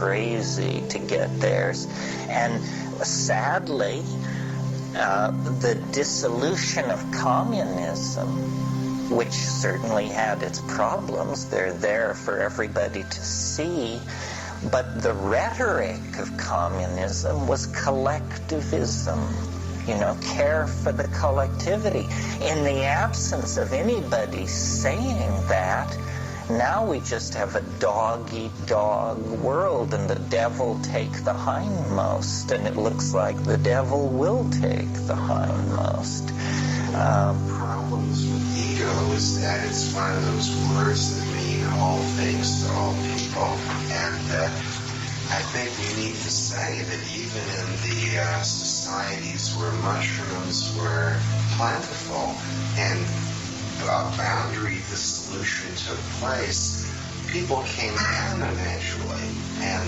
crazy to get theirs. And sadly, the dissolution of communism, which certainly had its problems, they're there for everybody to see, but the rhetoric of communism was collectivism, care for the collectivity. In the absence of anybody saying that, now we just have a dog-eat-dog world, and the devil take the hindmost, and it looks like the devil will take the hindmost. Problems with ego is that it's one of those words that mean all things to all people, and I think we need to say that even in the societies where mushrooms were plentiful and boundary dissolution took place, people came down eventually, and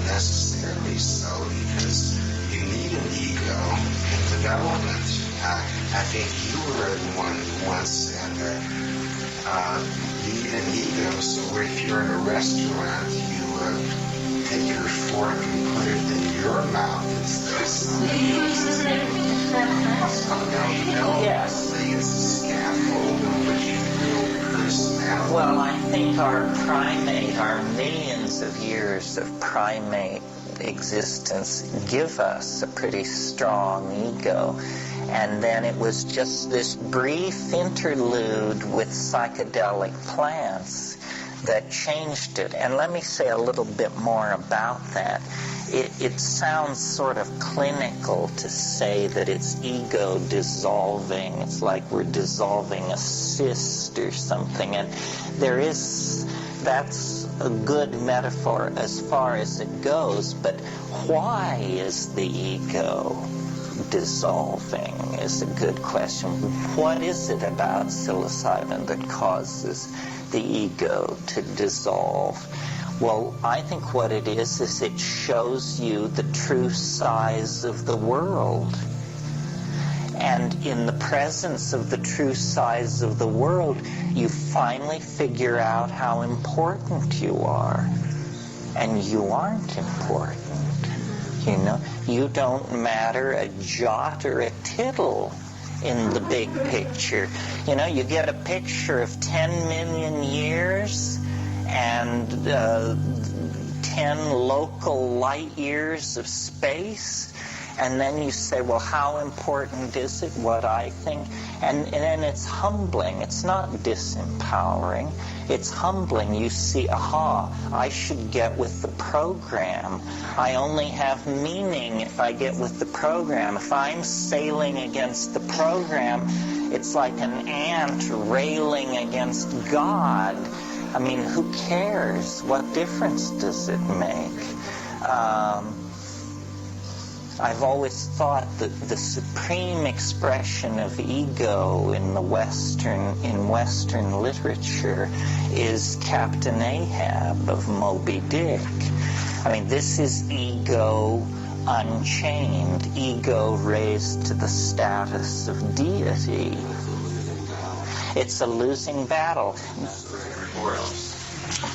necessarily so, because you need an ego in development. I think you were the one who once said that you need an ego, so if you're in a restaurant, you take your fork and put it in your mouth instead of somebody else's. Yes. It's a scaffold on which you build personality. Well, I think our millions of years of primate existence give us a pretty strong ego. And then it was just this brief interlude with psychedelic plants that changed it. And let me say a little bit more about that. It sounds sort of clinical to say that it's ego dissolving. It's like we're dissolving a cyst or something. And that's a good metaphor as far as it goes. But why is the ego dissolving is a good question. What is it about psilocybin that causes the ego to dissolve? Well, I think what it is it shows you the true size of the world. And in the presence of the true size of the world, you finally figure out how important you are. And you aren't important. You don't matter a jot or a tittle in the big picture. You get a picture of 10 million years and 10 local light years of space, and then you say, well, how important is it, what I think? And then it's humbling. It's not disempowering. It's humbling. You see, I should get with the program. I only have meaning if I get with the program. If I'm sailing against the program, it's like an ant railing against God. I mean, who cares? What difference does it make? I've always thought that the supreme expression of ego in Western literature is Captain Ahab of Moby Dick. I mean, this is ego unchained, ego raised to the status of deity. It's a losing battle.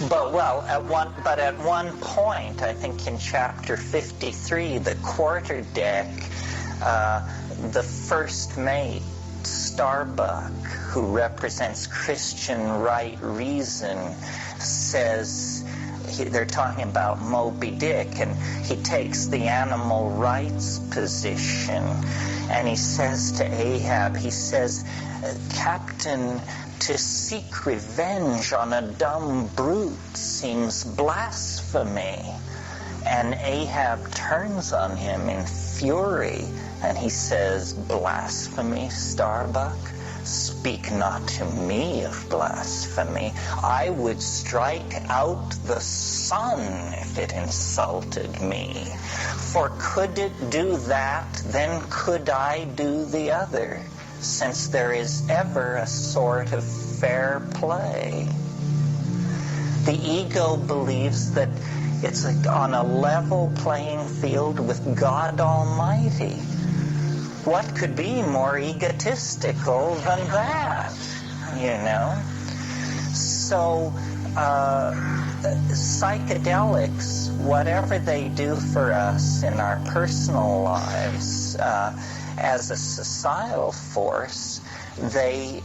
But at one point, I think in chapter 53, the quarterdeck, the first mate, Starbuck, who represents Christian right reason, says, they're talking about Moby Dick, and he takes the animal rights position, and he says to Ahab, Captain, to seek revenge on a dumb brute seems blasphemy. And Ahab turns on him in fury, and he says, blasphemy, Starbuck? Speak not to me of blasphemy. I would strike out the sun if it insulted me. For could it do that, then could I do the other, since there is ever a sort of fair play. The ego believes that it's on a level playing field with God Almighty. What could be more egotistical than that, So psychedelics whatever they do for us in our personal lives, as a societal force, they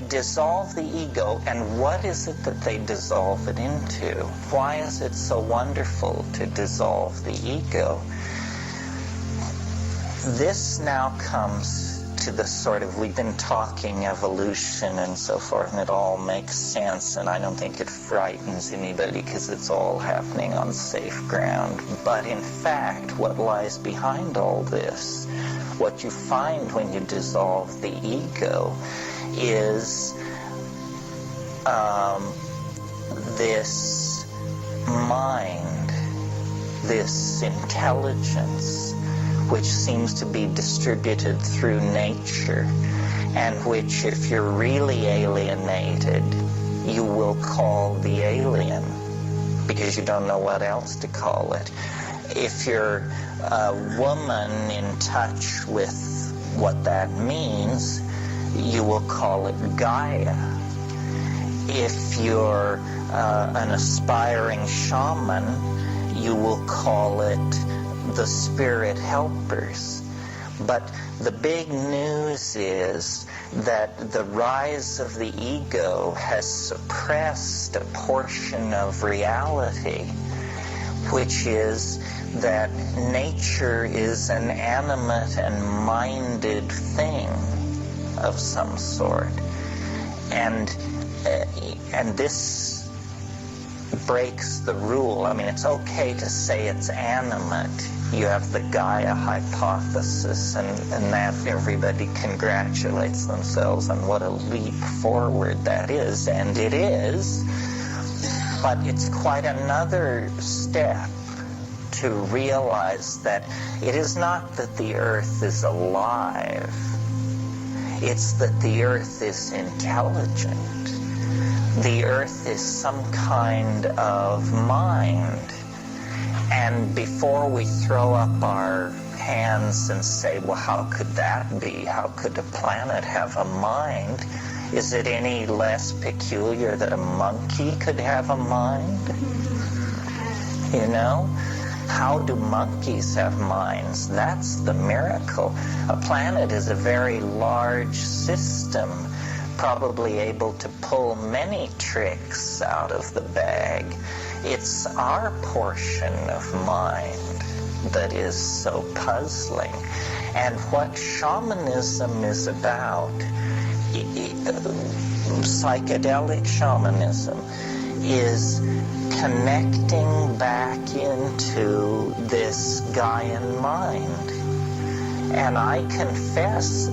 dissolve the ego. And what is it that they dissolve it into? Why is it so wonderful to dissolve the ego? This now comes to the sort of, we've been talking evolution and so forth, and it all makes sense, and I don't think it frightens anybody because it's all happening on safe ground. But in fact, what lies behind all this, what you find when you dissolve the ego, is this mind, this intelligence, which seems to be distributed through nature, and which, if you're really alienated, you will call the alien, because you don't know what else to call it. If you're a woman in touch with what that means, you will call it Gaia. If you're an aspiring shaman, you will call it the spirit helpers. But the big news is that the rise of the ego has suppressed a portion of reality, which is that nature is an animate and minded thing of some sort. And this breaks the rule. I mean, it's okay to say it's animate. You have the Gaia hypothesis, and that everybody congratulates themselves on what a leap forward that is, and it is. But it's quite another step to realize that it is not that the earth is alive, it's that the earth is intelligent. The earth is some kind of mind. And before we throw up our hands and say, well, how could that be? How could a planet have a mind? Is it any less peculiar that a monkey could have a mind? You know? How do monkeys have minds? That's the miracle. A planet is a very large system, probably able to pull many tricks out of the bag. It's our portion of mind that is so puzzling. And what shamanism is about, psychedelic shamanism, is connecting back into this Gaian mind. And I confess,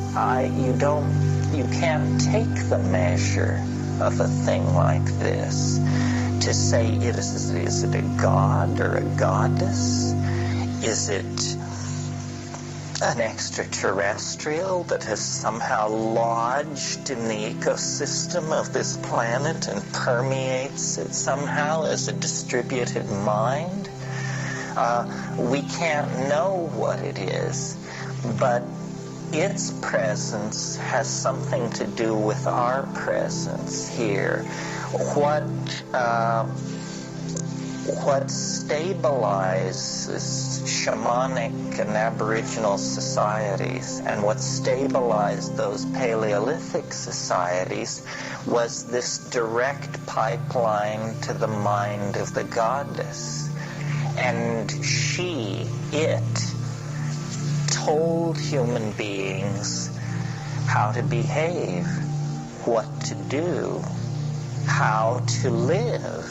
you can't take the measure of a thing like this to say, is it a god or a goddess? Is it an extraterrestrial that has somehow lodged in the ecosystem of this planet and permeates it somehow as a distributed mind? We can't know what it is, but its presence has something to do with our presence here. What stabilizes shamanic and aboriginal societies, and what stabilized those Paleolithic societies, was this direct pipeline to the mind of the goddess. And it told human beings how to behave, what to do, how to live.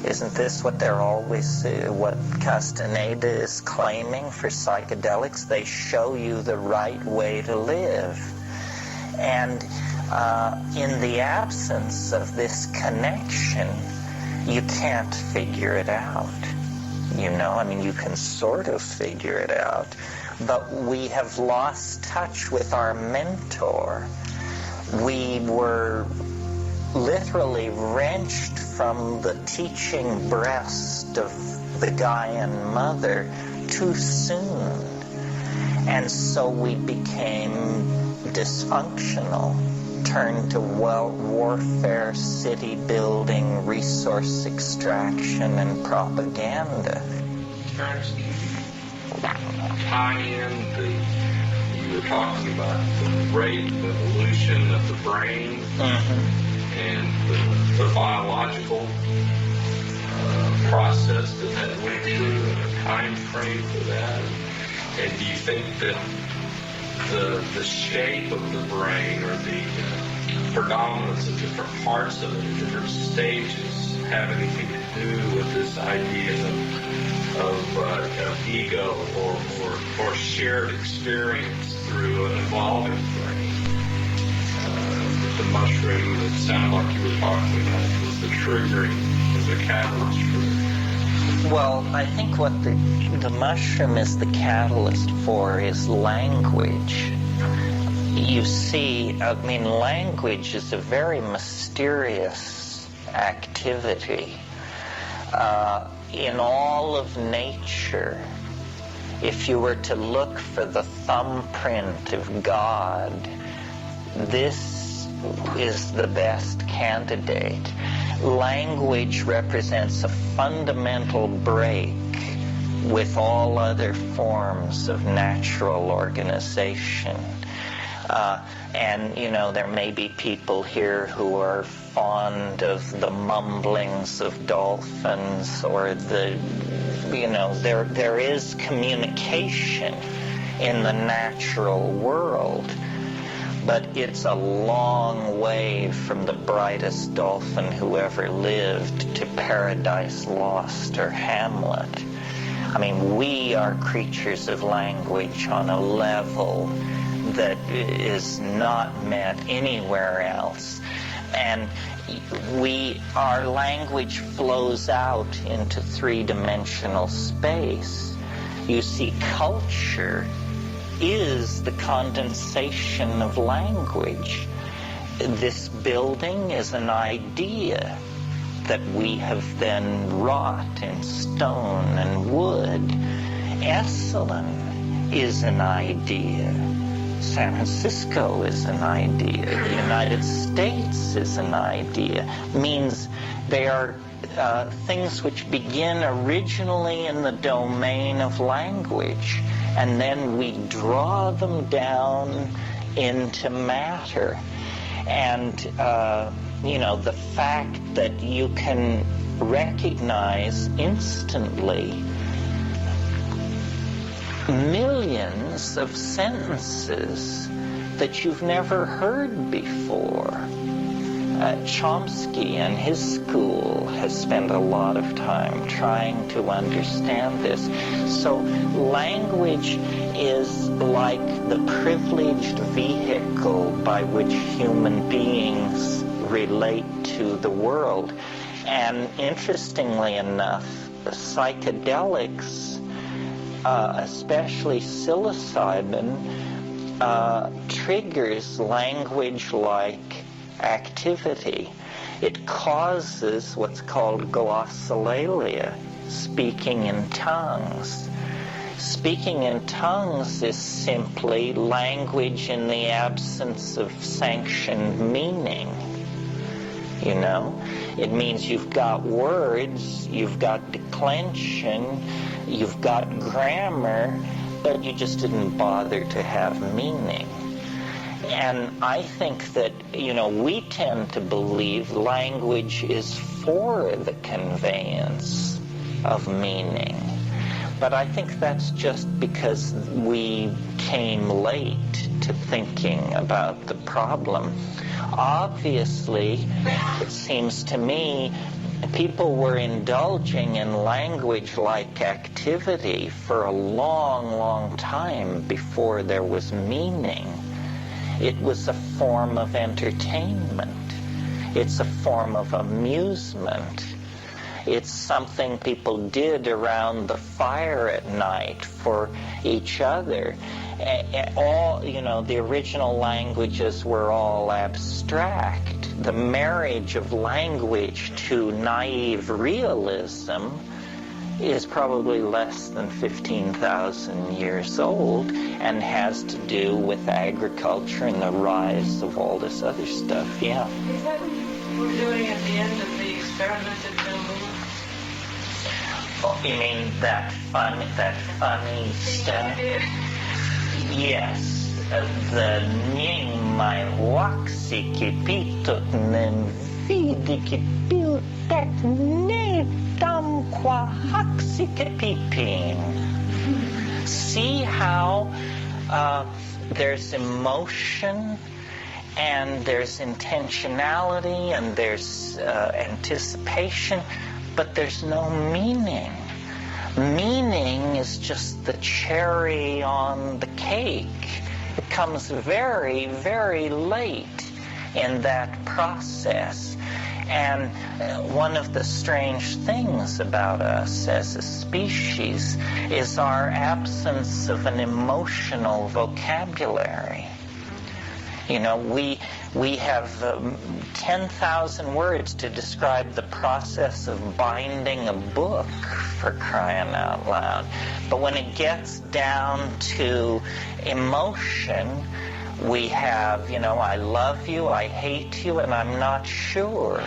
Isn't this what they're always, what Castaneda is claiming for psychedelics? They show you the right way to live. And in the absence of this connection, you can't figure it out. You know, I mean, you can sort of figure it out, but we have lost touch with our mentor. We were literally wrenched from the teaching breast of the Gaian mother too soon. And so we became dysfunctional. turn to warfare, city building, resource extraction, and propaganda. Trying to tie in you were talking about the rate of evolution of the brain and the biological process that went through and a time frame for that. And do you think that the shape of the brain or the predominance of different parts of it, different stages, have anything to do with this idea of ego or shared experience through an evolving brain? The mushroom that sounded like you were talking about was the triggering, was the catalyst for it. Well, I think what the mushroom is the catalyst for is language. You see, I mean, language is a very mysterious activity. In all of nature, if you were to look for the thumbprint of God, this is the best candidate. Language represents a fundamental break with all other forms of natural organization. And, you know, there may be people here who are fond of the mumblings of dolphins or there is communication in the natural world, but it's a long way from the brightest dolphin who ever lived to Paradise Lost or Hamlet. I mean, we are creatures of language on a level that is not met anywhere else. And our language flows out into three-dimensional space. You see, culture is the condensation of language. This building is an idea that we have then wrought in stone and wood. Esalen is an idea. San Francisco is an idea. The United States is an idea. Means they are things which begin originally in the domain of language, and then we draw them down into matter. And, the fact that you can recognize instantly millions of sentences that you've never heard before. Chomsky and his school has spent a lot of time trying to understand this. So language is like the privileged vehicle by which human beings relate to the world. And interestingly enough, psychedelics, especially psilocybin, triggers language-like activity. It causes what's called glossolalia, speaking in tongues. Speaking in tongues is simply language in the absence of sanctioned meaning. You know, it means you've got words, you've got declension, you've got grammar, but you just didn't bother to have meaning. And I think that, we tend to believe language is for the conveyance of meaning. But I think that's just because we came late to thinking about the problem. Obviously, it seems to me, people were indulging in language-like activity for a long, long time before there was meaning. It was a form of entertainment. It's a form of amusement. It's something people did around the fire at night for each other. The original languages were all abstract. The marriage of language to naive realism is probably less than 15,000 years old and has to do with agriculture and the rise of all this other stuff. Yeah. Is that what we're doing at the end of the experimented filming? Oh, you mean that funny stuff? Yes. The ning mai waxi kipito nem vidi kipiltek ne dam qua haxi kipiping. See how there's emotion and there's intentionality and there's anticipation, but there's no meaning. Meaning is just the cherry on the cake. It comes very, very late in that process. And one of the strange things about us as a species is our absence of an emotional vocabulary. You know, we have 10,000 words to describe the process of binding a book, for crying out loud. But when it gets down to emotion, we have, you know, I love you, I hate you, and I'm not sure.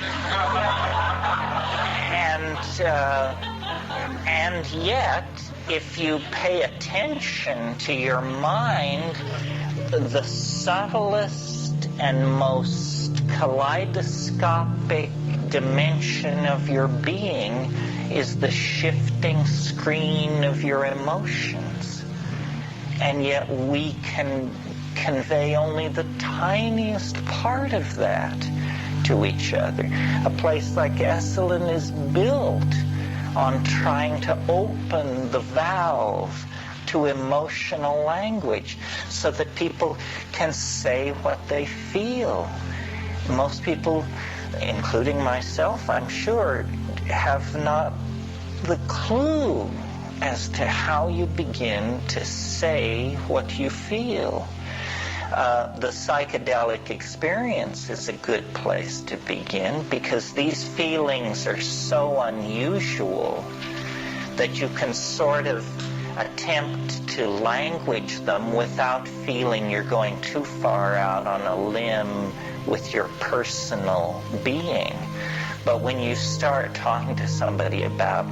And yet, if you pay attention to your mind, the subtlest and most kaleidoscopic dimension of your being is the shifting screen of your emotions. And yet we can convey only the tiniest part of that to each other. A place like Esalen is built on trying to open the valve to emotional language so that people can say what they feel. Most people, including myself, I'm sure, have not the clue as to how you begin to say what you feel. The psychedelic experience is a good place to begin because these feelings are so unusual that you can sort of attempt to language them without feeling you're going too far out on a limb with your personal being. But when you start talking to somebody about,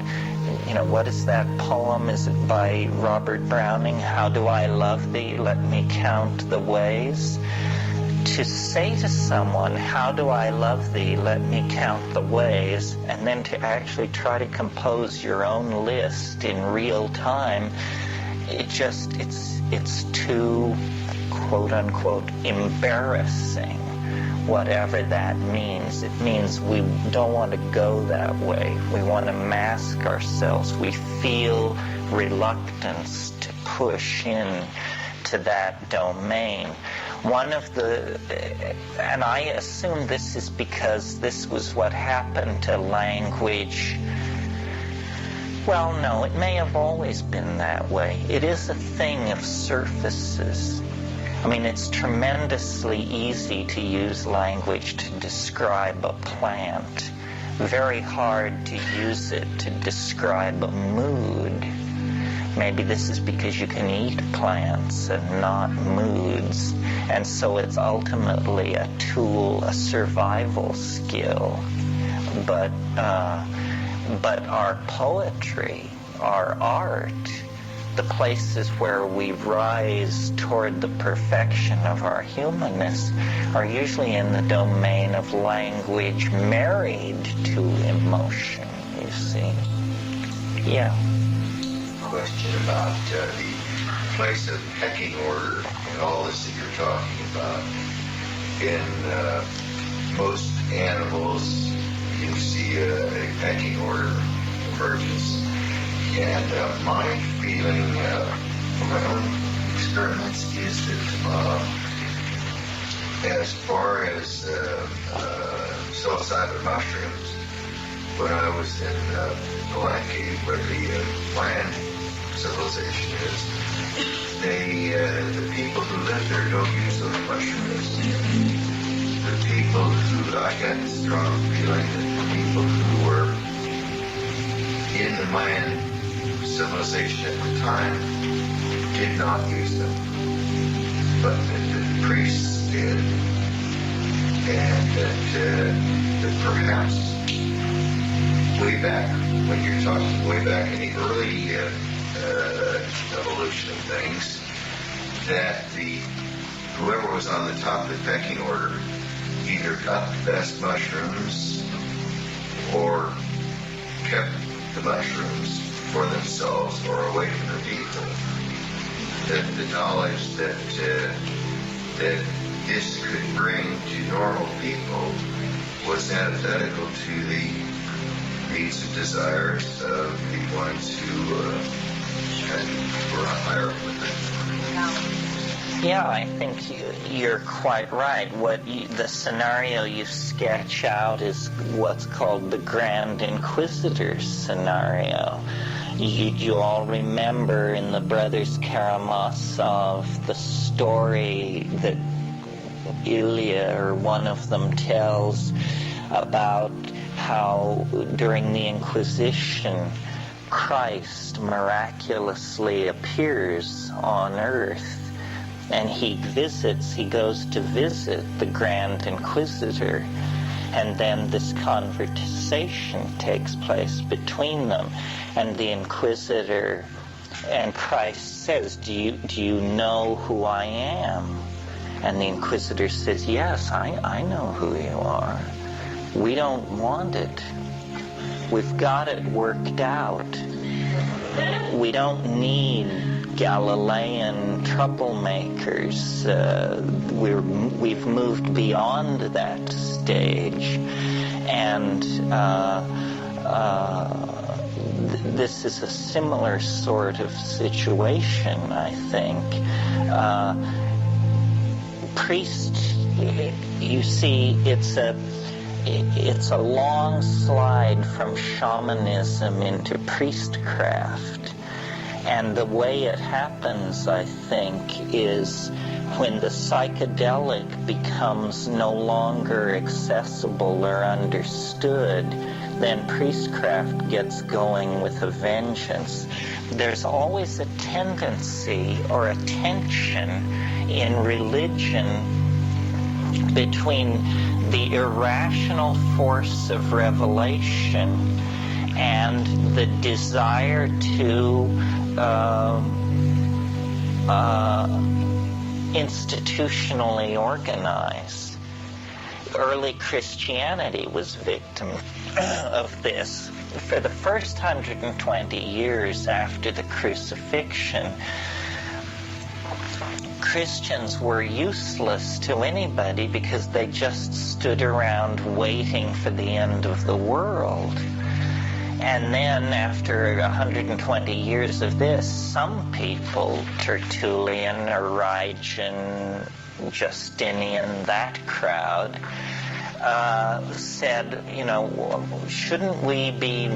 you know, what is that poem? Is it by Robert Browning? How do I love thee? Let me count the ways. To say to someone, how do I love thee? Let me count the ways. And then to actually try to compose your own list in real time, it's too, quote unquote, embarrassing. Whatever that means. It means we don't want to go that way. We want to mask ourselves. We feel reluctance to push in to that domain. One of the, and I assume this is because this was what happened to language. Well, no, it may have always been that way. It is a thing of surfaces. I mean, it's tremendously easy to use language to describe a plant. Very hard to use it to describe a mood. Maybe this is because you can eat plants and not moods. And so it's ultimately a tool, a survival skill. But our poetry, our art, the places where we rise toward the perfection of our humanness are usually in the domain of language married to emotion, you see. Yeah. Question about the place of pecking order and all this that you're talking about. In most animals, you see a pecking order emergence. And my feeling from my own experiments is that as far as psilocybin mushrooms, when I was in Blanky, where the plant civilization is, the people who live there don't use those mushrooms. The people who, I got a strong feeling that the people who were in the Mayan civilization at the time did not use them, but that the priests did, and that perhaps way back, when you're talking way back in the early evolution of things, that whoever was on the top of the pecking order either got the best mushrooms or kept the mushrooms for themselves or away from the people. That the knowledge that this could bring to normal people was antithetical to the needs and desires of the ones who were on higher with it. Yeah, I think you're quite right. The scenario you sketch out is what's called the Grand Inquisitor scenario. You all remember in the Brothers Karamazov the story that Ilya or one of them tells about how during the Inquisition Christ miraculously appears on earth, and he goes to visit the Grand Inquisitor, and then this conversation takes place between them, and the Inquisitor and Christ says, do you know who I am? And the Inquisitor says, yes, I know who you are. We don't want it. We've got it worked out. We don't need Galilean troublemakers. We've moved beyond that stage. And this is a similar sort of situation, I think. Priest, you see, it's a long slide from shamanism into priestcraft. And the way it happens, I think, is when the psychedelic becomes no longer accessible or understood, then priestcraft gets going with a vengeance. There's always a tendency or a tension in religion between the irrational force of revelation and the desire to institutionally organize. Early Christianity was victim of this. For the first 120 years after the crucifixion, Christians were useless to anybody because they just stood around waiting for the end of the world. And then after 120 years of this, some people, Tertullian, Origen, Justinian, that crowd, said, shouldn't we be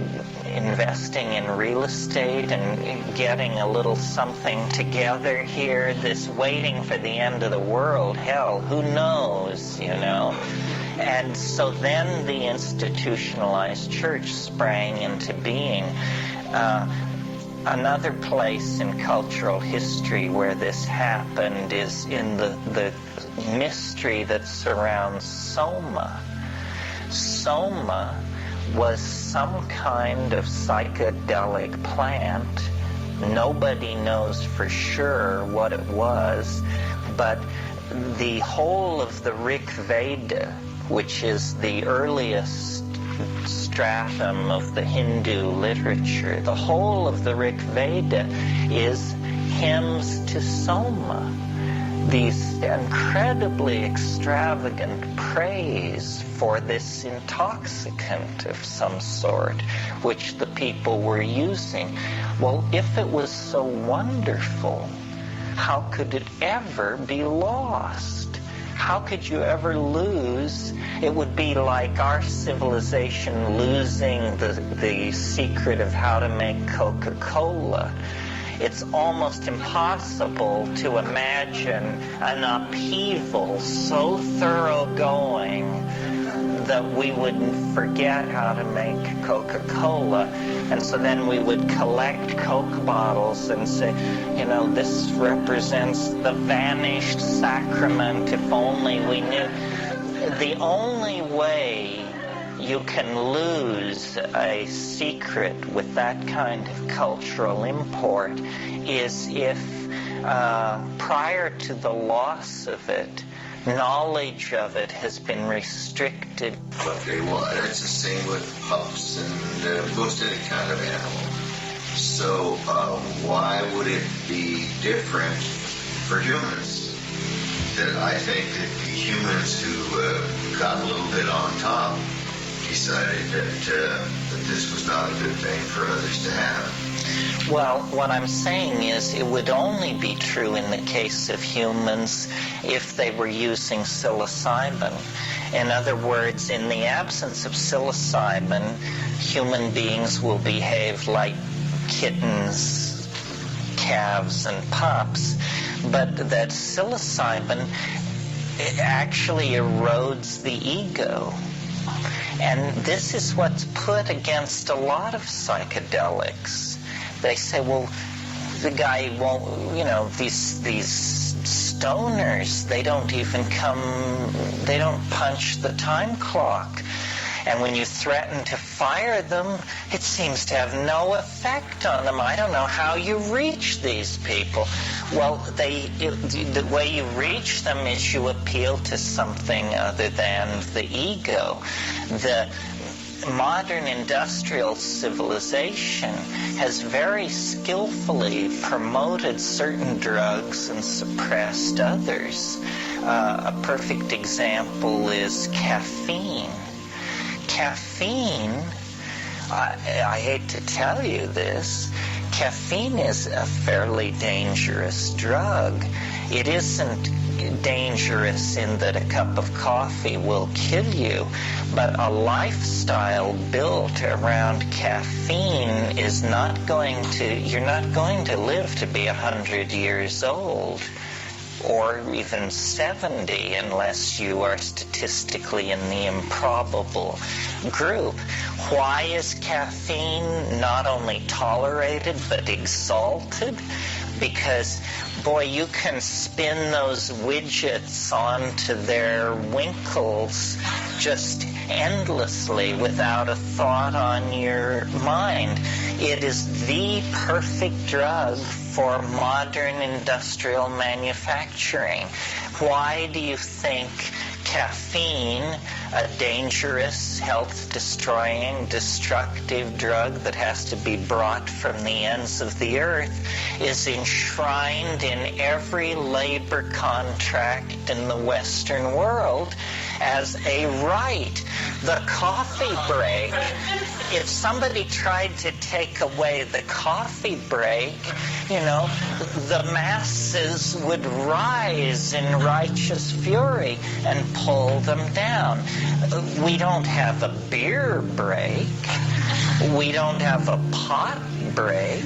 investing in real estate and getting a little something together here? This waiting for the end of the world, hell, who knows, And so then the institutionalized church sprang into being. Another place in cultural history where this happened is in the mystery that surrounds Soma. Soma was some kind of psychedelic plant. Nobody knows for sure what it was, but the whole of the Rig Veda, which is the earliest stratum of the Hindu literature, the whole of the Rig Veda is hymns to Soma. These incredibly extravagant praise for this intoxicant of some sort, which the people were using. Well, if it was so wonderful, how could it ever be lost? How could you ever lose? It would be like our civilization losing the secret of how to make Coca-Cola. It's almost impossible to imagine an upheaval so thoroughgoing that we wouldn't forget how to make Coca-Cola. And so then we would collect Coke bottles and say, this represents the vanished sacrament, if only we knew. The only way you can lose a secret with that kind of cultural import is if prior to the loss of it, knowledge of it has been restricted. Okay, well, it's the same with pups and most any kind of animal. So why would it be different for humans? That I think that the humans who got a little bit on top decided that this was not a good thing for others to have. Well, what I'm saying is it would only be true in the case of humans if they were using psilocybin. In other words, in the absence of psilocybin, human beings will behave like kittens, calves, and pups. But that psilocybin actually erodes the ego. And this is what's put against a lot of psychedelics. They say, well, the guy won't, these stoners, they don't punch the time clock. And when you threaten to fire them, it seems to have no effect on them. I don't know how you reach these people. Well, the way you reach them is you appeal to something other than the ego. The modern industrial civilization has very skillfully promoted certain drugs and suppressed others. A perfect example is caffeine. Caffeine, I hate to tell you this, caffeine is a fairly dangerous drug. It isn't dangerous in that a cup of coffee will kill you, but a lifestyle built around caffeine is not going to, you're not going to live to be 100 years old. Or even 70, unless you are statistically in the improbable group. Why is caffeine not only tolerated but exalted? Because, boy, you can spin those widgets onto their winkles just endlessly without a thought on your mind. It is the perfect drug for modern industrial manufacturing. Why do you think caffeine, a dangerous, health-destroying, destructive drug that has to be brought from the ends of the earth, is enshrined in every labor contract in the Western world as a right? The coffee break, if somebody tried to take away the coffee break, the masses would rise in righteous fury and pull them down. We don't have a beer break. We don't have a pot break.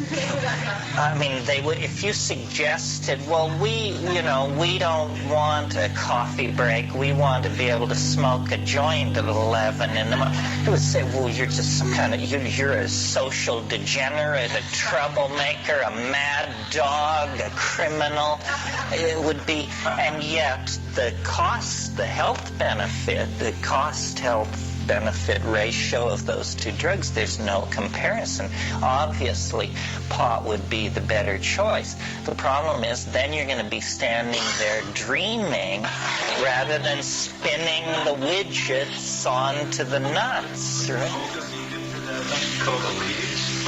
I mean, they would, if you suggested, well, we don't want a coffee break. We want to be able to smoke a joint at 11 in the morning. They would say, well, you're just some kind of, you're a social degenerate, a troublemaker, a mad dog, a criminal. It would be, and yet the cost, the health benefit, the cost-health benefit ratio of those two drugs, there's no comparison. Obviously, pot would be the better choice. The problem is then you're going to be standing there dreaming rather than spinning the widgets onto the nuts, right? Coca leaves.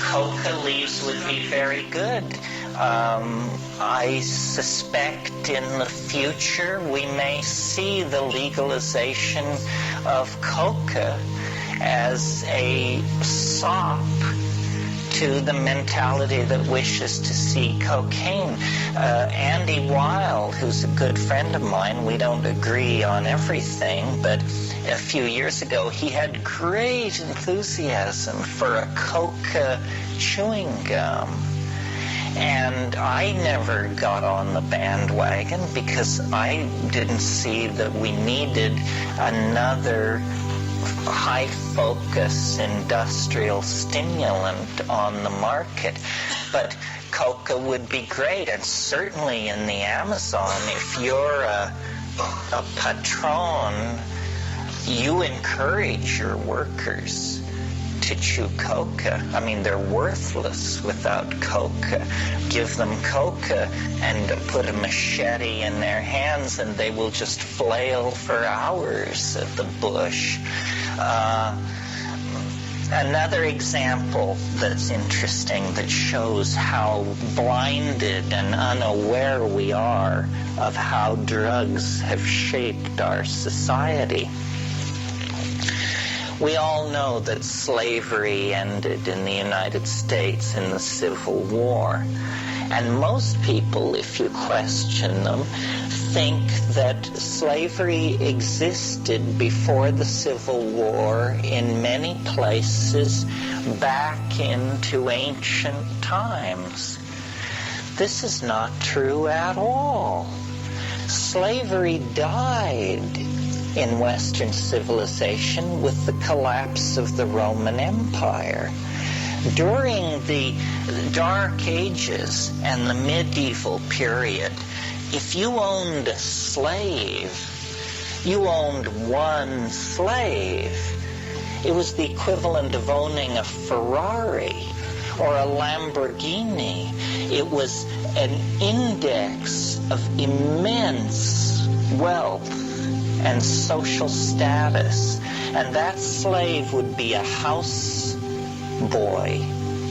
Coca leaves would be very good. I suspect in the future we may see the legalization of coca as a sop to the mentality that wishes to see cocaine. Andy Weil, who's a good friend of mine, we don't agree on everything, but a few years ago he had great enthusiasm for a coca chewing gum. And I never got on the bandwagon because I didn't see that we needed another high-focus industrial stimulant on the market. But coca would be great, and certainly in the Amazon, if you're a patron, you encourage your workers to chew coca. I mean, they're worthless without coca. Give them coca and put a machete in their hands and they will just flail for hours at the bush. Another example that's interesting that shows how blinded and unaware we are of how drugs have shaped our society. We all know that slavery ended in the United States in the Civil War. And most people, if you question them, think that slavery existed before the Civil War in many places back into ancient times. This is not true at all. Slavery died in Western civilization with the collapse of the Roman Empire. During the Dark Ages and the medieval period, if you owned a slave, you owned one slave. It was the equivalent of owning a Ferrari or a Lamborghini. It was an index of immense wealth and social status, and that slave would be a house boy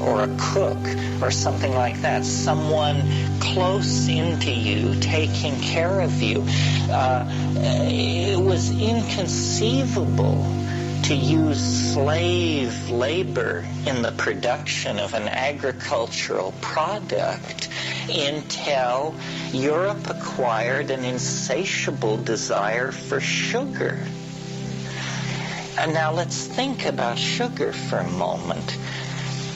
or a cook or something like that, someone close into you, taking care of you. It was inconceivable to use slave labor in the production of an agricultural product until Europe acquired an insatiable desire for sugar. And now let's think about sugar for a moment.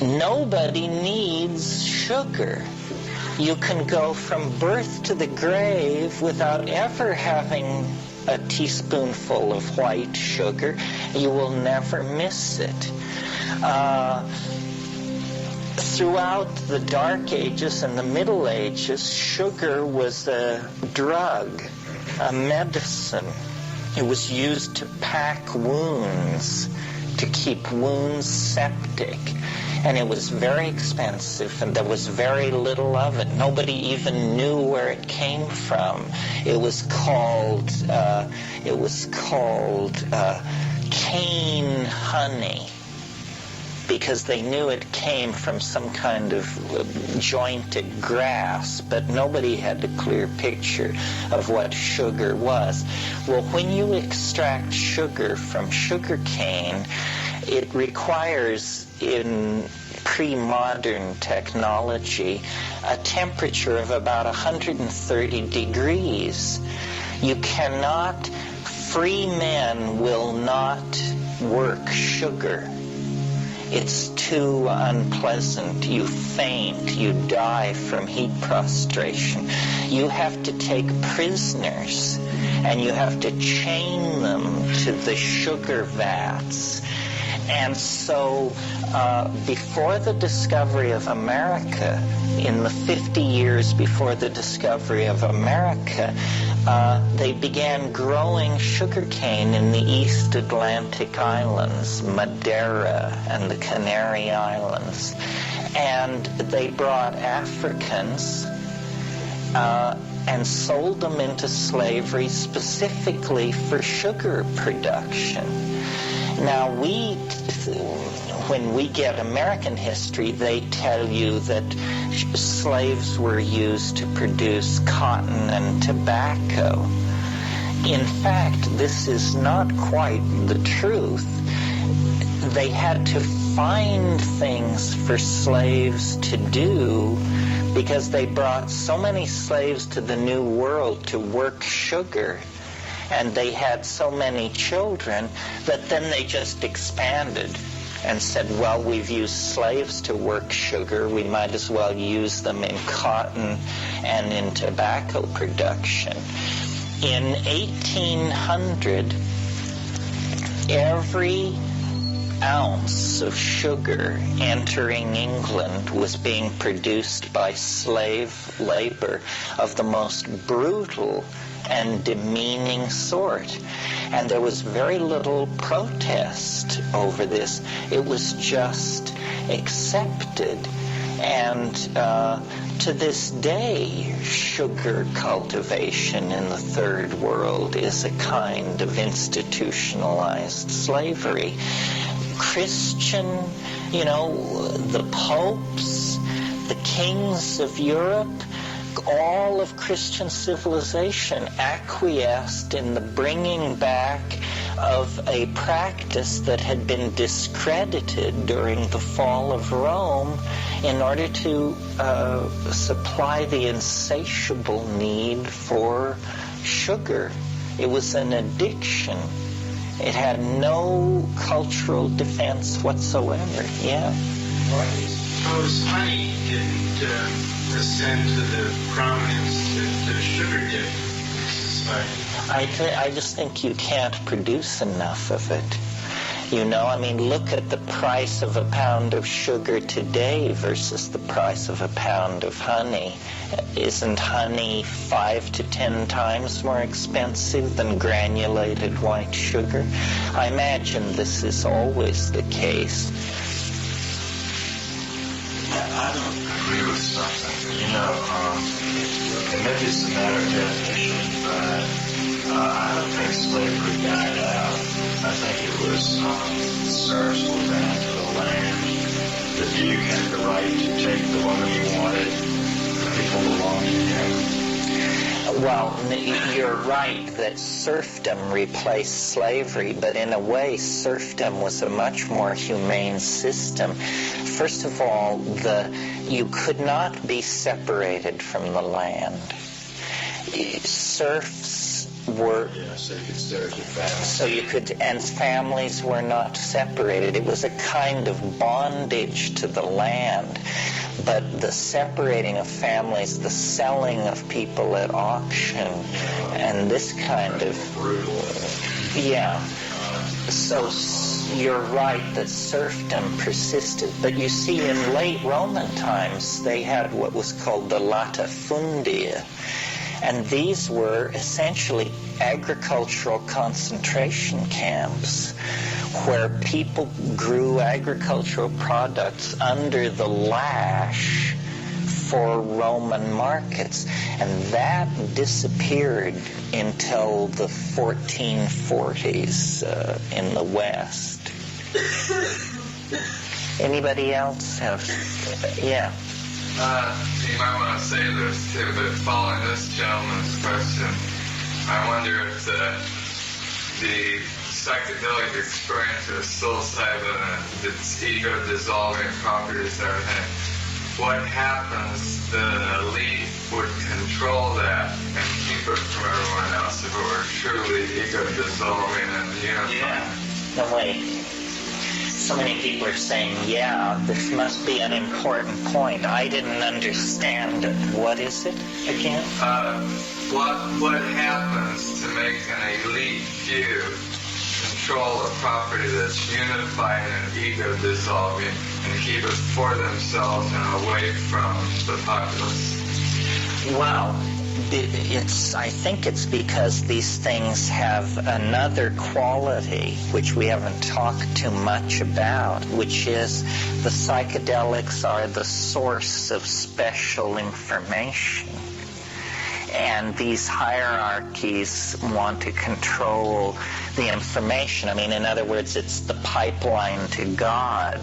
Nobody needs sugar. You can go from birth to the grave without ever having a teaspoonful of white sugar. You will never miss it. Throughout the Dark Ages and the Middle Ages, sugar was a drug, a medicine. It was used to pack wounds, to keep wounds septic. And it was very expensive, and there was very little of it. Nobody even knew where it came from. It was called cane honey, because they knew it came from some kind of jointed grass, but nobody had a clear picture of what sugar was. Well, when you extract sugar from sugar cane, it requires, in pre-modern technology, a temperature of about 130 degrees. You cannot, free men will not work sugar. It's too unpleasant. You faint. You die from heat prostration. You have to take prisoners, and you have to chain them to the sugar vats. And so before the discovery of America, in the 50 years before the discovery of America, they began growing sugarcane in the East Atlantic Islands, Madeira and the Canary Islands. And they brought Africans and sold them into slavery specifically for sugar production. Now, when we get American history, they tell you that slaves were used to produce cotton and tobacco. In fact, this is not quite the truth. They had to find things for slaves to do because they brought so many slaves to the New World to work sugar, and they had so many children that then they just expanded and said, well, we've used slaves to work sugar, we might as well use them in cotton and in tobacco production. In 1800, every ounce of sugar entering England was being produced by slave labor of the most brutal and demeaning sort. And there was very little protest over this. It was just accepted. And to this day, sugar cultivation in the third world is a kind of institutionalized slavery. Christian, the popes, the kings of Europe, all of Christian civilization acquiesced in the bringing back of a practice that had been discredited during the fall of Rome in order to supply the insatiable need for sugar. It was an addiction. It had no cultural defense whatsoever. Yeah. Suppose honey didn't ascend to the prominence that sugar did in society. I just think you can't produce enough of it. Look at the price of a pound of sugar today versus the price of a pound of honey. Isn't honey 5 to 10 times more expensive than granulated white sugar? I imagine this is always the case. I don't agree with something. And maybe it's a matter of definition, but I don't think slavery died out. I think it was serfs were down to the land. The duke had the right to take the woman he wanted, the people belonging to him. Well, you're right that serfdom replaced slavery, but in a way, serfdom was a much more humane system. First of all, you could not be separated from the land. Serfs were... So you could serve your family. So you could, and families were not separated. It was a kind of bondage to the land. But the separating of families, the selling of people at auction, and this kind of... Yeah. So you're right that serfdom persisted. But you see, in late Roman times, they had what was called the latifundia. And these were essentially agricultural concentration camps where people grew agricultural products under the lash for Roman markets. And that disappeared until the 1440s in the West. Anybody else have... Yeah. You might want to say this too, but following this gentleman's question, I wonder if the psychedelic experience of psilocybin and its ego-dissolving properties and everything, what happens that an elite would control that and keep it from everyone else if it were truly ego-dissolving and unifying? Yeah. No, wait. So many people are saying, yeah, this must be an important point. I didn't understand it. What is it again? What happens to make an elite few control a property that's unifying and ego-dissolving and keep it for themselves and away from the populace? Well, I think it's because these things have another quality which we haven't talked too much about, which is the psychedelics are the source of special information. And these hierarchies want to control the information. In other words, it's the pipeline to God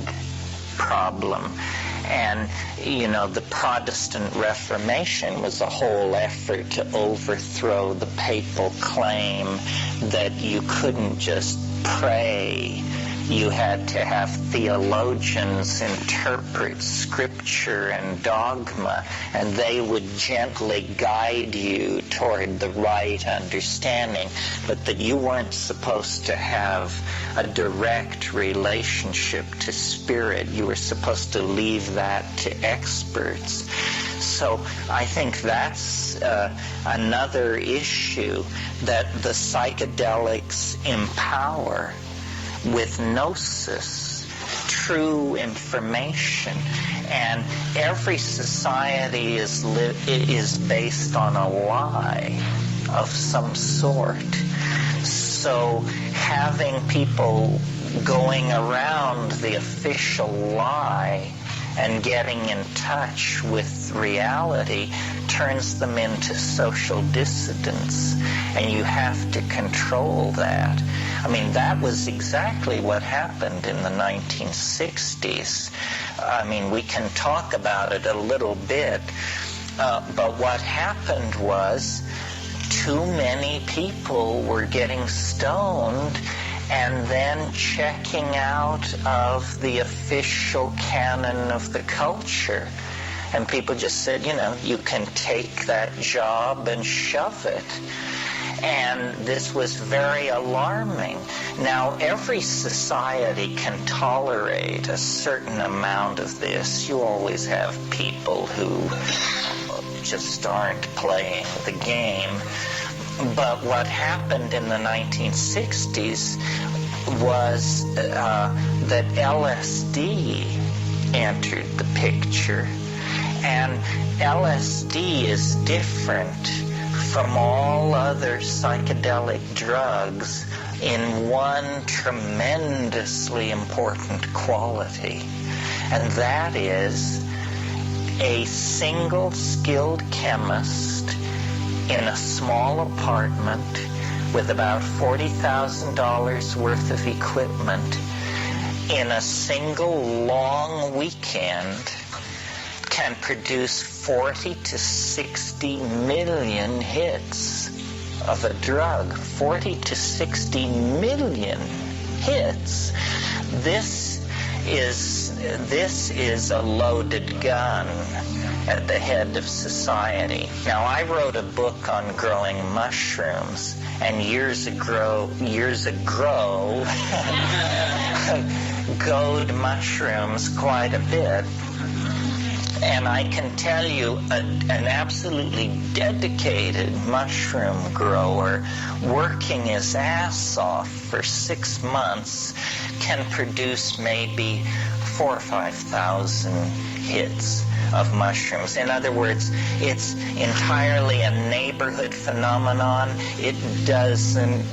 problem. And, the Protestant Reformation was a whole effort to overthrow the papal claim that you couldn't just pray. You had to have theologians interpret scripture and dogma, and they would gently guide you toward the right understanding, but that you weren't supposed to have a direct relationship to spirit. You were supposed to leave that to experts. So I think that's another issue that the psychedelics empower. with gnosis, true information. And every society is based on a lie of some sort. So having people going around the official lie and getting in touch with reality turns them into social dissidents, and you have to control that. I mean, that was exactly what happened in the 1960s. I mean, we can talk about it a little bit, but what happened was too many people were getting stoned and then checking out of the official canon of the culture. And people just said, you can take that job and shove it. And this was very alarming. Now, every society can tolerate a certain amount of this. You always have people who just aren't playing the game. But what happened in the 1960s was that LSD entered the picture. And LSD is different from all other psychedelic drugs in one tremendously important quality. And that is a single skilled chemist in a small apartment with about $40,000 worth of equipment in a single long weekend can produce 40 to 60 million hits of a drug. 40 to 60 million hits. This is a loaded gun at the head of society. Now, I wrote a book on growing mushrooms, and years ago, growed mushrooms quite a bit. And I can tell you, an absolutely dedicated mushroom grower working his ass off for 6 months can produce maybe 4,000 or 5,000 hits of mushrooms. In other words, it's entirely a neighborhood phenomenon. It doesn't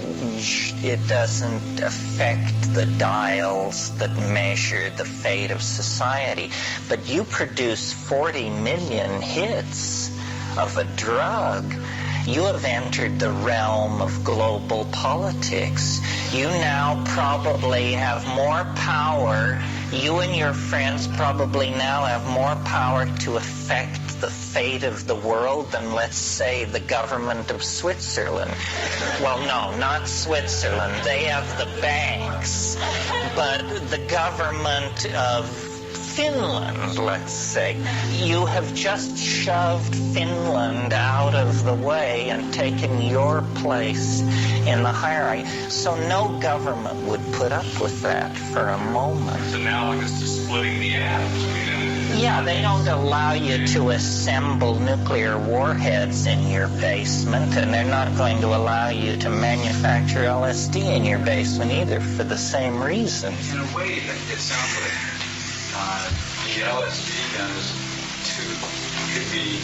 affect the dials that measure the fate of society. But you produce 40 million hits of a drug, you have entered the realm of global politics. You now probably have more power. You and your friends probably now have more power to affect the fate of the world than, let's say, the government of Switzerland. Well, no, not Switzerland. They have the banks. But the government of Finland, let's say. You have just shoved Finland out of the way and taken your place in the hierarchy. So no government would put up with that for a moment. It's analogous to splitting the atoms. Yeah, they don't allow you to assemble nuclear warheads in your basement, and they're not going to allow you to manufacture LSD in your basement either for the same reason. In a way, it sounds like the LSD could be,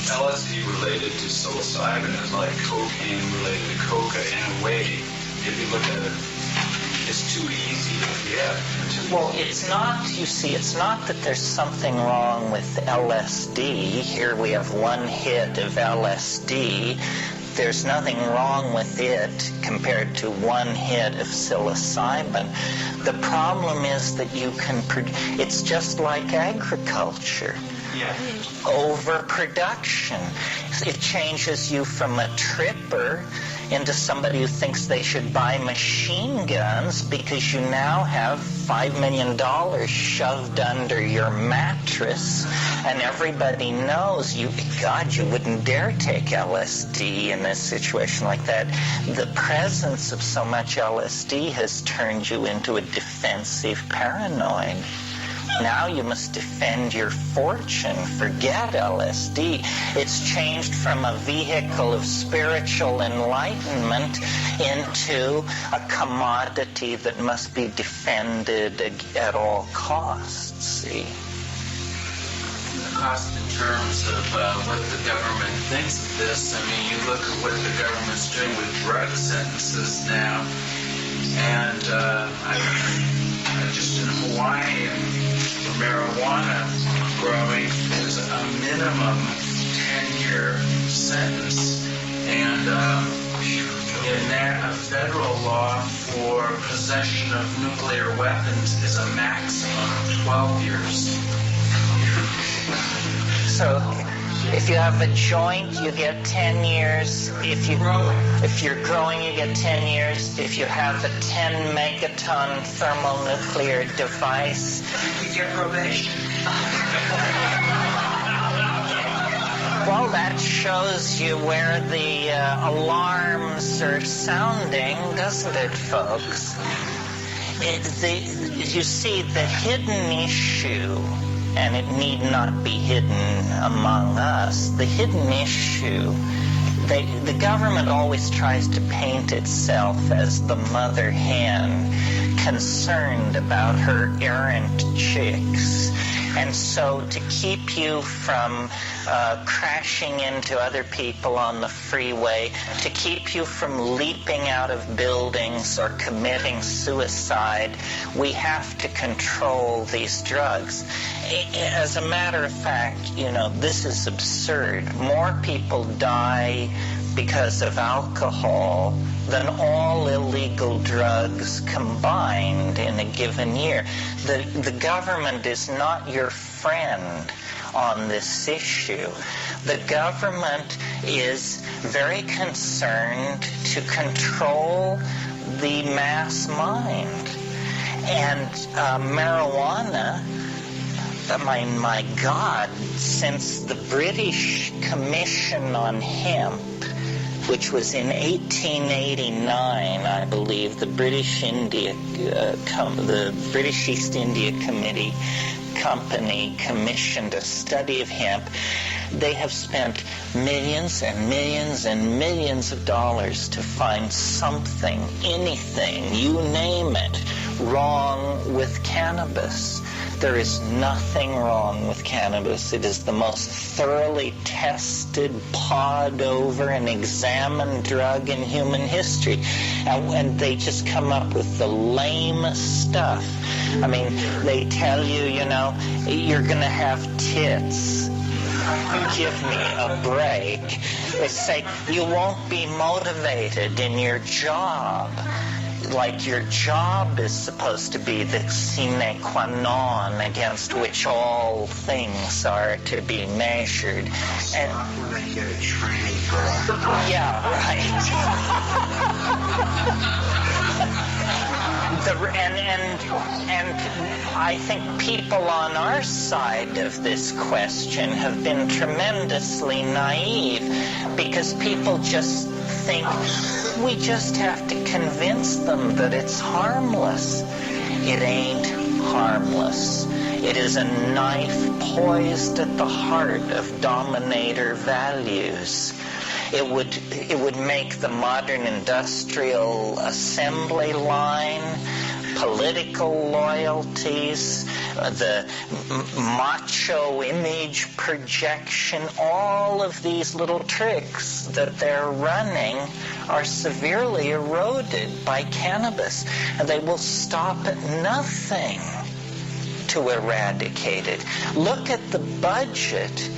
LSD related to psilocybin is like cocaine related to coca in a way. If you look at it, it's too easy to get. Well, it's not, you see, it's not that there's something wrong with LSD. Here we have one hit of LSD. There's nothing wrong with it compared to one hit of psilocybin. The problem is that you can it's just like agriculture. Yeah. Overproduction. It changes you from a tripper into somebody who thinks they should buy machine guns because you now have $5 million shoved under your mattress, and everybody knows you wouldn't dare take LSD in a situation like that. The presence of so much LSD has turned you into a defensive paranoid. Now you must defend your fortune. Forget LSD. It's changed from a vehicle of spiritual enlightenment into a commodity that must be defended at all costs, see? The cost in terms of what the government thinks of this. I mean, you look at what the government's doing with drug sentences now, and just in Hawaii, for marijuana growing, there's a minimum 10-year sentence, and a federal law for possession of nuclear weapons is a maximum 12 years. So if you have a joint, you get 10 years. If you're growing, you get 10 years. If you have a 10 megaton thermonuclear device, You get probation. well, that shows you where the alarms are sounding, doesn't it, folks? You see, the hidden issue, and it need not be hidden among us, the hidden issue, the government always tries to paint itself as the mother hen concerned about her errant chicks. And so to keep you from crashing into other people on the freeway, to keep you from leaping out of buildings or committing suicide, we have to control these drugs. As a matter of fact, this is absurd. More people die because of alcohol than all illegal drugs combined in a given year. The government is not your friend on this issue. The government is very concerned to control the mass mind. And marijuana, my God, since the British Commission on Hemp, which was in 1889, I believe, the British East India Company commissioned a study of hemp. They have spent millions and millions and millions of dollars to find something, anything, you name it, wrong with cannabis. There is nothing wrong with cannabis. It is the most thoroughly tested, pawed over, and examined drug in human history. And they just come up with the lamest stuff. I mean, they tell you, you're going to have tits. Give me a break. They say you won't be motivated in your job. Like your job is supposed to be the sine qua non against which all things are to be measured. And when they get a training for yeah, right. And I think people on our side of this question have been tremendously naive, because people just think we just have to convince them that it's harmless. It ain't harmless. It is a knife poised at the heart of dominator values. It would make the modern industrial assembly line, political loyalties, the macho image projection, all of these little tricks that they're running are severely eroded by cannabis, and they will stop at nothing to eradicate it. Look at the budget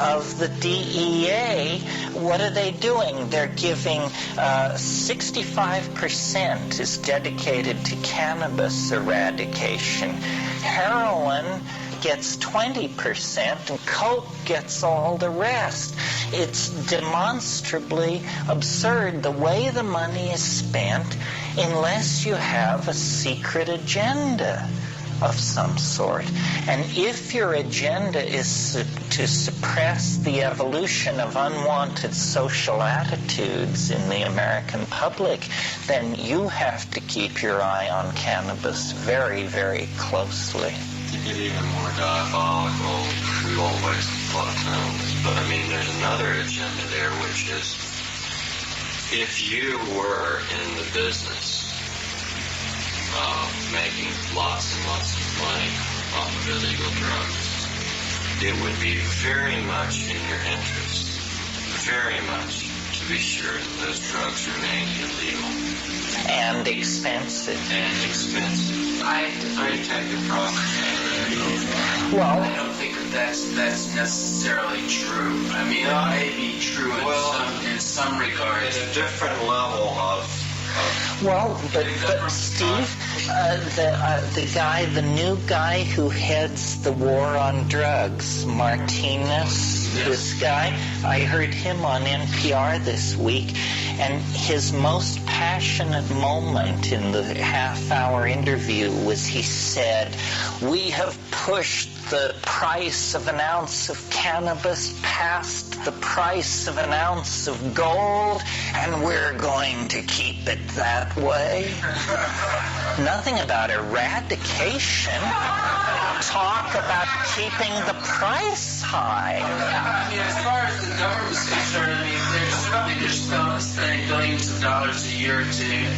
of the DEA. What are they doing? They're giving 65% is dedicated to cannabis eradication. Heroin gets 20% and coke gets all the rest. It's demonstrably absurd the way the money is spent unless you have a secret agenda of some sort. And if your agenda is to suppress the evolution of unwanted social attitudes in the American public, then you have to keep your eye on cannabis very, very closely. to get even more diabolical, we won't waste a lot of time. But I mean, there's another agenda there, which is if you were in the business of making lots and lots of money off of illegal drugs, it would be very much in your interest, very much, to be sure that those drugs remain illegal. And expensive. I take the profit. Well, I don't think that's necessarily true. I mean, it may be true in some regards. It's a different level of well, but Steve, the new guy who heads the war on drugs, Martinez, this guy, I heard him on NPR this week, and his most passionate moment in the half-hour interview was he said, "We have pushed the price of an ounce of cannabis past the price of an ounce of gold, and we're going to keep it that way." Nothing about eradication. Talk about keeping the price high. I mean, as far as the government's concerned, I mean, they're certainly spending billions of dollars a year to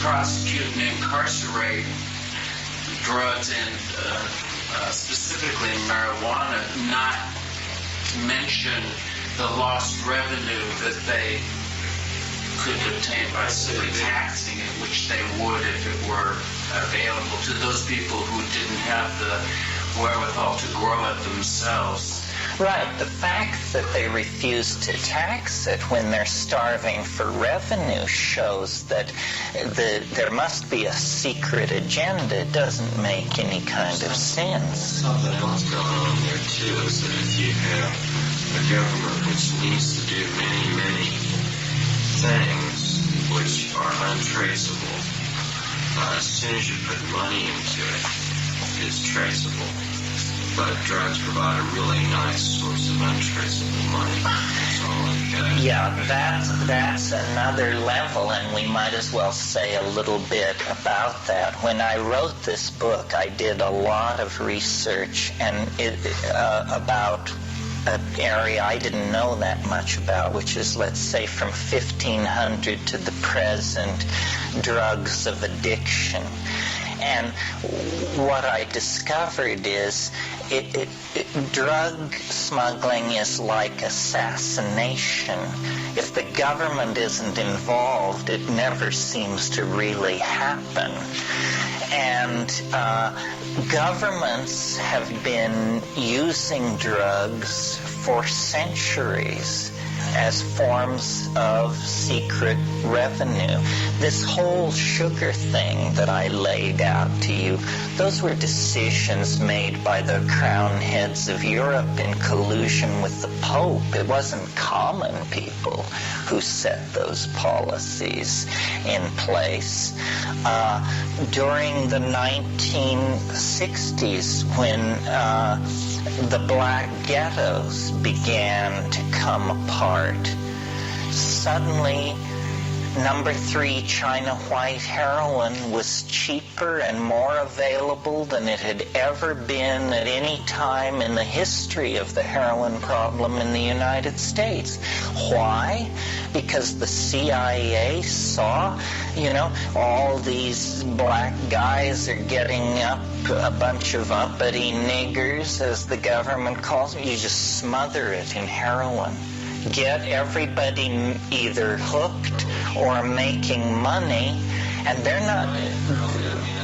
prosecute and incarcerate drugs and specifically marijuana, not to mention the lost revenue that they could obtain by simply taxing it, which they would if it were available to those people who didn't have the wherewithal to grow it themselves. Right. The fact that they refuse to tax it when they're starving for revenue shows that there must be a secret agenda. It doesn't make any kind of sense. Something else going on there, too, is that if you have a government which needs to do many, many things which are untraceable, as soon as you put money into it, it's traceable. But drugs provide a really nice source of untraceable money. Yeah, that's another level, and we might as well say a little bit about that. When I wrote this book, I did a lot of research and about an area I didn't know that much about, which is, let's say, from 1500 to the present, drugs of addiction. And what I discovered is drug smuggling is like assassination. If the government isn't involved, it never seems to really happen. And governments have been using drugs for centuries as forms of secret revenue. This whole sugar thing that I laid out to you, those were decisions made by the crown heads of Europe in collusion with the Pope. It wasn't common people who set those policies in place. During the 1960s, when the black ghettos began to come apart, suddenly number 3 China white heroin was cheaper and more available than it had ever been at any time in the history of the heroin problem in the United States. Why? Because the CIA saw, all these black guys are getting up a bunch of uppity niggers, as the government calls them. You just smother it in heroin. Get everybody either hooked or making money, and they're not... I mean,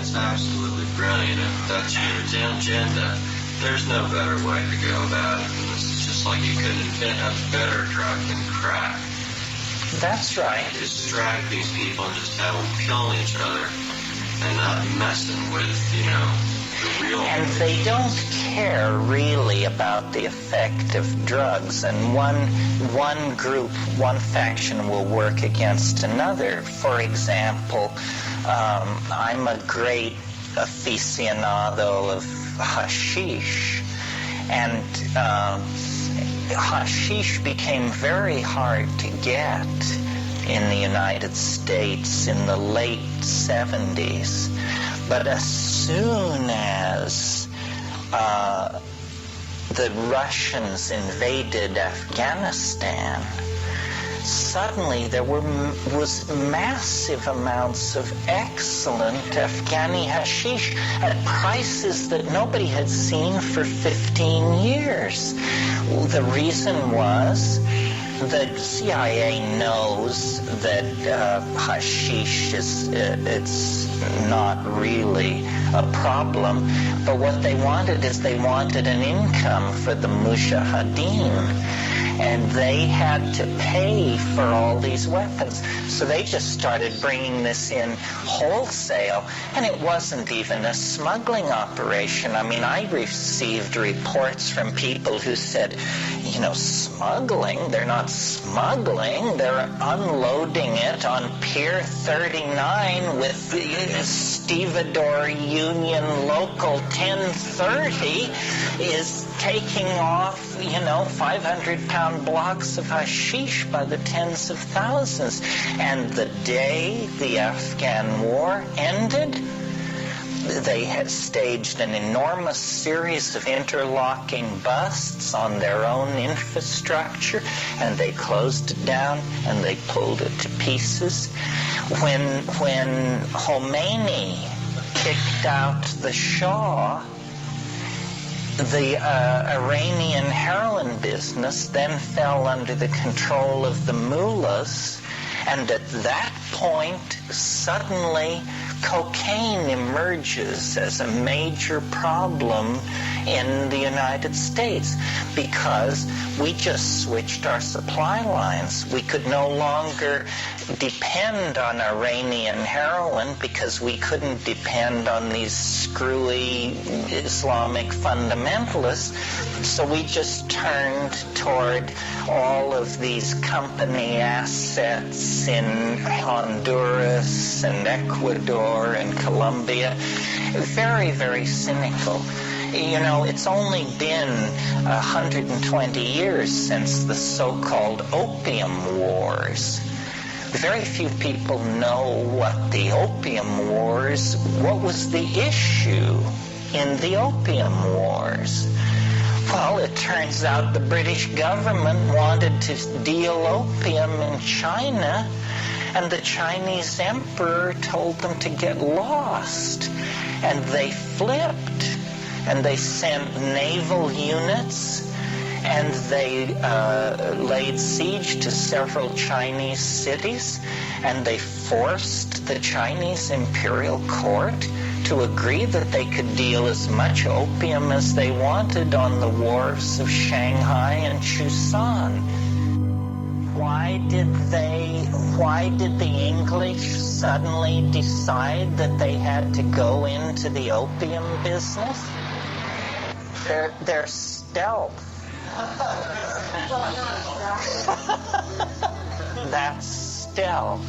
it's absolutely brilliant. If that's your agenda, there's no better way to go about it. This is just like you couldn't invent a better drug than crack. That's right. Distract these people and just have them killing each other and not messing with, the real... And they don't care really about the effect of drugs, and one group, one faction will work against another. For example, I'm a great aficionado of hashish, and hashish became very hard to get in the United States in the late 70s. But as soon as the Russians invaded Afghanistan, suddenly there was massive amounts of excellent Afghani hashish at prices that nobody had seen for 15 years. The reason was the CIA knows that hashish it's not really a problem, but what they wanted is they wanted an income for the mujahideen, and they had to pay for all these weapons. So they just started bringing this in wholesale, and it wasn't even a smuggling operation. I mean, I received reports from people who said, smuggling? They're not smuggling. They're unloading it on Pier 39 with the Stevedore Union Local 1030 is taking off, 500-pound blocks of hashish by the tens of thousands. And the day the Afghan war ended, they had staged an enormous series of interlocking busts on their own infrastructure, and they closed it down and they pulled it to pieces. When Khomeini kicked out the Shah, the Iranian heroin business then fell under the control of the mullahs, and at that point, suddenly, cocaine emerges as a major problem in the United States because we just switched our supply lines. We could no longer depend on Iranian heroin because we couldn't depend on these screwy Islamic fundamentalists. So we just turned toward all of these company assets in Honduras and Ecuador and Colombia. Very, very cynical. It's only been 120 years since the so-called Opium Wars. Very few people know what the Opium Wars, what was the issue in the Opium Wars. Well, it turns out the British government wanted to deal opium in China, and the Chinese emperor told them to get lost. And they flipped, and they sent naval units, and they laid siege to several Chinese cities, and they forced the Chinese imperial court to agree that they could deal as much opium as they wanted on the wharves of Shanghai and Chusan. Why did the English suddenly decide that they had to go into the opium business? They're stealth. That's stealth.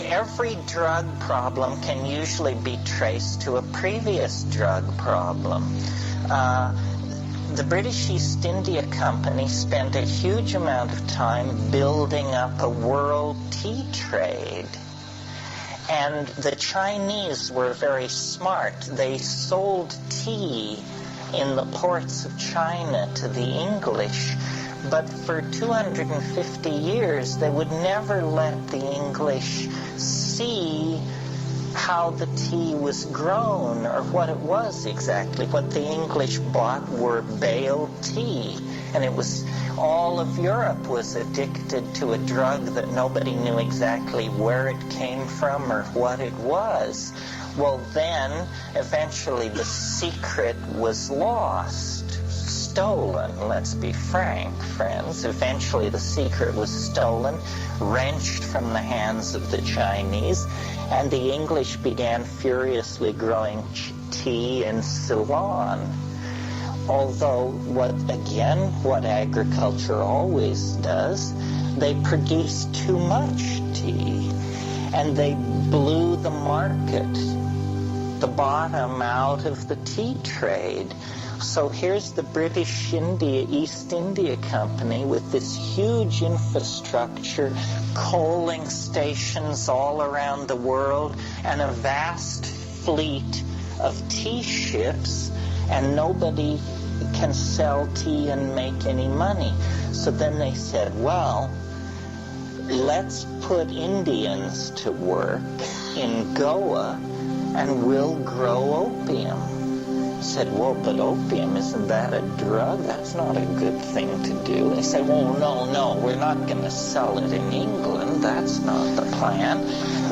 Every drug problem can usually be traced to a previous drug problem. The British East India Company spent a huge amount of time building up a world tea trade. And the Chinese were very smart. They sold tea in the ports of China to the English, but for 250 years they would never let the English see how the tea was grown or what it was exactly. What the English bought were baled tea, and it was all of Europe was addicted to a drug that nobody knew exactly where it came from or what it was. Well, then eventually the secret was lost, stolen. Let's be frank, friends. Eventually the secret was stolen, wrenched from the hands of the Chinese, and the English began furiously growing tea in Ceylon. Although, what agriculture always does, they produced too much tea, and they blew the market the bottom out of the tea trade. So here's the British East India Company with this huge infrastructure, coaling stations all around the world, and a vast fleet of tea ships, and nobody can sell tea and make any money. So then they said, well, let's put Indians to work in Goa and we'll grow opium. Said, well, but opium, isn't that a drug? That's not a good thing to do. They said, well, no, we're not going to sell it in England. That's not the plan.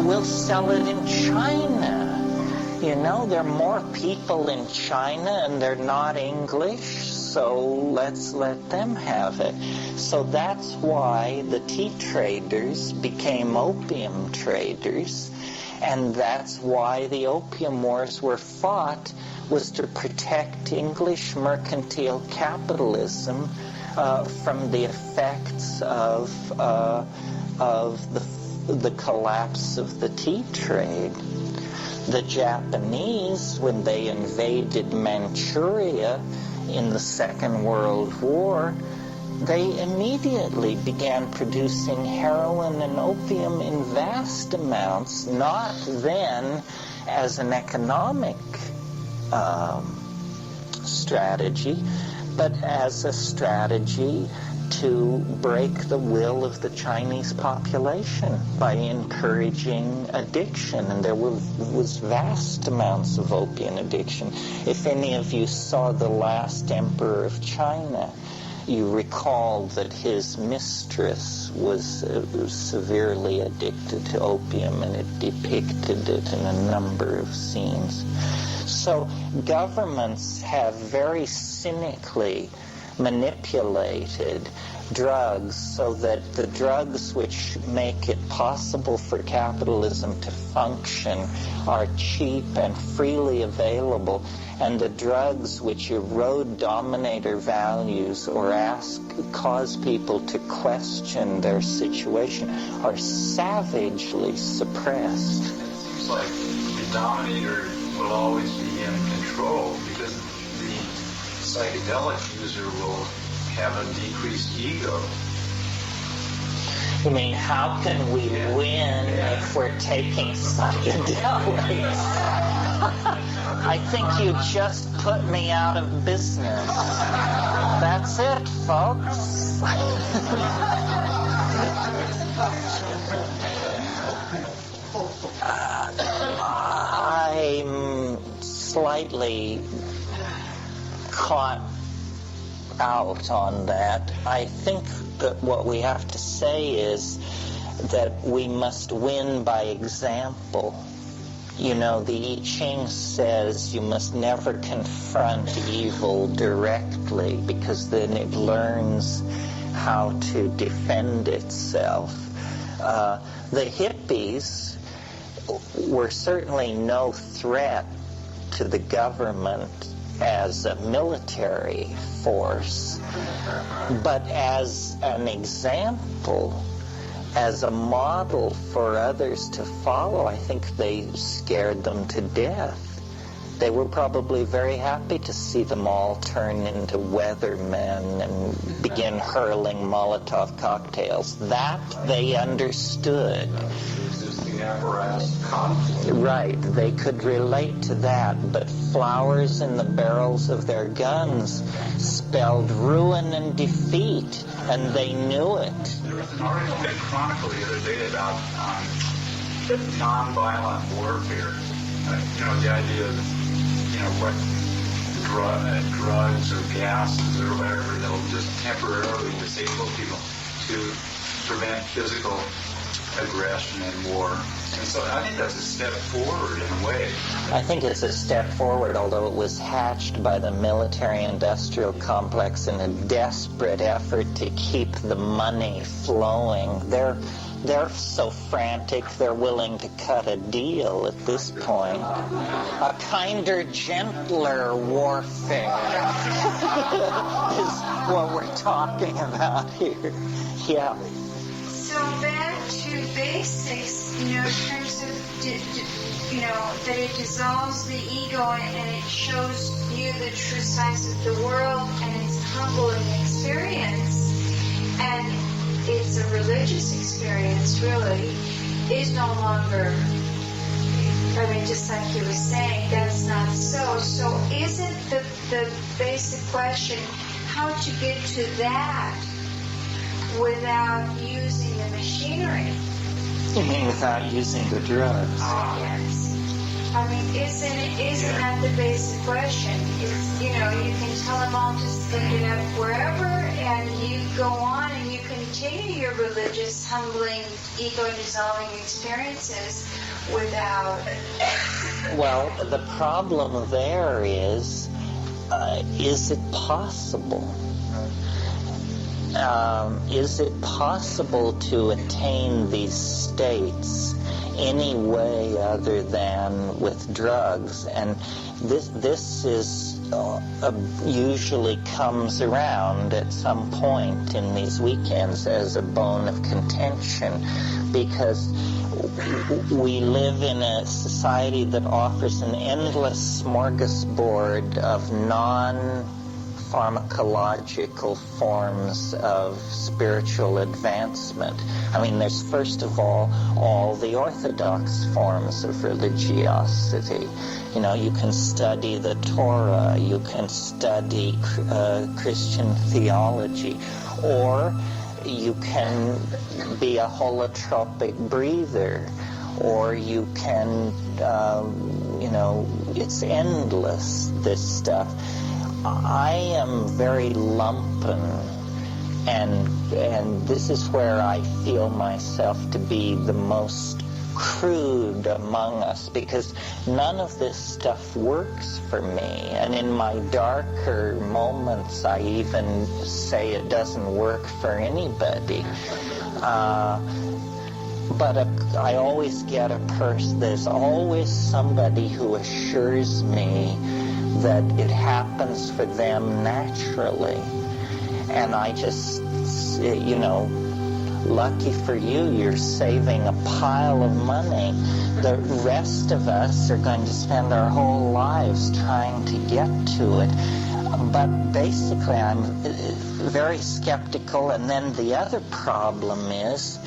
We'll sell it in China. You know, there are more people in China and they're not English, so let's let them have it. So that's why the tea traders became opium traders, and that's why the opium wars were fought, was to protect English mercantile capitalism from the effects of the collapse of the tea trade. The Japanese, when they invaded Manchuria in the Second World War, they immediately began producing heroin and opium in vast amounts, not then as an economic strategy, but as a strategy to break the will of the Chinese population by encouraging addiction. And there was vast amounts of opium addiction. If any of you saw The Last Emperor of China, you recall that his mistress was severely addicted to opium, and it depicted it in a number of scenes. So governments have very cynically manipulated drugs so that the drugs which make it possible for capitalism to function are cheap and freely available, and the drugs which erode dominator values or cause people to question their situation are savagely suppressed. It seems like the dominator will always be in control because the psychedelic user will have a decreased ego. You mean, how can we win if we're taking psychedelics? I think you just put me out of business. That's it, folks. I'm slightly caught out on that. I think that what we have to say is that we must win by example. You know, the I Ching says you must never confront evil directly, because then it learns how to defend itself. The hippies were certainly no threat to the government as a military force, but as an example, as a model for others to follow. I think they scared them to death. They were probably very happy to see them all turn into weathermen and begin hurling Molotov cocktails. That they understood. Right, they could relate to that, but flowers in the barrels of their guns spelled ruin and defeat, and they knew it. There was an article in Chronicle the other day about nonviolent warfare. The idea of, what drugs or gases or whatever that'll just temporarily disable people to prevent physical aggression and war. And so I think that's a step forward in a way. I think it's a step forward, although it was hatched by the military-industrial complex in a desperate effort to keep the money flowing. They're so frantic, they're willing to cut a deal at this point. A kinder, gentler warfare is what we're talking about here. Yeah. So back to through basics, in terms of, that it dissolves the ego and it shows you the true size of the world, and it's humbling experience, and it's a religious experience, really, is no longer, just like you were saying, that's not so. So isn't the basic question how to get to that without using the machinery? You mean without using the drugs? Yes. Isn't that the basic question? It's, you can tell them all to stick it up wherever, and you go on and you continue your religious, humbling, ego-dissolving experiences without... Well, the problem there is it possible? Is it possible to attain these states any way other than with drugs? And this is usually comes around at some point in these weekends as a bone of contention, because we live in a society that offers an endless smorgasbord of non-pharmacological forms of spiritual advancement. There's first of all the orthodox forms of religiosity. You can study the Torah, you can study Christian theology, or you can be a holotropic breather, or you can, it's endless, this stuff. I am very lumpen, and this is where I feel myself to be the most crude among us, because none of this stuff works for me. And in my darker moments, I even say it doesn't work for anybody. But I always get there's always somebody who assures me that it happens for them naturally. And I just, lucky for you, you're saving a pile of money. The rest of us are going to spend our whole lives trying to get to it. But basically, I'm very skeptical. And then the other problem is,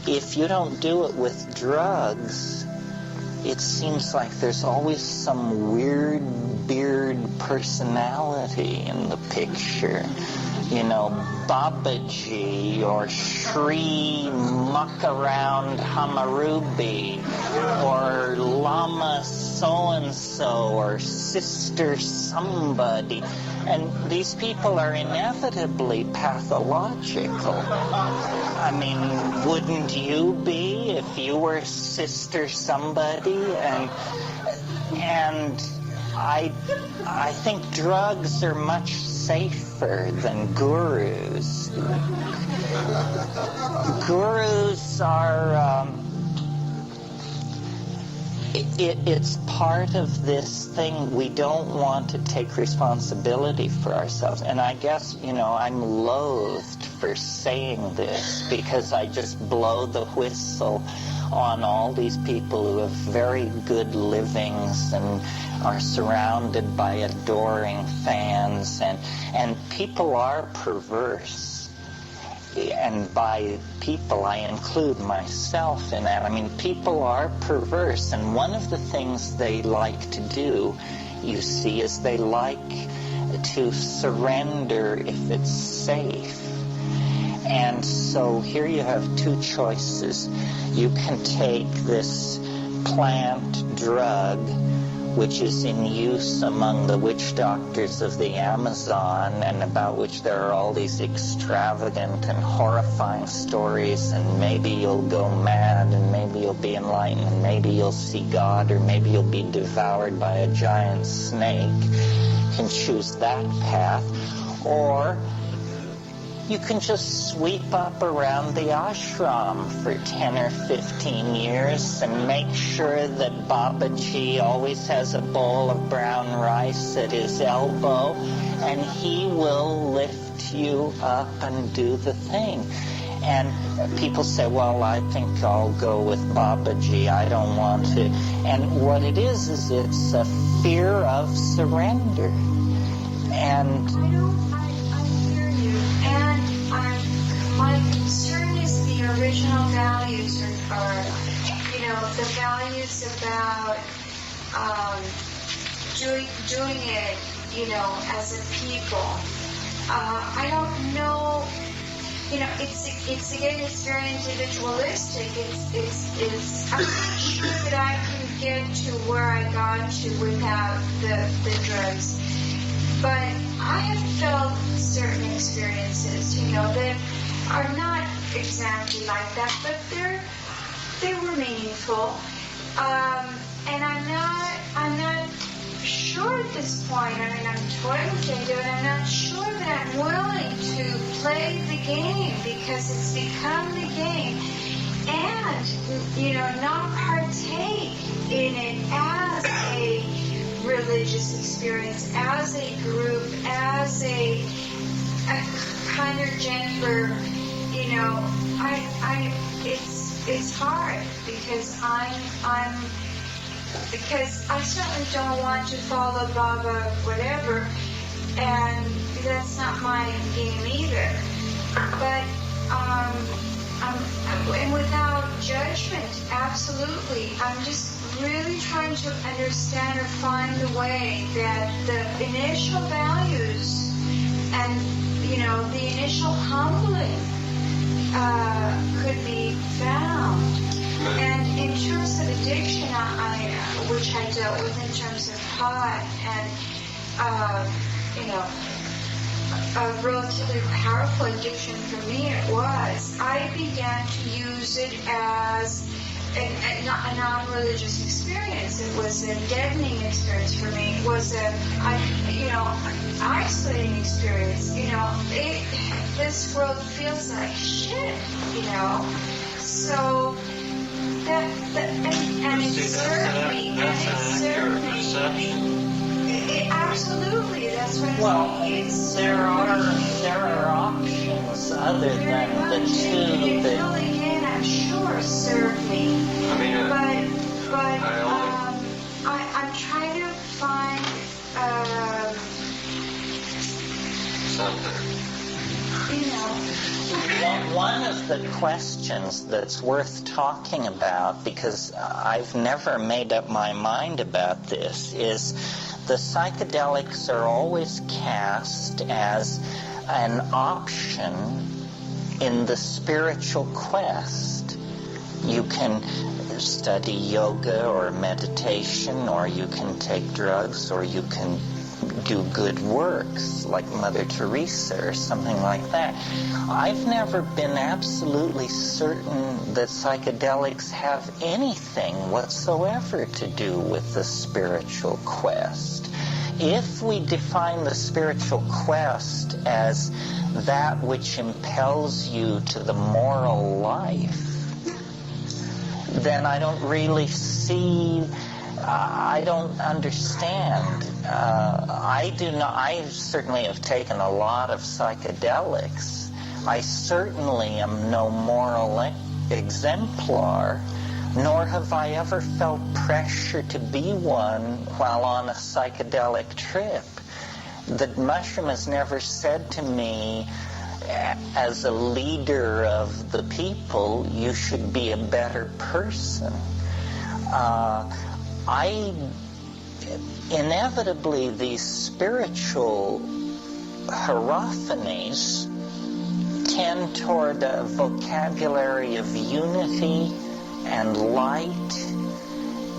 if you don't do it with drugs, it seems like there's always some weird beard personality in the picture. Babaji or Shri Muckaround Hamarubi or Lama so-and-so or Sister somebody. And these people are inevitably pathological. Wouldn't you be if you were Sister somebody? And I think drugs are much safer than gurus. Gurus are, it's part of this thing. We don't want to take responsibility for ourselves. And I guess, I'm loathed for saying this, because I just blow the whistle on all these people who have very good livings and are surrounded by adoring fans, and people are perverse. And by people, I include myself in that. People are perverse, and one of the things they like to do, you see, is they like to surrender if it's safe. And so here you have two choices. You can take this plant drug, which is in use among the witch doctors of the Amazon, and about which there are all these extravagant and horrifying stories, and maybe you'll go mad, and maybe you'll be enlightened, and maybe you'll see God, or maybe you'll be devoured by a giant snake. You can choose that path. Or you can just sweep up around the ashram for 10 or 15 years and make sure that Babaji always has a bowl of brown rice at his elbow, and he will lift you up and do the thing. And people say, well, I think I'll go with Babaji. I don't want to. And what it is it's a fear of surrender. And I hear you. And my concern is the original values are the values about doing it, as a people. I don't know. It's again, it's very individualistic. I'm not sure that I can get to where I got to without the drugs. But I have felt certain experiences, that are not exactly like that, but they were meaningful. And I'm not sure at this point. I mean, I'm toying with the idea, but I'm not sure that I'm willing to play the game because it's become the game, and not partake in it as a religious experience, as a group, as a kind of gentler. It's hard because because I certainly don't want to follow Baba whatever, and that's not my game either. But and without judgment, absolutely. I'm just really trying to understand or find the way that the initial values and the initial humbling could be found. And in terms of addiction, which I dealt with in terms of pot, and a relatively powerful addiction for me it was. I began to use it as a non-religious experience. It was a deadening experience for me. It was isolating experience. This world feels like shit. So. And it served me. Absolutely, that's what I'm saying. There are options other than the two that really can, I'm sure, serve me. But I'm trying to find something. One of the questions that's worth talking about, because I've never made up my mind about this, is the psychedelics are always cast as an option in the spiritual quest. You can study yoga or meditation, or you can take drugs, or you can do good works like Mother Teresa or something like that. I've never been absolutely certain that psychedelics have anything whatsoever to do with the spiritual quest. If we define the spiritual quest as that which impels you to the moral life, then I don't really see, I don't understand. I certainly have taken a lot of psychedelics. I certainly am no moral exemplar, nor have I ever felt pressure to be one while on a psychedelic trip. The mushroom has never said to me, as a leader of the people, you should be a better person. Inevitably, these spiritual hierophanies tend toward a vocabulary of unity and light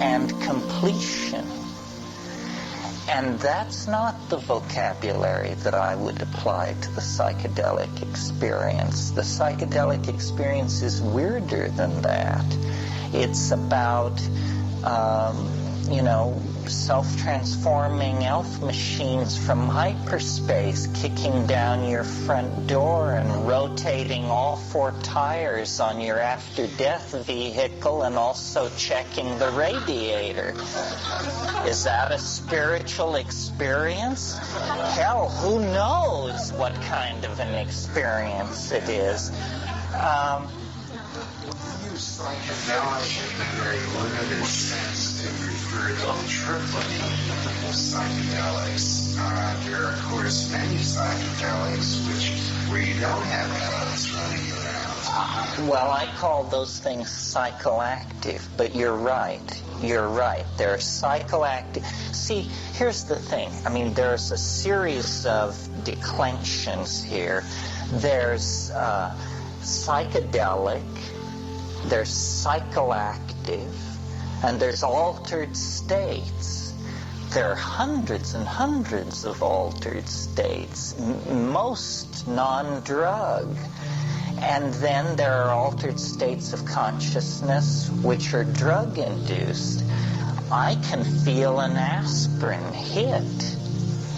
and completion. And that's not the vocabulary that I would apply to the psychedelic experience. The psychedelic experience is weirder than that. It's about, self-transforming elf machines from hyperspace kicking down your front door and rotating all 4 tires on your after-death vehicle and also checking the radiator. Is that a spiritual experience? Hell, who knows what kind of an experience it is? use psychedelic in a very limited sense to refer to the triplet of psychedelics. There are, of course, many psychedelics where you don't have elements running around. Well, I call those things psychoactive, but you're right. You're right. They're psychoactive. See, here's the thing. I mean, there's a series of declensions here. There's psychedelic, there's psychoactive, and there's altered states. There are hundreds and hundreds of altered states, most non-drug. And then there are altered states of consciousness which are drug-induced. I can feel an aspirin hit.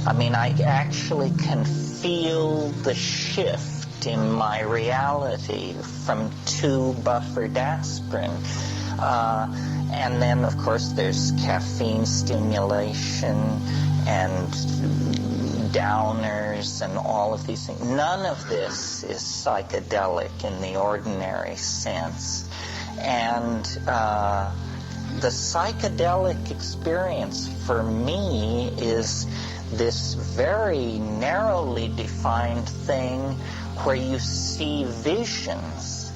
I mean, I actually can feel the shift in my reality from 2 buffered aspirin. And then, of course, there's caffeine stimulation and downers and all of these things. None of this is psychedelic in the ordinary sense. And the psychedelic experience for me is this very narrowly defined thing where you see visions.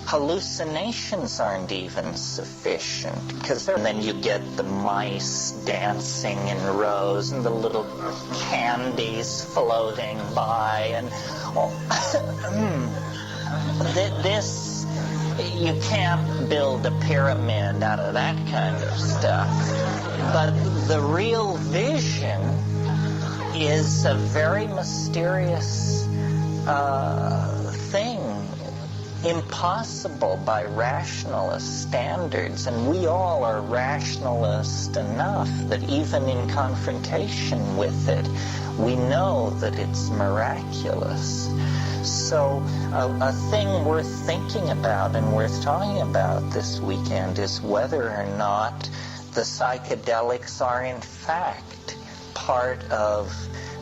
Hallucinations aren't even sufficient, because then you get the mice dancing in rows and the little candies floating by, and this, you can't build a pyramid out of that kind of stuff. But the real vision is a very mysterious thing, impossible by rationalist standards, and we all are rationalist enough that even in confrontation with it, we know that it's miraculous. So a thing worth thinking about and worth talking about this weekend is whether or not the psychedelics are in fact part of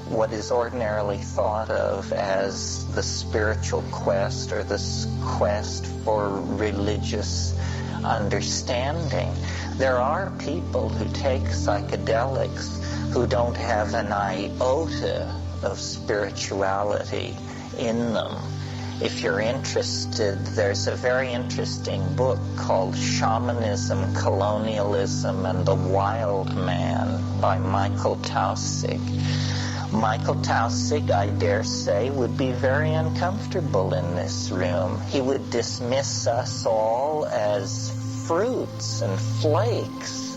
what is ordinarily thought of as the spiritual quest or the quest for religious understanding. There are people who take psychedelics who don't have an iota of spirituality in them. If you're interested, there's a very interesting book called Shamanism, Colonialism, and the Wild Man by Michael Taussig. Michael Taussig, I dare say, would be very uncomfortable in this room. He would dismiss us all as fruits and flakes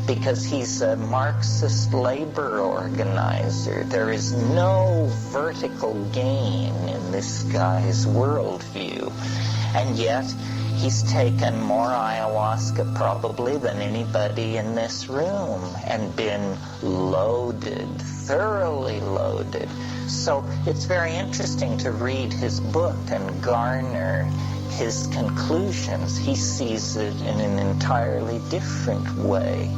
because he's a Marxist labor organizer. There is no vertical gain in this guy's worldview. And yet, he's taken more ayahuasca probably than anybody in this room and been loaded, thoroughly loaded. So it's very interesting to read his book and garner his conclusions. He sees it in an entirely different way.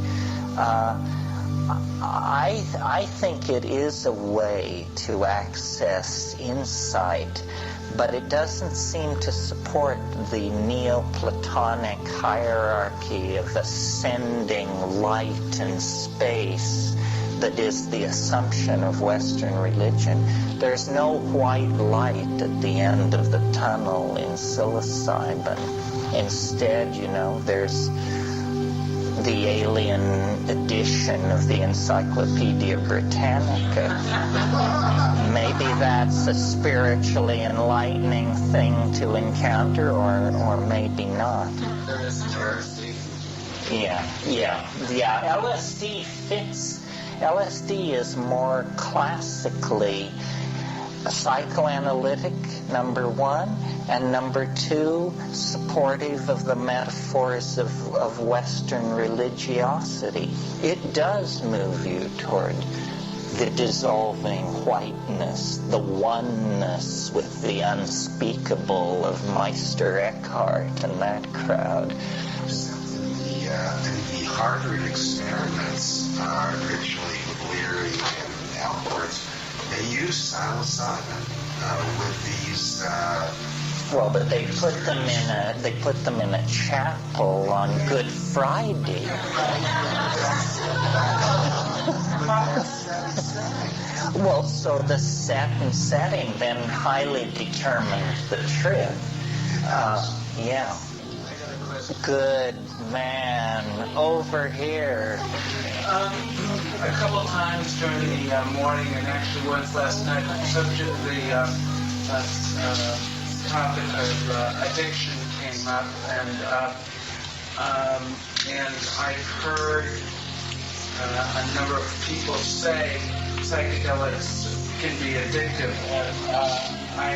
I think it is a way to access insight, but it doesn't seem to support the Neoplatonic hierarchy of ascending light and space that is the assumption of Western religion. There's no white light at the end of the tunnel in psilocybin. Instead, there's the alien edition of the Encyclopedia Britannica. Maybe that's a spiritually enlightening thing to encounter, or maybe not. There is LSD. Yeah. LSD fits. LSD is more classically psychoanalytic, number one, and number two, supportive of the metaphors of Western religiosity. It does move you toward the dissolving whiteness, the oneness with the unspeakable of Meister Eckhart and that crowd. The Harvard experiments, originally with Leary and Alport, they use psilocybin with these Well, but they put them in a chapel on Good Friday. Well, so the set and setting then highly determined the trip. Yeah. Good man. Over here. A couple times during the morning, and actually once last night, the subject, the topic of addiction came up, and I've heard a number of people say psychedelics can be addictive, and I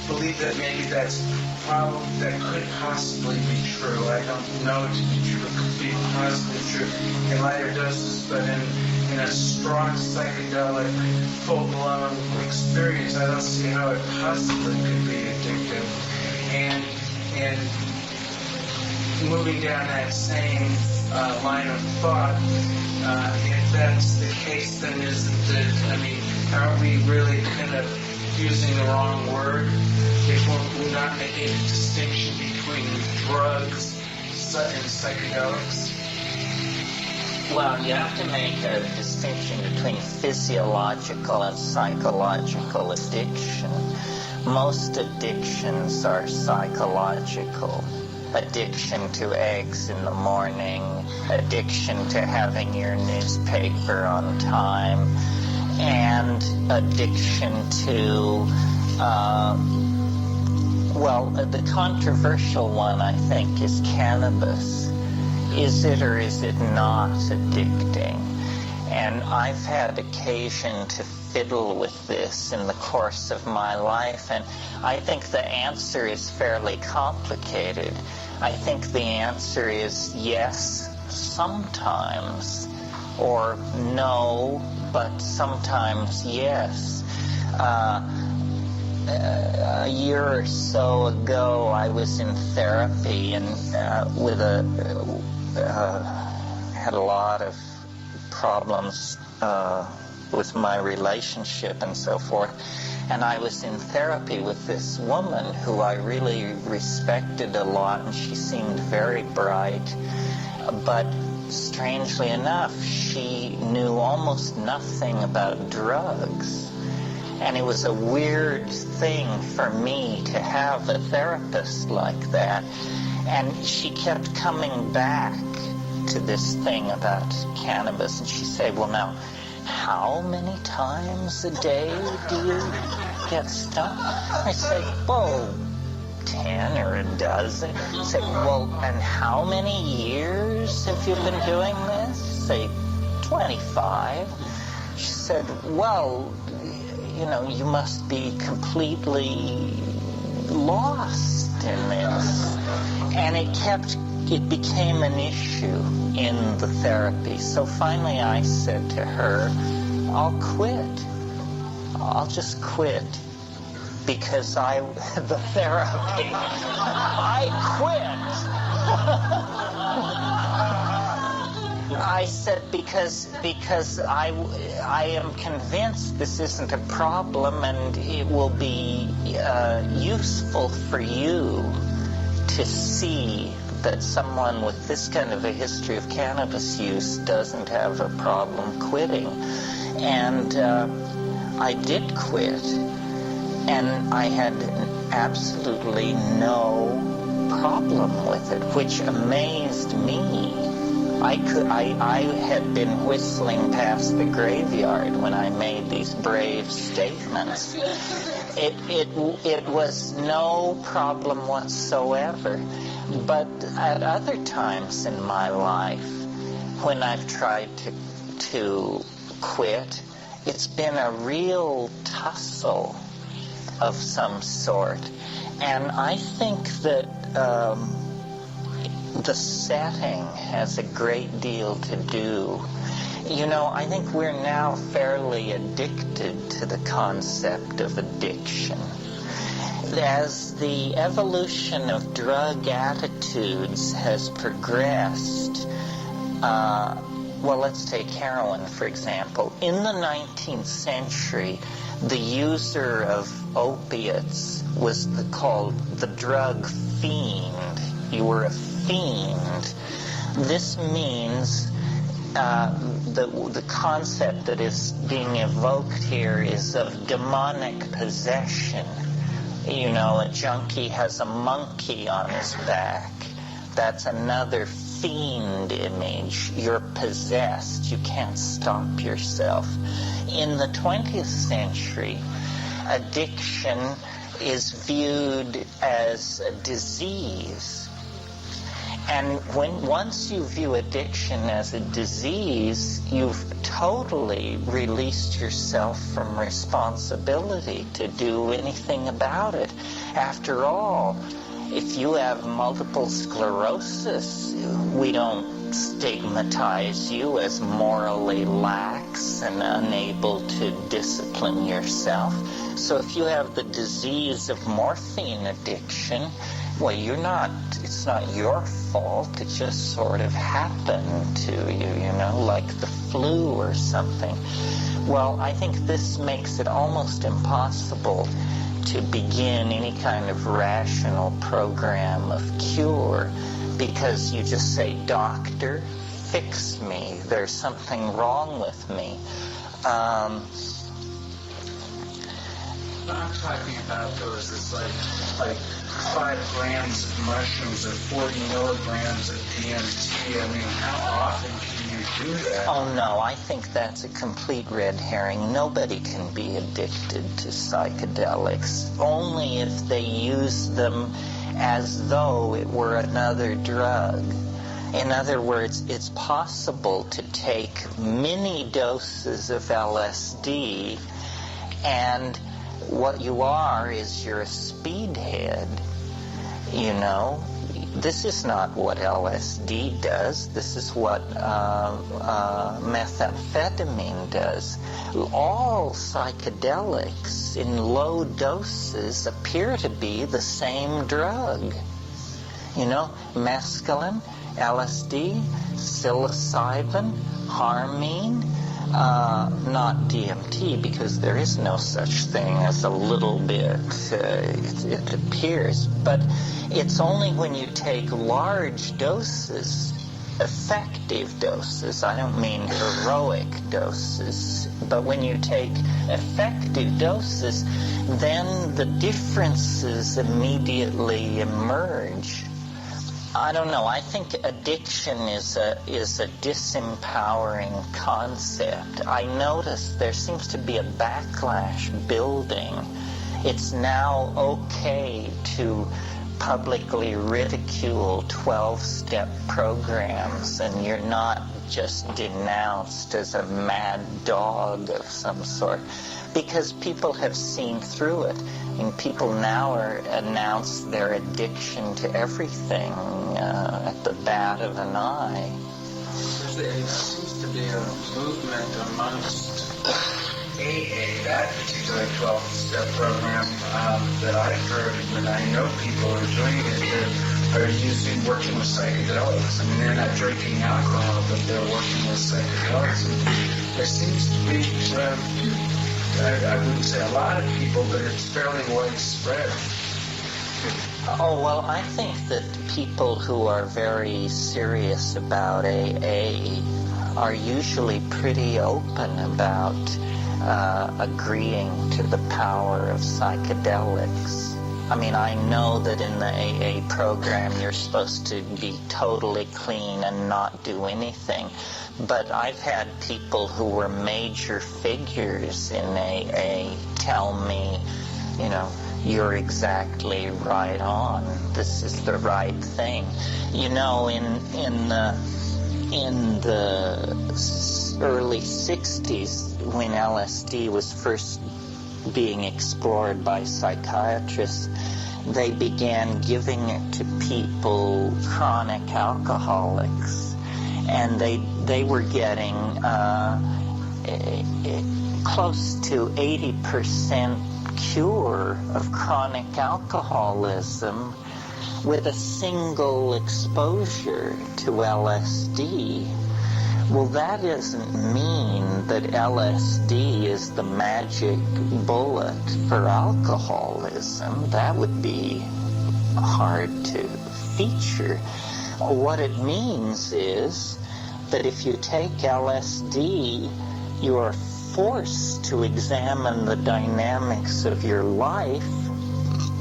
believe that maybe that could possibly be true. I don't know it to be true. It could be possibly true in lighter doses, but in a strong psychedelic, full-blown experience, I don't see how it possibly could be addictive. And moving down that same line of thought, if that's the case, then isn't it, I mean, aren't we really kind of using the wrong word if we're not making a distinction between drugs and psychedelics? Well, you have to make a distinction between physiological and psychological addiction. Most addictions are psychological. Addiction to eggs in the morning, addiction to having your newspaper on time, and addiction to, the controversial one, I think, is cannabis. Is it or is it not addicting? And I've had occasion to fiddle with this in the course of my life, and I think the answer is fairly complicated. I think the answer is yes, sometimes, or no, but sometimes yes. A year or so ago, I was in therapy and had a lot of problems with my relationship and so forth. And I was in therapy with this woman who I really respected a lot, and she seemed very bright. But strangely enough, she knew almost nothing about drugs. And it was a weird thing for me to have a therapist like that. And she kept coming back to this thing about cannabis. And she said, well, now, how many times a day do you get stoned? I said, well, 10 or a dozen. I said, well, and how many years have you been doing this? Say, 25. She said, well, you must be completely lost in this. And it became an issue in the therapy. So finally I said to her, I'll quit. I'll just quit. Because the therapy, I quit. I said, because I am convinced this isn't a problem, and it will be useful for you to see that someone with this kind of a history of cannabis use doesn't have a problem quitting. And I did quit, and I had absolutely no problem with it, which amazed me. I had been whistling past the graveyard when I made these brave statements. It was no problem whatsoever. But at other times in my life, when I've tried to quit, it's been a real tussle of some sort. And I think that the setting has a great deal to do. I think we're now fairly addicted to the concept of addiction. As the evolution of drug attitudes has progressed, well, let's take heroin, for example. In the 19th century, the user of opiates was called the drug fiend. You were a fiend. This means the concept that is being evoked here is of demonic possession. You know, a junkie has a monkey on his back. That's another fiend image. You're possessed. You can't stop yourself. In the 20th century, addiction is viewed as a disease. And once you view addiction as a disease, you've totally released yourself from responsibility to do anything about it. After all, if you have multiple sclerosis, we don't stigmatize you as morally lax and unable to discipline yourself. So if you have the disease of morphine addiction, well, it's not your fault. It just sort of happened to you, you know, like the flu or something. Well, I think this makes it almost impossible to begin any kind of rational program of cure, because you just say, doctor, fix me. There's something wrong with me. What I'm talking about, though, is it's like 5 grams of mushrooms or 40 milligrams of DMT. I mean, how often can you do that? Oh, no, I think that's a complete red herring. Nobody can be addicted to psychedelics, only if they use them as though it were another drug. In other words, it's possible to take mini doses of LSD, and what you are is you're a speedhead, you know. This is not what LSD does. This is what methamphetamine does. All psychedelics in low doses appear to be the same drug. You know, mescaline, LSD, psilocybin, harmine, not DMT, because there is no such thing as a little bit. It appears, but it's only when you take large doses, effective doses, I don't mean heroic doses, but when you take effective doses, then the differences immediately emerge. I don't know. I think addiction is a disempowering concept. I notice there seems to be a backlash building. It's now okay to publicly ridicule 12-step programs, and you're not just denounced as a mad dog of some sort, because people have seen through it. And people now announce their addiction to everything at the bat of an eye. There seems to be a movement amongst AA, that particular 12-step program, that I've heard, and I know people are doing it, that are working with psychedelics. I mean, they're not drinking alcohol, but they're working with psychedelics. And there seems to be, I wouldn't say a lot of people, but it's fairly widespread. Oh, well, I think that people who are very serious about AA are usually pretty open about agreeing to the power of psychedelics. I mean, I know that in the AA program you're supposed to be totally clean and not do anything. But I've had people who were major figures in AA tell me, you know, you're exactly right on. This is the right thing. You know, in the early 60s, when LSD was first being explored by psychiatrists, they began giving it to people, chronic alcoholics, and they were getting close to 80% cure of chronic alcoholism with a single exposure to LSD. Well, that doesn't mean that LSD is the magic bullet for alcoholism. That would be hard to feature. What it means is that if you take LSD, you are forced to examine the dynamics of your life,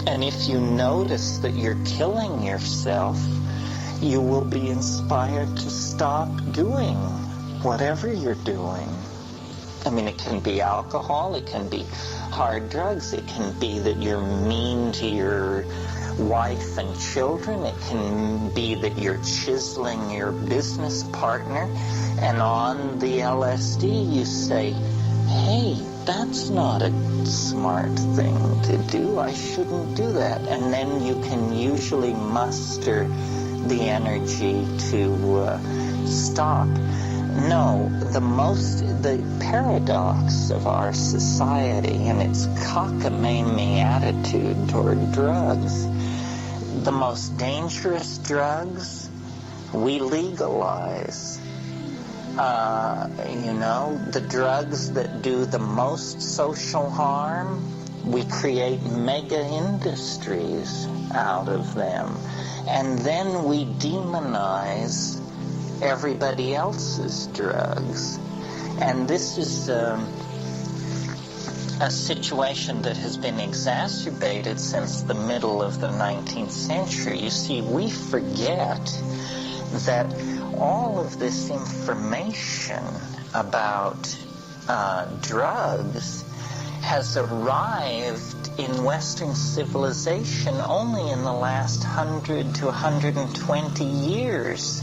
and if you notice that you're killing yourself, you will be inspired to stop doing whatever you're doing. I mean, it can be alcohol, it can be hard drugs, it can be that you're mean to your wife and children, it can be that you're chiseling your business partner, and on the LSD you say, hey, that's not a smart thing to do, I shouldn't do that. And then you can usually muster the energy to stop. No, the paradox of our society and its cockamamie attitude toward drugs, the most dangerous drugs we legalize. The drugs that do the most social harm, we create mega industries out of them. And then we demonize everybody else's drugs. And this is a situation that has been exacerbated since the middle of the 19th century. You see, we forget that all of this information about drugs has arrived in Western civilization only in the last 100 to 120 years.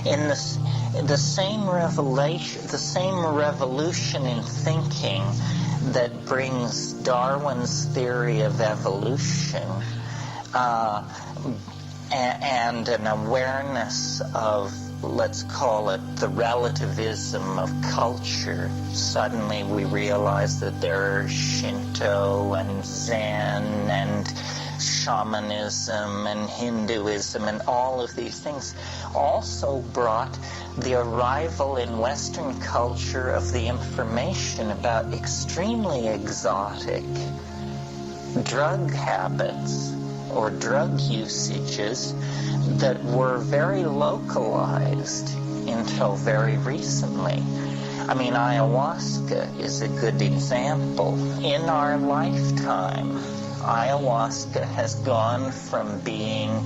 In the same revolution in thinking that brings Darwin's theory of evolution and an awareness of, let's call it, the relativism of culture. Suddenly we realize that there are Shinto and Zen and shamanism and Hinduism, and all of these things also brought the arrival in Western culture of the information about extremely exotic drug habits or drug usages that were very localized until very recently. I mean, ayahuasca is a good example. In our lifetime, ayahuasca has gone from being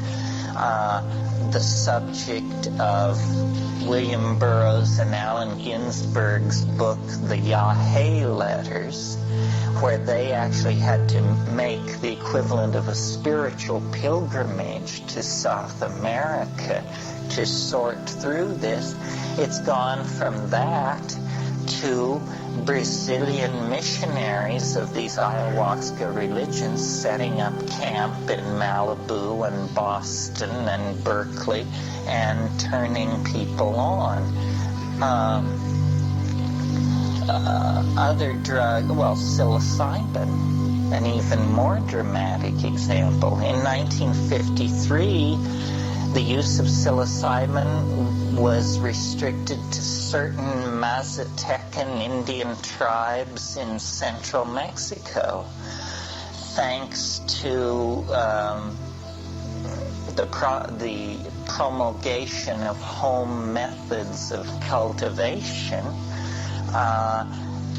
the subject of William Burroughs and Allen Ginsberg's book, The Yahé Letters, where they actually had to make the equivalent of a spiritual pilgrimage to South America to sort through this. It's gone from that to Brazilian missionaries of these ayahuasca religions setting up camp in Malibu and Boston and Berkeley and turning people on. Other drug, psilocybin, an even more dramatic example. In 1953, the use of psilocybin was restricted to certain Mazatecan Indian tribes in central Mexico, thanks to the promulgation of home methods of cultivation.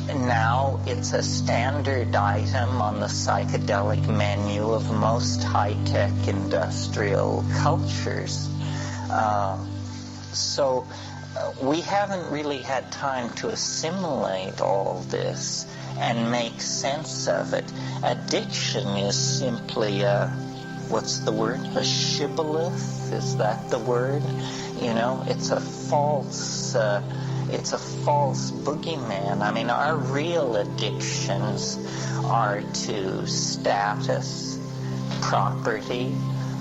Now it's a standard item on the psychedelic menu of most high-tech industrial cultures. So we haven't really had time to assimilate all this and make sense of it. Addiction is simply a shibboleth? Is that the word? It's a false boogeyman. I mean, our real addictions are to status, property,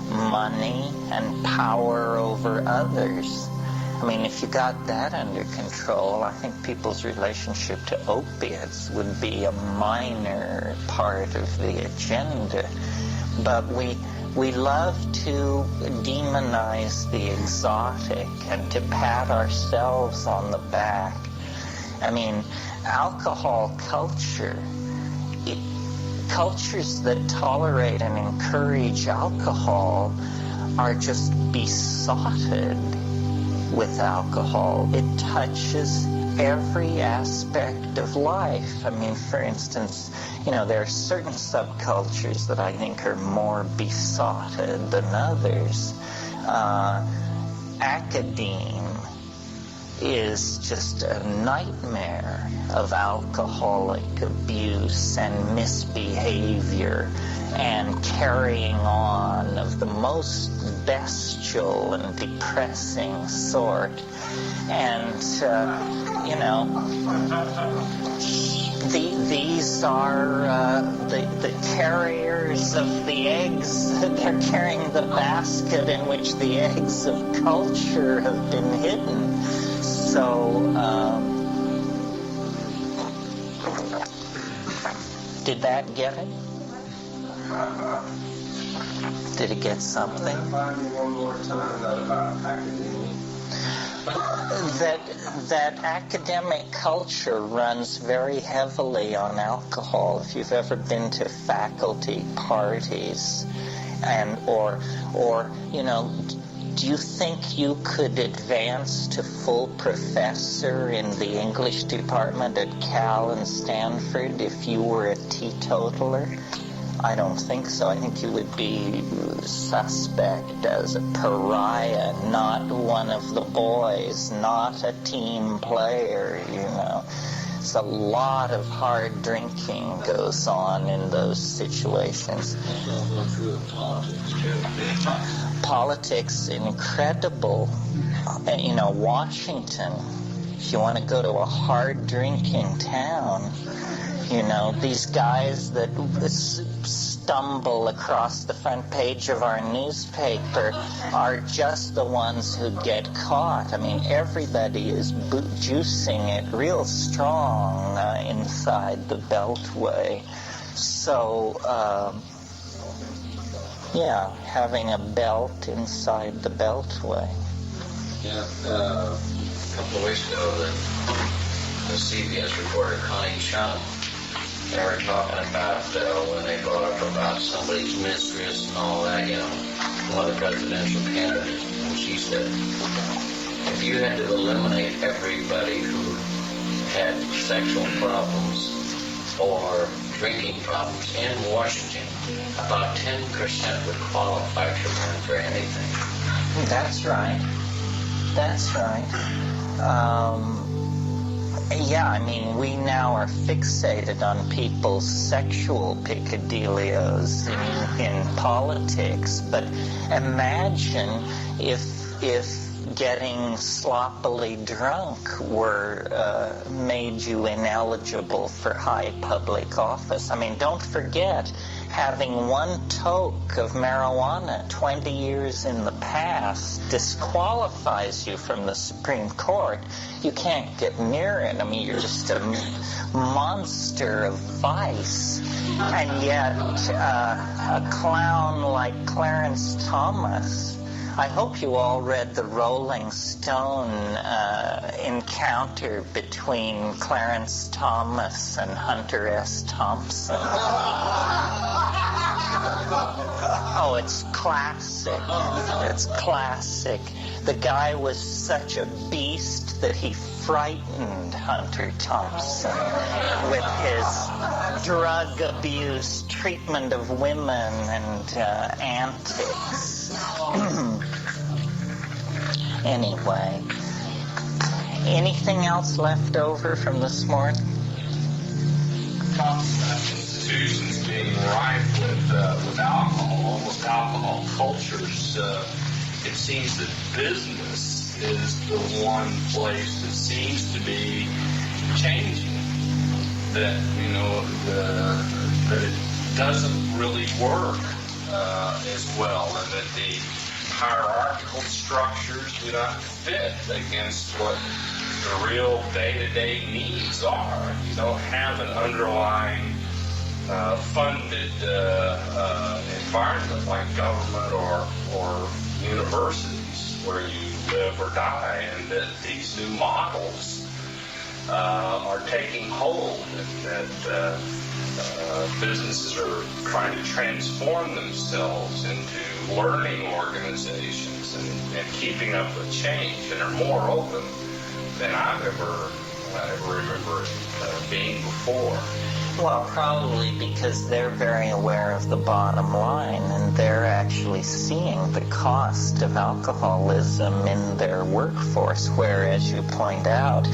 money, and power over others. I mean, if you got that under control, I think people's relationship to opiates would be a minor part of the agenda. But we we love to demonize the exotic and to pat ourselves on the back. I mean, alcohol culture, cultures that tolerate and encourage alcohol are just besotted with alcohol. It touches every aspect of life. I mean, for instance, there are certain subcultures that I think are more besotted than others. Academe is just a nightmare of alcoholic abuse and misbehavior and carrying on of the most bestial and depressing sort. And, these are the carriers of the eggs. They're carrying the basket in which the eggs of culture have been hidden. So, did that get it? Did it get something? Remind me one more time about academia. That academic culture runs very heavily on alcohol. If you've ever been to faculty parties, or do you think you could advance to full professor in the English department at Cal and Stanford if you were a teetotaler? I don't think so. I think you would be suspect as a pariah, not one of the boys, not a team player, It's a lot of hard drinking goes on in those situations. That's also true of politics, too. Politics, incredible. Washington, if you want to go to a hard drinking town, these guys that stumble across the front page of our newspaper are just the ones who get caught. I mean, everybody is juicing it real strong inside the Beltway. So, having a belt inside the Beltway. Yeah, a couple of weeks ago, the CBS reporter Connie Chung, they were talking about when they brought up about somebody's mistress and all that, one of the presidential candidates, and she said, if you had to eliminate everybody who had sexual problems or drinking problems in Washington, about 10% would qualify to run for anything. That's right. We now are fixated on people's sexual peccadillos in politics, but imagine if getting sloppily drunk were made you ineligible for high public office. I mean, don't forget, having one toke of marijuana 20 years in the past disqualifies you from the Supreme Court. You can't get near it. I mean, you're just a monster of vice. And yet, a clown like Clarence Thomas, I hope you all read the Rolling Stone encounter between Clarence Thomas and Hunter S. Thompson. Oh, it's classic. It's classic. The guy was such a beast that he frightened Hunter Thompson with his drug abuse, treatment of women, and antics. Anyway, anything else left over from this morning? Institutions being rife with alcohol, almost alcohol cultures. It seems that business is the one place that seems to be changing. That that it doesn't really work as well, and that the hierarchical structures do not fit against what the real day-to-day needs are. You don't have an underlying funded environment like government or universities where you live or die, and that these new models are taking hold, and that businesses are trying to transform themselves into learning organizations and keeping up with change, and are more open than I ever remember being before. Well, probably because they're very aware of the bottom line, and they're actually seeing the cost of alcoholism in their workforce, where, as you point out,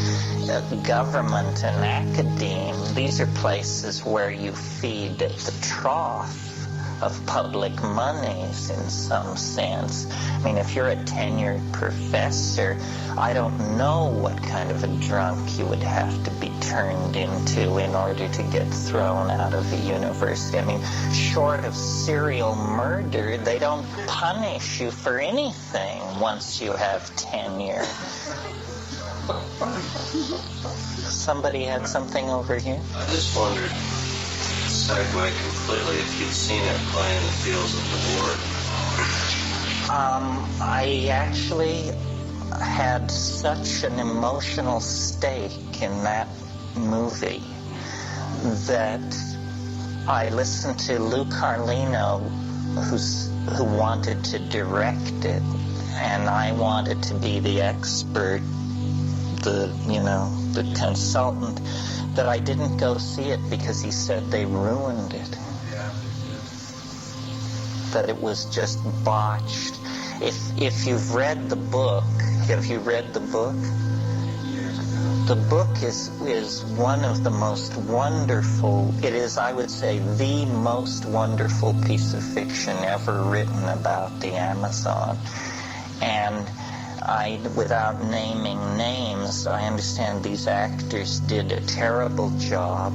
government and academe, these are places where you feed at the trough of public monies in some sense. I mean, if you're a tenured professor, I don't know what kind of a drunk you would have to be turned into in order to get thrown out of the university. I mean, short of serial murder, they don't punish you for anything once you have tenure. Somebody had something over here? I just wondered, segue completely, if you'd seen it play in the fields of the ward. I actually had such an emotional stake in that movie that I listened to Lou Carlino, who wanted to direct it, and I wanted to be the expert, the consultant, that I didn't go see it because he said they ruined it. That it was just botched. If you've read the book, have you read the book? The book is one of the most wonderful, it is, I would say, the most wonderful piece of fiction ever written about the Amazon. And without naming names, I understand these actors did a terrible job.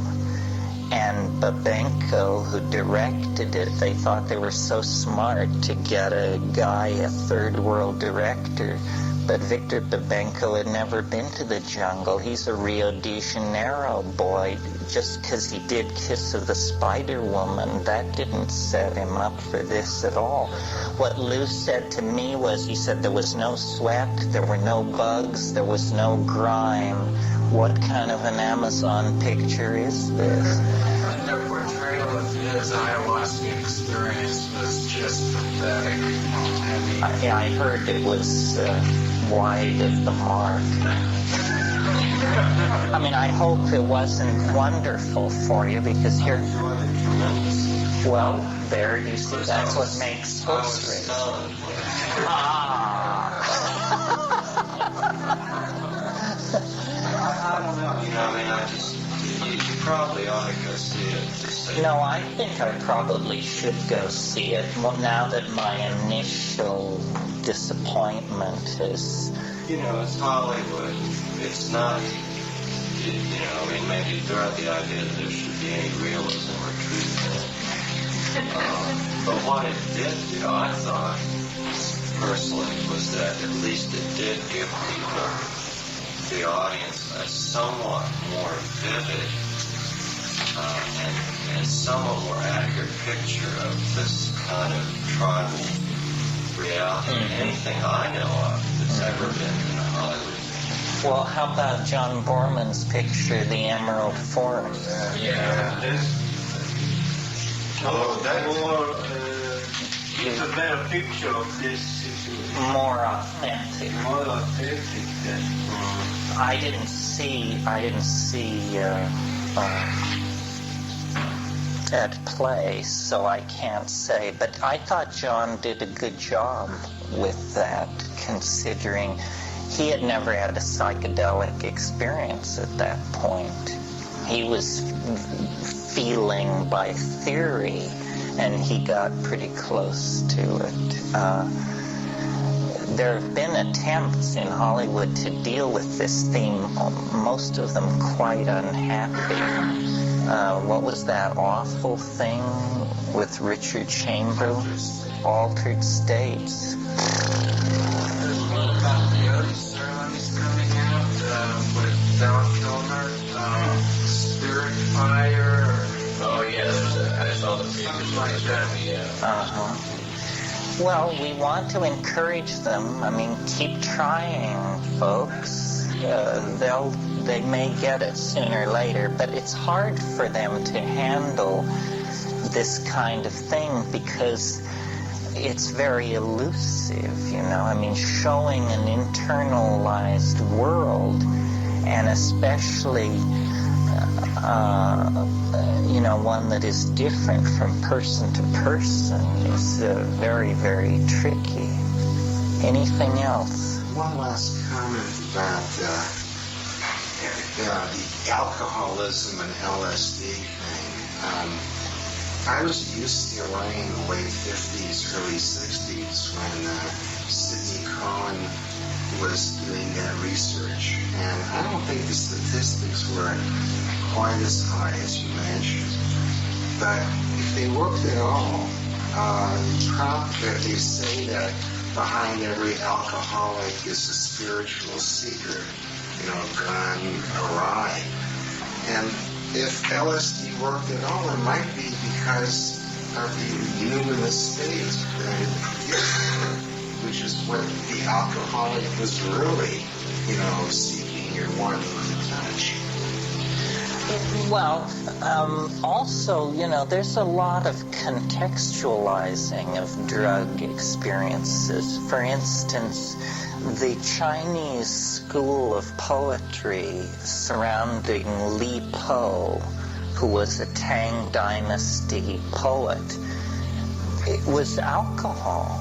And Babenko, who directed it, they thought they were so smart to get a third world director. But Victor Babenko had never been to the jungle. He's a Rio de Janeiro boy. Just because he did Kiss of the Spider Woman, that didn't set him up for this at all. What Lou said to me was, he said there was no sweat, there were no bugs, there was no grime. What kind of an Amazon picture is this? Their portrayal of his ayahuasca experience was just pathetic. I heard it was wide of the mark. I mean, I hope it wasn't wonderful for you, because here, well, there you see, that's what makes books rich. I don't know. You probably ought to go see it. No, I think I probably should go see it. Well, now that my initial disappointment is... it's Hollywood. It's not, maybe throw out the idea that there should be any realism or truth in it. But what it did do, I thought, personally, was that at least it did give people, the audience, a somewhat more vivid and somewhat more accurate picture of this kind of tribal reality than anything I know of that's ever been in Hollywood. Well, how about John Borman's picture, The Emerald Forest? It's a better picture of this situation. More authentic. I didn't see at play, so I can't say. But I thought John did a good job with that, considering he had never had a psychedelic experience at that point. He was feeling by theory, and he got pretty close to it. There have been attempts in Hollywood to deal with this theme, most of them quite unhappy. What was that awful thing with Richard Chamberlain? Altered States. Ceremonies coming out with Val Kilmer, Spirit Fire. Oh, yes. Something like that. Well, we want to encourage them. I mean, keep trying, folks. They may get it sooner or later, but it's hard for them to handle this kind of thing because it's very elusive, you know. I mean, showing an internalized world, and especially, you know, one that is different from person to person is very, very tricky. Anything else? One last comment about the alcoholism and LSD thing. I was at UCLA in the late 50s, early 60s when Sidney Cohen was doing research. And I don't think the statistics were quite as high as you mentioned. But if they worked at all, they say that behind every alcoholic is a spiritual secret, you know, gone awry. And if LSD worked at all, it might be because of the numinous state that it produced, which is what the alcoholic was really, you know, seeking or wanting to touch. Well, also, you know, there's a lot of contextualizing of drug experiences. For instance, the Chinese school of poetry surrounding Li Po, who was a Tang Dynasty poet, it was alcohol.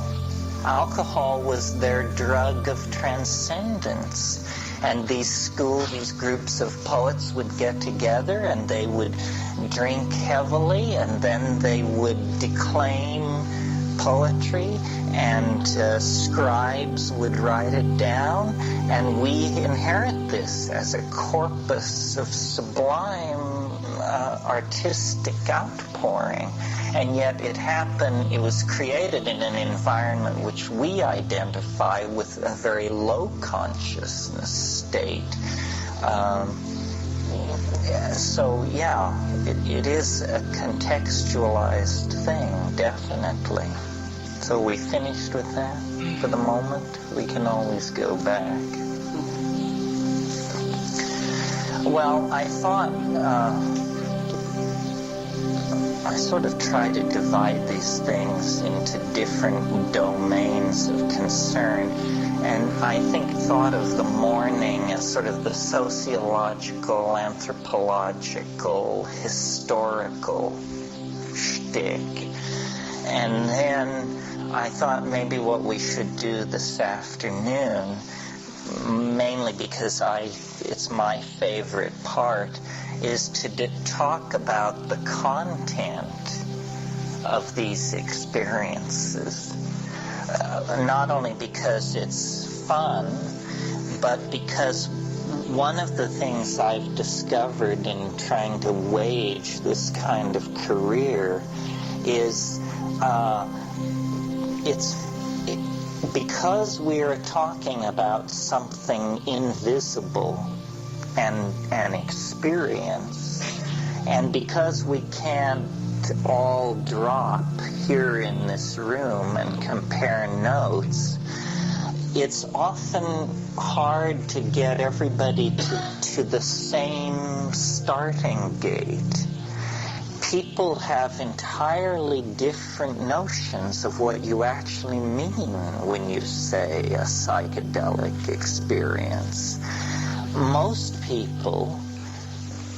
Alcohol was their drug of transcendence. And these groups of poets would get together and they would drink heavily and then they would declaim poetry and scribes would write it down, and we inherit this as a corpus of sublime artistic outpouring. And yet it was created in an environment which we identify with a very low consciousness state. So yeah, it is a contextualized thing, definitely. So we finished with that for the moment. We can always go back. Well, I thought I sort of try to divide these things into different domains of concern, and I thought of the morning as sort of the sociological, anthropological, historical shtick. And then I thought maybe what we should do this afternoon, mainly because it's my favorite part, is to talk about the content of these experiences. Not only because it's fun, but because one of the things I've discovered in trying to wage this kind of career is because we are talking about something invisible and an experience, and because we can't all drop here in this room and compare notes, it's often hard to get everybody to the same starting gate. People have entirely different notions of what you actually mean when you say a psychedelic experience. Most people,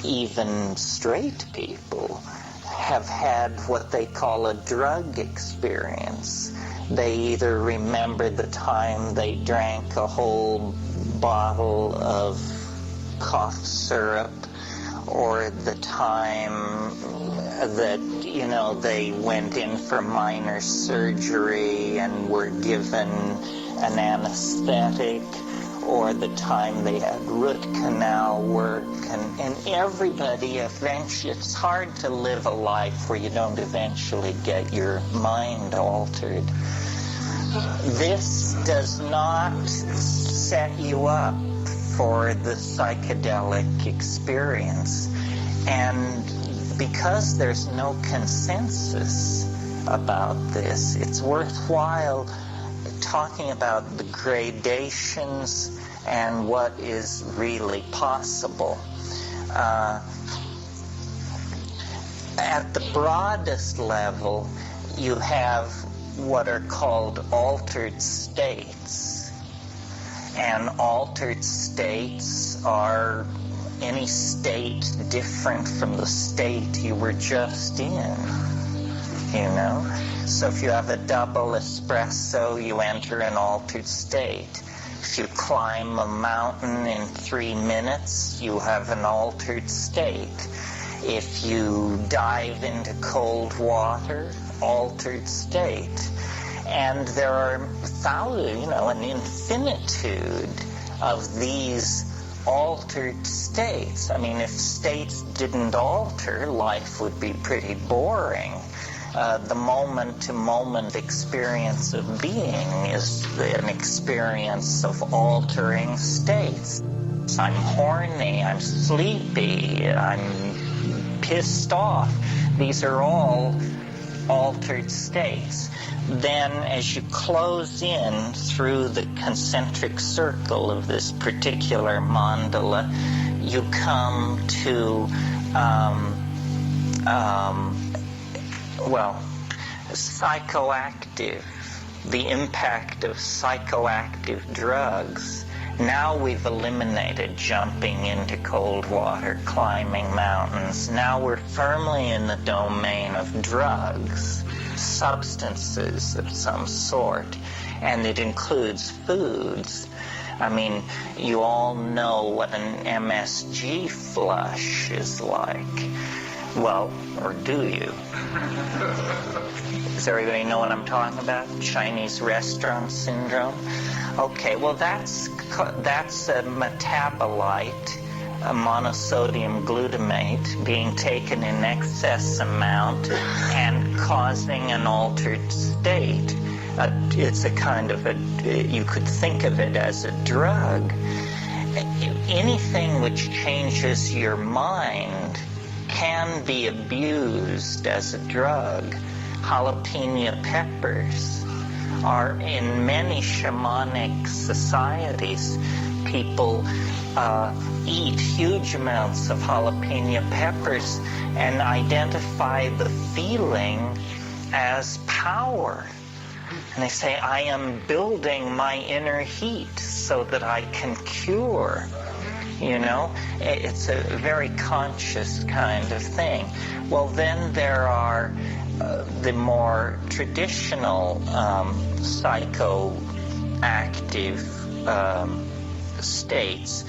even straight people, have had what they call a drug experience. They either remember the time they drank a whole bottle of cough syrup, or the time that, they went in for minor surgery and were given an anesthetic, or the time they had root canal work, and everybody eventually, it's hard to live a life where you don't eventually get your mind altered. This does not set you up for the psychedelic experience. And because there's no consensus about this, it's worthwhile talking about the gradations and what is really possible. At the broadest level, you have what are called altered states. And altered states are any state different from the state you were just in, you know? So if you have a double espresso, you enter an altered state. If you climb a mountain in 3 minutes, you have an altered state. If you dive into cold water, altered state. And there are thousands, an infinitude of these altered states. I mean, if states didn't alter, life would be pretty boring. The moment-to-moment experience of being is an experience of altering states. I'm horny, I'm sleepy, I'm pissed off. These are all altered states. Then as you close in through the concentric circle of this particular mandala, you come to psychoactive, the impact of psychoactive drugs. Now we've eliminated jumping into cold water, climbing mountains. Now we're firmly in the domain of drugs, substances of some sort, and it includes foods. I mean, you all know what an MSG flush is like. Well, or do you? Does everybody know what I'm talking about? Chinese restaurant syndrome? Okay, well that's a metabolite, a monosodium glutamate, being taken in excess amount and causing an altered state. It's a kind of you could think of it as a drug. Anything which changes your mind can be abused as a drug. Jalapeno peppers are in many shamanic societies. People eat huge amounts of jalapeno peppers and identify the feeling as power. And they say, I am building my inner heat so that I can cure. It's a very conscious kind of thing. Well, then there are the more traditional psychoactive states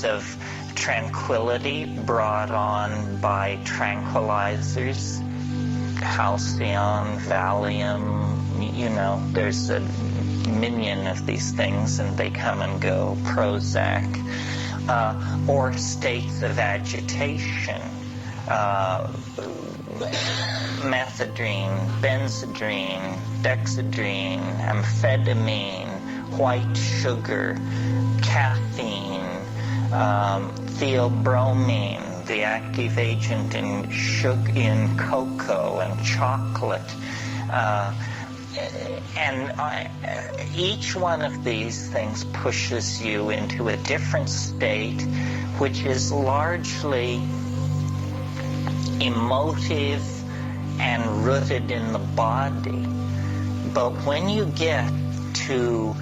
of tranquility brought on by tranquilizers, halcyon, Valium, there's a million of these things and they come and go, Prozac, or states of agitation, methadone, benzodrine, dexedrine, amphetamine, white sugar, caffeine, theobromine, the active agent in cocoa and chocolate. Each one of these things pushes you into a different state, which is largely emotive and rooted in the body. But when you get to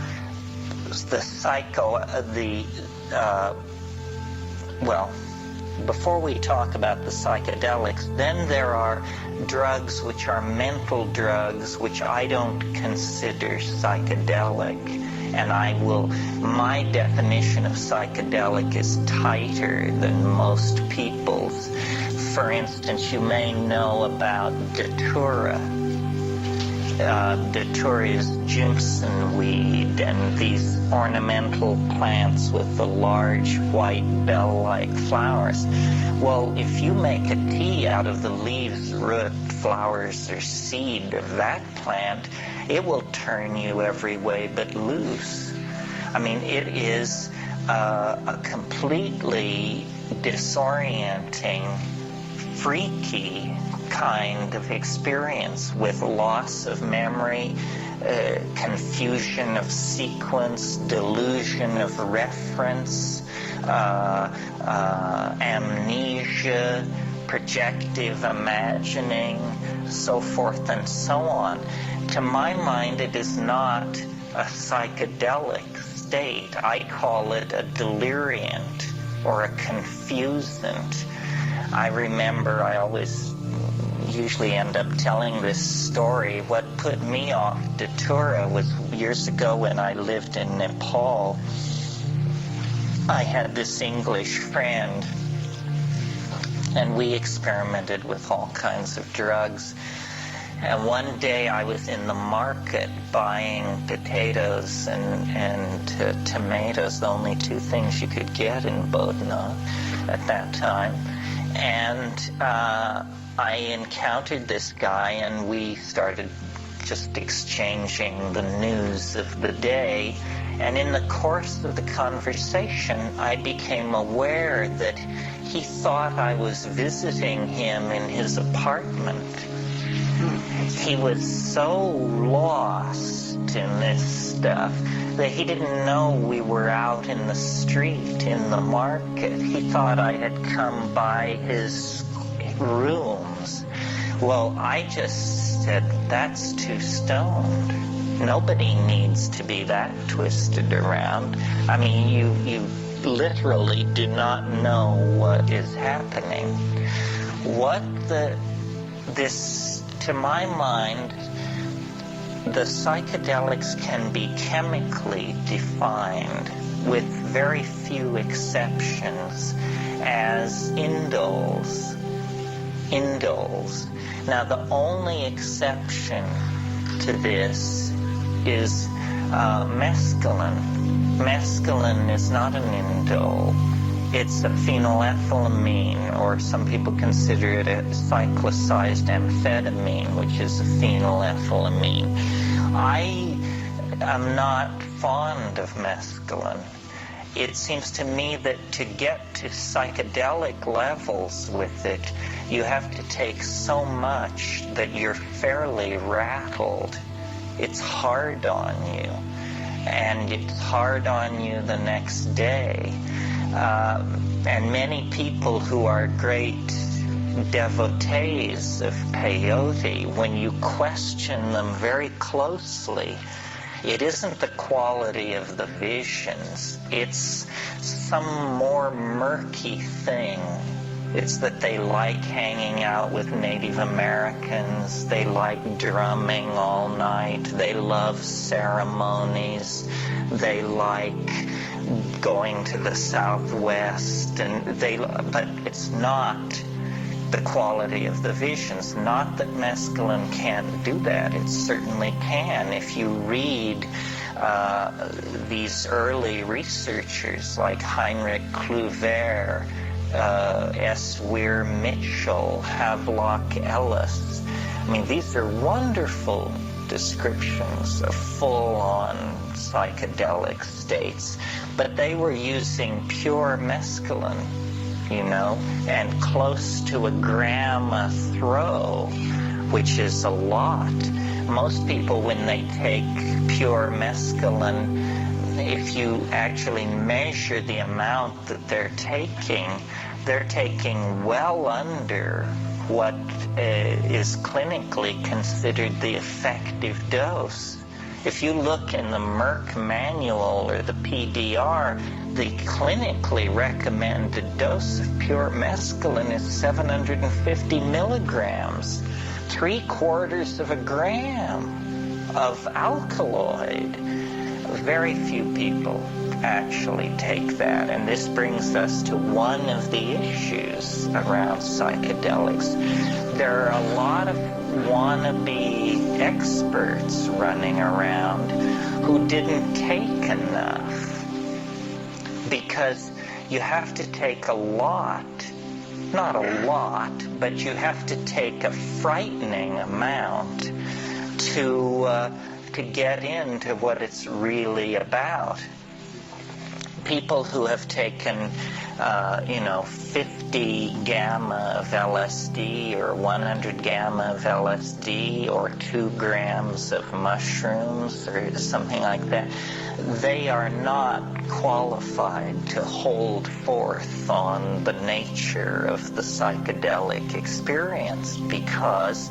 before we talk about the psychedelics, then there are drugs which are mental drugs, which I don't consider psychedelic. And my definition of psychedelic is tighter than most people's. For instance, you may know about Datura. Datura is Jimson weed and these ornamental plants with the large white bell-like flowers. Well, if you make a tea out of the leaves, root, flowers, or seed of that plant, it will turn you every way but loose. I mean, it is a completely disorienting freaky kind of experience with loss of memory, confusion of sequence, delusion of reference, amnesia, projective imagining, so forth and so on. To my mind, it is not a psychedelic state. I call it a deliriant or a confusant. I remember I usually end up telling this story. What put me off Datura was years ago when I lived in Nepal. I had this English friend, and we experimented with all kinds of drugs. And one day I was in the market buying potatoes and tomatoes, the only two things you could get in Bodna at that time. And I encountered this guy, and we started just exchanging the news of the day. And in the course of the conversation, I became aware that he thought I was visiting him in his apartment. He was so lost in this stuff that he didn't know we were out in the street, in the market. He thought I had come by his rooms. Well, I just said, that's too stoned. Nobody needs to be that twisted around. I mean, you literally do not know what is happening. To my mind, the psychedelics can be chemically defined, with very few exceptions, as indoles. Now, the only exception to this is mescaline. Mescaline is not an indole. It's a phenylethylamine, or some people consider it a cyclicized amphetamine, which is a phenylethylamine. I am not fond of mescaline. It seems to me that to get to psychedelic levels with it, you have to take so much that you're fairly rattled. It's hard on you, and it's hard on you the next day. And many people who are great devotees of peyote, when you question them very closely, it isn't the quality of the visions. It's some more murky thing. It's that they like hanging out with Native Americans. They like drumming all night. They love ceremonies. They like going to the Southwest. But it's not the quality of the visions. Not that mescaline can't do that. It certainly can. If you read these early researchers like Heinrich Kluver, S. Weir Mitchell, Havelock Ellis, I mean, these are wonderful descriptions of full-on psychedelic states, but they were using pure mescaline, and close to a gram a throw, which is a lot. Most people, when they take pure mescaline, if you actually measure the amount that they're taking well under what is clinically considered the effective dose. If you look in the Merck manual or the PDR, the clinically recommended dose of pure mescaline is 750 milligrams, 3/4 of a gram of alkaloid. Very few people actually take that, and this brings us to one of the issues around psychedelics. There are a lot of wannabe experts running around who didn't take enough, because you have to take a lot, not a lot, but you have to take a frightening amount to get into what it's really about. People who have taken 50 gamma of LSD or 100 gamma of LSD or 2 grams of mushrooms or something like that, they are not qualified to hold forth on the nature of the psychedelic experience, because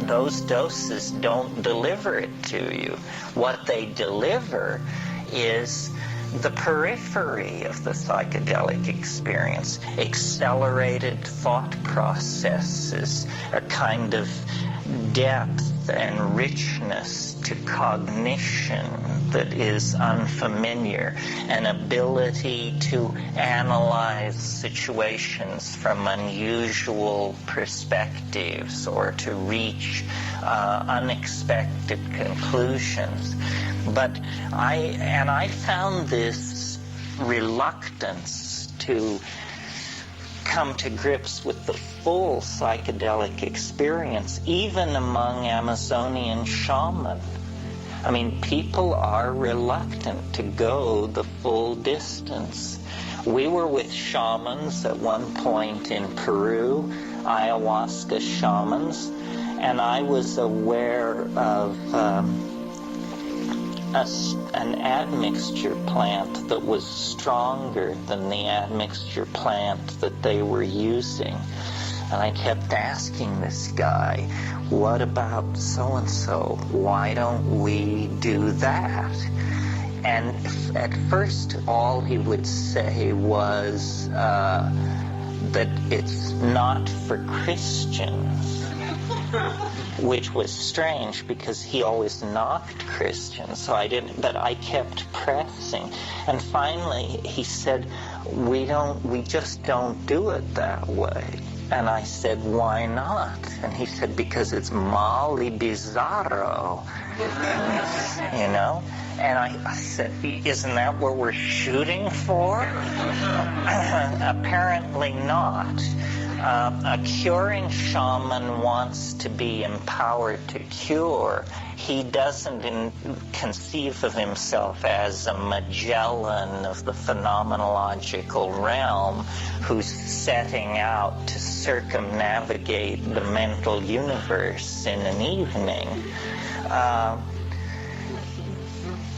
those doses don't deliver it to you. What they deliver is the periphery of the psychedelic experience, accelerated thought processes, a kind of depth and richness to cognition that is unfamiliar, an ability to analyze situations from unusual perspectives or to reach unexpected conclusions. But I found this reluctance to come to grips with the full psychedelic experience, even among Amazonian shamans. I mean, people are reluctant to go the full distance. We were with shamans at one point in Peru, ayahuasca shamans, and I was aware of an admixture plant that was stronger than the admixture plant that they were using. And I kept asking this guy, what about so-and-so? Why don't we do that? And at first all he would say was that it's not for Christians, which was strange because he always knocked Christians, so I didn't, but I kept pressing. And finally he said, we just don't do it that way. And I said, why not? And he said, because it's mal y bizarro, And I said, isn't that what we're shooting for? Apparently not. A curing shaman wants to be empowered to cure. He doesn't conceive of himself as a Magellan of the phenomenological realm who's setting out to circumnavigate the mental universe in an evening.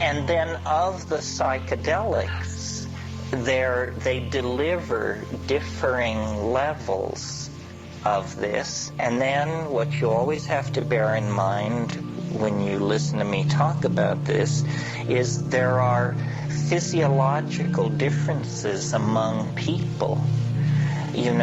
And then of the psychedelics, they deliver differing levels of this. And then what you always have to bear in mind when you listen to me talk about this is there are physiological differences among people. In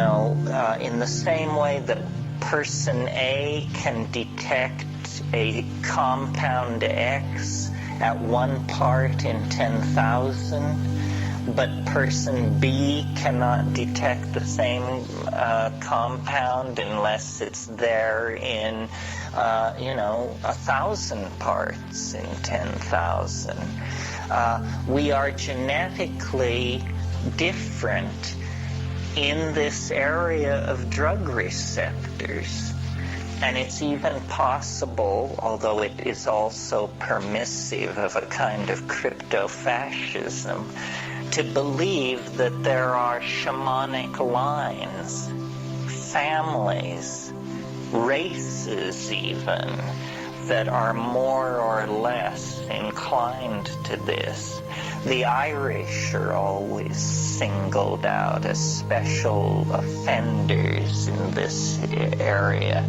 the same way that person A can detect a compound X at 1 part in 10,000, but person B cannot detect the same compound unless it's there in, 1,000 parts in 10,000. We are genetically different in this area of drug receptors. And it's even possible, although it is also permissive of a kind of crypto-fascism, to believe that there are shamanic lines, families, races even, that are more or less inclined to this. The Irish are always singled out as special offenders in this area.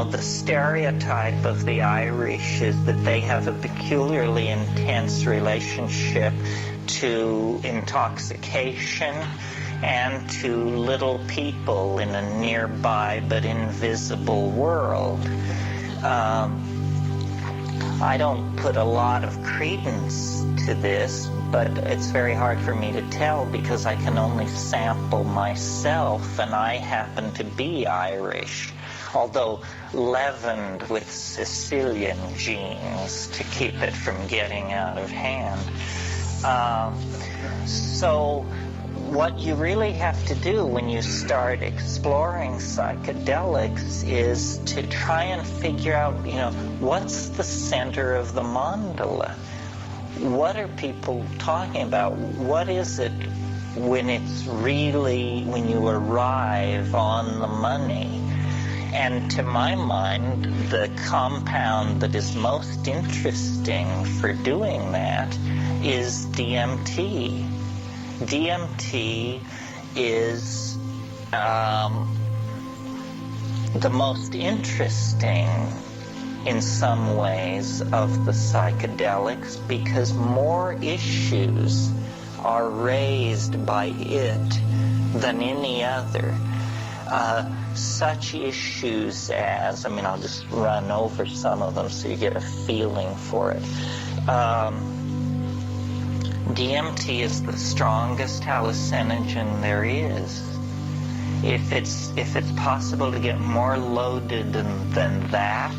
The stereotype of the Irish is that they have a peculiarly intense relationship to intoxication and to little people in a nearby but invisible world. I don't put a lot of credence to this, but it's very hard for me to tell because I can only sample myself, and I happen to be Irish, although leavened with Sicilian genes to keep it from getting out of hand. So what you really have to do when you start exploring psychedelics is to try and figure out, what's the center of the mandala? what are people talking about? What is it when you arrive on the money? And to my mind, the compound that is most interesting for doing that is DMT. DMT is the most interesting in some ways of the psychedelics because more issues are raised by it than any other. Such issues as, I'll just run over some of them so you get a feeling for it. DMT is the strongest hallucinogen there is. If it's possible to get more loaded than that,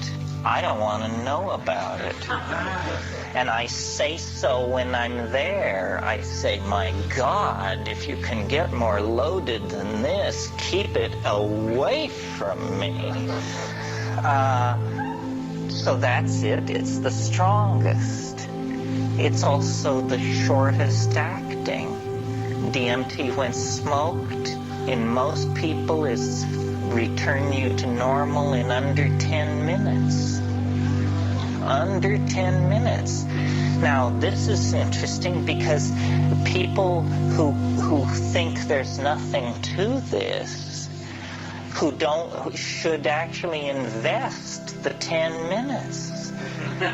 I don't want to know about it. And I say so when I'm there. I say, my God, if you can get more loaded than this, keep it away from me. So that's it. It's the strongest. It's also the shortest acting. DMT, when smoked, in most people is return you to normal in under 10 minutes. Under 10 minutes. Now, this is interesting because people who think there's nothing to this, who should actually invest the 10 minutes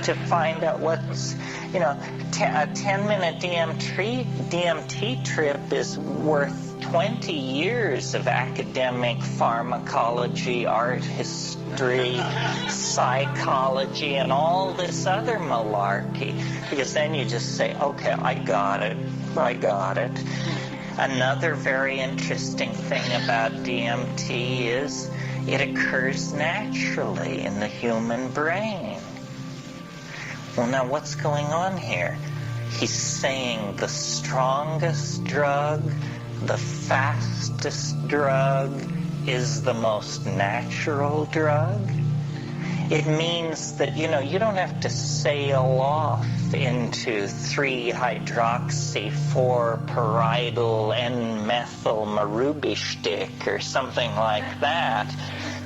to find out what's, a 10-minute DMT trip is worth 20 years of academic pharmacology, art history, psychology, and all this other malarkey. Because then you just say, okay, I got it. Another very interesting thing about DMT is it occurs naturally in the human brain. Well, now what's going on here? He's saying the strongest drug, the fastest drug, is the most natural drug. It means that, you don't have to sail off into 3-hydroxy-4-pyridyl N-methyl marubishtik or something like that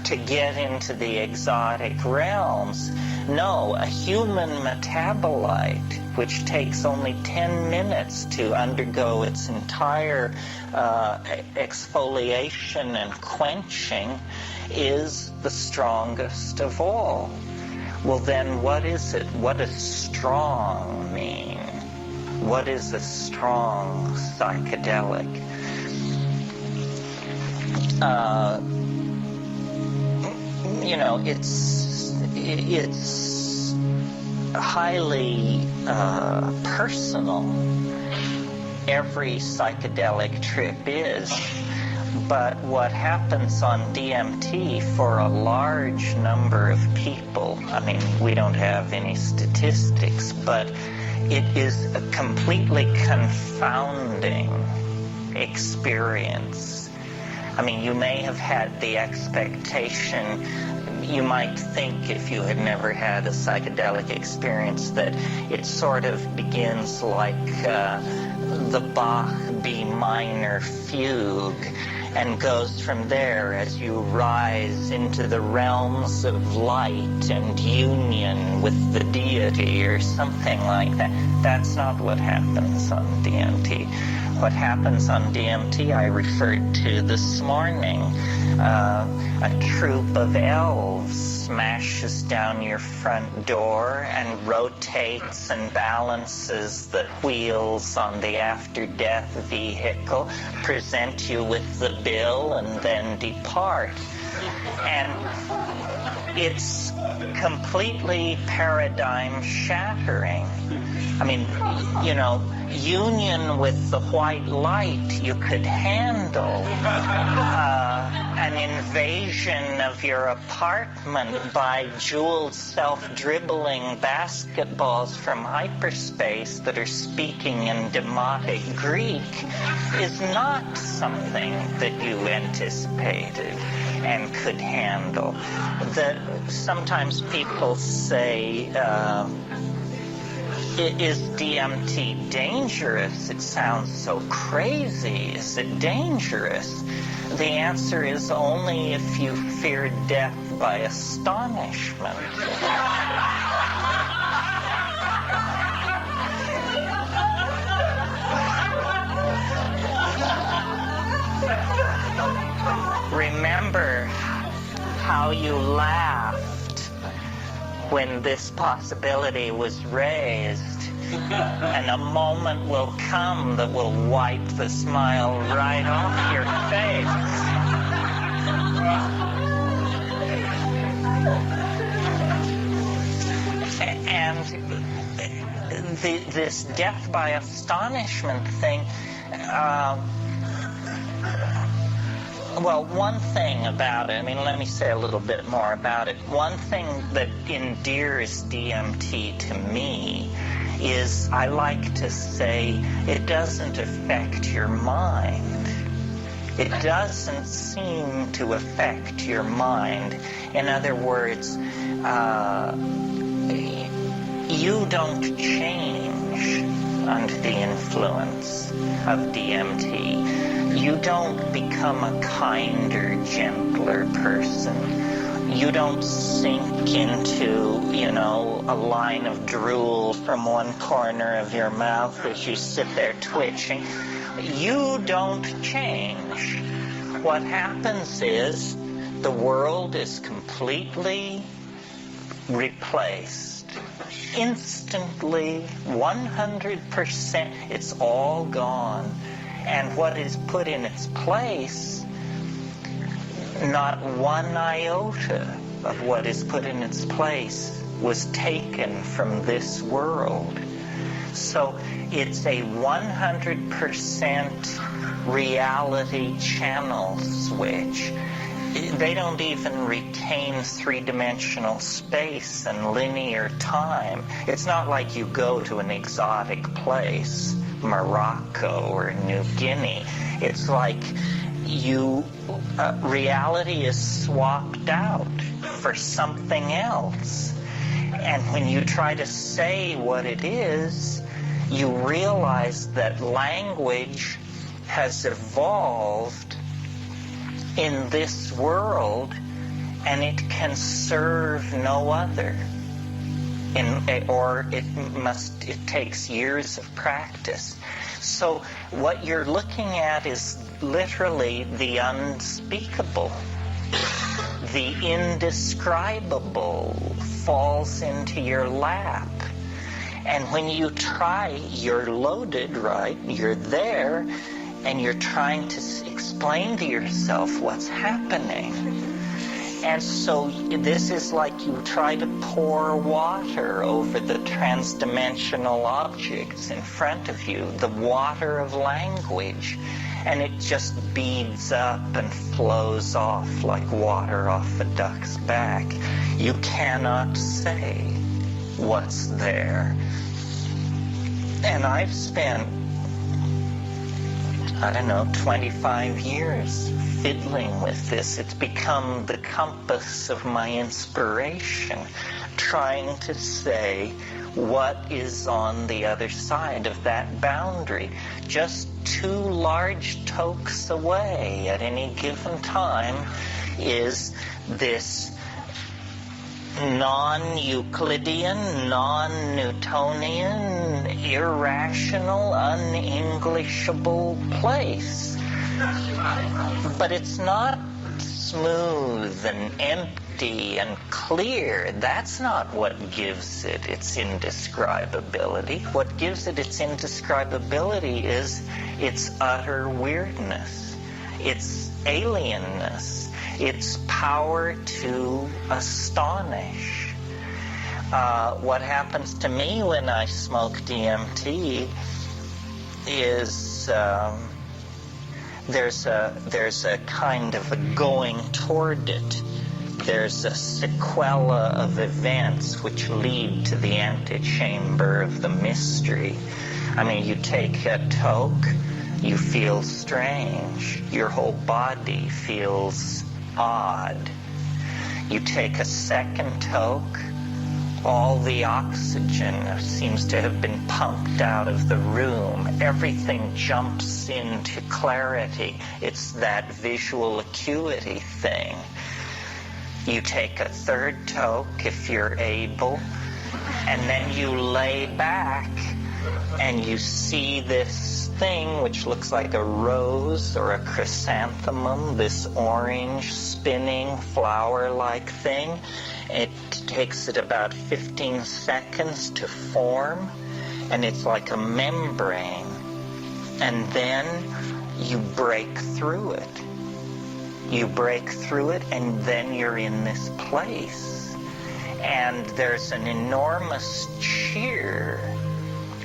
to get into the exotic realms. No, a human metabolite, which takes only 10 minutes to undergo its entire exfoliation and quenching, is the strongest of all. Well, then what is it? What does strong mean? What is a strong psychedelic? It's highly personal. Every psychedelic trip is. But what happens on DMT for a large number of people, we don't have any statistics, but it is a completely confounding experience. You may have had the expectation, you might think if you had never had a psychedelic experience that it sort of begins like the Bach B minor fugue and goes from there as you rise into the realms of light and union with the deity or something like that. That's not what happens on DMT. What happens on DMT I referred to this morning. A troop of elves smashes down your front door and rotates and balances the wheels on the after-death vehicle, present you with the bill, and then depart. And it's completely paradigm shattering. Union with the white light you could handle. An invasion of your apartment by jeweled self-dribbling basketballs from hyperspace that are speaking in demotic Greek is not something that you anticipated and could handle. Sometimes people say, Is DMT dangerous? It sounds so crazy. Is it dangerous? The answer is only if you fear death by astonishment. Remember how you laughed when this possibility was raised, and a moment will come that will wipe the smile right off your face. And this death by astonishment thing, well, one thing about it, let me say a little bit more about it. One thing that endears DMT to me is, I like to say, it doesn't affect your mind. It doesn't seem to affect your mind. In other words, you don't change under the influence of DMT. You don't become a kinder, gentler person. You don't sink into, a line of drool from one corner of your mouth as you sit there twitching. You don't change. What happens is the world is completely replaced. Instantly, 100%, it's all gone. And what is put in its place, not one iota of what is put in its place was taken from this world. So it's a 100% reality channel switch. They don't even retain three-dimensional space and linear time. It's not like you go to an exotic place, Morocco or New Guinea. It's like reality is swapped out for something else. And when you try to say what it is, you realize that language has evolved in this world, and it can serve no other. It takes years of practice. So what you're looking at is literally the unspeakable. The indescribable falls into your lap. And when you try, you're loaded, right? You're there, and you're trying to explain to yourself what's happening. And so this is like you try to pour water over the transdimensional objects in front of you, the water of language, and it just beads up and flows off like water off a duck's back. You cannot say what's there. And I've spent, 25 years fiddling with this. It's become the compass of my inspiration, trying to say what is on the other side of that boundary. Just 2 large tokes away at any given time is this non-Euclidean, non-Newtonian, irrational, un-Englishable place. But it's not smooth and empty and clear. That's not what gives it its indescribability. What gives it its indescribability is its utter weirdness, its alienness, its power to astonish. What happens to me when I smoke DMT is there's a kind of a going toward it. There's a sequela of events which lead to the antechamber of the mystery. You take a toke, you feel strange. Your whole body feels odd. You take a second toke, all the oxygen seems to have been pumped out of the room. Everything jumps into clarity. It's that visual acuity thing. You take a third toke if you're able, and then you lay back and you see this thing which looks like a rose or a chrysanthemum, this orange spinning flower-like thing. It takes it about 15 seconds to form, and it's like a membrane. And then you break through it. You break through it, and then you're in this place. And there's an enormous cheer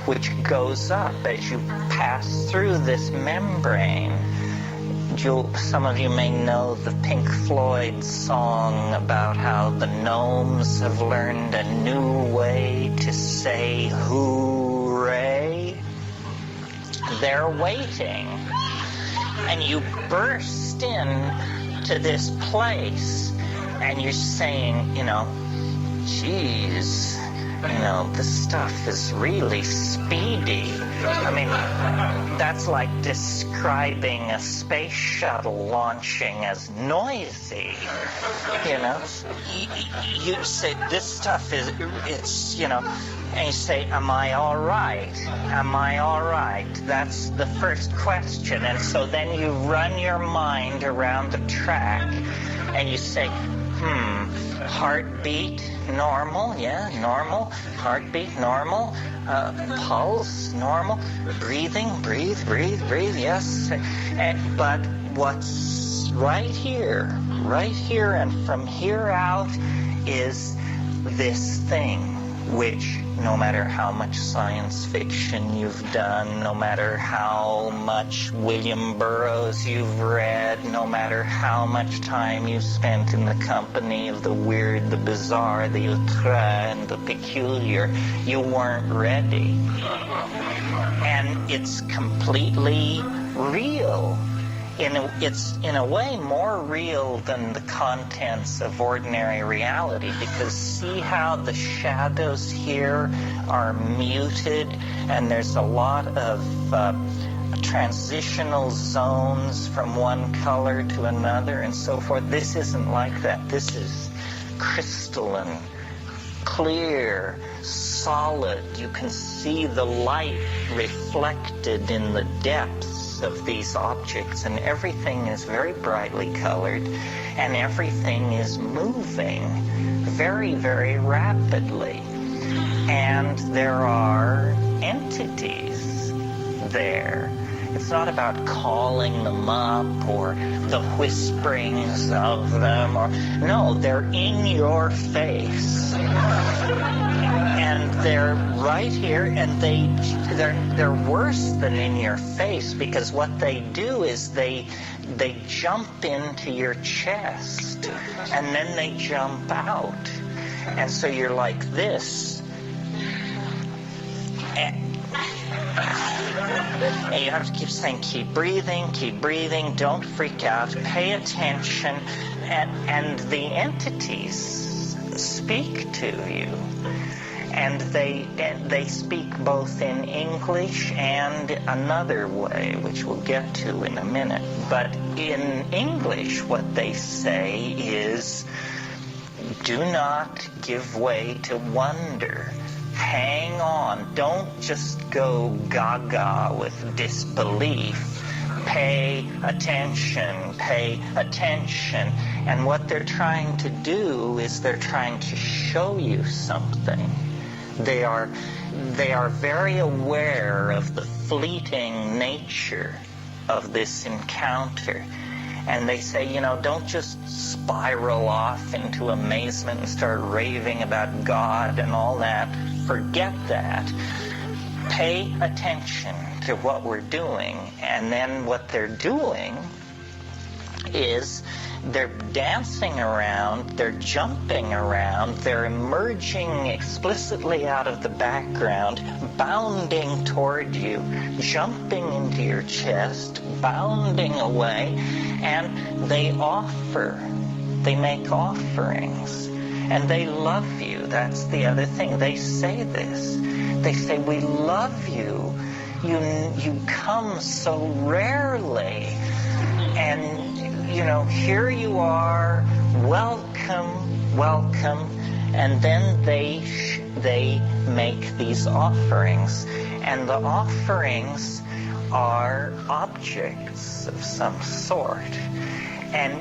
which goes up as you pass through this membrane. Some of you may know the Pink Floyd song about how the gnomes have learned a new way to say hooray. They're waiting. And you burst in to this place, and you're saying, geez, this stuff is really speedy. I mean, that's like describing a space shuttle launching as noisy. You say, this stuff is, and you say, am I all right? Am I all right? That's the first question. And so then you run your mind around the track, and you say, heartbeat, normal, yeah, normal. Heartbeat, normal. Pulse, normal. Breathing, breathe, yes. But what's right here, and from here out is this thing, which no matter how much science fiction you've done, no matter how much William Burroughs you've read, no matter how much time you've spent in the company of the weird, the bizarre, the outre, and the peculiar, you weren't ready. And it's completely real. It's in a way more real than the contents of ordinary reality, because see how the shadows here are muted, and there's a lot of transitional zones from one color to another and so forth. This isn't like that. This is crystalline, clear, solid. You can see the light reflected in the depths of these objects, and everything is very brightly colored, and everything is moving very, very rapidly. And there are entities there. It's not about calling them up or the whisperings of them, no, they're in your face. And they're right here, and they're worse than in your face, because what they do is they jump into your chest, and then they jump out. And so you're like this. And you have to keep saying, keep breathing, don't freak out, pay attention, and the entities speak to you. And they speak both in English and another way, which we'll get to in a minute. But in English, what they say is, do not give way to wonder. Hang on. Don't just go gaga with disbelief. Pay attention. And what they're trying to do is they're trying to show you something. They are very aware of the fleeting nature of this encounter. And they say, don't just spiral off into amazement and start raving about God and all that. Forget that. Pay attention to what we're doing. And then what they're doing is they're dancing around, they're jumping around, they're emerging explicitly out of the background, bounding toward you, jumping into your chest, bounding away, and they make offerings. And they love you. That's the other thing. They say this. They say, we love you. You come so rarely. And, here you are. Welcome, welcome. And then they make these offerings. And the offerings are objects of some sort. And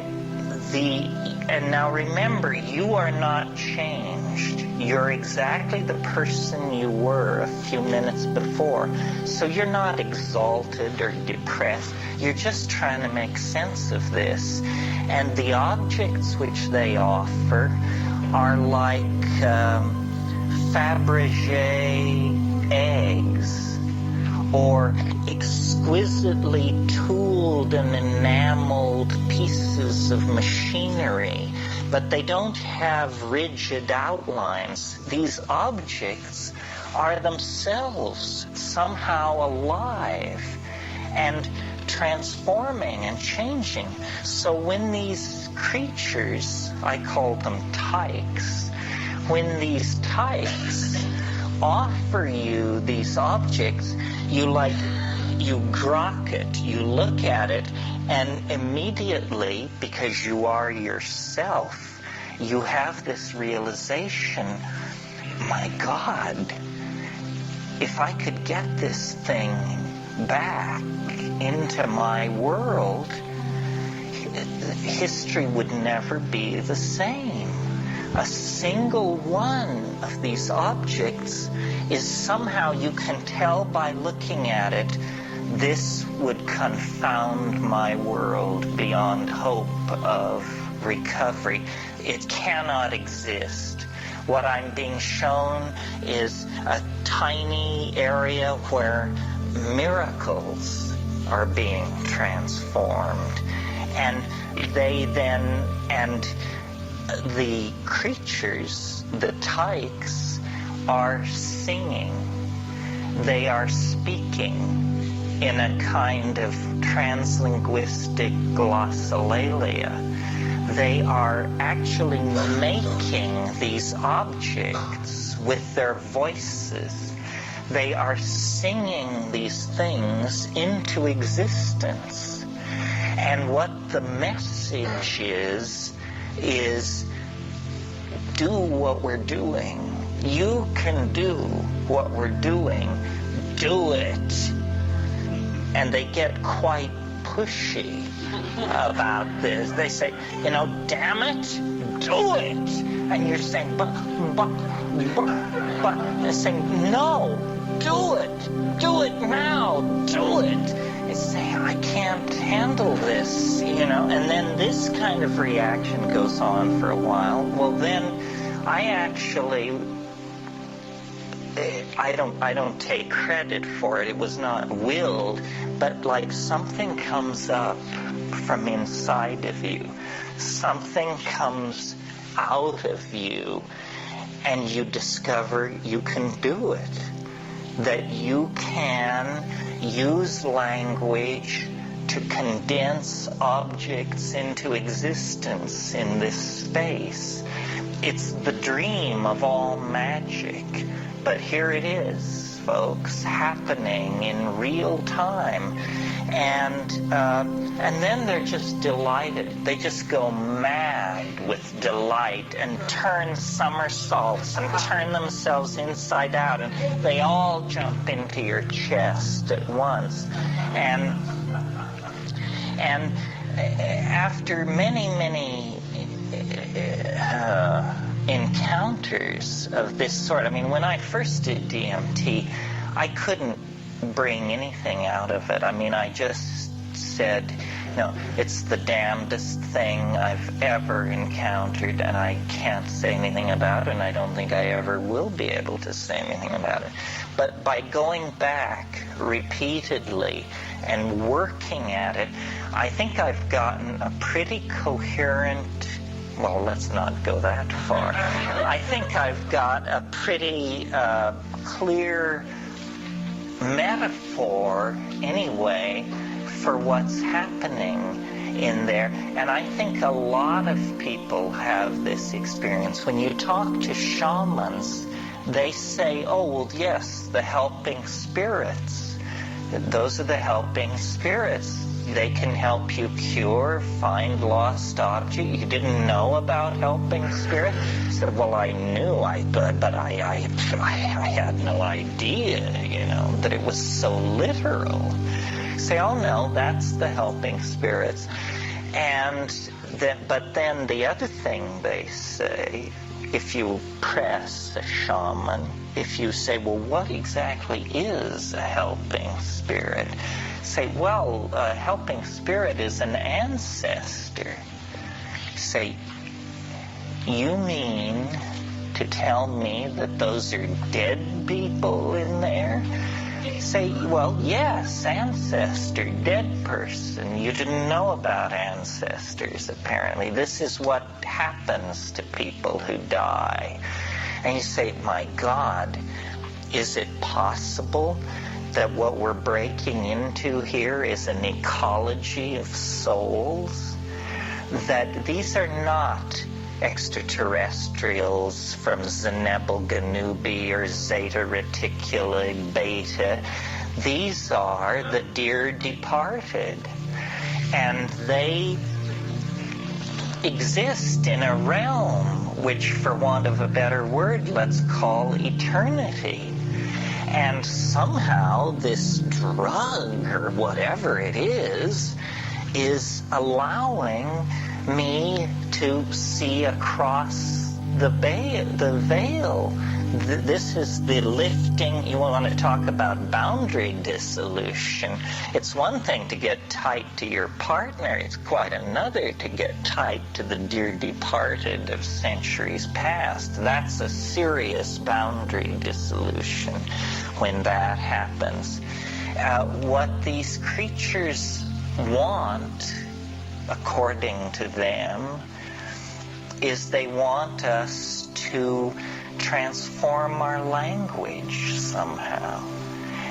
now remember, you are not changed. You're exactly the person you were a few minutes before. So you're not exalted or depressed. You're just trying to make sense of this. And the objects which they offer are like Fabergé eggs, or exquisitely tooled and enameled pieces of machinery, but they don't have rigid outlines. These objects are themselves somehow alive and transforming and changing. So when these creatures, I call them tykes, when these tykes offer you these objects, you grok it, you look at it, and immediately, because you are yourself, you have this realization, my God, if I could get this thing back into my world, history would never be the same. A single one of these objects is somehow, you can tell by looking at it, this would confound my world beyond hope of recovery. It cannot exist. What I'm being shown is a tiny area where miracles are being transformed. And the creatures, the tykes, are singing. They are speaking in a kind of translinguistic glossolalia. They are actually making these objects with their voices. They are singing these things into existence. And what the message is do what we're doing. You can do what we're doing. Do it. And they get quite pushy about this. They say, damn it, do it. And you're saying, but, they're saying, no, do it. Do it now. Do it. They say, I can't handle this, and then this kind of reaction goes on for a while. Well, then I actually, I don't take credit for it. It was not willed, but like something comes up from inside of you. Something comes out of you, and you discover you can do it. That you can use language to condense objects into existence in this space. It's the dream of all magic. But here it is, folks, happening in real time. And then they're just delighted. They just go mad with delight and turn somersaults and turn themselves inside out. And they all jump into your chest at once. And after many encounters of this sort, when I first did DMT, I couldn't bring anything out of it. I just said, it's the damnedest thing I've ever encountered, and I can't say anything about it, and I don't think I ever will be able to say anything about it. But by going back repeatedly and working at it, I think I've gotten a pretty coherent, well, let's not go that far. I think I've got a pretty clear metaphor, anyway, for what's happening. in there. And I think a lot of people have this experience. When you talk to shamans, they say, oh, well, yes, the helping spirits. Those are the helping spirits. They can help you cure, find lost object. You didn't know about helping spirit? I said, well, I knew, but I had no idea, that it was so literal. Say, oh no, that's the helping spirits. But then the other thing they say, if you press a shaman, if you say, well, what exactly is a helping spirit? Say, well, a helping spirit is an ancestor. Say, you mean to tell me that those are dead people in there? Say, well, yes, ancestor, dead person. You didn't know about ancestors, apparently. This is what happens to people who die. And you say, my God, is it possible that what we're breaking into here is an ecology of souls? That these are not extraterrestrials from Zenebel Ganubi or Zeta Reticuli Beta. These are the dear departed. And they exist in a realm which, for want of a better word, let's call eternity. And somehow this drug, or whatever it is allowing me to see across the veil. This is the lifting. You want to talk about boundary dissolution. It's one thing to get tight to your partner. It's quite another to get tight to the dear departed of centuries past. That's a serious boundary dissolution when that happens. What these creatures want, according to them, is they want us to transform our language somehow.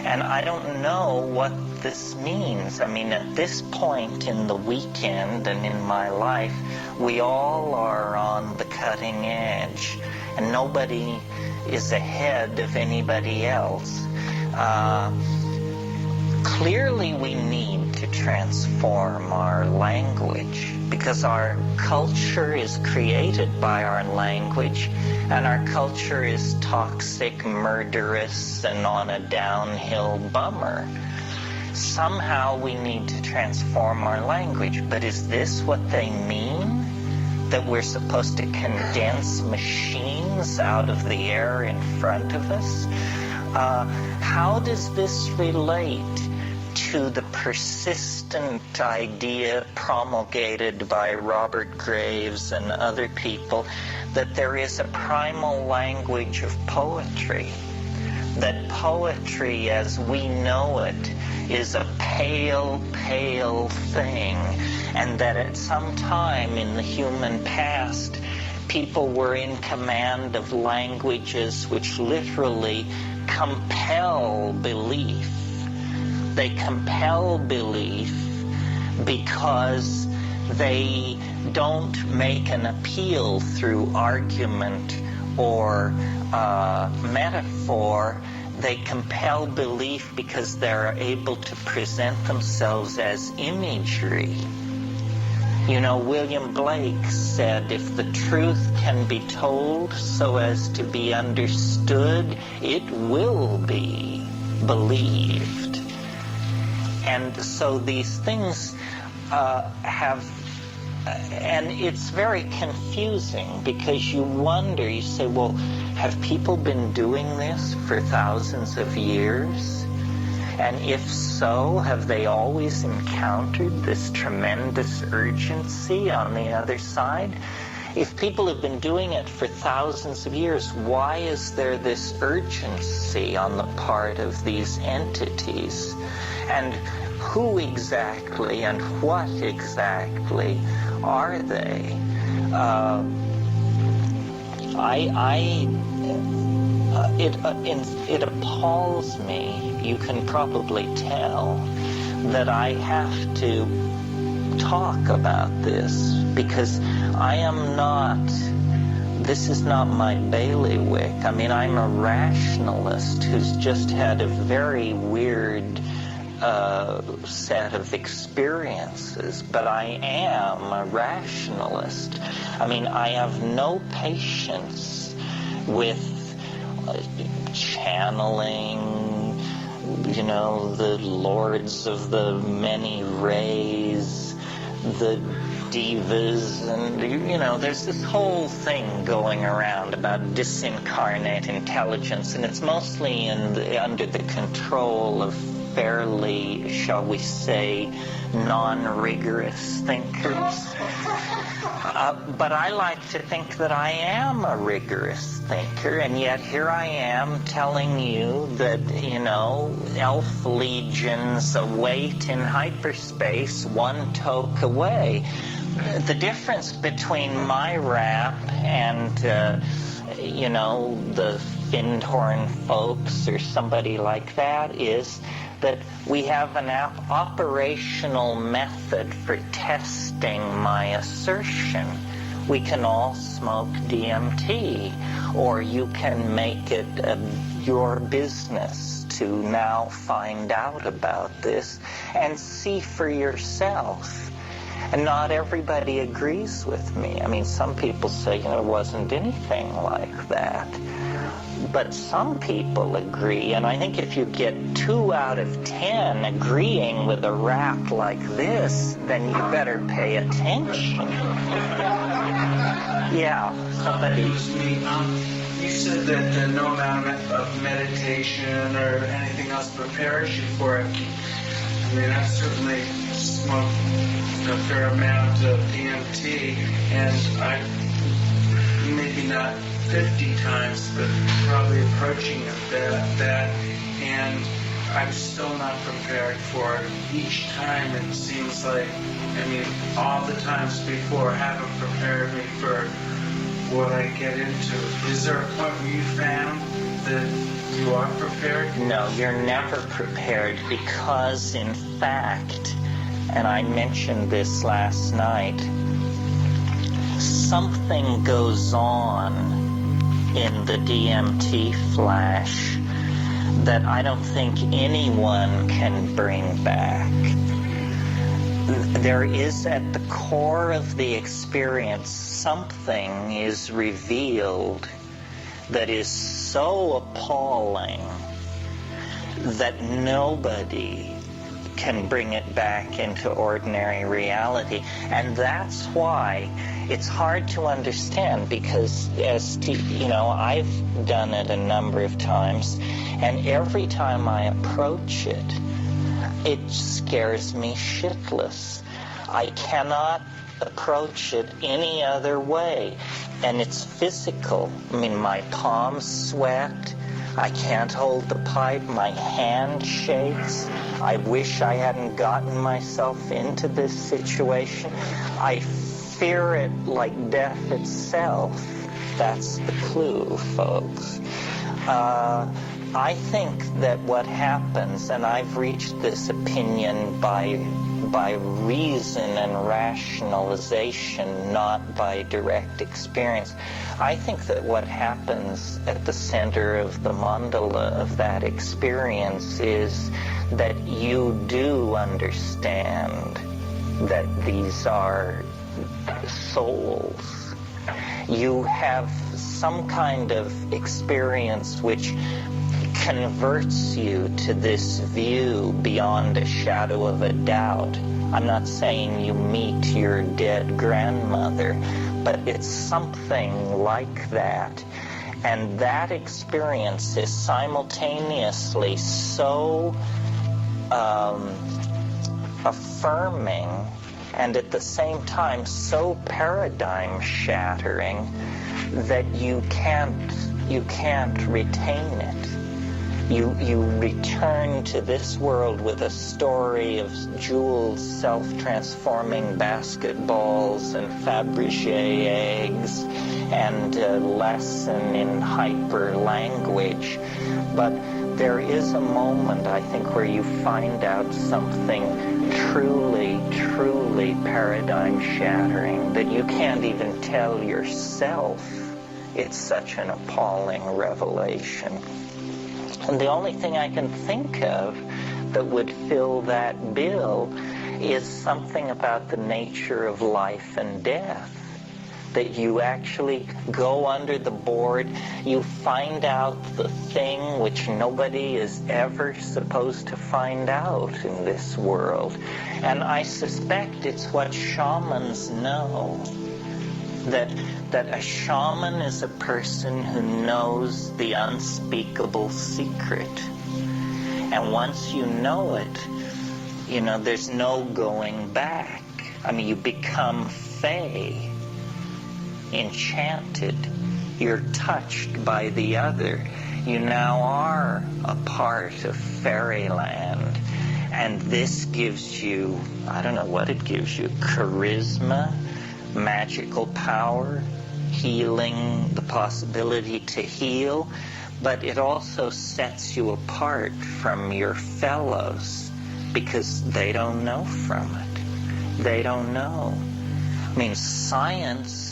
And I don't know what this means. I mean, at this point in the weekend and in my life, we all are on the cutting edge, and nobody is ahead of anybody else. Clearly we need to transform our language, because our culture is created by our language, and our culture is toxic, murderous, and on a downhill bummer. Somehow we need to transform our language. But is this what they mean? That we're supposed to condense machines out of the air in front of us? How does this relate to the persistent idea promulgated by Robert Graves and other people that there is a primal language of poetry? That poetry as we know it is a pale, pale thing, and that at some time in the human past people were in command of languages which literally compel belief. They compel belief because they don't make an appeal through argument or metaphor. They compel belief because they're able to present themselves as imagery. You know, William Blake said, if the truth can be told so as to be understood, it will be believed. And so these things and it's very confusing, because you wonder, you say, well, have people been doing this for thousands of years? And if so, have they always encountered this tremendous urgency on the other side? If people have been doing it for thousands of years, why is there this urgency on the part of these entities? And who exactly and what exactly are they? It appalls me, you can probably tell, that I have to talk about this, because this is not my bailiwick. I mean, I'm a rationalist who's just had a very weird set of experiences, but I am a rationalist. I mean, I have no patience with channeling, the lords of the many rays, the divas, and there's this whole thing going around about disincarnate intelligence, and it's mostly under the control of fairly, shall we say, non-rigorous thinkers. But I like to think that I am a rigorous thinker, and yet here I am telling you that, elf legions await in hyperspace, one toke away. The difference between my rap and, the Findhorn folks or somebody like that is that we have an operational method for testing my assertion. We can all smoke DMT, or you can make it your business to now find out about this and see for yourself. And not everybody agrees with me. I mean, some people say, it wasn't anything like that. But some people agree, and I think if you get 2 out of 10 agreeing with a rap like this, then you better pay attention. Yeah, somebody... You said that no amount of meditation or anything else prepares you for it. I mean, I've certainly smoked a fair amount of DMT, and I maybe not 50 times, but probably approaching that, and I'm still not prepared for it. Each time it seems like, all the times before haven't prepared me for what I get into. Is there a point where you found that you are prepared? No, you're never prepared, because in fact, and I mentioned this last night, something goes on in the DMT flash that I don't think anyone can bring back. There is at the core of the experience something is revealed that is so appalling that nobody can bring it back into ordinary reality. And that's why it's hard to understand, because I've done it a number of times, and every time I approach it, it scares me shitless. I cannot approach it any other way. And it's physical. My palms sweat. I can't hold the pipe. My hand shakes. I wish I hadn't gotten myself into this situation. I fear it like death itself. That's the clue, folks. I think that what happens, and I've reached this opinion by reason and rationalization, not by direct experience. I think that what happens at the center of the mandala of that experience is that you do understand that these are souls. You have some kind of experience which converts you to this view beyond a shadow of a doubt. I'm not saying you meet your dead grandmother, but it's something like that. And that experience is simultaneously so affirming and at the same time so paradigm shattering that you can't retain it. You return to this world with a story of Jules self-transforming basketballs and Fabergé eggs and a lesson in hyper language. But there is a moment, I think, where you find out something truly, truly paradigm-shattering that you can't even tell yourself. It's such an appalling revelation. And the only thing I can think of that would fill that bill is something about the nature of life and death. That you actually go under the board, you find out the thing which nobody is ever supposed to find out in this world. And I suspect it's what shamans know. That a shaman is a person who knows the unspeakable secret. And once you know it, you know, there's no going back. I mean, you become fey. Enchanted. You're touched by the other. You now are a part of fairyland. And this gives you, I don't know what it gives you, charisma, magical power, healing, the possibility to heal, but it also sets you apart from your fellows because they don't know from it. They don't know. I mean, science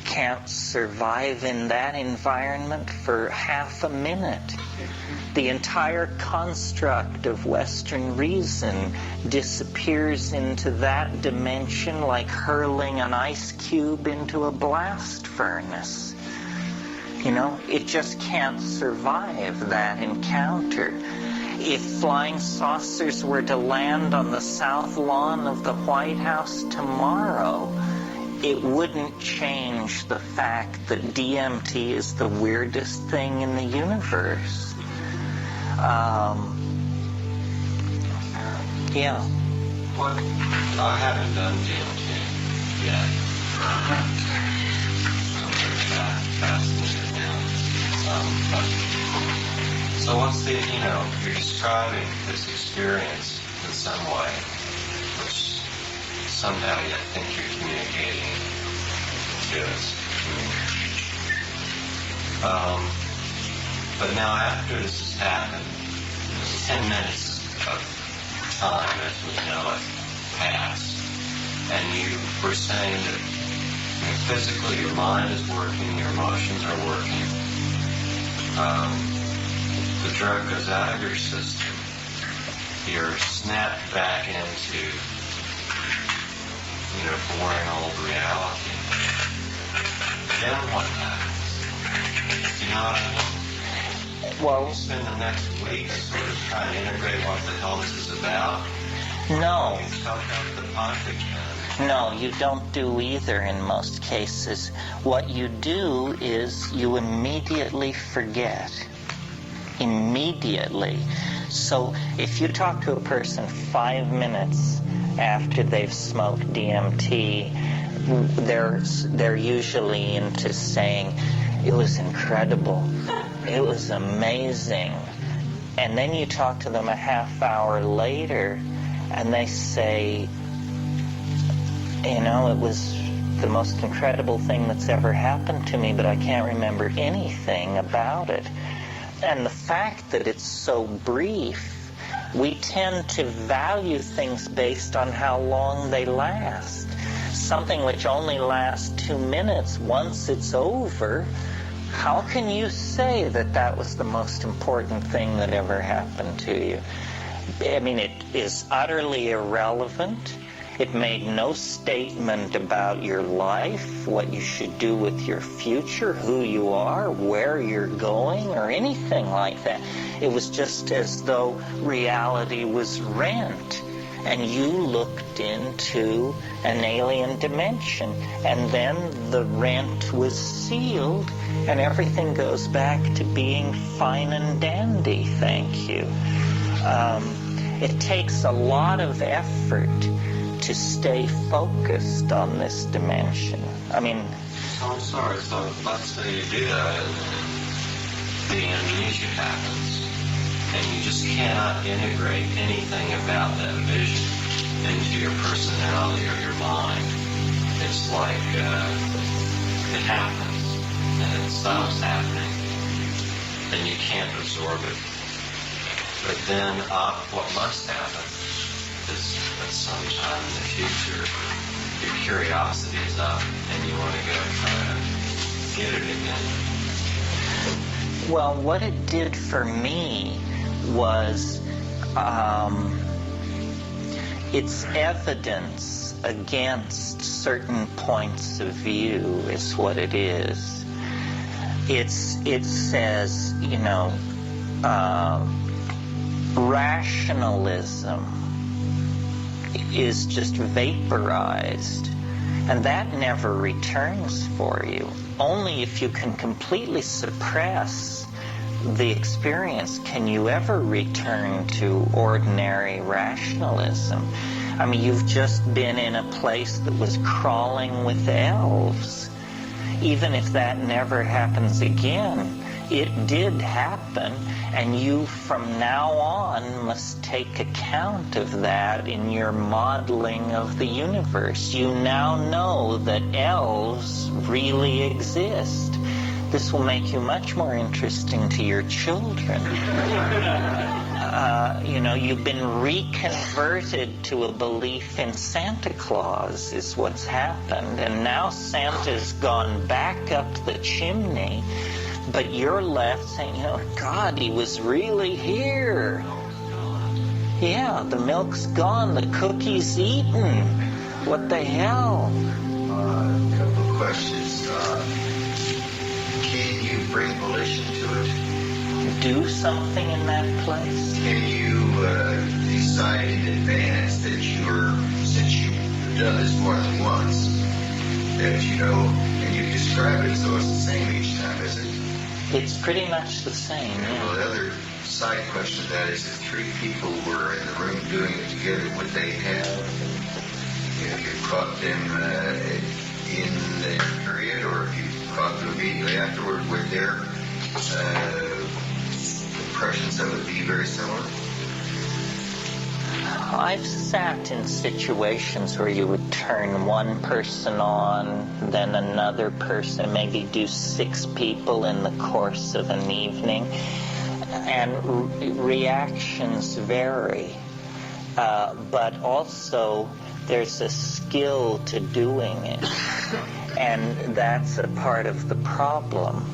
can't survive in that environment for half a minute. The entire construct of Western reason disappears into that dimension like hurling an ice cube into a blast furnace. You know, it just can't survive that encounter. If flying saucers were to land on the south lawn of the White House tomorrow, it wouldn't change the fact that DMT is the weirdest thing in the universe. Yeah. What? I haven't done DMT yet. I'm very fascinated now. So what's the, you know, you're describing this experience in some way, which somehow I think you're communicating to us. But now after this has happened, there's 10 minutes of time as we know it passed, and you were saying that physically your mind is working, your emotions are working, the drug goes out of your system, you're snapped back into boring old reality. Then what happens? Do you know what I mean? Well, you spend the next week sort of trying to integrate what the hell this is about. No. You suck up the punch again. No, you don't do either in most cases. What you do is you immediately forget. Immediately. So if you talk to a person 5 minutes after they've smoked DMT, they're usually into saying, it was incredible, it was amazing. And then you talk to them a half hour later and they say, it was the most incredible thing that's ever happened to me, but I can't remember anything about it. And the fact that it's so brief, we tend to value things based on how long they last. Something which only lasts 2 minutes, once it's over, how can you say that that was the most important thing that ever happened to you? I mean, it is utterly irrelevant. It made no statement about your life, what you should do with your future, who you are, where you're going, or anything like that. It was just as though reality was rent, and you looked into an alien dimension, and then the rent was sealed, and everything goes back to being fine and dandy, thank you. It takes a lot of effort to stay focused on this dimension. I mean... So I'm sorry, so let's say you do that and the amnesia happens and you just cannot integrate anything about that vision into your personality or your mind. It's like it happens and it stops happening. and you can't absorb it. But then what must happen is at some time in the future, your curiosity is up and you want to go try to get it again. Well, what it did for me was it's evidence against certain points of view is what it is. It says, rationalism is just vaporized, and that never returns for you. Only if you can completely suppress the experience can you ever return to ordinary rationalism. I mean, you've just been in a place that was crawling with elves. Even if that never happens again, it did happen, and you from now on must take account of that in your modeling of the universe. You now know that elves really exist. This will make you much more interesting to your children. You've been reconverted to a belief in Santa Claus is what's happened. And now Santa's gone back up the chimney, but you're left saying, God, he was really here. Yeah, the milk's gone, the cookie's eaten. What the hell? A couple of questions. Can you bring volition to it? Do something in that place? Can you decide in advance that since you've done this more than once, that and you describe it so it's the same each time, is it? It's pretty much the same, yeah. Well, the other side question of that is if three people were in the room doing it together, would they have, if you caught them in the period, or if you caught them immediately afterward, would their impressions of it be very similar? I've sat in situations where you would turn one person on, then another person, maybe do 6 people in the course of an evening, and reactions vary. But also, there's a skill to doing it, and that's a part of the problem.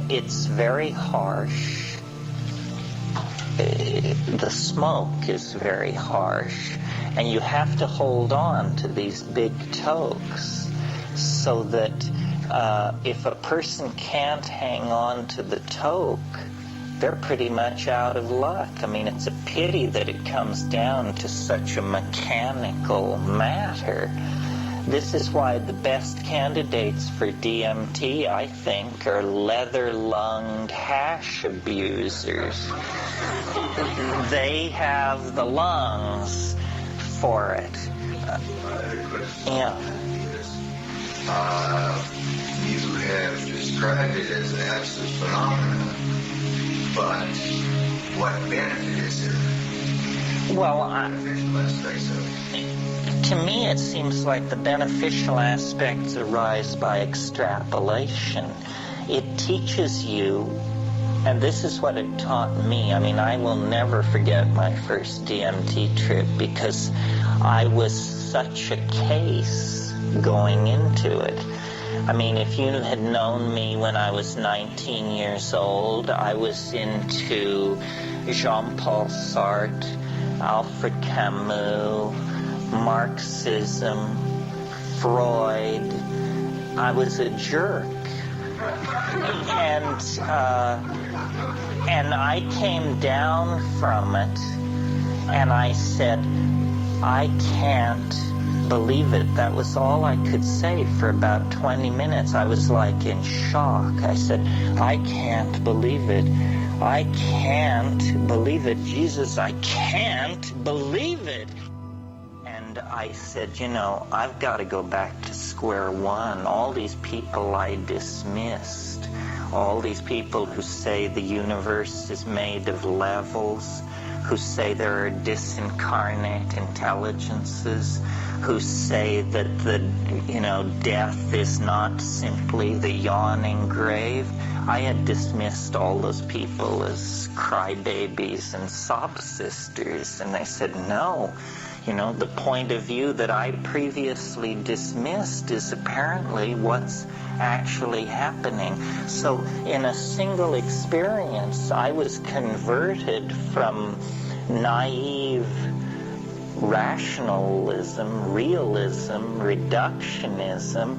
It's very harsh. The smoke is very harsh, and you have to hold on to these big tokes so that if a person can't hang on to the toke, they're pretty much out of luck. I mean, it's a pity that it comes down to such a mechanical matter. This is why the best candidates for DMT, I think, are leather-lunged hash abusers. They have the lungs for it. Yeah. You have described it as an absolute phenomenon, but what benefit is there? Well, beneficial aspects of it. To me, it seems like the beneficial aspects arise by extrapolation. It teaches you, and this is what it taught me. I mean, I will never forget my first DMT trip because I was such a case going into it. I mean, if you had known me when I was 19 years old, I was into Jean-Paul Sartre, Alfred Camus, Marxism, Freud. I was a jerk. And I came down from it and I said, I can't believe it. That was all I could say for about 20 minutes. I was like in shock. I said, I can't believe it. I can't believe it. Jesus, I can't believe it. And I said, I've got to go back to square one. All these people I dismissed, all these people who say the universe is made of levels, who say there are disincarnate intelligences, who say that death is not simply the yawning grave. I had dismissed all those people as crybabies and sob sisters, and they said, no, the point of view that I previously dismissed is apparently what's actually happening. So in a single experience, I was converted from naive rationalism, realism, reductionism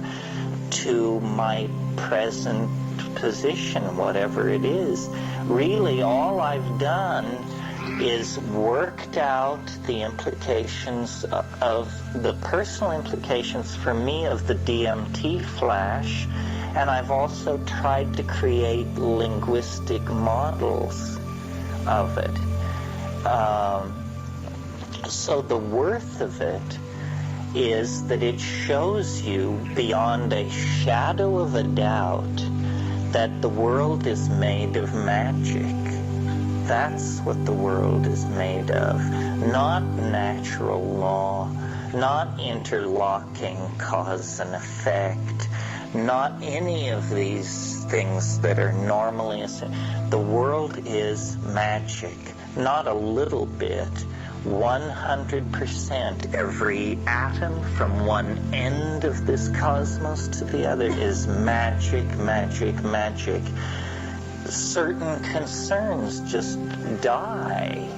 to my present position, whatever it is. Really, all I've done is worked out the implications of the personal implications for me of the DMT flash, and I've also tried to create linguistic models of it. So the worth of it is that it shows you beyond a shadow of a doubt that the world is made of magic. That's what the world is made of. Not natural law, not interlocking cause and effect, not any of these things that are normally... The world is magic. Not a little bit. 100%. Every atom from one end of this cosmos to the other is magic, magic, magic. Certain concerns just die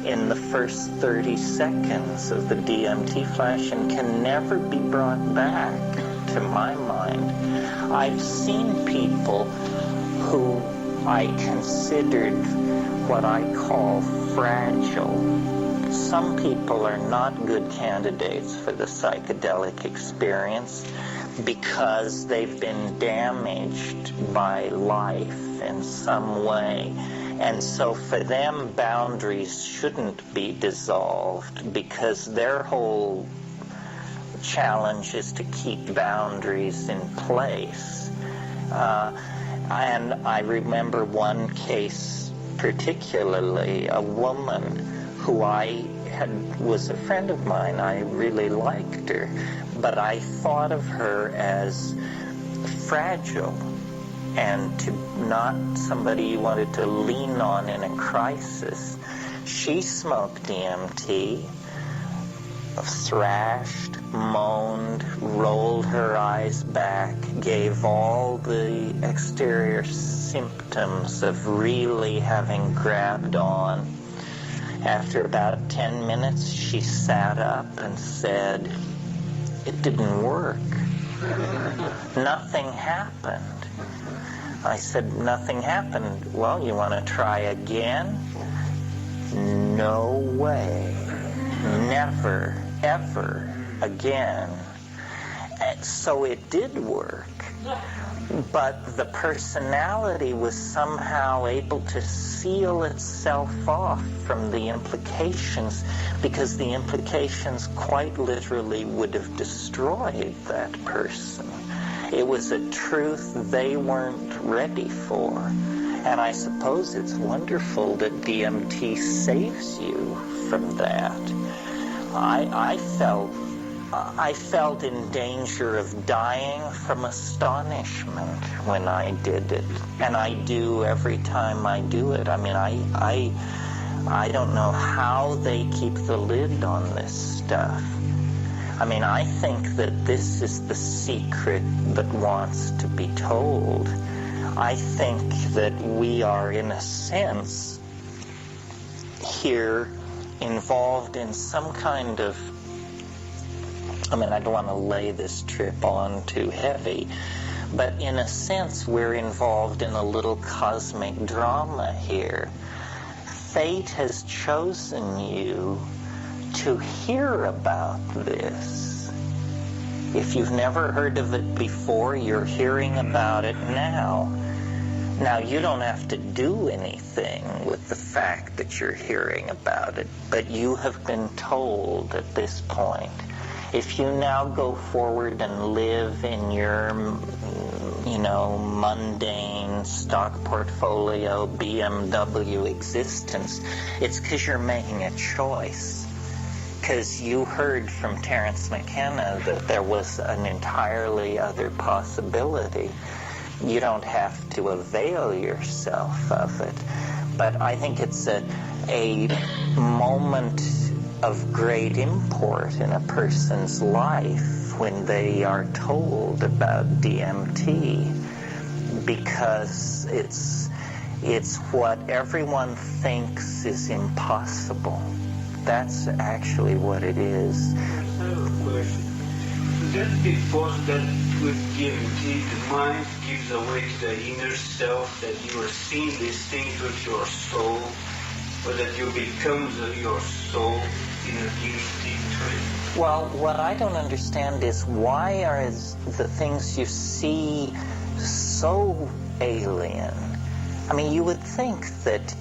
in the first 30 seconds of the DMT flash and can never be brought back, to my mind. I've seen people who I considered what I call fragile. Some people are not good candidates for the psychedelic experience because they've been damaged by life in some way. And so for them, boundaries shouldn't be dissolved because their whole challenge is to keep boundaries in place. And I remember one case particularly, a woman who was a friend of mine. I really liked her, but I thought of her as fragile and not somebody you wanted to lean on in a crisis. She smoked DMT, thrashed, moaned, rolled her eyes back, gave all the exterior symptoms of really having grabbed on. After about 10 minutes, she sat up and said, "It didn't work. Nothing happened." I said, "Nothing happened. Well, you want to try again?" "No way. Never, ever again." So it did work. But the personality was somehow able to seal itself off from the implications, because the implications quite literally would have destroyed that person. It was a truth they weren't ready for. And I suppose it's wonderful that DMT saves you from that. I felt in danger of dying from astonishment when I did it, and I do every time I do it. I mean, I don't know how they keep the lid on this stuff. I mean, I think that this is the secret that wants to be told. I think that we are, in a sense, here involved in some kind of... I mean, I don't want to lay this trip on too heavy, but in a sense, we're involved in a little cosmic drama here. Fate has chosen you to hear about this. If you've never heard of it before, you're hearing about it now. Now, you don't have to do anything with the fact that you're hearing about it, but you have been told at this point. If you now go forward and live in your, mundane stock portfolio BMW existence, it's because you're making a choice. Because you heard from Terence McKenna that there was an entirely other possibility. you don't have to avail yourself of it. But I think it's a moment of great import in a person's life when they are told about DMT, because it's what everyone thinks is impossible. That's actually what it is. I have a question. That because that with DMT, the mind gives away to the inner self, that you are seeing these things with your soul, or that you become your soul in a deep way? Well, what I don't understand is why are the things you see so alien? I mean, you would think that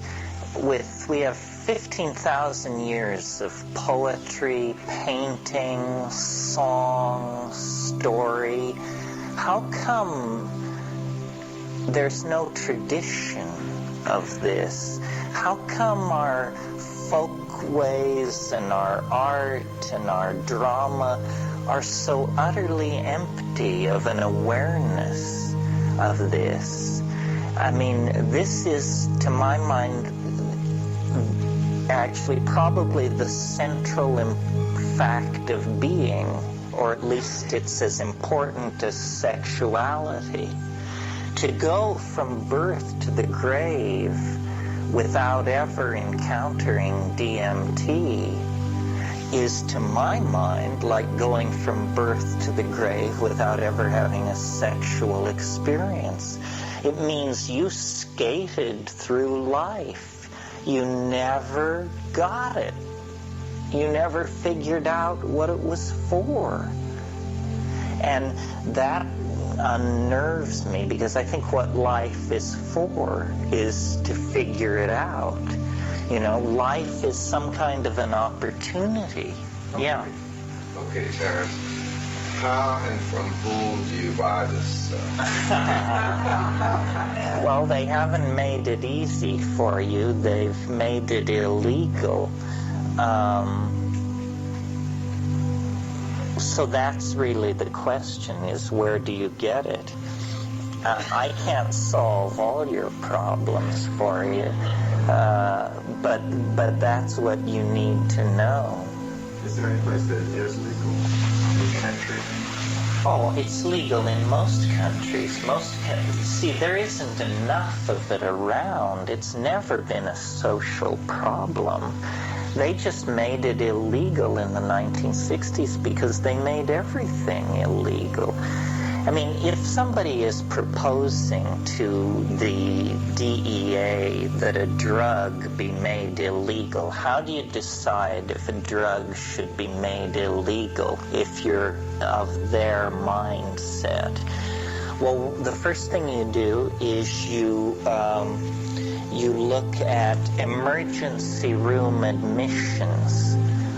we have 15,000 years of poetry, painting, song, story. How come there's no tradition of this? How come our folkways and our art and our drama are so utterly empty of an awareness of this? I mean, this is, to my mind, actually probably the central fact of being, or at least it's as important as sexuality. To go from birth to the grave without ever encountering DMT is, to my mind, like going from birth to the grave without ever having a sexual experience. It means you skated through life. You never got it. You never figured out what it was for. And that unnerves me, because I think what life is for is to figure it out. You know, life is some kind of an opportunity. Okay. Yeah. Okay, Terrence. How and from whom do you buy this stuff? Well, they haven't made it easy for you. They've made it illegal. So that's really the question, is where do you get it? I can't solve all your problems for you, but that's what you need to know. Is there any place that is legal in the country? Oh, it's legal in most countries. See, there isn't enough of it around. It's never been a social problem. They just made it illegal in the 1960s because they made everything illegal. I mean, if somebody is proposing to the DEA that a drug be made illegal, how do you decide if a drug should be made illegal if you're of their mindset? Well, the first thing you do is you look at emergency room admissions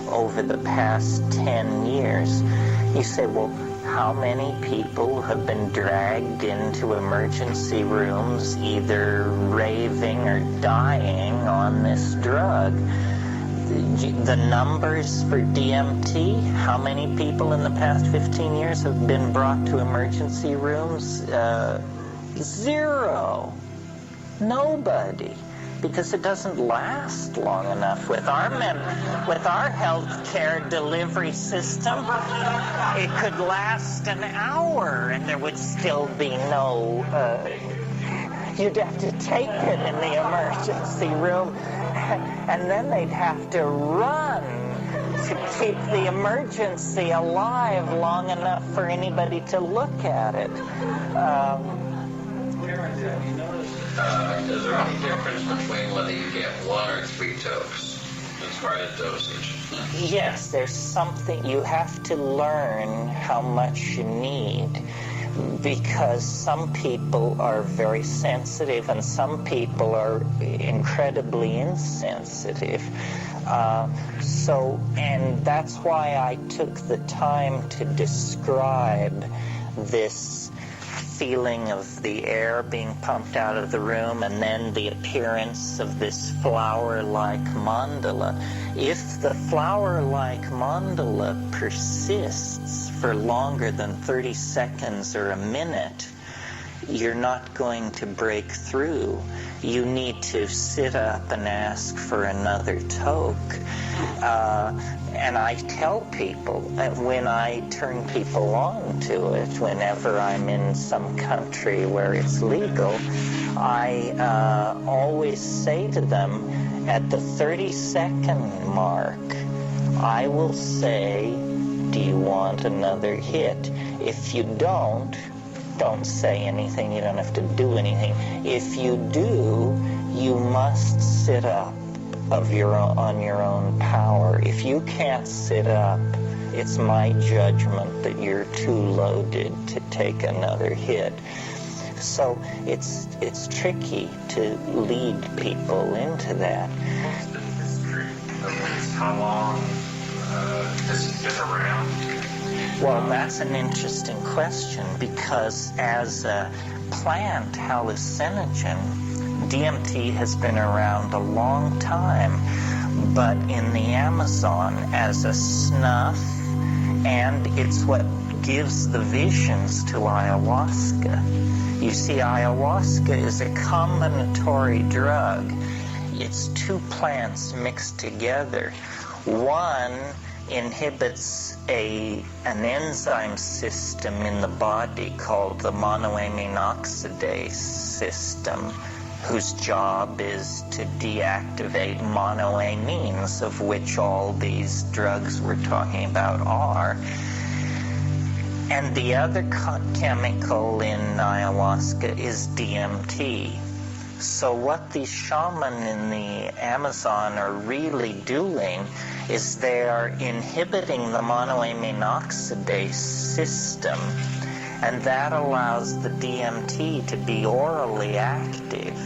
over the past 10 years. You say, well, how many people have been dragged into emergency rooms either raving or dying on this drug? The numbers for DMT, how many people in the past 15 years have been brought to emergency rooms? Zero. Nobody. Because it doesn't last long enough with our healthcare delivery system. It could last an hour and there would still be no. You'd have to take it in the emergency room, and then they'd have to run to keep the emergency alive long enough for anybody to look at it. Is there any difference between whether you get 1 or 3 tokes as far as dosage? Yes, there's something. You have to learn how much you need, because some people are very sensitive and some people are incredibly insensitive. And that's why I took the time to describe this feeling of the air being pumped out of the room and then the appearance of this flower-like mandala. If the flower-like mandala persists for longer than 30 seconds or a minute, you're not going to break through. You need to sit up and ask for another toke. And I tell people that when I turn people on to it, whenever I'm in some country where it's legal, I always say to them, at the 30-second mark, I will say, do you want another hit? If you don't say anything. You don't have to do anything. If you do, you must sit up on your own power. If you can't sit up, it's my judgment that you're too loaded to take another hit. So it's tricky to lead people into that. What's the history of this? How long has it been around? Well, that's an interesting question, because as a plant hallucinogen, DMT has been around a long time, but in the Amazon as a snuff, and it's what gives the visions to ayahuasca. You see, ayahuasca is a combinatory drug. It's two plants mixed together. One inhibits an enzyme system in the body called the monoamine oxidase system, whose job is to deactivate monoamines, of which all these drugs we're talking about are. And the other chemical in ayahuasca is DMT. So what these shamans in the Amazon are really doing is they are inhibiting the monoamine oxidase system, and that allows the DMT to be orally active.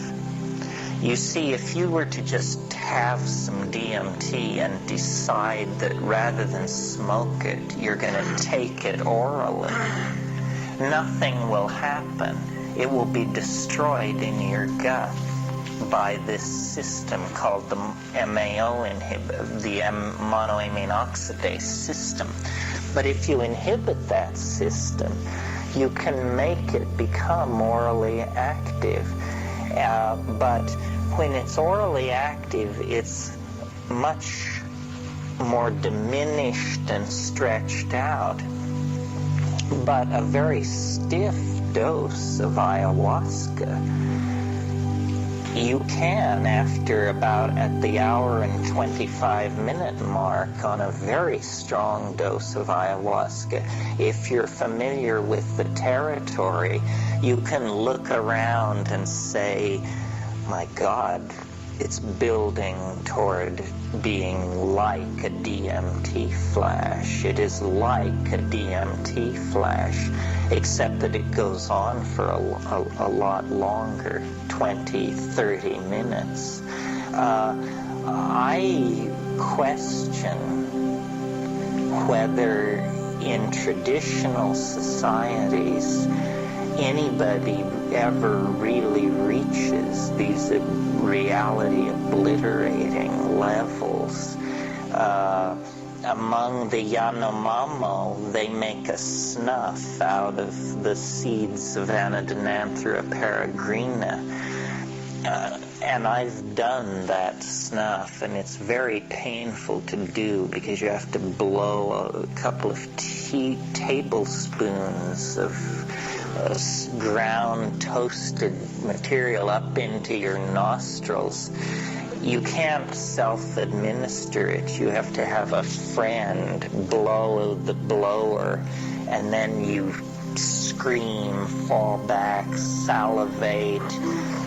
You see, if you were to just have some DMT and decide that rather than smoke it, you're going to take it orally, nothing will happen. It will be destroyed in your gut by this system called the MAO inhibitor, the monoamine oxidase system. But if you inhibit that system, you can make it become orally active. But when it's orally active, it's much more diminished and stretched out. But a very stiff dose of ayahuasca, you can, after about at the hour and 25-minute mark on a very strong dose of ayahuasca, if you're familiar with the territory, you can look around and say, my God, it's building toward being like a DMT flash. It is like a DMT flash, except that it goes on for a lot longer, 20, 30 minutes. I question whether in traditional societies anybody ever really reaches these reality obliterating levels. Among the Yanomamo, they make a snuff out of the seeds of Anadenanthera peregrina. And I've done that snuff, and it's very painful to do because you have to blow a couple of tablespoons of ground toasted material up into your nostrils. You can't self-administer it. You have to have a friend blow the blower, and then you scream, fall back, salivate,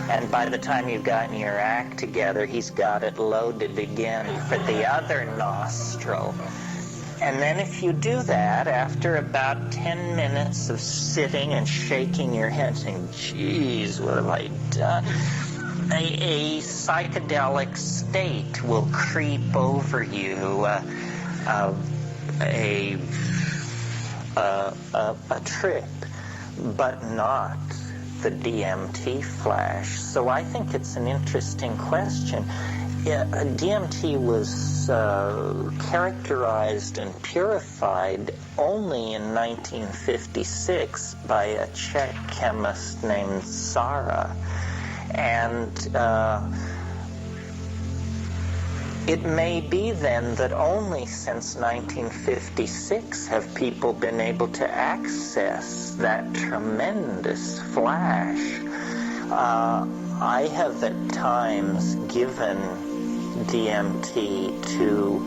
and by the time you've gotten your act together, he's got it loaded again for the other nostril. And then if you do that, after about 10 minutes of sitting and shaking your head saying, geez, what have I done? A psychedelic state will creep over you, a trip, but not the DMT flash. So I think it's an interesting question. DMT was characterized and purified only in 1956 by a Czech chemist named Sara. And it may be then that only since 1956 have people been able to access that tremendous flash. I have at times given DMT to,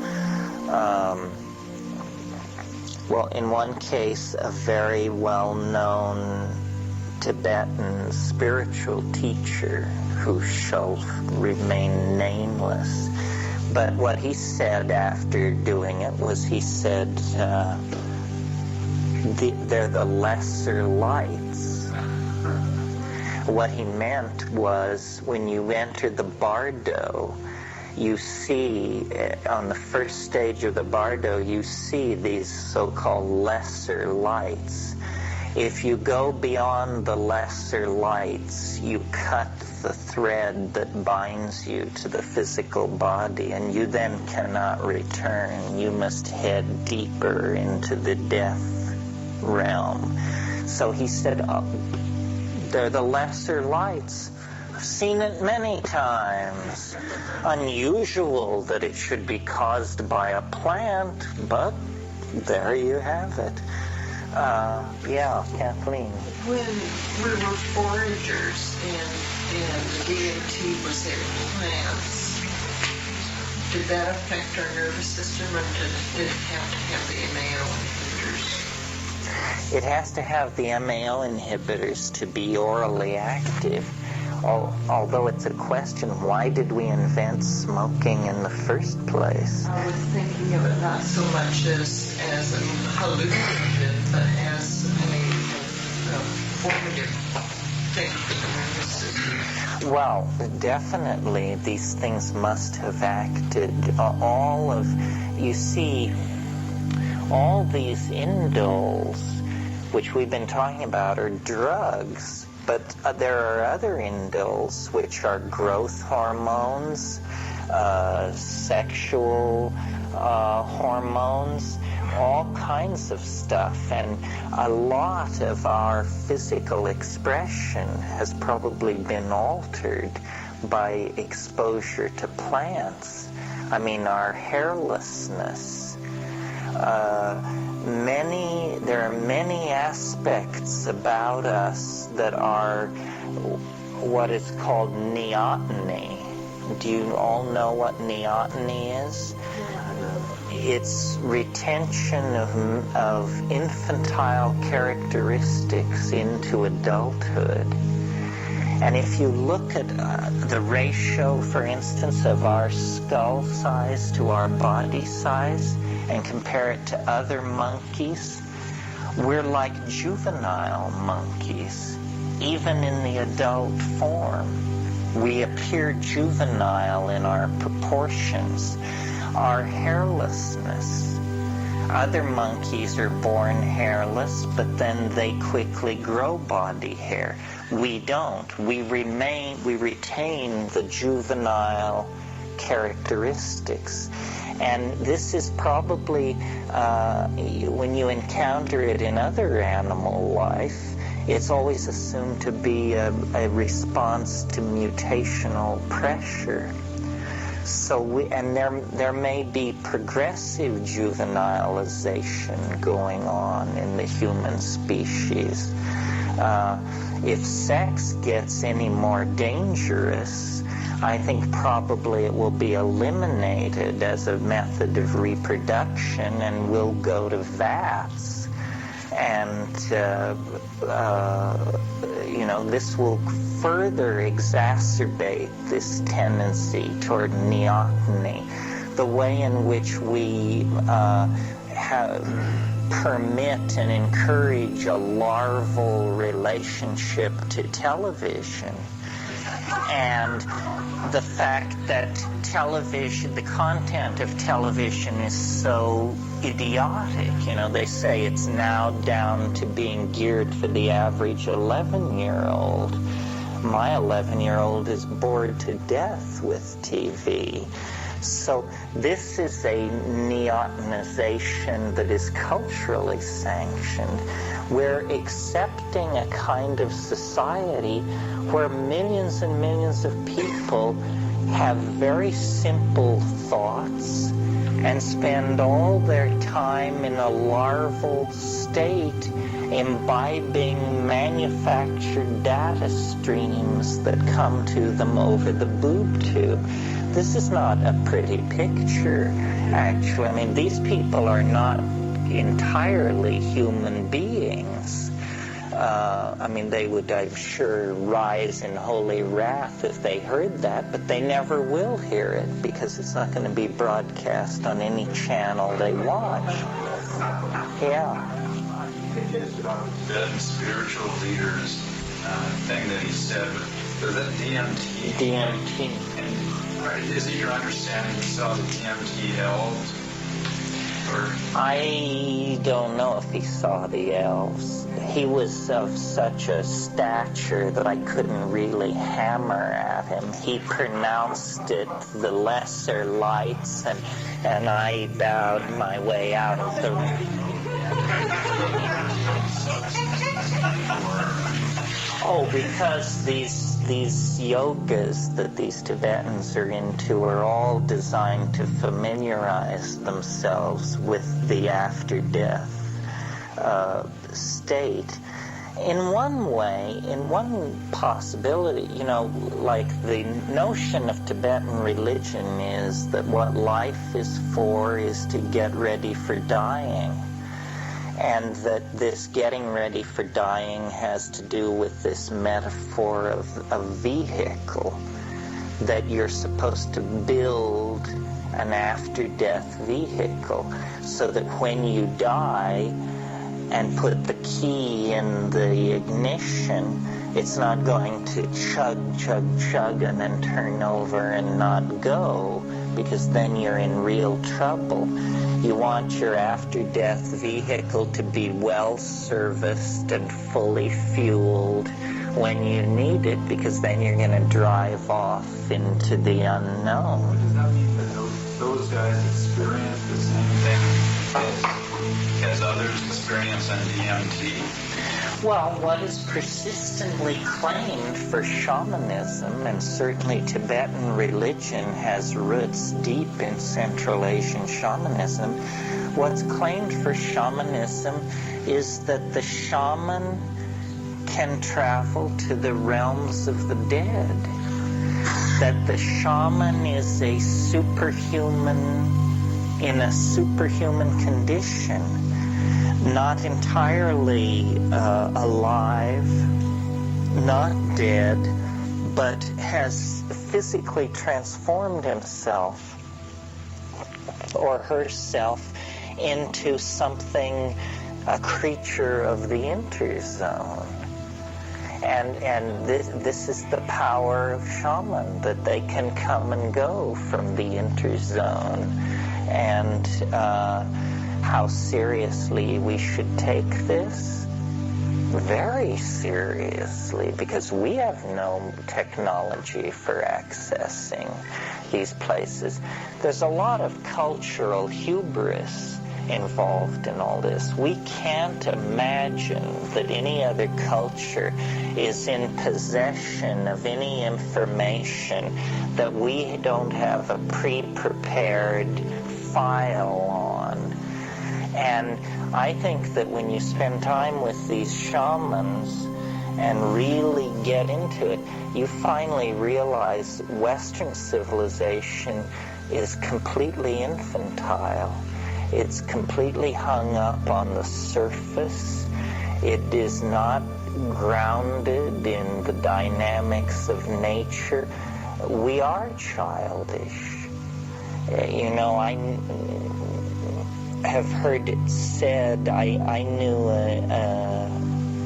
in one case, a very well-known Tibetan spiritual teacher who shall remain nameless. But what he said after doing it was, he said, they're the lesser lights. What he meant was, when you enter the bardo, you see, on the first stage of the bardo, you see these so-called lesser lights. If you go beyond the lesser lights, you cut the thread that binds you to the physical body, and you then cannot return. You must head deeper into the death realm. So he said, they're the lesser lights. I've seen it many times. Unusual that it should be caused by a plant, but there you have it. Yeah, Kathleen. When we were foragers and DMT was in plants, did that affect our nervous system, or did it have to have the MAO inhibitors? It has to have the MAO inhibitors to be orally active. Although it's a question, why did we invent smoking in the first place? I was thinking of it not so much as a hallucinogen, but as a formative thing for the nervous system. Well, definitely these things must have acted. You see, all these indoles, which we've been talking about, are drugs. But there are other indoles, which are growth hormones, sexual hormones, all kinds of stuff. And a lot of our physical expression has probably been altered by exposure to plants. I mean, our hairlessness. There are many aspects about us that are what is called neoteny. Do you all know what neoteny is? It's retention of infantile characteristics into adulthood. And if you look at the ratio, for instance, of our skull size to our body size, and compare it to other monkeys, we're like juvenile monkeys. Even in the adult form, we appear juvenile in our proportions. Our hairlessness. Other monkeys are born hairless, but then they quickly grow body hair. We don't. We retain the juvenile characteristics. And this is probably, when you encounter it in other animal life, it's always assumed to be a response to mutational pressure. So there may be progressive juvenilization going on in the human species. If sex gets any more dangerous, I think probably it will be eliminated as a method of reproduction, and we'll go to vats. And, this will further exacerbate this tendency toward neoteny. The way in which we permit and encourage a larval relationship to television. And the fact that the content of television is so idiotic. They say it's now down to being geared for the average 11-year-old. My 11-year-old is bored to death with TV. So this is a neotenization that is culturally sanctioned. We're accepting a kind of society where millions and millions of people have very simple thoughts and spend all their time in a larval state imbibing manufactured data streams that come to them over the boob tube. This is not a pretty picture, actually. I mean, these people are not entirely human beings. I mean, they would, I'm sure, rise in holy wrath if they heard that, but they never will hear it because it's not going to be broadcast on any channel they watch. Yeah. Tibetan spiritual leaders thing that he said, was that DMT? DMT. And is it your understanding you saw the DMT elves? Or? I don't know if he saw the elves. He was of such a stature that I couldn't really hammer at him. He pronounced it the lesser lights, and I bowed my way out of the room. Oh, because these yogas that these Tibetans are into are all designed to familiarize themselves with the after-death state. In one way, in one possibility, you know, like the notion of Tibetan religion is that what life is for is to get ready for dying. And that this getting ready for dying has to do with this metaphor of a vehicle, that you're supposed to build an after-death vehicle so that when you die and put the key in the ignition, it's not going to chug, chug, chug and then turn over and not go, because then you're in real trouble. You want your after-death vehicle to be well-serviced and fully fueled when you need it, because then you're going to drive off into the unknown. Does that mean that those guys experience the same thing as others experience on DMT? Well, what is persistently claimed for shamanism, and certainly Tibetan religion has roots deep in Central Asian shamanism, what's claimed for shamanism is that the shaman can travel to the realms of the dead, that the shaman is a superhuman, in a superhuman condition, not entirely alive, not dead, but has physically transformed himself or herself into something, a creature of the interzone. And this is the power of shaman, that they can come and go from the interzone. And how seriously we should take this? Very seriously, because we have no technology for accessing these places. There's a lot of cultural hubris involved in all this. We can't imagine that any other culture is in possession of any information that we don't have a pre-prepared file on. And I think that when you spend time with these shamans and really get into it, you finally realize Western civilization is completely infantile. It's completely hung up on the surface. It is not grounded in the dynamics of nature. We are childish. You know, I have heard it said, I knew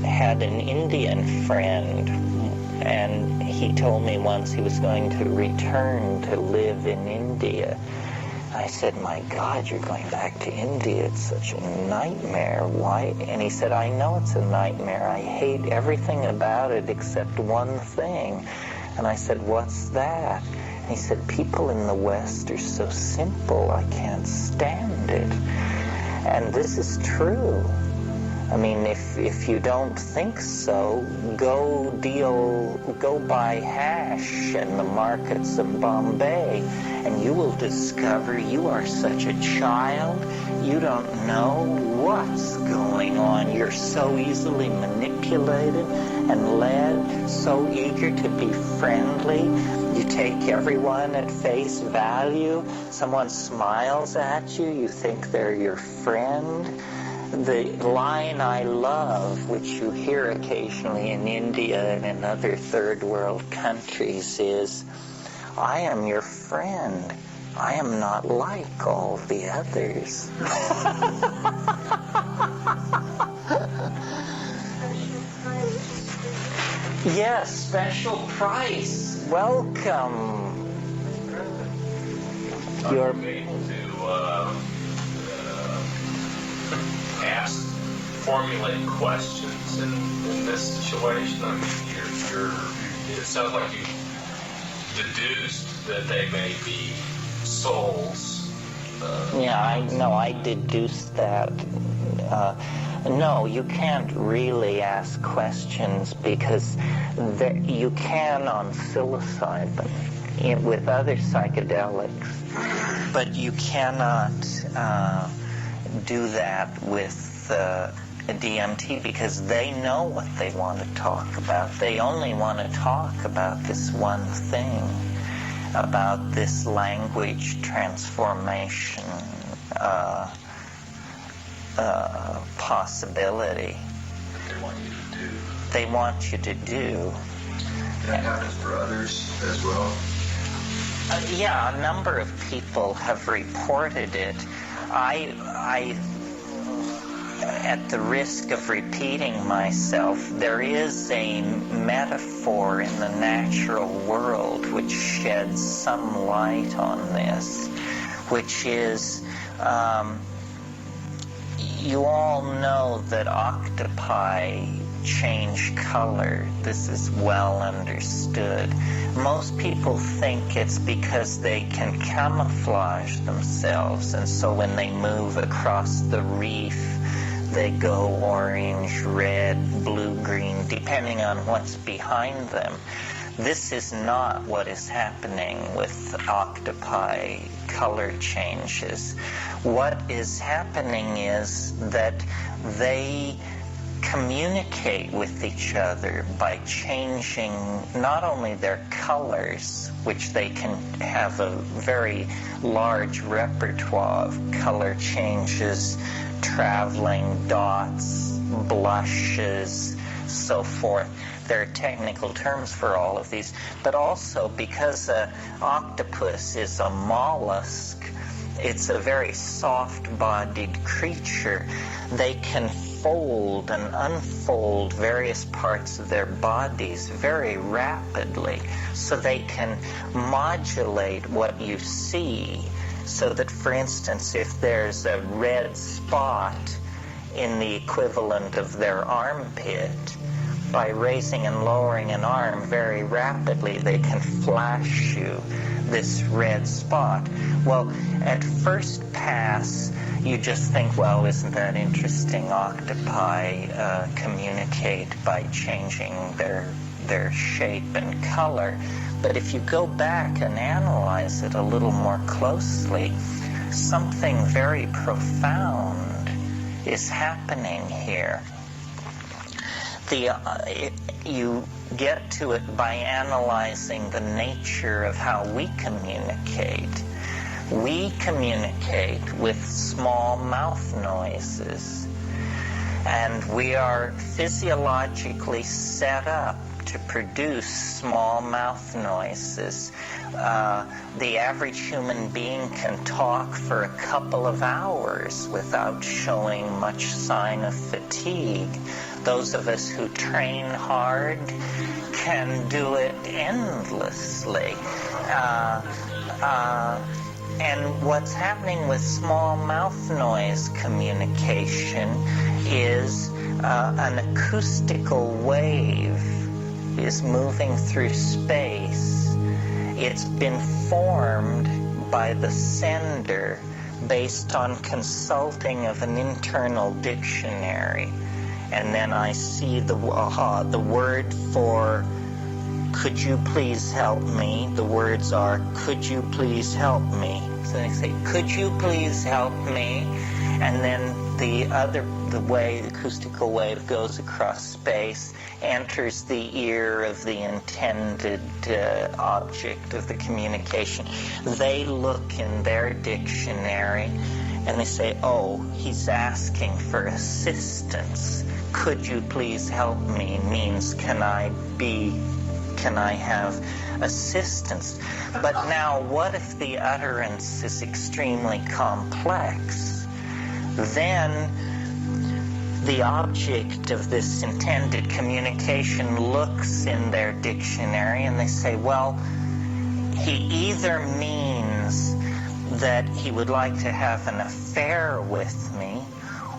had an Indian friend, and he told me once he was going to return to live in India. I said, my God, you're going back to India. It's such a nightmare. Why? And he said, I know it's a nightmare. I hate everything about it except one thing. And I said, what's that? And he said, people in the West are so simple. I can't stand it. And this is true. I mean, if you don't think so, go buy hash in the markets of Bombay, and you will discover you are such a child. You don't know what's going on. You're so easily manipulated and led, so eager to be friendly. You take everyone at face value. Someone smiles at you, you think they're your friend. The line I love, which you hear occasionally in India and in other third world countries, is, I am your friend. I am not like all the others. Yes, special price. Welcome. You're able to formulate questions in this situation. I mean, it sounds like you deduced that they may be souls. I deduced that. No, you can't really ask questions because you can on psilocybin with other psychedelics, but you cannot do that with DMT because they know what they want to talk about. They only want to talk about this one thing, about this language transformation possibility. They want you to do. They want you to do. That happens for others as well? A number of people have reported it. I at the risk of repeating myself, there is a metaphor in the natural world which sheds some light on this, which is, you all know that octopi change color. This is well understood. Most people think it's because they can camouflage themselves, and so when they move across the reef, they go orange, red, blue, green, depending on what's behind them. This is not what is happening with octopi color changes. What is happening is that they communicate with each other by changing not only their colors, which they can have a very large repertoire of color changes, traveling dots, blushes, so forth. There are technical terms for all of these, but also because an octopus is a mollusk, it's a very soft-bodied creature. They can fold and unfold various parts of their bodies very rapidly, so they can modulate what you see. So that, for instance, if there's a red spot in the equivalent of their armpit, by raising and lowering an arm very rapidly, they can flash you this red spot. Well, at first pass, you just think, well, isn't that interesting? Octopi communicate by changing their shape and color. But if you go back and analyze it a little more closely, something very profound is happening here. You get to it by analyzing the nature of how we communicate. We communicate with small mouth noises, and we are physiologically set up to produce small mouth noises. The average human being can talk for a couple of hours without showing much sign of fatigue. Those of us who train hard can do it endlessly. And what's happening with small mouth noise communication is an acoustical wave is moving through space. It's been formed by the sender based on consulting of an internal dictionary. And then I see the word for could you please help me? The words are, could you please help me? So they say, could you please help me? And then the acoustical wave goes across space, enters the ear of the intended object of the communication. They look in their dictionary and they say, oh, he's asking for assistance. Could you please help me means can I have assistance? But now, what if the utterance is extremely complex? Then the object of this intended communication looks in their dictionary and they say, well, he either means that he would like to have an affair with me,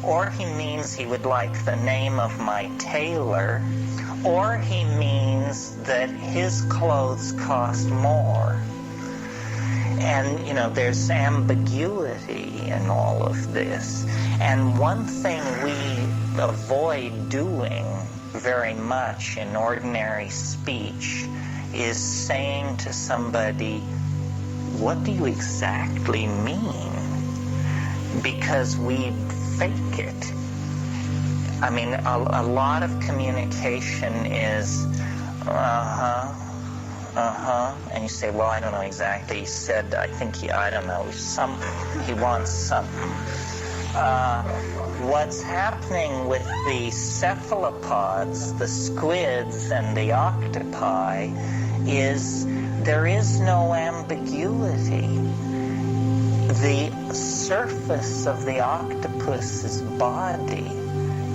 or he means he would like the name of my tailor, or he means that his clothes cost more. And, there's ambiguity in all of this. And one thing we avoid doing very much in ordinary speech is saying to somebody, what do you exactly mean? Because we fake it. I mean, a lot of communication is, and you say, well, I don't know exactly. He said, I don't know, he wants something. What's happening with the cephalopods, the squids, and the octopi is there is no ambiguity. The surface of the octopus's body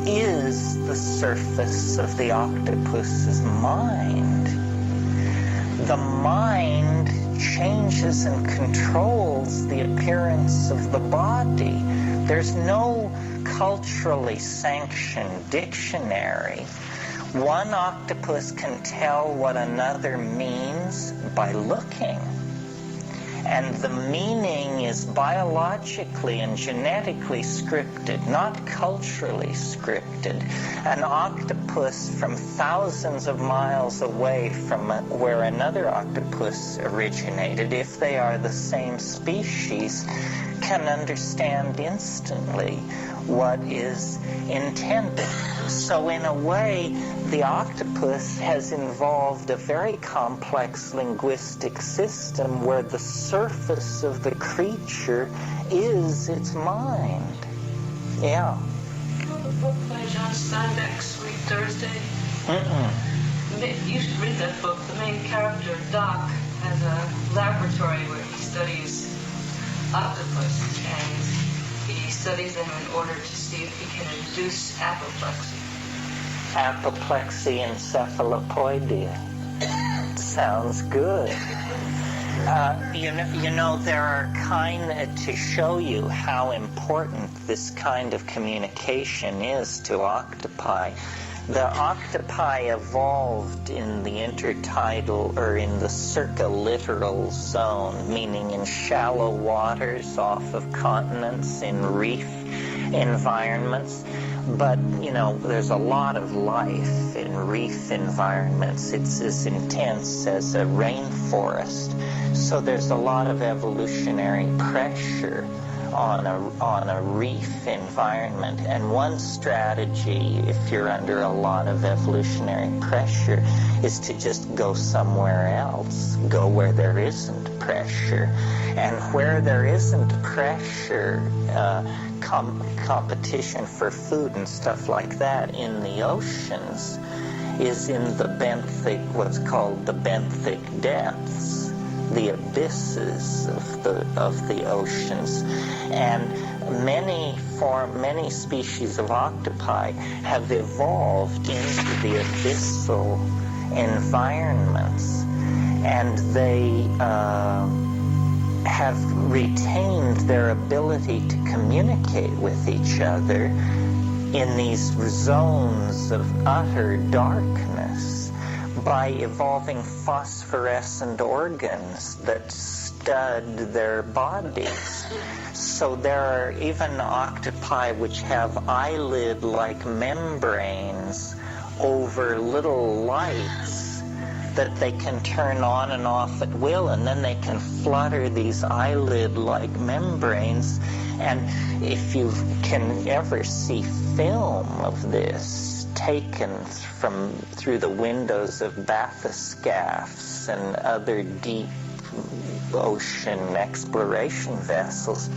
is the surface of the octopus's mind. The mind changes and controls the appearance of the body. There's no culturally sanctioned dictionary. One octopus can tell what another means by looking. And the meaning is biologically and genetically scripted, not culturally scripted. An octopus from thousands of miles away from where another octopus originated, if they are the same species, can understand instantly what is intended. So in a way, the octopus has involved a very complex linguistic system where the surface of the creature is its mind. Yeah. The book by John Steinbeck, Sweet Thursday. You should read that book. The main character, Doc, has a laboratory where he studies octopus, and he studies them in order to see if he can induce apoplexy. Apoplexy encephalopoidia. Sounds good. There are to show you how important this kind of communication is to octopi. The octopi evolved in the intertidal or in the circulittoral zone, meaning in shallow waters off of continents, in reef environments. But, there's a lot of life in reef environments. It's as intense as a rainforest. So there's a lot of evolutionary pressure on a reef environment. And one strategy, if you're under a lot of evolutionary pressure, is to just go somewhere else. Go where there isn't pressure. And where there isn't pressure, competition for food and stuff like that in the oceans is in the benthic, what's called the benthic depths, the abysses of the oceans. And many species of octopi have evolved into the abyssal environments, and have retained their ability to communicate with each other in these zones of utter darkness by evolving phosphorescent organs that stud their bodies. So there are even octopi which have eyelid-like membranes over little lights that they can turn on and off at will, and then they can flutter these eyelid-like membranes. And if you can ever see film of this taken through the windows of bathyscaphs and other deep ocean exploration vessels,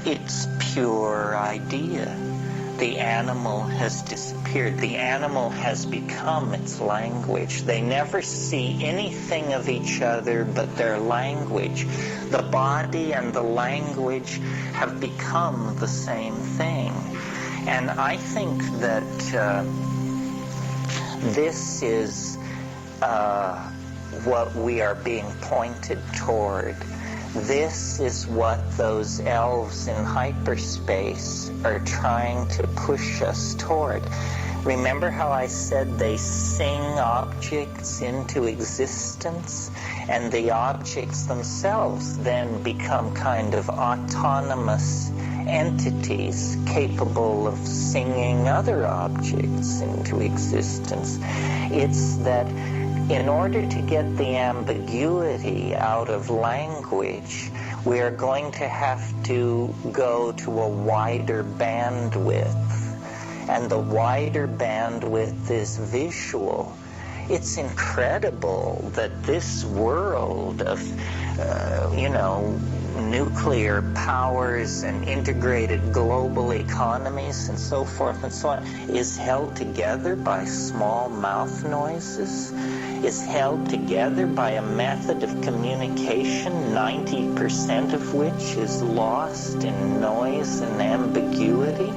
it's pure idea. The animal has disappeared. The animal has become its language. They never see anything of each other but their language. The body and the language have become the same thing. And I think that this is what we are being pointed toward. This is what those elves in hyperspace are trying to push us toward. Remember how I said they sing objects into existence, and the objects themselves then become kind of autonomous entities capable of singing other objects into existence. It's that in order to get the ambiguity out of language, we are going to have to go to a wider bandwidth. And the wider bandwidth is visual. It's incredible that this world of, nuclear powers and integrated global economies and so forth and so on is held together by small mouth noises, is held together by a method of communication, 90% of which is lost in noise and ambiguity.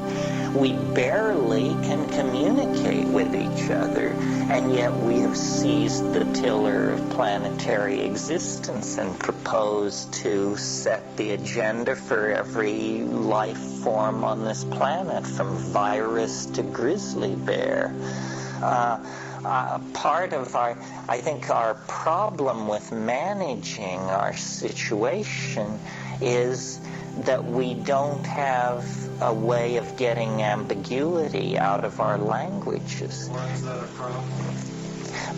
We barely can communicate with each other, and yet we have seized the tiller of planetary existence and propose to set the agenda for every life form on this planet, from virus to grizzly bear. Part of our problem with managing our situation is that we don't have a way of getting ambiguity out of our languages. Why is that a problem?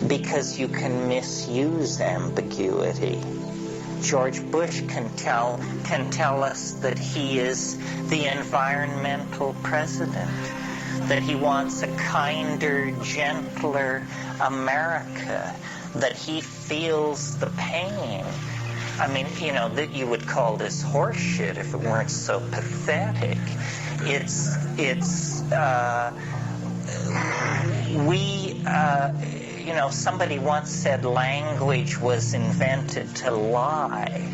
Because you can misuse ambiguity. George Bush can tell us that he is the environmental president, that he wants a kinder, gentler America, that he feels the pain. I mean, that you would call this horseshit if it weren't so pathetic. Somebody once said language was invented to lie.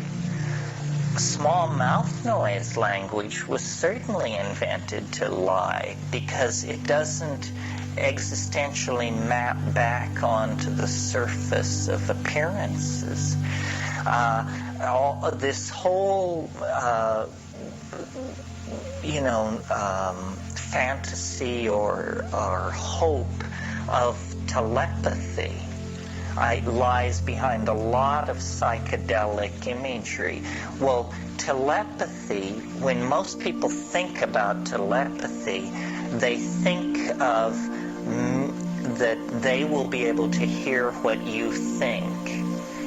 Small mouth noise language was certainly invented to lie because it doesn't existentially map back onto the surface of appearances. This whole, fantasy or hope of telepathy lies behind a lot of psychedelic imagery. Well, telepathy, when most people think about telepathy, they think of that they will be able to hear what you think.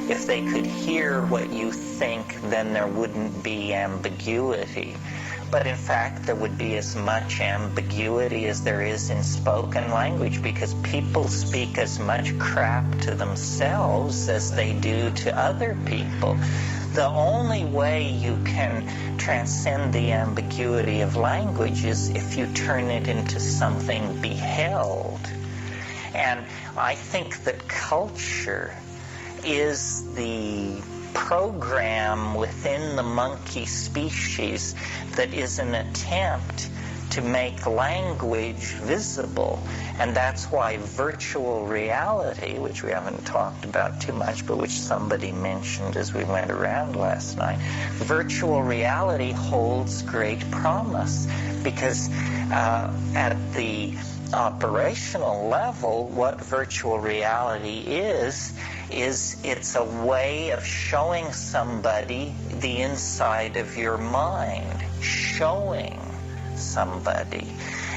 If they could hear what you think, then there wouldn't be ambiguity. But in fact, there would be as much ambiguity as there is in spoken language, because people speak as much crap to themselves as they do to other people. The only way you can transcend the ambiguity of language is if you turn it into something beheld. And I think that culture is the program within the monkey species that is an attempt to make language visible. And that's why virtual reality, which we haven't talked about too much, but which somebody mentioned as we went around last night, virtual reality holds great promise, because at the operational level, what virtual reality is it's a way of showing somebody the inside of your mind, showing somebody.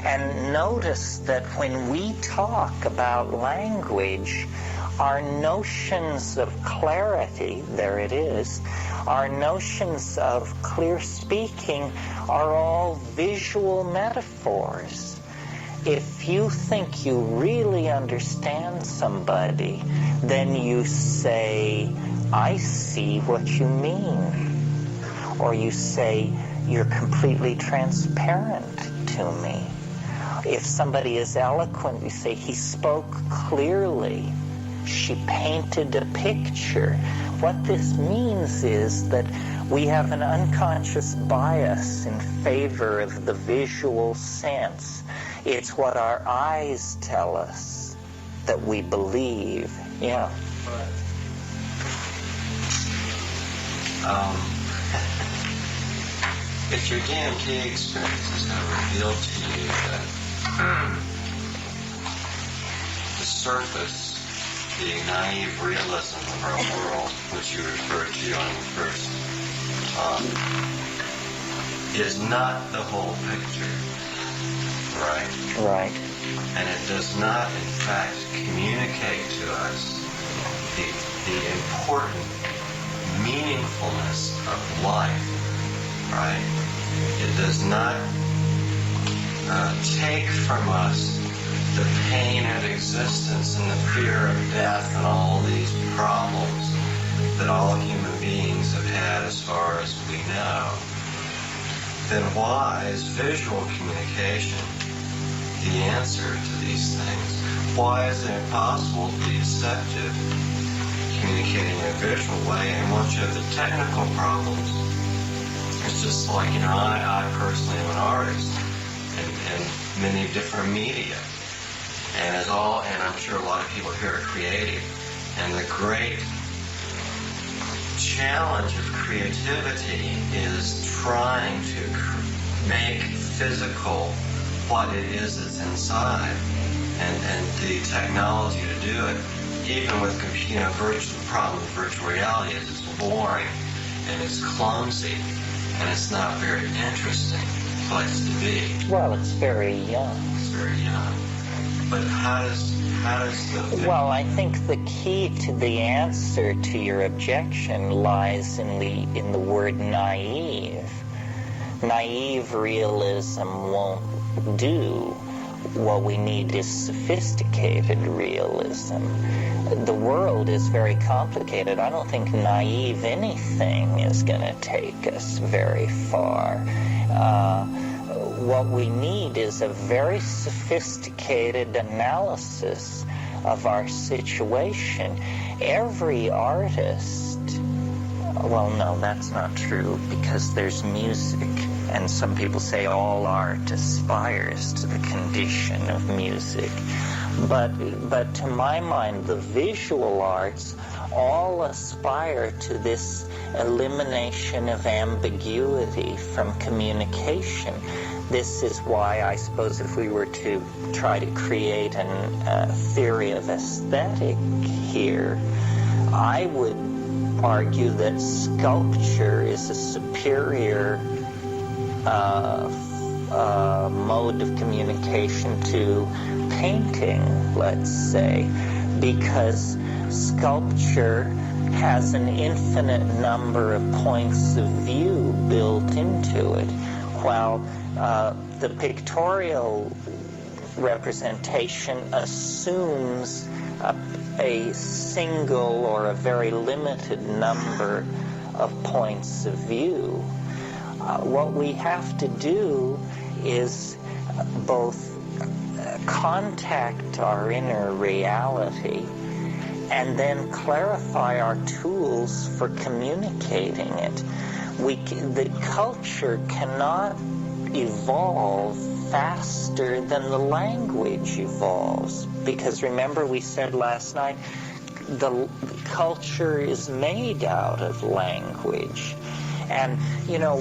And notice that when we talk about language, our notions of clarity, there it is, our notions of clear speaking are all visual metaphors. If you think you really understand somebody, then you say, I see what you mean. Or you say, you're completely transparent to me. If somebody is eloquent, you say, he spoke clearly. She painted a picture. What this means is that we have an unconscious bias in favor of the visual sense. It's what our eyes tell us that we believe. Yeah. If your DMT experience is going to reveal to you that the surface, the naive realism of our world, which you referred to on the first talk, is not the whole picture, right? Right. And it does not, in fact, communicate to us the important meaningfulness of life, right? It does not take from us the pain of existence and the fear of death and all these problems that all human beings have had as far as we know. Then why is visual communication the answer to these things? Why is it impossible to be effective communicating in a visual way? And once you have the technical problems, it's just like, I personally am an artist in many different media. And I'm sure a lot of people here are creative. And the great challenge of creativity is trying to make physical what it is that's inside, and the technology to do it. Even with the problem with virtual reality is it's boring and it's clumsy and it's not very interesting place to be. Well, it's very young. It's very young. But how does the... Well, I think the key to the answer to your objection lies in the word naive. Naive realism won't do. What we need is sophisticated realism. The world is very complicated. I don't think naive anything is going to take us very far. What we need is a very sophisticated analysis of our situation. Every artist, well, no, that's not true, because there's music. And some people say all art aspires to the condition of music. But to my mind, the visual arts all aspire to this elimination of ambiguity from communication. This is why I suppose if we were to try to create a theory of aesthetic here, I would argue that sculpture is a superior mode of communication to painting, let's say, because sculpture has an infinite number of points of view built into it, while the pictorial representation assumes a single or a very limited number of points of view. What we have to do is both contact our inner reality and then clarify our tools for communicating it. The culture cannot evolve faster than the language evolves. Because remember we said last night, the culture is made out of language. And,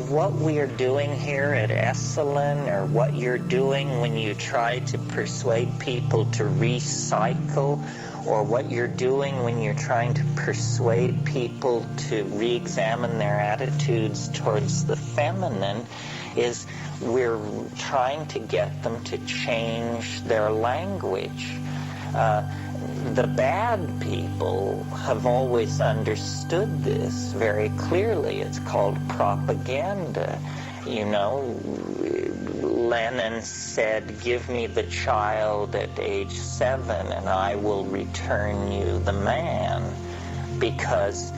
what we are doing here at Esalen, or what you're doing when you try to persuade people to recycle, or what you're doing when you're trying to persuade people to re-examine their attitudes towards the feminine, is we're trying to get them to change their language. The bad people have always understood this very clearly. It's called propaganda. Lenin said, "Give me the child at age 7 and I will return you the man," because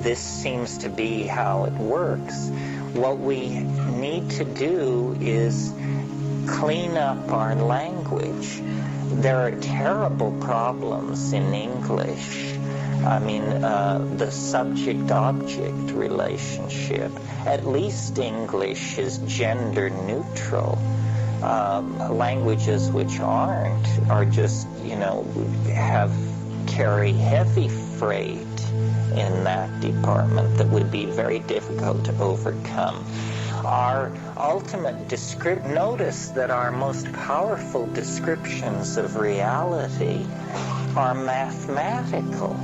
this seems to be how it works. What we need to do is clean up our language. There are terrible problems in English. The subject-object relationship. At least English is gender neutral. Languages which aren't are just, carry heavy freight in that department that would be very difficult to overcome. Our ultimate notice that our most powerful descriptions of reality are mathematical.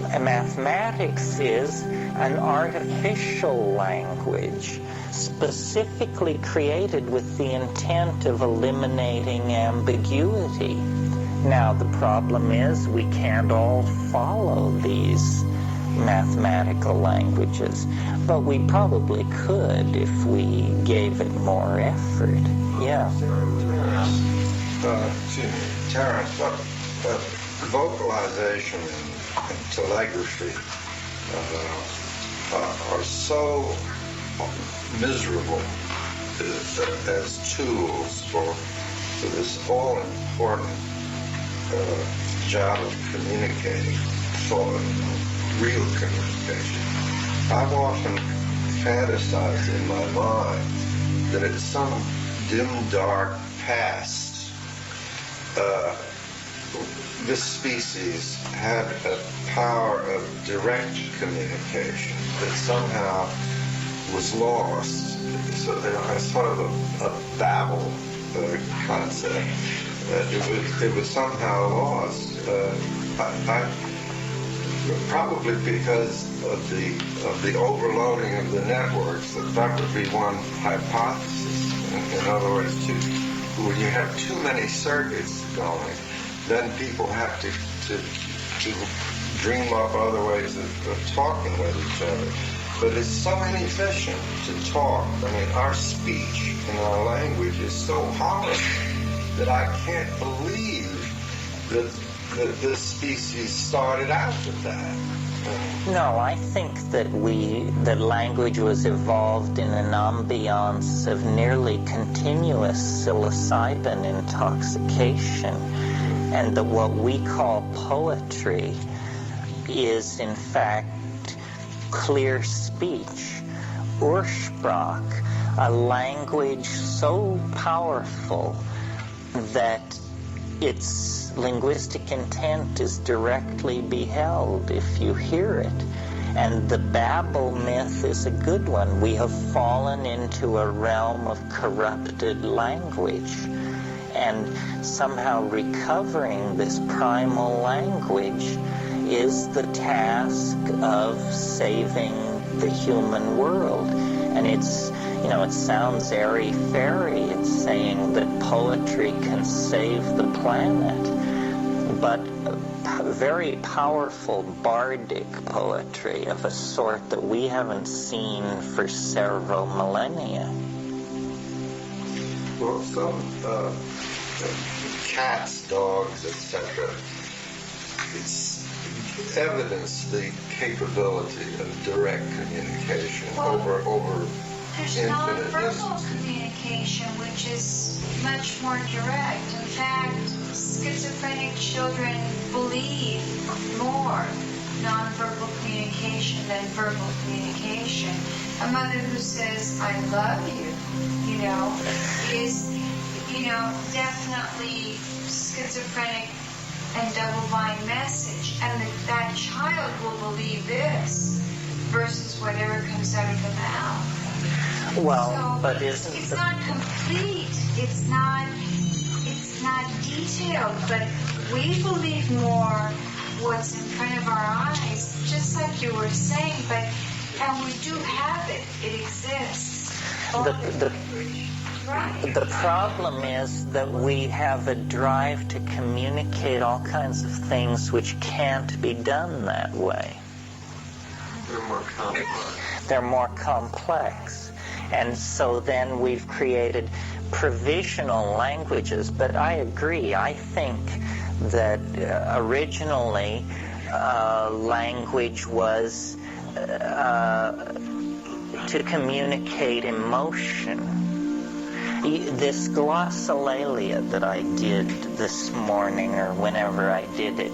And mathematics is an artificial language specifically created with the intent of eliminating ambiguity. Now, the problem is we can't all follow these mathematical languages, but we probably could if we gave it more effort. Yeah. Terrence, vocalization and telegraphy are so miserable as tools for this all-important job of communicating, real communication. I've often fantasized in my mind that at some dim, dark past, this species had a power of direct communication that somehow was lost. So it's sort of a Babel concept. It was somehow lost. Probably because of the overloading of the networks. That would be one hypothesis. In other words, when you have too many circuits going, then people have to dream up other ways of talking with each other. But it's so inefficient to talk. Our speech and our language is so powerful that I can't believe that this species started out with that. No, I think that language was evolved in an ambiance of nearly continuous psilocybin intoxication, and that what we call poetry is in fact clear speech, Ursprach, a language so powerful that its linguistic intent is directly beheld if you hear it. And the Babel myth is a good one. We have fallen into a realm of corrupted language, and somehow recovering this primal language is the task of saving the human world. And it's, it sounds airy-fairy. It's saying that poetry can save the planet. But very powerful bardic poetry of a sort that we haven't seen for several millennia. Well, some cats, dogs, etc., it's evidence the capability of direct communication over there's non-verbal communication, which is much more direct. In fact, schizophrenic children believe more non-verbal communication than verbal communication. A mother who says, I love you, is, definitely schizophrenic and double-blind message. And that child will believe this versus whatever comes out of the mouth. Well, so but isn't it's not complete. It's not detailed, but we believe more what's in front of our eyes, just like you were saying, and we do have it. It exists. The problem is that we have a drive to communicate all kinds of things which can't be done that way. They're more complex. They're more complex. And so then we've created provisional languages. But I agree. I think that originally language was to communicate emotion. This glossolalia that I did this morning or whenever I did it,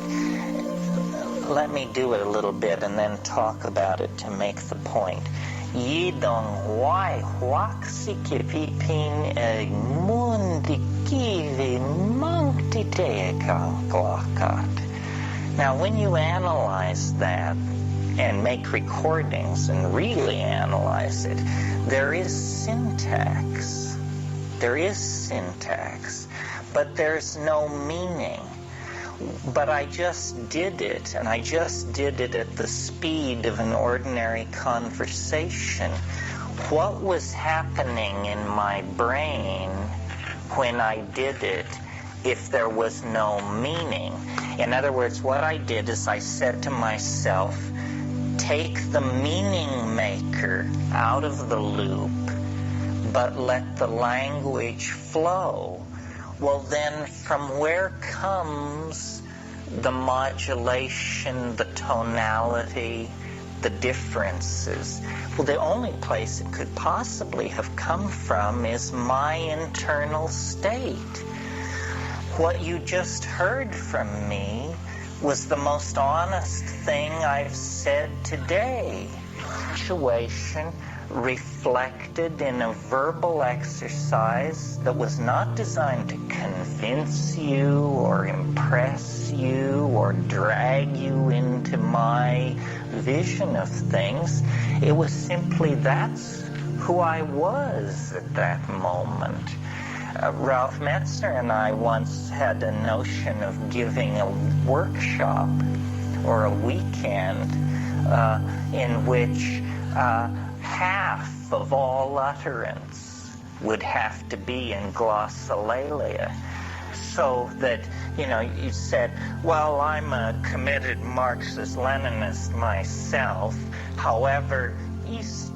let me do it a little bit and then talk about it to make the point. Yidong wai huaxi kipipin mundi kivi mangti teekanglakat. Now when you analyze that and make recordings and really analyze it, there is syntax. There is syntax, but there's no meaning. But I just did it, and I just did it at the speed of an ordinary conversation. What was happening in my brain when I did it if there was no meaning? In other words, what I did is I said to myself, take the meaning maker out of the loop, but let the language flow. Well, then from where comes the modulation, the tonality, the differences? Well, the only place it could possibly have come from is my internal state. What you just heard from me was the most honest thing I've said today. Situation reflected in a verbal exercise that was not designed to convince you or impress you or drag you into my vision of things. It was simply that's who I was at that moment. Ralph Metzner and I once had a notion of giving a workshop or a weekend in which half of all utterance would have to be in glossolalia. So that, you said, well, I'm a committed Marxist-Leninist myself. However, you say,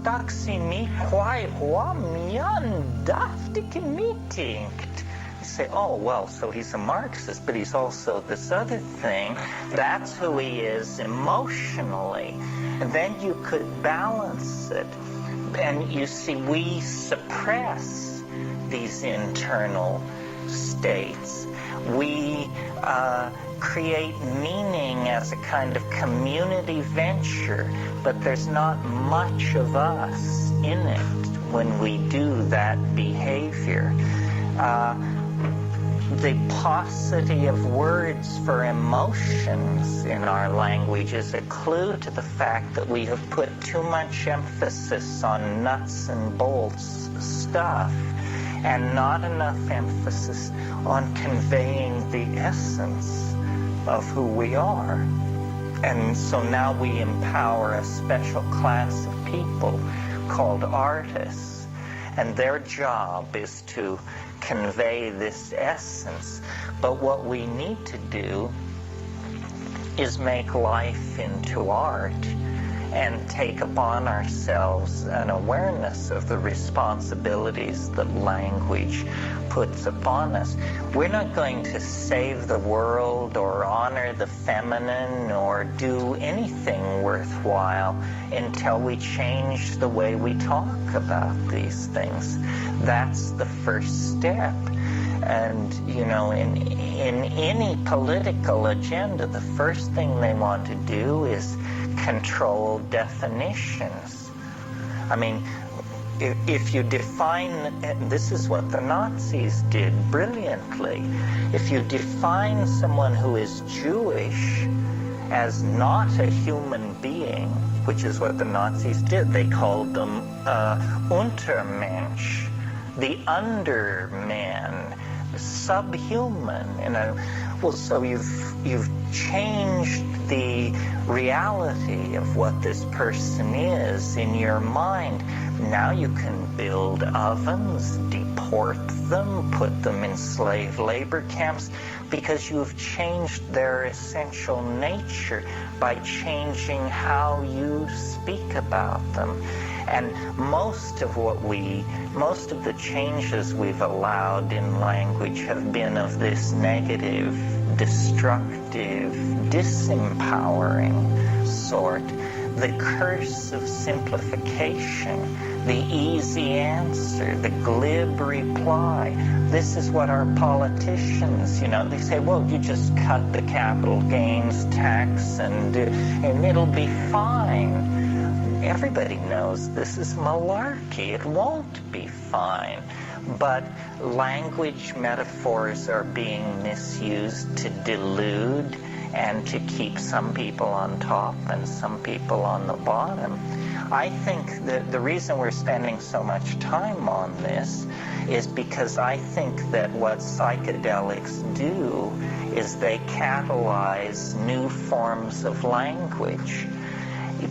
oh, well, so he's a Marxist, but he's also this other thing. That's who he is emotionally. And then you could balance it. And you see, we suppress these internal states. We create meaning as a kind of community venture, but there's not much of us in it when we do that behavior. The paucity of words for emotions in our language is a clue to the fact that we have put too much emphasis on nuts and bolts stuff and not enough emphasis on conveying the essence of who we are. And so now we empower a special class of people called artists, and their job is to convey this essence. But what we need to do is make life into art and take upon ourselves an awareness of the responsibilities that language puts upon us. We're not going to save the world or honor the feminine or do anything worthwhile until we change the way we talk about these things. That's the first step. And, in any political agenda, the first thing they want to do is control definitions. I mean, if you define, and this is what the Nazis did brilliantly, if you define someone who is Jewish as not a human being, which is what the Nazis did, they called them Untermensch, the underman, subhuman. Well, so you've changed the reality of what this person is in your mind. Now you can build ovens, deport them, put them in slave labor camps, because you've changed their essential nature by changing how you speak about them. And most of the changes we've allowed in language have been of this negative, destructive, disempowering sort. The curse of simplification, the easy answer, the glib reply. This is what our politicians, they say, well, you just cut the capital gains tax and it'll be fine. Everybody knows this is malarkey. It won't be fine. But language metaphors are being misused to delude and to keep some people on top and some people on the bottom. I think that the reason we're spending so much time on this is because I think that what psychedelics do is they catalyze new forms of language.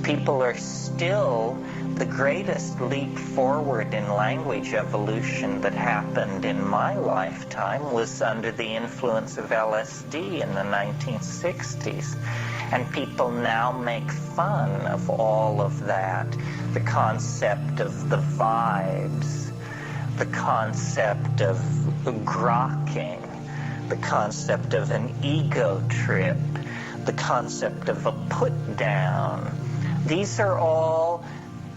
People are still, the greatest leap forward in language evolution that happened in my lifetime was under the influence of LSD in the 1960s. And people now make fun of all of that. The concept of the vibes, the concept of grokking, the concept of an ego trip, the concept of a put down. These are all,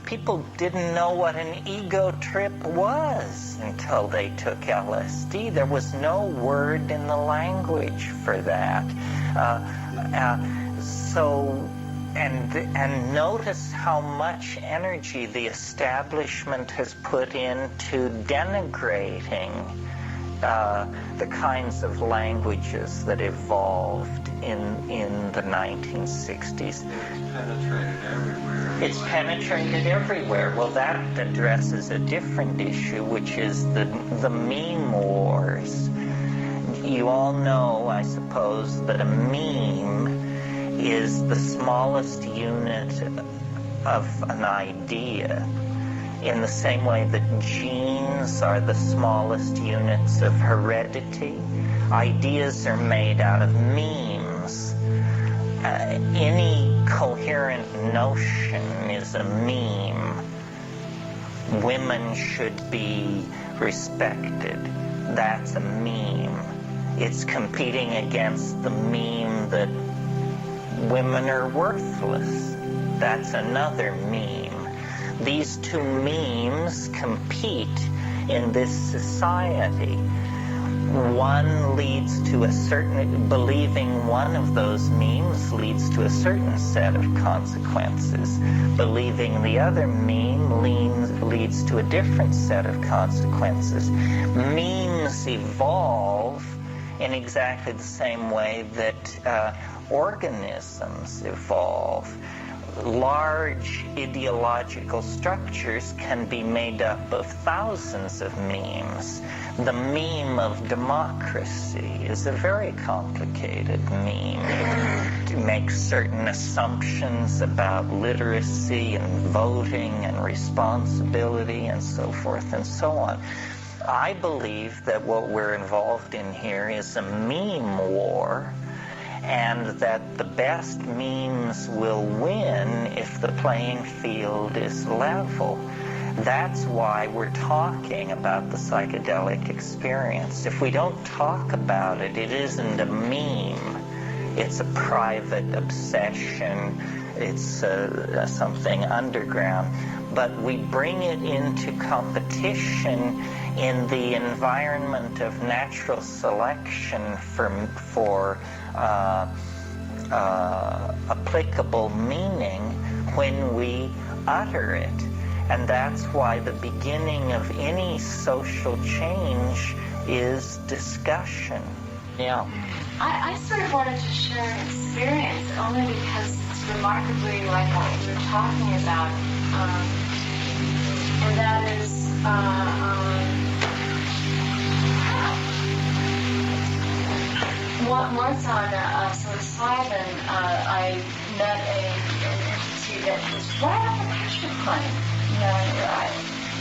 people didn't know what an ego trip was until they took LSD. There was no word in the language for that. And notice how much energy the establishment has put into denigrating the kinds of languages that evolved in the 1960s. It's penetrated everywhere. Well, that addresses a different issue, which is the meme wars. You all know, I suppose, that a meme is the smallest unit of an idea, in the same way that genes are the smallest units of heredity. Ideas are made out of memes. Any coherent notion is a meme. Women should be respected. That's a meme. It's competing against the meme that women are worthless. That's another meme. These two memes compete in this society. One leads to a certain, believing one of those memes leads to a certain set of consequences. Believing the other meme leads to a different set of consequences. Memes evolve in exactly the same way that organisms evolve. Large ideological structures can be made up of thousands of memes. The meme of democracy is a very complicated meme. It makes certain assumptions about literacy and voting and responsibility and so forth and so on. I believe that what we're involved in here is a meme war, and that the best memes will win if the playing field is level. That's why we're talking about the psychedelic experience. If we don't talk about it, it isn't a meme. It's a private obsession. It's something underground. But we bring it into competition in the environment of natural selection for applicable meaning when we utter it. And that's why the beginning of any social change is discussion. Yeah. I sort of wanted to share an experience only because it's remarkably like what we were talking about. And that is once on psilocybin, I met an entity that was right on the passion plane. You know,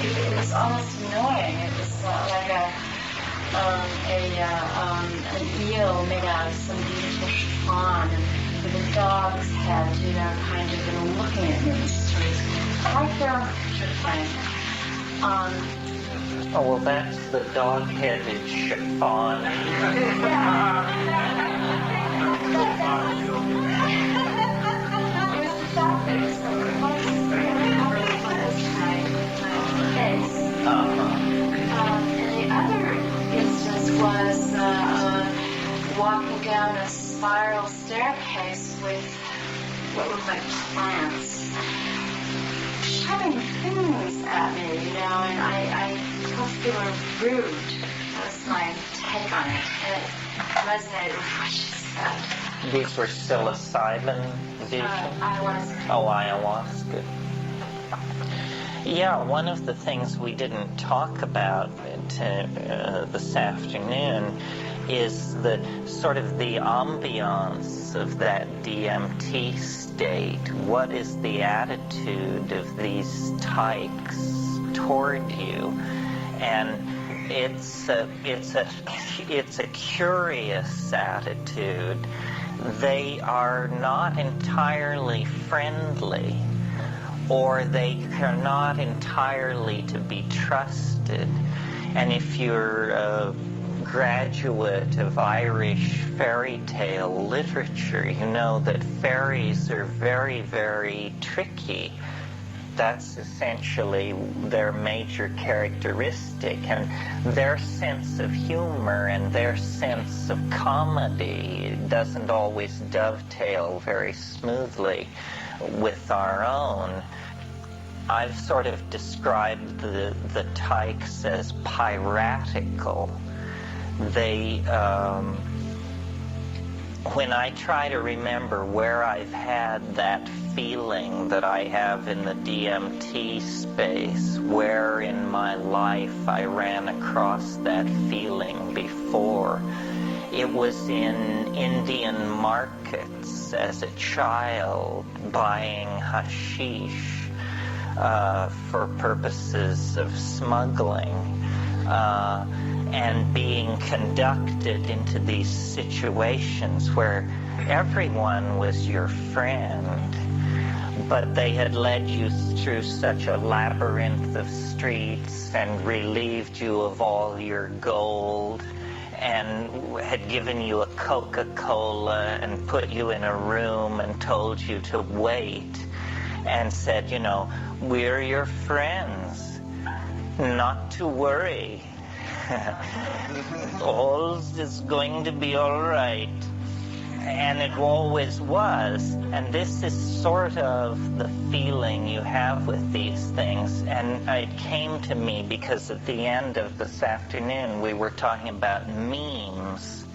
it was almost annoying. It was like an eel made out of some beautiful chiffon, and with a dog's head, you know, kind of, and looking at me. So it's right there on the picture plane. Oh, well, that's the dog-headed chiffon. It was the fact that it was so close to my face. And the other instance was walking down a spiral staircase with what looked like plants shoving things at me, you know, and I felt they were rude. That was my take on it, and it resonated with what she said. These were psilocybin visions? Ayahuasca. Oh, ayahuasca. Yeah, one of the things we didn't talk about this afternoon is the sort of the ambiance of that DMT state. What is the attitude of these tykes toward you? And it's a curious attitude. They are not entirely friendly, or they are not entirely to be trusted. And if you're a graduate of Irish fairy tale literature, you know that fairies are very, very tricky. That's essentially their major characteristic, and their sense of humor and their sense of comedy doesn't always dovetail very smoothly with our own. I've sort of described the tykes as piratical. They, when I try to remember where I've had that feeling that I have in the DMT space, where in my life I ran across that feeling before, it was in Indian markets as a child, buying hashish for purposes of smuggling, and being conducted into these situations where everyone was your friend, but they had led you through such a labyrinth of streets and relieved you of all your gold and had given you a Coca-Cola and put you in a room and told you to wait and said, you know, we're your friends, not to worry. All is going to be all right. And it always was. And this is sort of the feeling you have with these things. And it came to me because at the end of this afternoon we were talking about memes.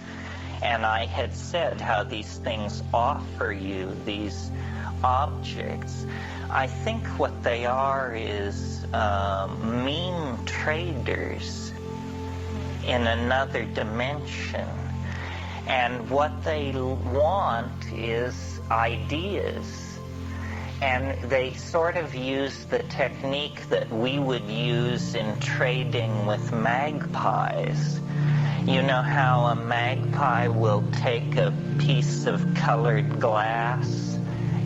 And I had said how these things offer you these objects. I think what they are is meme traders in another dimension. And what they want is ideas. And they sort of use the technique that we would use in trading with magpies. You know how a magpie will take a piece of colored glass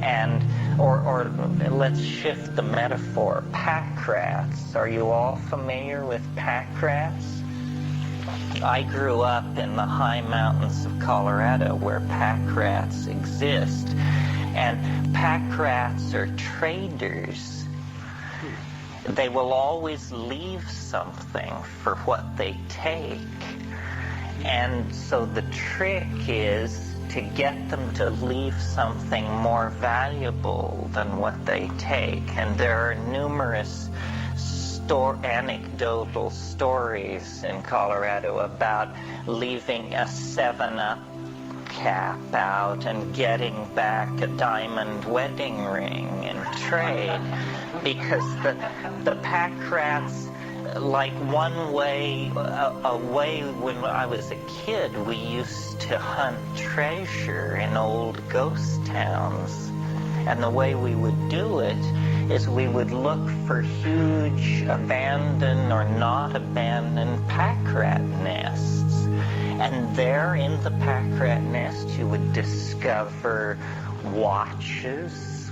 and, or let's shift the metaphor, pack rats. Are you all familiar with pack rats? I grew up in the high mountains of Colorado where pack rats exist. And pack rats are traders. They will always leave something for what they take. And so the trick is to get them to leave something more valuable than what they take. And there are numerous anecdotal stories in Colorado about leaving a 7-Up cap out and getting back a diamond wedding ring in trade, because the pack rats, like one way, a way when I was a kid, we used to hunt treasure in old ghost towns. And the way we would do it is we would look for huge abandoned or not abandoned pack rat nests. And there in the pack rat nest you would discover watches,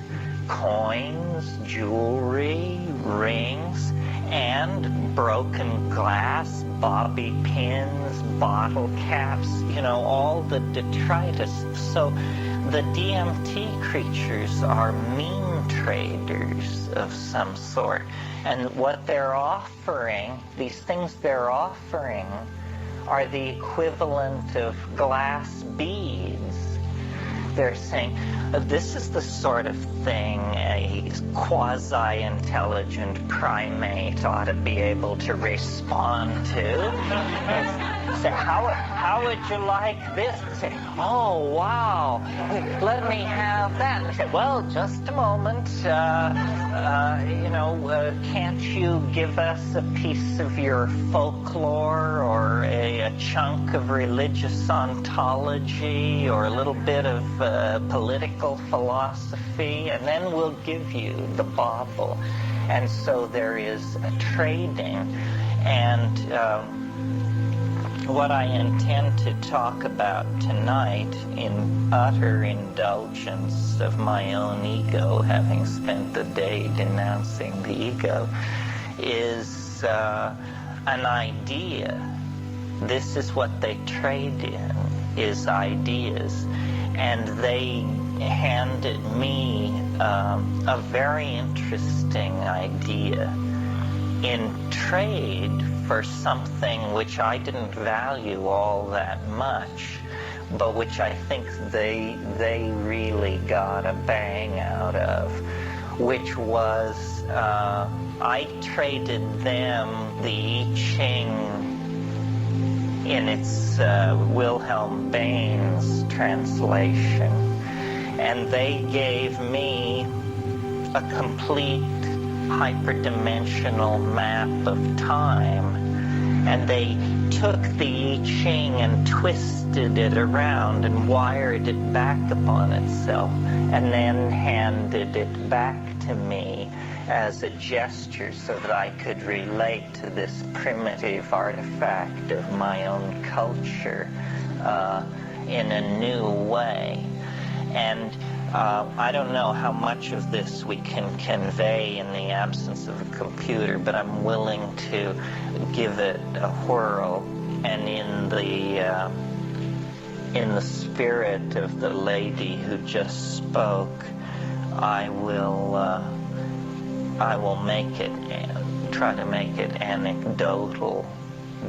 coins, jewelry, rings, and broken glass, bobby pins, bottle caps, all the detritus. So the DMT creatures are mean traders of some sort. And what they're offering, these things they're offering, are the equivalent of glass beads. They're saying, this is the sort of thing a quasi-intelligent primate ought to be able to respond to. Say, how would you like this? Say, oh, wow, let me have that. And say, well, just a moment. Can't you give us a piece of your folklore or a chunk of religious ontology or a little bit of political philosophy, and then we'll give you the bauble. And so there is a trading. And what I intend to talk about tonight, in utter indulgence of my own ego, having spent the day denouncing the ego, is an idea. This is what they trade in, is ideas. And they handed me a very interesting idea in trade for something which I didn't value all that much, but which I think they really got a bang out of, which was I traded them the I Ching in its Wilhelm Baines translation, and they gave me a complete hyperdimensional map of time, and they took the I Ching and twisted it around and wired it back upon itself, and then handed it back to me as a gesture so that I could relate to this primitive artifact of my own culture in a new way. And I don't know how much of this we can convey in the absence of a computer, but I'm willing to give it a whirl. And in the spirit of the lady who just spoke, I will try to make it anecdotal,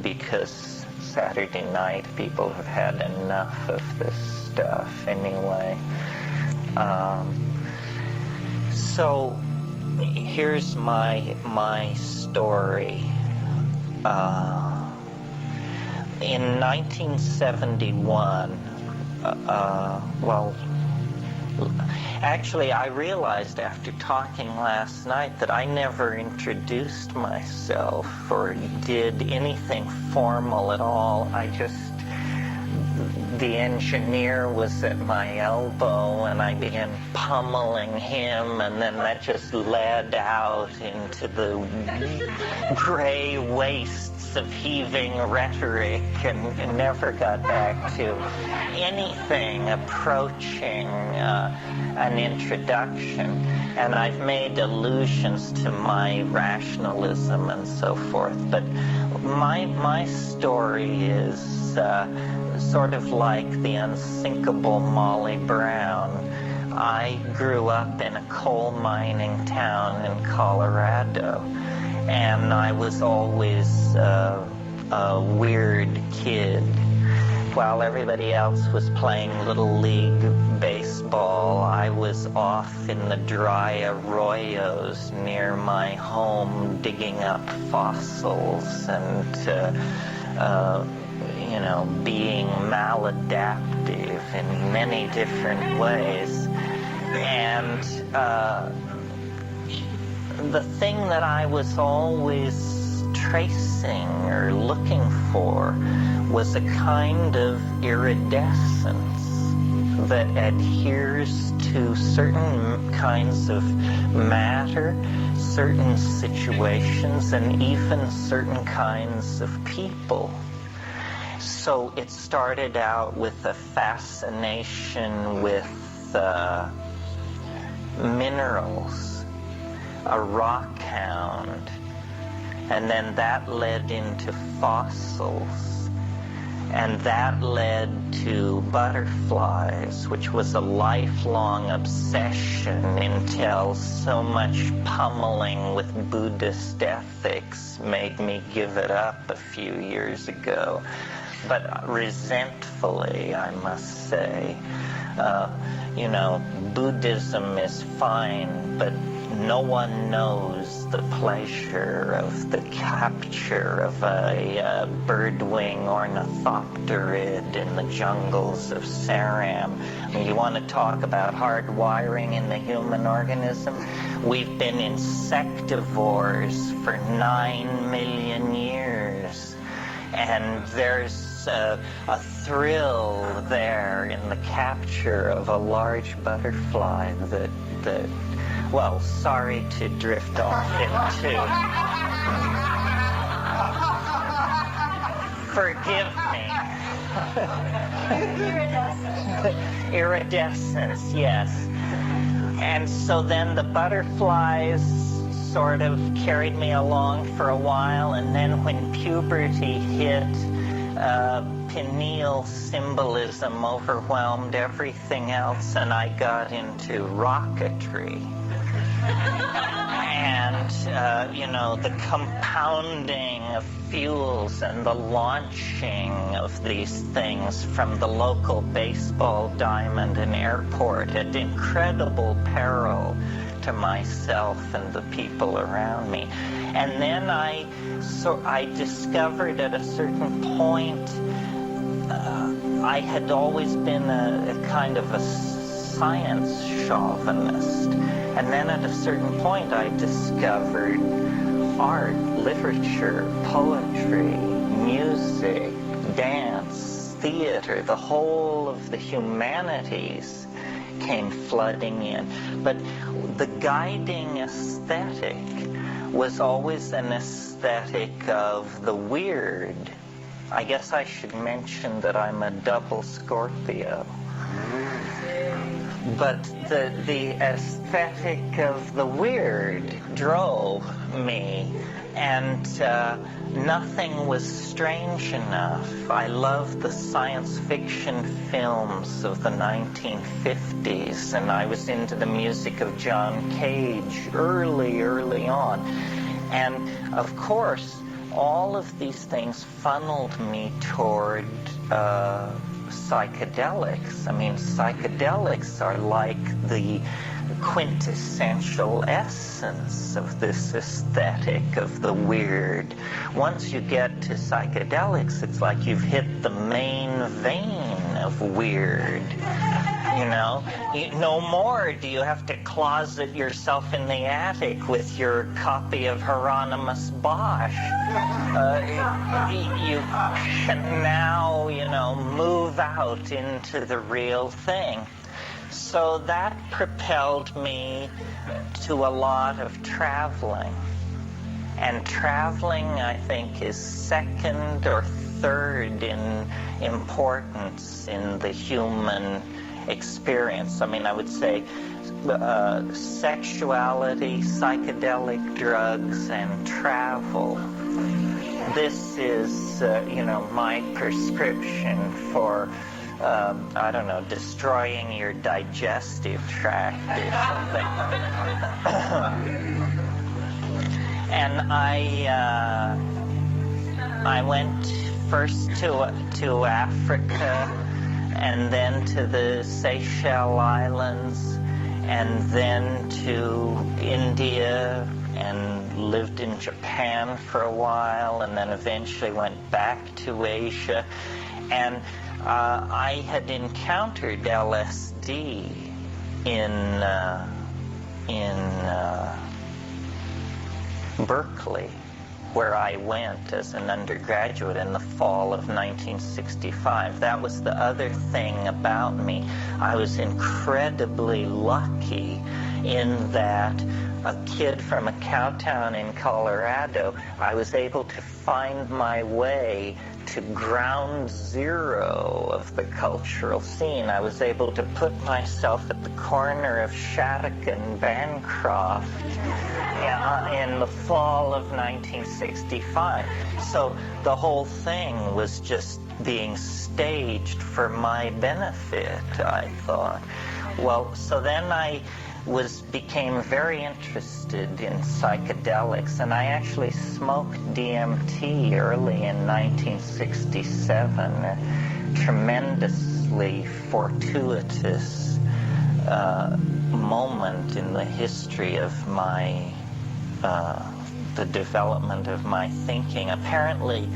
because Saturday night people have had enough of this stuff anyway. So here's my story. In 1971, actually, I realized after talking last night that I never introduced myself or did anything formal at all. The engineer was at my elbow, and I began pummeling him, and then that just led out into the gray wastes of heaving rhetoric, and never got back to anything approaching an introduction. And I've made allusions to my rationalism and so forth, but my story is sort of like the unsinkable Molly Brown. I grew up in a coal mining town in Colorado, and I was always a weird kid. while everybody else was playing Little League baseball, I was off in the dry arroyos near my home digging up fossils and, being maladaptive in many different ways. And the thing that I was always tracing or looking for was a kind of iridescence that adheres to certain kinds of matter, certain situations, and even certain kinds of people. So it started out with a fascination with minerals, a rock hound, and then that led into fossils, and that led to butterflies, which was a lifelong obsession until so much pummeling with Buddhist ethics made me give it up a few years ago. But resentfully, I must say. Buddhism is fine, but no one knows the pleasure of the capture of a birdwing ornithopterid in the jungles of Saram. You want to talk about hardwiring in the human organism? We've been insectivores for 9 million years. And there's a thrill there in the capture of a large butterfly that well, sorry to drift off into. Forgive me. Iridescence, yes. And so then the butterflies sort of carried me along for a while, and then when puberty hit, pineal symbolism overwhelmed everything else, and I got into rocketry. And, the compounding of fuels and the launching of these things from the local baseball diamond and airport at incredible peril to myself and the people around me. And then I discovered at a certain point, I had always been a kind of a science chauvinist. And then at a certain point I discovered art, literature, poetry, music, dance, theater, the whole of the humanities came flooding in. But the guiding aesthetic was always an aesthetic of the weird. I guess I should mention that I'm a double Scorpio. But the aesthetic of the weird drove me, and nothing was strange enough. I loved the science fiction films of the 1950s, and I was into the music of John Cage early on. And, of course, all of these things funneled me toward psychedelics. I mean, psychedelics are like the quintessential essence of this aesthetic of the weird. Once you get to psychedelics, it's like you've hit the main vein of weird. No more do you have to closet yourself in the attic with your copy of Hieronymus Bosch. You can now, move out into the real thing. So that propelled me to a lot of traveling. And traveling, I think, is second or third in importance in the human experience. I mean, I would say sexuality, psychedelic drugs, and travel. This is, my prescription for, destroying your digestive tract or something. And I went first to Africa, and then to the Seychelles Islands, and then to India, and lived in Japan for a while, and then eventually went back to Asia. And I had encountered LSD in Berkeley, where I went as an undergraduate in the fall of 1965. That was the other thing about me. I was incredibly lucky in that, a kid from a cow town in Colorado, I was able to find my way to ground zero of the cultural scene. I was able to put myself at the corner of Shattuck and Bancroft in the fall of 1965. So the whole thing was just being staged for my benefit, I thought. Well, so then I became very interested in psychedelics, and I actually smoked DMT early in 1967, a tremendously fortuitous moment in the history of my the development of my thinking. Apparently,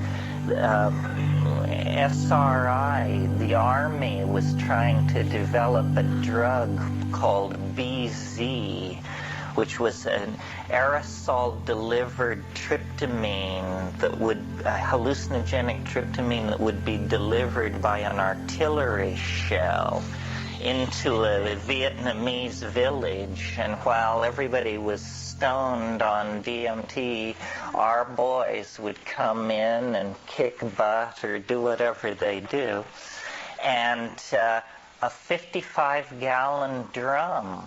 SRI, the Army, was trying to develop a drug called BZ, which was an aerosol-delivered tryptamine hallucinogenic tryptamine that would be delivered by an artillery shell into a Vietnamese village. And while everybody was stoned on DMT, our boys would come in and kick butt or do whatever they do. And a 55-gallon drum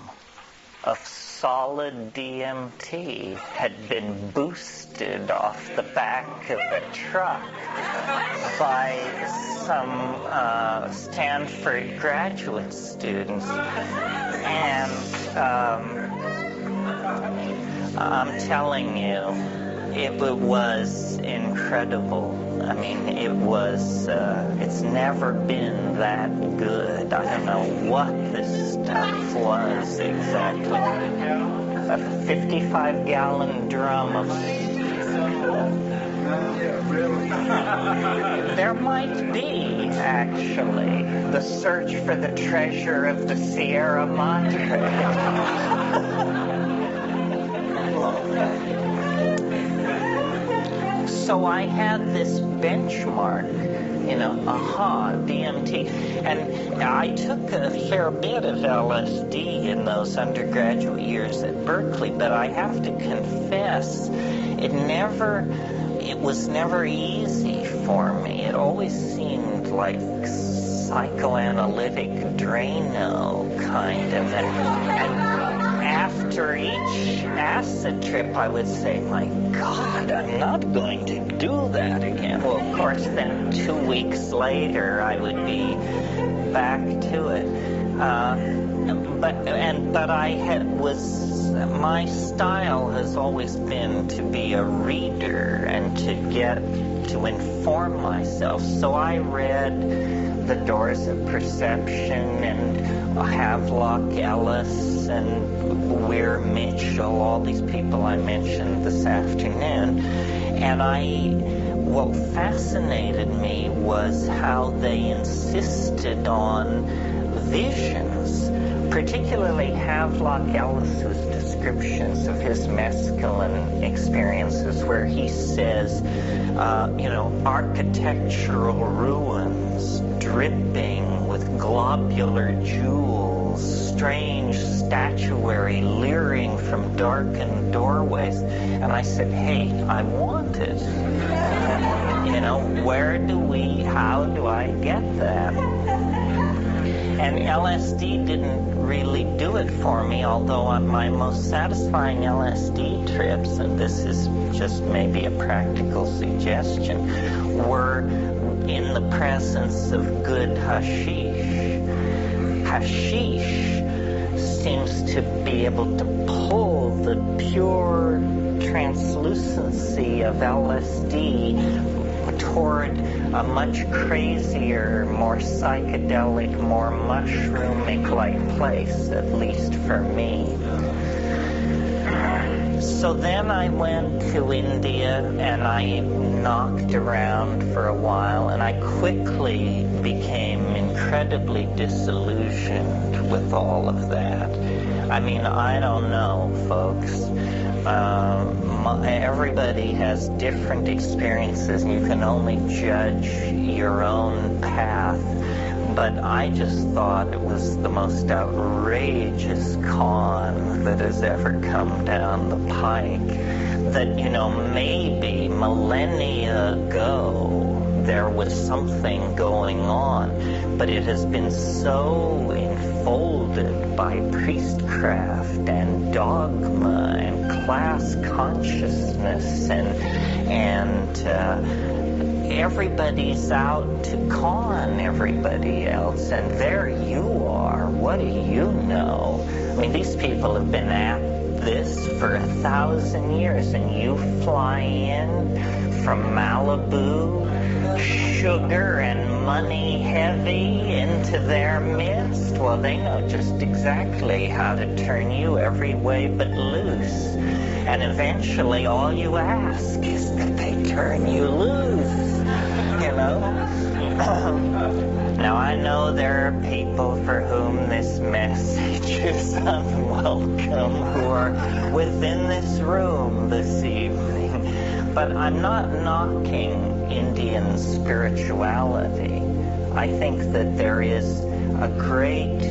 of solid DMT had been boosted off the back of a truck by some Stanford graduate students. And I'm telling you, it was incredible. I mean, it's never been that good. I don't know what this stuff was exactly. A 55-gallon drum of... There might be, actually, the search for the treasure of the Sierra Madre. So I had this benchmark, DMT. And I took a fair bit of LSD in those undergraduate years at Berkeley, but I have to confess, it was never easy for me. It always seemed like psychoanalytic Drano, kind of. And after each acid trip, I would say, my God, I'm not going to do that again. Well, of course, then 2 weeks later, I would be back to it. My style has always been to be a reader and to inform myself. So I read The Doors of Perception and Havelock Ellis and Weir Mitchell, all these people I mentioned this afternoon. And what fascinated me was how they insisted on visions, particularly Havelock Ellis's descriptions of his mescaline experiences, where he says, architectural ruins dripping with globular jewels, strange statuary leering from darkened doorways. And I said, hey, I want it. How do I get that? And LSD didn't really do it for me, although on my most satisfying LSD trips, and this is just maybe a practical suggestion, were in the presence of good hashish. Hashish seems to be able to pull the pure translucency of LSD toward a much crazier, more psychedelic, more mushroomic-like place, at least for me. So then I went to India and I knocked around for a while, and I quickly became incredibly disillusioned with all of that. I mean, I don't know, folks. Everybody has different experiences, and you can only judge your own path. But I just thought it was the most outrageous con that has ever come down the pike. That, you know, maybe millennia ago there was something going on, but it has been so enfolded by priestcraft and dogma and class consciousness and everybody's out to con everybody else, and there you are. What do you know? I mean, these people have been at this for 1,000 years, and you fly in from Malibu, sugar and money heavy, into their midst. Well, they know just exactly how to turn you every way but loose. And eventually all you ask is that they turn you loose, you know? Now, I know there are people for whom this message is unwelcome, who are within this room this evening. But I'm not knocking Indian spirituality. I think that there is a great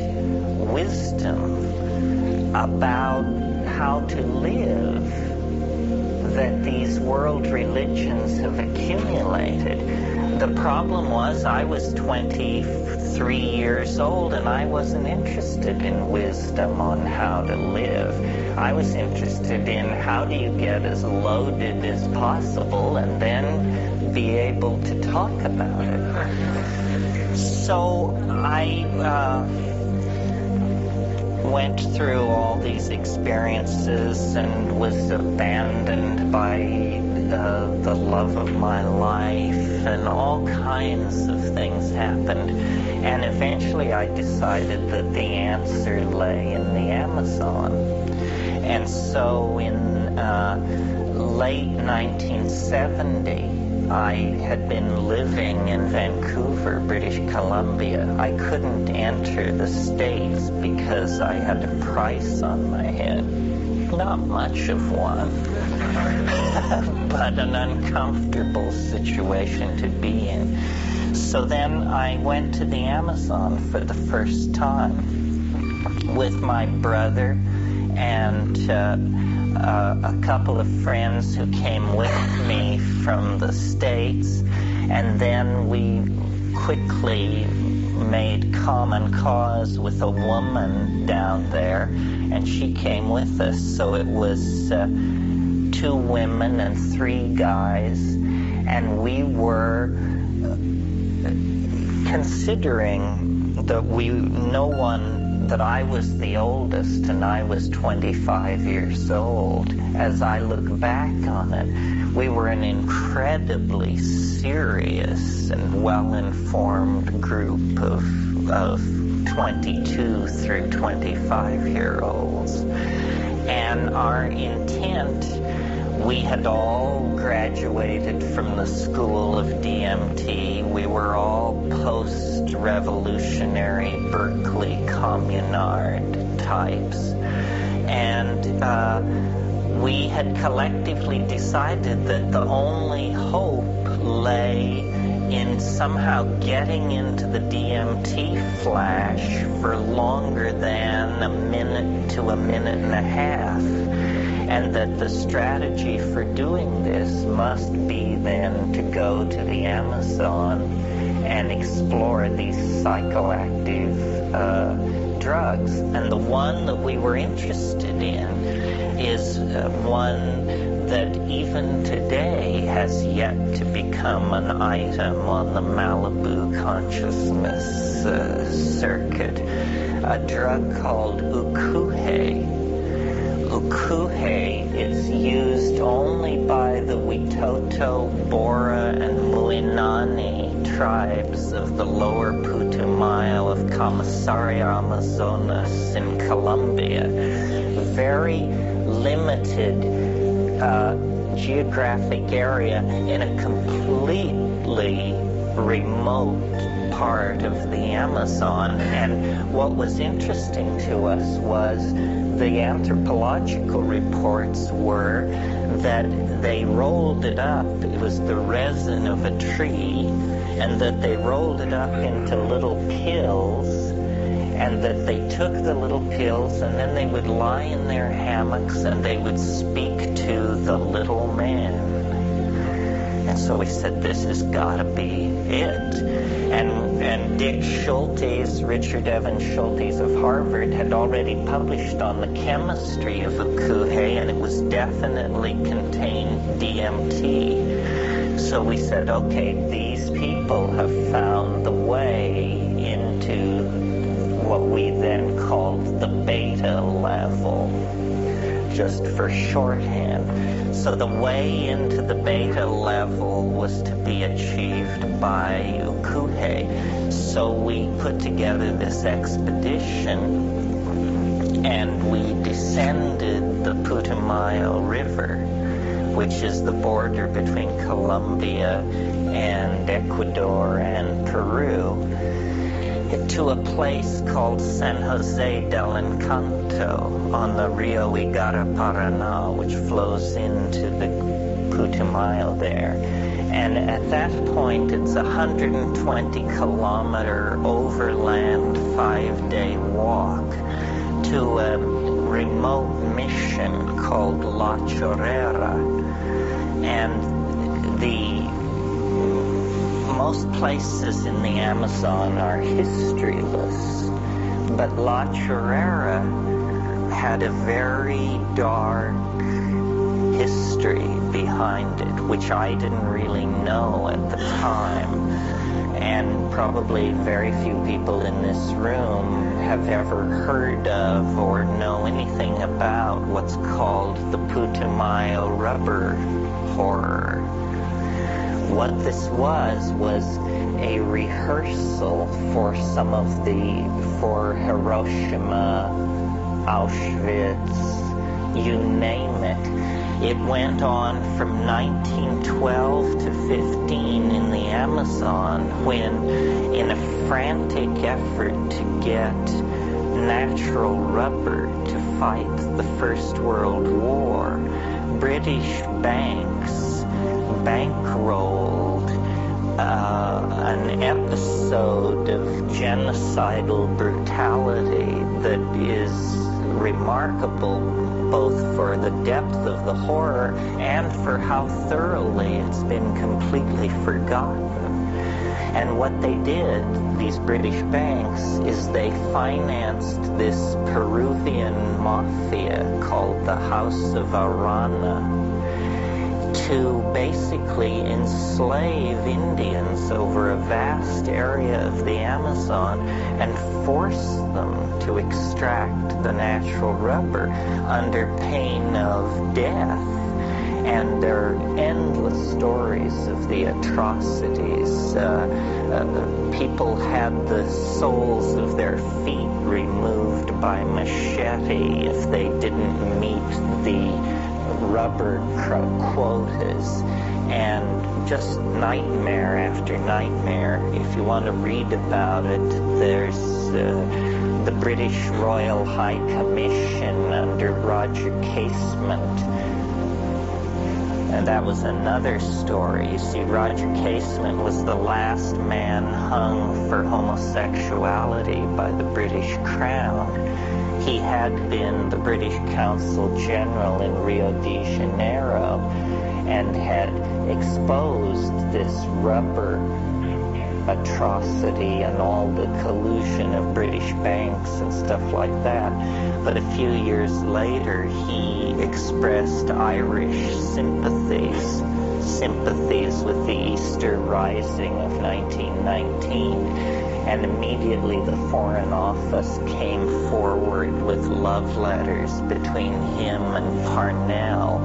wisdom about how to live that these world religions have accumulated. The problem was I was 23 years old and I wasn't interested in wisdom on how to live. I was interested in how do you get as loaded as possible and then be able to talk about it. So I went through all these experiences and was abandoned by the love of my life, and all kinds of things happened. And eventually I decided that the answer lay in the Amazon. And so in late 1970, I had been living in Vancouver, British Columbia. I couldn't enter the States because I had a price on my head. Not much of one, but an uncomfortable situation to be in. So then I went to the Amazon for the first time with my brother and a couple of friends who came with me from the States, and then we quickly made common cause with a woman down there, and she came with us. So it was 2 women and 3 guys, and we were considering that I was the oldest and I was 25 years old. As I look back on it, we were an incredibly serious and well-informed group of 22 through 25-year-olds. And our intent, we had all graduated from the school of DMT. We were all post-revolutionary Berkeley communard types. And we had collectively decided that the only hope lay in somehow getting into the DMT flash for longer than a minute to a minute and a half. And that the strategy for doing this must be then to go to the Amazon and explore these psychoactive drugs. And the one that we were interested in is one that even today has yet to become an item on the Malibu consciousness circuit, a drug called ukuhe. Ukuhe is used only by the Witoto, Bora, and Mui tribes of the lower Putumayo of Comissaria Amazonas in Colombia. Very limited geographic area in a completely remote part of the Amazon. And what was interesting to us was the anthropological reports were that they rolled it up. It was the resin of a tree, and that they rolled it up into little pills, and that they took the little pills and then they would lie in their hammocks and they would speak to the little man. And so we said, this has got to be it. And Dick Schultes, Richard Evans Schultes of Harvard, had already published on the chemistry of ukuhe, and it was definitely contained DMT. So we said, okay, these people have found the way into what we then called the beta level, just for shorthand. So the way into the beta level was to be achieved by ukuhe. So we put together this expedition, and we descended the Putumayo River, which is the border between Colombia and Ecuador and Peru, to a place called San Jose del Encanto on the Rio Igaraparaná, which flows into the Putumayo there. And at that point, it's a 120-kilometer overland 5-day walk to a remote mission called La Chorrera. And most places in the Amazon are historyless, but La Chorrera had a very dark history behind it, which I didn't really know at the time, and probably very few people in this room have ever heard of or know anything about what's called the Putumayo rubber horror. What this was a rehearsal for for Hiroshima, Auschwitz, you name it. It went on from 1912 to 15 in the Amazon, when, in a frantic effort to get natural rubber to fight the First World War, British banks bankrolled an episode of genocidal brutality that is remarkable both for the depth of the horror and for how thoroughly it's been completely forgotten. And what they did, these British banks, is they financed this Peruvian mafia called the House of Arana to basically enslave Indians over a vast area of the Amazon and force them to extract the natural rubber under pain of death. And there are endless stories of the atrocities. People had the soles of their feet removed by machete if they didn't meet the rubber quotas, and just nightmare after nightmare. If you want to read about it, there's the British Royal High Commission under Roger Casement. And that was another story. You see, Roger Casement was the last man hung for homosexuality by the British Crown. He had been the British Consul General in Rio de Janeiro and had exposed this rubber atrocity and all the collusion of British banks and stuff like that. But a few years later, he expressed Irish sympathies with the Easter Rising of 1919. And immediately the Foreign Office came forward with love letters between him and Parnell,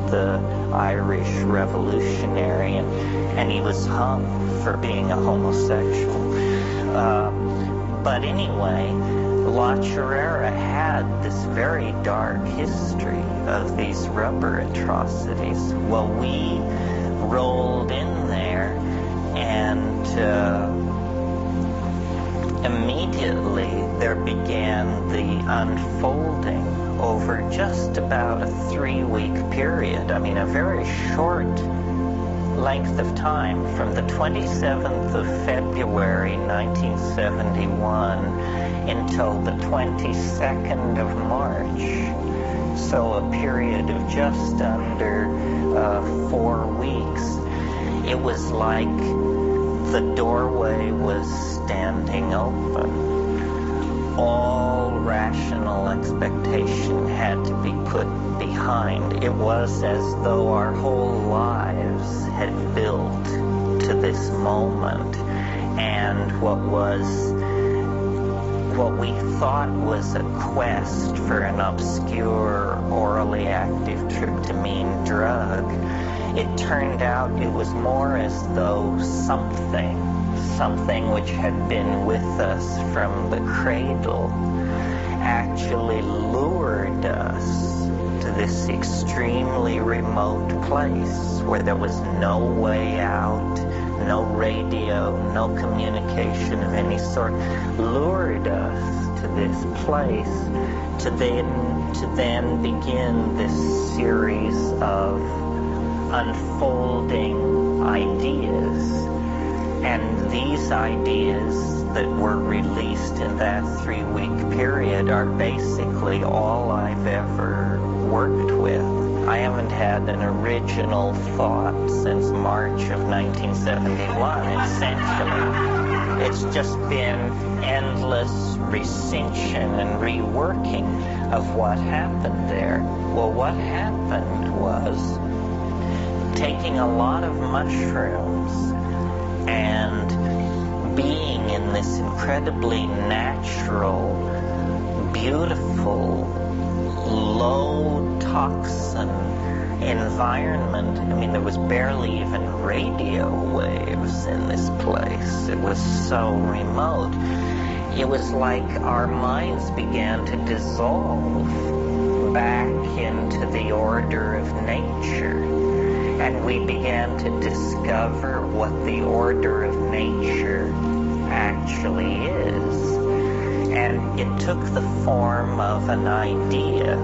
the Irish revolutionary, and he was hung for being a homosexual. But anyway, La Chorrera had this very dark history of these rubber atrocities. Well, we rolled in there, and immediately there began the unfolding over just about a 3-week period. I mean, a very short length of time, from the 27th of February 1971 until the 22nd of March. So a period of just under 4 weeks. It was like the doorway was standing open. All rational expectation had to be put behind. It was as though our whole lives had built to this moment, and what we thought was a quest for an obscure orally active tryptamine drug, it turned out it was more as though something which had been with us from the cradle actually lured us to this extremely remote place where there was no way out, no radio, no communication of any sort, lured us to this place to then begin this series of unfolding ideas. And these ideas that were released in that 3-week period are basically all I've ever worked with. I haven't had an original thought since March of 1971, essentially. It's just been endless recension and reworking of what happened there. Well, what happened was taking a lot of mushrooms and being in this incredibly natural, beautiful, low toxin environment. I mean, there was barely even radio waves in this place. It was so remote. It was like our minds began to dissolve back into the order of nature. And we began to discover what the order of nature actually is. And it took the form of an idea,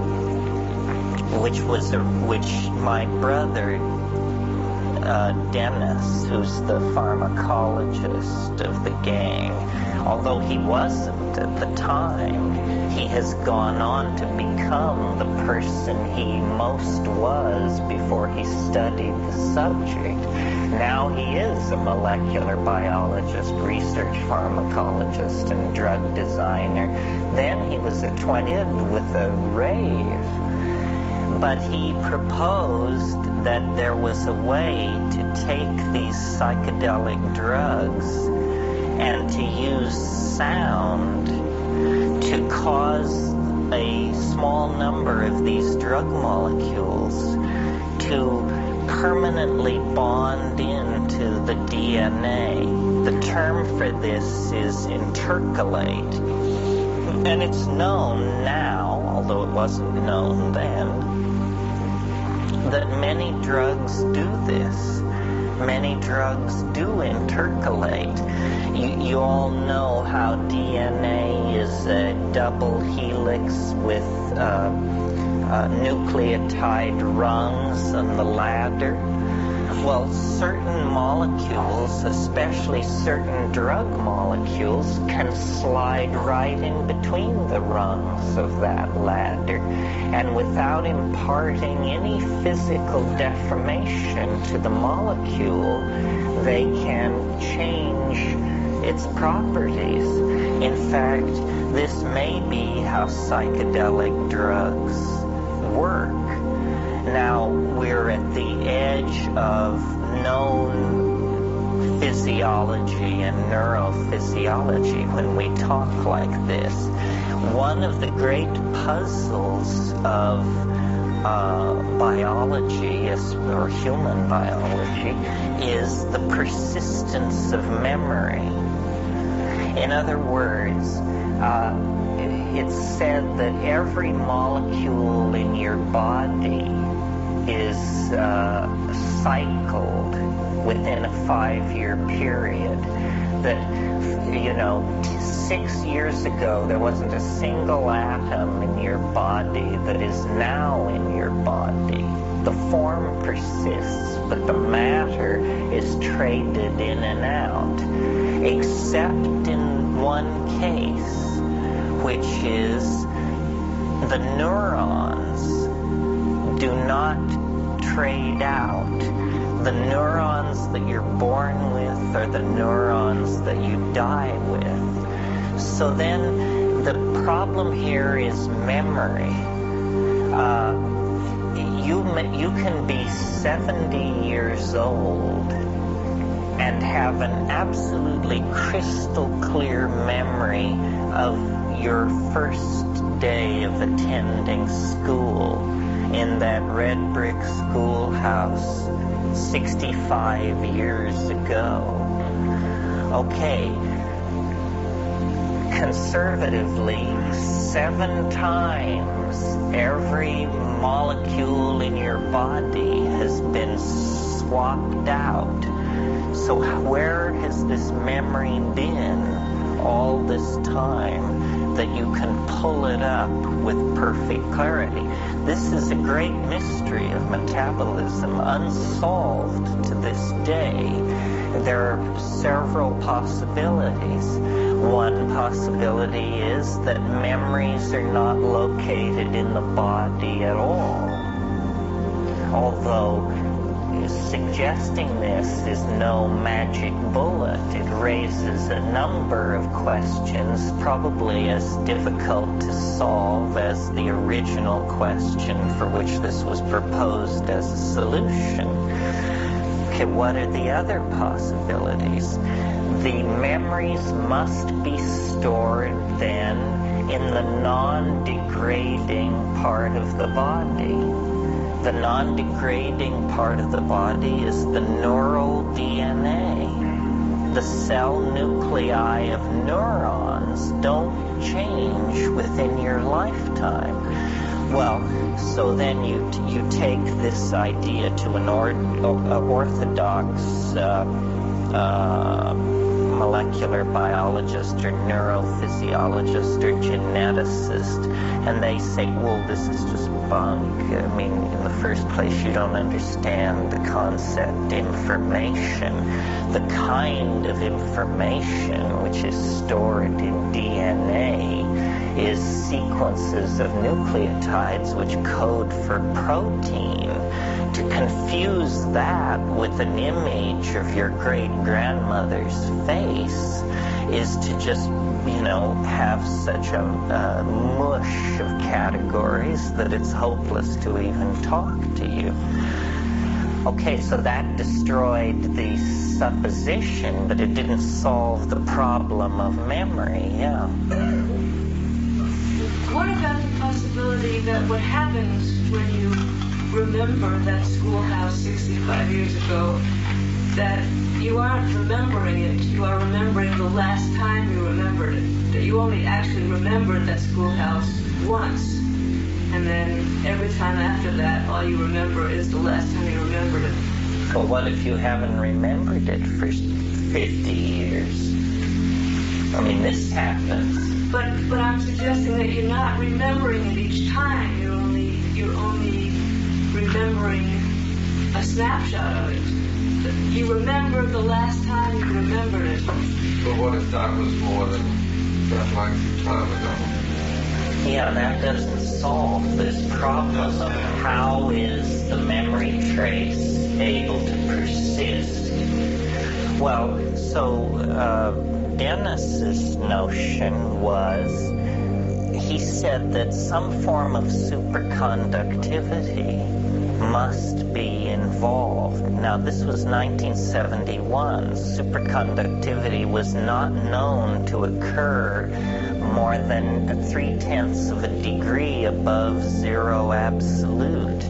which my brother, Dennis, who's the pharmacologist of the gang, although he wasn't at the time, he has gone on to become the person he most was before he studied the subject. Now he is a molecular biologist, research pharmacologist, and drug designer. Then he was a 20 with a rave. But he proposed that there was a way to take these psychedelic drugs and to use sound to cause a small number of these drug molecules to permanently bond into the DNA. The term for this is intercalate. And it's known now, although it wasn't known then, that many drugs do this. Many drugs do intercalate. You all know how DNA is a double helix with nucleotide rungs on the ladder. Well, certain molecules, especially certain drug molecules, can slide right in between the rungs of that ladder, and without imparting any physical deformation to the molecule, they can change its properties. In fact, this may be how psychedelic drugs work. Now, we're at the edge of known physiology and neurophysiology when we talk like this. One of the great puzzles of biology, or human biology, is the persistence of memory. In other words, it's said that every molecule in your body is cycled within a 5-year period. That, 6 years ago, there wasn't a single atom in your body that is now in your body. The form persists, but the matter is traded in and out, except in one case, which is the neurons do not trade out. The neurons that you're born with are the neurons that you die with. So then the problem here is memory. You can be 70 years old and have an absolutely crystal clear memory of your first day of attending school in that red brick schoolhouse 65 years ago. Okay, conservatively, 7 times every molecule in your body has been swapped out. So where has this memory been all this time that you can pull it up with perfect clarity? This is a great mystery of metabolism, unsolved to this day. There are several possibilities. One possibility is that memories are not located in the body at all. Although suggesting this is no magic bullet. It raises a number of questions, probably as difficult to solve as the original question for which this was proposed as a solution. Okay, what are the other possibilities? The memories must be stored then in the non-degrading part of the body. The non-degrading part of the body is the neural DNA. The cell nuclei of neurons don't change within your lifetime. Well, so then you take this idea to an orthodox molecular biologist or neurophysiologist or geneticist, and they say, well, this is just bunk. I mean, in the first place, you don't understand the concept information. The kind of information which is stored in DNA is sequences of nucleotides which code for protein. To confuse that with an image of your great-grandmother's face is to just, have such a mush of categories that it's hopeless to even talk to you. Okay, so that destroyed the supposition, but it didn't solve the problem of memory, yeah. What about the possibility that what happens when you remember that schoolhouse 65 years ago, that you aren't remembering it, you are remembering the last time you remembered it, that you only actually remembered that schoolhouse once, and then every time after that, all you remember is the last time you remembered it. But what if you haven't remembered it for 50 years? I mean, this happens. But I'm suggesting that you're not remembering it each time. You're only remembering a snapshot of it. You remember the last time you remembered it. But what if that was more than that length of time ago? Yeah, that doesn't solve this problem of how is the memory trace able to persist. Well, so Dennis's notion was he said that some form of superconductivity must be involved. Now, this was 1971. Superconductivity was not known to occur more than 0.3 of a degree above zero absolute.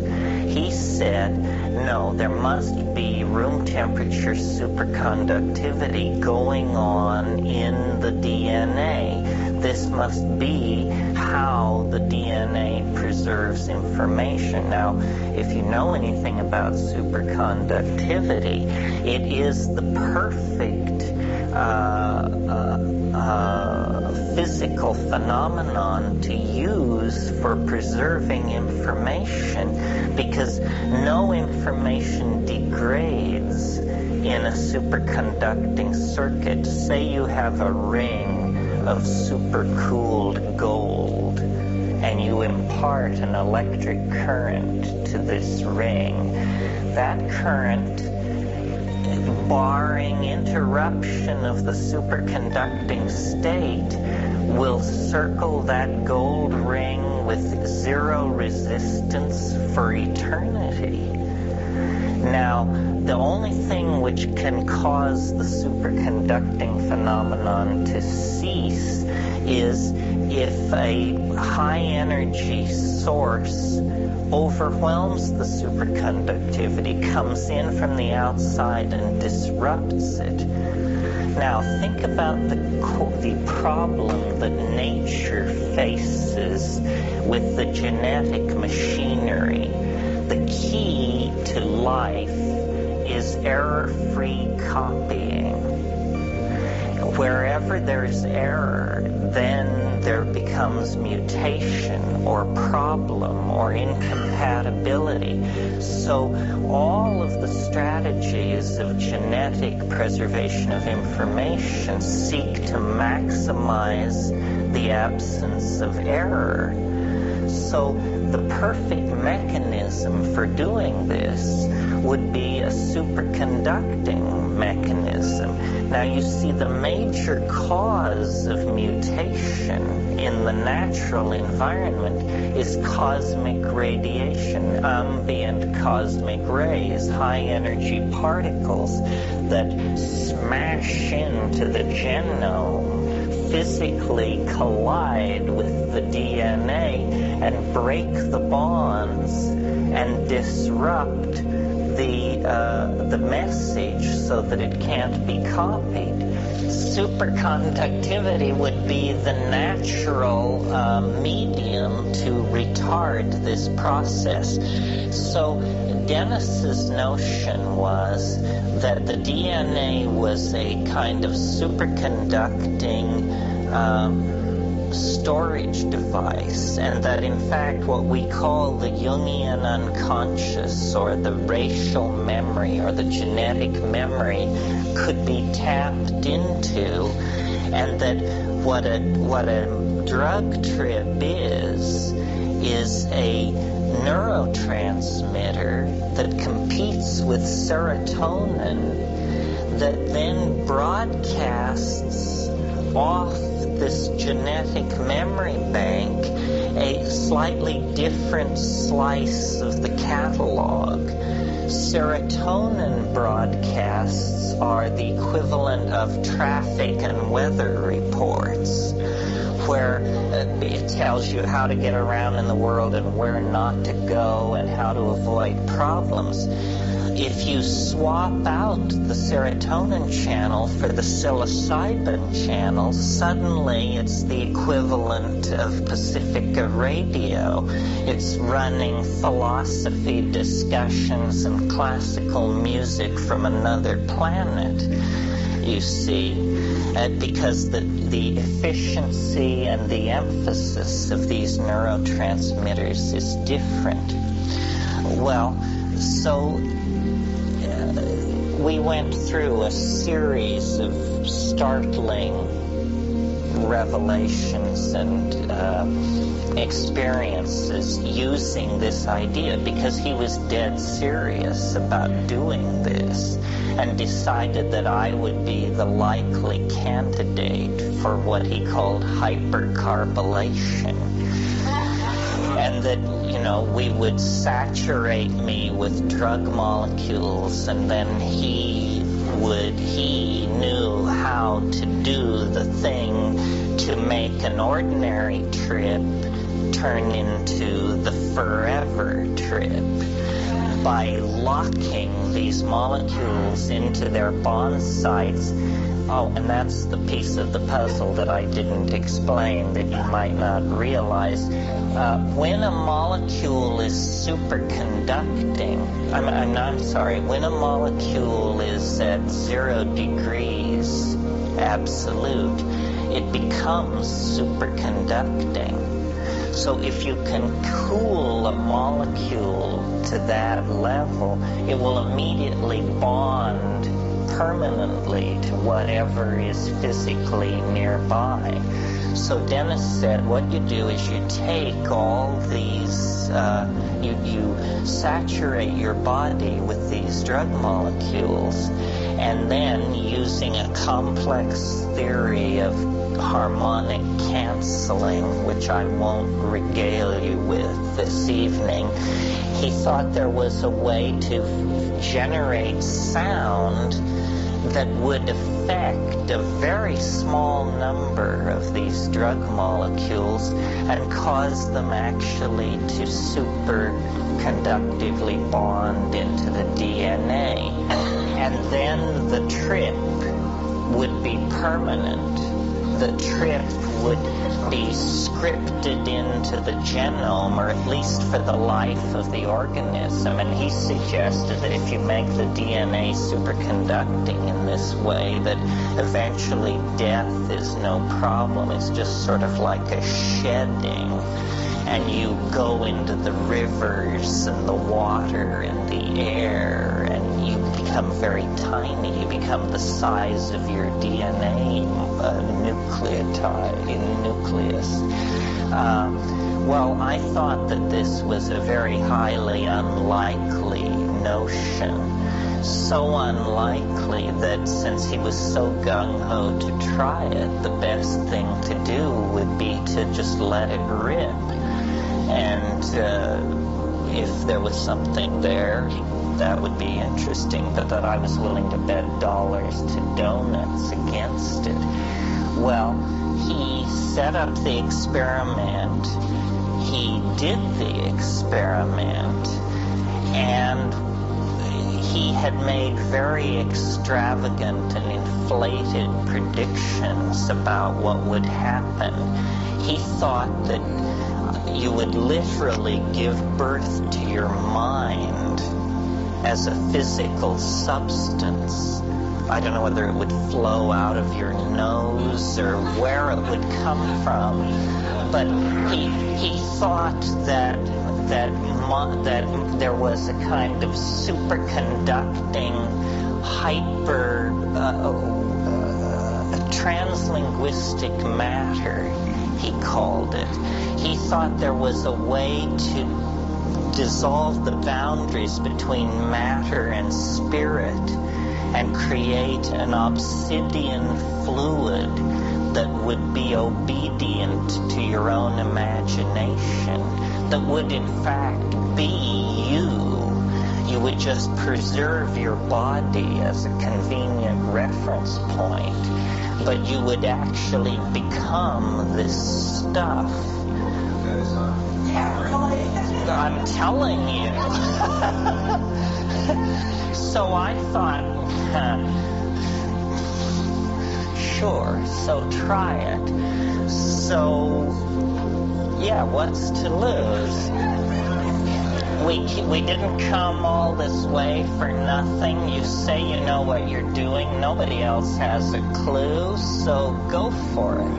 He said, no, there must be room temperature superconductivity going on in the DNA. This must be how the DNA preserves information. Now, if you know anything about superconductivity, it is the perfect physical phenomenon to use for preserving information, because no information degrades in a superconducting circuit. Say you have a ring of supercooled gold, and you impart an electric current to this ring. That current, barring interruption of the superconducting state, will circle that gold ring with zero resistance for eternity. Now, the only thing which can cause the superconducting phenomenon to cease is if a high energy source overwhelms the superconductivity, comes in from the outside and disrupts it. Now, think about the problem that nature faces with the genetic machinery. The key to life is error-free copying. Wherever there's error, then there becomes mutation or problem or incompatibility. So all of the strategies of genetic preservation of information seek to maximize the absence of error. So the perfect mechanism for doing this would be a superconducting mechanism. Now, you see, the major cause of mutation in the natural environment is cosmic radiation, ambient cosmic rays, high energy particles that smash into the genome, physically collide with the DNA and break the bonds and disrupt the message so that it can't be copied. Superconductivity would be the natural medium to retard this process. So Dennis's notion was that the DNA was a kind of superconducting storage device, and that in fact what we call the Jungian unconscious, or the racial memory, or the genetic memory, could be tapped into, and that what a drug trip is a neurotransmitter that competes with serotonin that then broadcasts off this genetic memory bank a slightly different slice of the catalog. Serotonin broadcasts are the equivalent of traffic and weather reports, where it tells you how to get around in the world and where not to go and how to avoid problems. If you swap out the serotonin channel for the psilocybin channel, suddenly it's the equivalent of Pacifica Radio. It's running philosophy discussions and classical music from another planet, you see, because the efficiency and the emphasis of these neurotransmitters is different. Well, so we went through a series of startling revelations and experiences using this idea, because he was dead serious about doing this and decided that I would be the likely candidate for what he called hypercarbylation. And that, we would saturate me with drug molecules, and then he knew how to do the thing to make an ordinary trip turn into the forever trip by locking these molecules into their bond sites. Oh, and that's the piece of the puzzle that I didn't explain that you might not realize. When a molecule is superconducting, when a molecule is at 0 degrees absolute, it becomes superconducting. So if you can cool a molecule to that level, it will immediately bond permanently to whatever is physically nearby. So Dennis said, what you do is you take all these, you saturate your body with these drug molecules, and then using a complex theory of harmonic canceling, which I won't regale you with this evening, he thought there was a way to generate sound that would affect a very small number of these drug molecules and cause them actually to superconductively bond into the DNA. And then the trip would be permanent. The trip would be scripted into the genome, or at least for the life of the organism. And he suggested that if you make the DNA superconducting in this way, that eventually death is no problem. It's just sort of like a shedding. And you go into the rivers and the water and the air, and you become very tiny. You become the size of your DNA nucleus. Well, I thought that this was a very highly unlikely notion. So unlikely that since he was so gung-ho to try it, the best thing to do would be to just let it rip. And if there was something there, that would be interesting, but that I was willing to bet dollars to donuts against it. Well, he set up the experiment, he did the experiment, and he had made very extravagant and inflated predictions about what would happen. He thought that you would literally give birth to your mind as a physical substance. I don't know whether it would flow out of your nose or where it would come from, but he thought that there was a kind of superconducting translinguistic matter, he called it. He thought there was a way to dissolve the boundaries between matter and spirit and create an obsidian fluid that would be obedient to your own imagination, that would in fact be you. You would just preserve your body as a convenient reference point, but you would actually become this stuff. I'm telling you. So I thought, sure, so try it. So, yeah, what's to lose? We didn't come all this way for nothing. You say you know what you're doing. Nobody else has a clue, so go for it.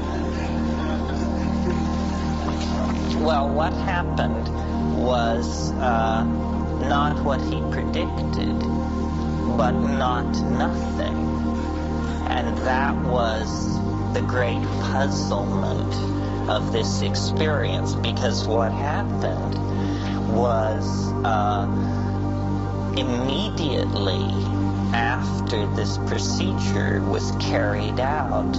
Well, what happened was not what he predicted, but not nothing. And that was the great puzzlement of this experience, because what happened was immediately after this procedure was carried out,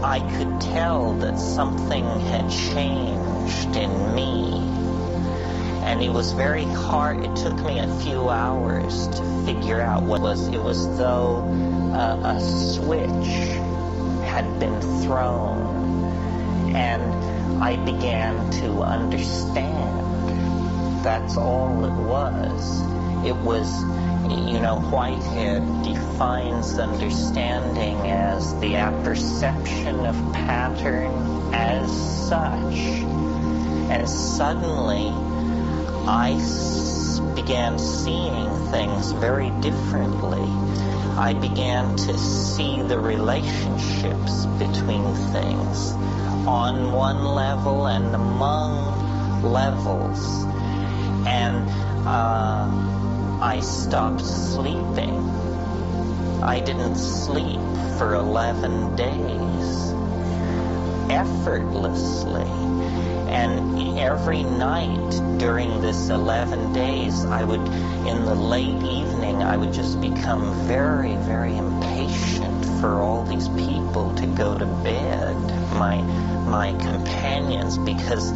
I could tell that something had changed in me. And it was very hard. It took me a few hours to figure out what it was. It was as though a switch had been thrown. And I began to understand. That's all it was. It was, Whitehead defines understanding as the apperception of pattern as such. And suddenly, I began seeing things very differently. I began to see the relationships between things on one level and among levels. And I stopped sleeping. I didn't sleep for 11 days, effortlessly. And every night during this 11 days, in the late evening, I would just become very, very impatient for all these people to go to bed, my companions, because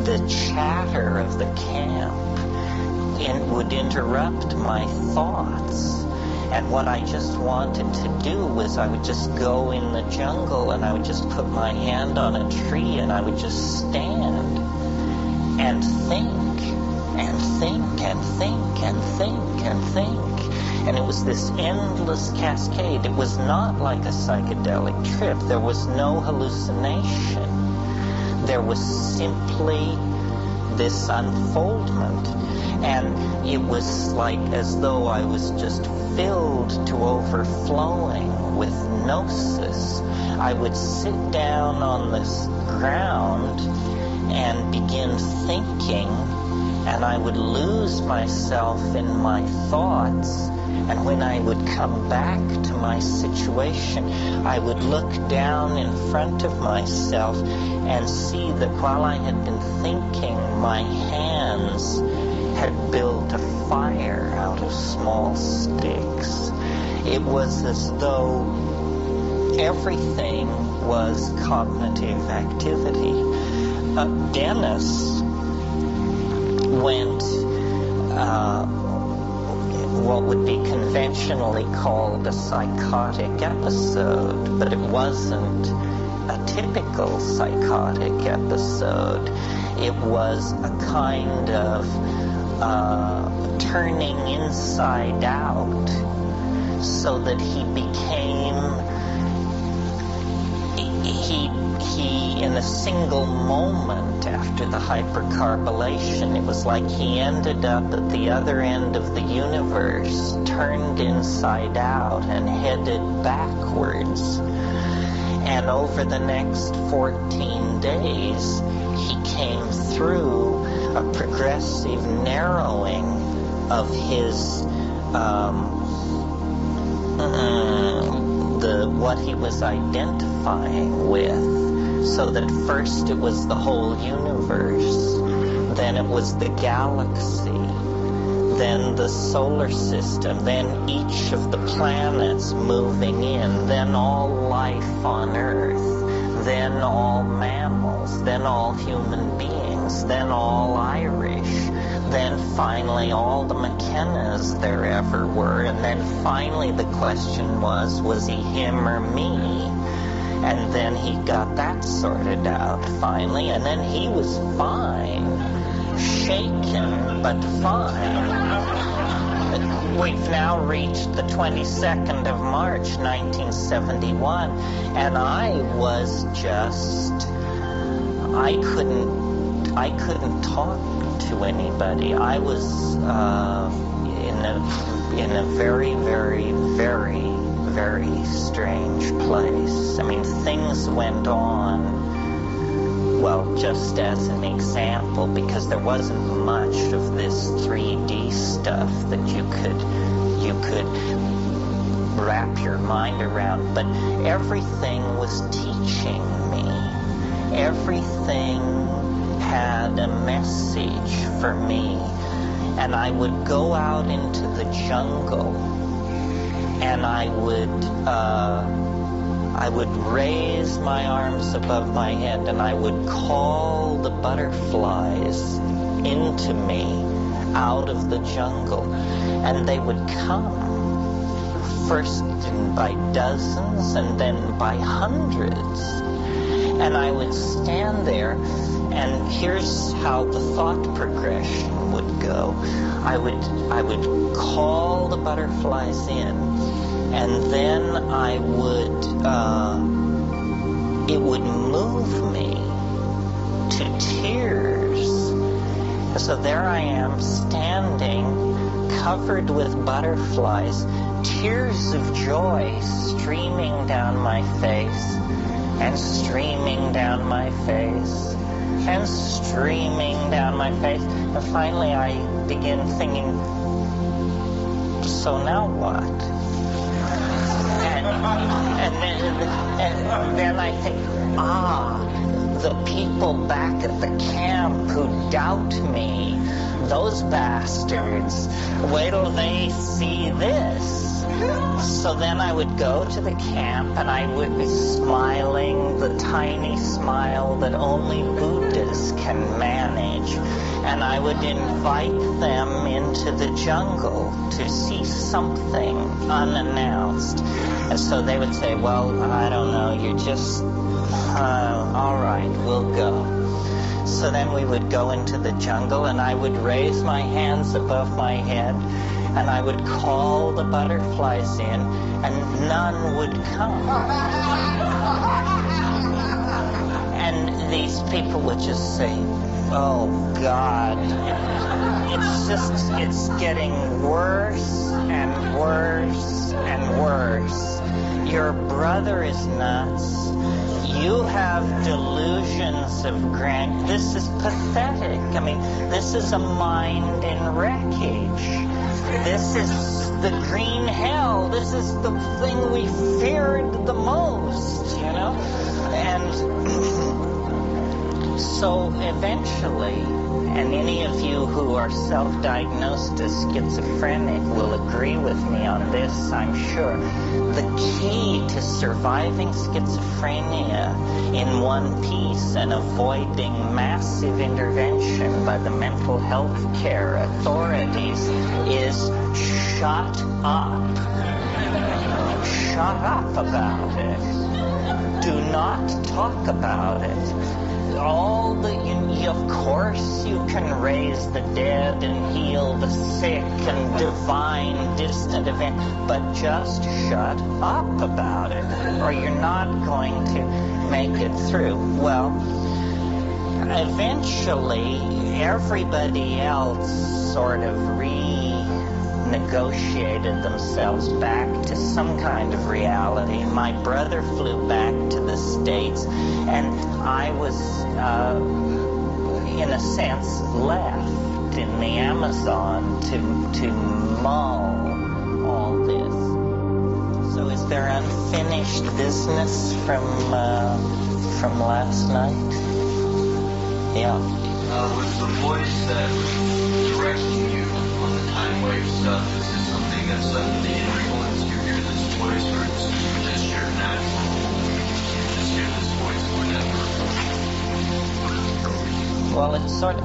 the chatter of the camp would interrupt my thoughts. And what I just wanted to do was I would just go in the jungle and I would just put my hand on a tree and I would just stand and think and think and think and think and think. And it was this endless cascade. It was not like a psychedelic trip. There was no hallucination. There was simply this unfoldment. And it was like as though I was just filled to overflowing with gnosis. I would sit down on this ground and begin thinking, and I would lose myself in my thoughts. And when I would come back to my situation, I would look down in front of myself and see that while I had been thinking, my hands had built a fire out of small sticks. It was as though everything was cognitive activity. Dennis went what would be conventionally called a psychotic episode, but it wasn't a typical psychotic episode. It was a kind of turning inside out, so that he became, in a single moment after the hypercarbylation, it was like he ended up at the other end of the universe, turned inside out and headed backwards. And over the next 14 days, he came through a progressive narrowing of his what he was identifying with, so that first it was the whole universe, then it was the galaxy, then the solar system, then each of the planets moving in, then all life on Earth, then all mammals, then all human beings, then all Irish, then finally all the McKennas there ever were, and then finally the question was he him or me? And then he got that sorted out finally, and then he was fine, shaken but fine. We've now reached the 22nd of March, 1971, and I was just, I couldn't talk to anybody. I was in a very, very, very, very strange place. I mean, things went on, well, just as an example, because there wasn't much of this 3D stuff that you could wrap your mind around. But everything was teaching me. Everything had a message for me. And I would go out into the jungle, and I would raise my arms above my head, and I would call the butterflies into me out of the jungle, and they would come, first by dozens and then by hundreds. And I would stand there, and here's how the thought progression would go. I would call the butterflies in, and then it would move me to tears. So there I am, standing, covered with butterflies, tears of joy streaming down my face, and streaming down my face, and streaming down my face. And finally I begin thinking, so now what? And then I think, the people back at the camp who doubt me, those bastards, wait till they see this. So then I would go to the camp, and I would be smiling, the tiny smile that only Buddhas can manage. And I would invite them into the jungle to see something unannounced. And so they would say, well, I don't know, you're just, all right, we'll go. So then we would go into the jungle, and I would raise my hands above my head, and I would call the butterflies in, and none would come. And these people would just say, oh, God, it's getting worse and worse and worse. Your brother is nuts. You have delusions of grandeur. This is pathetic. I mean, this is a mind in wreckage. This is the green hell. This is the thing we feared the most, you know? And so eventually, and any of you who are self-diagnosed as schizophrenic will agree with me on this, I'm sure. The key to surviving schizophrenia in one piece and avoiding massive intervention by the mental health care authorities is shut up. Shut up about it. Do not talk about it. Of course you can raise the dead and heal the sick and divine distant event, but just shut up about it, or you're not going to make it through. Well, eventually everybody else sort of renegotiated themselves back to some kind of reality. My brother flew back to the States, and I was, in a sense, left in the Amazon to mull all this. So is there unfinished business from last night? Yeah. Was the voice that was directing you on the time wave stuff, is this something that's suddenly influenced? You hear this voice, or it's just your natural, you just hear this voice whenever? Well, it's sort of,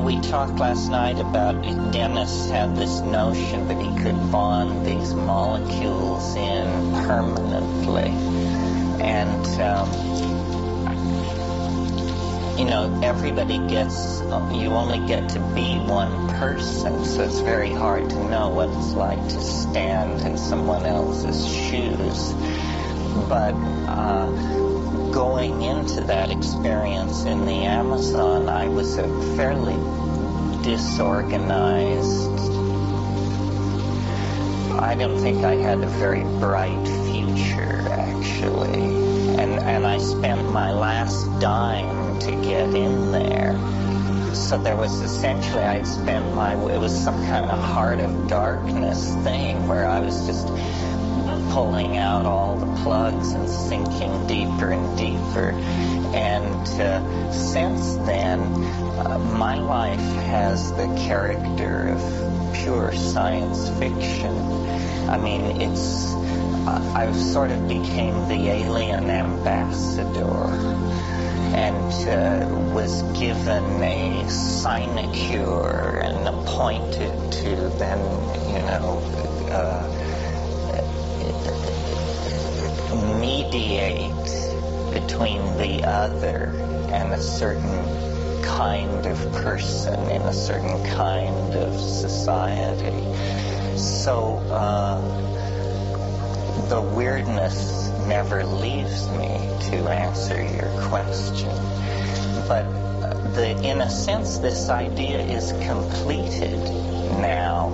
we talked last night about Dennis had this notion that he could bond these molecules in permanently. And, everybody gets, you only get to be one person, so it's very hard to know what it's like to stand in someone else's shoes. But going into that experience in the Amazon, I was a fairly disorganized, I don't think I had a very bright future, actually. And I spent my last dime to get in there. So there was essentially, I'd spent it was some kind of heart of darkness thing where I was just pulling out all the plugs and sinking deeper and deeper. And since then, my life has the character of pure science fiction. I mean, I sort of became the alien ambassador and was given a sinecure and appointed to then, mediate between the other and a certain kind of person in a certain kind of society. So the weirdness never leaves me, to answer your question. But in a sense, this idea is completed now.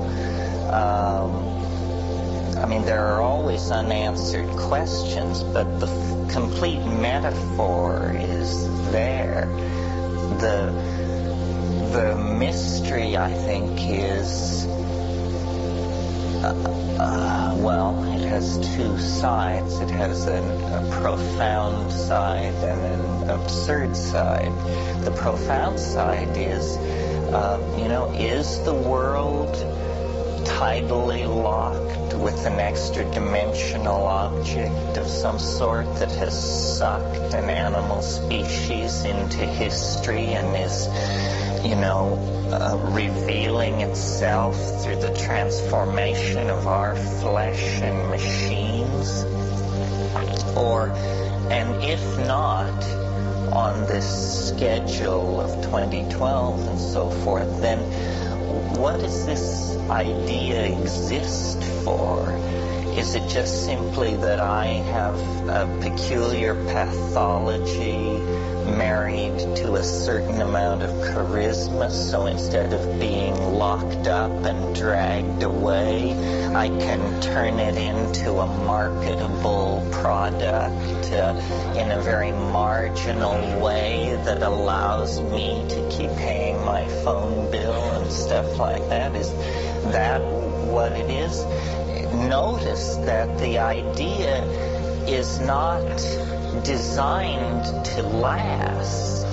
I mean, there are always unanswered questions, but the complete metaphor is there. The mystery, I think, is, it has two sides. It has a profound side and an absurd side. The profound side is, is the world tidally locked with an extra-dimensional object of some sort that has sucked an animal species into history and is, revealing itself through the transformation of our flesh and machines? And if not, on this schedule of 2012 and so forth, then what does this idea exist for? Is it just simply that I have a peculiar pathology married to a certain amount of charisma, so instead of being locked up and dragged away, I can turn it into a marketable product in a very marginal way that allows me to keep paying my phone bill and stuff like that? Is that what it is? Notice that the idea is not designed to last.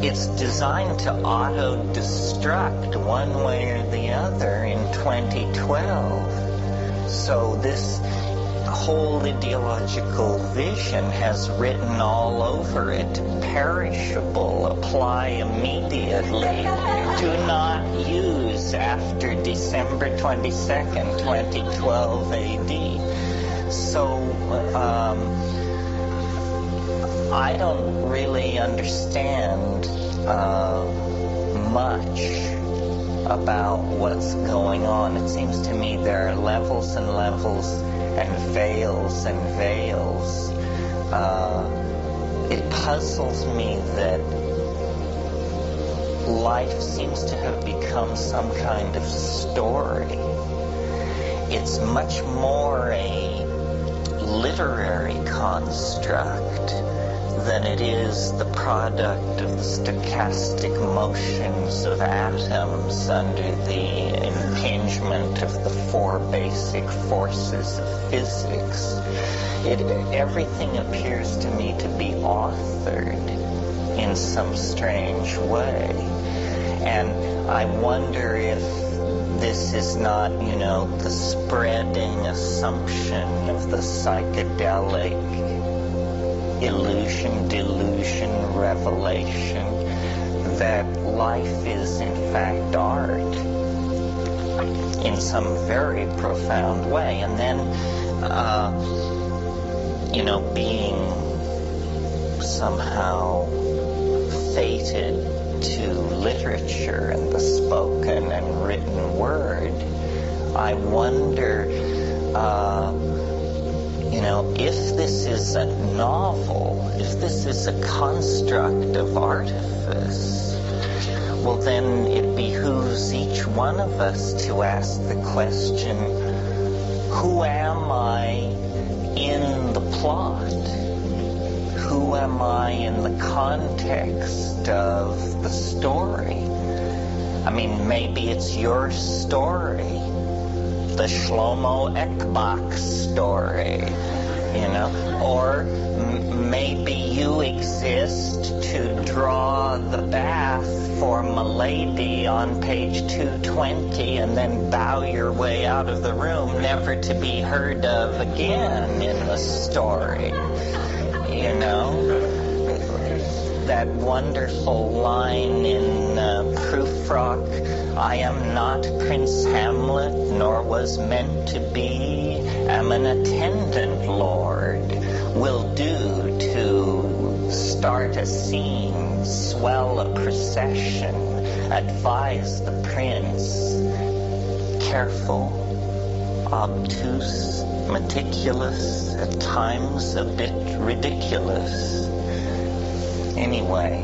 It's designed to auto-destruct one way or the other in 2012. So this whole ideological vision has written all over it, perishable, apply immediately, do not use after December 22nd, 2012 AD. So I don't really understand much about what's going on. It seems to me there are levels and levels and veils and veils. It puzzles me that life seems to have become some kind of story. It's much more a literary construct than it is the product of the stochastic motions of atoms under the impingement of the four basic forces of physics. Everything appears to me to be authored in some strange way. And I wonder if this is not, the spreading assumption of the psychedelic illusion, delusion, revelation that life is in fact art in some very profound way. And then, being somehow fated to literature and the spoken and written word, I wonder, if this is a novel, if this is a construct of artifice, well then it behooves each one of us to ask the question, who am I in the plot? who am I in the context of the story? I mean, maybe it's your story, the Shlomo Ekbach story, you know, or maybe you exist to draw the bath for Milady on page 220 and then bow your way out of the room, never to be heard of again in the story. You know, that wonderful line in Prufrock, I am not Prince Hamlet, nor was meant to be, am an attendant lord, will do to start a scene, swell a procession, advise the prince, careful, obtuse, meticulous, at times a bit ridiculous. Anyway,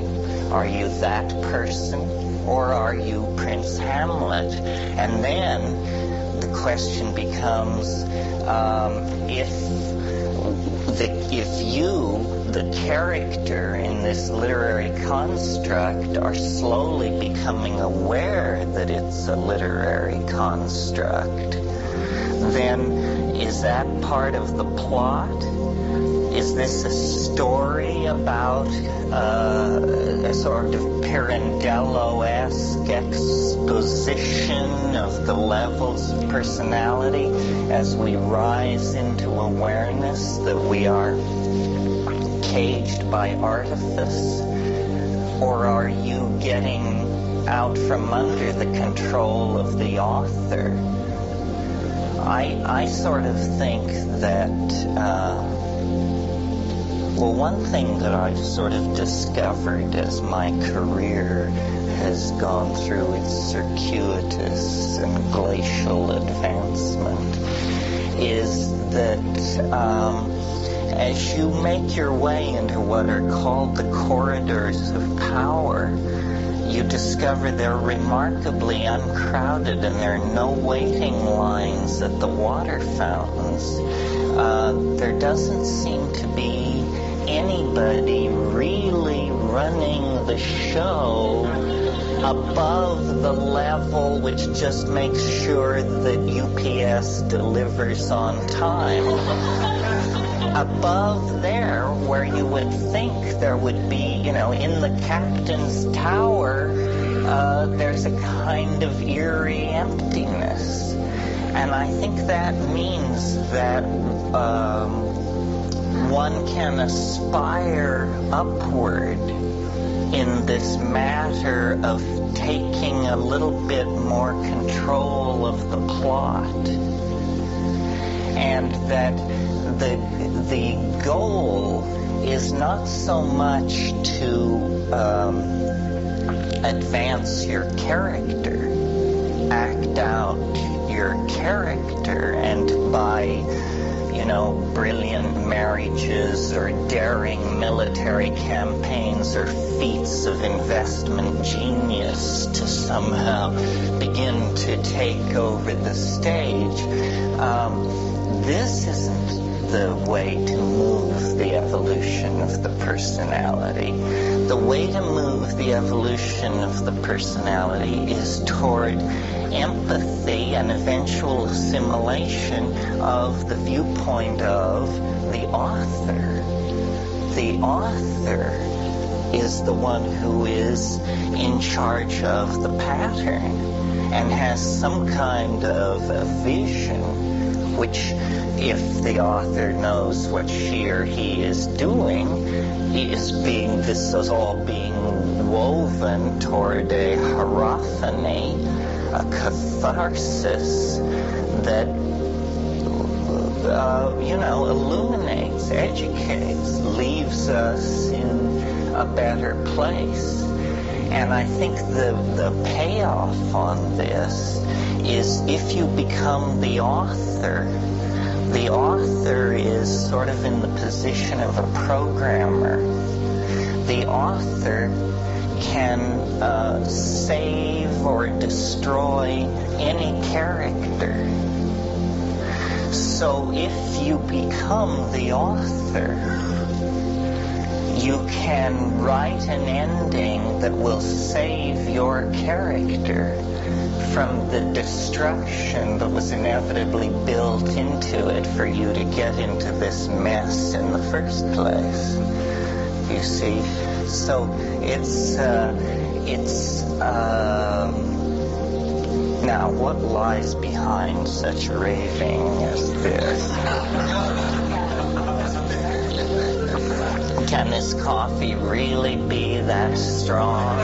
are you that person, or are you Prince Hamlet? And then the question becomes, if you, the character in this literary construct, are slowly becoming aware that it's a literary construct, then is that part of the plot? Is this a story about a sort of Pirandello-esque exposition of the levels of personality as we rise into awareness that we are caged by artifice? Or are you getting out from under the control of the author? I sort of think that well, one thing that I've sort of discovered as my career has gone through its circuitous and glacial advancement is that as you make your way into what are called the corridors of power, you discover they're remarkably uncrowded and there are no waiting lines at the water fountains. There doesn't seem to be anybody really running the show above the level which just makes sure that UPS delivers on time. Above there, where you would think there would be, you know, in the captain's tower, there's a kind of eerie emptiness. And I think that means that one can aspire upward in this matter of taking a little bit more control of the plot. And that the goal is not so much to advance your character, act out your character, and by, you know, brilliant marriages or daring military campaigns or feats of investment genius to somehow begin to take over the stage. This isn't the way to move the evolution of the personality. The way to move the evolution of the personality is toward empathy and eventual assimilation of the viewpoint of the author. The author is the one who is in charge of the pattern and has some kind of a vision, which, if the author knows what she or he is doing, this is all being woven toward a hierophany, a catharsis that, illuminates, educates, leaves us in a better place. And I think the payoff on this is if you become the author is sort of in the position of a programmer. The author can save or destroy any character. So if you become the author, you can write an ending that will save your character from the destruction that was inevitably built into it for you to get into this mess in the first place. You see? So now what lies behind such raving as this? Can this coffee really be that strong?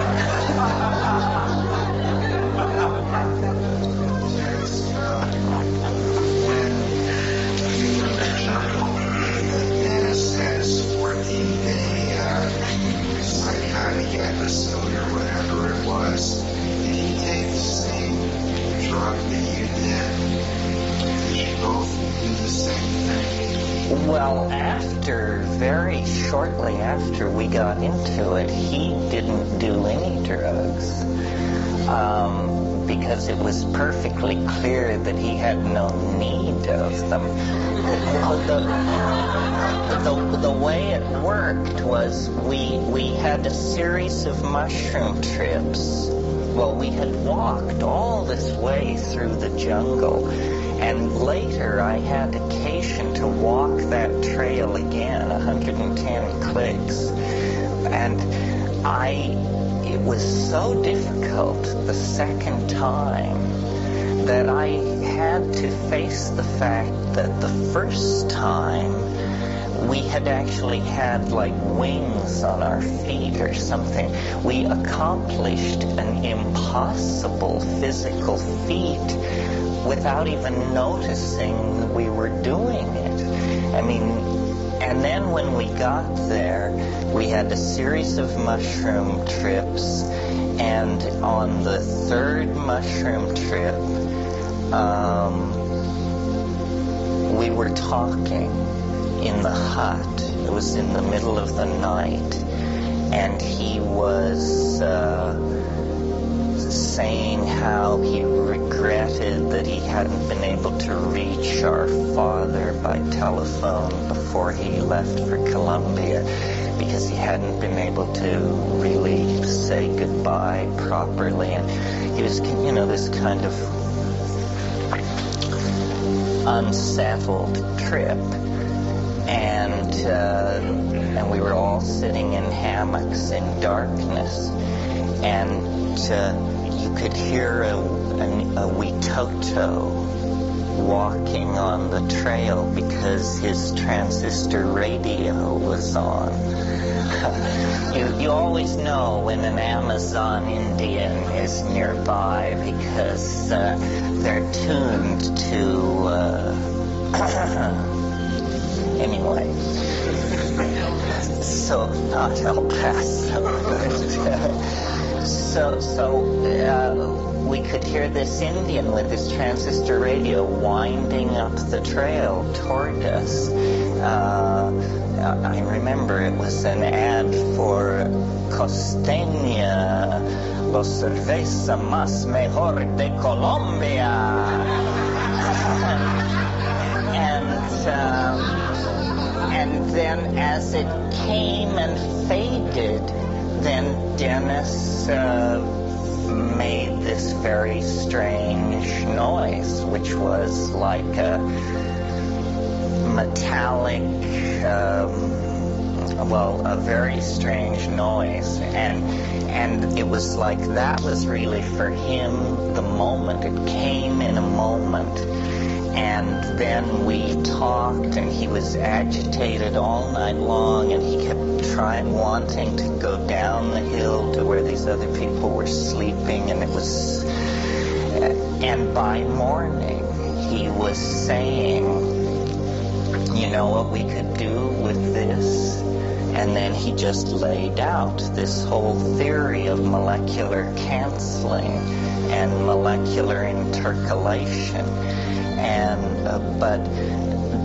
Psychotic episode or whatever it was, did he take the same drug that you did? Did you both do the same thing? Well, very shortly after we got into it, he didn't do any drugs. Because it was perfectly clear that he had no need of them. The way it worked was we had a series of mushroom trips. Well, we had walked all this way through the jungle, and later I had occasion to walk that trail again, 110 clicks, and it was so difficult the second time that I had to face the fact that the first time we had actually had like wings on our feet or something. We accomplished an impossible physical feat without even noticing we were doing it. I mean, and then when we got there, we had a series of mushroom trips, and on the third mushroom trip, we were talking in the hut. It was in the middle of the night, and he was saying how he regretted that he hadn't been able to reach our father by telephone before he left for Colombia, because he hadn't been able to really say goodbye properly. And he was, this kind of unsettled trip. And we were all sitting in hammocks in darkness, and you could hear a Witoto walking on the trail because his transistor radio was on. You always know when an Amazon Indian is nearby because they're tuned to anyway. So not El Paso. So we could hear this Indian with his transistor radio winding up the trail toward us. I remember it was an ad for Costeña, los cerveza más mejor de Colombia. And then as it came and faded, then Dennis made this very strange noise, which was like a metallic, a very strange noise. And it was like that was really for him the moment. It came in a moment. And then we talked, and he was agitated all night long, and he kept wanting to go down the hill to where these other people were sleeping, and and by morning he was saying, you know what we could do with this? And then he just laid out this whole theory of molecular canceling and molecular intercalation. But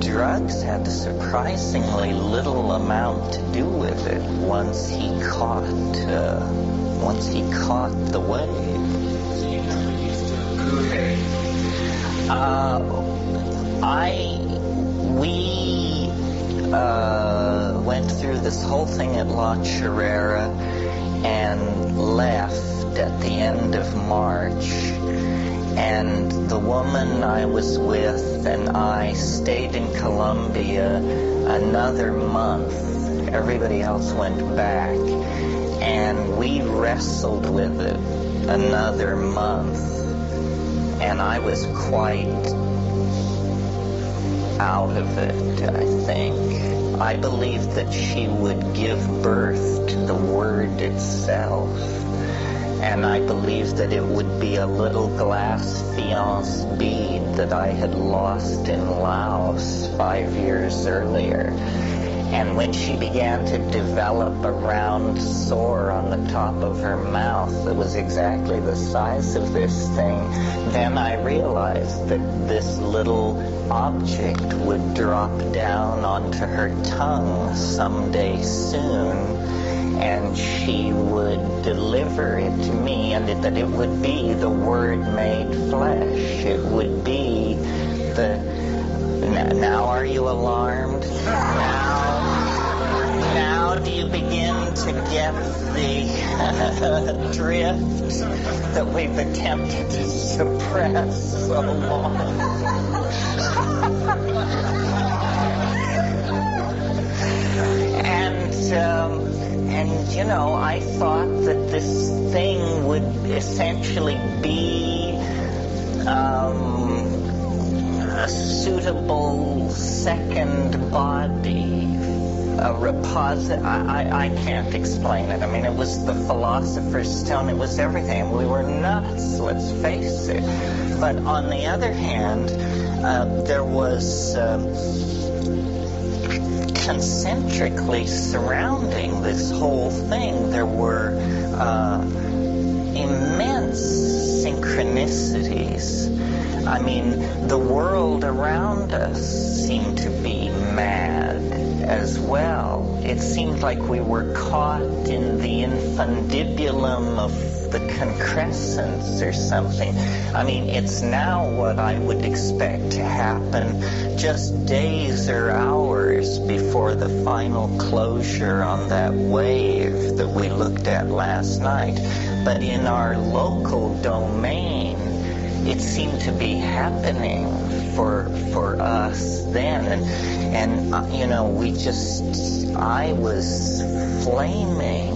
drugs had surprisingly little amount to do with it once he caught the wave. went through this whole thing at La Chirera and left at the end of March. And the woman I was with and I stayed in Colombia another month. Everybody else went back. And we wrestled with it another month. And I was quite out of it, I think. I believed that she would give birth to the word itself. And I believed that it would be a little glass fiance bead that I had lost in Laos 5 years earlier. And when she began to develop a round sore on the top of her mouth that was exactly the size of this thing, then I realized that this little object would drop down onto her tongue someday soon, and she would deliver it to me, and that it would be the Word made flesh. It would be the... Now are you alarmed? Now do you begin to get the drift that we've attempted to suppress so long? And you know, I thought that this thing would essentially be a suitable second body, a reposit. I can't explain it. I mean, it was the Philosopher's Stone. It was everything. We were nuts, let's face it. But on the other hand, there was concentrically surrounding this whole thing, there were immense synchronicities. I mean, the world around us seemed to be mad as well. It seemed like we were caught in the infundibulum of the concrescence or something. I mean, it's now what I would expect to happen just days or hours before the final closure on that wave that we looked at last night. But in our local domain, it seemed to be happening for us then, and you know, I was flaming,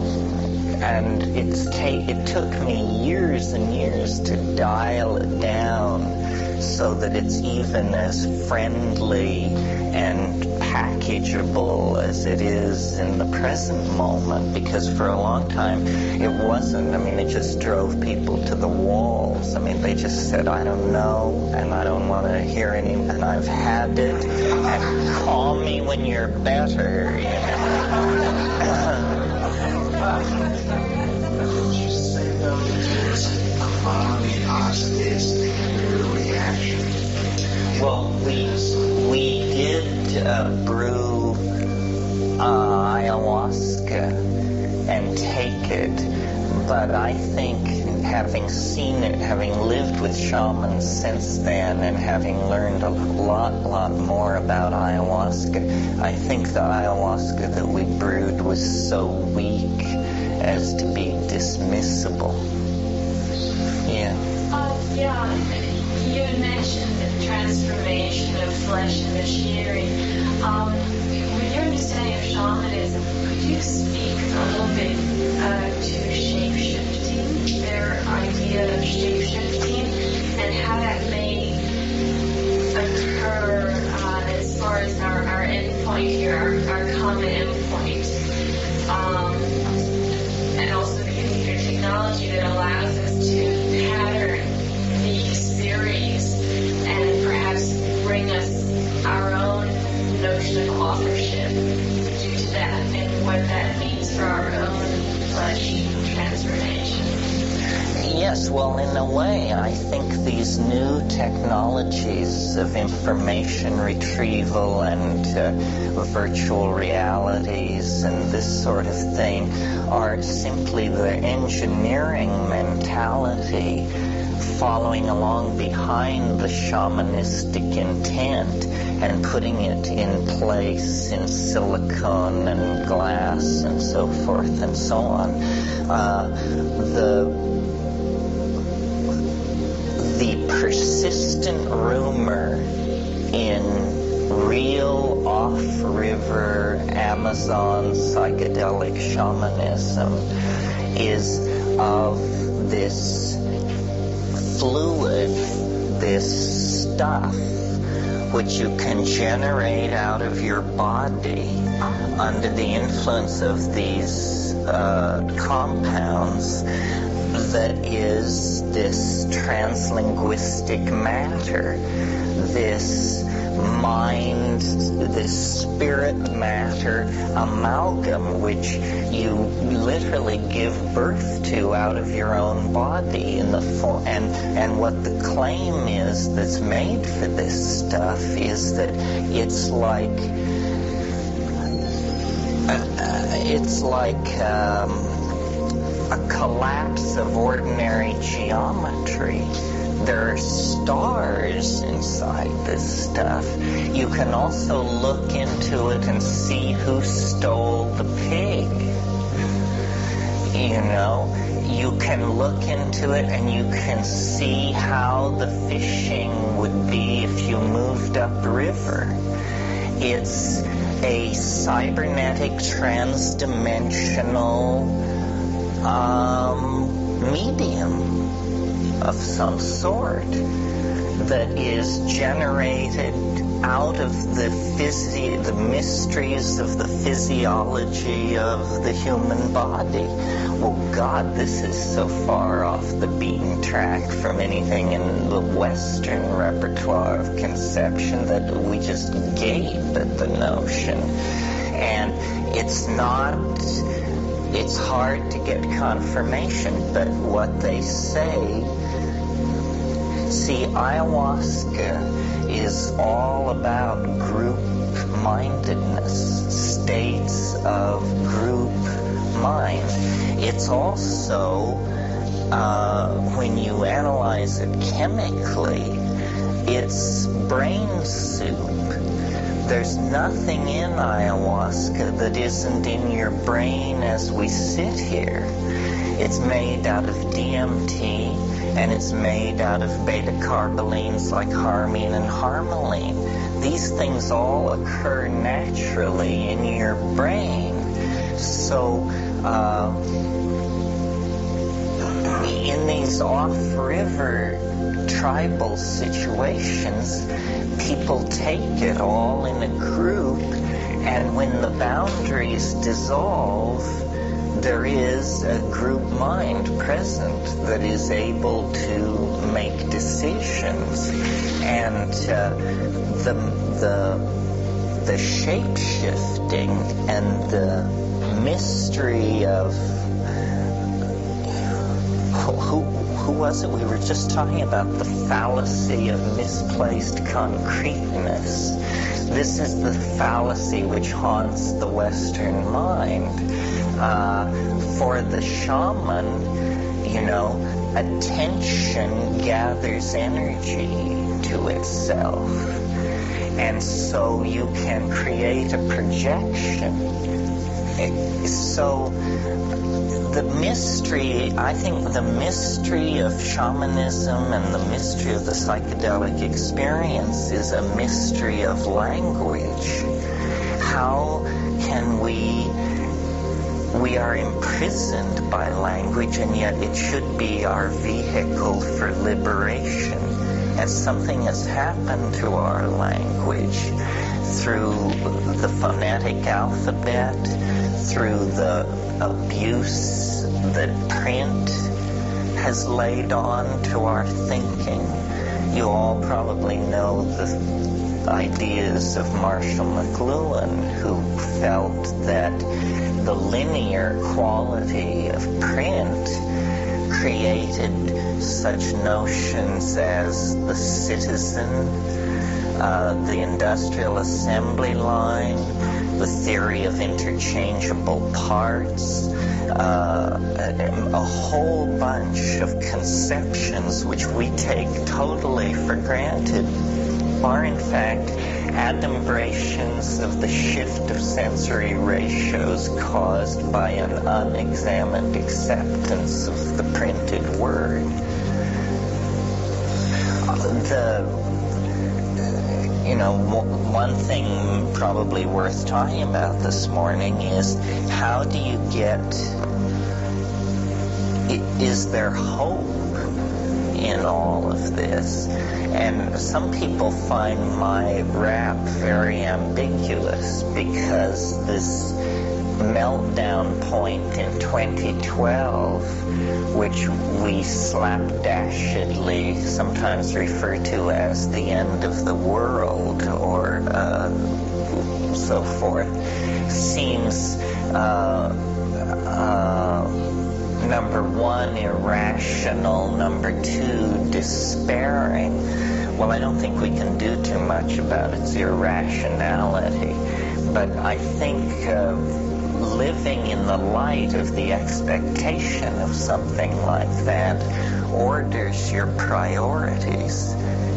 and it took me years and years to dial it down so that it's even as friendly and packageable as it is in the present moment, because for a long time it wasn't. I mean, it just drove people to the walls. I mean, they just said, I don't know, and I don't want to hear any, and I've had it, and call me when you're better, you know. Would you say, though, that there's a monotheistic reaction? Well, we did brew ayahuasca and take it, but I think having seen it, having lived with shamans since then, and having learned a lot more about ayahuasca, I think the ayahuasca that we brewed was so weak as to be dismissible. Yeah. You had mentioned the transformation of flesh and machinery. With your understanding of shamanism, could you speak a little bit to shape-shifting, their idea of shape-shifting, and how that may occur as far as our endpoint here, our common endpoint, and also the computer technology that allows us to pattern these theories and perhaps bring us our own notion of authorship due to that, and what that means for our own flesh transformation. Yes, well, in a way, I think these new technologies of information retrieval and virtual realities and this sort of thing are simply the engineering mentality following along behind the shamanistic intent and putting it in place in silicon and glass and so forth and so on. The persistent rumor in real off-river Amazon psychedelic shamanism is of this fluid, this stuff which you can generate out of your body under the influence of these compounds, that is this translinguistic matter, this mind, this spirit matter amalgam which you literally give birth to out of your own body in the form. And what the claim is that's made for this stuff is that it's like a collapse of ordinary geometry. There are stars inside this stuff. You can also look into it and see who stole the pig. You know, you can look into it and you can see how the fishing would be if you moved upriver. It's a cybernetic transdimensional medium of some sort that is generated out of the mysteries of the physiology of the human body. Well, God, this is so far off the beaten track from anything in the Western repertoire of conception that we just gape at the notion. And it's hard to get confirmation, but what they say, see, ayahuasca is all about group-mindedness, states of group mind. It's also, when you analyze it chemically, it's brain soup. There's nothing in ayahuasca that isn't in your brain as we sit here. It's made out of DMT, and it's made out of beta-carbolines like harmine and harmaline. These things all occur naturally in your brain. So, in these off-river tribal situations, people take it all in a group, and when the boundaries dissolve, there is a group mind present that is able to make decisions. And the shape-shifting and the mystery of who was it? We were just talking about the fallacy of misplaced concreteness. This is the fallacy which haunts the Western mind. For the shaman, you know, attention gathers energy to itself. And so you can create a projection. So the mystery, I think the mystery of shamanism and the mystery of the psychedelic experience is a mystery of language. How can we are imprisoned by language, and yet it should be our vehicle for liberation. And something has happened to our language through the phonetic alphabet, through the abuse that print has laid on to our thinking. You all probably know the ideas of Marshall McLuhan, who felt that the linear quality of print created such notions as the citizen, the industrial assembly line, the theory of interchangeable parts, a whole bunch of conceptions which we take totally for granted are in fact adumbrations of the shift of sensory ratios caused by an unexamined acceptance of the printed word. One thing probably worth talking about this morning is how do you is there hope in all of this? And some people find my rap very ambiguous because this meltdown point in 2012, which we slapdashedly sometimes refer to as the end of the world or so forth, seems number one, irrational, number two, despairing. Well, I don't think we can do too much about its irrationality, but I think living in the light of the expectation of something like that orders your priorities.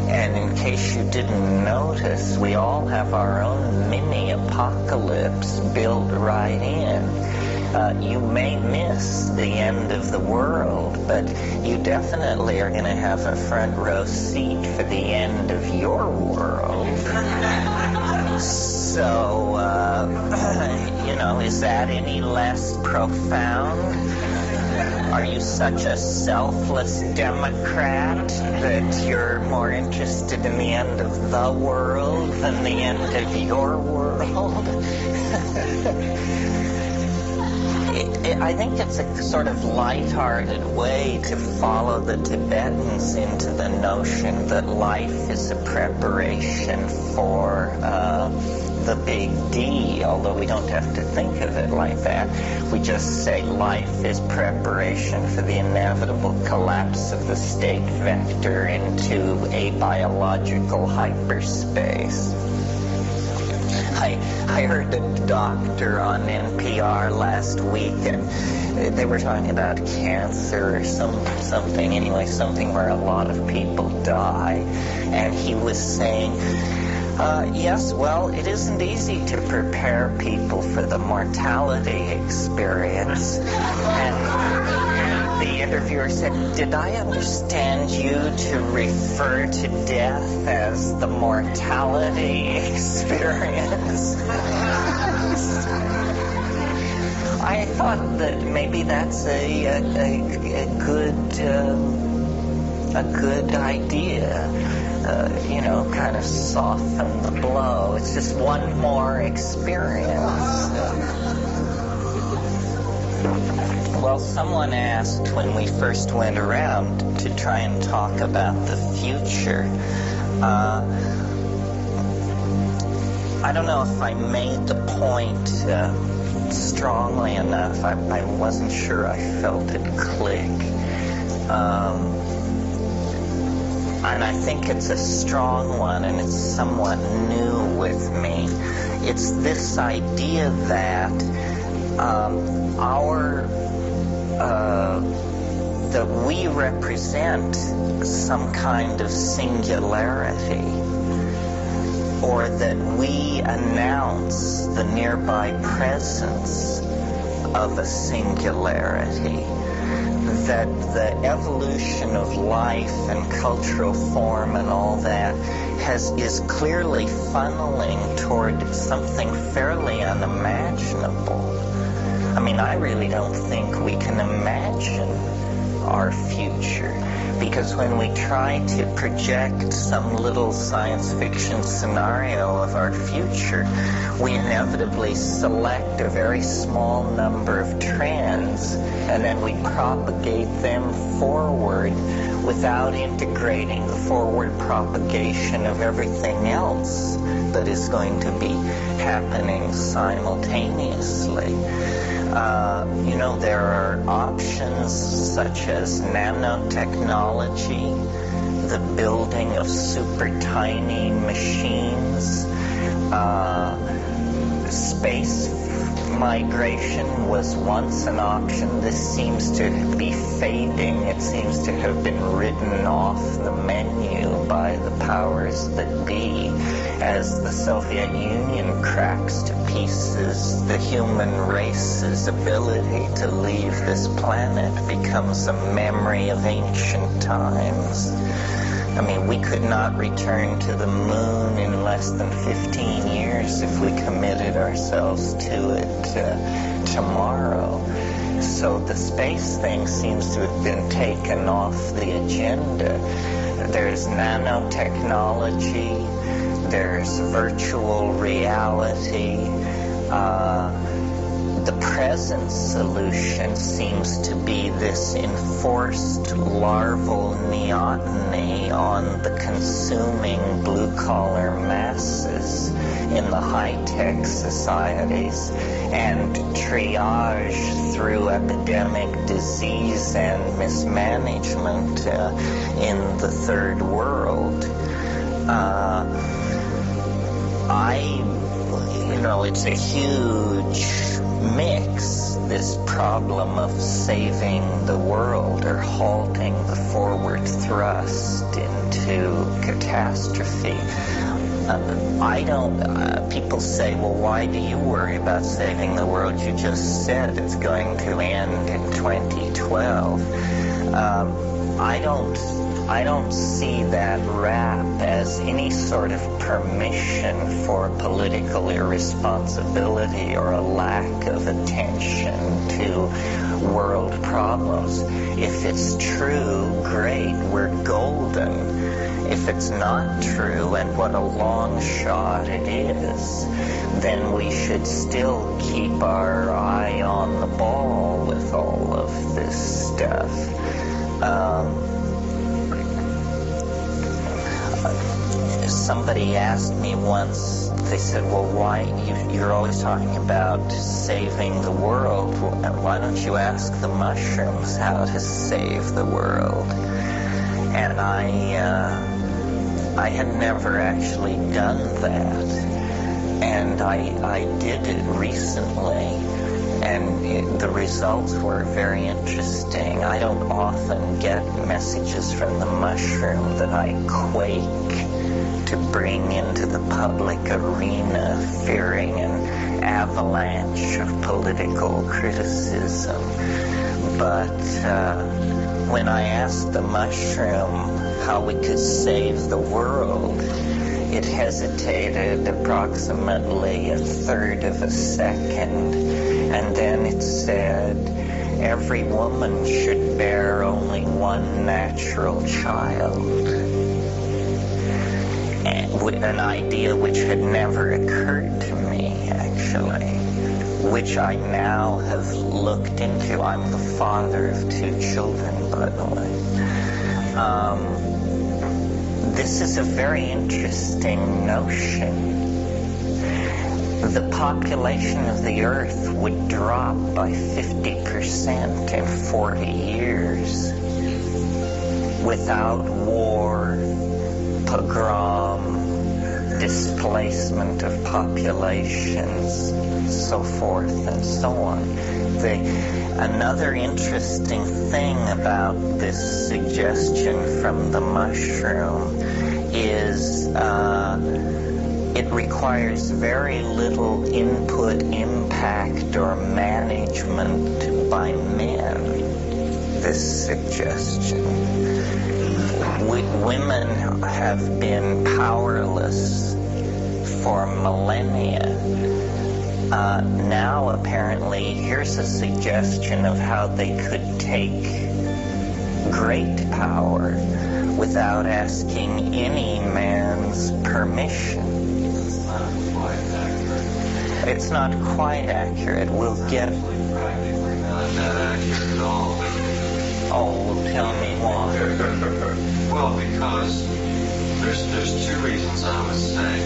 And in case you didn't notice, we all have our own mini apocalypse built right in. You may miss the end of the world, but you definitely are going to have a front row seat for the end of your world. So, is that any less profound? Are you such a selfless Democrat that you're more interested in the end of the world than the end of your world? I think it's a sort of lighthearted way to follow the Tibetans into the notion that life is a preparation for the big D, although we don't have to think of it like that. We just say life is preparation for the inevitable collapse of the state vector into abiological hyperspace. I heard a doctor on NPR last week, and they were talking about cancer or something. Anyway, something where a lot of people die. And he was saying, yes, well, it isn't easy to prepare people for the mortality experience. And the interviewer said, did I understand you to refer to death as the mortality experience? I thought that maybe that's a good idea. Kind of soften the blow. It's just one more experience. Well, someone asked when we first went around to try and talk about the future. I don't know if I made the point strongly enough. I wasn't sure I felt it click. And I think it's a strong one, and it's somewhat new with me. It's this idea that that we represent some kind of singularity, or that we announce the nearby presence of a singularity. That the evolution of life and cultural form and all that is clearly funneling toward something fairly unimaginable. I mean, I really don't think we can imagine our future, because when we try to project some little science fiction scenario of our future, we inevitably select a very small number of trends, and then we propagate them forward without integrating the forward propagation of everything else that is going to be happening simultaneously. There are options such as nanotechnology, the building of super tiny machines, space migration was once an option. This seems to be fading. It seems to have been written off the menu by the powers that be. As the Soviet Union cracks to pieces, the human race's ability to leave this planet becomes a memory of ancient times. I mean, we could not return to the moon in less than 15 years if we committed ourselves to it tomorrow. So the space thing seems to have been taken off the agenda. There's nanotechnology, there's virtual reality. The present solution seems to be this enforced larval neoteny on the consuming blue-collar masses in the high-tech societies and triage through epidemic disease and mismanagement in the third world. It's a huge mix, this problem of saving the world or halting the forward thrust into catastrophe. People say, well, why do you worry about saving the world? You just said it's going to end in 2012. I don't see that rap as any sort of permission for political irresponsibility or a lack of attention to world problems. If it's true, great, we're golden. If it's not true, and what a long shot it is, then we should still keep our eye on the ball with all of this stuff. Somebody asked me once, they said, well, why, you're always talking about saving the world. Why don't you ask the mushrooms how to save the world? And I had never actually done that. And I did it recently. And the results were very interesting. I don't often get messages from the mushroom that I quake to bring into the public arena, fearing an avalanche of political criticism. But when I asked the mushroom how we could save the world, it hesitated approximately a third of a second, and then it said, every woman should bear only one natural child. An idea which had never occurred to me, actually, which I now have looked into. I'm the father of 2 children, by the way. This is a very interesting notion. The population of the Earth would drop by 50% in 40 years without war, pogrom, displacement of populations, so forth and so on. Another interesting thing about this suggestion from the mushroom is it requires very little input, impact, or management by men, this suggestion. Women have been powerless for millennia. Now, apparently, here's a suggestion of how they could take great power without asking any man's permission. It's not quite accurate. We'll get... Practically not that accurate at all. Oh, well, tell me why. Well, because there's 2 reasons I would say.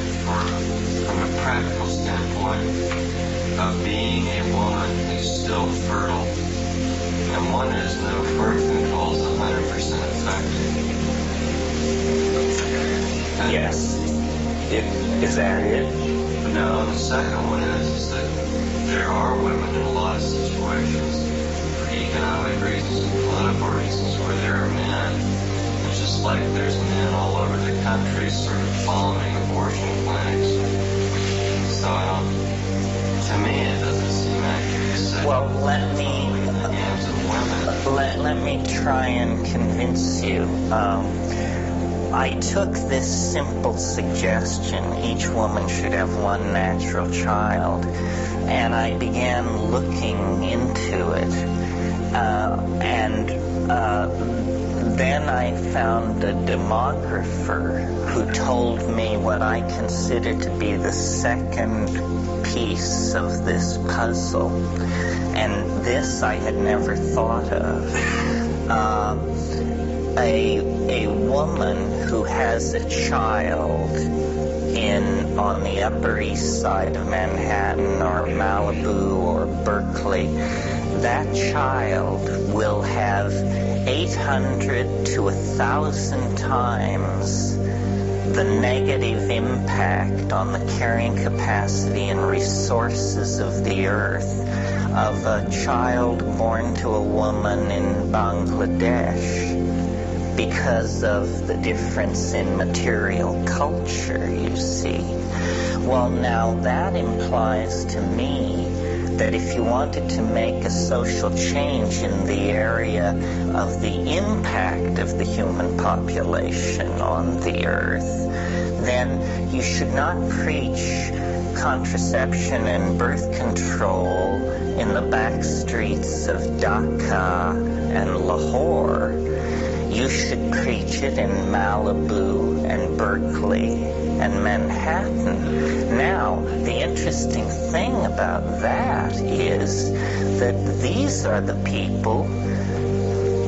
From a practical standpoint, of being a woman is still fertile. And one is no birth control is 100% effective. And Yes. Is that it? No, the second one is that there are women in a lot of situations, for economic reasons and political reasons, where there are men. It's just like there's men all over the country sort of following abortion clinics. So to me, it doesn't seem accurate to say. Well, let me try and convince you. I took this simple suggestion, each woman should have one natural child, and I began looking into it. Then I found a demographer who told me what I consider to be the second piece of this puzzle. And this I had never thought of. A woman who has a child on the Upper East Side of Manhattan or Malibu or Berkeley, that child will have 800 to 1,000 times the negative impact on the carrying capacity and resources of the earth of a child born to a woman in Bangladesh, because of the difference in material culture, you see. Well, now that implies to me that if you wanted to make a social change in the area of the impact of the human population on the earth, then you should not preach contraception and birth control in the back streets of Dhaka and Lahore. You should preach it in Malibu and Berkeley and Manhattan. Now, the interesting thing about that is that these are the people,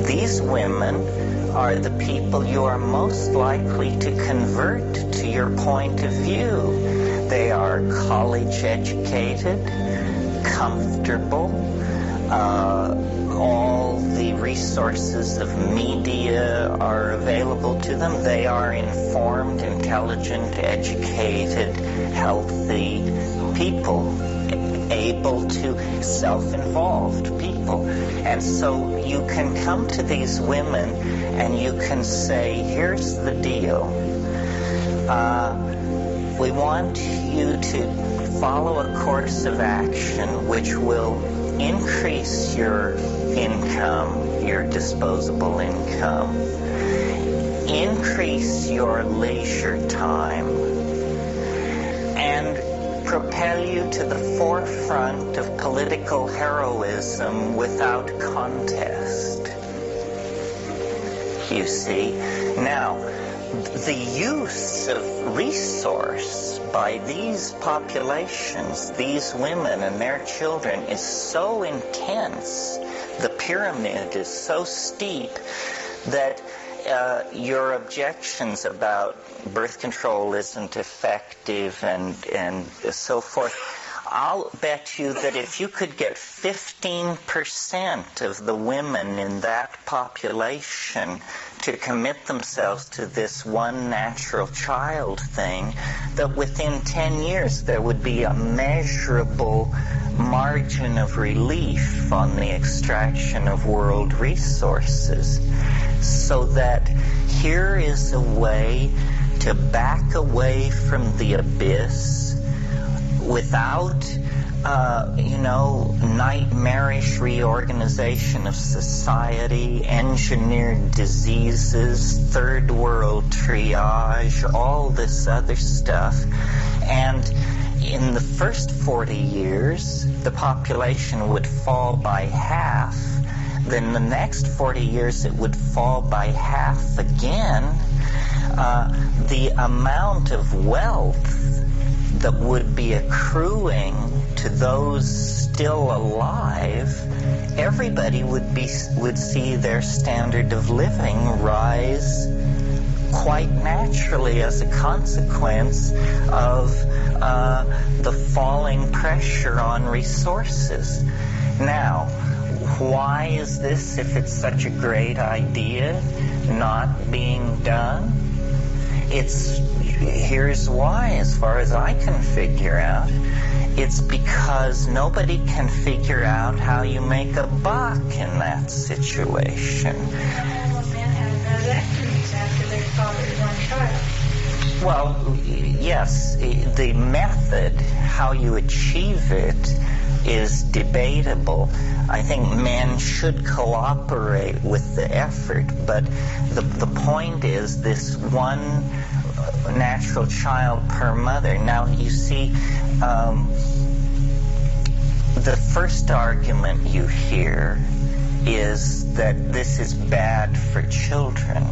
these women are the people you are most likely to convert to your point of view. They are college educated, comfortable, all the resources of media are available to them. They are informed, intelligent, educated, healthy people, able to self-involved people. And so you can come to these women and you can say, here's the deal. We want you to follow a course of action which will increase your income, your disposable income, increase your leisure time, and propel you to the forefront of political heroism without contest. You see? Now, the use of resource by these populations, these women and their children, is so intense, the pyramid is so steep, that your objections about birth control isn't effective and so forth, I'll bet you that if you could get 15% of the women in that population to commit themselves to this one natural child thing, that within 10 years there would be a measurable margin of relief on the extraction of world resources. So that here is a way to back away from the abyss without, nightmarish reorganization of society, engineered diseases, third world triage, all this other stuff. And in the first 40 years, the population would fall by half. Then the next 40 years, it would fall by half again. The amount of wealth that would be accruing to those still alive, everybody would see their standard of living rise quite naturally as a consequence of the falling pressure on resources. Now, why is this, if it's such a great idea, not being done? Here's why, as far as I can figure out. It's because nobody can figure out how you make a buck in that situation. Well, yes, the method, how you achieve it, is debatable. I think men should cooperate with the effort, but the point is this one natural child per mother. Now, you see, the first argument you hear is that this is bad for children,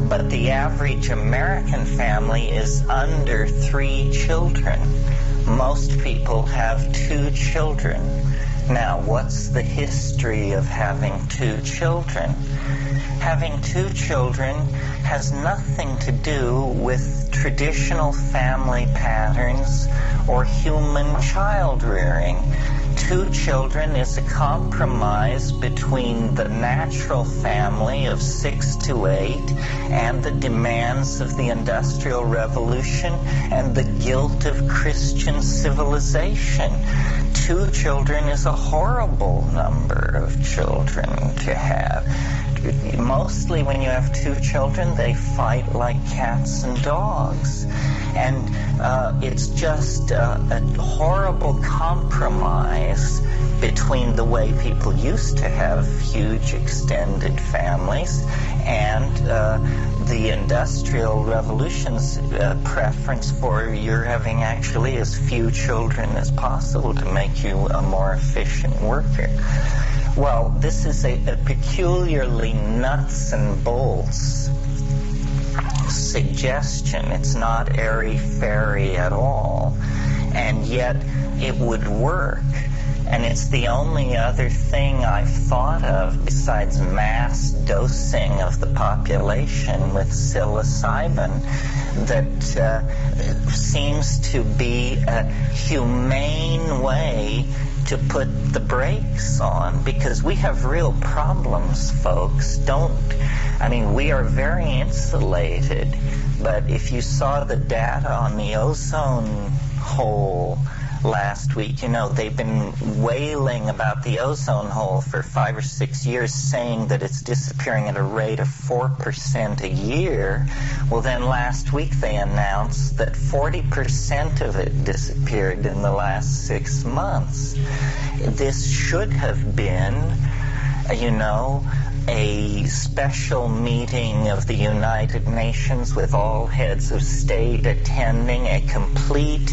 but the average American family is under 3 children. Most people have 2 children. Now, what's the history of having 2 children? Having 2 children has nothing to do with traditional family patterns or human child rearing. 2 children is a compromise between the natural family of 6 to 8 and the demands of the Industrial Revolution and the guilt of Christian civilization. 2 children is a horrible number of children to have. Mostly when you have 2 children, they fight like cats and dogs. And it's just a horrible compromise between the way people used to have huge extended families and the Industrial Revolution's preference for your having actually as few children as possible to make you a more efficient worker. Well, this is a peculiarly nuts and bolts suggestion. It's not airy-fairy at all, and yet it would work. And it's the only other thing I've thought of besides mass dosing of the population with psilocybin that seems to be a humane way to put the brakes on, because we have real problems, folks. We are very insulated, but if you saw the data on the ozone hole last week, they've been wailing about the ozone hole for 5 or 6 years, saying that it's disappearing at a rate of 4% a year. Well, then last week they announced that 40% of it disappeared in the last 6 months. This should have been, a special meeting of the United Nations with all heads of state attending, a complete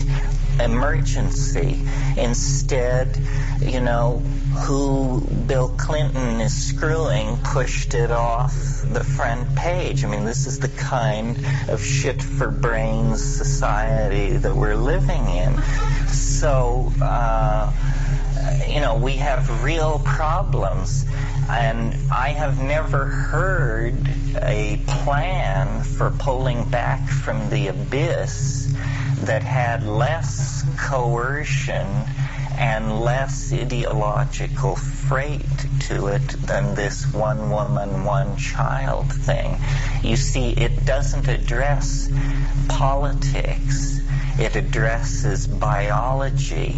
emergency. Instead, who Bill Clinton is screwing pushed it off the front page. This is the kind of shit for brains society that we're living in. So, we have real problems. And I have never heard a plan for pulling back from the abyss that had less coercion and less ideological freight to it than this one woman, one child thing. You see, it doesn't address politics. It addresses biology.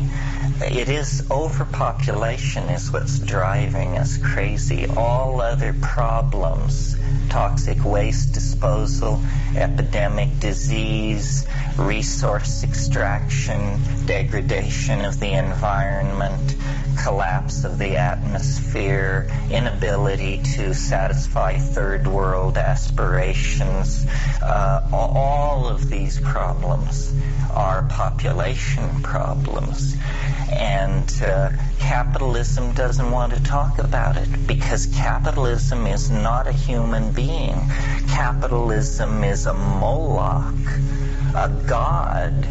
It is overpopulation is what's driving us crazy. All other problems, toxic waste disposal, epidemic disease, resource extraction, degradation of the environment, collapse of the atmosphere, inability to satisfy third world aspirations, all of these problems are population problems. And capitalism doesn't want to talk about it, because capitalism is not a human being. Capitalism is a Moloch, a god,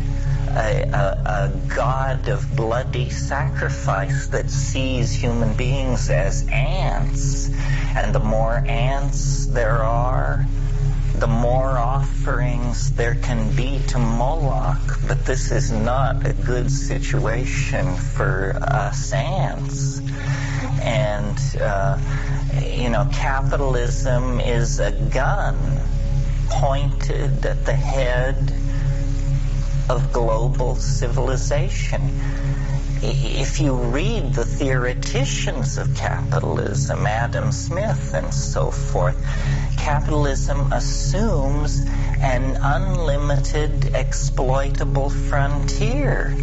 a god of bloody sacrifice that sees human beings as ants. And the more ants there are, the more offerings there can be to Moloch. But this is not a good situation for us ants. And, capitalism is a gun pointed at the head of global civilization. If you read the theoreticians of capitalism, Adam Smith and so forth, capitalism assumes an unlimited exploitable frontier.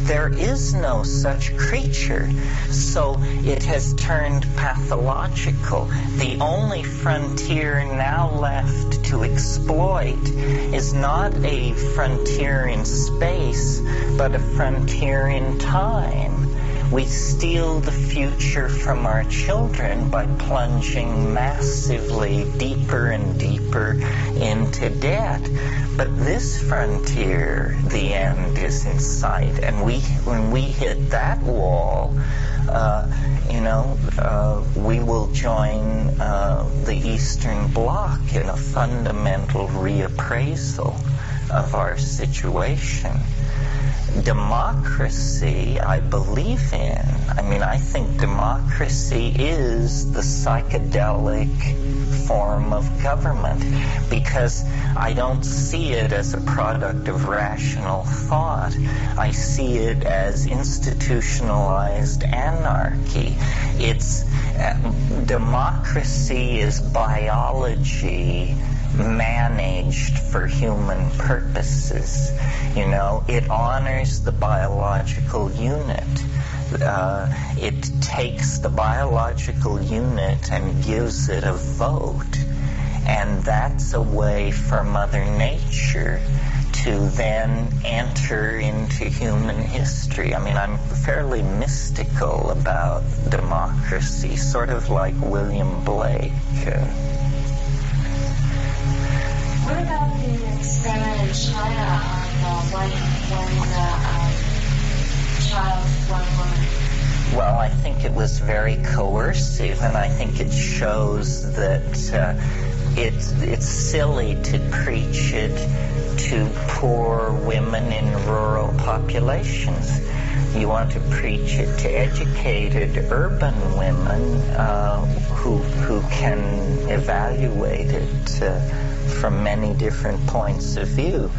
There is no such creature, so it has turned pathological. The only frontier now left to exploit is not a frontier in space, but a frontier in time. We steal the future from our children by plunging massively deeper and deeper into debt. But this frontier, the end is in sight. And when we hit that wall, we will join the Eastern Bloc in a fundamental reappraisal of our situation. Democracy, I believe in. I think democracy is the psychedelic form of government, because I don't see it as a product of rational thought. I see it as institutionalized anarchy. Democracy is biology managed for human purposes. It honors the biological unit. It takes the biological unit and gives it a vote. And that's a way for Mother Nature to then enter into human history. I'm fairly mystical about democracy, sort of like William Blake. What about the experiment in China on one child, one woman? Well, I think it was very coercive, and I think it shows that it's silly to preach it to poor women in rural populations. You want to preach it to educated urban women who can evaluate it from many different points of view.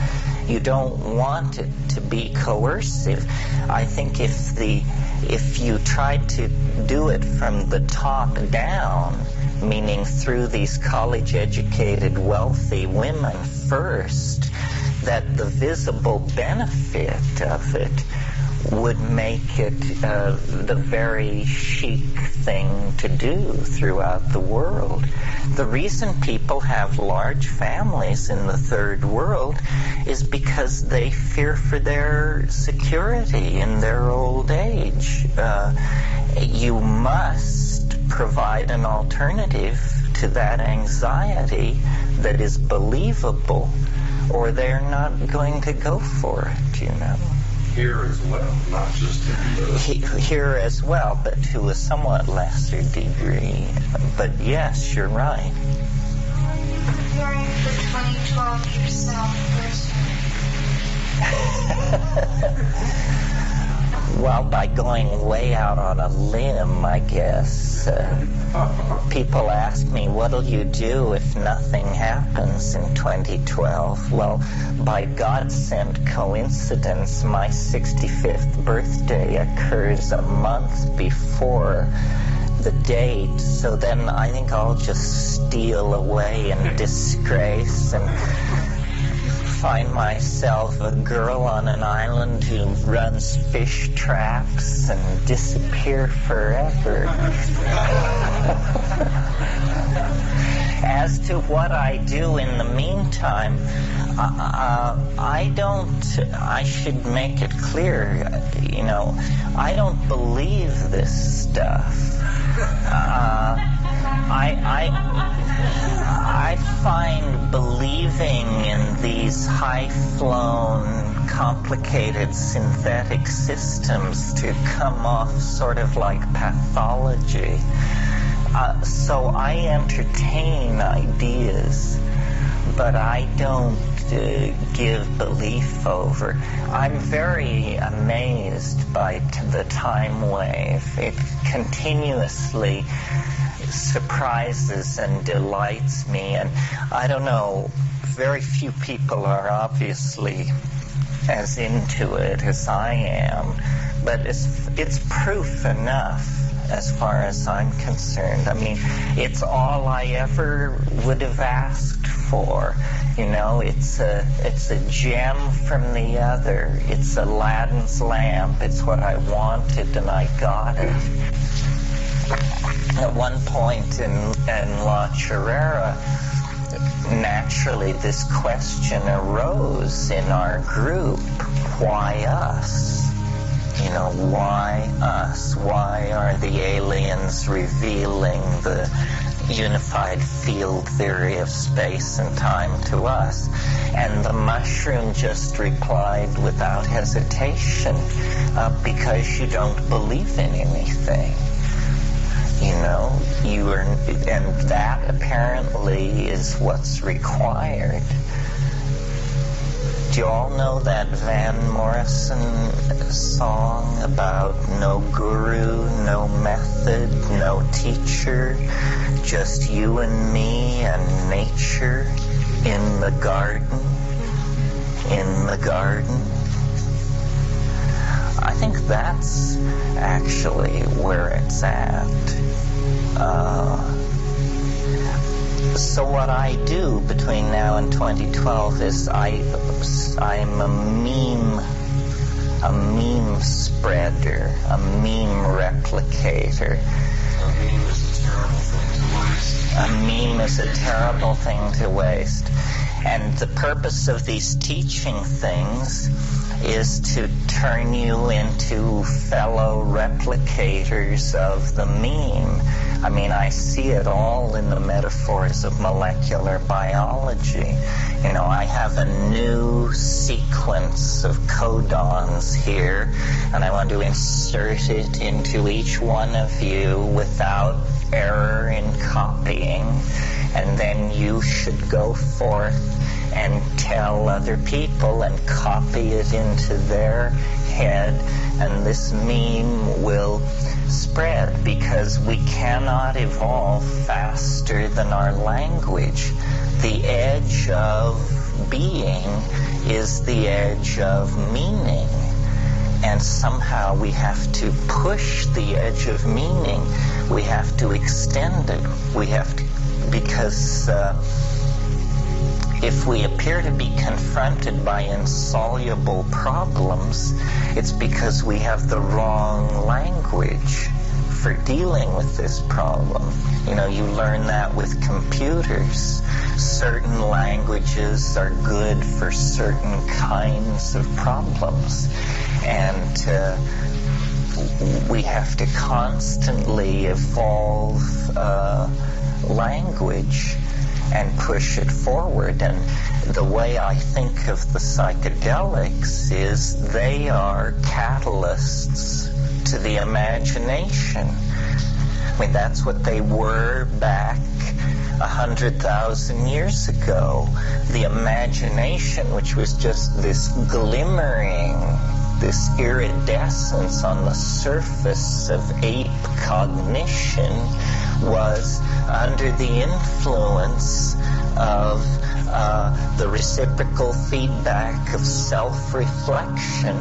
You don't want it to be coercive. I think if you tried to do it from the top down, meaning through these college-educated, wealthy women first, that the visible benefit of it would make it the very chic thing to do throughout the world. The reason people have large families in the third world is because they fear for their security in their old age. You must provide an alternative to that anxiety that is believable, or they're not going to go for it, Here as well, not just here as well, but to a somewhat lesser degree. But yes, you're right. How are you preparing for 2012 yourself personally? Well, by going way out on a limb, I guess. People ask me, what'll you do if nothing happens in 2012? Well, by God-sent coincidence, my 65th birthday occurs a month before the date, so then I think I'll just steal away in disgrace and find myself a girl on an island who runs fish traps and disappear forever. As to what I do in the meantime, I should make it clear, I don't believe this stuff. I find believing in these high-flown, complicated synthetic systems to come off sort of like pathology. So I entertain ideas but I don't give belief over. I'm very amazed by the time wave. It continuously surprises and delights me, and I don't know, very few people are obviously as into it as I am, but it's proof enough as far as I'm concerned. I mean, it's all I ever would have asked for. You know, it's a gem from the other. It's Aladdin's lamp. It's what I wanted, and I got it. At one point in La Chorrera, naturally this question arose in our group: why us? You know, why us? Why are the aliens revealing the unified field theory of space and time to us? And the mushroom just replied without hesitation, because you don't believe in anything. You know, and that apparently is what's required. Do you all know that Van Morrison song about no guru, no method, no teacher, just you and me and nature in the garden, in the garden? I think that's actually where it's at. So what I do between now and 2012 is I'm a meme spreader, a meme replicator. A meme is a terrible thing to waste. A meme is a terrible thing to waste. And the purpose of these teaching things is to turn you into fellow replicators of the meme. I mean, I see it all in the metaphors of molecular biology. You know, I have a new sequence of codons here, and I want to insert it into each one of you without error in copying, and then you should go forth and tell other people and copy it into their head, and this meme will spread, because we cannot evolve faster than our language. The edge of being is the edge of meaning, and somehow we have to push the edge of meaning. We have to extend it. We have to, because if we appear to be confronted by insoluble problems, it's because we have the wrong language for dealing with this problem. You know, you learn that with computers. Certain languages are good for certain kinds of problems. And we have to constantly evolve language and push it forward. And the way I think of the psychedelics is they are catalysts to the imagination. I mean, that's what they were back 100,000 years ago. The imagination, which was just this glimmering, this iridescence on the surface of ape cognition, was under the influence of the reciprocal feedback of self-reflection,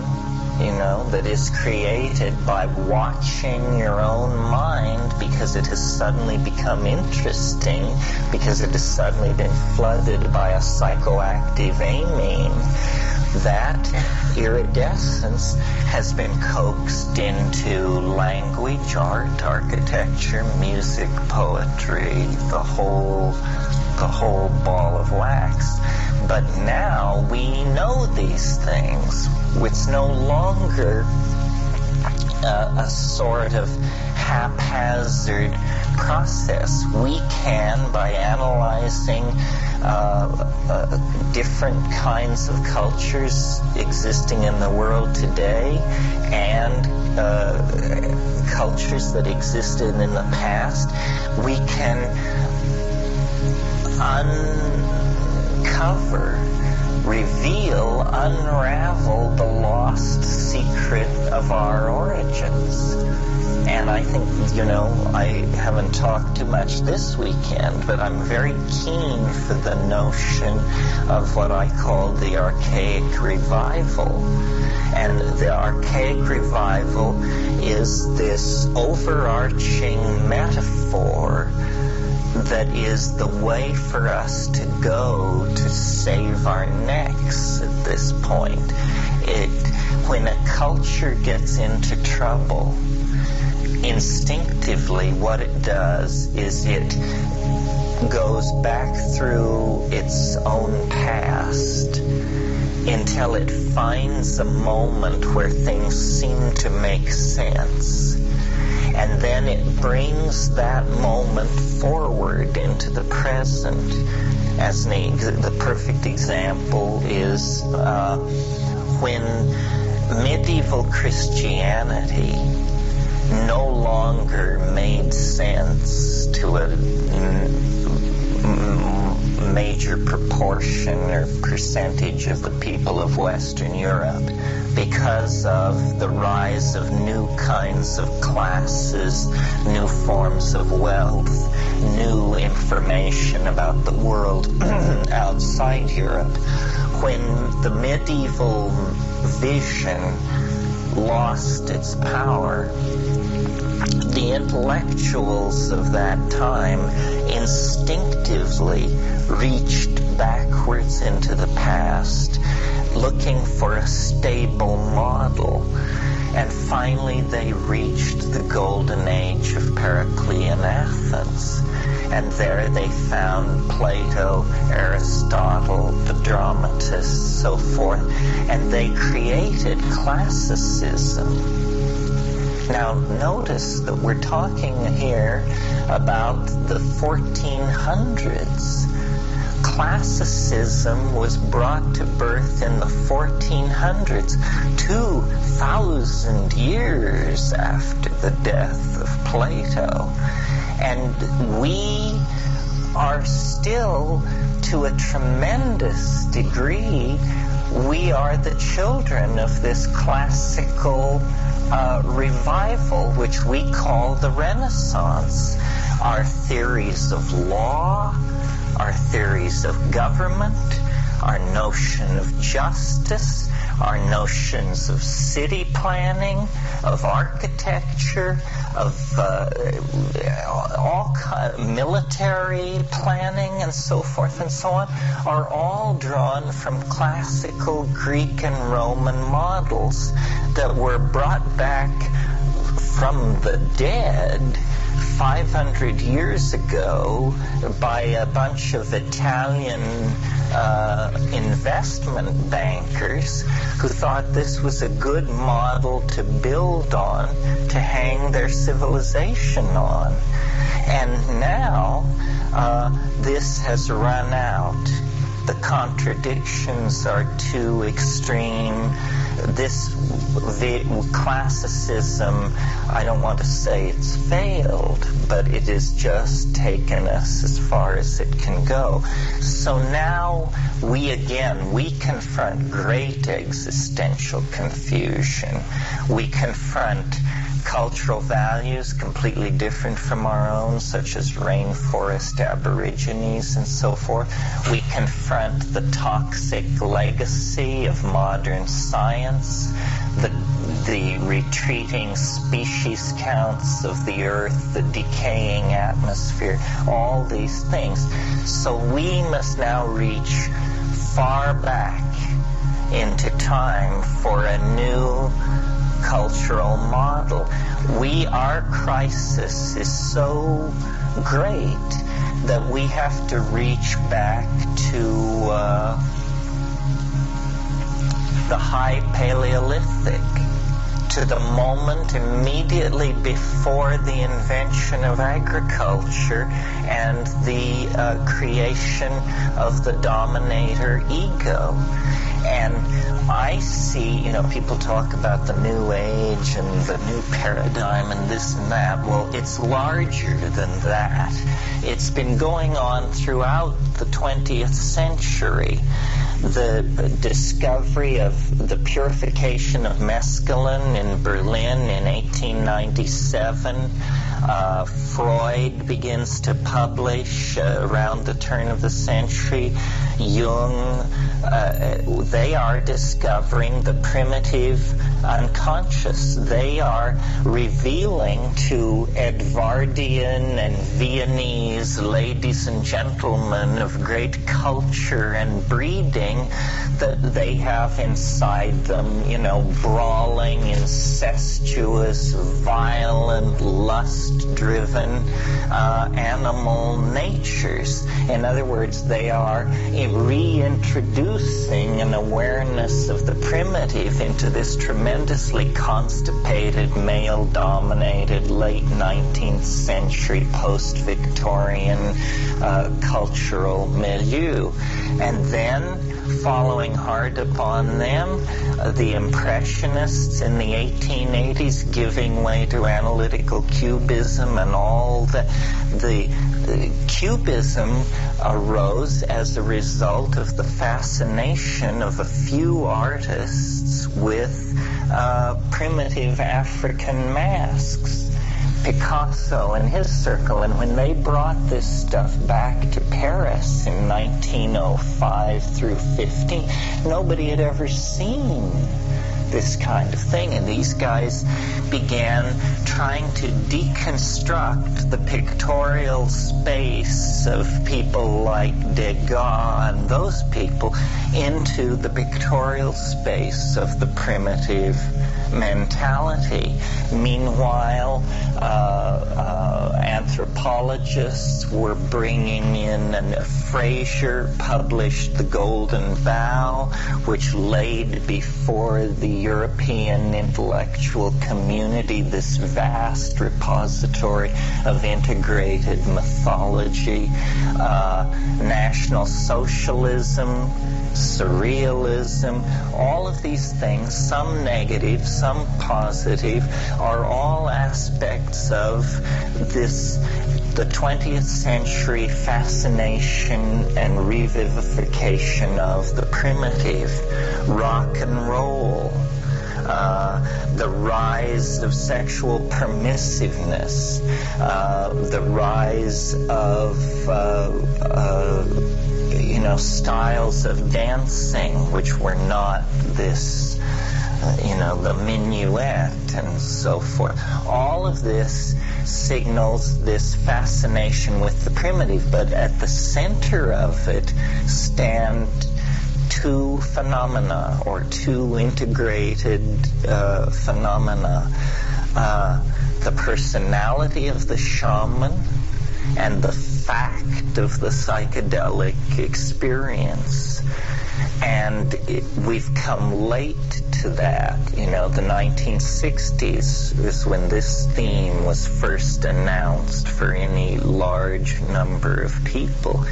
you know, that is created by watching your own mind, because it has suddenly become interesting, because it has suddenly been flooded by a psychoactive amine. That iridescence has been coaxed into language, art, architecture, music, poetry, the whole ball of wax. But now we know these things. It's no longer a sort of haphazard process. We can, by analyzing different kinds of cultures existing in the world today and cultures that existed in the past, we can uncover, reveal, unravel the lost secret of our origins. And I think, I haven't talked too much this weekend, but I'm very keen for the notion of what I call the archaic revival. And the archaic revival is this overarching metaphor that is the way for us to go to save our necks at this point. When a culture gets into trouble, instinctively what it does is it goes back through its own past until it finds a moment where things seem to make sense. And then it brings that moment forward into the present. As the perfect example is when medieval Christianity no longer made sense to a major proportion or percentage of the people of Western Europe because of the rise of new kinds of classes, new forms of wealth, new information about the world outside Europe. When the medieval vision lost its power, the intellectuals of that time instinctively reached backwards into the past, looking for a stable model. And finally they reached the golden age of Periclean Athens. And there they found Plato, Aristotle, the dramatists, so forth, and they created classicism. Now notice that we're talking here about the 1400s. Classicism was brought to birth in the 1400s, 2,000 years after the death of Plato. And we are still, to a tremendous degree, we are the children of this classical revival, which we call the Renaissance. Our theories of law, our theories of government, our notion of justice, our notions of city planning, of architecture, of all military planning and so forth and so on, are all drawn from classical Greek and Roman models that were brought back from the dead 500 years ago by a bunch of Italian investment bankers who thought this was a good model to build on, to hang their civilization on. And now this has run out. The contradictions are too extreme. This classicism, I don't want to say it's failed, but it has just taken us as far as it can go. So now we confront great existential confusion. We confront cultural values completely different from our own, such as rainforest aborigines and so forth. We confront the toxic legacy of modern science, the retreating species counts of the earth, the decaying atmosphere, all these things. So we must now reach far back into time for a new cultural model. Our crisis is so great that we have to reach back to the High Paleolithic to the moment immediately before the invention of agriculture and the creation of the dominator ego. And I see, people talk about the new age and the new paradigm and this and that. Well, it's larger than that. It's been going on throughout the 20th century. The discovery of the purification of mescaline in Berlin in 1897. Freud begins to publish around the turn of the century. Jung, they are discovering the primitive unconscious. They are revealing to Edvardian and Viennese ladies and gentlemen of great culture and breeding that they have inside them, brawling, incestuous, violent, lust-driven animal natures. In other words, they are reintroducing an awareness of the primitive into this tremendously constipated, male-dominated, late 19th century, post-Victorian cultural milieu. And then, following hard upon them, the Impressionists in the 1880s giving way to analytical cubism, and all the cubism arose as a result of the fascination of a few artists with primitive African masks. Picasso and his circle, and when they brought this stuff back to Paris in 1905 through 15, nobody had ever seen this kind of thing, and these guys began trying to deconstruct the pictorial space of people like Degas and those people into the pictorial space of the primitive mentality. Meanwhile, anthropologists were bringing in, and Fraser published The Golden Bough, which laid before the European intellectual community this vast repository of integrated mythology. National Socialism, Surrealism, all of these things, some negative, some positive, are all aspects of the 20th century fascination and revivification of the primitive. Rock and roll, the rise of sexual permissiveness, the rise of styles of dancing which were not this, the minuet and so forth. All of this signals this fascination with the primitive, but at the center of it stand two phenomena, or two integrated phenomena. The personality of the shaman and the fact of the psychedelic experience. And we've come late to that. The 1960s is when this theme was first announced for any large number of people.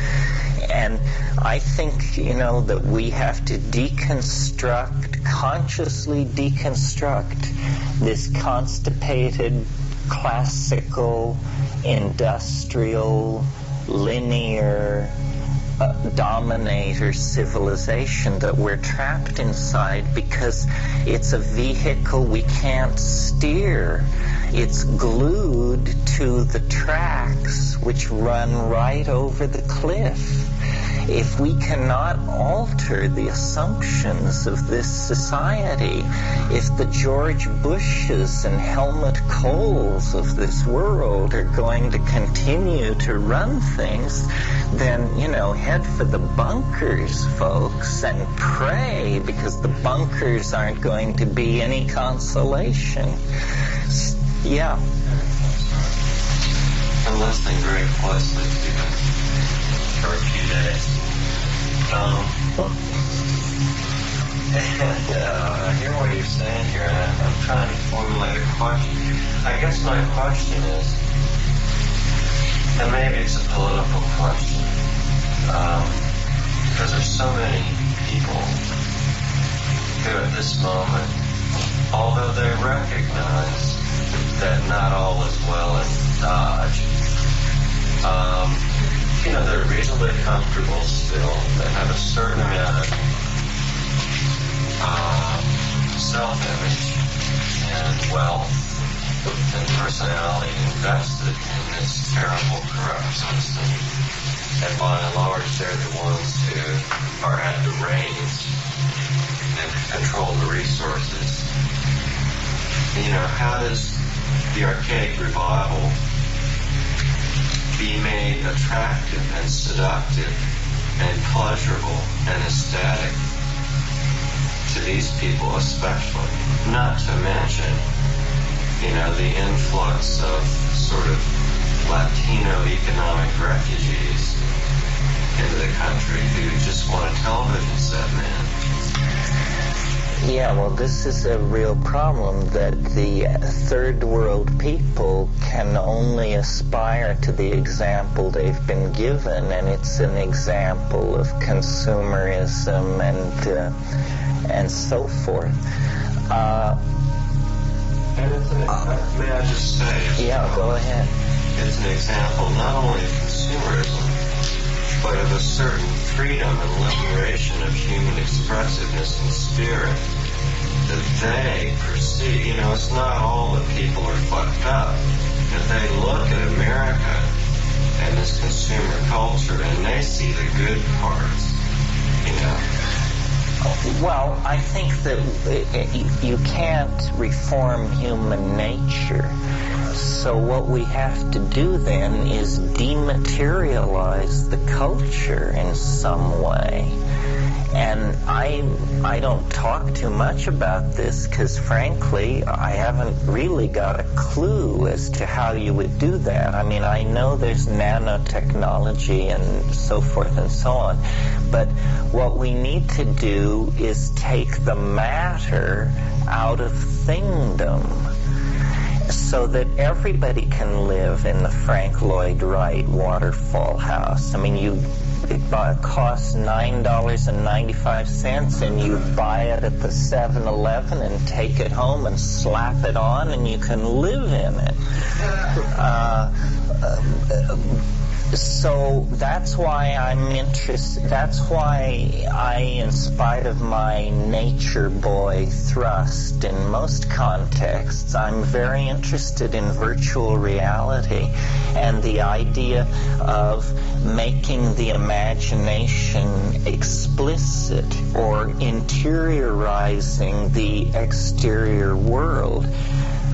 And I think, that we have to consciously deconstruct this constipated, classical, industrial, linear, dominator civilization that we're trapped inside, because it's a vehicle we can't steer. It's glued to the tracks which run right over the cliff. If we cannot alter the assumptions of this society, if the George Bushes and Helmut Kohls of this world are going to continue to run things, then, head for the bunkers, folks, and pray, because the bunkers aren't going to be any consolation. Yeah. I'm listening very closely to you for a few days. And I hear what you're saying here, and I'm trying to formulate a question. I guess my question is, and maybe it's a political question, because there's so many people who at this moment, although they recognize that not all is well in Dodge, they're reasonably comfortable still. They have a certain amount of self-image and wealth and personality invested in this terrible, corrupt system. And by and large, they're the ones who are at the reins and control the resources. How does the archaic revival be made attractive and seductive and pleasurable and ecstatic to these people especially? Not to mention, the influx of sort of Latino economic refugees into the country who just want a television set, man. Yeah, well, this is a real problem, that the third world people can only aspire to the example they've been given, and it's an example of consumerism and so forth. And it's may I just say? Yeah, go ahead. It's an example not only of consumerism, but of a certain freedom and liberation of human expressiveness and spirit that they perceive. It's not all that people are fucked up. If they look at America and this consumer culture and they see the good parts, Well, I think that you can't reform human nature. So what we have to do then is dematerialize the culture in some way. And I don't talk too much about this because, frankly, I haven't really got a clue as to how you would do that. I mean, I know there's nanotechnology and so forth and so on, but what we need to do is take the matter out of thingdom, so that everybody can live in the Frank Lloyd Wright waterfall house. I mean, it costs $9.95, and you buy it at the 7-Eleven and take it home and slap it on, and you can live in it. So that's why I'm interested. That's why I, in spite of my nature boy thrust in most contexts, I'm very interested in virtual reality and the idea of making the imagination explicit or interiorizing the exterior world.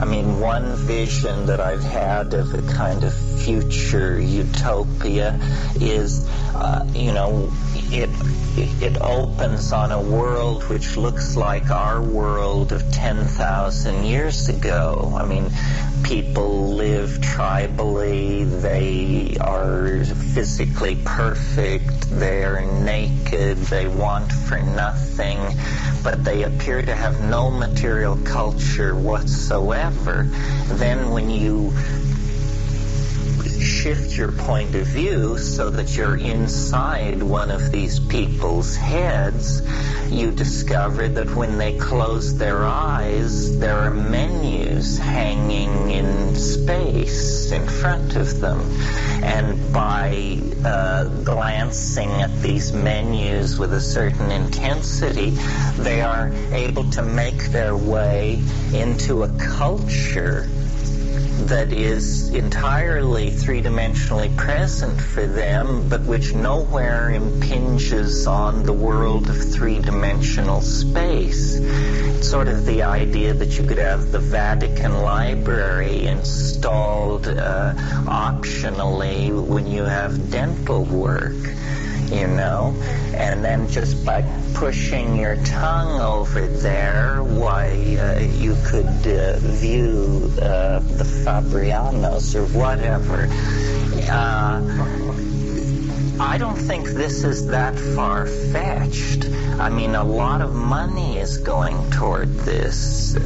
I mean, one vision that I've had of a kind of future utopia is, it opens on a world which looks like our world of 10,000 years ago. I mean, people live tribally, they are physically perfect, they are naked, they want for nothing, but they appear to have no material culture whatsoever. Then when you shift your point of view so that you're inside one of these people's heads, you discover that when they close their eyes, there are menus hanging in space in front of them. And by glancing at these menus with a certain intensity, they are able to make their way into a culture that is entirely three-dimensionally present for them, but which nowhere impinges on the world of three-dimensional space. It's sort of the idea that you could have the Vatican Library installed optionally when you have dental work, and then just by pushing your tongue over there, why, you could view the Fabrianos or whatever. I don't think this is that far-fetched. I mean, a lot of money is going toward this.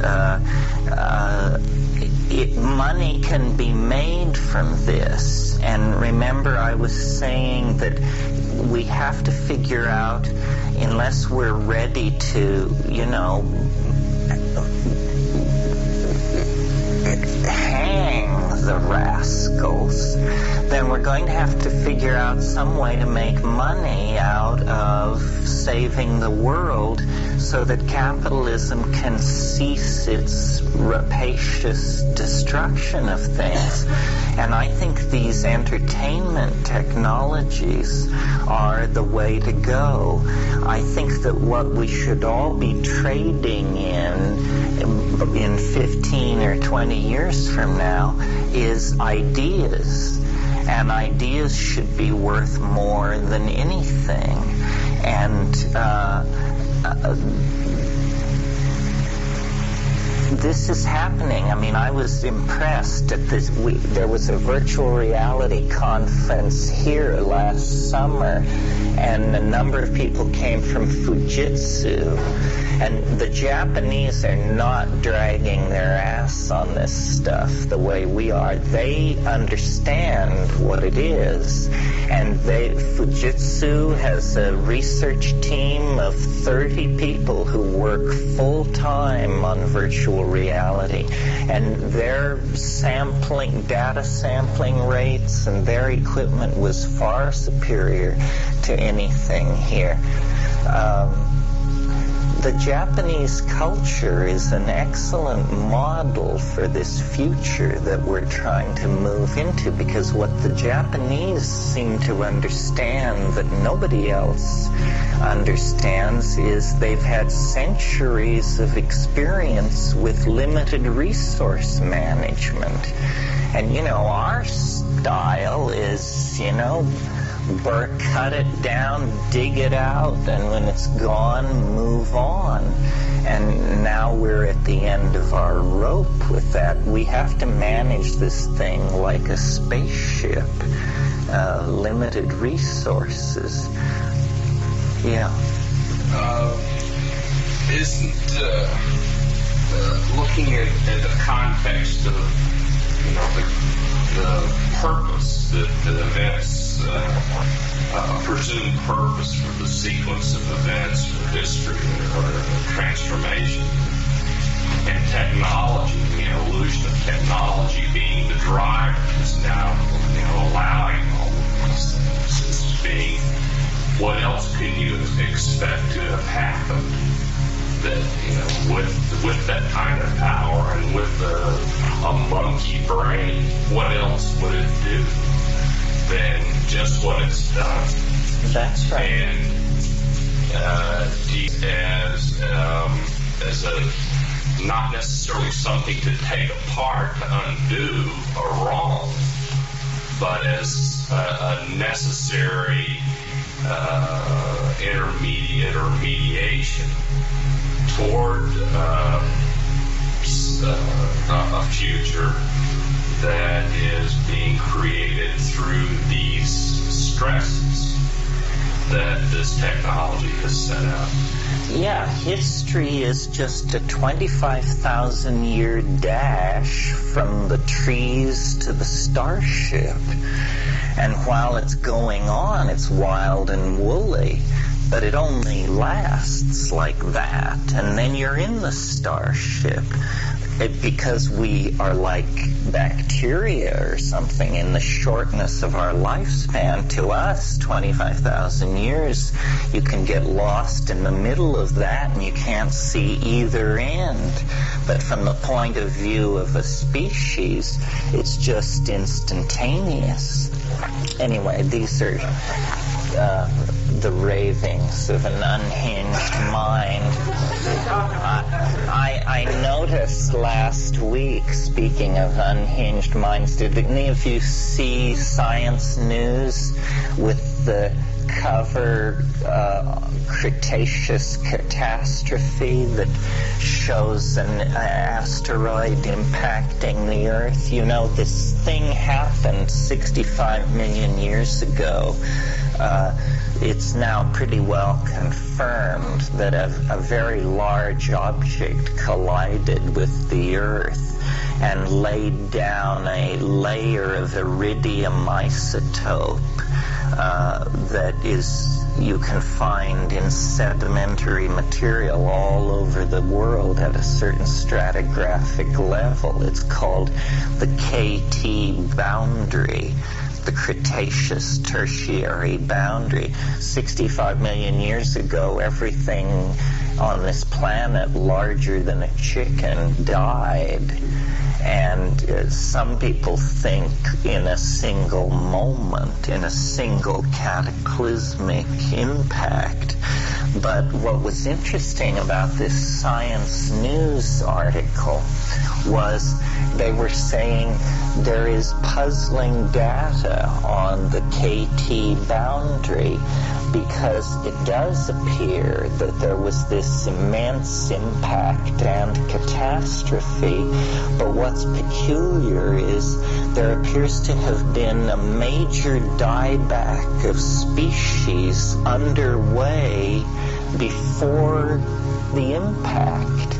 Money can be made from this. And remember, I was saying that we have to figure out, unless we're ready to, hang the rascals, then we're going to have to figure out some way to make money out of saving the world so that capitalism can cease its rapacious destruction of things. And I think these entertainment technologies are the way to go. I think that what we should all be trading in 15 or 20 years from now is ideas. And ideas should be worth more than anything. And this is happening. I mean, I was impressed at this. There was a virtual reality conference here last summer, and a number of people came from Fujitsu. And the Japanese are not dragging their ass on this stuff the way we are. They understand what it is. And Fujitsu has a research team of 30 people who work full-time on virtual reality. And their data sampling rates and their equipment was far superior to anything here. The Japanese culture is an excellent model for this future that we're trying to move into, because what the Japanese seem to understand that nobody else understands is they've had centuries of experience with limited resource management. And, our style is, cut it down, dig it out, and when it's gone, move on. And now we're at the end of our rope with that. We have to manage this thing like a spaceship. Limited resources. Yeah. Isn't looking at the context of the purpose, the events, presumed purpose for the sequence of events or history or transformation, and technology, the evolution of technology being the driver is now allowing all of these things as being, what else can you expect to have happened that with that kind of power and with a monkey brain, what else would it do than just what it's done? That's right. And as a not necessarily something to take apart to undo a wrong, but as a necessary intermediate or mediation toward a future that is being created through these stresses that this technology has set up. Yeah, history is just a 25,000-year dash from the trees to the starship. And while it's going on, it's wild and woolly, but it only lasts like that. And then you're in the starship. Because we are like bacteria or something in the shortness of our lifespan, to us, 25,000 years, you can get lost in the middle of that and you can't see either end. But from the point of view of a species, it's just instantaneous. Anyway, these are the ravings of an unhinged mind. I noticed last week, speaking of unhinged minds, did any of you see Science News with the cover Cretaceous catastrophe that shows an asteroid impacting the Earth? You know, this thing happened 65 million years ago. It's now pretty well confirmed that a very large object collided with the Earth and laid down a layer of iridium isotope that you can find in sedimentary material all over the world at a certain stratigraphic level. It's called the KT boundary, the Cretaceous Tertiary boundary. 65 million years ago, everything on this planet larger than a chicken died. And some people think in a single moment, in a single cataclysmic impact. But what was interesting about this Science News article was they were saying there is puzzling data on the KT boundary, because it does appear that there was this immense impact and catastrophe. But what's peculiar is there appears to have been a major dieback of species underway before the impact.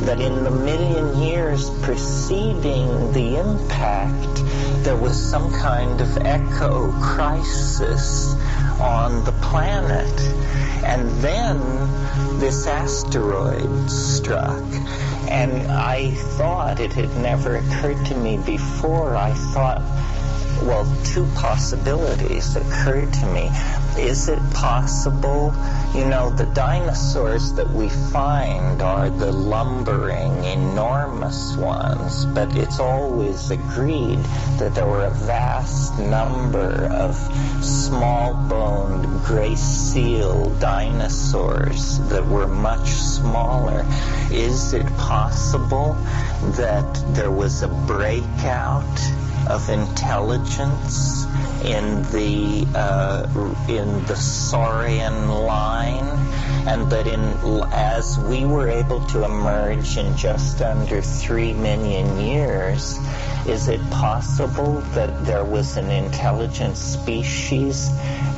That in the million years preceding the impact, there was some kind of echo crisis on the planet. And then this asteroid struck. And I thought, it had never occurred to me before, I thought, well, two possibilities occurred to me. Is it possible, you know, the dinosaurs that we find are the lumbering, enormous ones, but it's always agreed that there were a vast number of small-boned, gray seal dinosaurs that were much smaller. Is it possible that there was a breakout of intelligence in the Saurian line, and that as we were able to emerge in just under 3 million years, is it possible that there was an intelligent species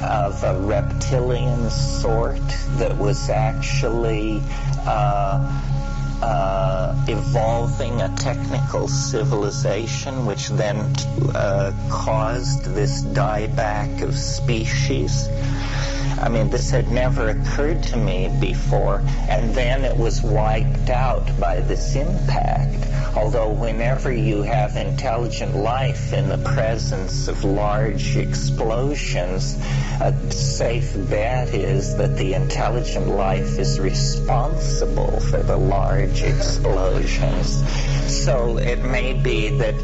of a reptilian sort that was actually evolving a technical civilization, which then caused this dieback of species? I mean, this had never occurred to me before, and then it was wiped out by this impact. Although whenever you have intelligent life in the presence of large explosions, a safe bet is that the intelligent life is responsible for the large explosions. So it may be that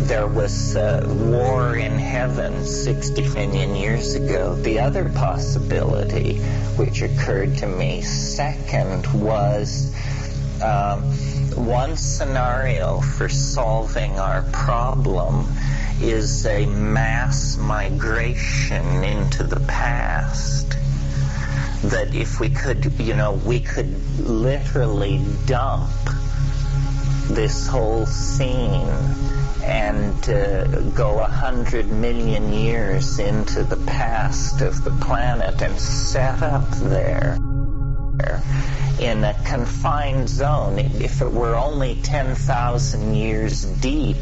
there was war in heaven 60 million years ago. The other possibility which occurred to me second was one scenario for solving our problem is a mass migration into the past. That if we could, we could literally dump this whole scene and go 100 million years into the past of the planet and set up there in a confined zone. If it were only 10,000 years deep,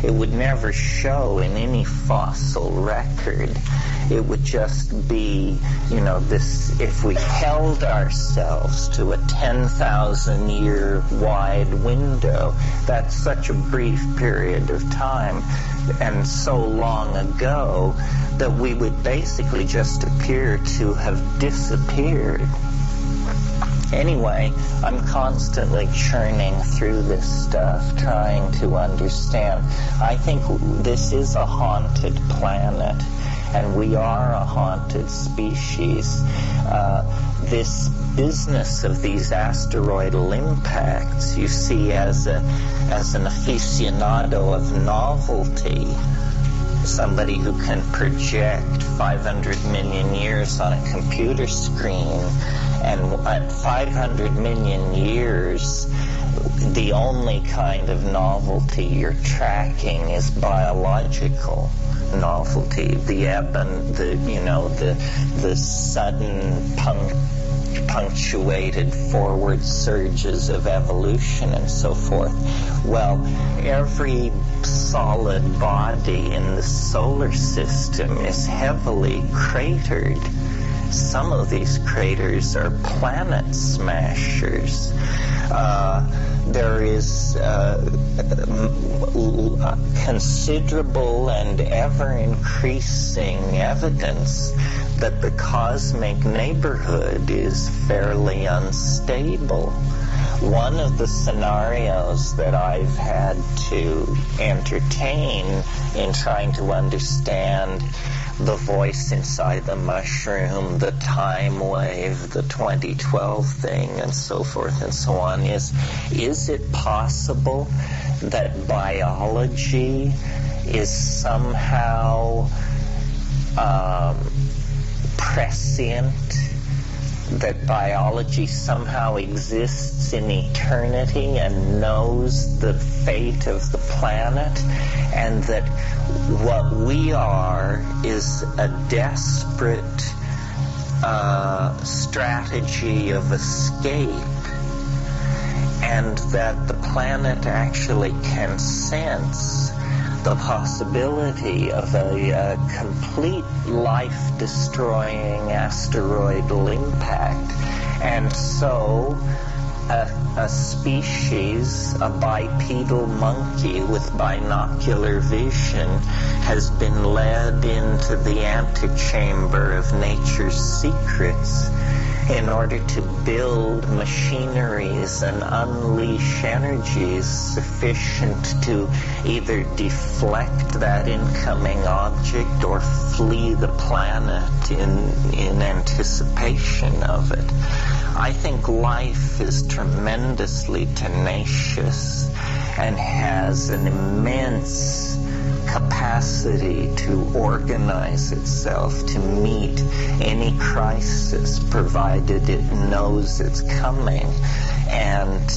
it would never show in any fossil record. It would just be, this, if we held ourselves to a 10,000 year wide window, that's such a brief period of time and so long ago that we would basically just appear to have disappeared. Anyway, I'm constantly churning through this stuff, trying to understand. I think this is a haunted planet, and we are a haunted species. This business of these asteroidal impacts, you see, as an aficionado of novelty, somebody who can project 500 million years on a computer screen, and at 500 million years, the only kind of novelty you're tracking is biological novelty, the ebb and the sudden punctuated forward surges of evolution and so forth. Well, every solid body in the solar system is heavily cratered. Some of these craters are planet smashers. There is considerable and ever-increasing evidence that the cosmic neighborhood is fairly unstable. One of the scenarios that I've had to entertain in trying to understand the voice inside the mushroom, the time wave, the 2012 thing, and so forth and so on, is it possible that biology is somehow prescient, that biology somehow exists in eternity and knows the fate of the planet, and that what we are is a desperate strategy of escape, and that the planet actually can sense the possibility of a complete life-destroying asteroidal impact. And so a species, a bipedal monkey with binocular vision, has been led into the antechamber of nature's secrets in order to build machineries and unleash energies sufficient to either deflect that incoming object or flee the planet in anticipation of it. I think life is tremendously tenacious and has an immense capacity to organize itself to meet any crisis, provided it knows it's coming. And,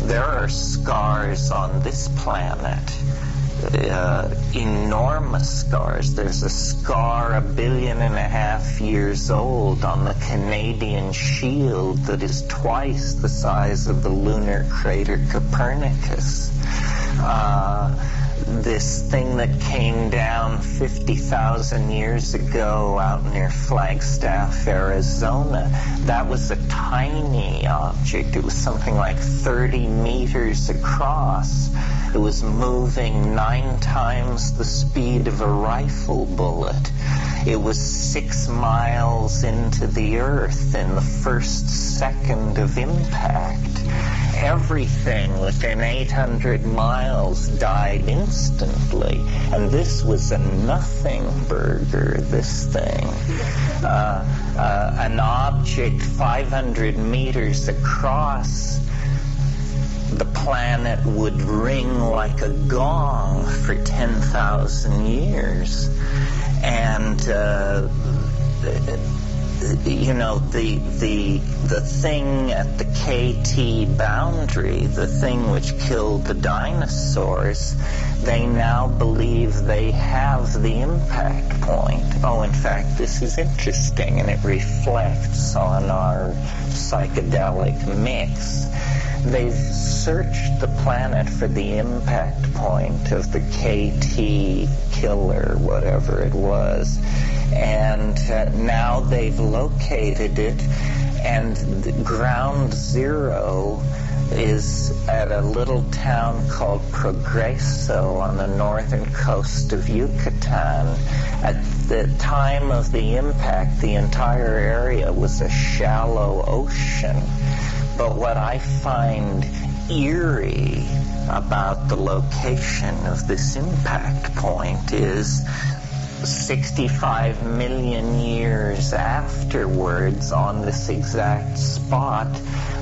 there are scars on this planet, enormous scars. There's a scar 1.5 billion years old on the Canadian shield that is twice the size of the lunar crater Copernicus. This thing that came down 50,000 years ago out near Flagstaff, Arizona, that was a tiny object. It was something like 30 meters across. It was moving 9 times the speed of a rifle bullet. It was 6 miles into the earth in the first second of impact. Everything within 800 miles died instantly, and this was a nothing burger, this thing. An object 500 meters across the planet would ring like a gong for 10,000 years. And the thing at the KT boundary, the thing which killed the dinosaurs, they now believe they have the impact point. Oh, in fact, this is interesting, and it reflects on our psychedelic mix. They've searched the planet for the impact point of the KT killer, whatever it was, and now they've located it, and ground zero is at a little town called Progreso on the northern coast of Yucatan. At the time of the impact, the entire area was a shallow ocean. But what I find eerie about the location of this impact point is 65 million years afterwards, on this exact spot,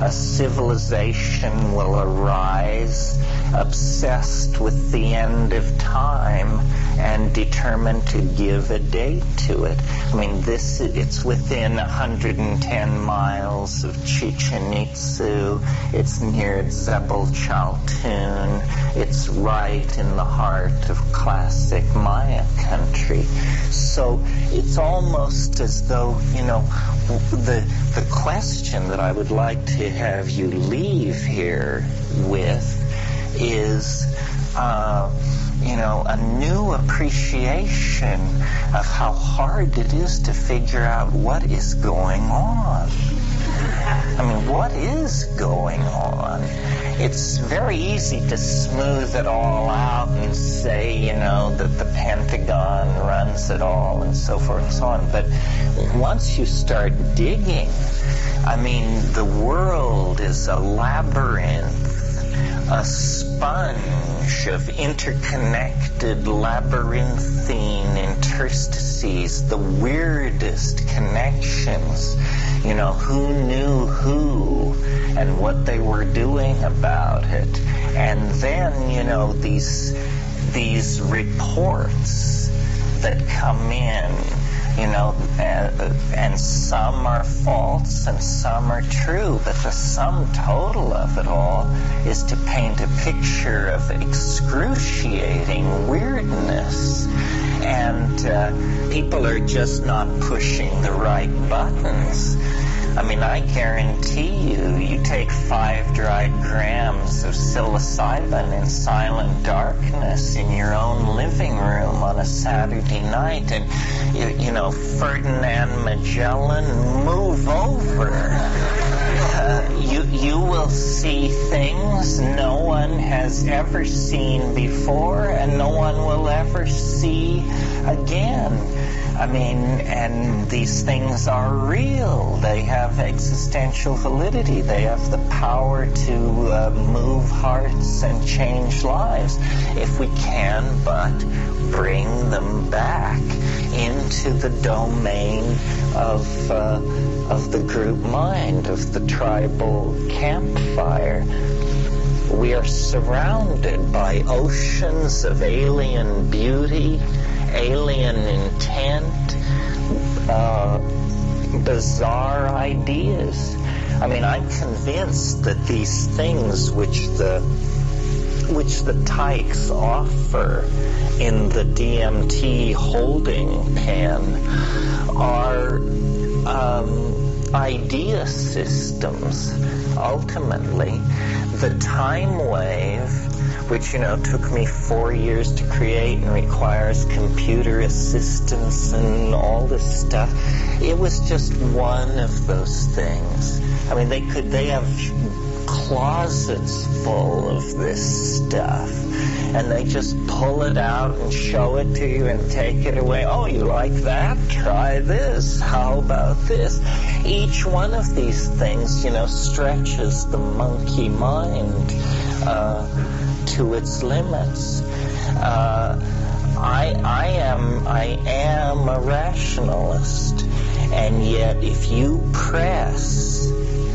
a civilization will arise obsessed with the end of time and determined to give a date to it. I mean, it's within 110 miles of Chichen Itza. It's near Jebel Chaltun. It's right in the heart of classic Maya country. So it's almost as though, the question that I would like to have you leave here with is, a new appreciation of how hard it is to figure out what is going on. I mean, what is going on? It's very easy to smooth it all out and say, that the Pentagon runs it all and so forth and so on. But once you start digging, I mean, the world is a labyrinth, a sponge of interconnected labyrinthine interstices, the weirdest connections. Who knew who and what they were doing about it. And then, these reports that come in, and some are false and some are true, but the sum total of it all is to paint a picture of excruciating weirdness. And people are just not pushing the right buttons. I mean, I guarantee you take 5 dry grams of psilocybin in silent darkness in your own living room on a Saturday night, and, Ferdinand Magellan, move over. You will see things no one has ever seen before, and no one will ever see again. I mean, and these things are real. They have existential validity. They have the power to move hearts and change lives if we can but bring them back into the domain of the group mind, of the tribal campfire. We are surrounded by oceans of alien beauty, alien intent, bizarre ideas. I mean, I'm convinced that these things which the tykes offer in the DMT holding pen are idea systems. Ultimately, the time wave, which, took me 4 years to create and requires computer assistance and all this stuff, it was just one of those things. I mean, they have closets full of this stuff, and they just pull it out and show it to you and take it away. Oh, you like that? Try this. How about this? Each one of these things, stretches the monkey mind to its limits. I am a rationalist, and yet if you press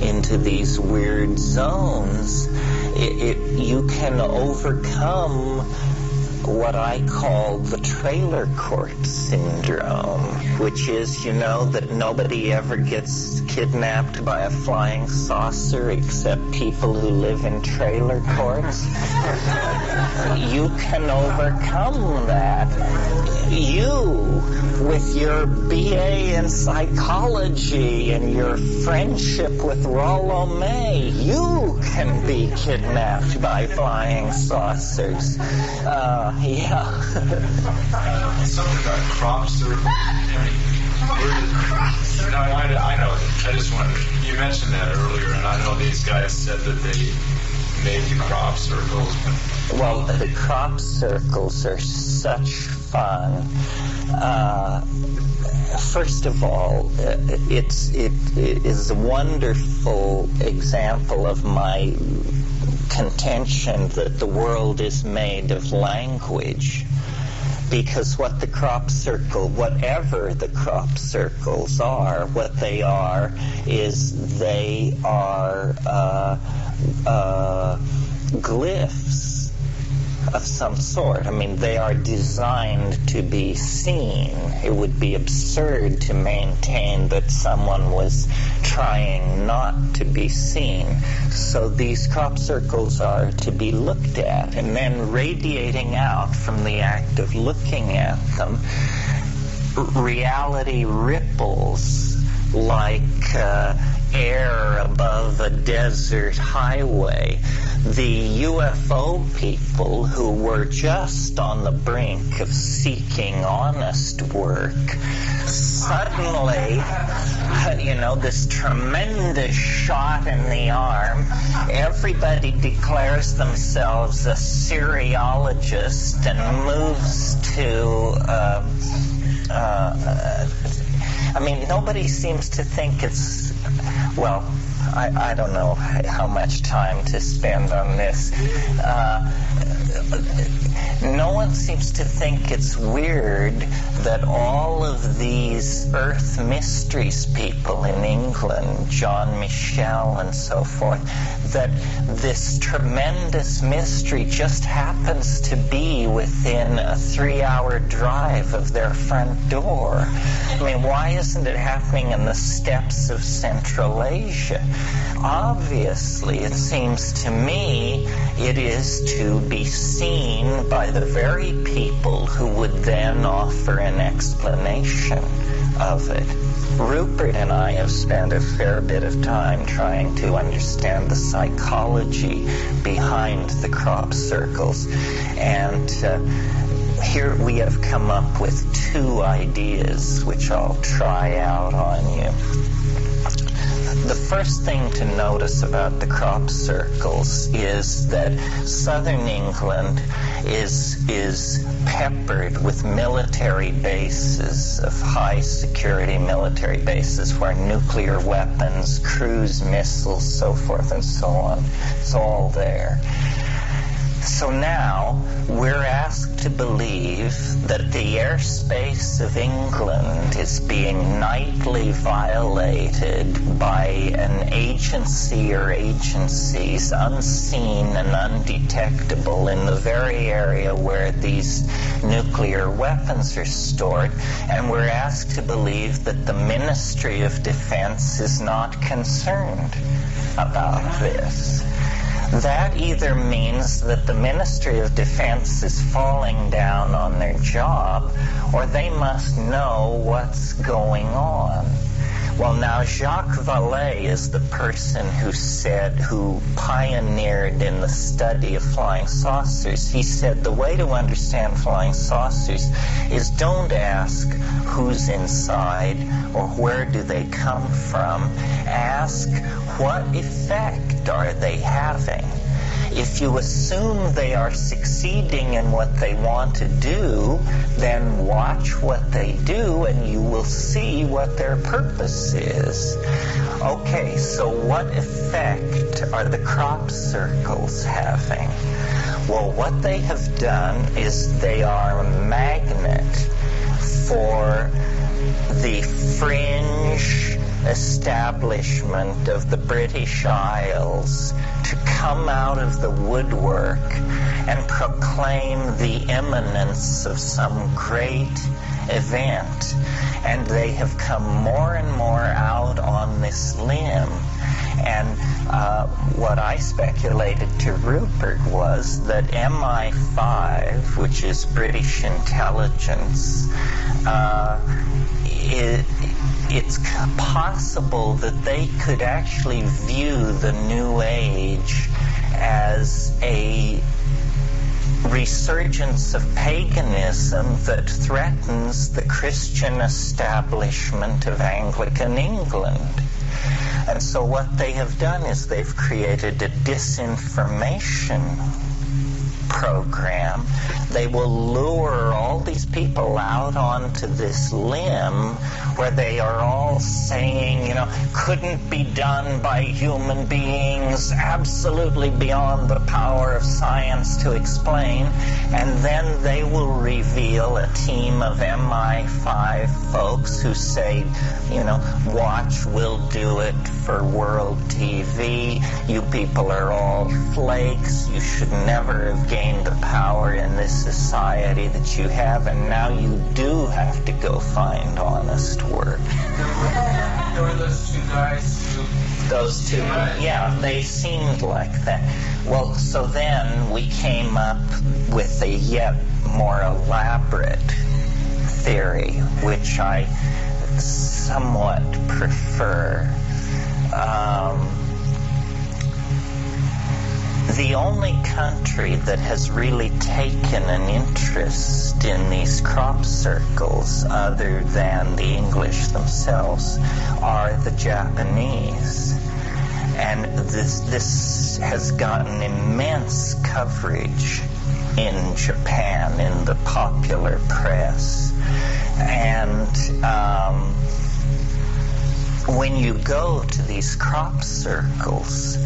into these weird zones, you can overcome what I call the trailer court syndrome, which is, that nobody ever gets kidnapped by a flying saucer except people who live in trailer courts. You can overcome that. You, with your BA in psychology and your friendship with Rollo May, you can be kidnapped by flying saucers. Yeah. Something about crop circles. I know. I just wondered. You mentioned that earlier, and I know these guys said that they made the crop circles. Well, the crop circles are such fun. First of all, it is a wonderful example of my contention that the world is made of language. Because what the crop circle, whatever the crop circles are, what they are is they are glyphs of some sort. I mean, they are designed to be seen. It would be absurd to maintain that someone was trying not to be seen. So these crop circles are to be looked at, and then radiating out from the act of looking at them, reality ripples like air above a desert highway. The UFO people who were just on the brink of seeking honest work, suddenly, this tremendous shot in the arm, everybody declares themselves a seriologist and moves to nobody seems to think it's, well, I don't know how much time to spend on this. No one seems to think it's weird that all of these Earth Mysteries people in England, John Michel and so forth, that this tremendous mystery just happens to be within a 3-hour drive of their front door. I mean, why isn't it happening in the steppes of Central Asia? Obviously, it seems to me, it is to be seen by the very people who would then offer an explanation of it. Rupert and I have spent a fair bit of time trying to understand the psychology behind the crop circles, and here we have come up with 2 ideas which I'll try out on you. The first thing to notice about the crop circles is that southern England is peppered with military bases, of high security military bases where nuclear weapons, cruise missiles, so forth and so on, it's all there. So now we're asked to believe that the airspace of England is being nightly violated by an agency or agencies unseen and undetectable in the very area where these nuclear weapons are stored, and we're asked to believe that the Ministry of Defense is not concerned about this. That either means that the Ministry of Defense is falling down on their job, or they must know what's going on. Well, now, Jacques Vallée is the person who pioneered in the study of flying saucers. He said the way to understand flying saucers is don't ask who's inside or where do they come from. Ask what effect are they having. If you assume they are succeeding in what they want to do, then watch what they do and you will see what their purpose is. Okay, so what effect are the crop circles having? Well, what they have done is they are a magnet for the fringe establishment of the British Isles to come out of the woodwork and proclaim the imminence of some great event. And they have come more and more out on this limb. And what I speculated to Rupert was that MI5, which is British intelligence, it's possible that they could actually view the New Age as a resurgence of paganism that threatens the Christian establishment of Anglican England. And so what they have done is they've created a disinformation program they will lure all these people out onto this limb where they are all saying, you know, couldn't be done by human beings, absolutely beyond the power of science to explain. And then they will reveal a team of MI5 folks who say, you know, watch, we'll do it for world TV. You people are all flakes. You should never have gained the power in this society that you have, and now you do have to go find honest work. There were those two guys who... Those two, yeah, they seemed like that. Well, so then we came up with a yet more elaborate theory, which I somewhat prefer. The only country that has really taken an interest in these crop circles, other than the English themselves, are the Japanese. And this has gotten immense coverage in Japan, in the popular press. And when you go to these crop circles,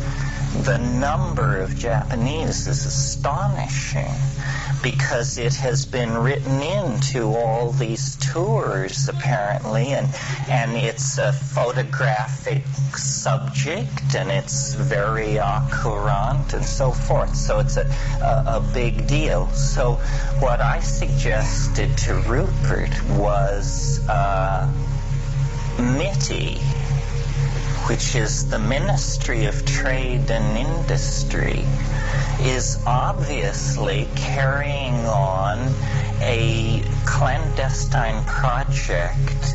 the number of Japanese is astonishing, because it has been written into all these tours, apparently, and it's a photographic subject, and it's very courant, and so forth. So it's a big deal. So what I suggested to Rupert was MITI, which is the Ministry of Trade and Industry, is obviously carrying on a clandestine project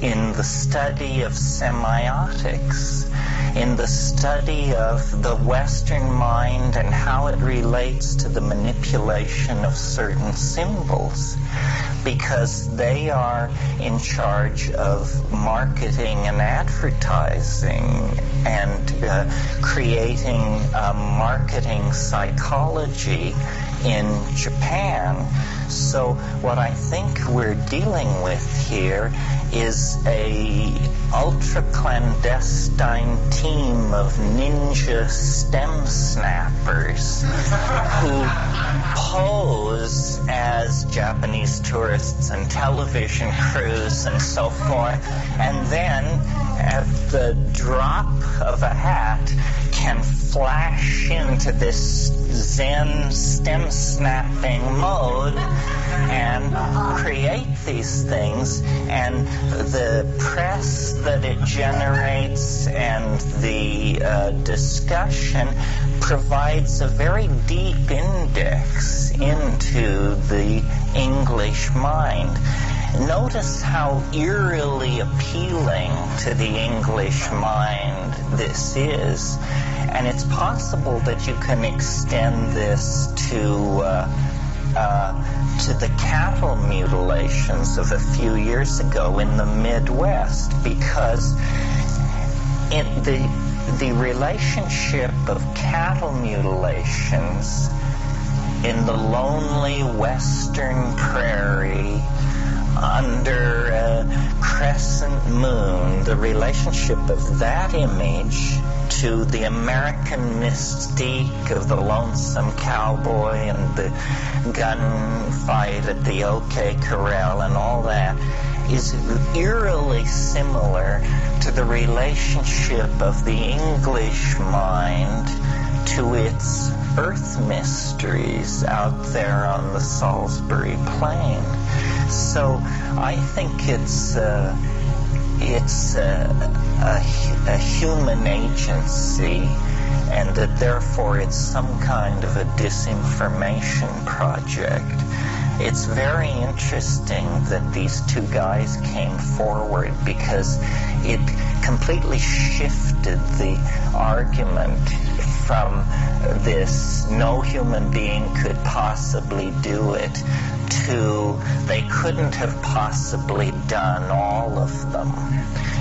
in the study of semiotics, in the study of the Western mind and how it relates to the manipulation of certain symbols, because they are in charge of marketing and advertising and creating marketing psychology in Japan. So what I think we're dealing with here is a ultra-clandestine team of ninja stem snappers who pose as Japanese tourists and television crews and so forth, and then at the drop of a hat can flash into this Zen stem snapping mode and create these things, and the press that it generates and the discussion provides a very deep index into the English mind. Notice how eerily appealing to the English mind this is, and it's possible that you can extend this to the cattle mutilations of a few years ago in the Midwest, because the relationship of cattle mutilations in the lonely western prairie under a crescent moon, the relationship of that image to the American mystique of the lonesome cowboy and the gunfight at the OK Corral and all that is eerily similar to the relationship of the English mind to its earth mysteries out there on the Salisbury Plain. So I think it's a human agency, and that therefore it's some kind of a disinformation project. It's very interesting that these two guys came forward, because it completely shifted the argument from this no human being could possibly do it to they couldn't have possibly done all of them.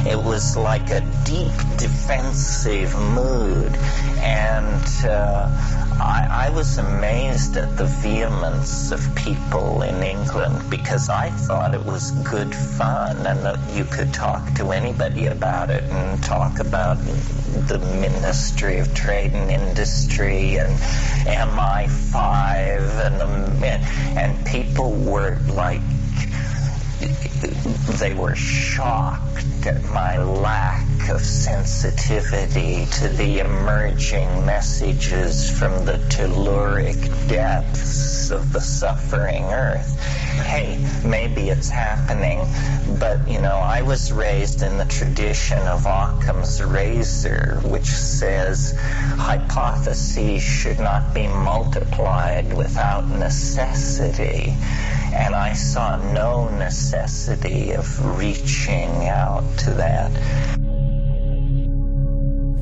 It was like a deep defensive mood, and I was amazed at the vehemence of people in England, because I thought it was good fun and that you could talk to anybody about it and talk about the Ministry of Trade and Industry and MI5 and people were like, they were shocked at my lack of sensitivity to the emerging messages from the telluric depths of the suffering earth. Hey, maybe it's happening, but I was raised in the tradition of Occam's razor, which says hypotheses should not be multiplied without necessity. And I saw no necessity of reaching out to that.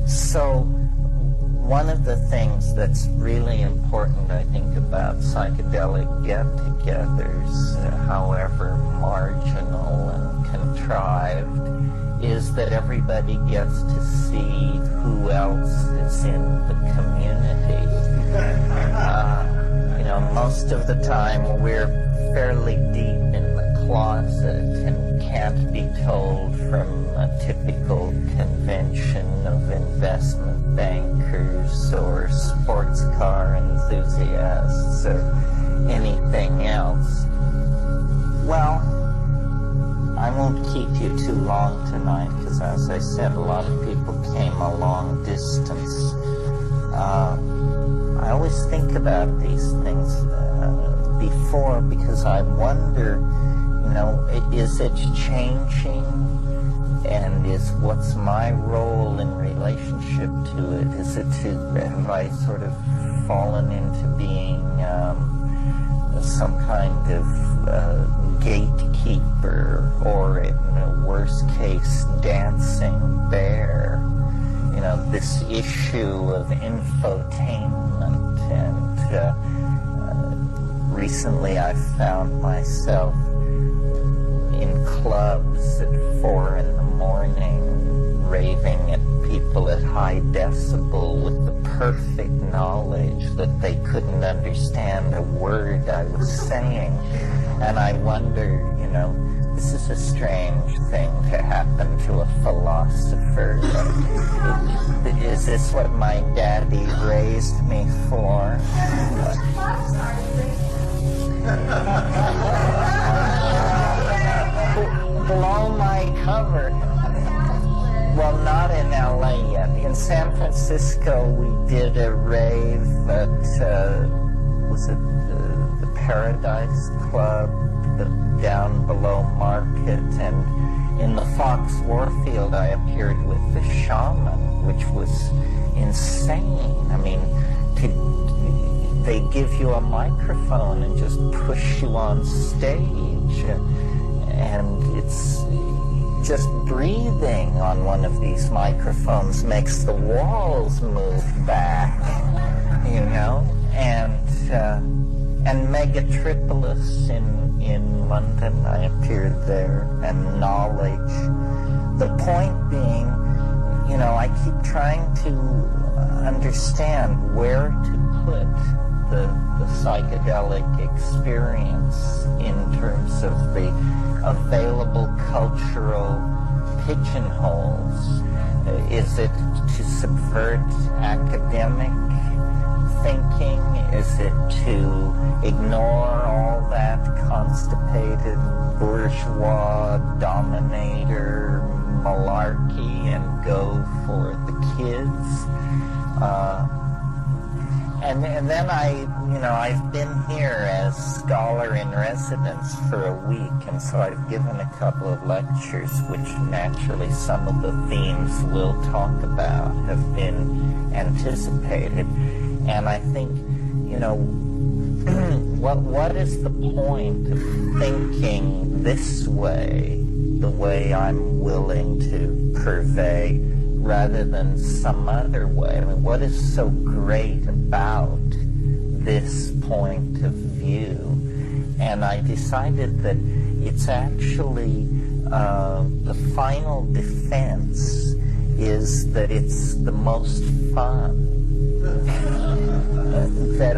So one of the things that's really important, I think, about psychedelic get-togethers, however marginal and contrived, is that everybody gets to see who else is in the community. Most of the time we're fairly deep in the closet and can't be told from a typical convention of investment bankers or sports car enthusiasts or anything else. Well, I won't keep you too long tonight, because as I said, a lot of people came a long distance. I always think about these things before, because I wonder, is it changing? And what's my role in relationship to it? Have I sort of fallen into being some kind of gatekeeper, or in a worst case, dancing bear? This issue of infotainment, and recently I found myself in clubs at 4 in the morning raving at people at high decibel with the perfect knowledge that they couldn't understand a word I was saying. And I wonder, this is a strange thing to happen to a philosopher. Is this what my daddy raised me for? Blow my cover. Well, not in LA yet. In San Francisco, we did a rave at, was it the Paradise Club, down below Market, and in the Fox Warfield I appeared with the Shaman, which was insane. I mean, they give you a microphone and just push you on stage, and it's just breathing on one of these microphones makes the walls move back, and Megatripolis in London, I appeared there, and Knowledge. The point being, I keep trying to understand where to put the psychedelic experience in terms of the available cultural pigeonholes. Is it to subvert academic thinking? Is it to ignore all that constipated bourgeois dominator malarkey and go for the kids? And then I've been here as scholar in residence for a week, and so I've given a couple of lectures, which naturally some of the themes we'll talk about have been anticipated. And I think, what is the point of thinking this way, the way I'm willing to purvey, rather than some other way? I mean, what is so great about this point of view? And I decided that it's actually the final defense is that it's the most fun. That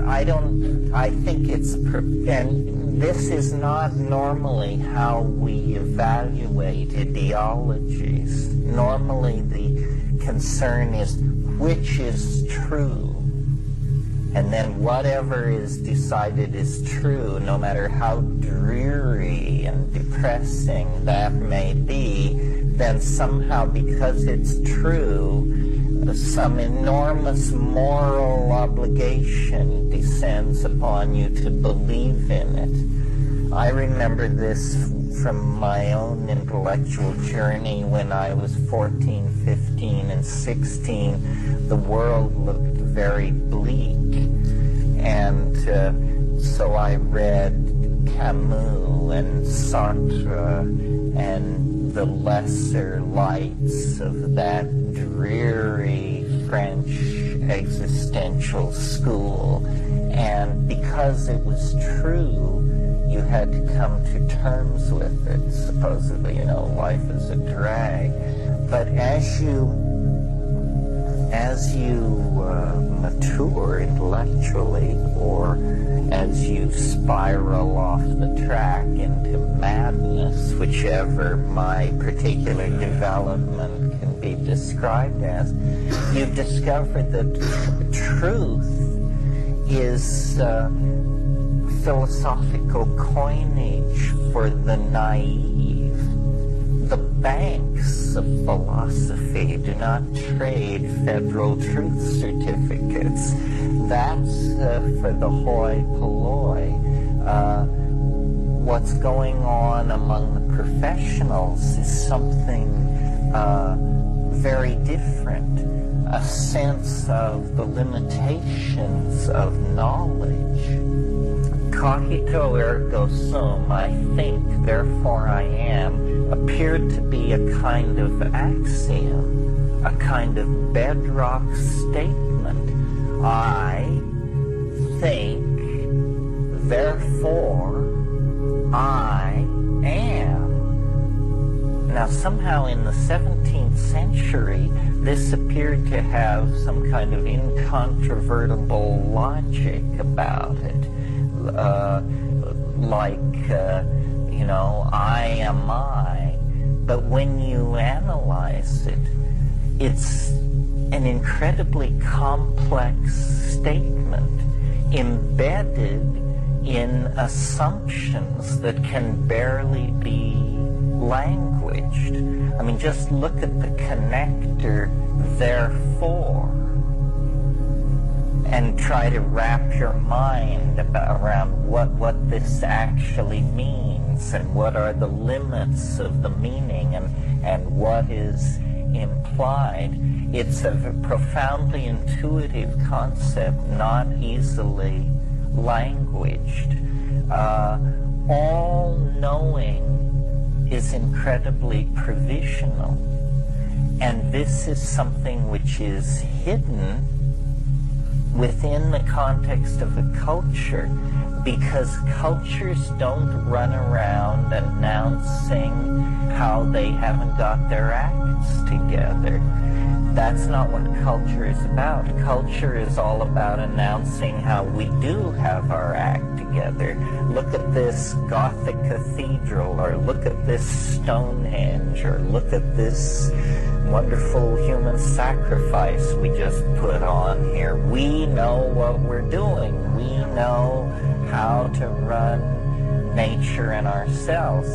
I think it's, and this is not normally how we evaluate ideologies. Normally the concern is which is true. And then whatever is decided is true, no matter how dreary and depressing that may be, then somehow because it's true, some enormous moral obligation descends upon you to believe in it. I remember this from my own intellectual journey when I was 14, 15, and 16. The world looked very bleak. And so I read Camus and Sartre and the lesser lights of that dreary French existential school. And because it was true, you had to come to terms with it. Supposedly, life is a drag. But as you mature intellectually, or as you spiral off the track into madness, whichever my particular development can be described as, you've discovered that truth is philosophical coinage for the naive. The banks of philosophy do not trade federal truth certificates. That's for the hoi polloi. What's going on among the professionals is something very different. A sense of the limitations of knowledge. Cogito ergo sum, I think, therefore I am, appeared to be a kind of axiom, a kind of bedrock statement. I think, therefore I am. Now, somehow in the 17th century, this appeared to have some kind of incontrovertible logic about it. I am I. But when you analyze it, it's an incredibly complex statement embedded in assumptions that can barely be languaged. I mean, just look at the connector, therefore, and try to wrap your mind around what this actually means and what are the limits of the meaning and what is implied. It's a profoundly intuitive concept, not easily languaged. All knowing is incredibly provisional, and this is something which is hidden within the context of a culture, because cultures don't run around announcing how they haven't got their acts together. That's not what culture is about. Culture is all about announcing how we do have our act together. Look at this Gothic cathedral, or look at this Stonehenge, or look at this wonderful human sacrifice we just put on here. We know what we're doing. We know how to run nature and ourselves.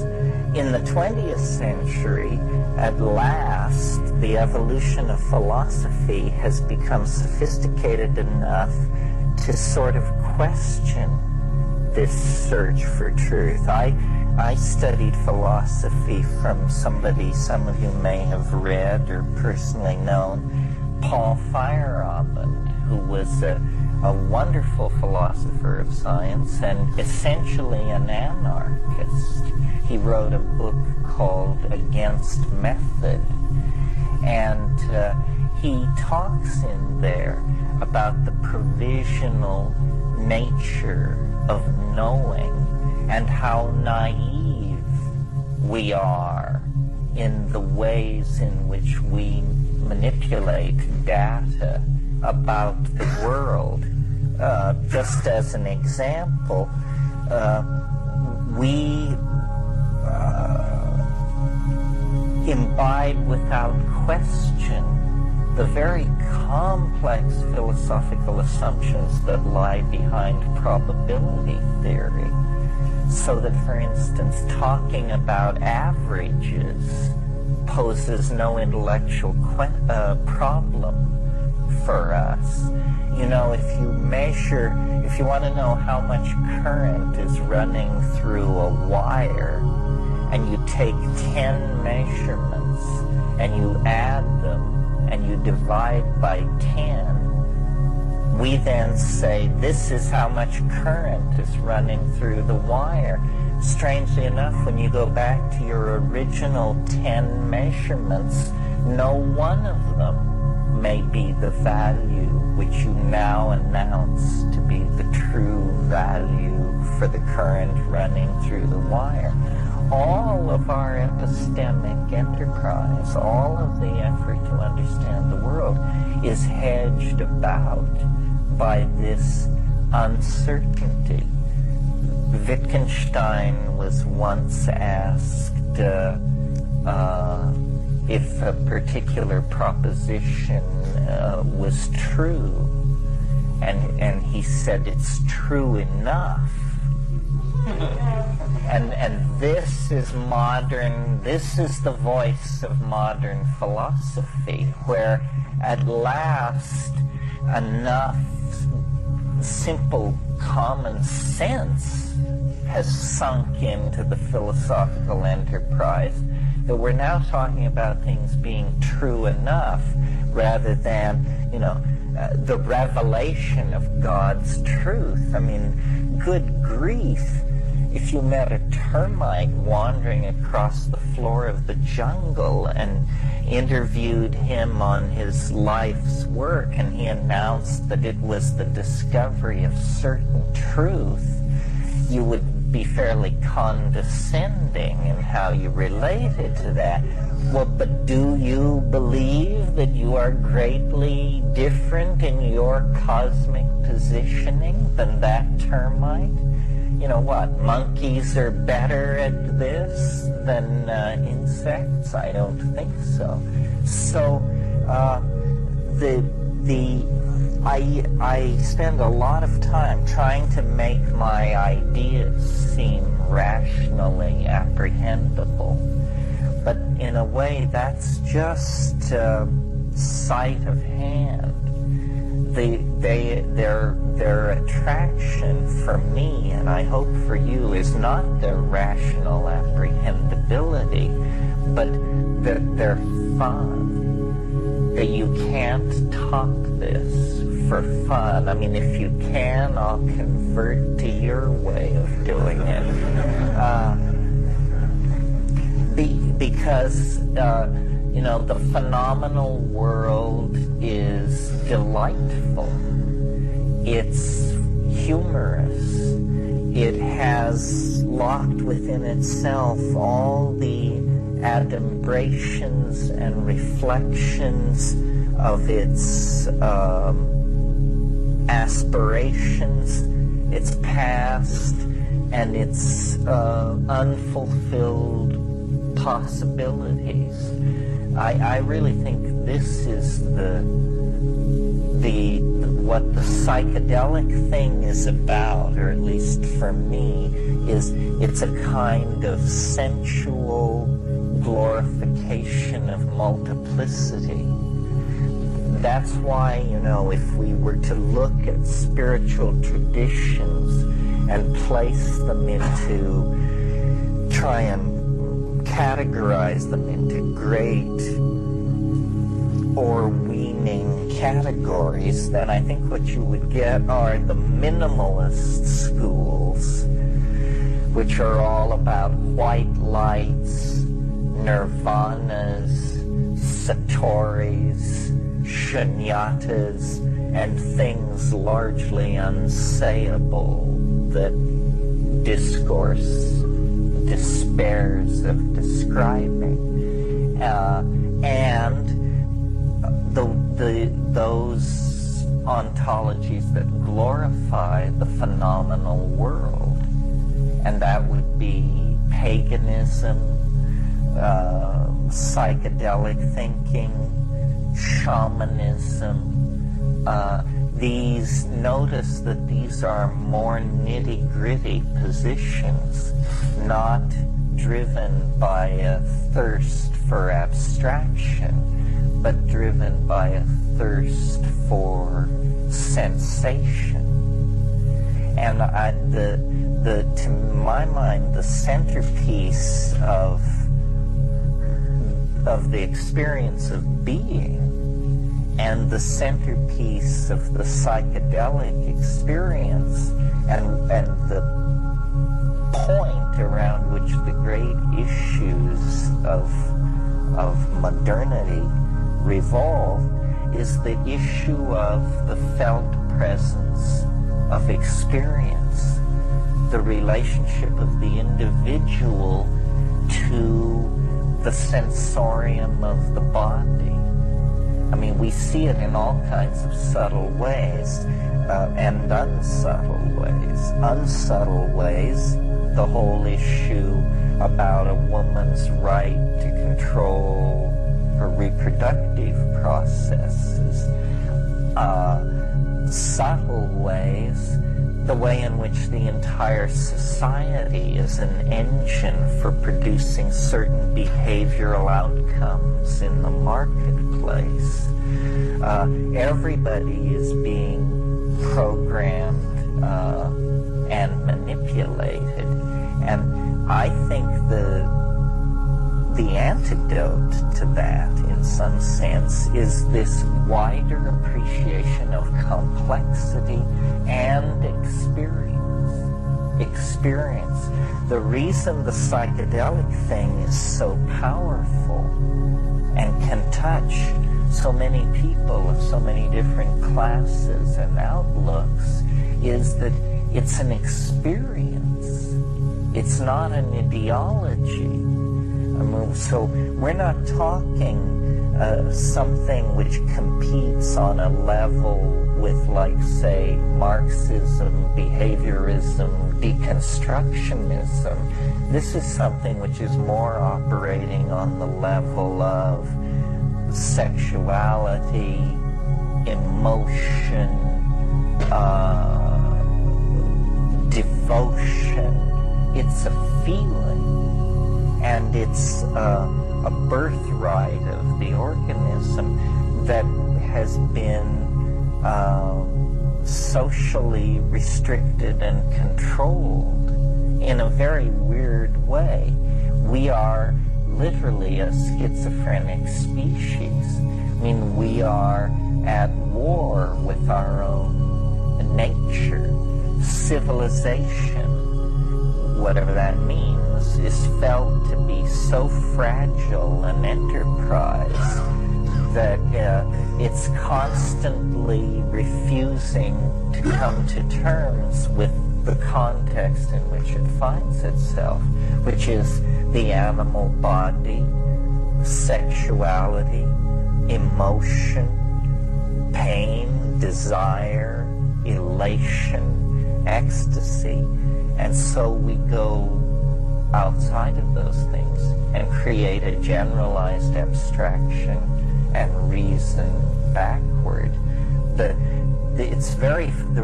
In the 20th century, at last, the evolution of philosophy has become sophisticated enough to sort of question this search for truth. I studied philosophy from somebody some of you may have read or personally known, Paul Feyerabend, who was a wonderful philosopher of science and essentially an anarchist. He wrote a book called Against Method, and he talks in there about the provisional nature of knowing and how naive we are in the ways in which we manipulate data about the world. Just as an example, we imbibe without question the very complex philosophical assumptions that lie behind probability theory. So that, for instance, talking about averages poses no intellectual problem for us. You know, if you want to know how much current is running through a wire, and you take 10 measurements, and you add them, and you divide by 10, we then say, this is how much current is running through the wire. Strangely enough, when you go back to your original 10 measurements, no one of them may be the value which you now announce to be the true value for the current running through the wire. All of our epistemic enterprise, all of the effort to understand the world is hedged about by this uncertainty. Wittgenstein was once asked if a particular proposition was true, and he said, it's true enough. And this is the voice of modern philosophy, where at last enough simple common sense has sunk into the philosophical enterprise that we're now talking about things being true enough rather than, the revelation of God's truth. I mean, good grief. If you met a termite wandering across the floor of the jungle and interviewed him on his life's work, and he announced that it was the discovery of certain truth, you would be fairly condescending in how you related to that. Well, but do you believe that you are greatly different in your cosmic positioning than that termite? You know what, monkeys are better at this than insects? I don't think so. So I spend a lot of time trying to make my ideas seem rationally apprehendable. But in a way, that's just sleight of hand. Their attraction for me, and I hope for you, is not their rational apprehendability, but their fun. That you can't talk this for fun. I mean, if you can, I'll convert to your way of doing it. Because the phenomenal world is delightful. It's humorous. It has locked within itself all the adumbrations and reflections of its aspirations, its past, and its unfulfilled possibilities. I really think this is what the psychedelic thing is about, or at least for me, is it's a kind of sensual glorification of multiplicity. That's why, if we were to look at spiritual traditions and place them try and categorize them into great Orwellian categories, then I think what you would get are the minimalist schools, which are all about white lights, nirvanas, satori's, shunyatas, and things largely unsayable that discourse despairs of describing. and those ontologies that glorify the phenomenal world, and that would be paganism, psychedelic thinking, shamanism. Notice that these are more nitty-gritty positions, not driven by a thirst for abstraction, but driven by a thirst for sensation. And to my mind, the centerpiece of the experience of being and the centerpiece of the psychedelic experience and the point around which the great issues of modernity revolve is the issue of the felt presence of experience, the relationship of the individual to the sensorium of the body. I mean, we see it in all kinds of subtle ways and unsubtle ways. Unsubtle ways, the whole issue about a woman's right to control her reproductive processes. Subtle ways, the way in which the entire society is an engine for producing certain behavioral outcomes in the marketplace. Everybody is being programmed and manipulated. And I think the antidote to that, in some sense, is this wider appreciation of complexity and experience. The reason the psychedelic thing is so powerful and can touch so many people of so many different classes and outlooks is that it's an experience. It's not an ideology. I mean, so we're not talking something which competes on a level with, like, say, Marxism, behaviorism, deconstructionism. This is something which is more operating on the level of sexuality, emotion, devotion. It's a feeling, and it's a birthright of the organism that has been socially restricted and controlled in a very weird way. We are literally a schizophrenic species. I mean, we are at war with our own nature. Civilization, whatever that means, is felt to be so fragile an enterprise that it's constantly refusing to come to terms with the context in which it finds itself, which is the animal body, sexuality, emotion, pain, desire, elation, ecstasy. And so we go outside of those things and create a generalized abstraction and reason backward. The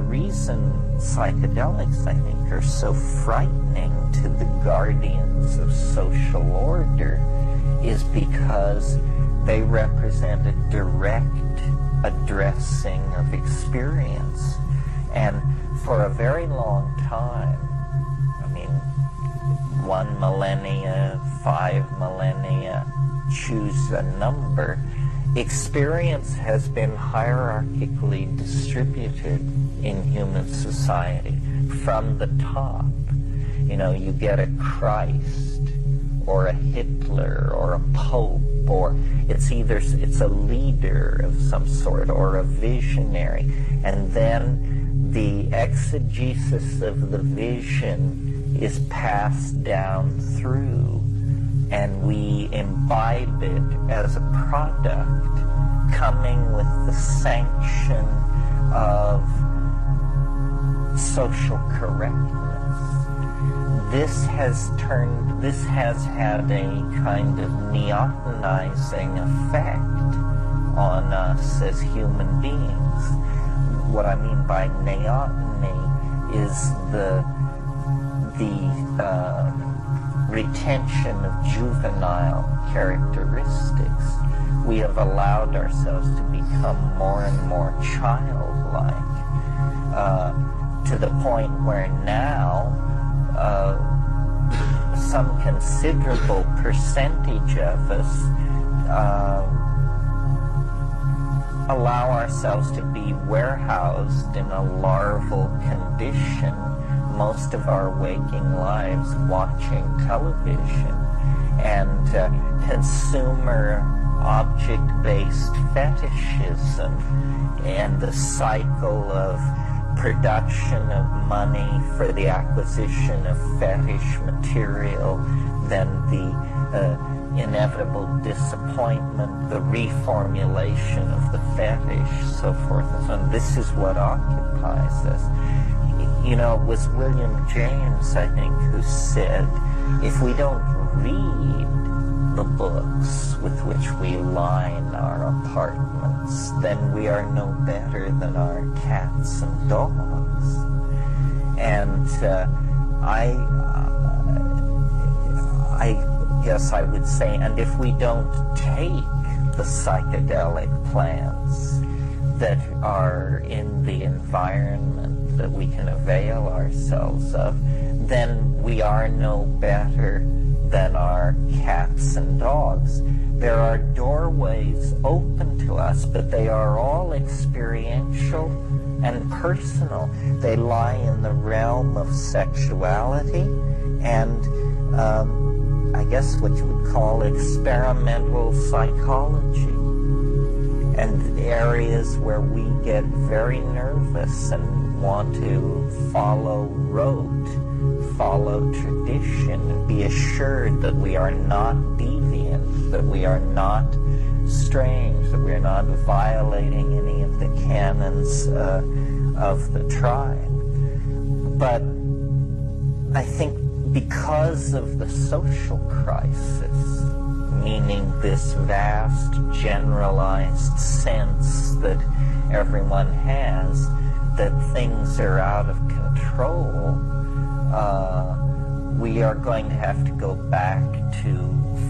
reason psychedelics, I think, are so frightening to the guardians of social order is because they represent a direct addressing of experience. And for a very long time, I mean, 1 millennia, 5 millennia, choose a number, experience has been hierarchically distributed in human society from the top. You know, you get a Christ or a Hitler or a Pope, or it's a leader of some sort or a visionary, and then the exegesis of the vision is passed down through, and we imbibe it as a product coming with the sanction of social correctness. This has had a kind of neotenizing effect on us as human beings. What I mean by neoteny is the retention of juvenile characteristics. We have allowed ourselves to become more and more childlike, to the point where now some considerable percentage of us allow ourselves to be warehoused in a larval condition most of our waking lives, watching television and consumer object-based fetishism and the cycle of production of money for the acquisition of fetish material, then the inevitable disappointment, the reformulation of the fetish, so forth and so on. This is what occupies us. You know, it was William James, I think, who said, if we don't read the books with which we line our apartments, then we are no better than our cats and dogs. And I guess I would say, and if we don't take the psychedelic plants that are in the environment that we can avail ourselves of, then we are no better than our cats and dogs. There are doorways open to us, but they are all experiential and personal. They lie in the realm of sexuality and I guess what you would call experimental psychology, and areas where we get very nervous and want to follow rote, follow tradition, and be assured that we are not deviant, that we are not strange, that we are not violating any of the canons of the tribe. But I think because of the social crisis, meaning this vast generalized sense that everyone has that things are out of control, we are going to have to go back to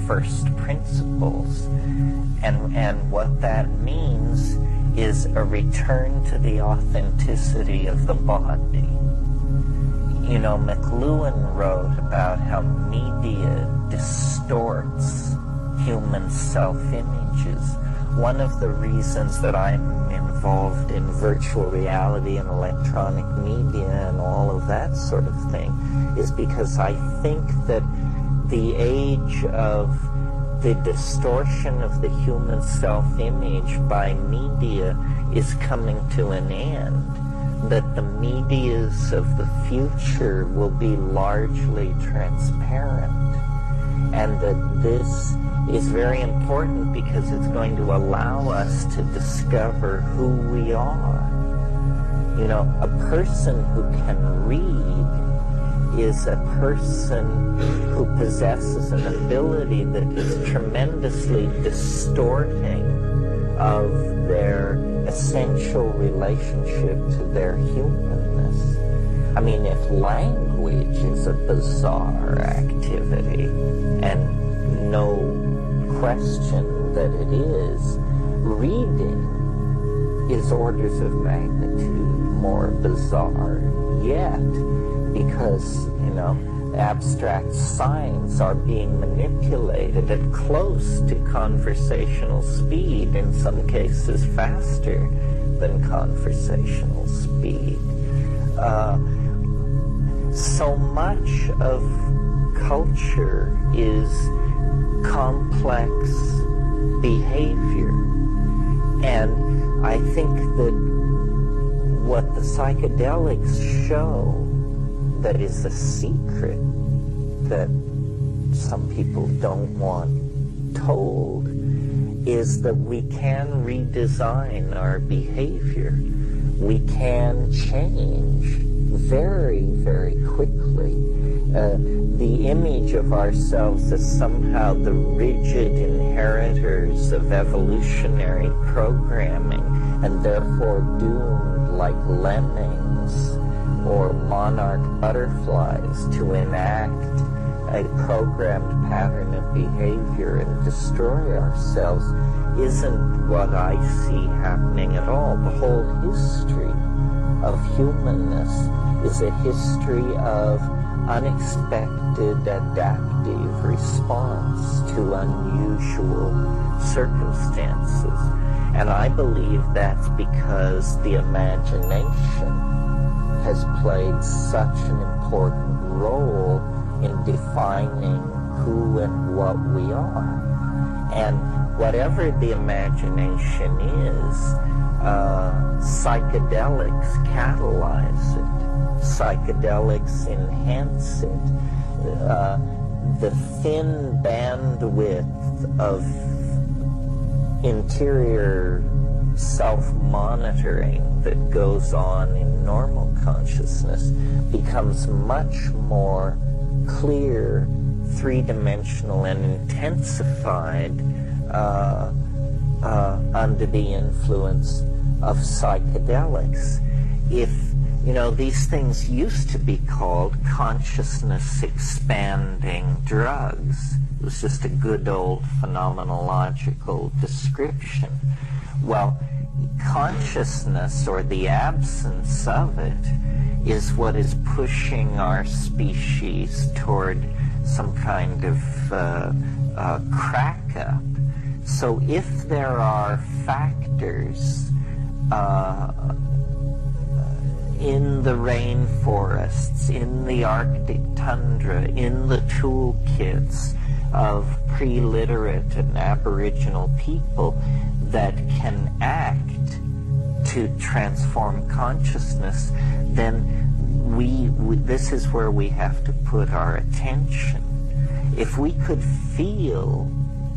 first principles. And what that means is a return to the authenticity of the body. You know, McLuhan wrote about how media distorts human self-images. One of the reasons that I'm involved in virtual reality and electronic media and all of that sort of thing is because I think that the age of the distortion of the human self-image by media is coming to an end. That the medias of the future will be largely transparent, and that this is very important because it's going to allow us to discover who we are. You know, a person who can read is a person who possesses an ability that is tremendously distorting of their essential relationship to their humanness. I mean, if language is a bizarre activity, and no question that it is, reading is orders of magnitude more bizarre yet, because, you know, abstract signs are being manipulated at close to conversational speed, in some cases faster than conversational speed. So much of culture is complex behavior, and I think that what the psychedelics show that is the secret that some people don't want told is that we can redesign our behavior. We can change very, very quickly. The image of ourselves as somehow the rigid inheritors of evolutionary programming and therefore doomed like lemmings or monarch butterflies to enact a programmed pattern of behavior and destroy ourselves isn't what I see happening at all. The whole history of humanness is a history of unexpected adaptive response to unusual circumstances. And I believe that's because the imagination has played such an important role in defining who and what we are. And whatever the imagination is, psychedelics catalyze it. Psychedelics enhance it. The thin bandwidth of interior self-monitoring that goes on in normal consciousness becomes much more clear, three-dimensional, and intensified under the influence of psychedelics. If, these things used to be called consciousness-expanding drugs. It was just a good old phenomenological description. Well, consciousness, or the absence of it, is what is pushing our species toward some kind of crack-up. So if there are factors in the rainforests, in the Arctic tundra, in the toolkits of pre-literate and Aboriginal people that can act to transform consciousness, then this is where we have to put our attention. If we could feel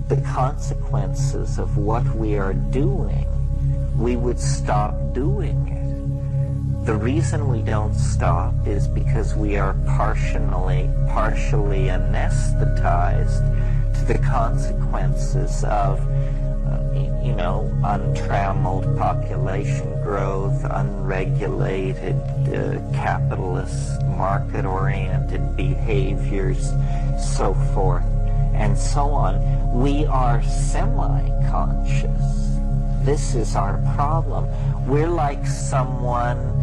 the consequences of what we are doing, we would stop doing it. The reason we don't stop is because we are partially anesthetized to the consequences of untrammeled population growth, unregulated capitalist market-oriented behaviors, so forth and so on. We are semi-conscious. This is our problem. We're like someone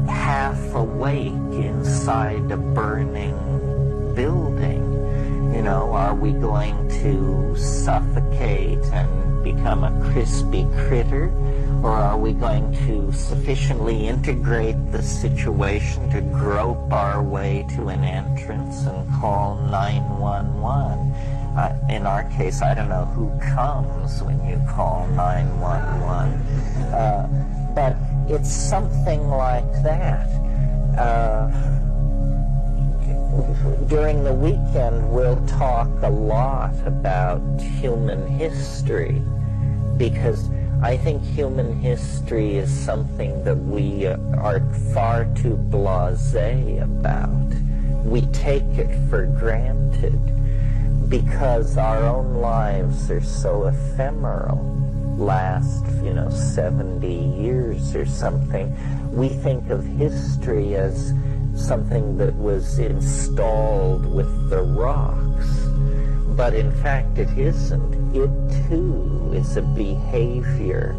half awake inside a burning building. Are we going to suffocate and become a crispy critter? Or are we going to sufficiently integrate the situation to grope our way to an entrance and call 911? In our case, I don't know who comes when you call 911. But it's something like that. During the weekend, we'll talk a lot about human history, because I think human history is something that we are far too blasé about. We take it for granted because our own lives are so ephemeral, last, 70 years or something. We think of history as something that was installed with the rocks. But in fact it isn't. It too is a behavior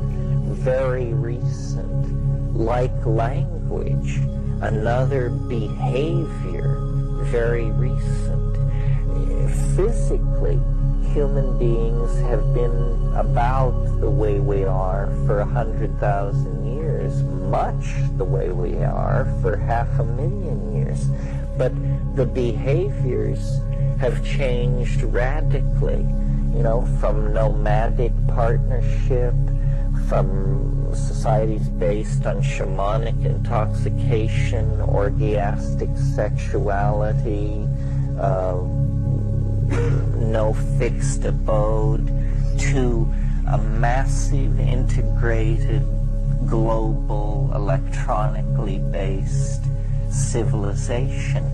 very recent, like language, another behavior very recent. Physically, human beings have been about the way we are for 100,000 years, much the way we are for 500,000 years. But the behaviors have changed radically, from nomadic partnership, from societies based on shamanic intoxication, orgiastic sexuality, no fixed abode, to a massive, integrated, global, electronically based civilization.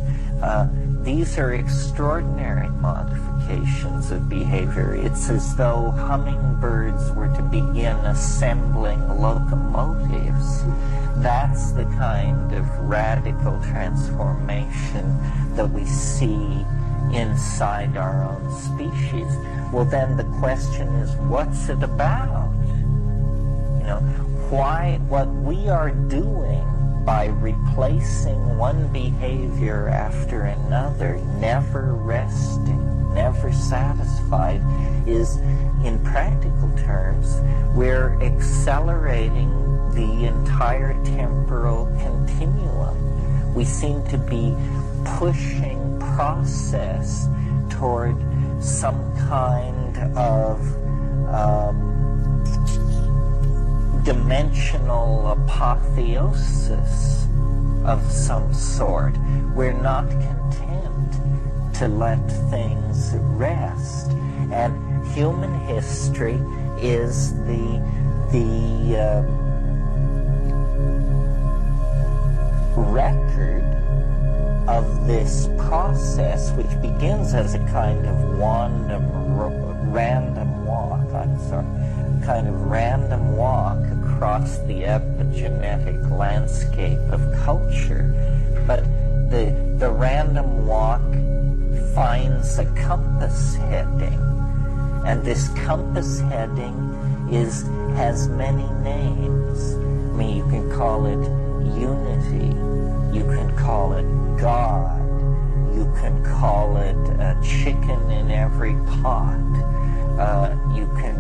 These are extraordinary modifications of behavior. It's as though hummingbirds were to begin assembling locomotives. That's the kind of radical transformation that we see inside our own species. Well, then the question is, what's it about? You know, why, what we are doing by replacing one behavior after another, never resting, never satisfied, is, in practical terms, we're accelerating the entire temporal continuum. We seem to be pushing process toward some kind of dimensional apotheosis of some sort. We're not content to let things rest. And human history is the record of this process, which begins as a kind of random walk across the epigenetic landscape of culture. But the random walk finds a compass heading, and this compass heading has many names. I mean, you can call it unity, you can call it God, you can call it a chicken in every pot, you can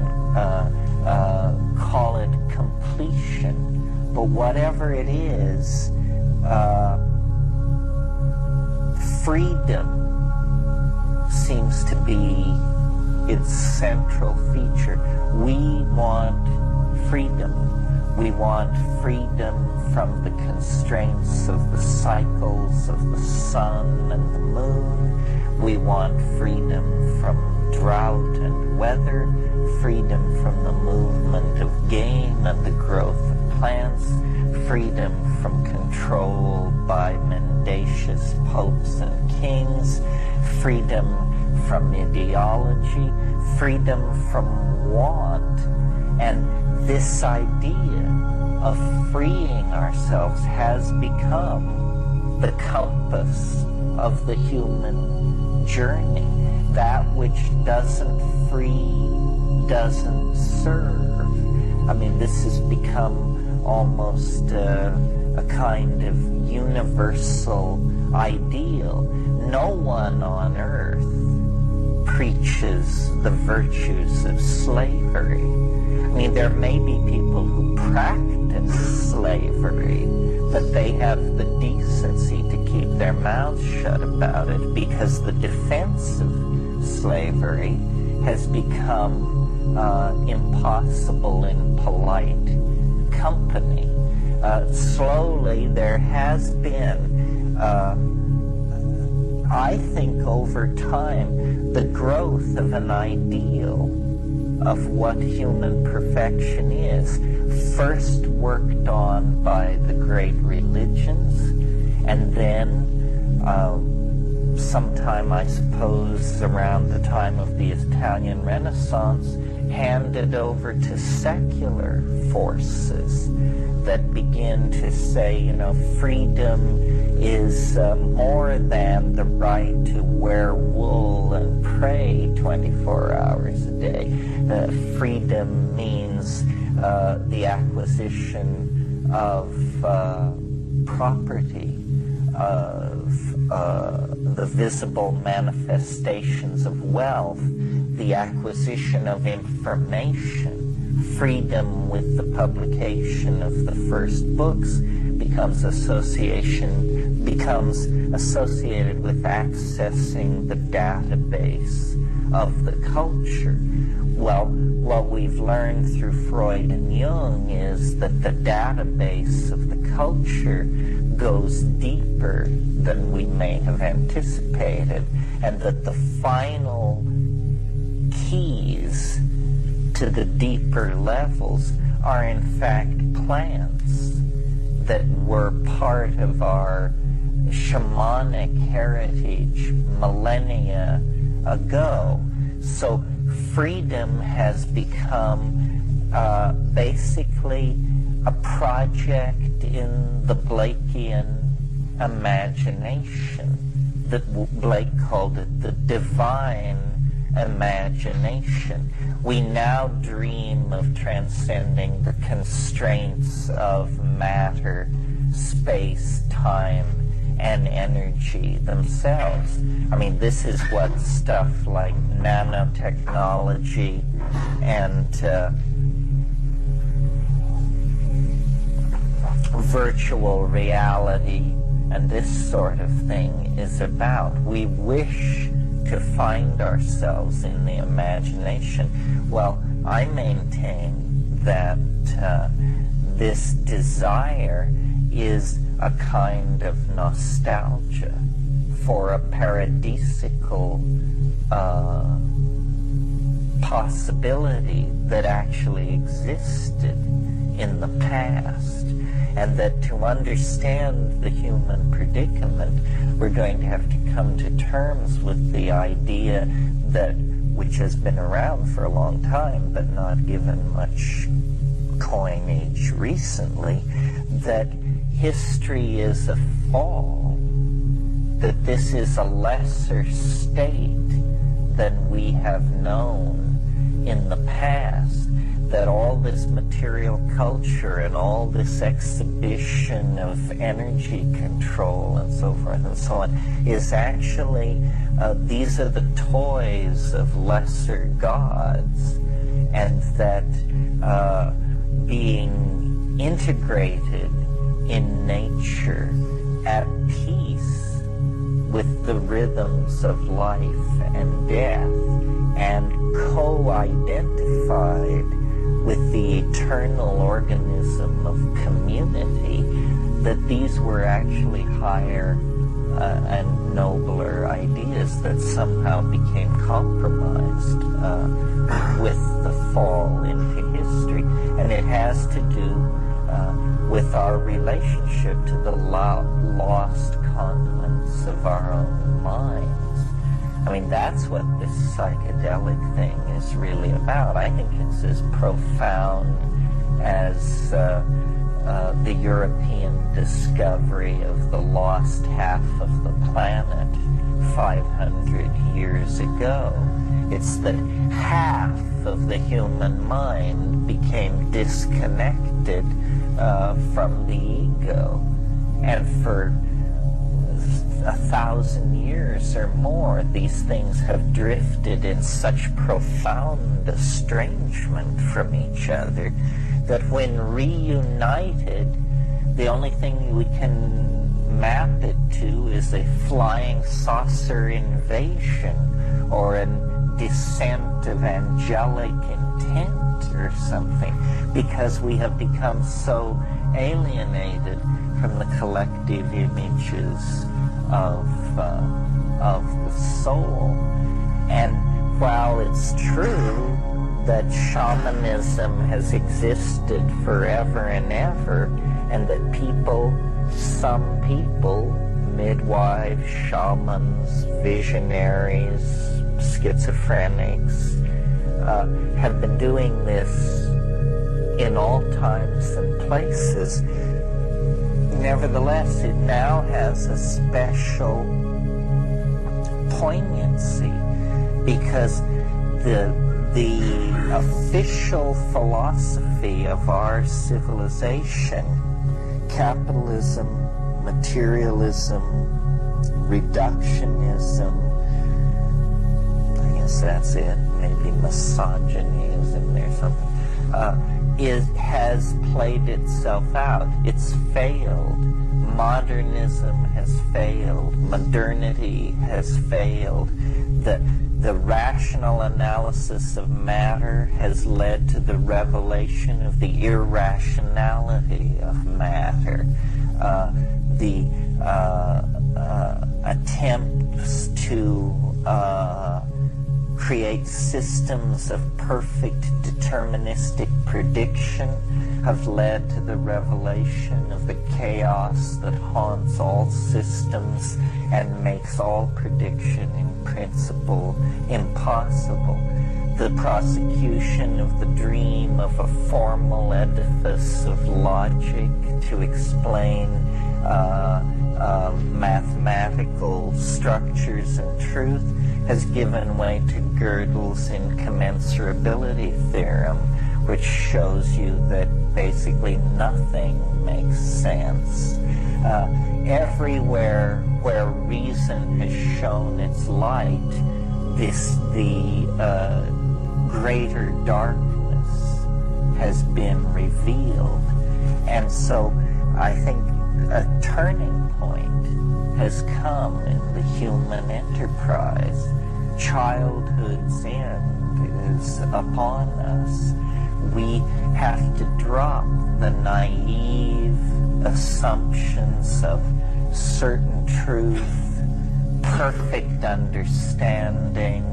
call it completion. But whatever it is, freedom seems to be its central feature. We want freedom. We want freedom from the constraints of the cycles of the sun and the moon. We want freedom from drought and weather, freedom from the movement of game and the growth of plants, freedom from control by mendacious popes and kings, freedom from ideology, freedom from want. And this idea of freeing ourselves has become the compass of the human journey. That which doesn't free doesn't serve. I mean, this has become almost a kind of universal ideal. No one on earth preaches the virtues of slavery. I mean, there may be people who practice slavery, but they have the decency to keep their mouths shut about it, because the defense of slavery has become impossible in polite company. Slowly there has been, I think over time, the growth of an ideal of what human perfection is, first worked on by the great religions, and then sometime, I suppose, around the time of the Italian Renaissance, handed over to secular forces that begin to say, you know, freedom is more than the right to wear wool and pray 24 hours a day. Freedom means the acquisition of property, of the visible manifestations of wealth, the acquisition of information. Freedom with the publication of the first books becomes associated with accessing the database of the culture. Well, what we've learned through Freud and Jung is that the database of the culture goes deeper than we may have anticipated, and that the final keys to the deeper levels are in fact plants that were part of our shamanic heritage millennia ago. So freedom has become basically a project in the Blakean imagination. That Blake called it the divine imagination. We now dream of transcending the constraints of matter, space, time, and energy themselves. I mean, this is what stuff like nanotechnology and virtual reality and this sort of thing is about. We wish to find ourselves in the imagination. Well, I maintain that this desire is a kind of nostalgia for a paradisical possibility that actually existed in the past, and that to understand the human predicament, we're going to have to come to terms with the idea that, which has been around for a long time but not given much coinage recently, that history is a fall, that this is a lesser state than we have known in the past, that all this material culture and all this exhibition of energy control and so forth and so on is actually, these are the toys of lesser gods, and that being integrated in nature, at peace with the rhythms of life and death, and co-identified with the eternal organism of community, that these were actually higher and nobler ideas that somehow became compromised with the fall into history. And it has to do with our relationship to the lost continents of our own minds. I mean, that's what this psychedelic thing is really about. I think it's as profound as the European discovery of the lost half of the planet 500 years ago. It's that half of the human mind became disconnected from the ego, and for 1,000 years or more, these things have drifted in such profound estrangement from each other that when reunited, the only thing we can map it to is a flying saucer invasion or a descent of angelic intent or something, because we have become so alienated from the collective images of the soul. And while it's true that shamanism has existed forever and ever, and that some people, midwives, shamans, visionaries, schizophrenics, have been doing this in all times and places. Nevertheless, it now has a special poignancy, because the official philosophy of our civilization, capitalism, materialism, reductionism, I guess that's it, maybe misogyny is in there something, has played itself out. It's failed. Modernism has failed. Modernity has failed. the rational analysis of matter has led to the revelation of the irrationality of matter. The attempts to create systems of perfect deterministic prediction have led to the revelation of the chaos that haunts all systems and makes all prediction in principle impossible. The prosecution of the dream of a formal edifice of logic to explain mathematical structures and truth has given way to Gödel's incommensurability theorem, which shows you that basically nothing makes sense. Everywhere where reason has shown its light, the greater darkness has been revealed. And so I think a turning point has come in the human enterprise. Childhood's end is upon us. We have to drop the naive assumptions of certain truth, perfect understanding,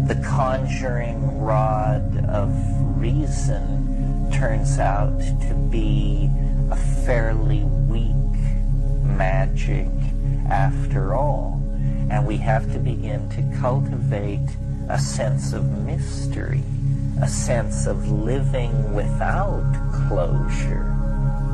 the conjuring rod of reason turns out to be a fairly weak magic after all. And we have to begin to cultivate a sense of mystery, a sense of living without closure,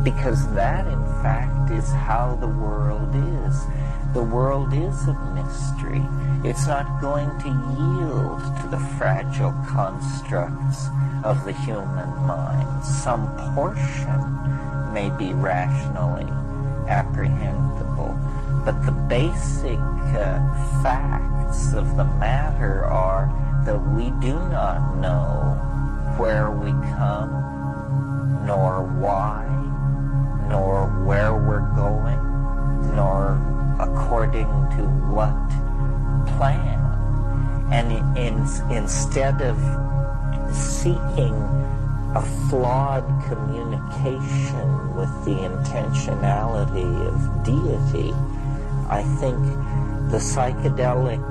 because that, in fact, is how the world is. The world is a mystery. It's not going to yield to the fragile constructs of the human mind. Some portion may be rationally apprehendable, but the basic facts of the matter are that we do not know where we come, nor why, nor where we're going, nor according to what plan. And instead of seeking a flawed communication with the intentionality of deity, I think the psychedelic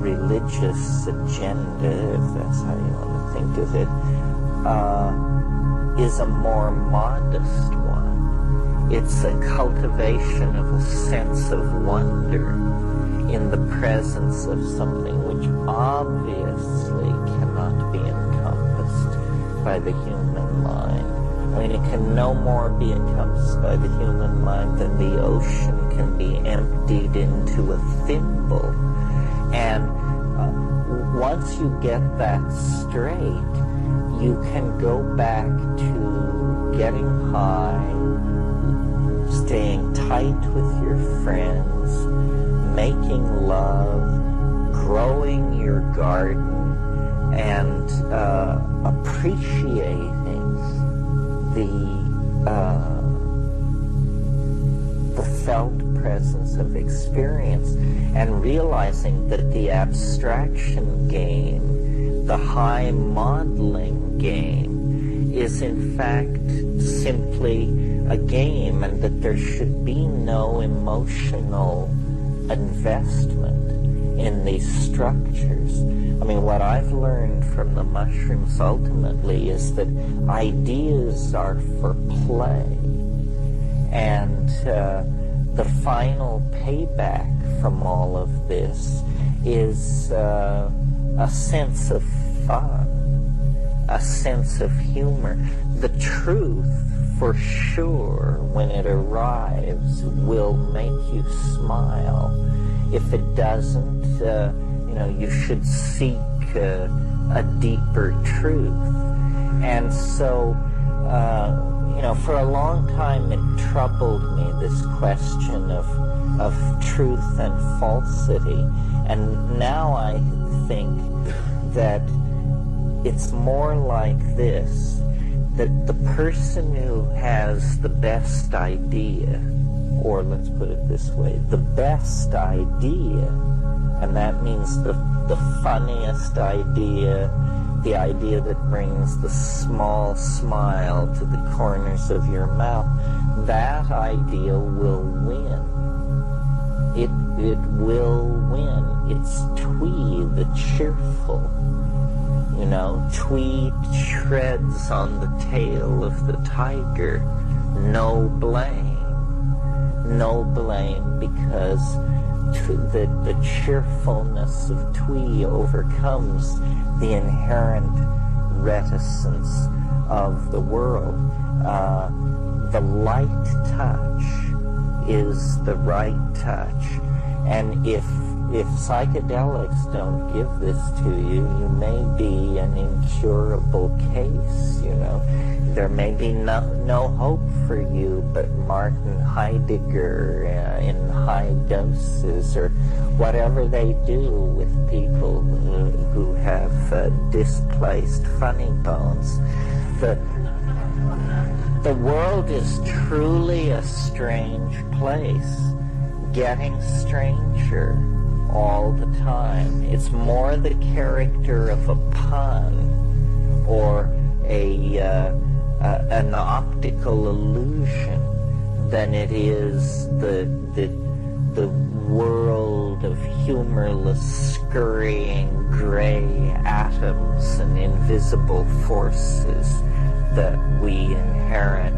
religious agenda, if that's how you want to think of it, is a more modest one. It's a cultivation of a sense of wonder in the presence of something which obviously cannot be encompassed by the human mind. I mean, it can no more be encompassed by the human mind than the ocean can be emptied into a thimble. And once you get that straight, you can go back to getting high, staying tight with your friends, making love, growing your garden, and appreciating the felt presence of experience, and realizing that the abstraction game, the high modeling game, is in fact simply a game, and that there should be no emotional investment in these structures. I mean, what I've learned from the mushrooms ultimately is that ideas are for play, and the final payback from all of this is a sense of fun, a sense of humor. The truth, for sure, when it arrives, will make you smile. If it doesn't, you should seek a deeper truth. And so, for a long time it troubled me, this question of truth and falsity. And now I think that it's more like this, that the person who has the best idea or let's put it this way, the best idea, and that means the funniest idea, the idea that brings the small smile to the corners of your mouth, that idea will win. It will win. It's Twee the cheerful. You know, Twee treads on the tail of the tiger. No blame. No blame, because the cheerfulness of Twee overcomes the inherent reticence of the world. The light touch is the right touch, and if psychedelics don't give this to you, you may be an incurable case, you know. There may be no hope for you but Martin Heidegger in high doses, or whatever they do with people who have displaced funny bones. The world is truly a strange place, getting stranger all the time. It's more the character of a pun or an optical illusion than it is the world of humorless, scurrying gray atoms and invisible forces that we inherit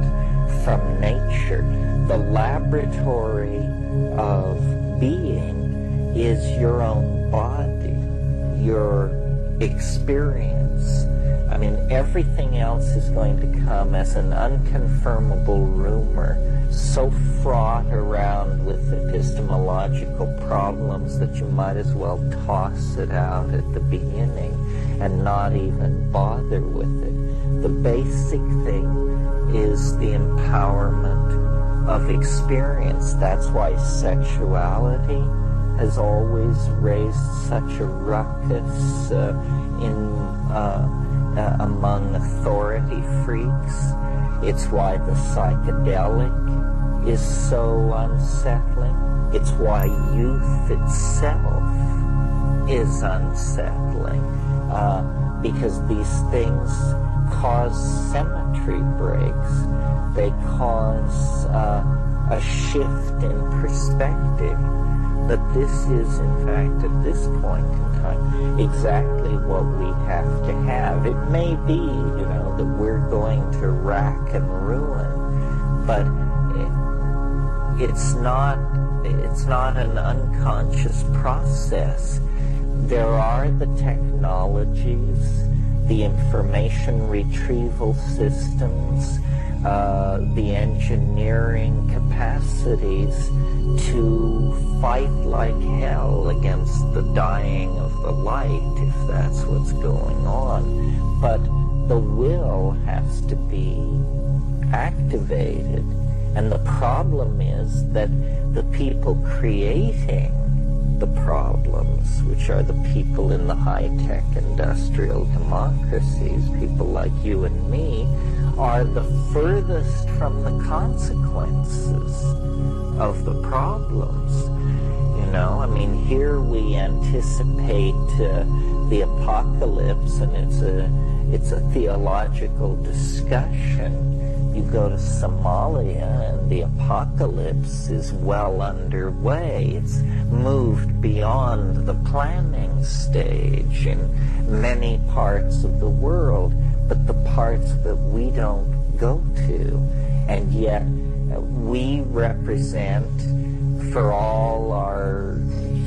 from nature. The laboratory of being is your own body, your experience. I mean, everything else is going to come as an unconfirmable rumor, so fraught around with epistemological problems that you might as well toss it out at the beginning and not even bother with it. The basic thing is the empowerment of experience. That's why sexuality has always raised such a ruckus among authority freaks. It's why the psychedelic is so unsettling. It's why youth itself is unsettling, because these things cause symmetry breaks. They cause a shift in perspective. But this is, in fact, at this point in time, exactly what we have to have. It may be, you know, that we're going to rack and ruin, but it's not an unconscious process. There are the technologies, the information retrieval systems, the engineering capacities to fight like hell against the dying of the light, if that's what's going on. But the will has to be activated. And the problem is that the people creating the problems, which are the people in the high-tech industrial democracies, people like you and me, are the furthest from the consequences of the problems. You know, I mean, here we anticipate the apocalypse, and it's a theological discussion. You go to Somalia and the apocalypse is well underway. It's moved beyond the planning stage in many parts of the world, but the parts that we don't go to. And yet we represent, for all our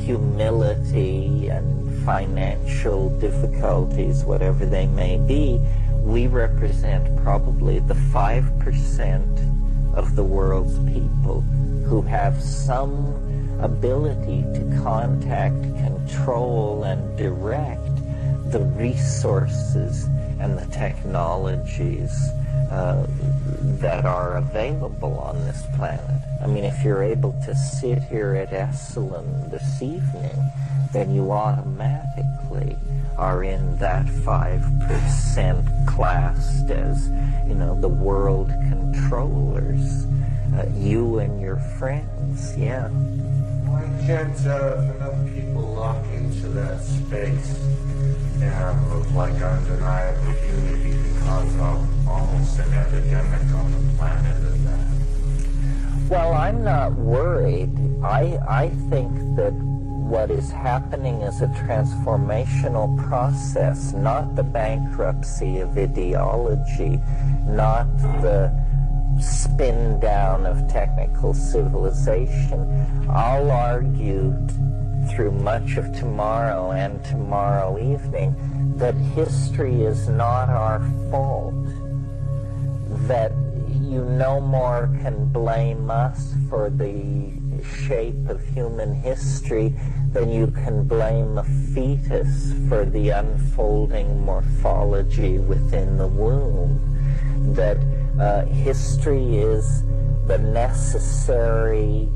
humility and financial difficulties, whatever they may be, we represent probably the 5% of the world's people who have some ability to contact, control, and direct the resources and the technologies that are available on this planet. I mean, if you're able to sit here at Esalen this evening, then you automatically are in that 5% classed as, you know, the world controllers. you and your friends. Yeah. Why can't enough people lock into that space of like undeniable unity to cause almost an epidemic on the planet of that? Well, I'm not worried. I think that what is happening is a transformational process, not the bankruptcy of ideology, not the spin down of technical civilization. I'll argue through much of tomorrow and tomorrow evening that history is not our fault, that you no more can blame us for the shape of human history than you can blame a fetus for the unfolding morphology within the womb. That history is the necessary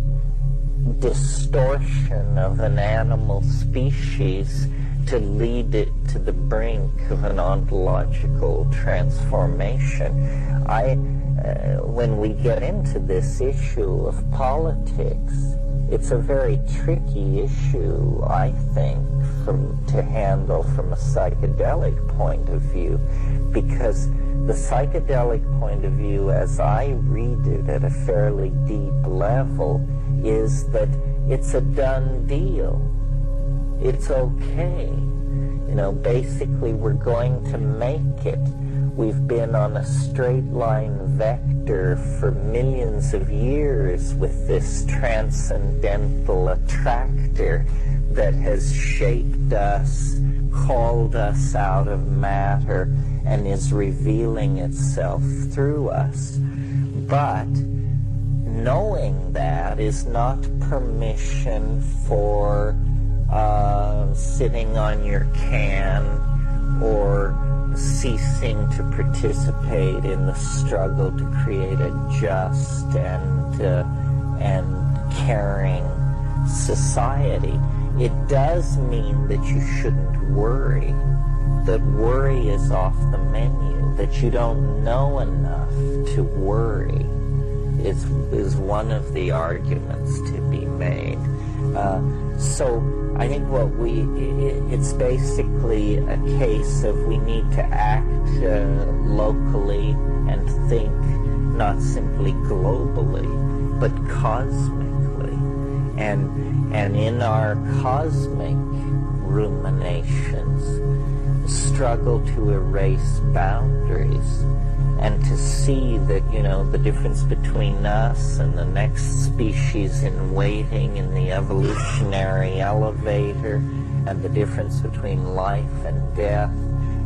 distortion of an animal species to lead it to the brink of an ontological transformation. When we get into this issue of politics, it's a very tricky issue, I think, to handle from a psychedelic point of view, because the psychedelic point of view, as I read it at a fairly deep level, is that it's a done deal. It's okay. You know, basically we're going to make it. We've been on a straight line vector for millions of years with this transcendental attractor that has shaped us, called us out of matter, and is revealing itself through us. But knowing that is not permission for sitting on your can or ceasing to participate in the struggle to create a just and caring society. It does mean that you shouldn't worry, that worry is off the menu, that you don't know enough to worry is one of the arguments to be made. So I think it's basically a case of we need to act locally and think not simply globally, but cosmically. And in our cosmic ruminations, struggle to erase boundaries and to see that, you know, the difference between us and the next species in waiting in the evolutionary elevator, and the difference between life and death,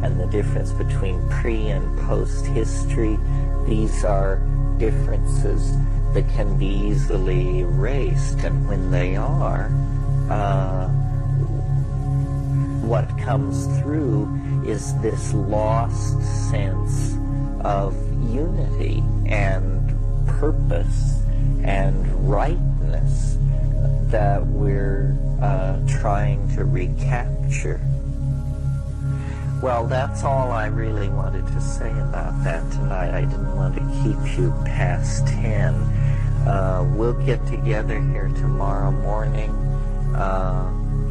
and the difference between pre and post history, these are differences that can be easily erased. And when they are, what comes through is this lost sense of unity and purpose and rightness that we're trying to recapture. Well, that's all I really wanted to say about that tonight. I didn't want to keep you past 10. We'll get together here tomorrow morning,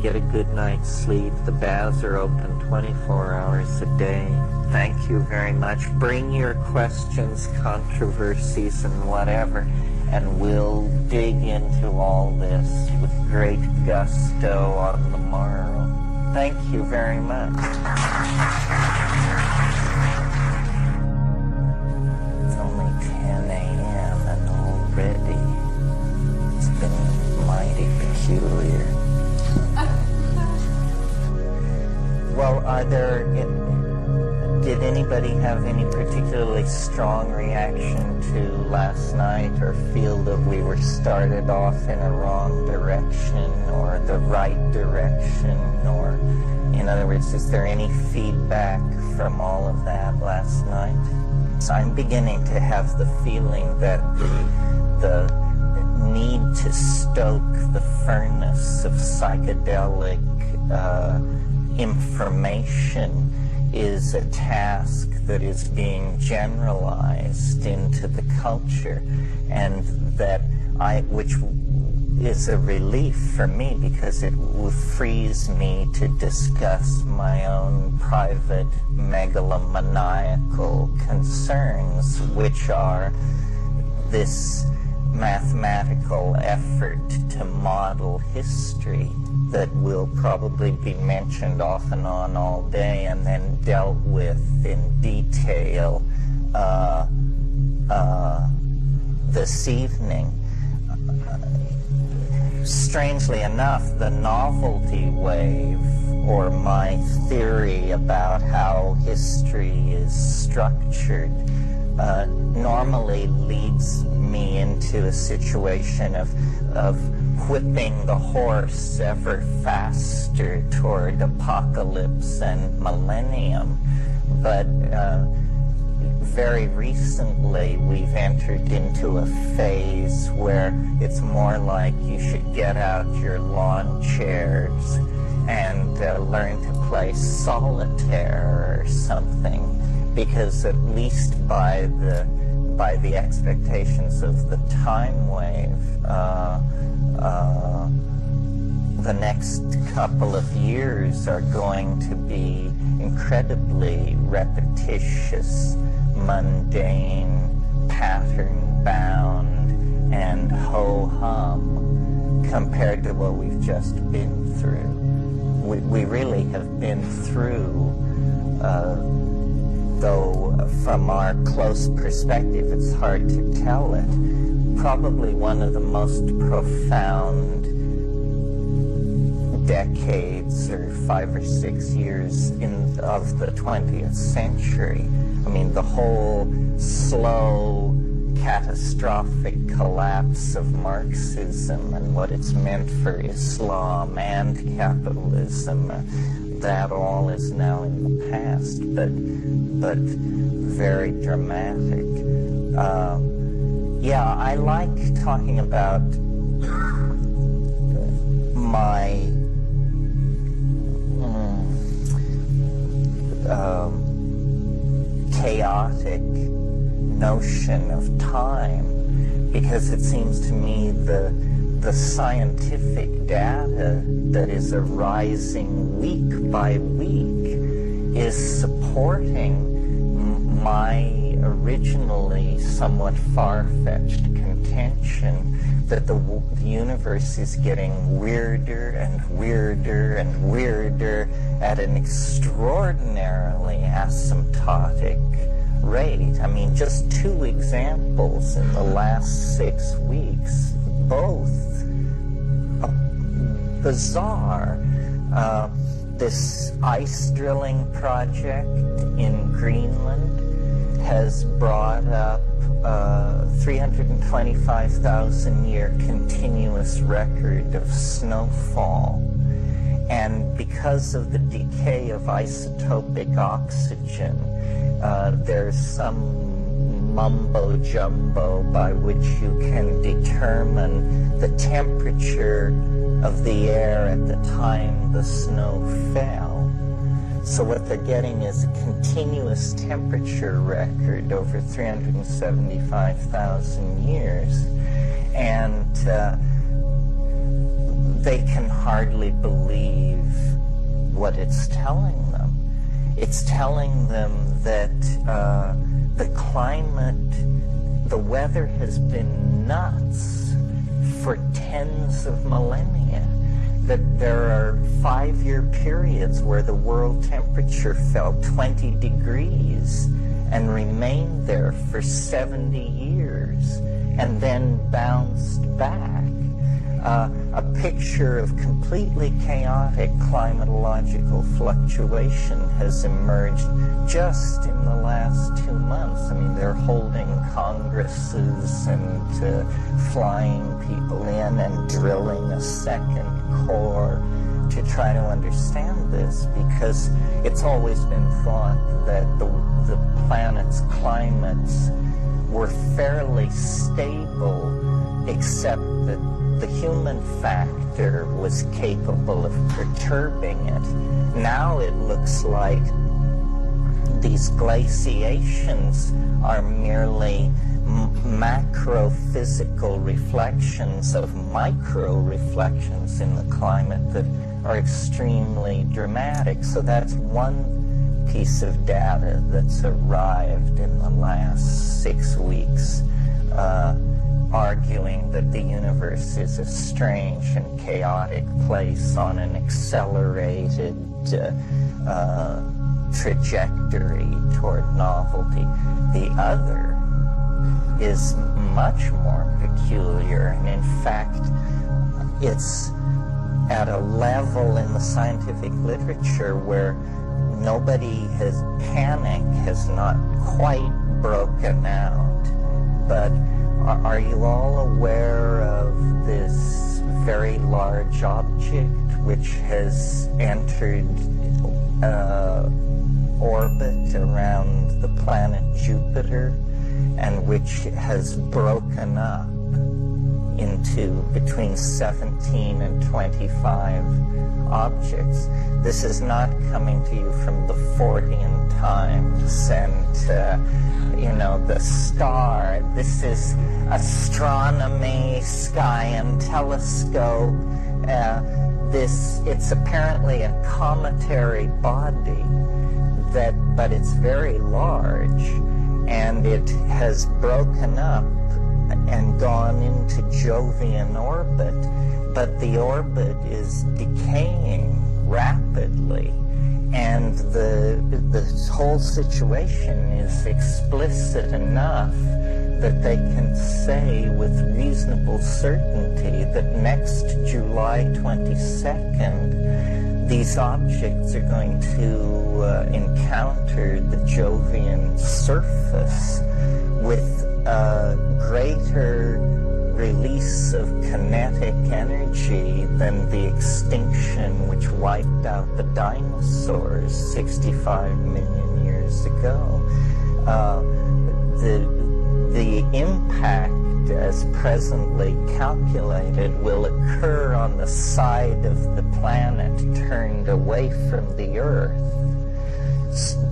get a good night's sleep. The baths are open 24 hours a day. Thank you very much. Bring your questions, controversies, and whatever, and we'll dig into all this with great gusto on the morrow. Thank you very much. It's only 10 a.m. and already it's been mighty peculiar. Well, did anybody have any particularly strong reaction to last night, or feel that we were started off in a wrong direction or the right direction? Or, in other words, is there any feedback from all of that last night? So I'm beginning to have the feeling that the need to stoke the furnace of psychedelic information is a task that is being generalized into the culture, and that which is a relief for me, because it frees me to discuss my own private megalomaniacal concerns, which are this mathematical effort to model history that will probably be mentioned off and on all day and then dealt with in detail this evening. Strangely enough, the novelty wave, or my theory about how history is structured, normally leads me into a situation of whipping the horse ever faster toward apocalypse and millennium. But very recently we've entered into a phase where it's more like you should get out your lawn chairs and learn to play solitaire or something, because at least by the expectations of the time wave, the next couple of years are going to be incredibly repetitious, mundane, pattern-bound, and ho-hum compared to what we've just been through. We really have been through, though from our close perspective it's hard to tell it, probably one of the most profound decades, or 5 or 6 years of the 20th century. I mean, the whole slow, catastrophic collapse of Marxism and what it's meant for Islam and capitalism, that all is now in the past, but very dramatic. Yeah, I like talking about my chaotic notion of time, because it seems to me the scientific data that is arising week by week is supporting my originally somewhat far-fetched contention that the universe is getting weirder and weirder and weirder at an extraordinarily asymptotic rate. I mean, just 2 examples in the last 6 weeks, both bizarre. This ice drilling project in Greenland has brought up 325,000-year continuous record of snowfall. And because of the decay of isotopic oxygen, there's some mumbo-jumbo by which you can determine the temperature of the air at the time the snow fell. So what they're getting is a continuous temperature record over 375,000 years. And they can hardly believe what it's telling them. It's telling them that the climate, the weather has been nuts for tens of millennia. That there are 5-year periods where the world temperature fell 20 degrees and remained there for 70 years and then bounced back. A picture of completely chaotic climatological fluctuation has emerged just in the last 2 months. I mean, they're holding congresses and flying people in and drilling a second core to try to understand this, because it's always been thought that the planet's climates were fairly stable, except that the human factor was capable of perturbing it. Now it looks like these glaciations are merely macro-physical reflections of micro-reflections in the climate that are extremely dramatic. So that's one piece of data that's arrived in the last 6 weeks, arguing that the universe is a strange and chaotic place on an accelerated trajectory toward novelty. The other is much more peculiar, and in fact, it's at a level in the scientific literature where panic has not quite broken out. But are you all aware of this very large object which has entered orbit around the planet Jupiter, and which has broken up into between 17 and 25 objects? This is not coming to you from the Fortean Times and the Star. This is Astronomy, Sky and Telescope. It's apparently a cometary body, but it's very large, and it has broken up and gone into Jovian orbit, but the orbit is decaying rapidly, and the whole situation is explicit enough that they can say with reasonable certainty that next July 22nd, these objects are going to encounter the Jovian surface with a greater release of kinetic energy than the extinction which wiped out the dinosaurs 65 million years ago. The impact, as presently calculated, will occur on the side of the planet turned away from the Earth.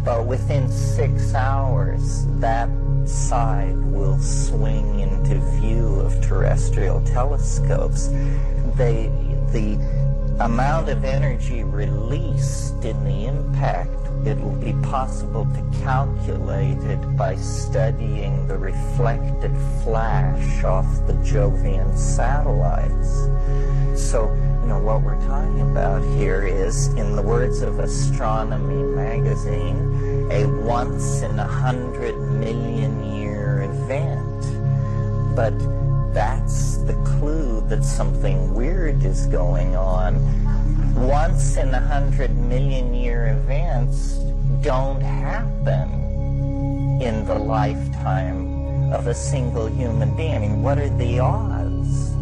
But within 6 hours, that side will swing into view of terrestrial telescopes. The amount of energy released in the impact, it will be possible to calculate it by studying the reflected flash off the Jovian satellites. So, what we're talking about here is, in the words of Astronomy magazine, a once-in-100-million-year event. But that's the clue that something weird is going on. Once-in-100-million-year events don't happen in the lifetime of a single human being. I mean, what are the odds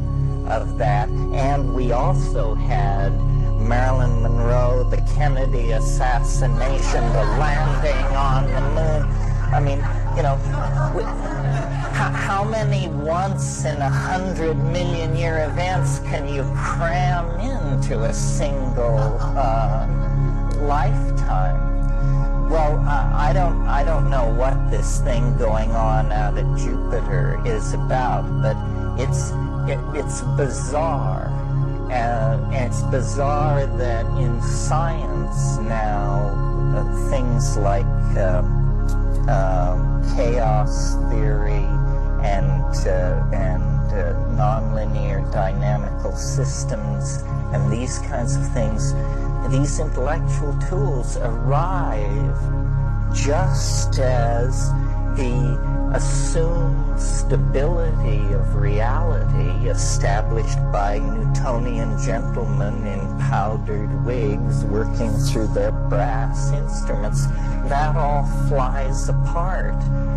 of that? And we also had Marilyn Monroe, the Kennedy assassination, the landing on the moon. I mean, how many once-in-100-million-year events can you cram into a single lifetime? Well, I don't know what this thing going on out at Jupiter is about, but it's bizarre. And it's bizarre that in science now, things like chaos theory and nonlinear dynamical systems and these kinds of things, these intellectual tools arrive just as the assumed stability of reality established by Newtonian gentlemen in powdered wigs working through their brass instruments, that all flies apart.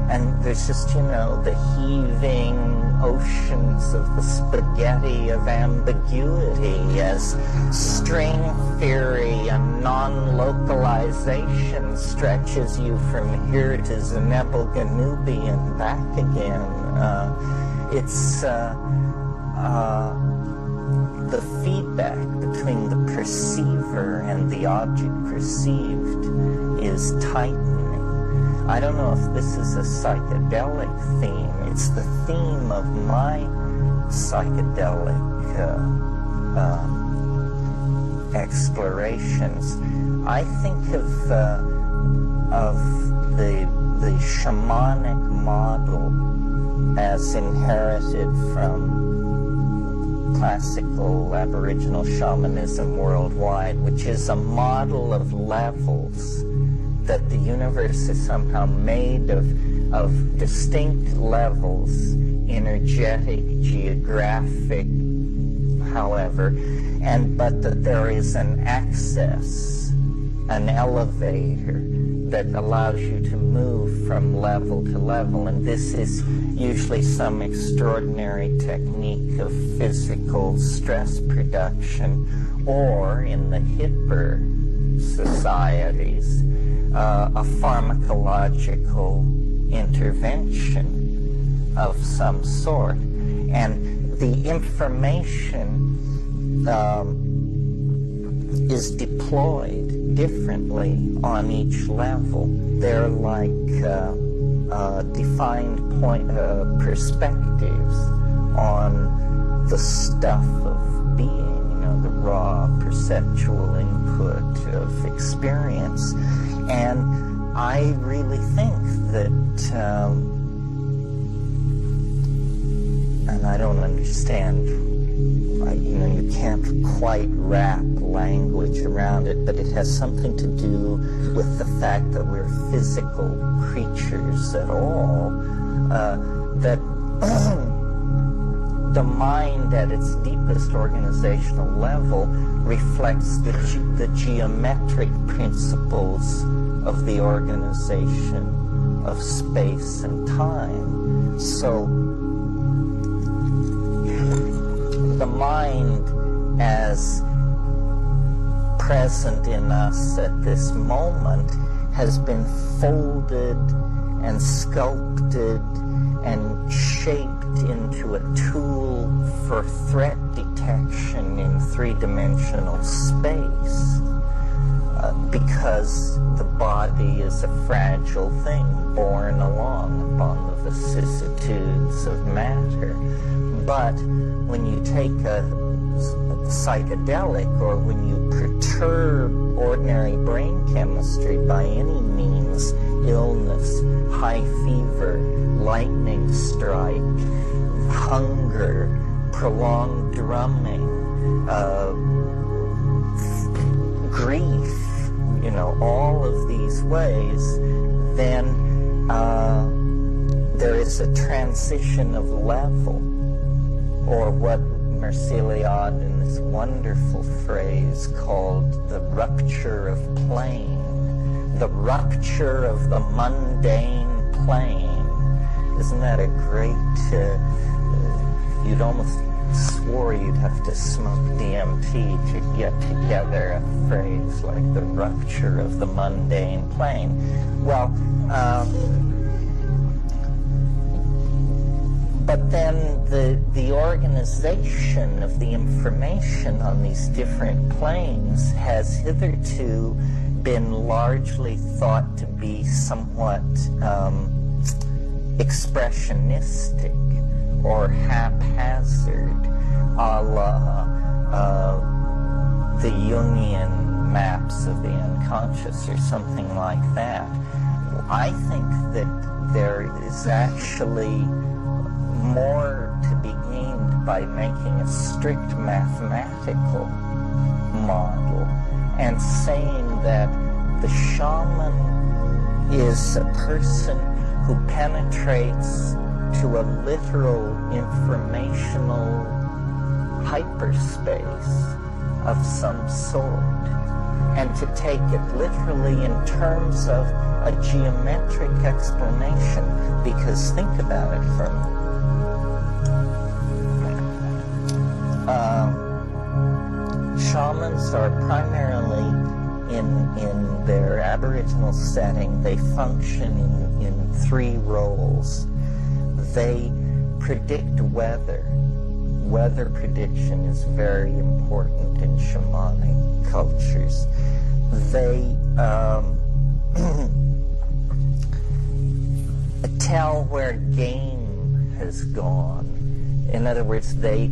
And there's just, the heaving oceans of the spaghetti of ambiguity as string theory and non-localization stretches you from here to Zenebel Ganubi and back again. The feedback between the perceiver and the object perceived is tightening. I don't know if this is a psychedelic theme. It's the theme of my psychedelic explorations. I think of the shamanic model as inherited from classical Aboriginal shamanism worldwide, which is a model of levels, that the universe is somehow made of distinct levels, energetic, geographic, however, but that there is an access, an elevator that allows you to move from level to level, and this is usually some extraordinary technique of physical stress production, or in the hipper societies, a pharmacological intervention of some sort. And the information is deployed differently on each level. They're like defined perspectives on the stuff of being, the raw perceptual input of experience. And I really think that, and I don't understand, you can't quite wrap language around it, but it has something to do with the fact that we're physical creatures at all, that the mind at its deepest organizational level reflects the geometric principles of the organization of space and time. So the mind as present in us at this moment has been folded and sculpted and shaped into a tool for threat detection in three-dimensional space, because the body is a fragile thing borne along upon the vicissitudes of matter. But when you take a psychedelic, or when you perturb ordinary brain chemistry by any means, illness, high fever, lightning strike, hunger, prolonged drumming, grief, all of these ways, then there is a transition of level, or what Merciliade in this wonderful phrase called the rupture of plane, the rupture of the mundane plane. Isn't that a great, you'd almost swore you'd have to smoke DMT to get together a phrase like the rupture of the mundane plane. Well, but then the organization of the information on these different planes has hitherto been largely thought to be somewhat expressionistic or haphazard, a la the Jungian maps of the unconscious or something like that. I think that there is actually more to be gained by making a strict mathematical model and saying that the shaman is a person who penetrates to a literal informational hyperspace of some sort, and to take it literally in terms of a geometric explanation. Because think about it for a minute. Shamans are primarily in their Aboriginal setting, they function in three roles. They predict weather. Weather prediction is very important in shamanic cultures. They tell where game has gone. In other words, they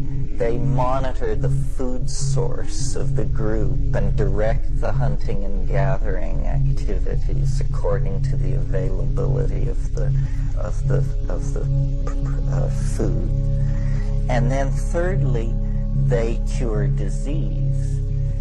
monitor the food source of the group and direct the hunting and gathering activities according to the availability of the food. And then thirdly, they cure disease.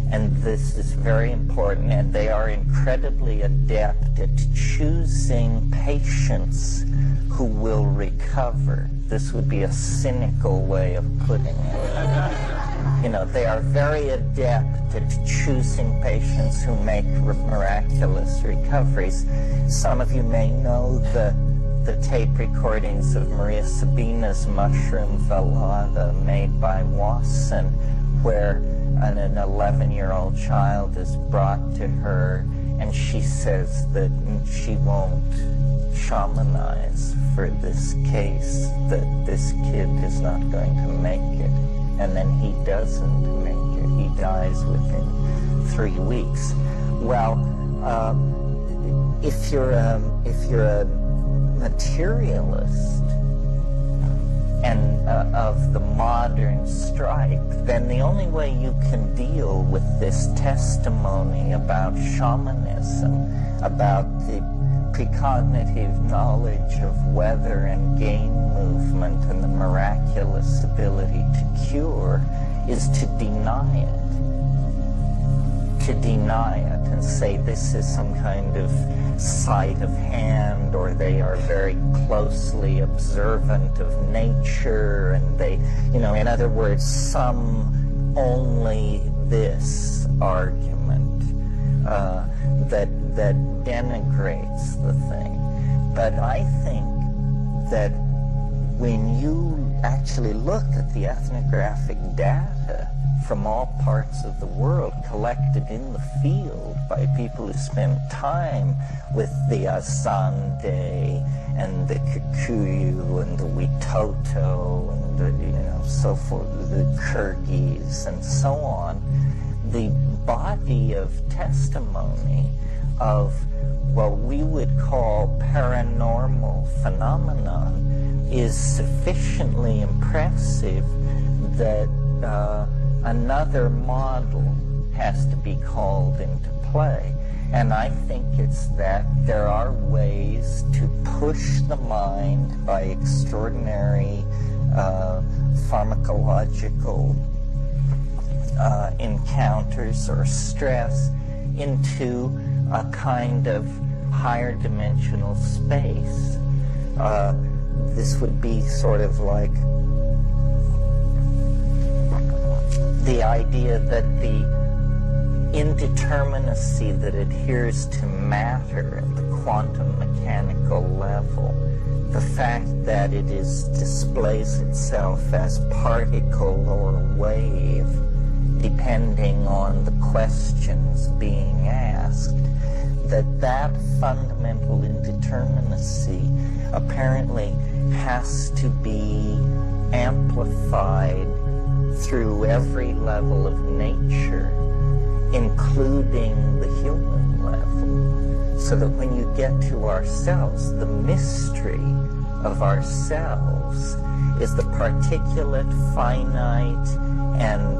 And this is very important, and they are incredibly adept at choosing patients who will recover. This would be a cynical way of putting it. You know, they are very adept at choosing patients who make miraculous recoveries. Some of you may know the tape recordings of Maria Sabina's mushroom velada made by Wasson, where an 11-year-old child is brought to her, and she says that she won't shamanize for this case, that this kid is not going to make it. And then he doesn't make it. He dies within 3 weeks. Well, if you're a materialist and of the modern stripe, then the only way you can deal with this testimony about shamanism, about the precognitive knowledge of weather and game movement and the miraculous ability to cure, is to deny it. To deny it and say this is some kind of sleight of hand, or they are very closely observant of nature, and they, you know, in other words, some only this argument that denigrates the thing. But I think that when you actually look at the ethnographic data from all parts of the world collected in the field by people who spend time with the Asande and the Kikuyu and the Witoto and the, so forth, the Kyrgyz and so on, the body of testimony of what we would call paranormal phenomenon is sufficiently impressive that another model has to be called into play. And I think it's that there are ways to push the mind by extraordinary pharmacological encounters or stress into a kind of higher dimensional space. This would be sort of like the idea that the indeterminacy that adheres to matter at the quantum mechanical level, the fact that it displays itself as particle or wave, depending on the questions being asked, that fundamental indeterminacy apparently has to be amplified through every level of nature, including the human level, so that when you get to ourselves, the mystery of ourselves is the particulate, finite, and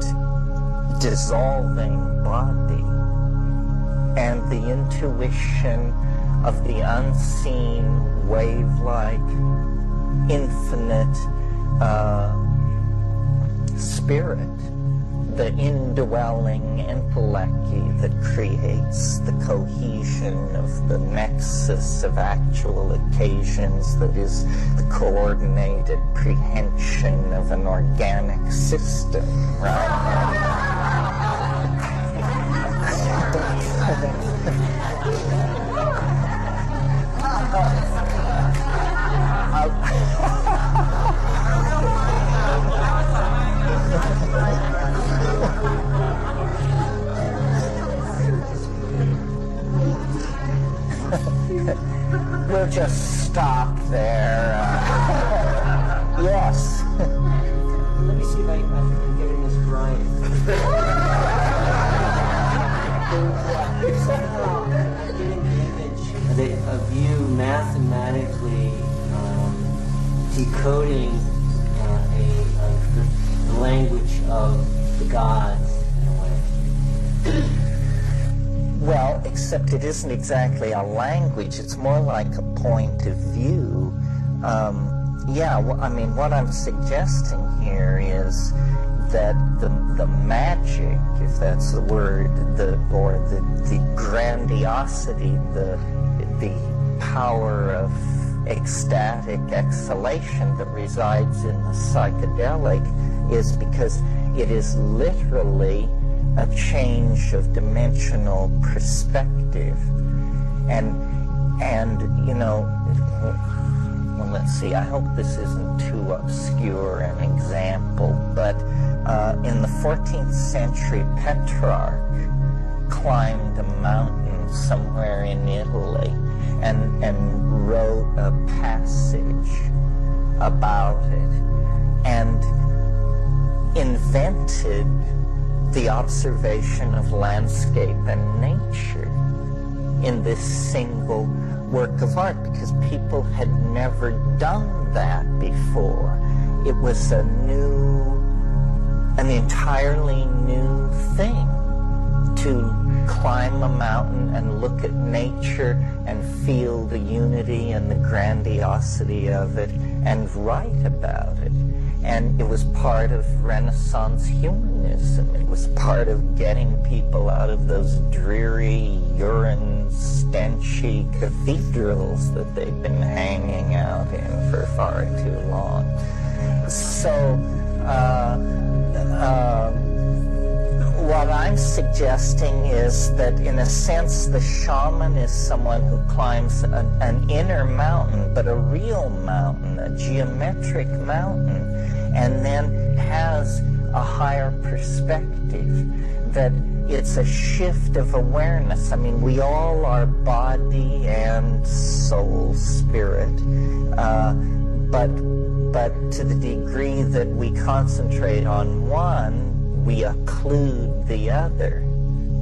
dissolving body, and the intuition of the unseen, wave-like, infinite spirit, the indwelling intellect that creates the cohesion of the nexus of actual occasions, that is the coordinated prehension of an organic system, right? We'll just stop there. Yes. Let me see if I'm getting this right. Getting the image and of you mathematically decoding the language of the gods in a way. Well, except it isn't exactly a language. It's more like a point of view. I mean, what I'm suggesting here is that the magic, if that's the word, the grandiosity, the power of ecstatic exhalation that resides in the psychedelic is because it is literally a change of dimensional perspective. And you know, well, let's see, I hope this isn't too obscure an example, but in the 14th century, Petrarch climbed a mountain somewhere in Italy and wrote a passage about it and invented the observation of landscape and nature in this single work of art, because people had never done that before. It was an entirely new thing to climb a mountain and look at nature and feel the unity and the grandiosity of it and write about it. And it was part of Renaissance humanism. It was part of getting people out of those dreary, urine-stenchy cathedrals that they've been hanging out in for far too long. So, what I'm suggesting is that, in a sense, the shaman is someone who climbs an inner mountain, but a real mountain, a geometric mountain, and then has a higher perspective, that it's a shift of awareness. I mean, we all are body and soul, spirit, but to the degree that we concentrate on one, we occlude the other.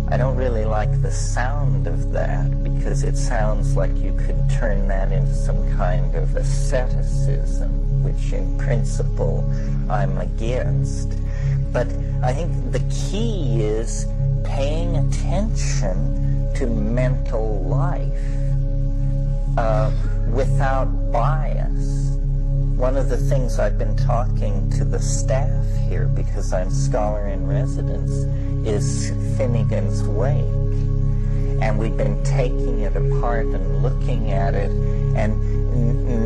I don't really like the sound of that, because it sounds like you could turn that into some kind of asceticism, which in principle I'm against. But I think the key is paying attention to mental life without bias. One of the things I've been talking to the staff here, because I'm scholar in residence, is Finnegan's Wake. And we've been taking it apart and looking at it and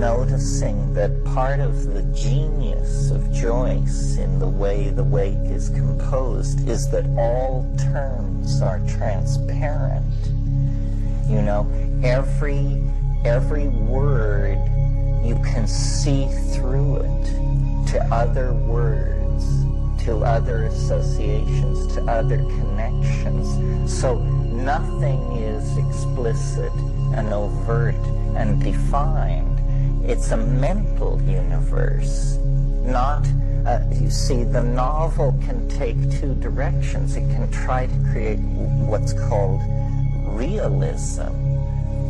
noticing that part of the genius of Joyce in the way the Wake is composed is that all terms are transparent. You know, every word, you can see through it to other words, to other associations, to other connections. So nothing is explicit and overt and defined. It's a mental universe, not, you see, the novel can take two directions. It can try to create what's called realism,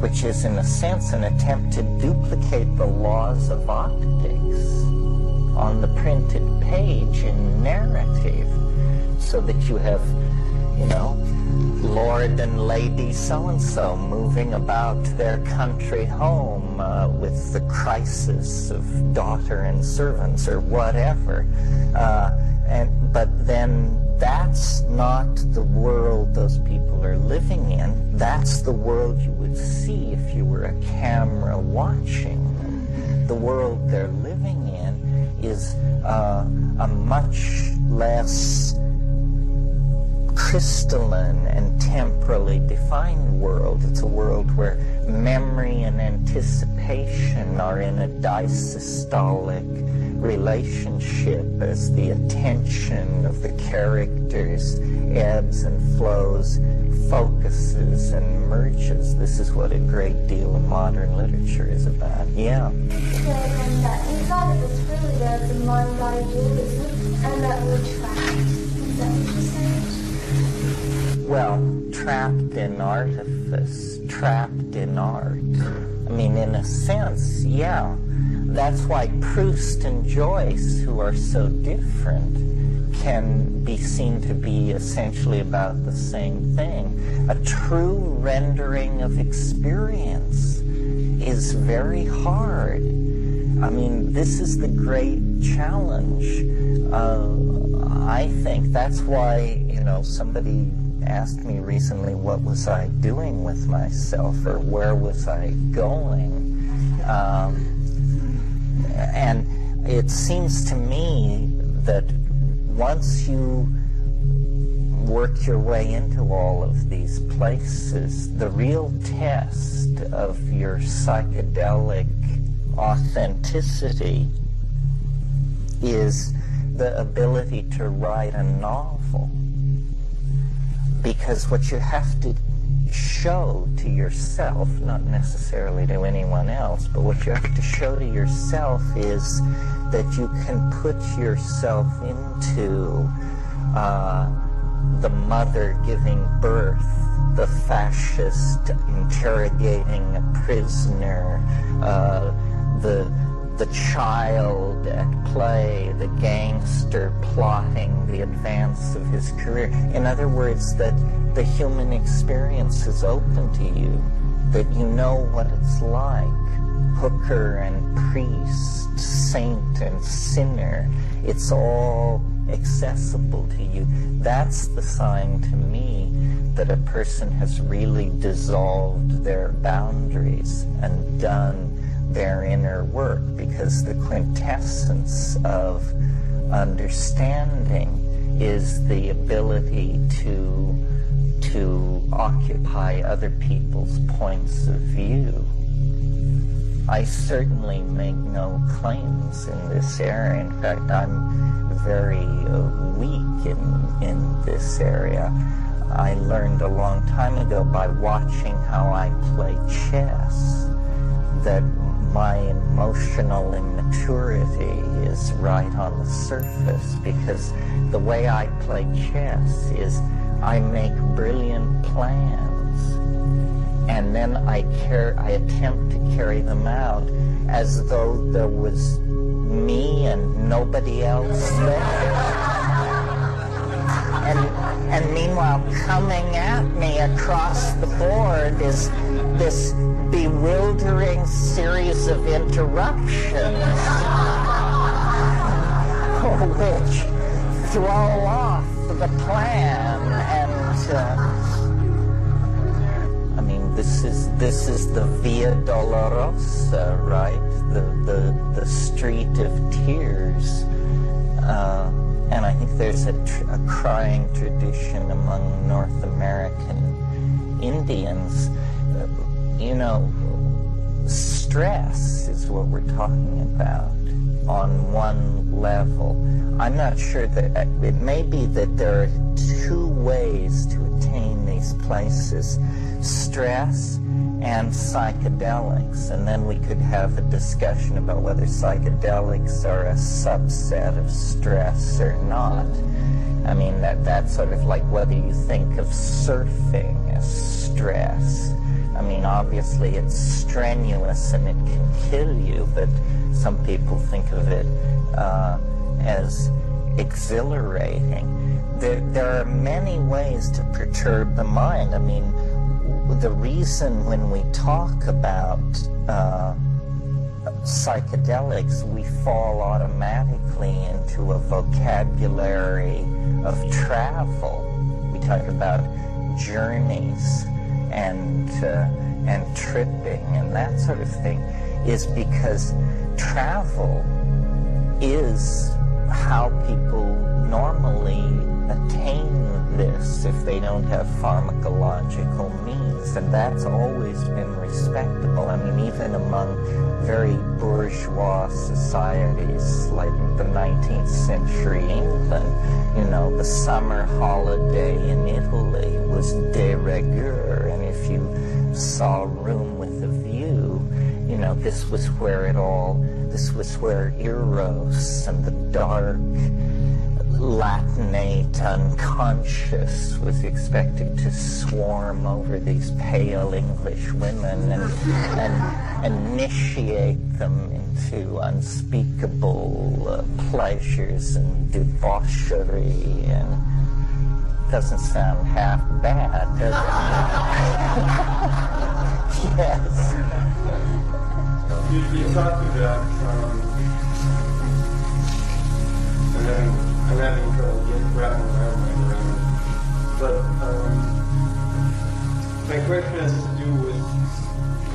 which is, in a sense, an attempt to duplicate the laws of optics on the printed page in narrative, so that you have, you know, Lord and Lady so-and-so moving about their country home with the crisis of daughter and servants or whatever. But then that's not the world those people are living in. That's the world you would see if you were a camera watching them. The world they're living in is a much less crystalline and temporally defined world. It's a world where memory and anticipation are in a disystolic relationship as the attention of the characters ebbs and flows, focuses and merges. This is what a great deal of modern literature is about. Yeah. You thought it was really the modern idealism and that we're trapped. Is that what you're saying? Well, trapped in artifice, trapped in art. I mean, in a sense, yeah. That's why Proust and Joyce, who are so different, can be seen to be essentially about the same thing. A true rendering of experience is very hard. I mean, this is the great challenge. I think that's why, somebody asked me recently, what was I doing with myself, or where was I going? And it seems to me that once you work your way into all of these places, the real test of your psychedelic authenticity is the ability to write a novel. Because what you have to show to yourself, not necessarily to anyone else, but what you have to show to yourself is that you can put yourself into the mother giving birth, the fascist interrogating a prisoner, the child at play, the gangster plotting the advance of his career. In other words, that the human experience is open to you, that you know what it's like. Hooker and priest, saint and sinner, it's all accessible to you. That's the sign to me that a person has really dissolved their boundaries and done their inner work, because the quintessence of understanding is the ability to occupy other people's points of view. I certainly make no claims in this area. In fact, I'm very weak in this area. I learned a long time ago by watching how I play chess that my emotional immaturity is right on the surface, because the way I play chess is I make brilliant plans, and then I attempt to carry them out as though there was me and nobody else there. And meanwhile, coming at me across the board is this bewildering series of interruptions which throw off the plan. And I mean, this is the Via Dolorosa, right? The street of tears. And I think there's a crying tradition among North American Indians. Stress is what we're talking about on one level. I'm not sure that it may be that there are two ways to attain these places: stress and psychedelics, and then we could have a discussion about whether psychedelics are a subset of stress or not. I mean, that's sort of like whether you think of surfing as stress. I mean, obviously it's strenuous and it can kill you, but some people think of it as exhilarating. There are many ways to perturb the mind. I mean, the reason when we talk about psychedelics, we fall automatically into a vocabulary of travel. We talk about journeys and tripping and that sort of thing, is because travel is how people normally attain this if they don't have pharmacological means, and that's always been respectable. I mean, even among very bourgeois societies like the 19th century England, the summer holiday in Italy was de rigueur, and if you saw a room with a view, this was where Eros and the dark Latinate unconscious was expected to swarm over these pale English women and initiate them into unspeakable pleasures and debauchery, and doesn't sound half bad, does it? Yes. You talked about, I'm having trouble wrapping around my brain, but my question has to do with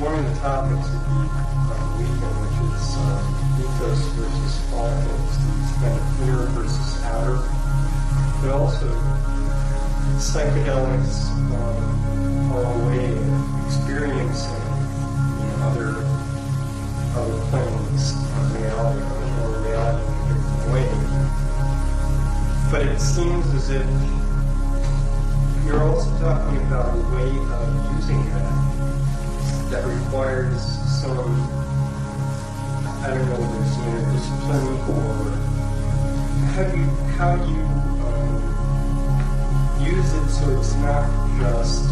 one of the topics of the weekend, which is ethos versus politics, these kind of inner versus outer, but also psychedelics are a way of experiencing other planes of reality, or reality in a different way. But it seems as if you're also talking about a way of using that requires some, I don't know whether it's inner discipline, or how do you use it so it's not just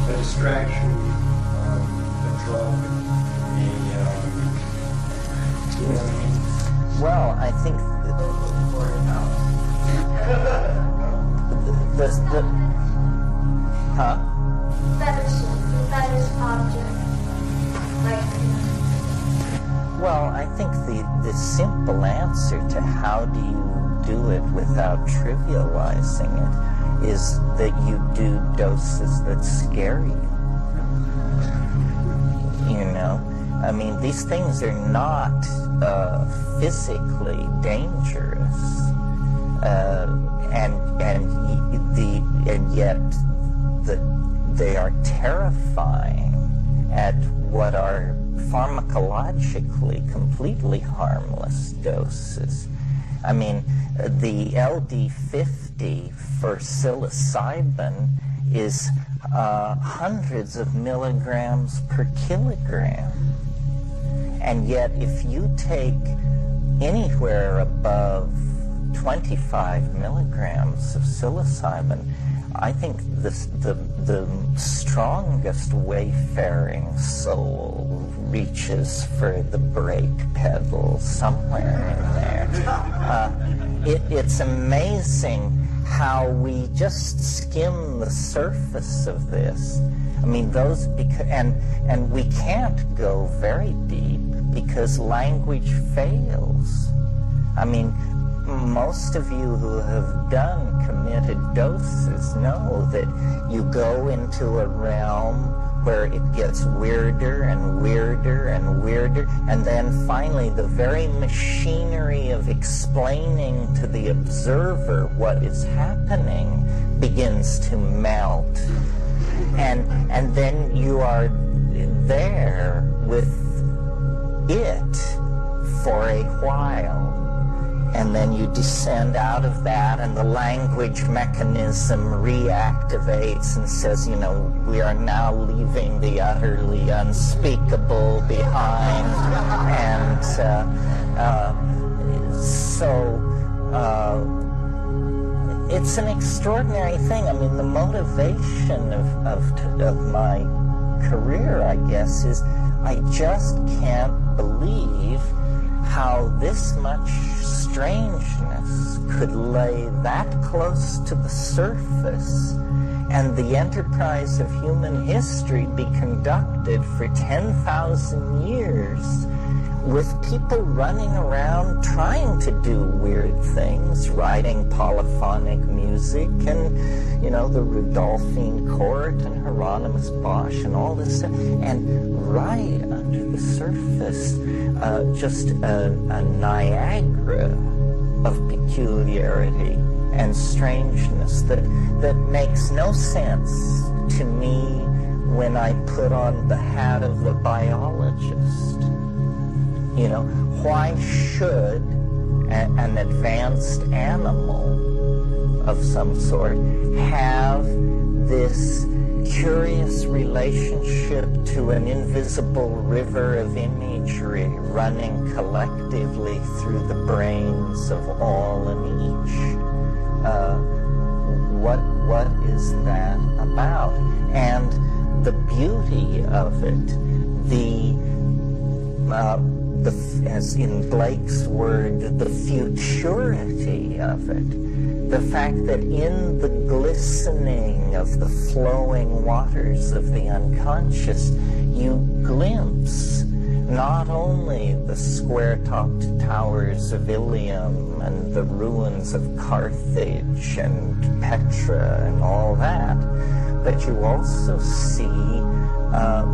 a distraction, a drug, Well, I think Fetish object. Well, I think the simple answer to how do you do it without trivializing it is that you do doses that scare you. You know? I mean, these things are not physically dangerous, and yet they are terrifying at what are pharmacologically completely harmless doses. I mean, the LD50 for psilocybin is hundreds of milligrams per kilogram. And yet, if you take anywhere above 25 milligrams of psilocybin, I think the strongest wayfaring soul reaches for the brake pedal somewhere in there. It's amazing how we just skim the surface of this. I mean, and we can't go very deep because language fails. I mean, most of you who have done committed doses know that you go into a realm where it gets weirder and weirder and weirder, and then finally the very machinery of explaining to the observer what is happening begins to melt. And then you are there with it for a while. And then you descend out of that, and the language mechanism reactivates and says, you know, we are now leaving the utterly unspeakable behind. And so it's an extraordinary thing. I mean, the motivation of my career, I guess, is I just can't believe how this much strangeness could lay that close to the surface and the enterprise of human history be conducted for 10,000 years with people running around trying to do weird things, writing polyphonic music, and, you know, the Rudolphine Court and Hieronymus Bosch and all this stuff, and right under the surface, just a Niagara of peculiarity and strangeness that makes no sense to me when I put on the hat of a biologist. You know, why should an advanced animal of some sort have this curious relationship to an invisible river of imagery running collectively through the brains of all and each. What is that about? And the beauty of it, as in Blake's word, the futurity of it, the fact that in the glistening of the flowing waters of the unconscious, you glimpse not only the square-topped towers of Ilium and the ruins of Carthage and Petra and all that, but you also see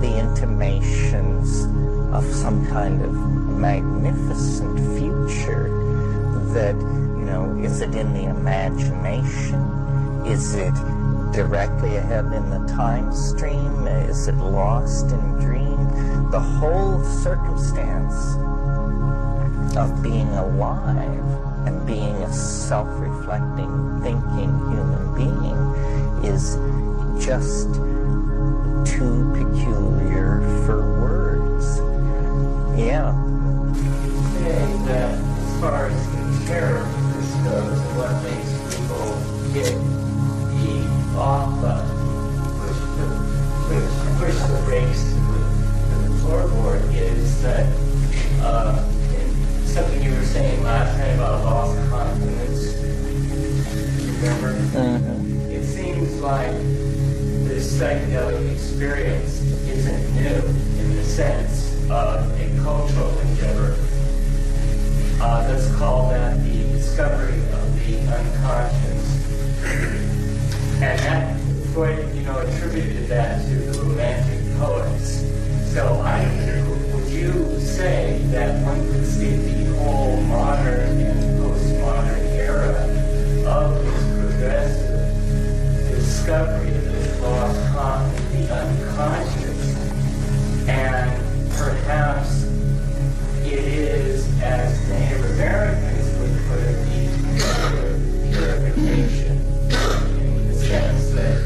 the intimations of some kind of magnificent future that, is it in the imagination? Is it directly ahead in the time stream? Is it lost in dream? The whole circumstance of being alive and being a self-reflecting, thinking human being is just too peculiar for words. Yeah. Say that as far as the terror goes, what makes people get the off button, push the brakes to the floorboard, is that something you were saying last night about lost confidence. Remember? Mm-hmm. It seems like this psychedelic experience isn't new in the sense of a cultural endeavor. Let's call that the discovery of the unconscious. And that, Freud, attributed that to the Romantic poets. So would you say that one could see the whole modern and postmodern era of this progressive discovery of this lost content, the unconscious, and perhaps it is, as Native Americans would put it, the purification, in the sense that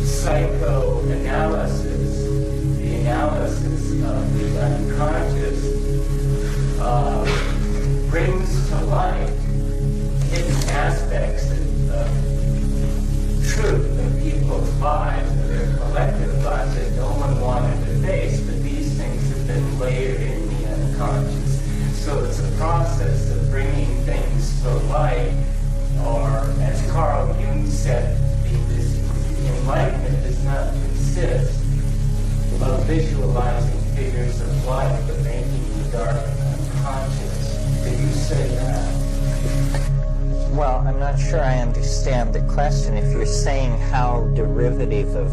psychoanalysis, the analysis of the unconscious, brings to light hidden aspects of truth of people's lives, of their collective lives that no one wanted to face, but these things have been layered in the unconscious. So it's a process of bringing things to light, or as Carl Jung said, this enlightenment does not consist of visualizing figures of light, but making the dark unconscious. Did you say that? Well, I'm not sure I understand the question. If you're saying how derivative of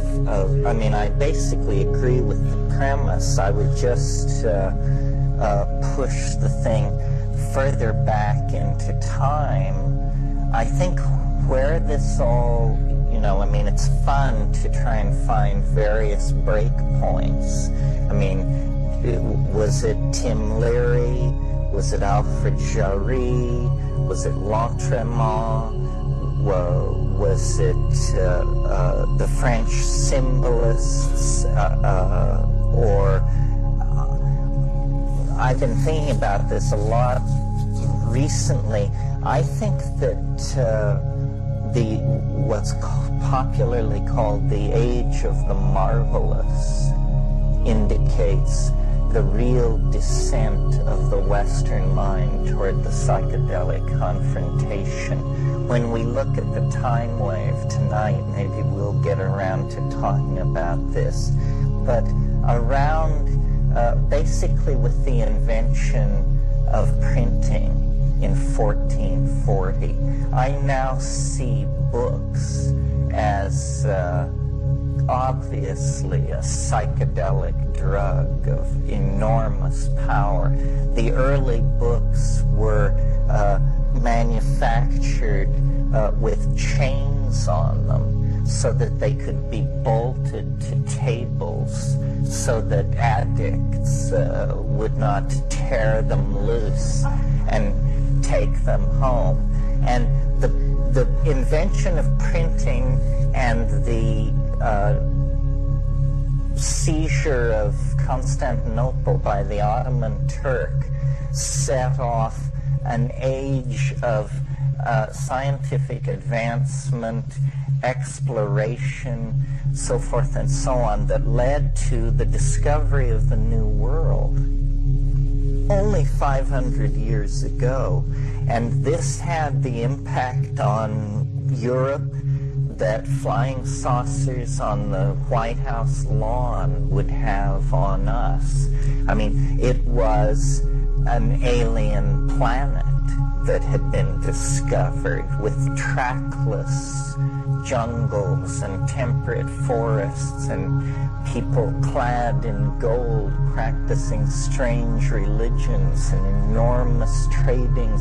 I basically agree with the premise. I would just push the thing further back into time. I think where this all, it's fun to try and find various break points. Was it Tim Leary? Was it Alfred Jarry? Was it Lautréamont? Was it the French symbolists? I've been thinking about this a lot recently. I think that what's popularly called the age of the marvelous indicates the real descent of the Western mind toward the psychedelic confrontation. When we look at the time wave tonight, maybe we'll get around to talking about this. But around, basically with the invention of printing in 1440, I now see books as obviously a psychedelic drug of enormous power. The early books were manufactured with chains on them so that they could be bolted to tables so that addicts would not tear them loose and take them home. And the invention of printing and the seizure of Constantinople by the Ottoman Turk set off an age of scientific advancement, exploration, so forth and so on, that led to the discovery of the New World only 500 years ago. And this had the impact on Europe that flying saucers on the White House lawn would have on us. I mean, it was an alien planet that had been discovered, with trackless jungles and temperate forests and people clad in gold practicing strange religions and enormous trading.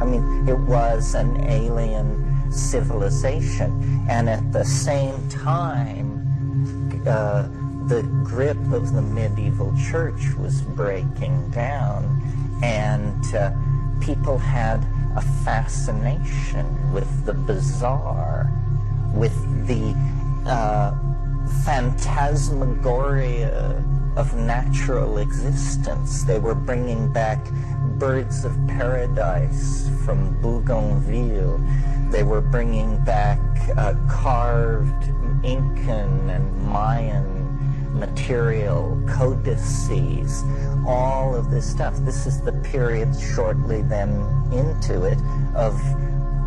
I mean, it was an alien civilization. And at the same time, the grip of the medieval church was breaking down, and people had a fascination with the bizarre, with the phantasmagoria of natural existence. They were bringing back birds of paradise from Bougainville. They were bringing back carved Incan and Mayan material, codices, all of this stuff. This is the period shortly then into it of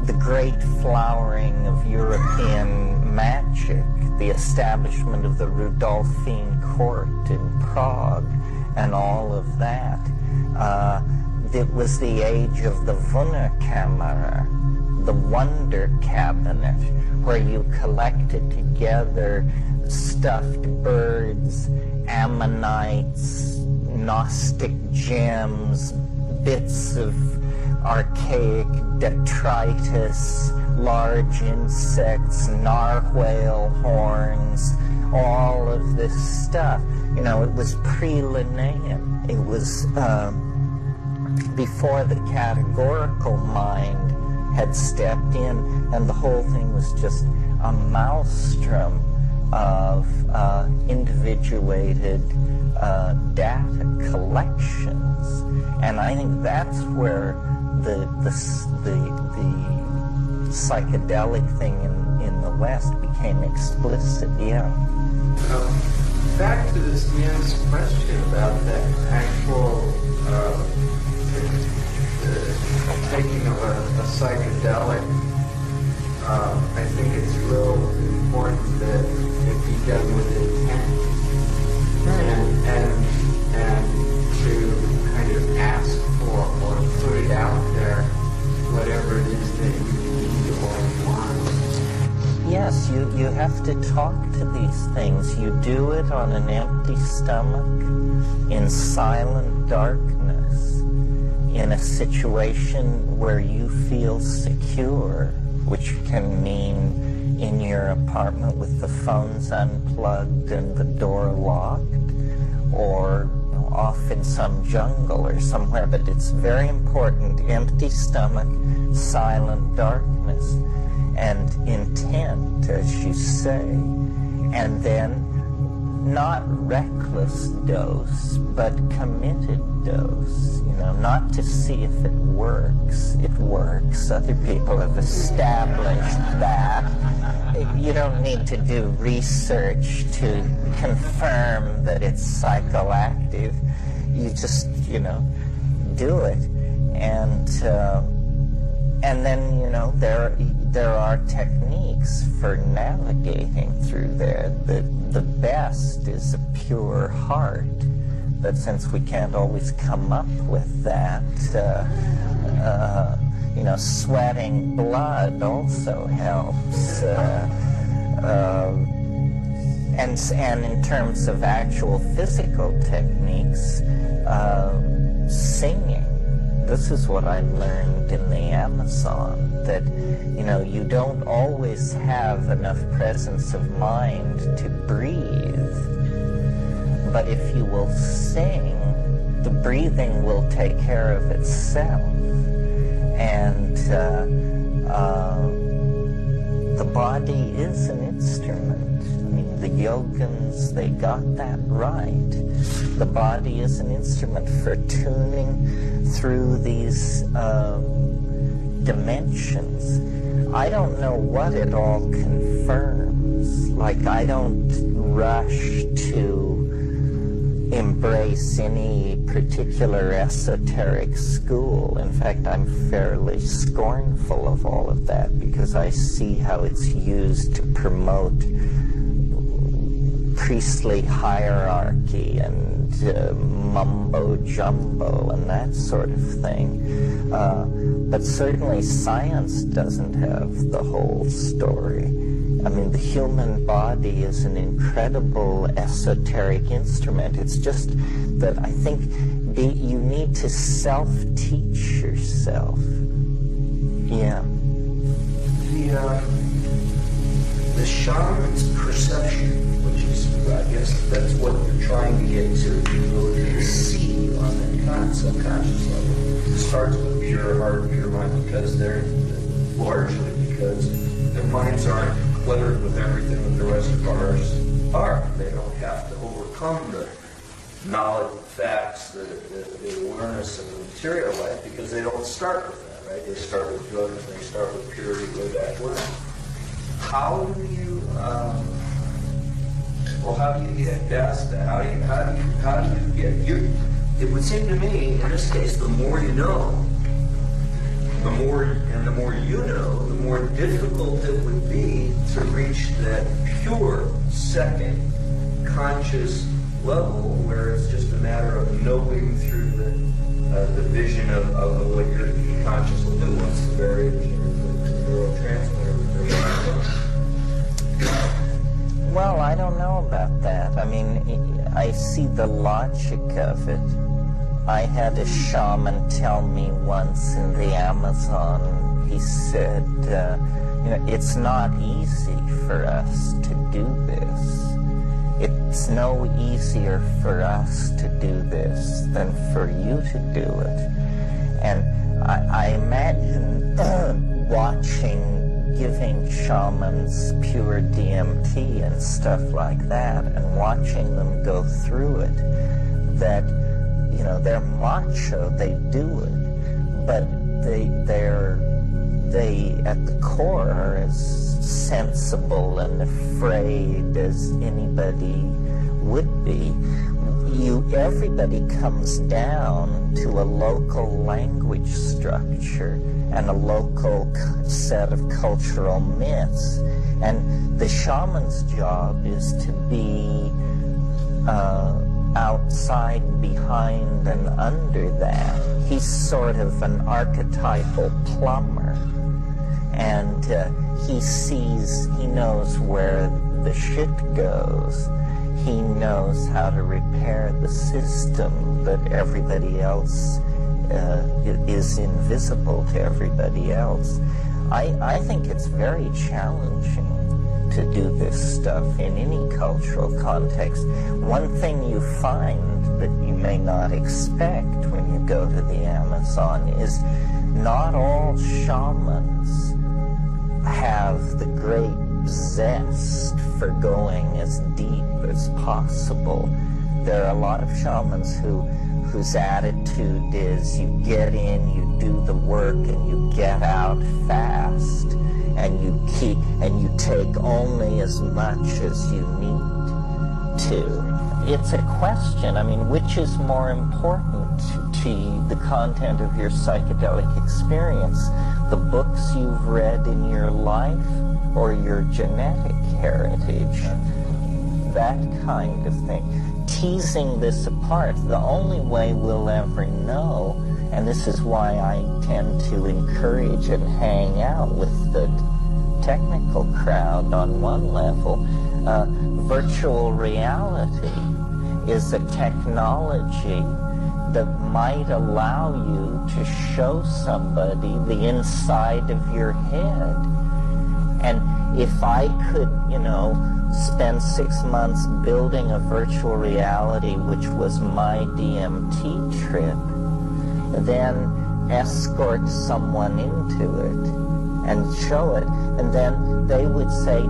the great flowering of European magic, the establishment of the Rudolphine court in Prague, and all of that. It was the age of the Wunderkammer, the wonder cabinet, where you collected together stuffed birds, ammonites, Gnostic gems, bits of archaic detritus, large insects, narwhal horns, all of this stuff. You know, it was pre-Linnaean. It was before the categorical mind had stepped in, and the whole thing was just a maelstrom of individuated data collections. And I think that's where the psychedelic thing in the West became explicit. Yeah. Back to this man's question about that actual taking of a psychedelic. I think it's real important that it be done with intent, and to kind of ask for or put it out there, whatever it is that you need or want. Yes, you have to talk to these things. You do it on an empty stomach, in silent darkness, in a situation where you feel secure, which can mean in your apartment with the phones unplugged and the door locked, or off in some jungle or somewhere. But it's very important: empty stomach, silent darkness, and intent, as you say. And then not reckless dose, but committed dose. You know, not to see if it works. It works. Other people have established that. You don't need to do research to confirm that it's psychoactive. You just, do it. And then, there are techniques for navigating through there. The best is a pure heart. But since we can't always come up with that, sweating blood also helps. And in terms of actual physical techniques, singing. This is what I learned in the Amazon, that, you don't always have enough presence of mind to breathe. But if you will sing, the breathing will take care of itself. And the body is an instrument. I mean, the yogins, they got that right. The body is an instrument for tuning through these dimensions. I don't know what it all confirms. Like, I don't rush to embrace any particular esoteric school. In fact, I'm fairly scornful of all of that because I see how it's used to promote priestly hierarchy and mumbo-jumbo and that sort of thing. But certainly science doesn't have the whole story. I mean, the human body is an incredible esoteric instrument. It's just that I think you need to self-teach yourself. Yeah. The shaman's perception, which is, I guess, that's what you're trying to get to, the ability to see on the subconscious level. It starts with pure heart, pure mind, because they're largely because their minds aren't cluttered with everything that the rest of ours are. They don't have to overcome the knowledge, the facts, the awareness of the material life, because they don't start with that, right? They start with drugs, they start with purity, go backward. How do you get past that? How do you get it would seem to me, in this case, the more you know, the more you know, the more difficult it would be to reach that pure second conscious level where it's just a matter of knowing through the vision of what your conscious will do once the barriers or the neurotransmitter. Well, I don't know about that. I mean, I see the logic of it. I had a shaman tell me once in the Amazon, he said, it's not easy for us to do this. It's no easier for us to do this than for you to do it. And I imagine giving shamans pure DMT and stuff like that and watching them go through it, that, they're macho, they do it, but they at the core are as sensible and afraid as anybody would be. Everybody comes down to a local language structure and a local set of cultural myths. And the shaman's job is to be outside, behind, and under that. He's sort of an archetypal plumber. And he knows where the shit goes. He knows how to repair the system that everybody else is invisible to everybody else. I think it's very challenging to do this stuff in any cultural context. One thing you find that you may not expect when you go to the Amazon is not all shamans have the great zest for going as deep as possible. There are a lot of shamans whose attitude is you get in, you do the work, and you get out fast, and you take only as much as you need to. It's a question, which is more important to the content of your psychedelic experience? The books you've read in your life or your genetic heritage? That kind of thing. Teasing this apart, the only way we'll ever know, and this is why I tend to encourage and hang out with the technical crowd on one level, virtual reality is a technology that might allow you to show somebody the inside of your head. And if I could, spend 6 months building a virtual reality, which was my DMT trip, then escort someone into it and show it, and then they would say,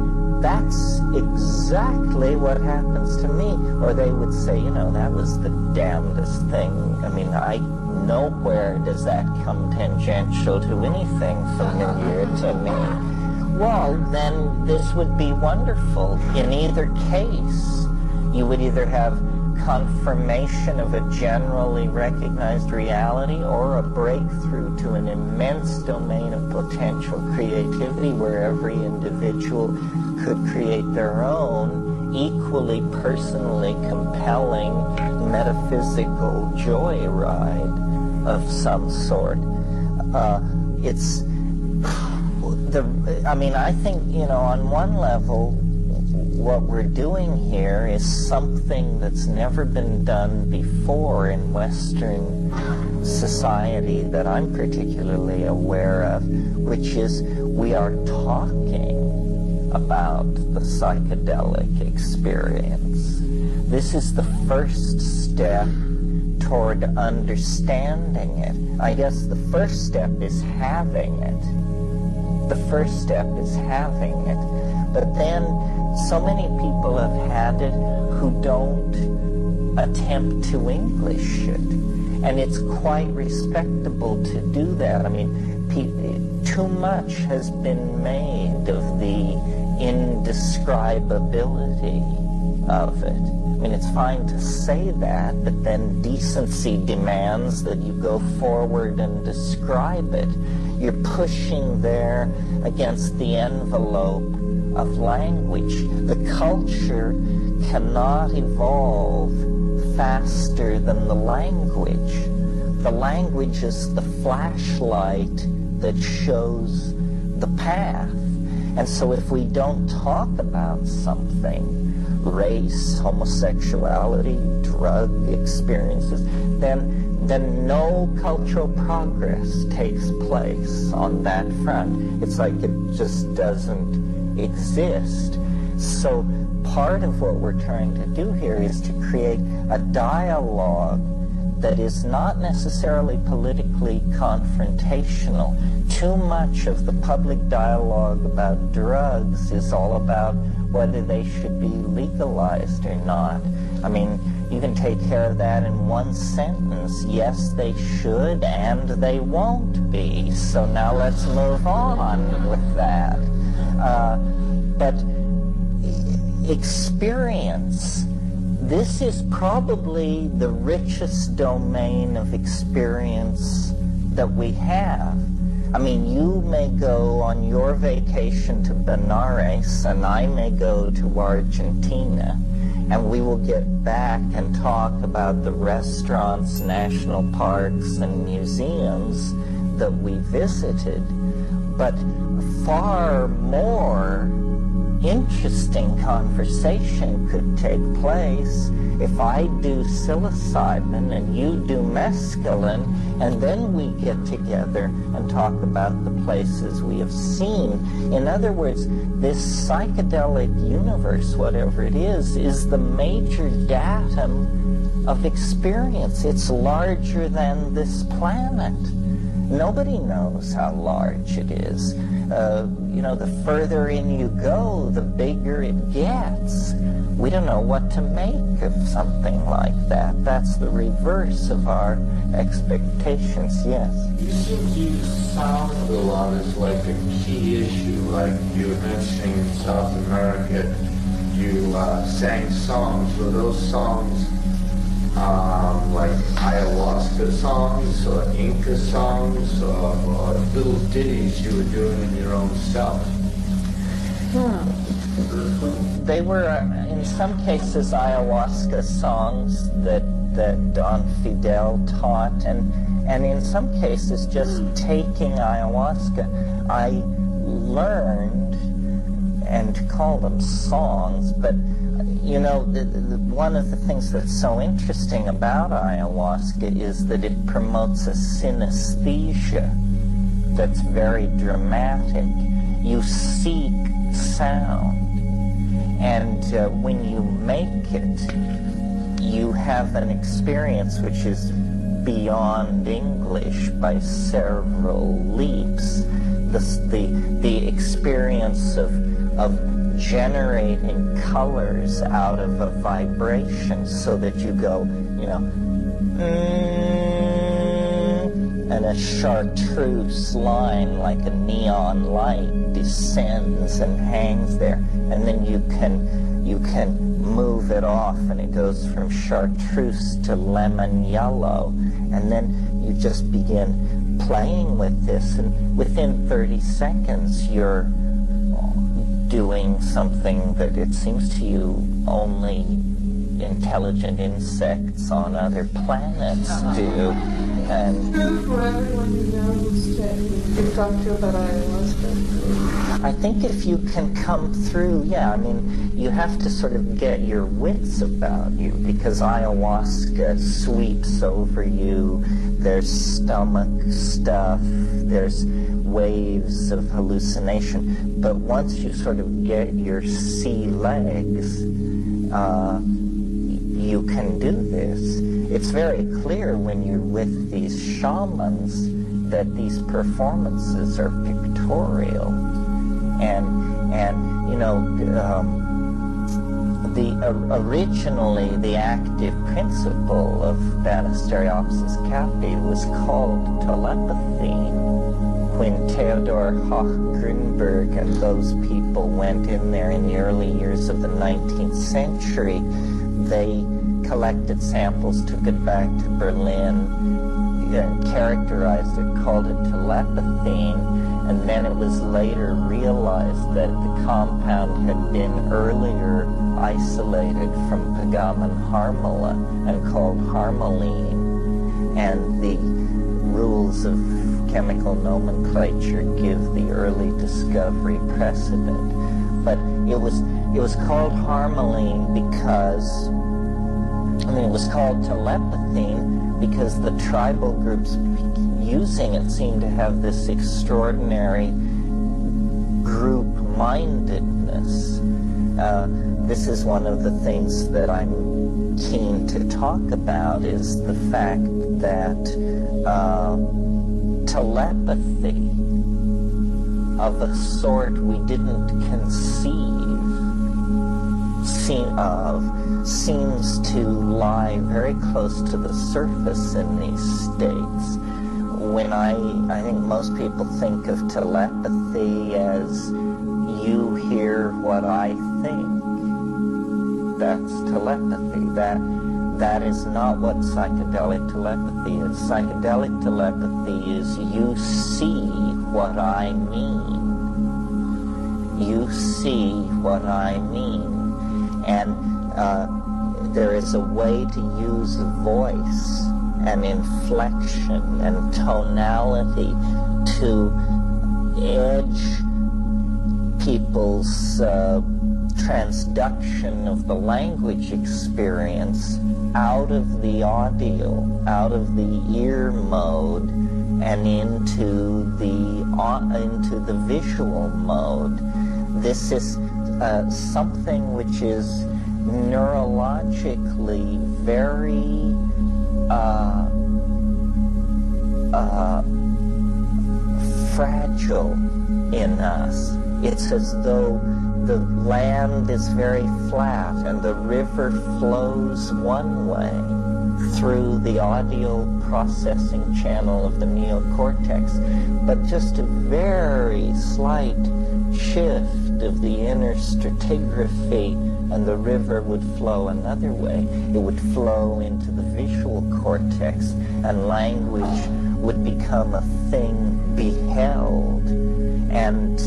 that's exactly what happens to me. Or they would say, that was the damnedest thing. I mean, nowhere does that come tangential to anything familiar to me. Well, then this would be wonderful. In either case, you would either have confirmation of a generally recognized reality or a breakthrough to an immense domain of potential creativity where every individual could create their own equally personally compelling metaphysical joyride of some sort. I think, on one level, what we're doing here is something that's never been done before in Western society that I'm particularly aware of, which is we are talking about the psychedelic experience. This is the first step toward understanding it. I guess the first step is having it. But then so many people have had it who don't attempt to English it. And it's quite respectable to do that. I mean, too much has been made of the indescribability of it. I mean, it's fine to say that, but then decency demands that you go forward and describe it. You're pushing there against the envelope of language. The culture cannot evolve faster than the language. The language is the flashlight that shows the path. And so if we don't talk about something, race, homosexuality, drug experiences, then no cultural progress takes place on that front. It's like it just doesn't exist. So part of what we're trying to do here is to create a dialogue that is not necessarily politically confrontational. Too much of the public dialogue about drugs is all about whether they should be legalized or not. I mean, you can take care of that in one sentence. Yes, they should, and they won't be. So now let's move on with that. But experience, this is probably the richest domain of experience that we have. I mean, you may go on your vacation to Benares, and I may go to Argentina, and we will get back and talk about the restaurants, national parks, and museums that we visited. But far more interesting conversation could take place if I do psilocybin and you do mescaline, and then we get together and talk about the places we have seen. In other words, this psychedelic universe, whatever it is the major datum of experience. It's larger than this planet. Nobody knows how large it is. The further in you go, the bigger it gets. We don't know what to make of something like that. That's the reverse of our expectations, yes. You seem to use sound a lot as like a key issue, like you were mentioning in South America, you sang songs. Were those songs like ayahuasca songs or Inca songs or little ditties you were doing in your own self? They were, in some cases, ayahuasca songs that Don Fidel taught, and in some cases, just taking ayahuasca, I learned, and to call them songs, but one of the things that's so interesting about ayahuasca is that it promotes a synesthesia that's very dramatic. You seek sound, and when you make it, you have an experience which is beyond English by several leaps. The experience of generating colors out of a vibration, so that you go, and a chartreuse line like a neon light descends and hangs there, and then you can move it off, and it goes from chartreuse to lemon yellow, and then you just begin playing with this, and within 30 seconds you're doing something that it seems to you only intelligent insects on other planets do. And for everyone who knows that you talk to about ayahuasca. I think if you can come through, you have to sort of get your wits about you, because ayahuasca sweeps over you. There's stomach stuff, there's waves of hallucination. But once you sort of get your sea legs, you can do this. It's very clear when you're with these shamans that these performances are pictorial, and originally the active principle of Banistereopsis capi was called telepathy. When Theodor Hoch-Grünberg and those people went in there in the early years of the 19th century, they collected samples, took it back to Berlin, characterized it, called it telepathy, and then it was later realized that the compound had been earlier isolated from pagamen harmala and called harmaline, and the rules of chemical nomenclature give the early discovery precedent. But it was called harmaline because, it was called telepathine because the tribal groups using it seemed to have this extraordinary group-mindedness. This is one of the things that I'm keen to talk about, is the fact that telepathy of a sort we didn't conceive seems to lie very close to the surface in these states. When I think most people think of telepathy as you hear what I think. That's telepathy. That is not what psychedelic telepathy is. Psychedelic telepathy is you see what I mean. You see what I mean. And there is a way to use voice and inflection and tonality to edge people's transduction of the language experience out of the audio, out of the ear mode, and into the visual mode. This is something which is neurologically very fragile in us. It's as though the land is very flat and the river flows one way through the audio processing channel of the neocortex, but just a very slight shift of the inner stratigraphy and the river would flow another way. It would flow into the visual cortex, and language would become a thing beheld. And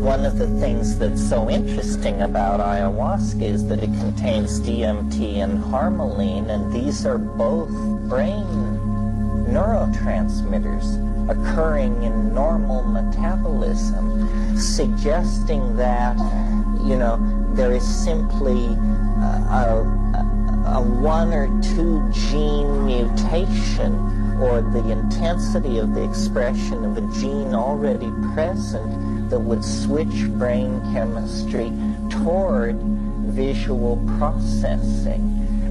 one of the things that's so interesting about ayahuasca is that it contains DMT and harmaline, and these are both brain neurotransmitters occurring in normal metabolism, suggesting that, there is simply a 1 or 2 gene mutation, or the intensity of the expression of a gene already present that would switch brain chemistry toward visual processing.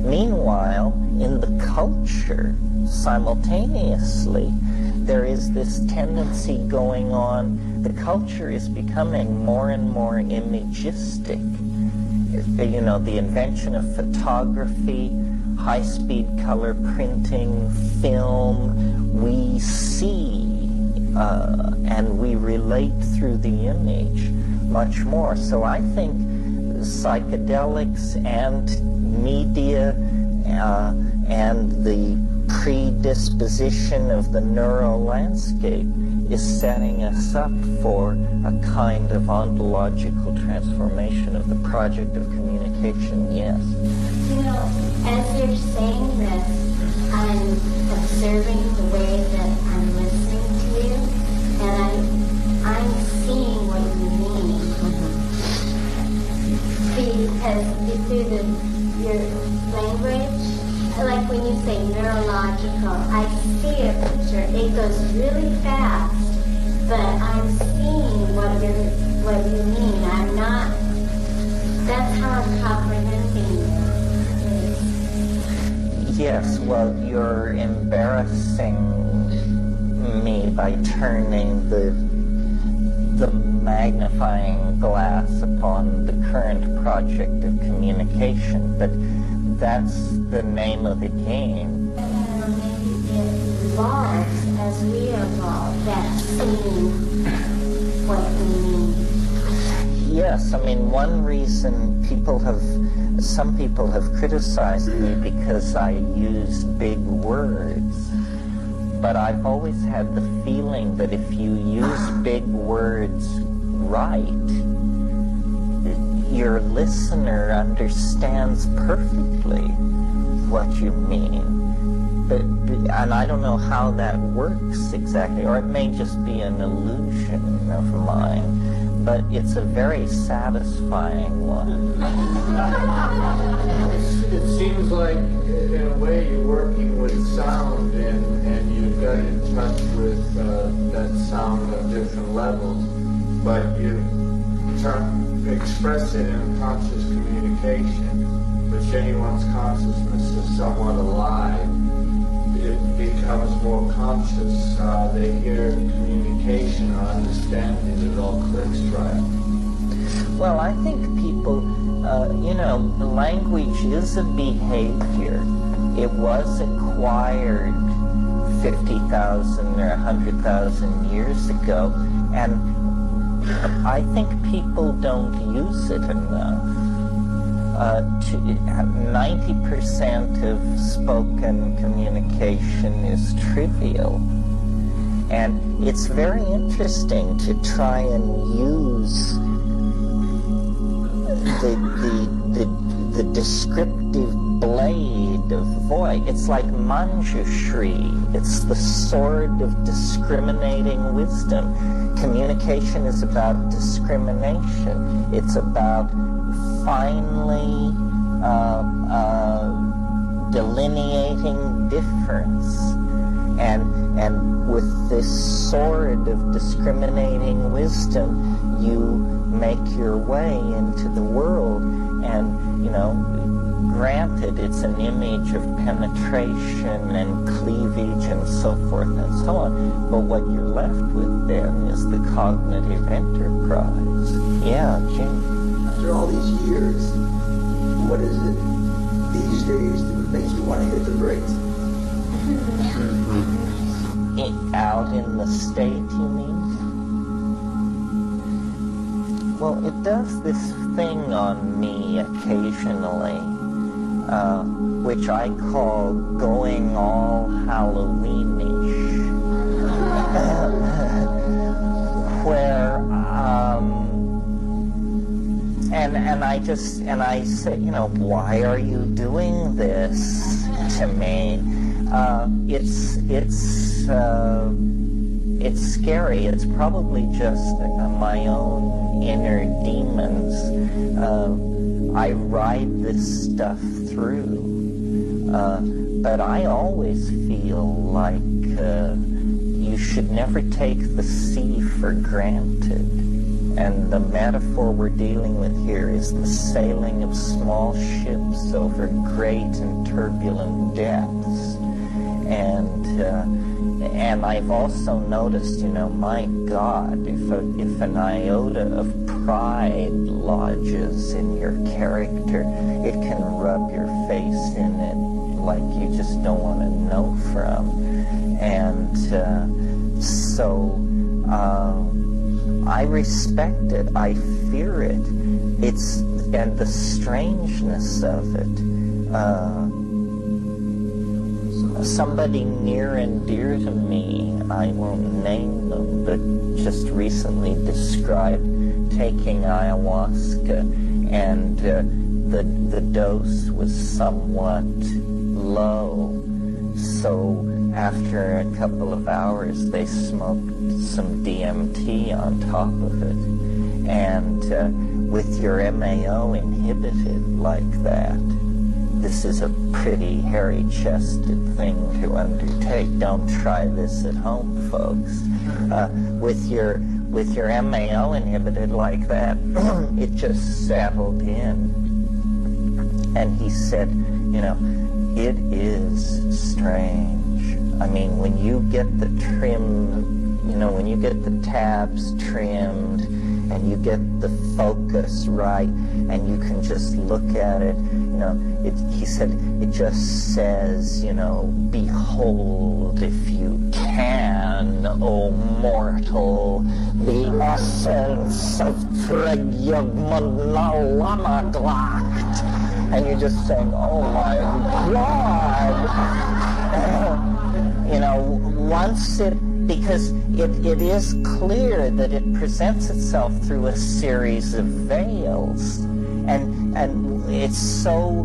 Meanwhile, in the culture, simultaneously, there is this tendency going on the culture is becoming more and more imagistic. You know, the invention of photography, high-speed color printing, film, we see and we relate through the image much more. So I think psychedelics and media and the predisposition of the neural landscape is setting us up for a kind of ontological transformation of the project of communication, yes. You know, as you're saying this, I'm observing the way that I'm listening to you, and I'm seeing what you mean. Because through your language, like when you say neurological, I see a picture. It goes really fast, but I'm seeing what you mean. I'm not. That's how I'm comprehending you. Yes, well, you're embarrassing me by turning the magnifying glass upon the current project of communication, but that's the name of the game. Maybe it evolves as we evolve, that seeing what we mean. Yes, I mean, one reason some people have criticized me because I use big words, but I've always had the feeling that if you use big words right, your listener understands perfectly what you mean. And I don't know how that works exactly, or it may just be an illusion of mine, but it's a very satisfying one. It seems like, in a way, you're working with sound, and you've got in touch with that sound on different levels, but you express it in conscious communication, which anyone's consciousness is somewhat alive. It becomes more conscious. They hear communication or understanding. It all clicks right. Well, I think people, language is a behavior. It was acquired 50,000 or 100,000 years ago, and I think people don't use it enough. 90% of spoken communication is trivial. And it's very interesting to try and use the descriptive blade of voice. It's like manjushri. It's the sword of discriminating wisdom. Communication is about discrimination. It's about finely delineating difference. And with this sword of discriminating wisdom, you make your way into the world. And, granted, it's an image of penetration and cleavage and so forth and so on. But what you're left with then is the cognitive enterprise. Yeah, Jim. After all these years, what is it these days that would make you want to hit the brakes? Out in the state, you mean? Well, it does this thing on me occasionally, which I call going all Halloweenish, where, and I say, why are you doing this to me? It's scary. It's probably just my own inner demons. I ride this stuff through, but I always feel like you should never take the sea for granted. And the metaphor we're dealing with here is the sailing of small ships over great and turbulent depths. And And I've also noticed, my God, if an iota of pride lodges in your character, it can rub your face in it like you just don't want to know from. And so I respect it. I fear it. And the strangeness of it. Somebody near and dear to me, I won't name them, but just recently described taking ayahuasca, and the dose was somewhat low. So after a couple of hours, they smoked some DMT on top of it. And with your MAO inhibited like that, this is a pretty hairy-chested thing to undertake. Don't try this at home, folks. With your MAO inhibited like that, it just settled in. And he said, it is strange. I mean, when you get the when you get the tabs trimmed, and you get the focus right, and you can just look at it, he said, it just says, behold, if you can, O mortal, the essence of Tregyagmanalamaglakt. And you're just saying, oh my God. Because it is clear that it presents itself through a series of veils, and it's so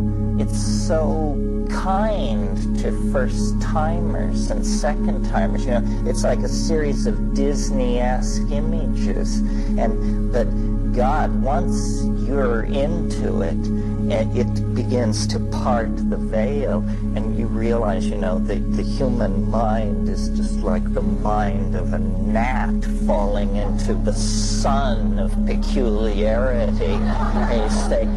kind to first timers and second timers. It's like a series of Disney-esque images, but God, once you're into it, and it begins to part the veil, and you realize, the human mind is just like the mind of a gnat falling into the sun of peculiarity. And you say,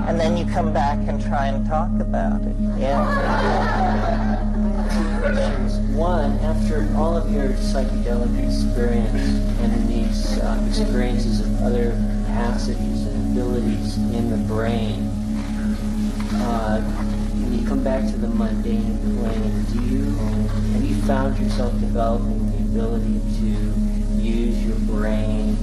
and then you come back and try and talk about it. Yeah. One, after all of your psychedelic experience and these experiences of other capacities and abilities in the brain, when you come back to the mundane plane, have you found yourself developing the ability to use your brain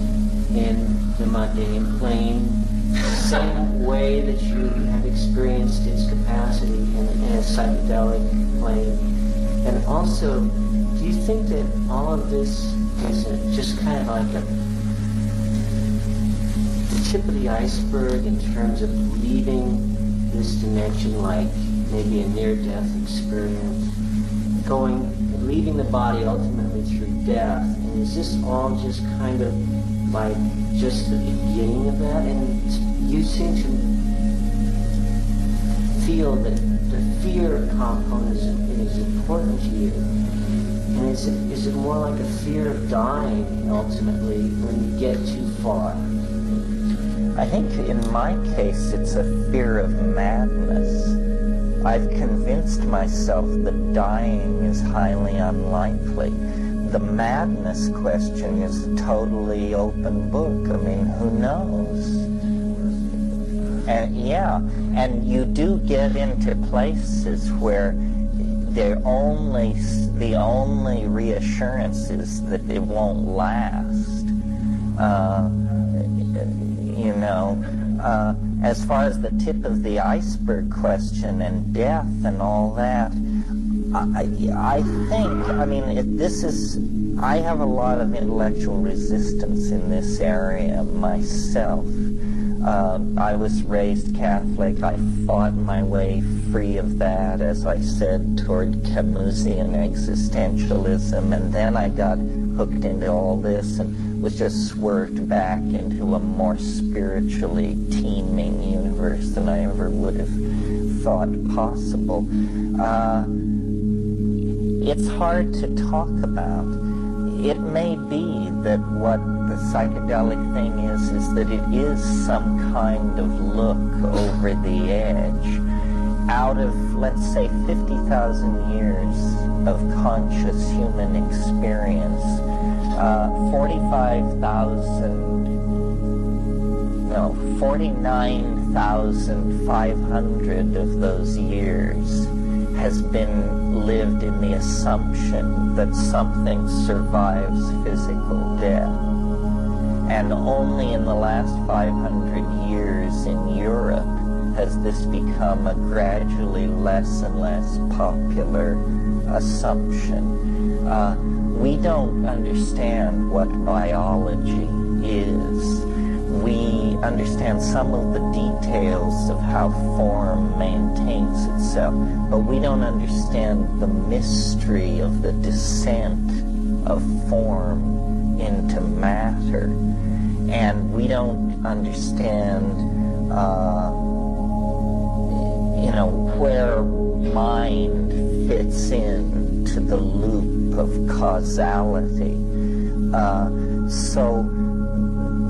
in the mundane plane the same way that you have experienced its capacity in a psychedelic plane? And also, do you think that all of this is just kind of like the tip of the iceberg in terms of leaving this dimension, like maybe a near-death experience, leaving the body ultimately through death? And is this all just kind of like just the beginning of that? And you seem to feel that the fear component is important to you. And is it more like a fear of dying ultimately when you get too far? I think in my case it's a fear of madness. I've convinced myself that dying is highly unlikely. The madness question is a totally open book. I mean, who knows? And you do get into places where the only reassurance is that it won't last. As far as the tip of the iceberg question and death and all that, I think, I have a lot of intellectual resistance in this area myself. I was raised Catholic. I fought my way free of that, as I said, toward Camusian existentialism, and then I got hooked into all this and was just swerved back into a more spiritually teeming universe than I ever would have thought possible. It's hard to talk about. It may be that what the psychedelic thing is that it is some kind of look over the edge. out of, let's say, 50,000 years of conscious human experience, 49,500 of those years has been lived in the assumption that something survives physical death. And only in the last 500 years in Europe has this become a gradually less and less popular assumption. We don't understand what biology is. We understand some of the details of how form maintains itself, but we don't understand the mystery of the descent of form into matter. And we don't understand where mind fits in to the loop of causality. So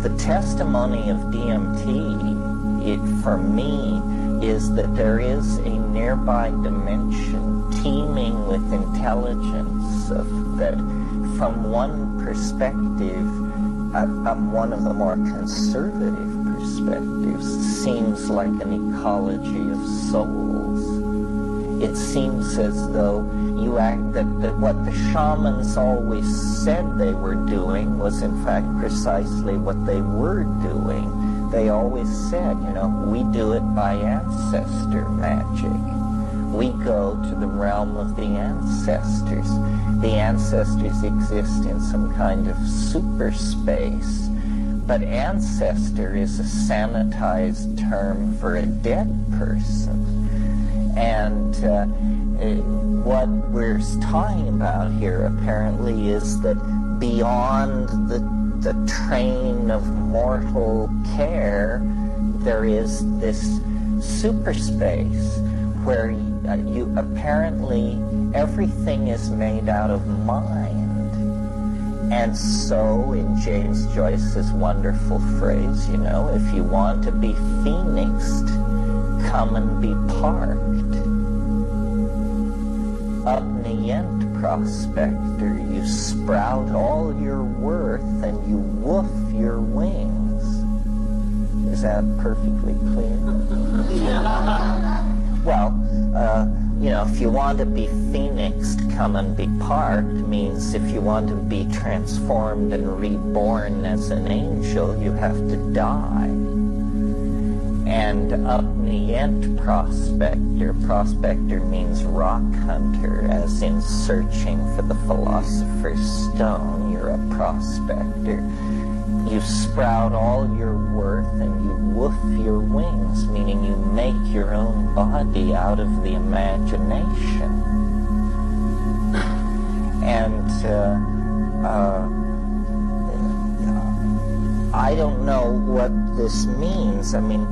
the testimony of DMT, for me, is that there is a nearby dimension teeming with intelligence that from one perspective, one of the more conservative perspectives, seems like an ecology of souls. It seems as though that what the shamans always said they were doing was in fact precisely what they were doing. They always said, we do it by ancestor magic. We go to the realm of the ancestors. The ancestors exist in some kind of super space, but ancestor is a sanitized term for a dead person. And what we're talking about here apparently is that beyond the train of mortal care, there is this super space where you apparently everything is made out of mind. And so in James Joyce's wonderful phrase, if you want to be phoenixed, come and be parked. Upnient prospector, you sprout all your worth and you woof your wings. Is that perfectly clear? Well, if you want to be phoenixed, come and be parked means if you want to be transformed and reborn as an angel, you have to die. And upnient prospector means rock hunter, as in searching for the philosopher's stone. You're a prospector. You sprout all your worth and you woof your wings, meaning you make your own body out of the imagination. And I don't know what this means. I mean,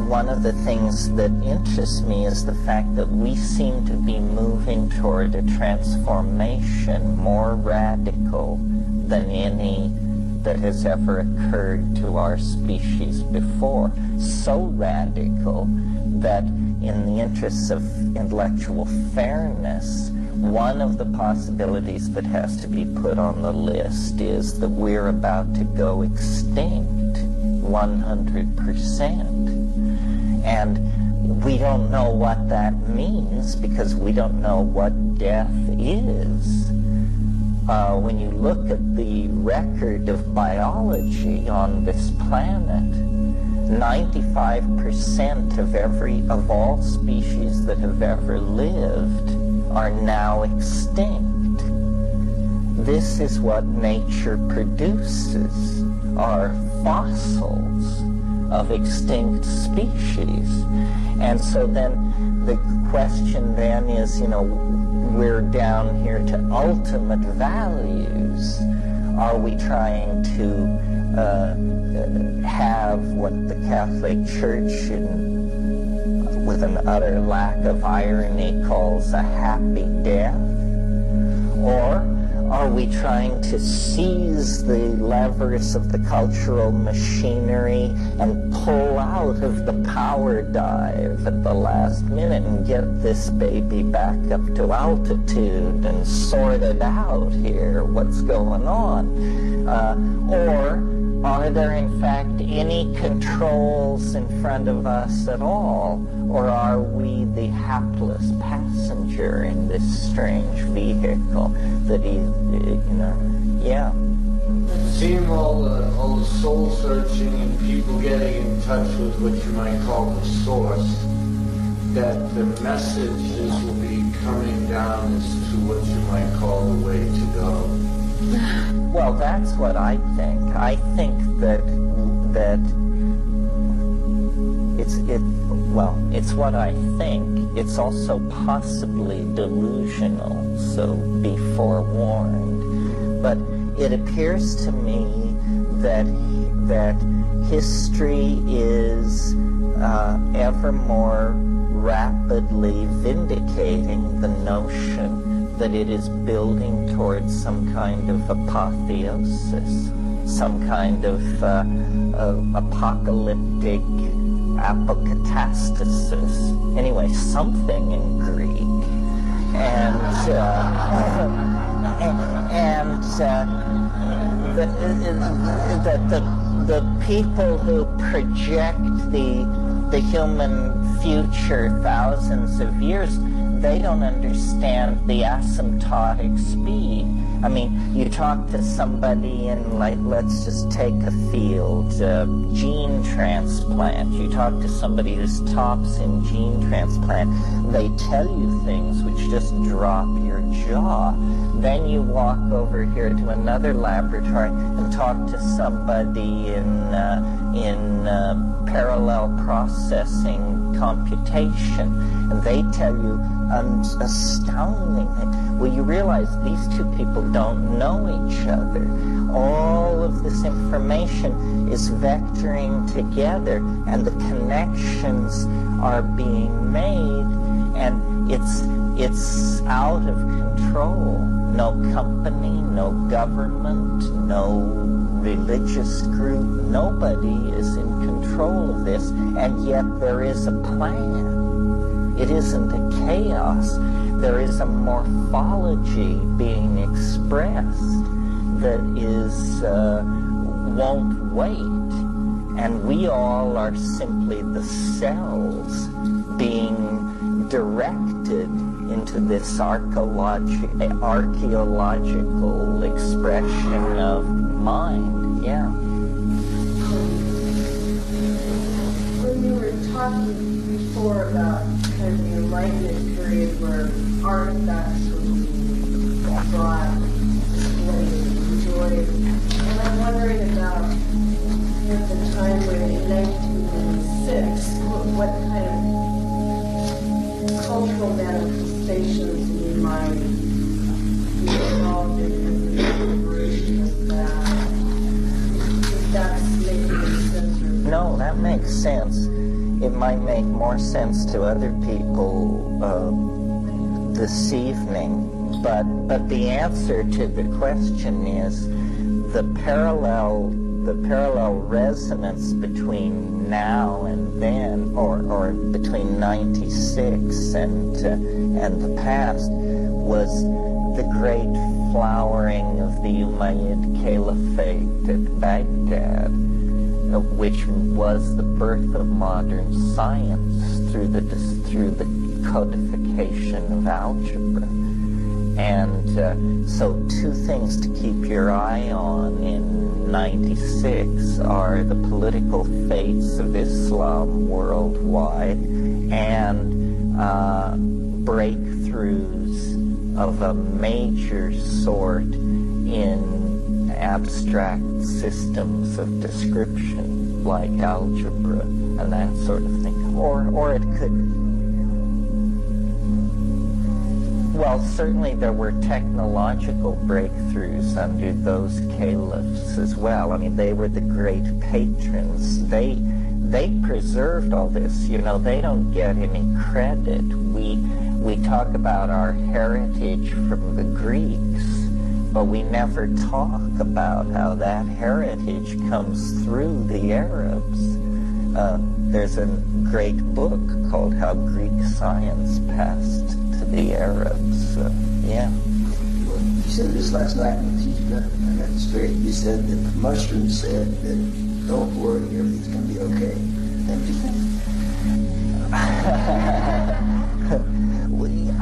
one of the things that interests me is the fact that we seem to be moving toward a transformation more radical than any that has ever occurred to our species before. So radical that in the interests of intellectual fairness, one of the possibilities that has to be put on the list is that we're about to go extinct 100%. And we don't know what that means because we don't know what death is. When you look at the record of biology on this planet, 95% of all species that have ever lived are now extinct. This is what nature produces, are fossils of extinct species. And so then the question then is, we're down here to ultimate values. Are we trying to have what the Catholic Church, with an utter lack of irony, calls a happy death? Or Are we trying to seize the levers of the cultural machinery and pull out of the power dive at the last minute and get this baby back up to altitude and sort it out here, what's going on? Or are there in fact any controls in front of us at all? Or are we the hapless passenger in this strange vehicle that Seeing all the soul searching and people getting in touch with what you might call the source, that the messages will be coming down as to what you might call the way to go. Well, that's what I think. I think that it's what I think. It's also possibly delusional, so be forewarned. But it appears to me that history is ever more rapidly vindicating the notion that it is building towards some kind of apotheosis, some kind of apocalyptic apokatastasis. Anyway, something in Greek. And the people who project the human future thousands of years, they don't understand the asymptotic speed. I mean, you talk to somebody in, like, let's just take a field, gene transplant. You talk to somebody who's tops in gene transplant. They tell you things which just drop your jaw. Then you walk over here to another laboratory and talk to somebody in parallel processing computation, and they tell you astounding things. Well, you realize these two people don't know each other. All of this information is vectoring together, and the connections are being made, and it's out of control. No company, no government, no religious group, nobody is in control of this, and yet there is a plan. It isn't a chaos. There is a morphology being expressed that won't wait, and we all are simply the cells being directed into this archaeological expression of mind. Yeah. When you were talking before about kind of the Enlightenment period where artifacts were being brought, displayed, enjoyed, and I'm wondering about at the time when in 1996, what kind of cultural manifestations you might be involved in the liberation of that. If that's making sense or No, that makes sense. It might make more sense to other people this evening, but the answer to the question is the parallel resonance between now and then, or between 96 and the past, was the great flowering of the Umayyad Caliphate at Baghdad, which was the birth of modern science through the codification of algebra. And so two things to keep your eye on in 96 are the political fates of Islam worldwide and breakthroughs of a major sort in abstract systems of description like algebra and that sort of thing. Or it could... Well, certainly there were technological breakthroughs under those caliphs as well. I mean, they were the great patrons. They preserved all this. You know, they don't get any credit. We talk about our heritage from the Greeks, but we never talk about how that heritage comes through the Arabs. There's a great book called How Greek Science Passed to the Arabs. Yeah. You said this last night, I got it straight. You said that the mushroom said that don't worry, everything's going to be okay. Don't you think?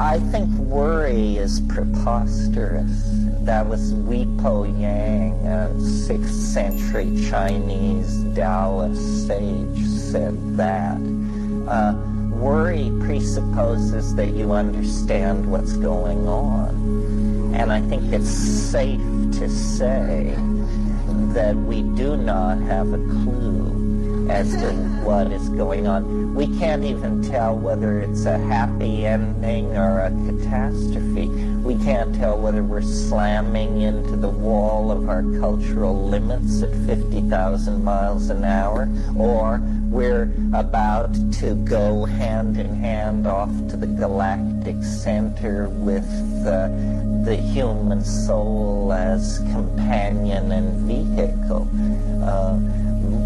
I think worry is preposterous. That was Wepo Yang, a 6th century Chinese Taoist sage, said that. Worry presupposes that you understand what's going on. And I think it's safe to say that we do not have a clue as to what is going on. We can't even tell whether it's a happy ending or a catastrophe. We can't tell whether we're slamming into the wall of our cultural limits at 50,000 miles an hour, or we're about to go hand in hand off to the galactic center with the human soul as companion and vehicle.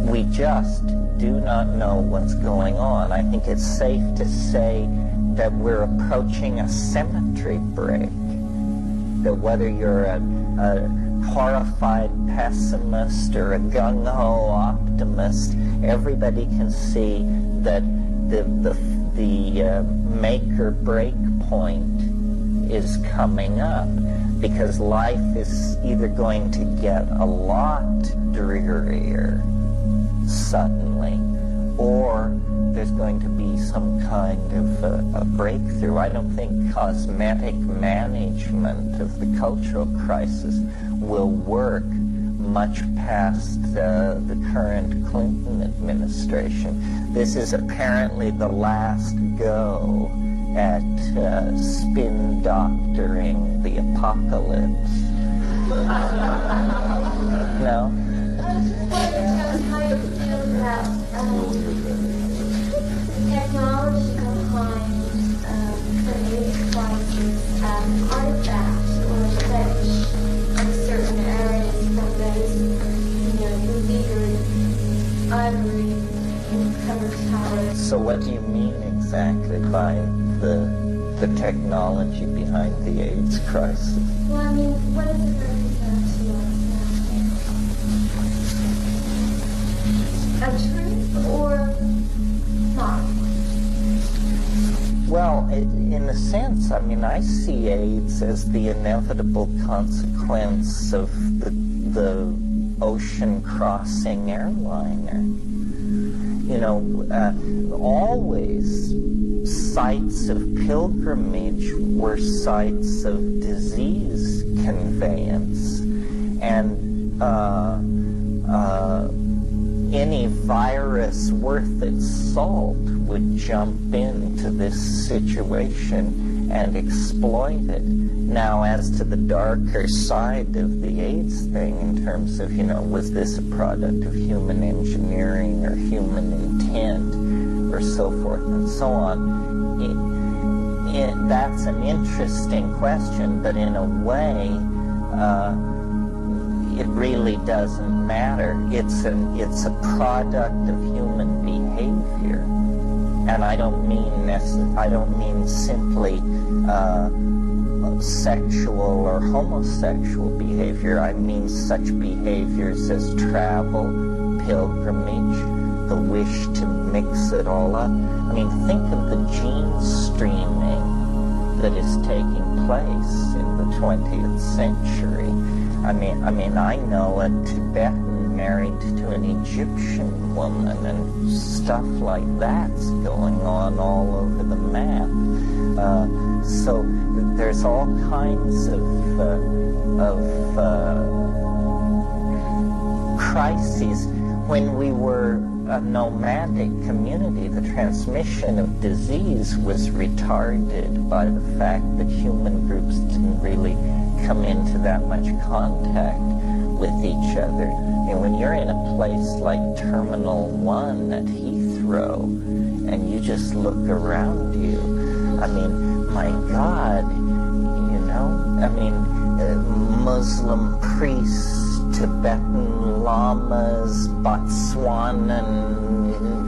We just do not know what's going on. I think it's safe to say that we're approaching a symmetry break. That whether you're a horrified pessimist or a gung-ho optimist, everybody can see that the make or break point is coming up, because life is either going to get a lot drearier suddenly, or there's going to be some kind of a breakthrough. I don't think cosmetic management of the cultural crisis will work much past the current Clinton administration. This is apparently the last go at spin doctoring the apocalypse. No? Technology behind the AIDS crisis, artifacts or fetch in certain areas from those, beleaguered ivory and covered towers. So what do you mean exactly by the technology behind the AIDS crisis? Well, I mean, what does it represent to us? A truth or not? Well, in a sense, I mean, I see AIDS as the inevitable consequence of the ocean-crossing airliner. Always sites of pilgrimage were sites of disease conveyance, and any virus worth its salt would jump into this situation and exploit it. Now, as to the darker side of the AIDS thing, in terms of, was this a product of human engineering or human intent or so forth and so on, that's an interesting question, but in a way, it really doesn't matter. It's a product of human behavior, and I don't mean simply sexual or homosexual behavior. I mean such behaviors as travel, pilgrimage, the wish to mix it all up. I mean, think of the gene streaming that is taking place in the 20th century. I mean, I know a Tibetan married to an Egyptian woman, and stuff like that's going on all over the map. So there's all kinds of crises. When we were a nomadic community, the transmission of disease was retarded by the fact that human groups didn't really come into that much contact with each other. I mean, when you're in a place like Terminal 1 at Heathrow, and you just look around you, I mean, my God, Muslim priests, Tibetan lamas, Botswanan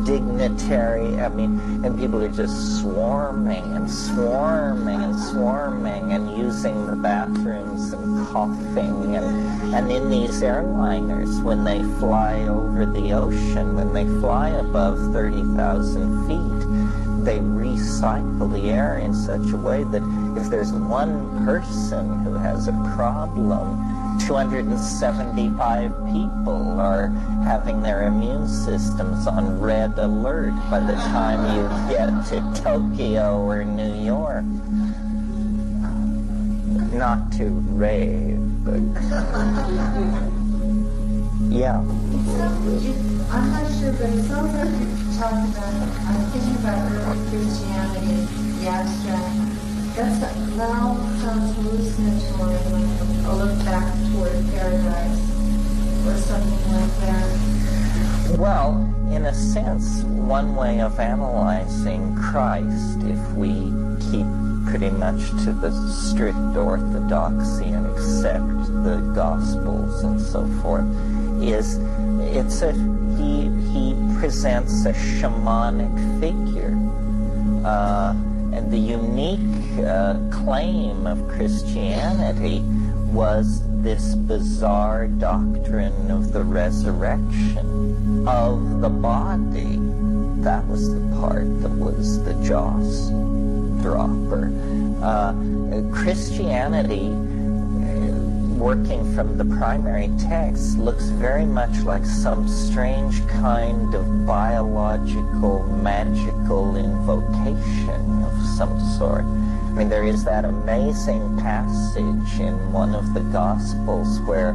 dignitary, and people are just swarming and swarming and swarming and using the bathrooms and coughing. And in these airliners, when they fly over the ocean, when they fly above 30,000 feet, they recycle the air in such a way that if there's one person who has a problem, 275 people are having their immune systems on red alert by the time you get to Tokyo or New York. Not to rave, but yeah. I'm not sure, but it sounds like you talked about, I'm thinking about early Christianity, the abstract. That all sounds hallucinatory, like a look back toward paradise, or something like that. Well, in a sense, one way of analyzing Christ, if we keep pretty much to the strict orthodoxy and accept the Gospels and so forth, is he presents a shamanic figure. And the unique claim of Christianity was this bizarre doctrine of the resurrection of the body. That was the part that was the jaws dropper. Christianity, working from the primary text, looks very much like some strange kind of biological, magical invocation of some sort. I mean, there is that amazing passage in one of the Gospels where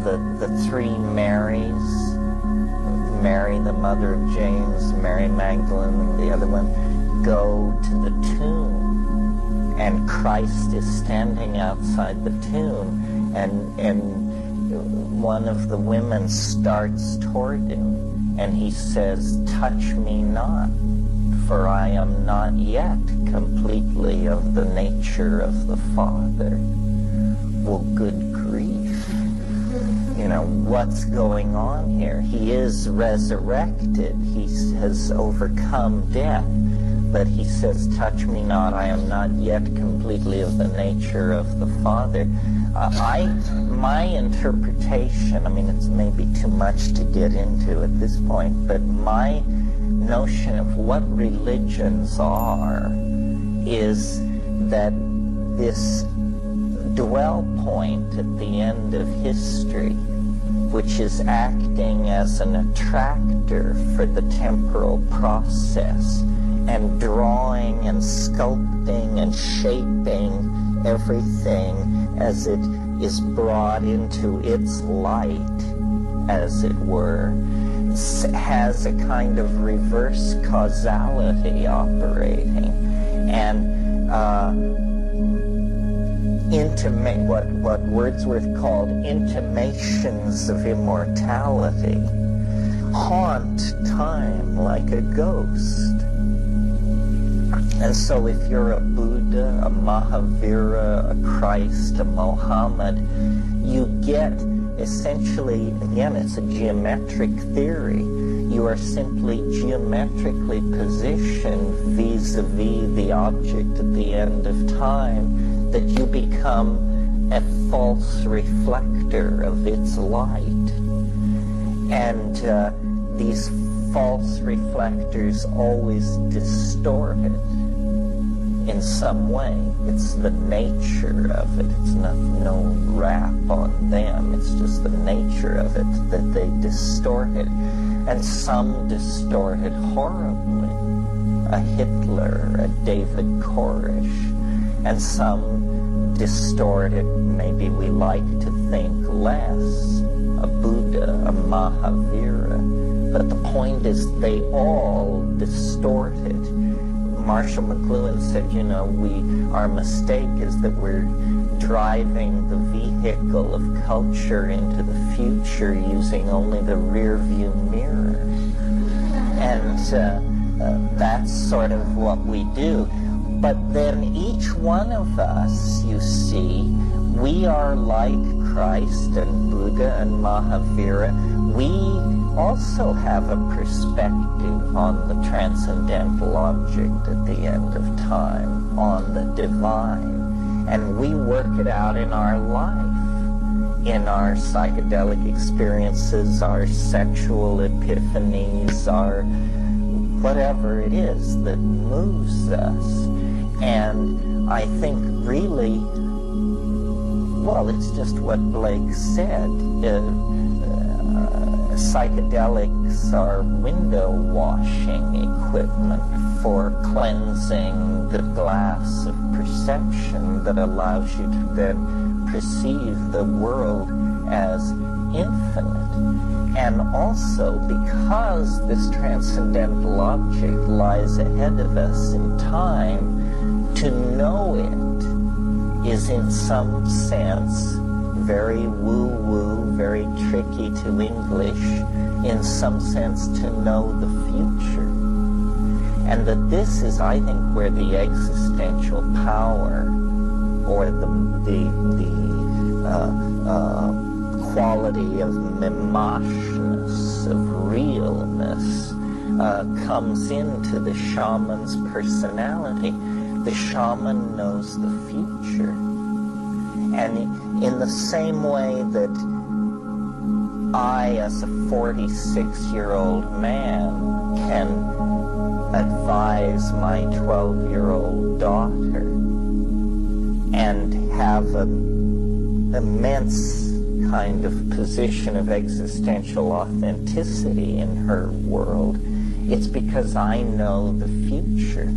the three Marys, Mary, the mother of James, Mary Magdalene, and the other one, go to the tomb. And Christ is standing outside the tomb, and one of the women starts toward him, and he says, "Touch me not, for I am not yet completely of the nature of the Father." Well, good grief. You know, what's going on here? He is resurrected. He has overcome death. But he says, "Touch me not, I am not yet completely of the nature of the Father." My interpretation, I mean, it's maybe too much to get into at this point, but my notion of what religions are is that this dwell point at the end of history, which is acting as an attractor for the temporal process, and drawing and sculpting and shaping everything as it is brought into its light, as it were, has a kind of reverse causality operating, and what Wordsworth called intimations of immortality haunt time like a ghost. And so if you're a Buddha, a Mahavira, a Christ, a Mohammed, you get essentially, again, it's a geometric theory. You are simply geometrically positioned vis-a-vis the object at the end of time, that you become a false reflector of its light. And these false reflectors always distort it in some way. It's the nature of it. It's no rap on them. It's just the nature of it that they distort it. And some distort it horribly. A Hitler, a David Koresh. And some distort it, maybe we like to think less. A Buddha, a Mahavira. But the point is they all distort it. Marshall McLuhan said, our mistake is that we're driving the vehicle of culture into the future using only the rear view mirror. And that's sort of what we do. But then each one of us, you see, we are like Christ and Buddha and Mahavira. We also have a perspective on the transcendental object at the end of time, on the divine, and we work it out in our life, in our psychedelic experiences, our sexual epiphanies, our whatever it is that moves us. And I think really, well, it's just what Blake said. Psychedelics are window washing equipment for cleansing the glass of perception that allows you to then perceive the world as infinite. And also because this transcendental object lies ahead of us in time, to know it is in some sense very woo-woo, very tricky to English, in some sense to know the future. And that this is, I think, where the existential power or the quality of mimoshness, of realness, comes into the shaman's personality. The shaman knows the future. And in the same way that I, as a 46-year-old man, can advise my 12-year-old daughter and have an immense kind of position of existential authenticity in her world, it's because I know the future.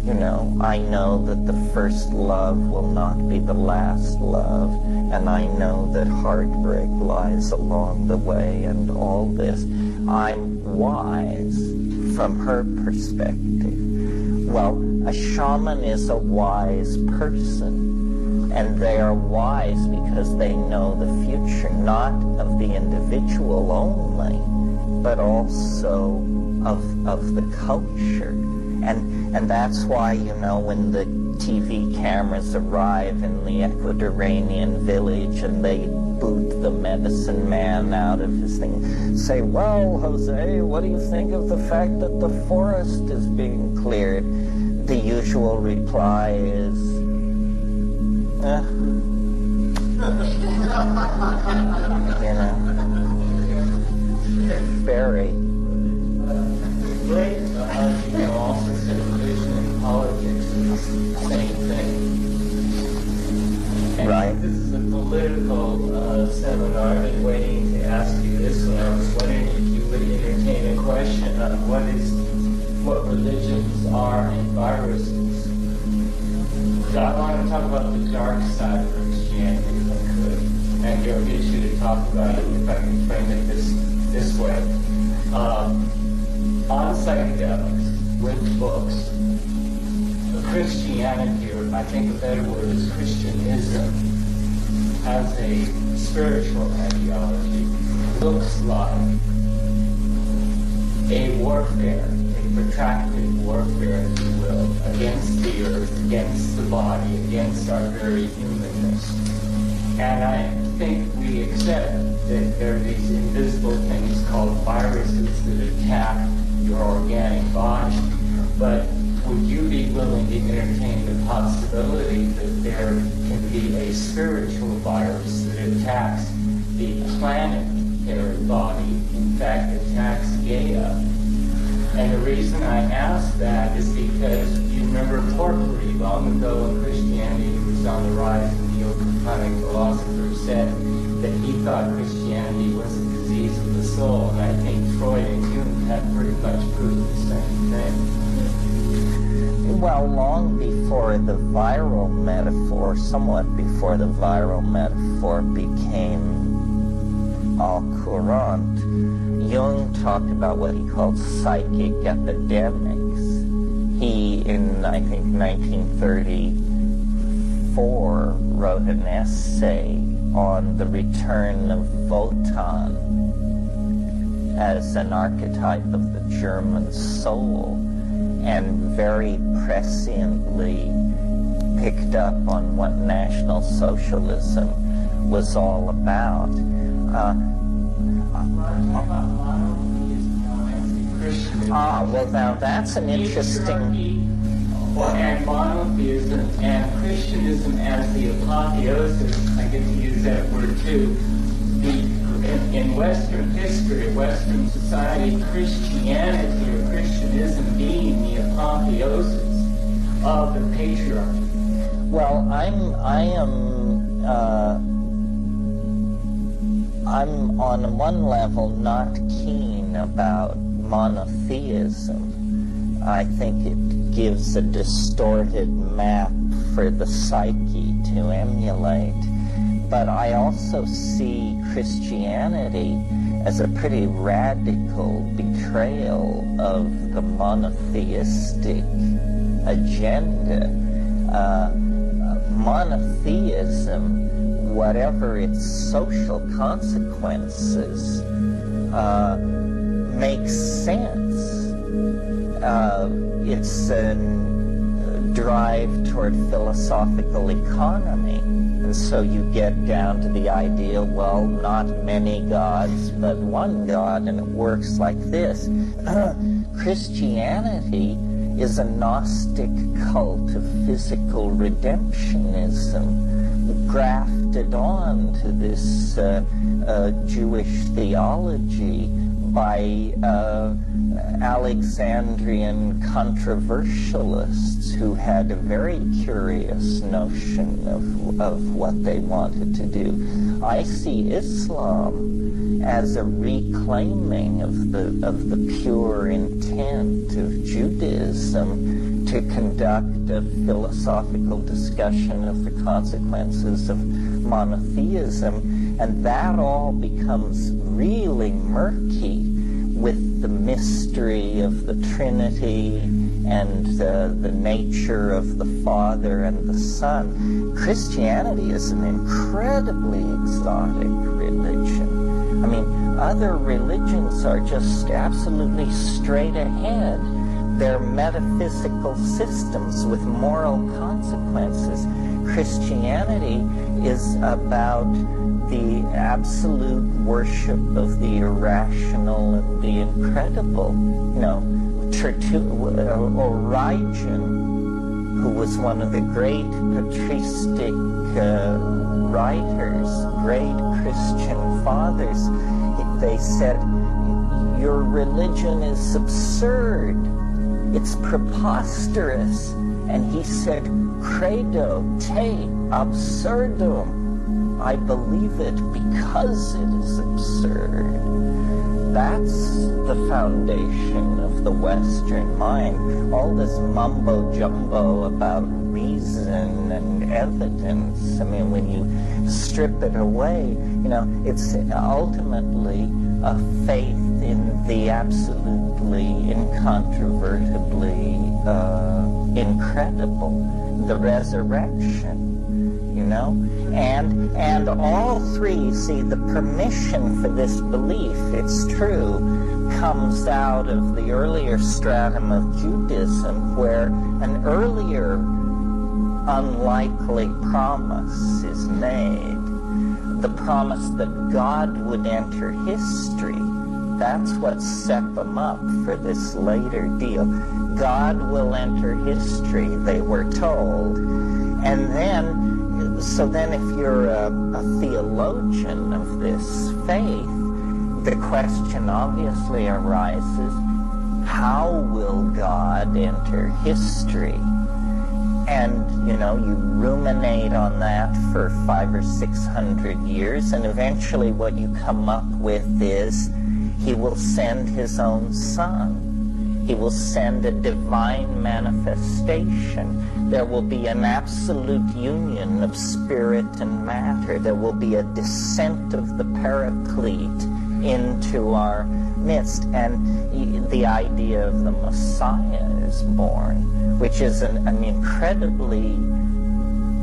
You know, I know that the first love will not be the last love, and I know that heartbreak lies along the way and all this. I'm wise from her perspective. Well, a shaman is a wise person, and they are wise because they know the future, not of the individual only, but also of the culture. And that's why, you know, when the TV cameras arrive in the Ecuadorian village and they boot the medicine man out of his thing, say, well, Jose, what do you think of the fact that the forest is being cleared? The usual reply is, you know, very. Blake, you know, also said religion and politics is the same thing. And right. This is a political seminar. I've been waiting to ask you this one. I was wondering if you would entertain a question on what religions are and viruses. So I want to talk about the dark side of Christianity, if I could, and get you to talk about it, if I can frame it this way. On psychedelics, with books, Christianity, or I think a better word is Christianism, as a spiritual ideology, looks like a warfare, a protracted warfare, if you will, against the earth, against the body, against our very humanness. And I think we accept that there are these invisible things called viruses that attack your organic body, but would you be willing to entertain the possibility that there can be a spiritual virus that attacks the planetary body, in fact attacks Gaia? And the reason I ask that is because you remember Porphyry, long ago in Christianity, was on the rise, and the Neoplatonic philosopher said that he thought Christianity was a disease of the soul, and I think Freud and Jung have pretty much proved the same thing. Well, long before the viral metaphor, somewhat before the viral metaphor became au courant, Jung talked about what he called psychic epidemics. He, in I think 1934, wrote an essay on the return of Wotan as an archetype of the German soul, and very presciently picked up on what National Socialism was all about. Well, now that's an interesting... And monotheism and Christianism as the apotheosis, I get to use that word too. In Western history, Western society, Christianity or Christianism being the apotheosis of the patriarchy. Well, I'm on one level not keen about monotheism. I think it gives a distorted map for the psyche to emulate. But I also see Christianity as a pretty radical betrayal of the monotheistic agenda. Monotheism, whatever its social consequences, makes sense. It's a drive toward philosophical economy. And so you get down to the idea, well, not many gods, but one God, and it works like this. Christianity is a Gnostic cult of physical redemptionism grafted on to this Jewish theology by Alexandrian controversialists who had a very curious notion of what they wanted to do. I see Islam as a reclaiming of the pure intent of Judaism to conduct a philosophical discussion of the consequences of monotheism, and that all becomes really murky with the mystery of the Trinity and the nature of the Father and the Son. Christianity is an incredibly exotic religion. I mean, other religions are just absolutely straight ahead. They're metaphysical systems with moral consequences. Christianity is about the absolute worship of the irrational and the incredible. You know, Origen, who was one of the great patristic writers, great Christian fathers, they said, your religion is absurd. It's preposterous. And he said, credo te absurdum. I believe it because it is absurd. That's the foundation of the Western mind. All this mumbo-jumbo about reason and evidence, I mean, when you strip it away, you know, it's ultimately a faith in the absolutely, incontrovertibly incredible, the resurrection. You know, and all three, see, the permission for this belief, it's true, comes out of the earlier stratum of Judaism, where an earlier unlikely promise is made, the promise that God would enter history. That's what set them up for this later deal. God will enter history, they were told. And then, so then if you're a theologian of this faith, the question obviously arises, how will God enter history? And, you know, you ruminate on that for 500 or 600 years, and eventually what you come up with is, he will send his own Son. He will send a divine manifestation. There will be an absolute union of spirit and matter. There will be a descent of the Paraclete into our midst. And the idea of the Messiah is born, which is an incredibly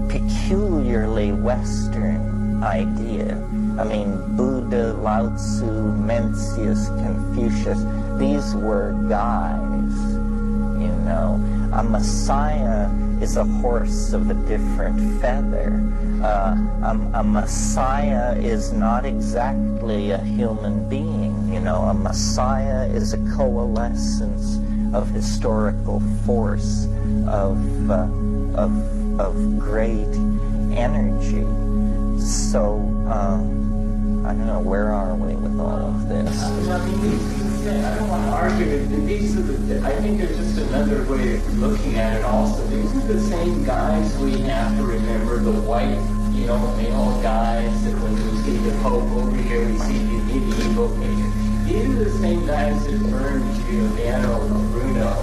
peculiarly Western idea. I mean, Buddha, Lao Tzu, Mencius, Confucius, these were guys, you know. A Messiah is a horse of a different feather. A messiah is not exactly a human being. A messiah is a coalescence of historical force, of great energy. So, I don't know, where are we with all of this? I don't want to argue it. I think there's just another way of looking at it also. These are the same guys we have to remember, the white, male guys, that when we see the Pope over here, we see the medieval figure. These are the same guys that burned Giordano Bruno,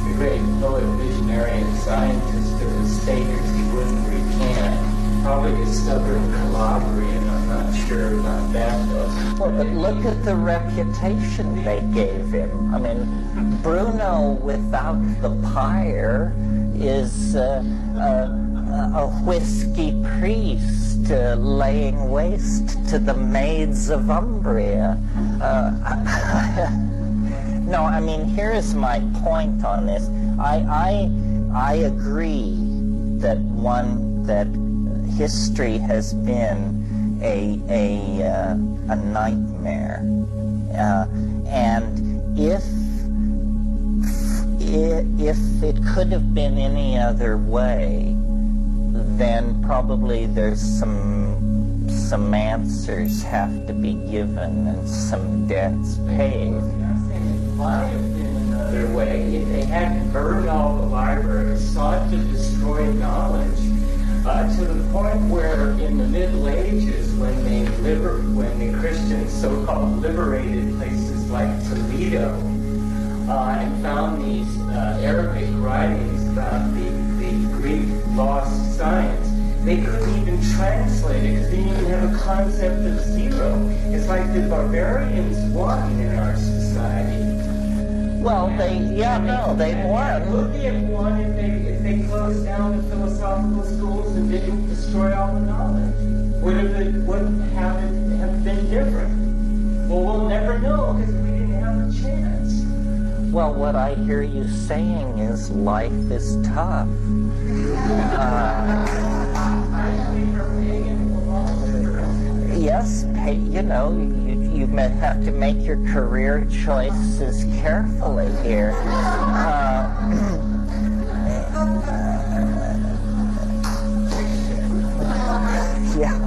the great poet, visionary, and scientist, to the stake because he wouldn't recant. Probably a stubborn Calabrian, I'm not sure about that though. Well, but look at the reputation they gave him. I mean, Bruno without the pyre is a whiskey priest laying waste to the maids of Umbria. No, I mean, here's my point on this. I agree that history has been a nightmare, and if it could have been any other way, then probably there's some answers have to be given and some debts paid. It might have been another way if they hadn't burned all the libraries, sought to destroy knowledge. To the point where in the Middle Ages, when the Christians so-called liberated places like Toledo and found these Arabic writings about the Greek lost science, they couldn't even translate it because they didn't even have a concept of zero. It's like the barbarians won in our society. Well, they won. Would they have won if they closed down the philosophical schools and didn't destroy all the knowledge? Would it have been different? Well, we'll never know because we didn't have a chance. Well, what I hear you saying is life is tough. Yes, you may have to make your career choices carefully here. Yeah.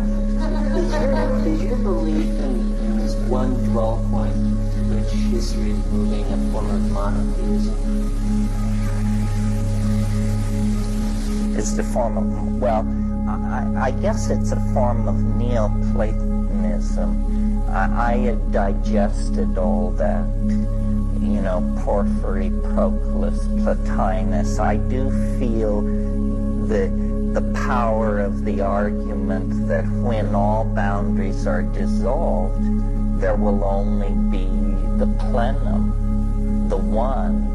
Is your belief in this one dwell point to which history is moving a form of monotheism? It's the form of, I guess it's a form of Neoplatonism. I had digested all that, Porphyry, Proclus, Plotinus. I do feel the power of the argument that when all boundaries are dissolved, there will only be the plenum, the one.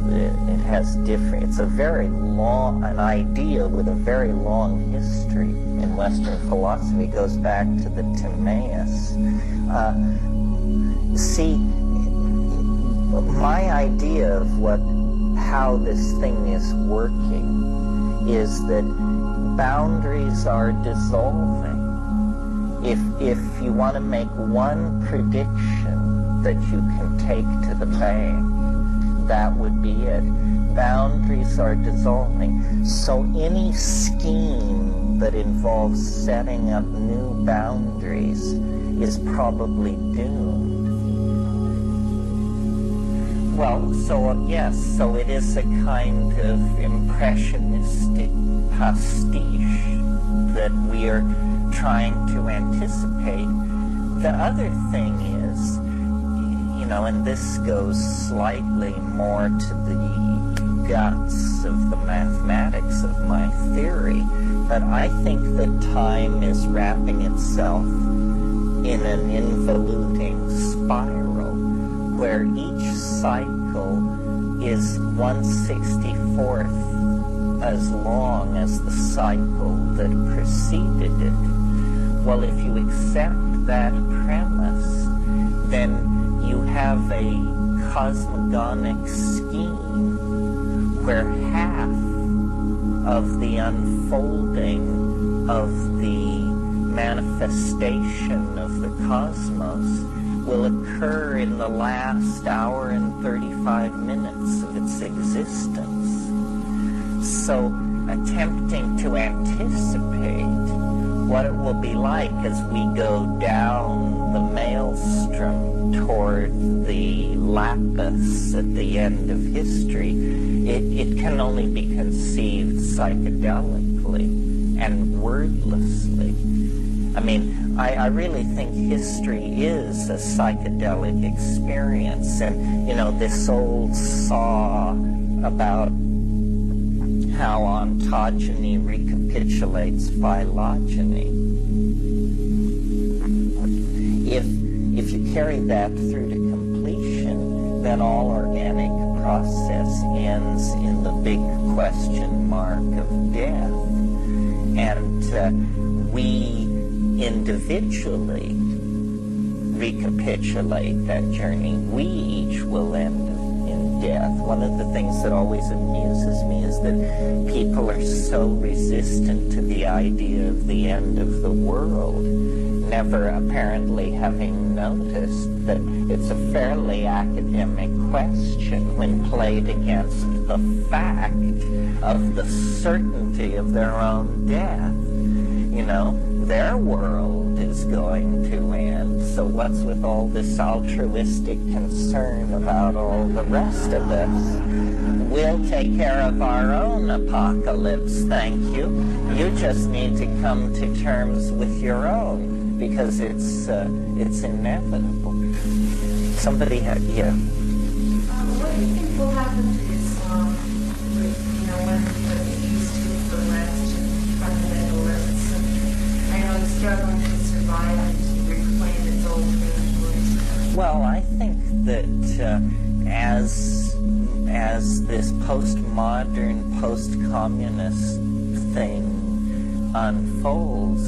It has different, it's a very long, an idea with a very long history in Western philosophy. It goes back to the Timaeus. See, my idea of how this thing is working is that boundaries are dissolving. If you want to make one prediction that you can take to the bank, that would be it. Boundaries are dissolving. So any scheme that involves setting up new boundaries is probably doomed. Well, so it is a kind of impressionistic pastiche that we are trying to anticipate. The other thing is, and this goes slightly more to the guts of the mathematics of my theory, but I think that time is wrapping itself in an involuting spiral where each cycle is 1/64th as long as the cycle that preceded it. Well, if you accept that premise, then you have a cosmogonic scheme where half of the unfolding of the manifestation of the cosmos will occur in the last hour and 35 minutes of its existence. So attempting to anticipate what it will be like as we go down the maelstrom toward the lapis at the end of history, it can only be conceived psychedelically and wordlessly. I mean, I really think history is a psychedelic experience. And, you know, this old saw about how ontogeny recapitulates phylogeny. If you carry that through to completion, then all organic process ends in the big question mark of death. And we individually recapitulate that journey. We each will end in death. One of the things that always amuses me is that people are so resistant to the idea of the end of the world, never apparently having noticed that it's a fairly academic question when played against the fact of the certainty of their own death. You know, their world is going to end, so what's with all this altruistic concern about all the rest of us? We'll take care of our own apocalypse, thank you. You just need to come to terms with your own, because it's inevitable. Somebody had, yeah. What do you think will happen to Islam, when it used to be the West and fundamentalists? I know it's struggling to survive and to reclaim its old territories. Well, I think that as this postmodern, post-communist thing unfolds,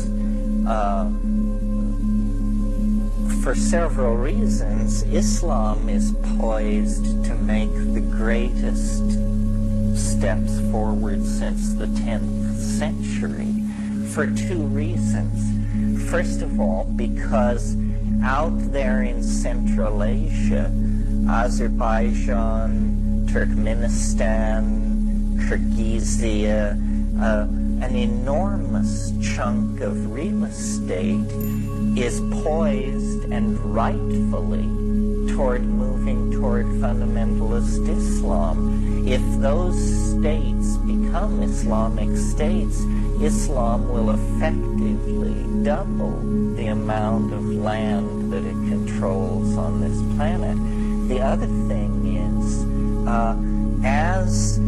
for several reasons, Islam is poised to make the greatest steps forward since the 10th century for two reasons. First of all, because out there in Central Asia, Azerbaijan, Turkmenistan, Kyrgyzia, an enormous chunk of real estate is poised and rightfully moving toward fundamentalist Islam. If those states become Islamic states, Islam will effectively double the amount of land that it controls on this planet. The other thing is, as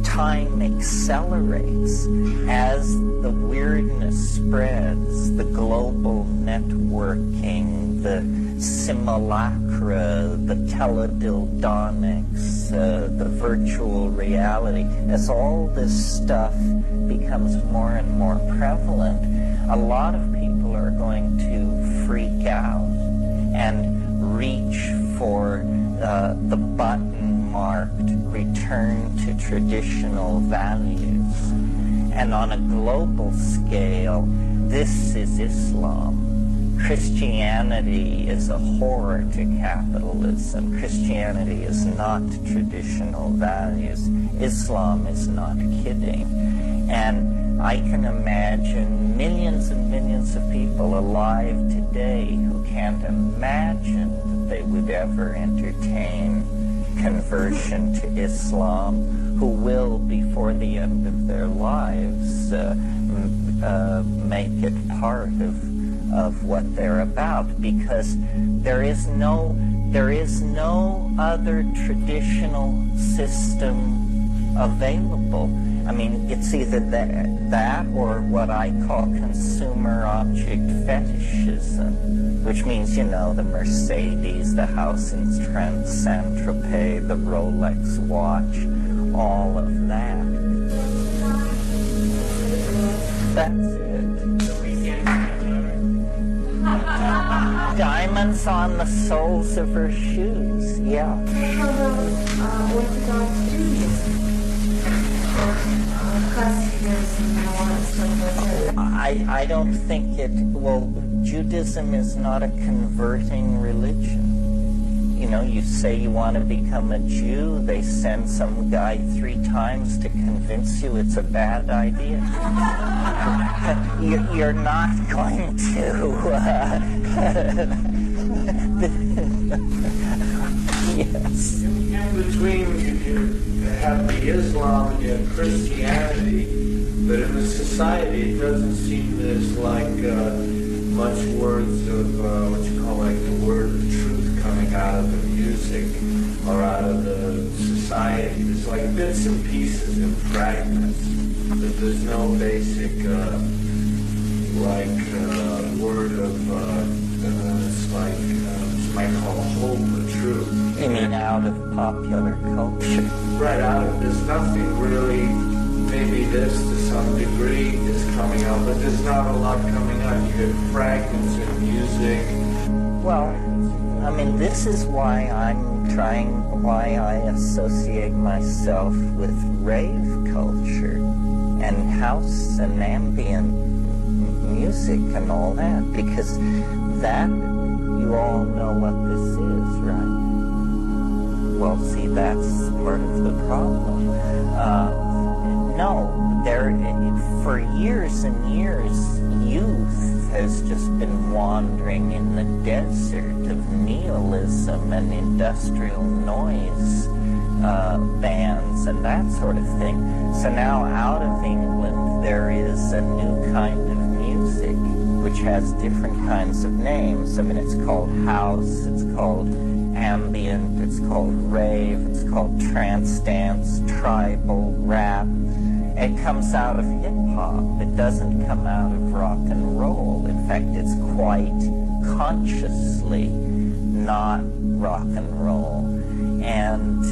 time accelerates, as the weirdness spreads, the global networking, the simulacra, the teledildonics, the virtual reality, as all this stuff becomes more and more prevalent, a lot of people are going to freak out and reach for the button-marked return to traditional values. And on a global scale, this is Islam. Christianity is a horror to capitalism. Christianity is not traditional values. Islam is not kidding. And I can imagine millions and millions of people alive today who can't imagine that they would ever entertain conversion to Islam, who will, before the end of their lives, make it part of what they're about, because there is no other traditional system available. I mean, it's either that or what I call consumer object fetishism, which means, the Mercedes, the house in Saint-Tropez, the Rolex watch, all of that. That's it. Diamonds on the soles of her shoes, yeah. How about Orthodox Judaism? Judaism and all that stuff like that. I don't think Judaism is not a converting religion. You know, you say you want to become a Jew, they send some guy 3 times to convince you it's a bad idea. You're not going to. Yes. In between, you have the Islam and you have Christianity, but in the society, it doesn't seem there's like much words of what you call like the word of truth coming out of the music or out of the society. There's like bits and pieces and fragments, but there's no basic word of it's like you might call hope or truth. You mean out of popular culture? Right, there's nothing really, maybe this to some degree is coming out, but there's not a lot coming out. You get fragments in music. Well, I mean, this is why why I associate myself with rave culture and house and ambient music and all that, because that, you all know what this is, right? Well, see, that's part of the problem. For years and years, youth has just been wandering in the desert of nihilism and industrial noise bands and that sort of thing. So now out of England, there is a new kind of music which has different kinds of names. I mean, it's called house, it's called ambient, it's called rave, it's called trance dance, tribal, rap. It comes out of hip-hop. It doesn't come out of rock and roll. In fact, it's quite consciously not rock and roll. And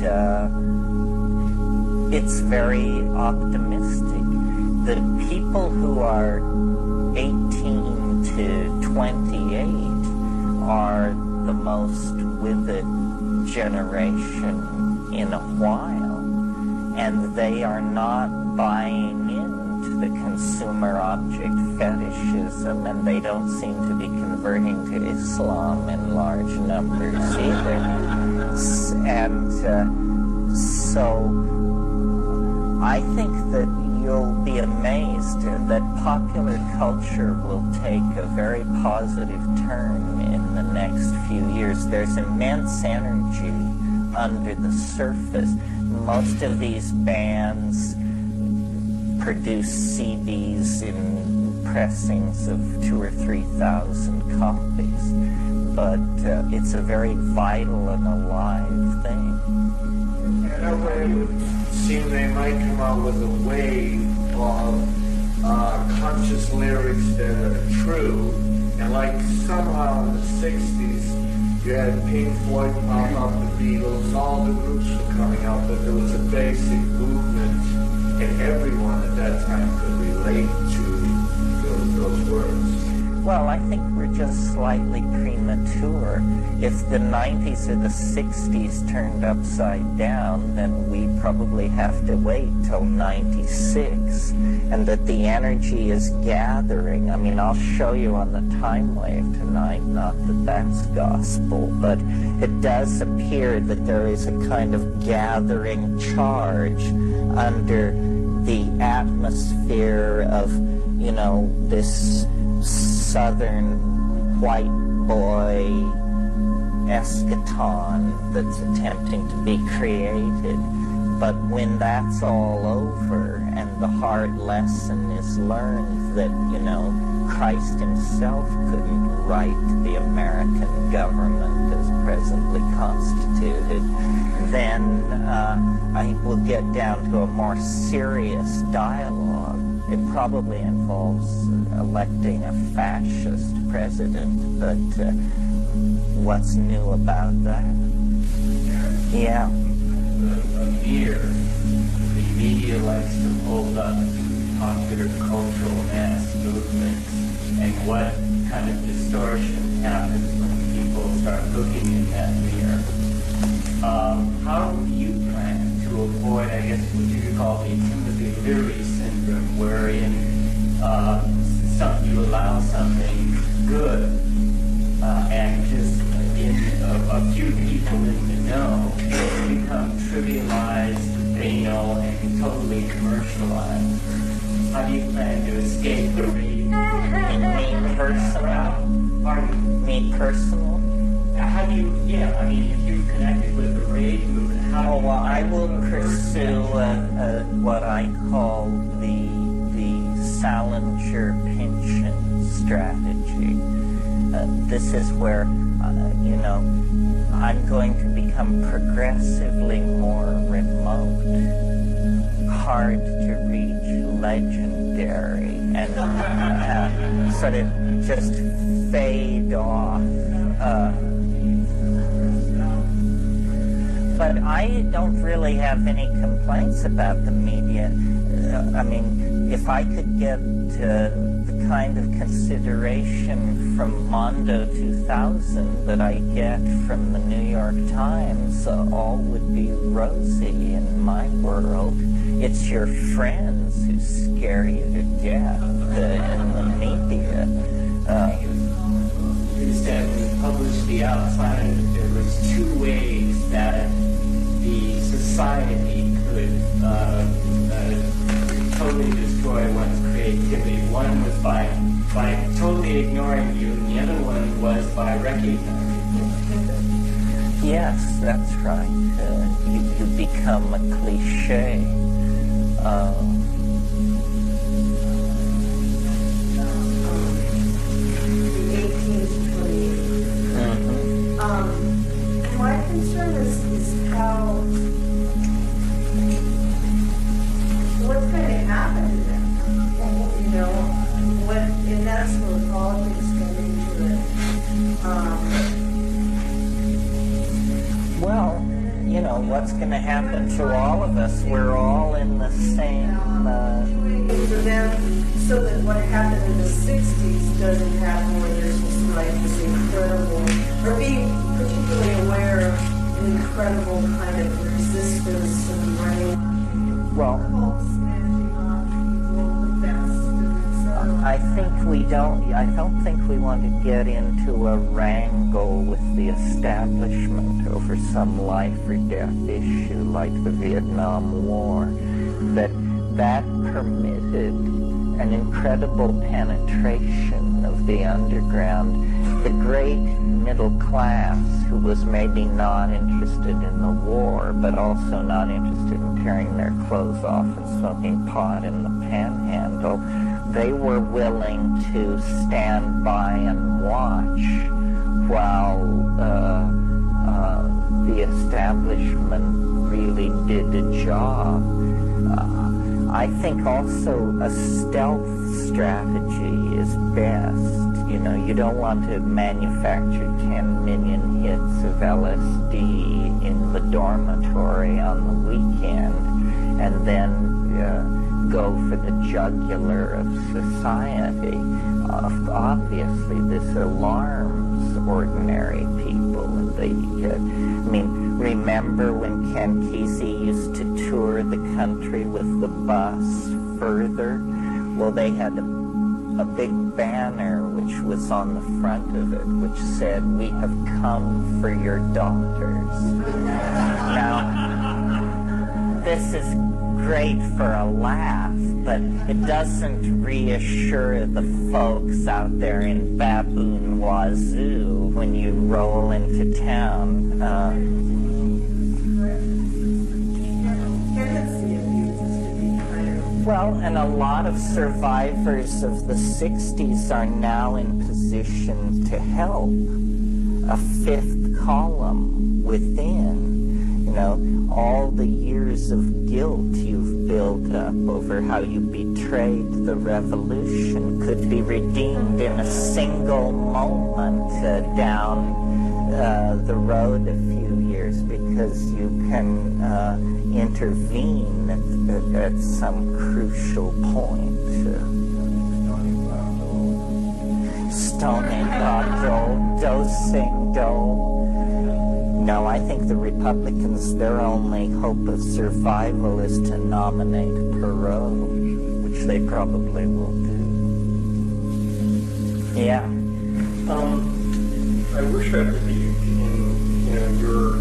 it's very optimistic. The people who are 18 to 28 are the most withered generation in a while, and they are not buying into the consumer object fetishism, and they don't seem to be converting to Islam in large numbers either. And so I think that you'll be amazed that popular culture will take a very positive turn in the next few years. There's immense energy under the surface. Most of these bands produce CDs in pressings of 2,000 or 3,000 copies, but it's a very vital and alive thing. In a way, it would seem they might come out with a wave of conscious lyrics that are true, and like somehow in the 60s, you had Pink Floyd pop up, the Beatles, all the groups were coming out, but there was a basic movement, and everyone at that time could relate to those words. Well, I think we're just slightly premature. If the 90s or the 60s turned upside down, then we probably have to wait till 96, and that the energy is gathering. I mean, I'll show you on the time wave tonight, not that that's gospel, but it does appear that there is a kind of gathering charge under the atmosphere of, you know, this southern white boy eschaton that's attempting to be created. But when that's all over and the hard lesson is learned that, you know, Christ himself couldn't right the American government as presently constituted, then I think we'll get down to a more serious dialogue. It probably involves electing a fascist president, but what's new about that? Yeah. The media likes to hold up popular cultural mass movements, and what kind of distortion happens when people start looking in that mirror. How do you plan to avoid, I guess, what you could call the Timothy Leary syndrome, wherein you allow something good and just in a few people in the know, it's become trivialized, banal, and totally commercialized. How do you plan to escape the read? Me personal? Pardon? Me personal? How do you, if you connected with the raid movement, how do you... well, I will pursue what I call the Salinger-Pynchon strategy. This is where, I'm going to become progressively more remote, hard to reach, legendary, and sort of just fade off. But I don't really have any complaints about the media. If I could get the kind of consideration from Mondo 2000 that I get from the New York Times, all would be rosy in my world. It's your friends who scare you to death in the media. Instead, when we published The Outsider, there was two ways that the society could totally destroy one's creativity. One was by totally ignoring you, and the other one was by recognizing you. Yes, that's right. You become a cliche. My concern is how, what's going to happen to them? And that's where politics come into it. What's going to happen to all of us? We're all in the same... For them, so that what happened in the 60s doesn't happen, where there's just like this incredible, or being particularly aware of an incredible kind of resistance and running. Well, I don't think we want to get into a wrangle with the establishment over some life or death issue like the Vietnam War. That permitted an incredible penetration of the underground. The great middle class, who was maybe not interested in the war, but also not interested in tearing their clothes off and smoking pot in the panhandle, they were willing to stand by and watch while the establishment really did a job. I think also a stealth strategy is best. You don't want to manufacture 10 million hits of LSD in the dormitory on the weekend and then go for the jugular of society. Obviously, this alarms ordinary people, and they remember when Ken Kesey used to tour the country with the bus further? Well, they had a big banner which was on the front of it, which said, "We have come for your daughters." Now, this is great for a laugh, but it doesn't reassure the folks out there in Baboon Wazoo when you roll into town. Well, and a lot of survivors of the 60s are now in position to help. A fifth column within. All the years of guilt you've built up over how you betrayed the revolution could be redeemed in a single moment down the road a few years, because you can intervene at some crucial point. Stoning dosing dole. No, I think the Republicans, their only hope of survival is to nominate Perot. which they probably will do. Yeah. I wish I could be in your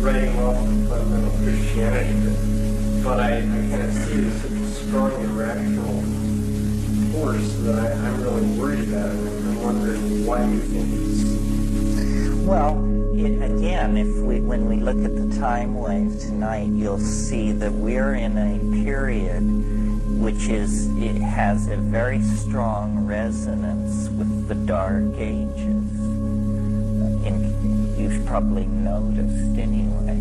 writing off of fundamental Christianity, but I kind of see it as such a strong irrational force that I'm really worried about it. I'm wondering why you think it's... Well, again, when we look at the time wave tonight, you'll see that we're in a period which it has a very strong resonance with the Dark Ages. You've probably noticed anyway.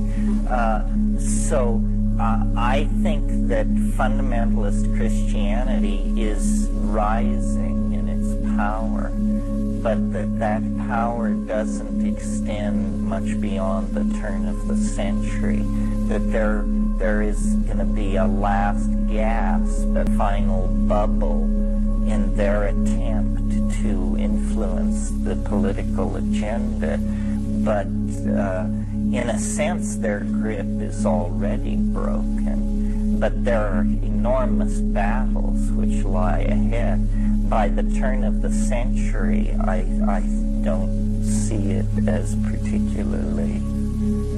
So I think that fundamentalist Christianity is rising in its power, but that power doesn't extend much beyond the turn of the century. That there is going to be a last gasp, a final bubble in their attempt to influence the political agenda. But in a sense, their grip is already broken. But there are enormous battles which lie ahead. By the turn of the century, I don't see it as particularly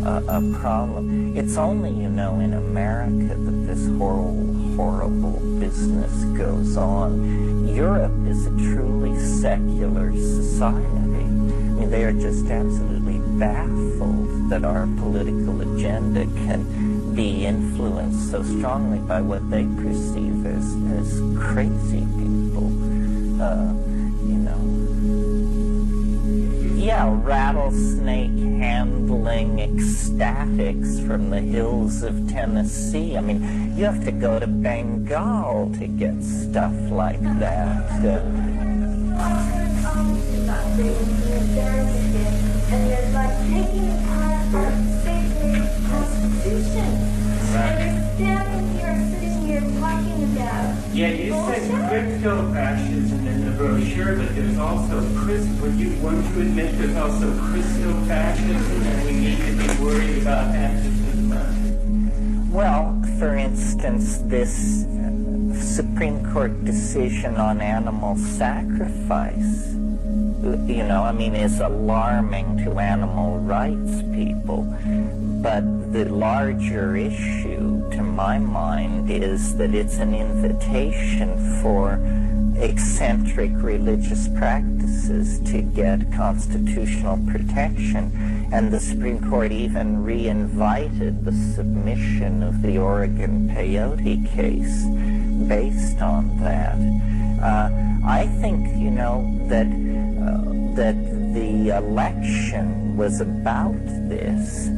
a problem. It's only, in America that this horrible business goes on. Europe is a truly secular society. I mean, they are just absolutely baffled that our political agenda can be influenced so strongly by what they perceive as crazy people. Rattlesnake handling ecstatics from the hills of Tennessee. I mean, you have to go to Bengal to get stuff like that. And they're like taking apart our sacred Constitution. And they're standing here, sitting here, talking about. Yeah, you said crypto-fascism in the brochure, but there's also won't you admit there's also Christo-fascism, and we need to be worried about that just as much? Well, for instance, this Supreme Court decision on animal sacrifice, is alarming to animal rights people. But the larger issue, to my mind, is that it's an invitation for eccentric religious practices to get constitutional protection. And the Supreme Court even re-invited the submission of the Oregon peyote case based on that. I think, that the election was about this,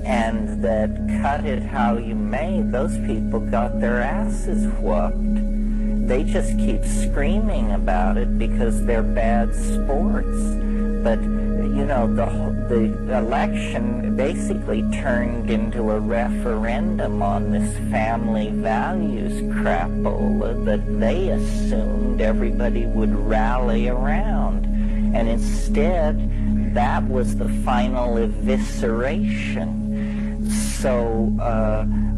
and that cut it how you may, those people got their asses whooped. They just keep screaming about it because they're bad sports. But, the election basically turned into a referendum on this family values crapola that they assumed everybody would rally around. And instead, that was the final evisceration. So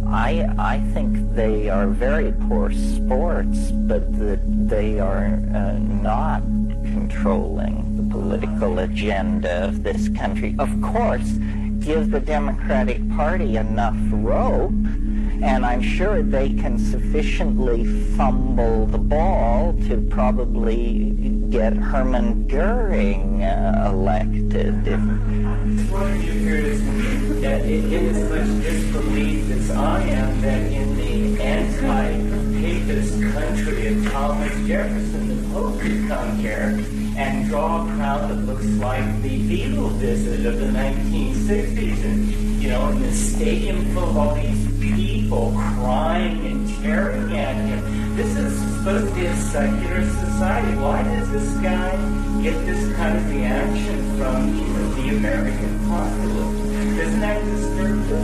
I think they are very poor sports, but that they are not controlling the political agenda of this country. Of course, give the Democratic Party enough rope, and I'm sure they can sufficiently fumble the ball to probably get Herman Goering elected. What are you here to see that in as much disbelief as I am that in the anti-papist country of Thomas Jefferson, the Pope could come here and draw a crowd that looks like the Beatle visit of the 1960s, and in the stadium full of all these people crying and tearing at him. This is supposed to be a secular society. Why does this guy get this kind of reaction from the American populace? Doesn't that disturb you?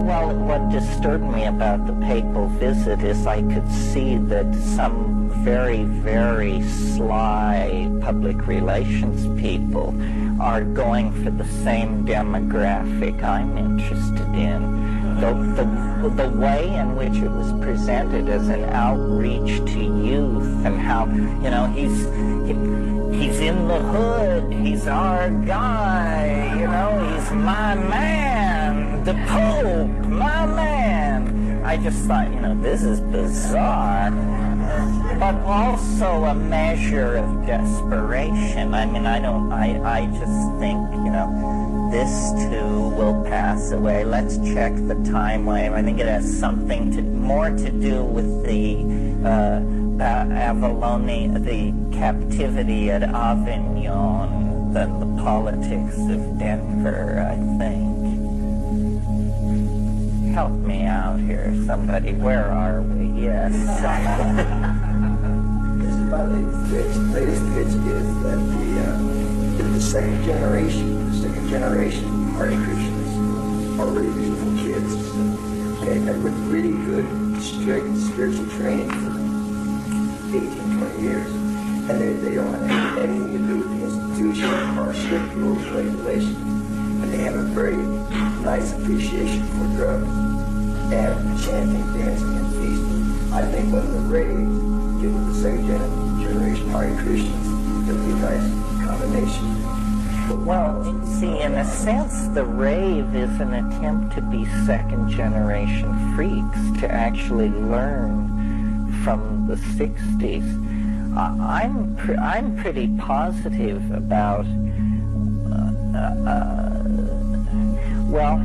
Well, what disturbed me about the papal visit is I could see that some very, very sly public relations people are going for the same demographic I'm interested in. the way in which it was presented as an outreach to youth, and how, you know, he's in the hood, he's our guy, you know, he's my man, the Pope, my man. I just thought, you know, this is bizarre, but also a measure of desperation. I mean, I just think, you know, this too will pass away. Let's check the time wave. I think it has something more to do with the Avalonia, the captivity at Avignon, than the politics of Denver, I think. Help me out here, somebody. Where are we? Yes. My latest pitch is that the second generation Hare Krishnas are really beautiful kids. Okay, they've got really good, strict spiritual training for 18, 20 years. And they don't have anything to do with the institution or strict rules and regulations. And they have a very nice appreciation for drugs and chanting, dancing, and feasting. I think when the raves get with the second generation Hare Krishnas, it'll be a nice combination. Well, see, in a sense, the rave is an attempt to be second-generation freaks, to actually learn from the 60s. I'm pretty positive about, well,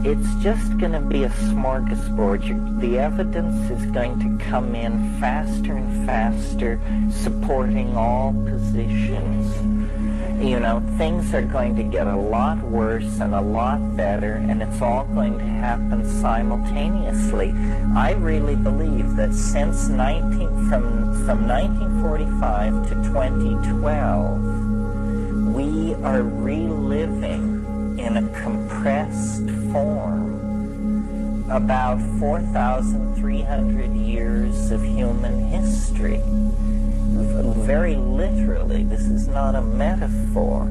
it's just going to be a smorgasbord. The evidence is going to come in faster and faster, supporting all positions. You know, things are going to get a lot worse and a lot better, and it's all going to happen simultaneously. I really believe that since from 1945 to 2012, we are reliving in a compressed form about 4,300 years of human history. Very literally, this is not a metaphor.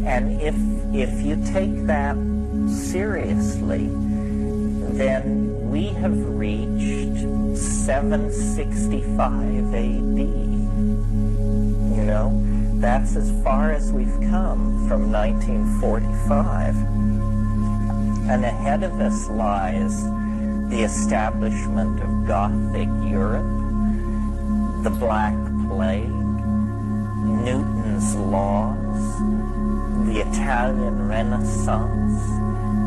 And if you take that seriously, then we have reached 765 AD. You know, that's as far as we've come from 1945. And ahead of us lies the establishment of Gothic Europe, the Black Plague, Newton's laws, the Italian Renaissance,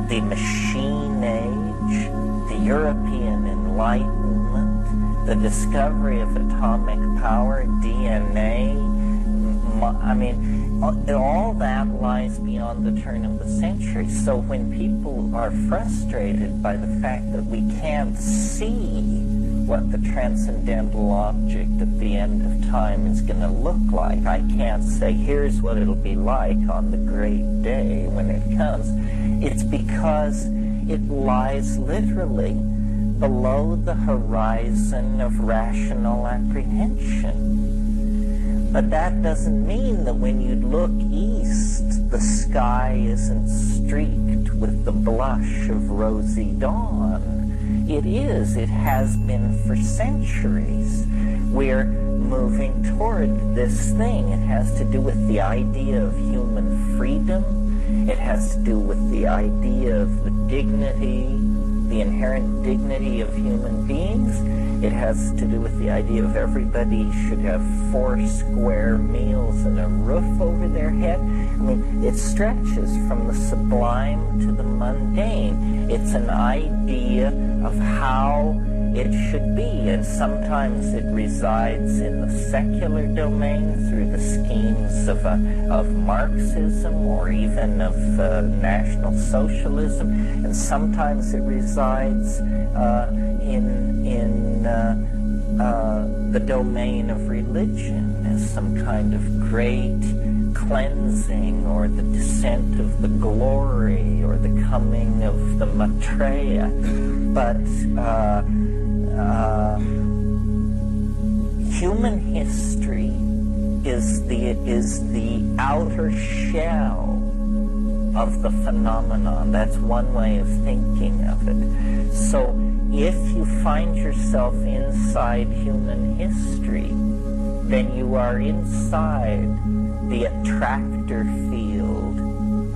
the Machine Age, the European Enlightenment, the discovery of atomic power, DNA. I mean, all that lies beyond the turn of the century. So when people are frustrated by the fact that we can't see what the transcendental object at the end of time is going to look like, I can't say, here's what it'll be like on the great day when it comes. It's because it lies literally below the horizon of rational apprehension. But that doesn't mean that when you look east, the sky isn't streaked with the blush of rosy dawn. It is. It has been for centuries. We're moving toward this thing. It has to do with the idea of human freedom. It has to do with the idea of the dignity, the inherent dignity of human beings. It has to do with the idea of everybody should have 4 square meals and a roof over their head. I mean, it stretches from the sublime to the mundane. It's an idea of how it should be, and sometimes it resides in the secular domain through the schemes of Marxism or even of National Socialism, and sometimes it resides in the domain of religion as some kind of great cleansing, or the descent of the glory, or the coming of the Maitreya. But human history is the outer shell of the phenomenon. That's one way of thinking of it. So if you find yourself inside human history, then you are inside the attractor field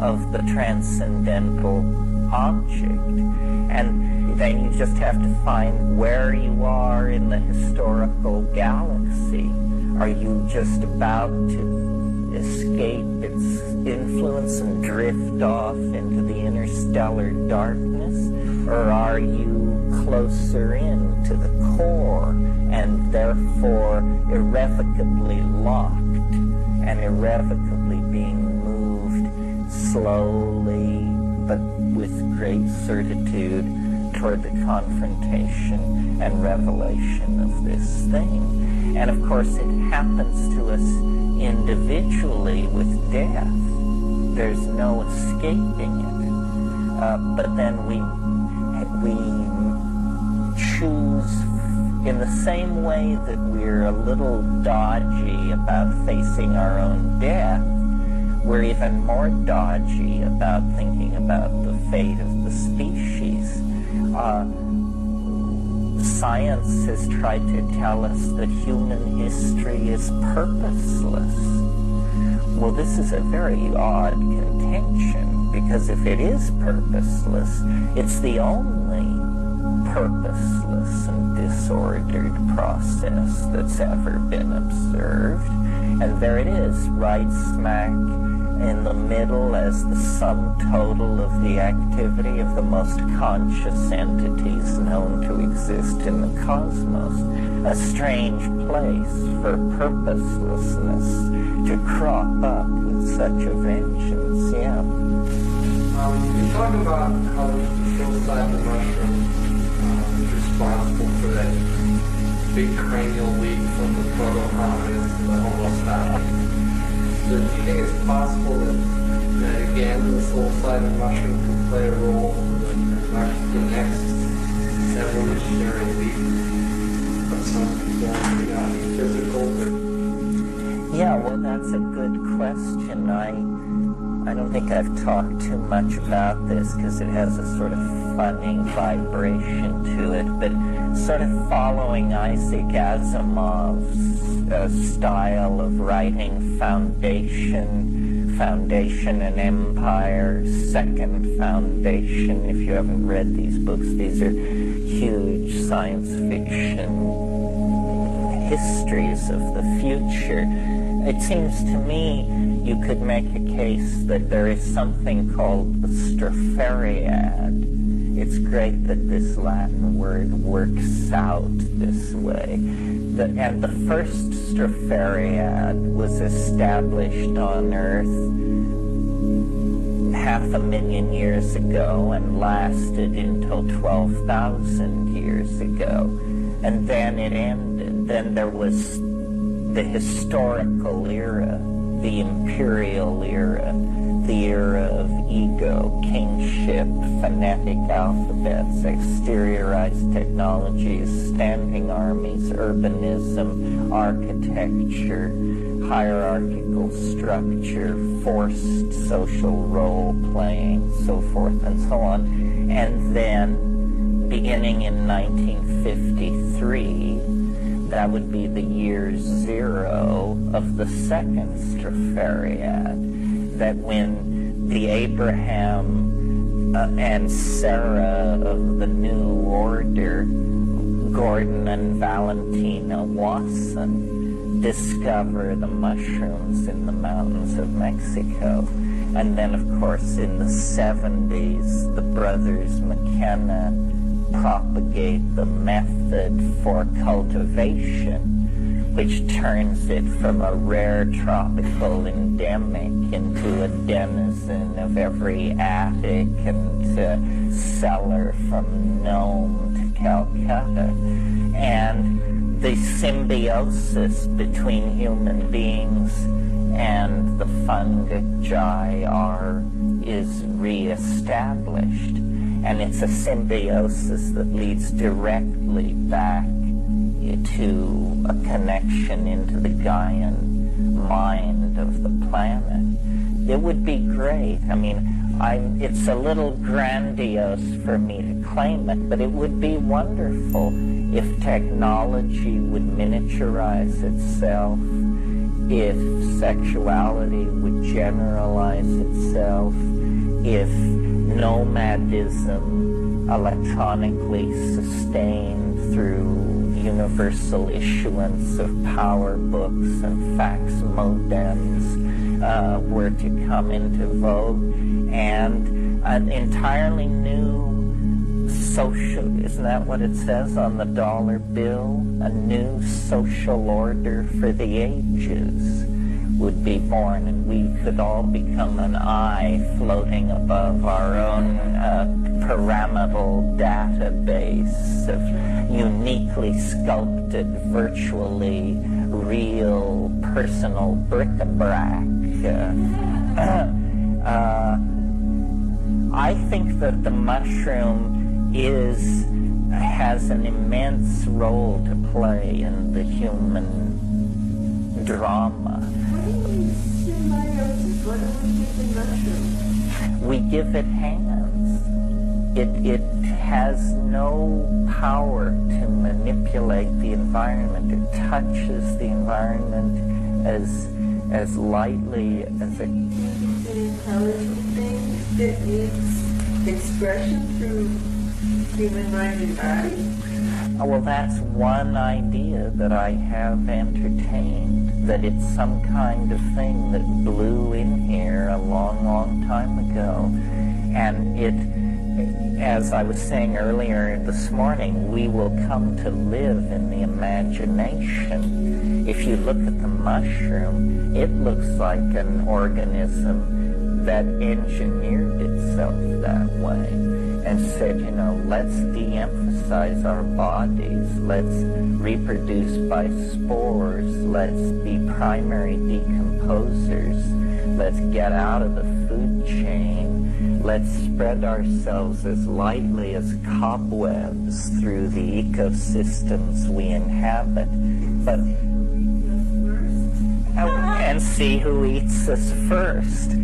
of the transcendental object. And then you just have to find where you are in the historical galaxy. Are you just about to escape its influence and drift off into the interstellar darkness? Or are you closer in to the core and therefore irrevocably locked and irrevocably being moved slowly but with great certitude toward the confrontation and revelation of this thing? And of course it happens to us individually with death. There's no escaping it. But then we choose, in the same way that we're a little dodgy about facing our own death, we're even more dodgy about thinking about the fate of the species. Science has tried to tell us that human history is purposeless. Well, this is a very odd contention, because if it is purposeless, it's the only purposeless and disordered process that's ever been observed. And there it is, right smack in the middle as the sum total of the activity of the most conscious entities known to exist in the cosmos. A strange place for purposelessness to crop up with such a vengeance, yeah. You talk about how the psilocybin mushroom is responsible for that big cranial leap from the proto-hominids to the Homo sapiens. So do you think it's possible that again, the psilocybin mushroom can play a role in the next evolutionary leap of some form beyond physical? Yeah, well, that's a good question. I don't think I've talked too much about this because it has a sort of funny vibration to it, but sort of following Isaac Asimov's style of writing Foundation and Empire, Second Foundation. If you haven't read these books, these are huge science fiction histories of the future. It seems to me you could make a case that there is something called the Stropharead. It's great that this Latin word works out this way. And the first Stropharead was established on Earth 500,000 years ago and lasted until 12,000 years ago. And then it ended. Then there was the historical era, the imperial era, the era of ego, kingship, phonetic alphabets, exteriorized technologies, standing armies, urbanism, architecture, hierarchical structure, forced social role-playing, so forth and so on. And then, beginning in 1953, that would be the year zero of the second Stropharead, that when the Abraham and Sarah of the New Order, Gordon and Valentina Wasson, discover the mushrooms in the mountains of Mexico. And then, of course, in the 70s, the brothers McKenna propagate the method for cultivation, which turns it from a rare tropical endemic into a denizen of every attic and cellar from Nome to Calcutta. And the symbiosis between human beings and the fungi is reestablished. And it's a symbiosis that leads directly back to a connection into the Gaian mind of the planet. It would be great. I mean, it's a little grandiose for me to claim it, but it would be wonderful if technology would miniaturize itself, if sexuality would generalize itself, if nomadism, electronically sustained through universal issuance of power books and fax modems, were to come into vogue, and an entirely new social, isn't that what it says on the dollar bill? A new social order for the ages would be born, and we could all become an eye floating above our own pyramidal database of uniquely sculpted, virtually real personal bric-a-brac. I think that the mushroom has an immense role to play in the human drama. We give it hands. It has no power to manipulate the environment. It touches the environment as lightly as it. It's an intelligent thing that needs expression through human mind and body. Well, that's one idea that I have entertained, that it's some kind of thing that blew in here a long, long time ago. And it, as I was saying earlier this morning, we will come to live in the imagination. If you look at the mushroom, it looks like an organism that engineered itself that way and said, let's de-emphasize our bodies, let's reproduce by spores, let's be primary decomposers, let's get out of the food chain, let's spread ourselves as lightly as cobwebs through the ecosystems we inhabit, and see who eats us first.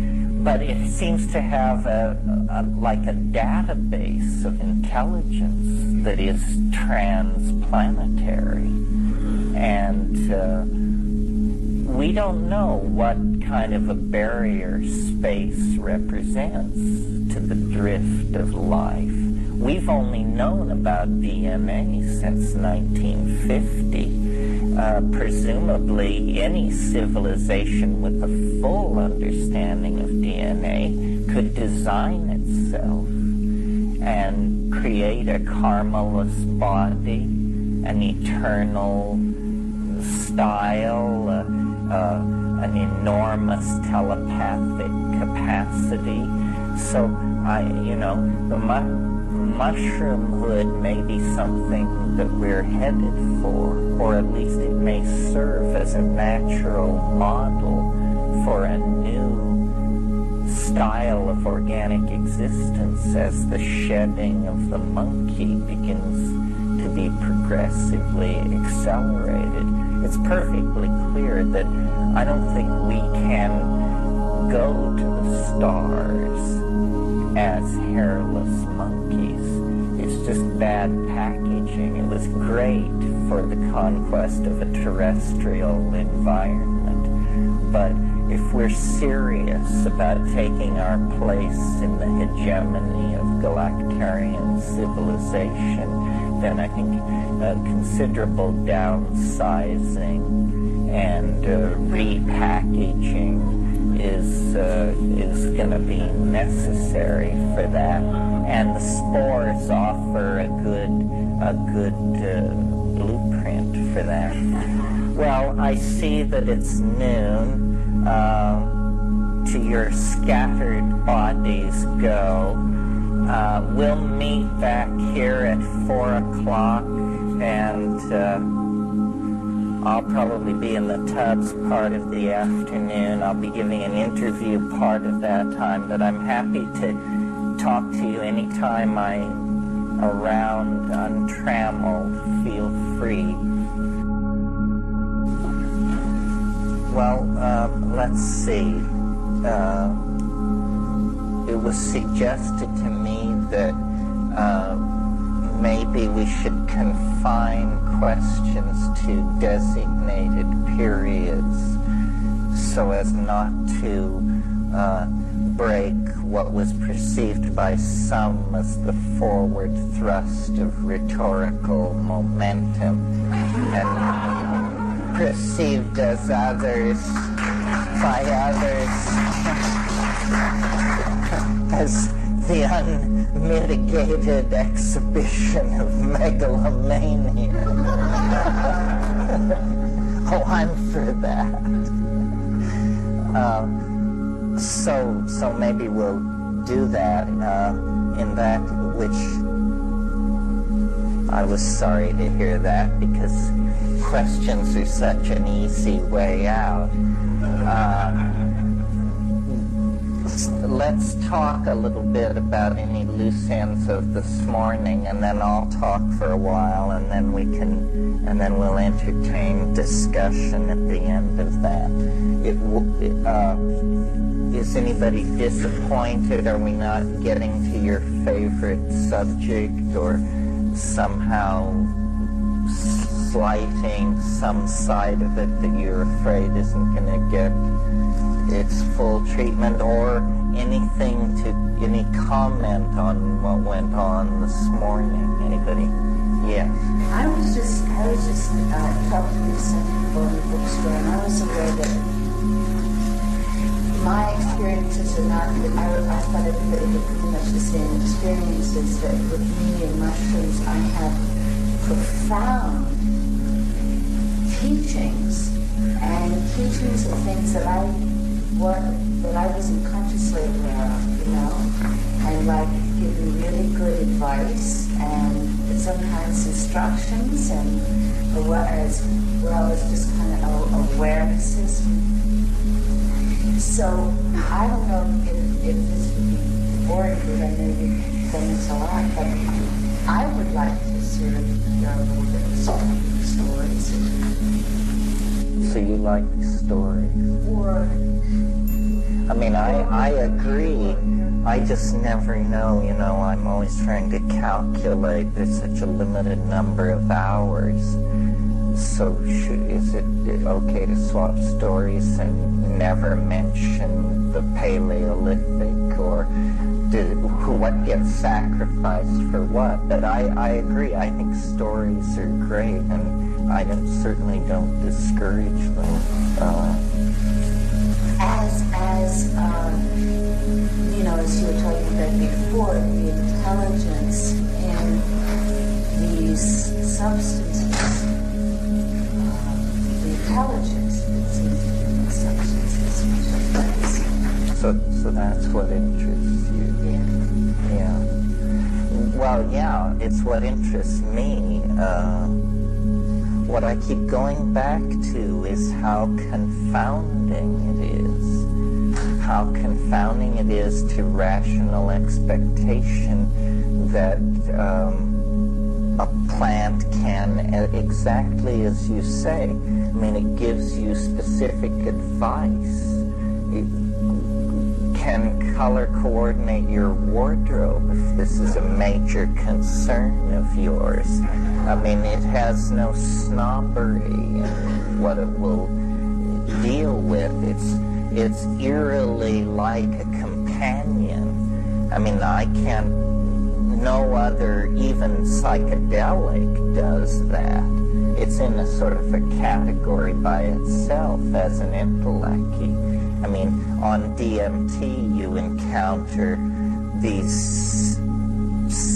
But it seems to have like a database of intelligence that is transplanetary. And we don't know what kind of a barrier space represents to the drift of life. We've only known about DNA since 1950. Presumably, any civilization with a full understanding of DNA could design itself and create a karmaless body, an eternal style, an enormous telepathic capacity. So, the mushroomhood may be something that we're headed for, or at least it may serve as a natural model for a new style of organic existence as the shedding of the monkey begins to be progressively accelerated. It's perfectly clear that I don't think we can go to the stars as hairless monkeys. It's just bad packaging. It was great for the conquest of a terrestrial environment. But if we're serious about taking our place in the hegemony of galactarian civilization, then I think considerable downsizing and repackaging is going to be necessary for that, and the spores offer a good blueprint for that. Well, I see that it's noon. To your scattered bodies go. We'll meet back here at 4 o'clock, and I'll probably be in the tubs part of the afternoon. I'll be giving an interview part of that time, but I'm happy to talk to you anytime I'm around untrammeled. Feel free. Well, let's see. It was suggested to me that maybe we should confine questions to designated periods so as not to break what was perceived by some as the forward thrust of rhetorical momentum and perceived as by others as the unmitigated exhibition of megalomania. Oh, I'm for that. So maybe we'll do that in that, which I was sorry to hear that, because questions are such an easy way out. Let's talk a little bit about any loose ends of this morning, and then I'll talk for a while, and then we'll entertain discussion at the end of that. Is anybody disappointed? Are we not getting to your favorite subject, or somehow slighting some side of it that you're afraid isn't going to get its full treatment, or any comment on what went on this morning? Anybody? Yeah. I was just talking to some people in the bookstore, and I was aware that my experiences are not, I thought everybody had pretty much the same experiences, that with me and mushrooms I have profound teachings, and teachings of things that I wasn't consciously aware of, and like giving really good advice and sometimes instructions, and as well as just kind of awarenesses. So I don't know if this would be boring, because I know you've done this a lot, but I would like to sort of hear a little bit of stories. So you like stories? I mean, I agree. I just never know, I'm always trying to calculate. There's such a limited number of hours. So is it okay to swap stories and never mention the Paleolithic, or what gets sacrificed for what? But I agree. I think stories are great, and I certainly don't discourage them. As you were talking about before, the intelligence in these substances, the intelligence that seems to be in these substances. So that's what interests you. Yeah. Well, yeah, it's what interests me. What I keep going back to is how confounding it is. How confounding it is to rational expectation that a plant can, exactly as you say, I mean, it gives you specific advice. It can color coordinate your wardrobe if this is a major concern of yours. I mean, it has no snobbery in what it will deal with. It's eerily like a companion. I mean, no other, even psychedelic, does that. It's in a sort of a category by itself as an intellect. I mean, on DMT you encounter these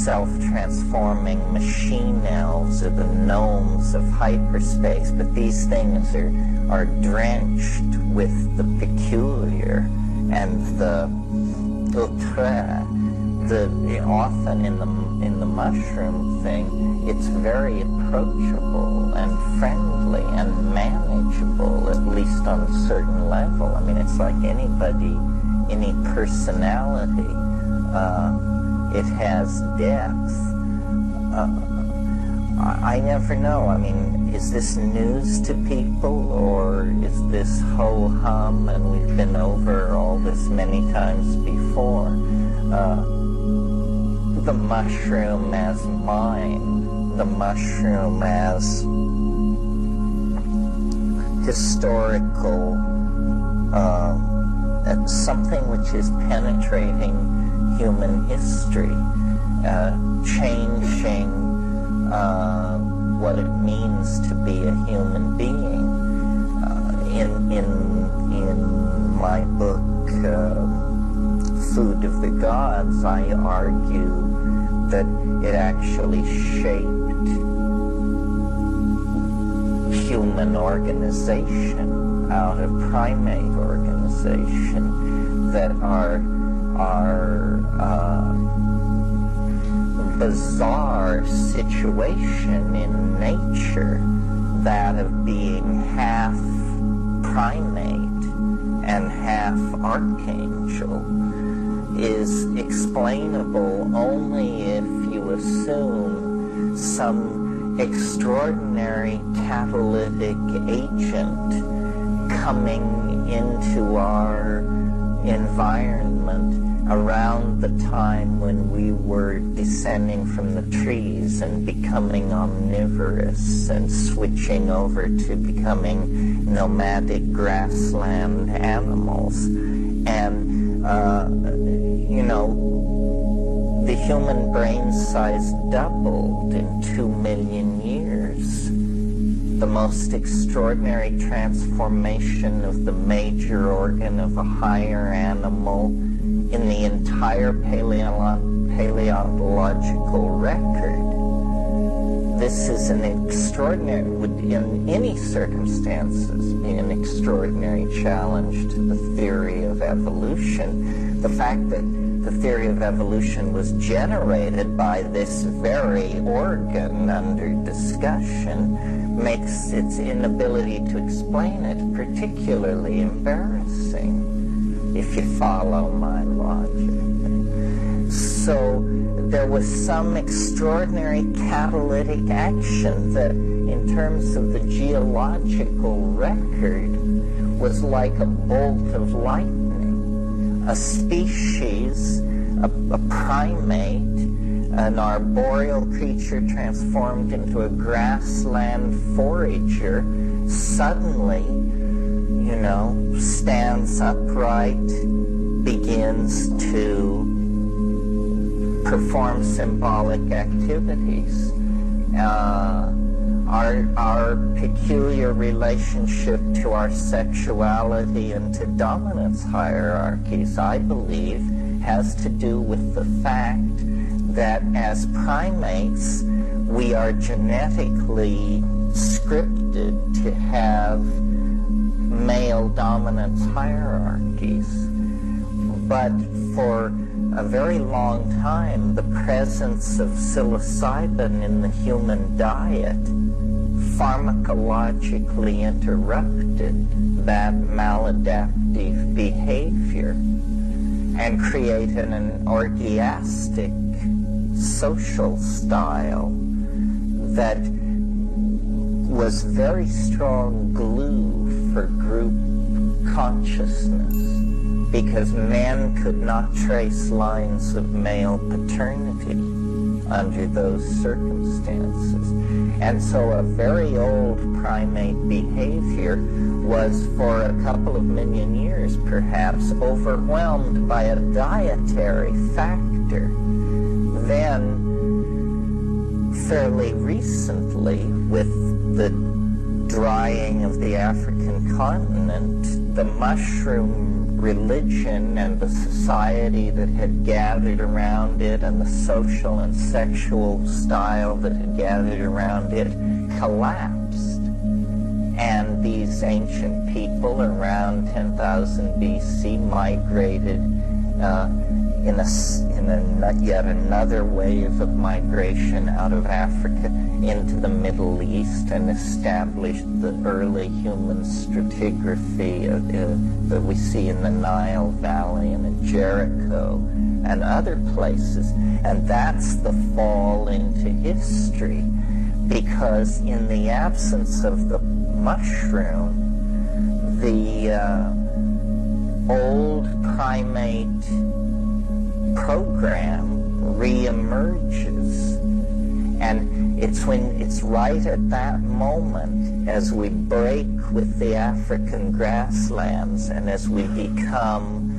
self-transforming machine elves, or the gnomes of hyperspace, but these things are drenched with the peculiar and the outre. Often in the mushroom thing, it's very approachable and friendly and manageable, at least on a certain level. I mean, it's like anybody, any personality. It has depth. I never know. I mean, is this news to people, or is this ho-hum and we've been over all this many times before? the mushroom as mind, the mushroom as historical, something which is penetrating human history, changing what it means to be a human being. In my book, Food of the Gods, I argue that it actually shaped human organization out of primate organization, that our bizarre situation in nature, that of being half primate and half archangel, is explainable only if you assume some extraordinary catalytic agent coming into our environment around the time when we were descending from the trees and becoming omnivorous and switching over to becoming nomadic grassland animals. And, the human brain size doubled in 2 million years. The most extraordinary transformation of the major organ of a higher animal in the entire paleontological record. This is an extraordinary, would in any circumstances be an extraordinary challenge to the theory of evolution. The fact that the theory of evolution was generated by this very organ under discussion makes its inability to explain it particularly embarrassing, if you follow my logic. So there was some extraordinary catalytic action that, in terms of the geological record, was like a bolt of lightning. A species, a primate, an arboreal creature transformed into a grassland forager, suddenly, stands upright, begins to perform symbolic activities. Our peculiar relationship to our sexuality and to dominance hierarchies, I believe, has to do with the fact that as primates, we are genetically scripted to have male dominance hierarchies. But for a very long time, the presence of psilocybin in the human diet pharmacologically interrupted that maladaptive behavior and created an orgiastic social style that was very strong glue for group consciousness, because men could not trace lines of male paternity under those circumstances. And so a very old primate behavior was, for a couple of million years perhaps, overwhelmed by a dietary factor. Then, fairly recently, with the drying of the African continent, the mushroom religion and the society that had gathered around it and the social and sexual style that had gathered around it collapsed. And these ancient people around 10,000 BC migrated in yet another wave of migration out of Africa into the Middle East and established the early human stratigraphy that we see in the Nile Valley and in Jericho and other places. And that's the fall into history, because in the absence of the mushroom, the old primate program reemerges. And it's right at that moment, as we break with the African grasslands and as we become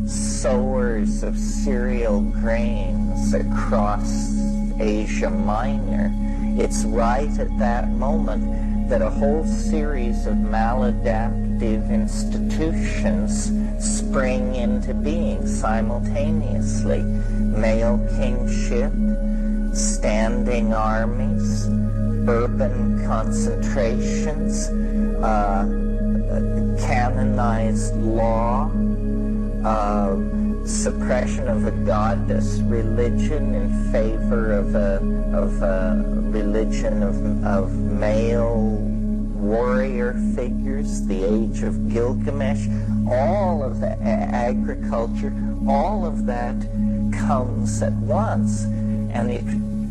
sowers of cereal grains across Asia Minor, it's right at that moment that a whole series of maladaptive institutions spring into being simultaneously. Male kingship, standing armies, urban concentrations, canonized law, suppression of a goddess religion in favor of a religion of male warrior figures, the age of Gilgamesh, all of the agriculture, all of that comes at once. And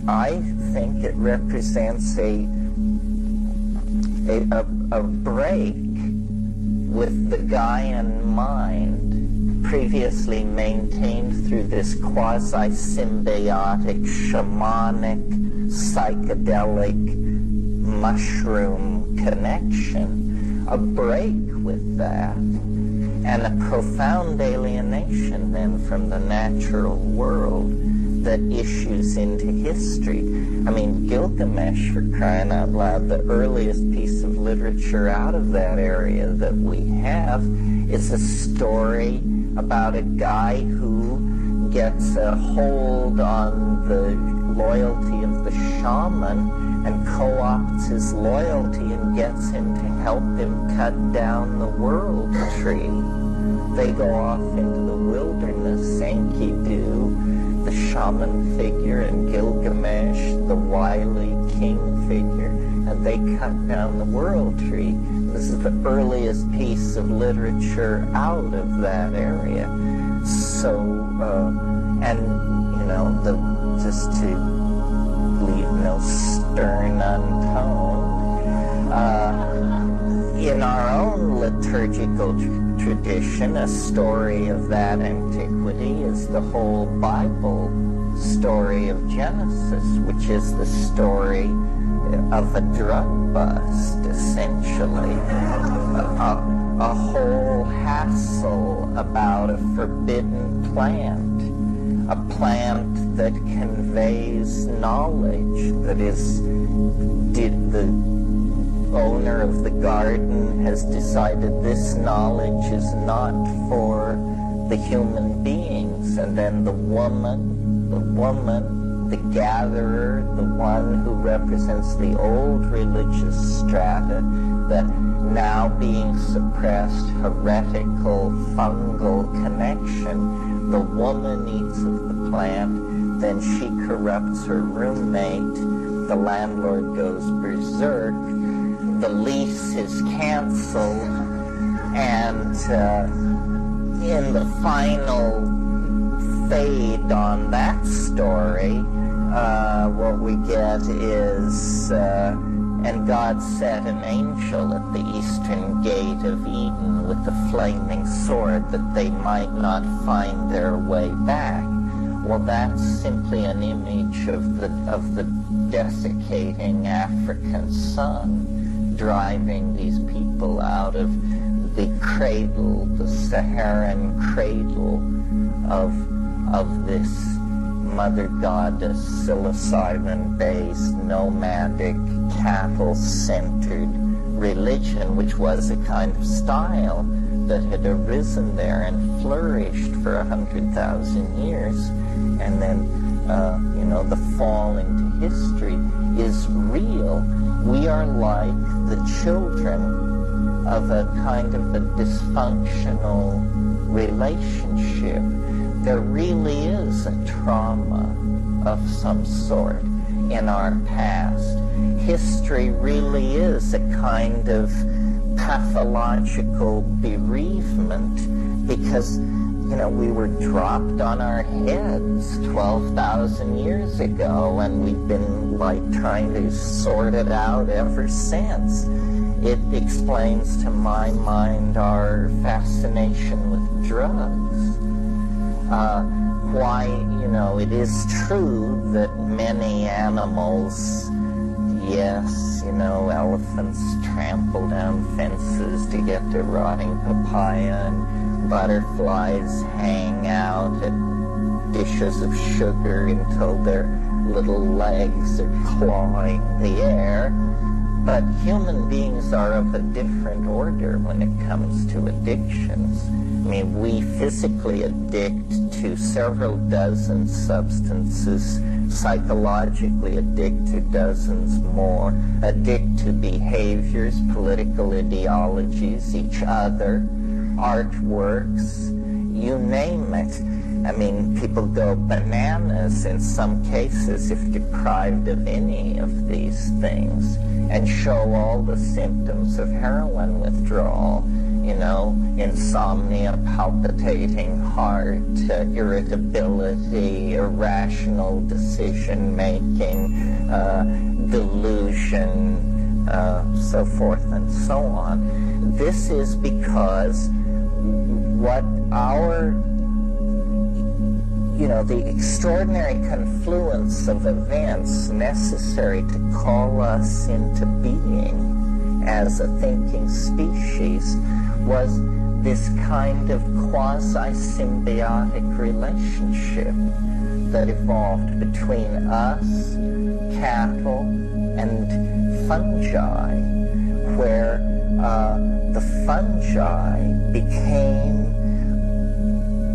I think it represents a break with the Gaian mind, previously maintained through this quasi-symbiotic, shamanic, psychedelic, mushroom connection, a break with that, and a profound alienation then from the natural world that issues into history. I mean, Gilgamesh, for crying out loud, the earliest piece of literature out of that area that we have is a story about a guy who gets a hold on the loyalty of the shaman and co-opts his loyalty and gets him to help him cut down the world tree. They go off into the wilderness, Enkidu, the shaman figure, and Gilgamesh, the wily king figure, and they cut down the world tree. This is the earliest piece of literature out of that area. So, and, you know, just to leave no stern untone, in our own liturgical tradition, a story of that antiquity is the whole Bible story of Genesis, which is the story of a drug bust, essentially. A whole hassle about a forbidden plant, a plant that conveys knowledge, that is, the owner of the garden has decided this knowledge is not for the human beings, and then the woman, the gatherer, the one who represents the old religious strata that now being suppressed, heretical, fungal connection, the woman eats of the plant, then she corrupts her roommate, the landlord goes berserk, the lease is canceled, and in the final fade on that story, what we get is, and God set an angel at the eastern gate of Eden with a flaming sword that they might not find their way back. Well, that's simply an image of the desiccating African sun, driving these people out of the cradle, the Saharan cradle of this mother goddess, psilocybin-based, nomadic, cattle-centered religion, which was a kind of style that had arisen there and flourished for 100,000 years. And then, the fall into history is real. We are like the children of a kind of a dysfunctional relationship. There really is a trauma of some sort in our past. History really is a kind of pathological bereavement because, we were dropped on our heads 12,000 years ago, and we've been trying to sort it out ever since. It explains to my mind our fascination with drugs. why, it is true that many animals, yes, elephants trample down fences to get to rotting papaya, and butterflies hang out at dishes of sugar until their little legs are clawing the air. But human beings are of a different order when it comes to addictions. I mean, we physically addict to several dozen substances, psychologically addict to dozens more, addict to behaviors, political ideologies, each other, artworks, you name it. I mean, people go bananas in some cases if deprived of any of these things, and show all the symptoms of heroin withdrawal, insomnia, palpitating heart, irritability, irrational decision-making, delusion, so forth and so on. This is because what the extraordinary confluence of events necessary to call us into being as a thinking species was this kind of quasi-symbiotic relationship that evolved between us, cattle, and fungi, where the fungi became,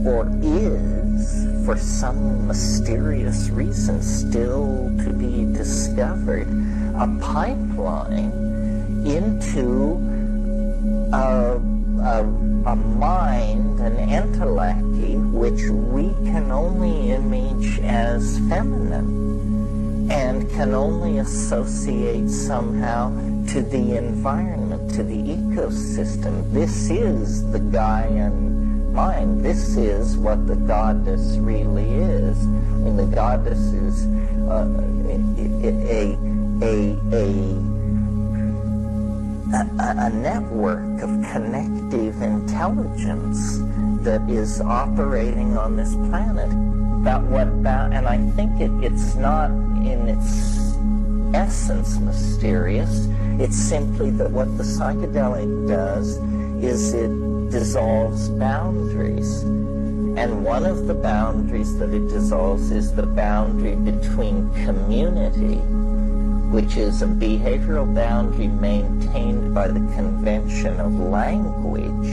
or is, for some mysterious reason still to be discovered, a pipeline into a mind, an intellect, which we can only image as feminine and can only associate somehow to the environment, to the ecosystem. This is the Gaian mind. This is what the goddess really is. I mean, the goddess is a network of connective intelligence that is operating on this planet. And I think it's not in its essence mysterious. It's simply that what the psychedelic does is it dissolves boundaries. And one of the boundaries that it dissolves is the boundary between community, which is a behavioral boundary maintained by the convention of language,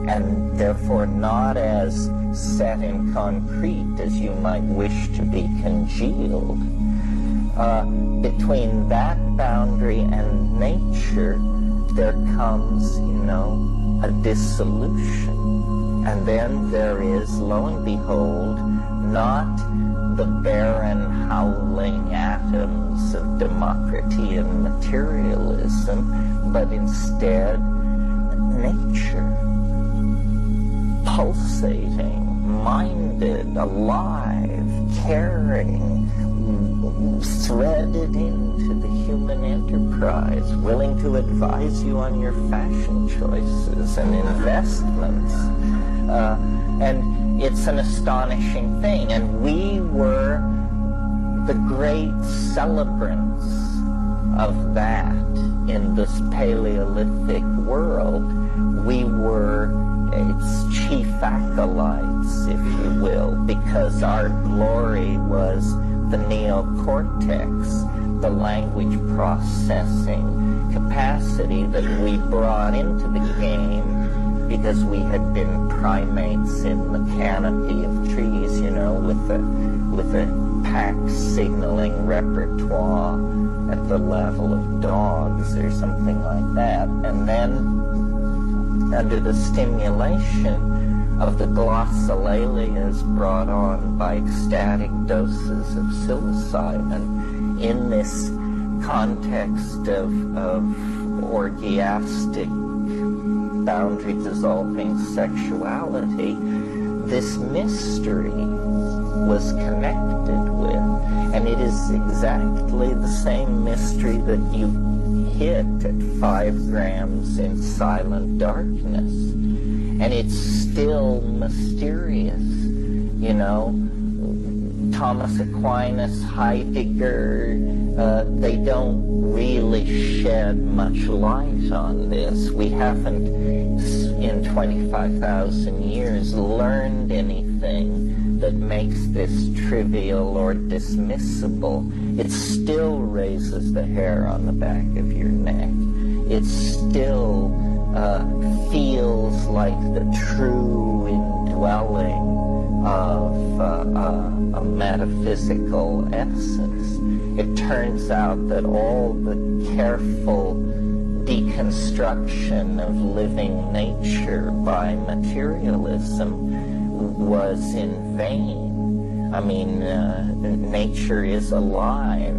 and therefore not as set in concrete as you might wish to be congealed. Between that boundary and nature, there comes, a dissolution. And then there is, lo and behold, not the barren howling atoms of democracy and materialism, but instead nature, pulsating, minded, alive, caring, threaded into the human enterprise, willing to advise you on your fashion choices and investments. And it's an astonishing thing. And we were the great celebrants of that in this Paleolithic world. We were its chief acolytes, if you will, because our glory was the neocortex, the language processing capacity that we brought into the game because we had been primates in the canopy of trees, with a pack signaling repertoire at the level of dogs or something like that. And then under the stimulation of the glossolalias brought on by ecstatic doses of psilocybin in this context of orgiastic boundary-dissolving sexuality, this mystery was connected with. And it is exactly the same mystery that you hit at 5 grams in silent darkness. And it's still mysterious, Thomas Aquinas, Heidegger, they don't really shed much light on this. We haven't, in 25,000 years, learned anything that makes this trivial or dismissible. It still raises the hair on the back of your neck. It still feels like the true indwelling of a metaphysical essence. It turns out that all the careful deconstruction of living nature by materialism was in vain. I mean, nature is alive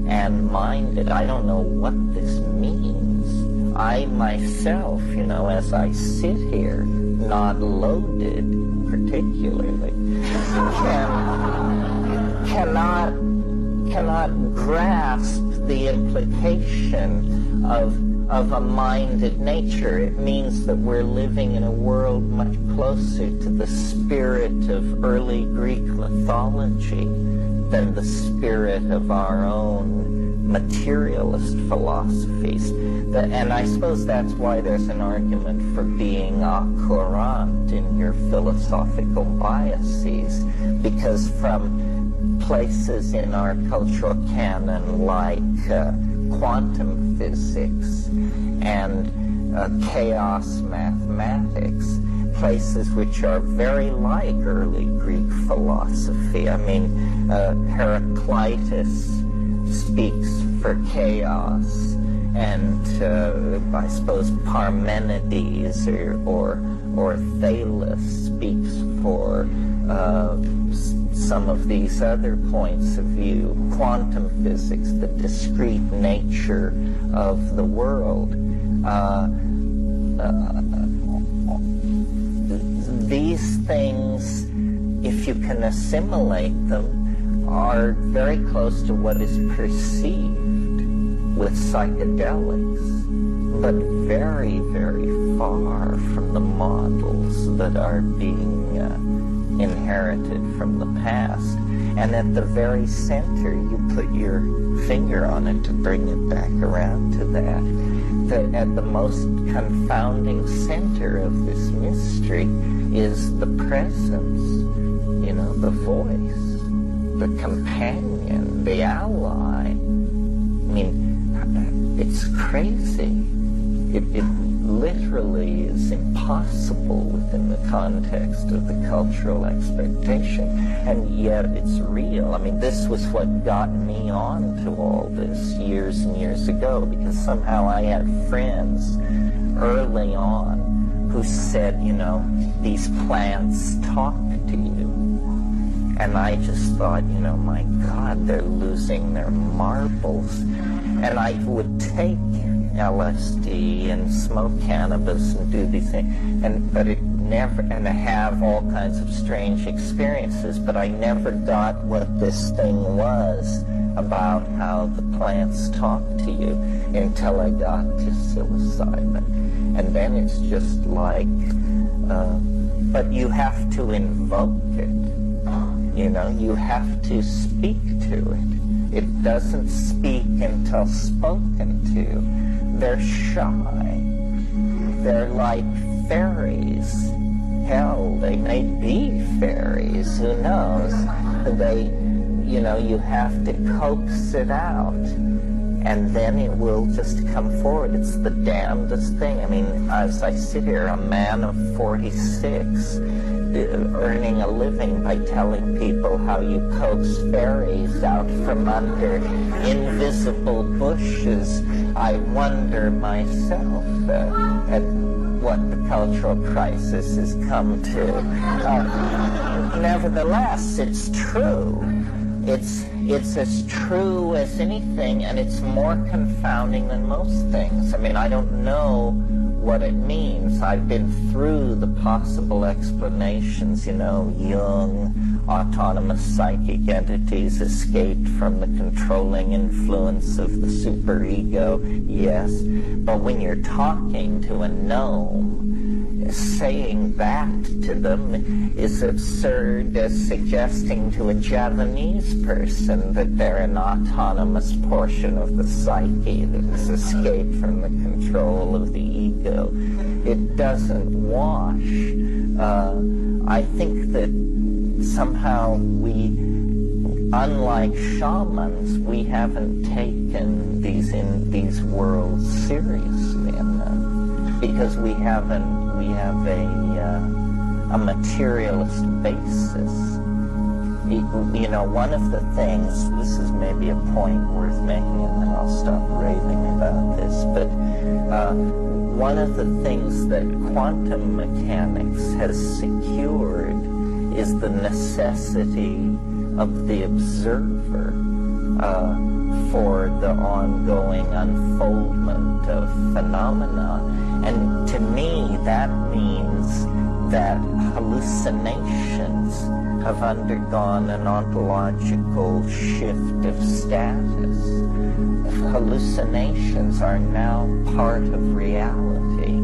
and minded. I don't know what this means. I myself, as I sit here, not loaded particularly, cannot grasp the implication of a minded nature. It means that we're living in a world much closer to the spirit of early Greek mythology than the spirit of our own materialist philosophies. And I suppose that's why there's an argument for being courant in your philosophical biases, because from places in our cultural canon like quantum physics and chaos mathematics, places which are very like early Greek philosophy. I mean, Heraclitus speaks for chaos, and I suppose Parmenides or Thales speaks for some of these other points of view. Quantum physics, the discrete nature of the world. These things, if you can assimilate them, are very close to what is perceived with psychedelics, but very, very far from the models that are being inherited from the past. And at the very center, you put your finger on it to bring it back around to that. At the most confounding center of this mystery is the presence, the voice, the companion, the ally. I mean, it's crazy. It literally is impossible within the context of the cultural expectation, and yet it's real. I mean, this was what got me on to all this years and years ago, because somehow I had friends early on who said, these plants talk to you. And I just thought, my God, they're losing their marbles. And I would take LSD and smoke cannabis and do these things, but it never, and have all kinds of strange experiences, but I never got what this thing was about how the plants talk to you until I got to psilocybin. And then it's just like, but you have to invoke it. You have to speak to it. It doesn't speak until spoken to. They're shy. They're like fairies. Hell, they may be fairies. Who knows? You have to coax it out, and then it will just come forward. It's the damnedest thing. I mean, as I sit here, a man of 46, earning a living by telling people how you coax fairies out from under invisible bushes, I wonder myself at what the cultural crisis has come to. Nevertheless, it's true. It's as true as anything, and it's more confounding than most things. I mean, I don't know what it means. I've been through the possible explanations, Jung, autonomous psychic entities escaped from the controlling influence of the superego, yes. But when you're talking to a gnome, saying that to them is absurd as suggesting to a Javanese person that they're an autonomous portion of the psyche that has escaped from the control of the ego. It doesn't wash. I think that somehow we, unlike shamans, we haven't taken these worlds seriously enough because we have a materialist basis. You know, one of the things, this is maybe a point worth making, and then I'll stop raving about this, but one of the things that quantum mechanics has secured is the necessity of the observer for the ongoing unfoldment of phenomena. And to me, that means that hallucinations have undergone an ontological shift of status. Hallucinations are now part of reality.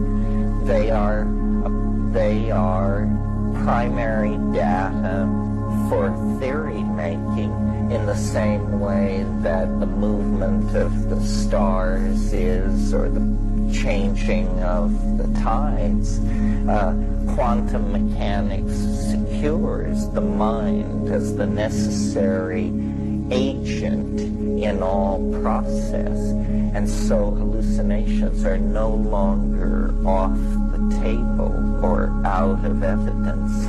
They are primary data for theory making in the same way that the movement of the stars is, or the changing of the tides. Quantum mechanics secures the mind as the necessary agent in all process, and so hallucinations are no longer off the table or out of evidence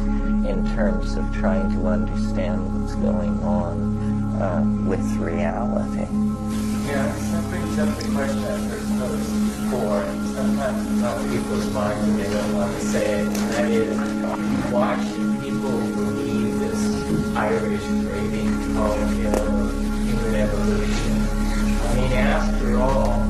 in terms of trying to understand what's going on with reality. Yeah, that brings up the question I first posed before. Sometimes it's on people's minds and they don't want to say it, and that is, why should people believe this Irish raving called human evolution? I mean, after all,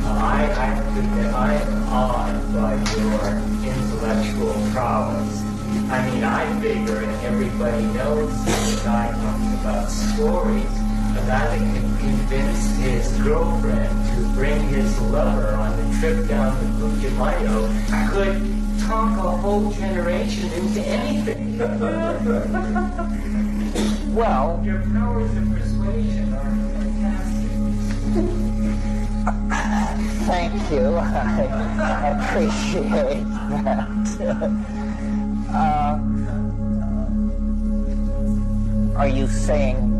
I have to admit, I am awed by your intellectual prowess. I mean, I figure, and everybody knows, the guy talking about stories, a guy that can convince his girlfriend to bring his lover on the trip down to Putumayo could talk a whole generation into anything. Well, your powers of persuasion are fantastic. Thank you. I appreciate that. Are you saying,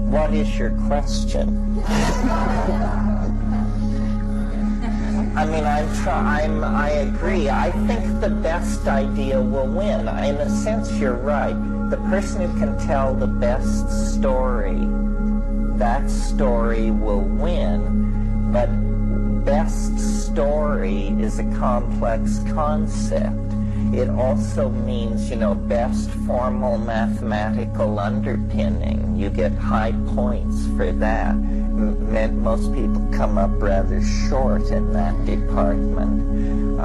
what is your question? I mean, I agree. I think the best idea will win. In a sense, you're right. The person who can tell the best story, that story will win. But best story is a complex concept. It also means, best formal mathematical underpinning. You get high points for that. Most people come up rather short in that department.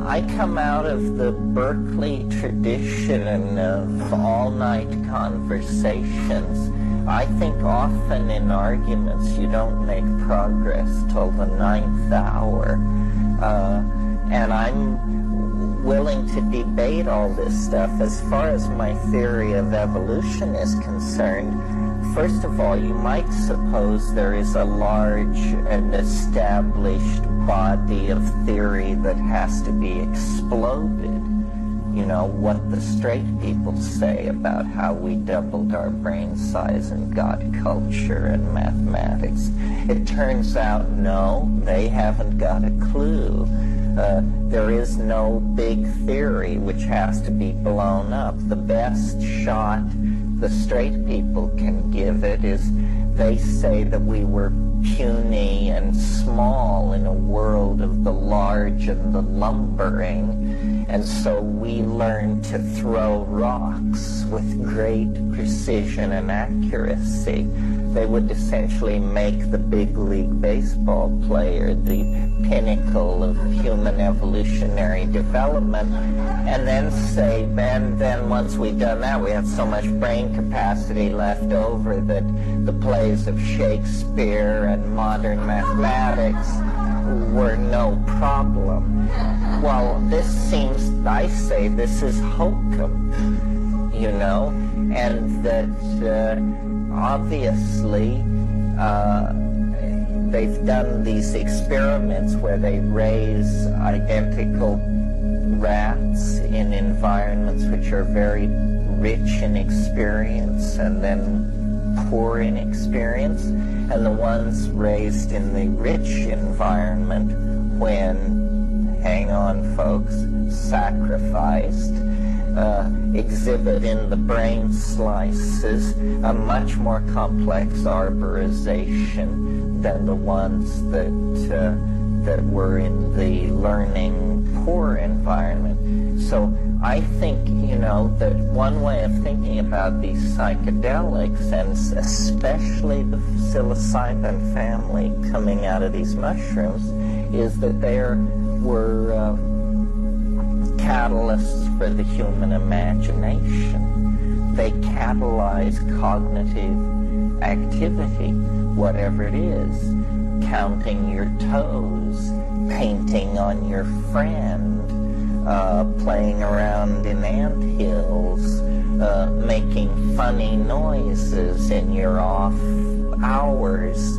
I come out of the Berkeley tradition of all-night conversations. I think often in arguments you don't make progress till the 9th hour. And I'm willing to debate all this stuff. As far as my theory of evolution is concerned, first of all, you might suppose there is a large and established body of theory that has to be exploded. What the straight people say about how we doubled our brain size and got culture and mathematics. It turns out, no, they haven't got a clue. There is no big theory which has to be blown up. The best shot the straight people can give it is they say that we were puny and small in a world of the large and the lumbering, and so we learned to throw rocks with great precision and accuracy. They would essentially make the big league baseball player the pinnacle of human evolutionary development, and then say, and then once we'd done that, we had so much brain capacity left over that the plays of Shakespeare and modern mathematics were no problem. Well, this seems, I say, this is hokum, you know, and that obviously they've done these experiments where they raise identical rats in environments which are very rich in experience and then poor in experience, and the ones raised in the rich environment, when, hang on folks, sacrificed, exhibit in the brain slices a much more complex arborization than the ones that were in the learning poor environment. So I think, you know, that one way of thinking about these psychedelics, and especially the psilocybin family coming out of these mushrooms, is that there were catalysts for the human imagination. They catalyze cognitive activity, whatever it is, counting your toes, painting on your friend, playing around in anthills, making funny noises in your off hours,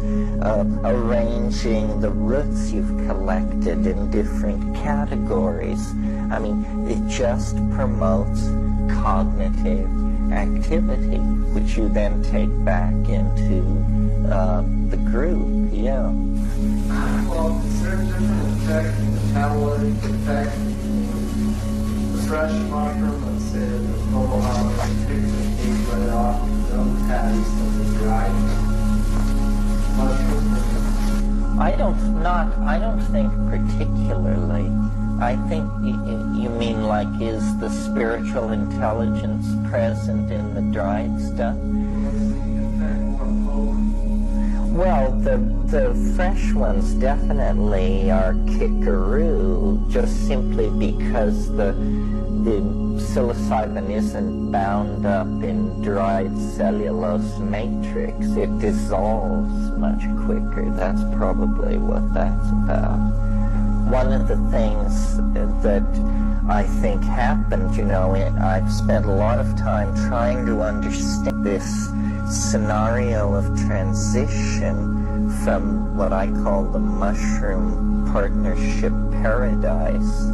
arranging the roots you've collected in different categories. I mean, it just promotes cognitive activity, which you then take back into the group, yeah. Well, is there a different effect, metabolism effect? The fresh mushroom, let's say, the bubble hop, takes the heat right off, don't have these dried mushrooms. I don't think particularly. I think you mean like, is the spiritual intelligence present in the dried stuff? Well, the fresh ones definitely are kickaroo, just simply because the psilocybin isn't bound up in dried cellulose matrix. It dissolves much quicker. That's probably what that's about. One of the things that I think happened, you know, I've spent a lot of time trying to understand this scenario of transition from what I call the mushroom partnership paradise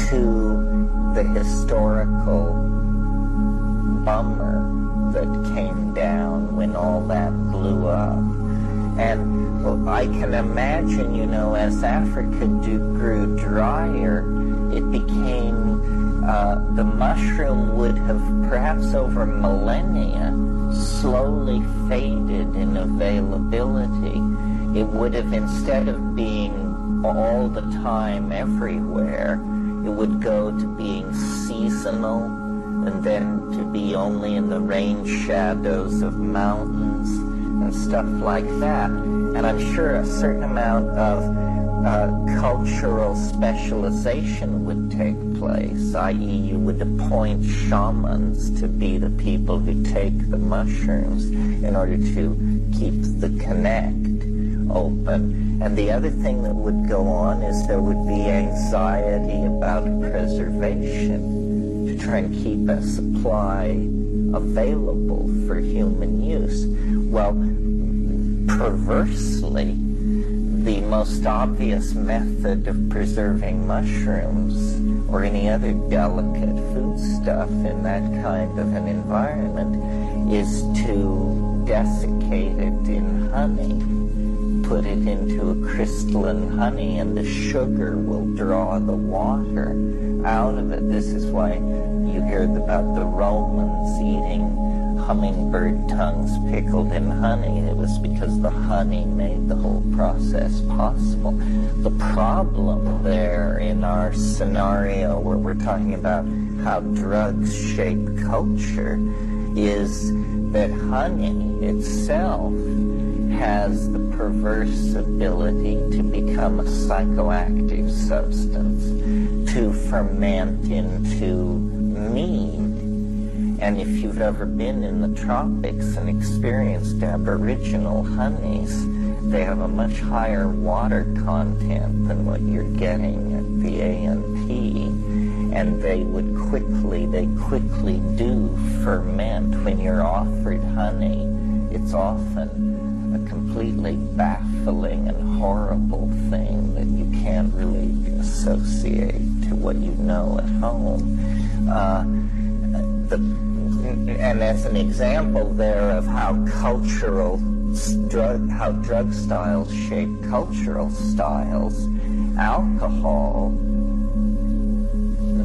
to the historical bummer that came down when all that blew up. And well, I can imagine, you know, as Africa grew drier, it became, the mushroom would have perhaps over millennia slowly faded in availability. It would have, instead of being all the time everywhere, it would go to being seasonal, and then to be only in the rain shadows of mountains and stuff like that. And I'm sure a certain amount of cultural specialization would take place, i.e. you would appoint shamans to be the people who take the mushrooms in order to keep the connect open. And the other thing that would go on is there would be anxiety about preservation to try and keep a supply available for human use. Well, perversely, the most obvious method of preserving mushrooms or any other delicate foodstuff in that kind of an environment is to desiccate it in honey, put it into a crystalline honey, and the sugar will draw the water out of it. This is why you heard about the Romans eating hummingbird tongues pickled in honey. It was because the honey made the whole process possible. The problem there in our scenario where we're talking about how drugs shape culture is that honey itself has the perverse ability to become a psychoactive substance, to ferment into mead. And if you've ever been in the tropics and experienced aboriginal honeys, they have a much higher water content than what you're getting at the A&P, and they quickly do ferment. When you're offered honey, it's often a completely baffling and horrible thing that you can't really associate to what you know at home. And as an example there of how drug styles shape cultural styles, alcohol,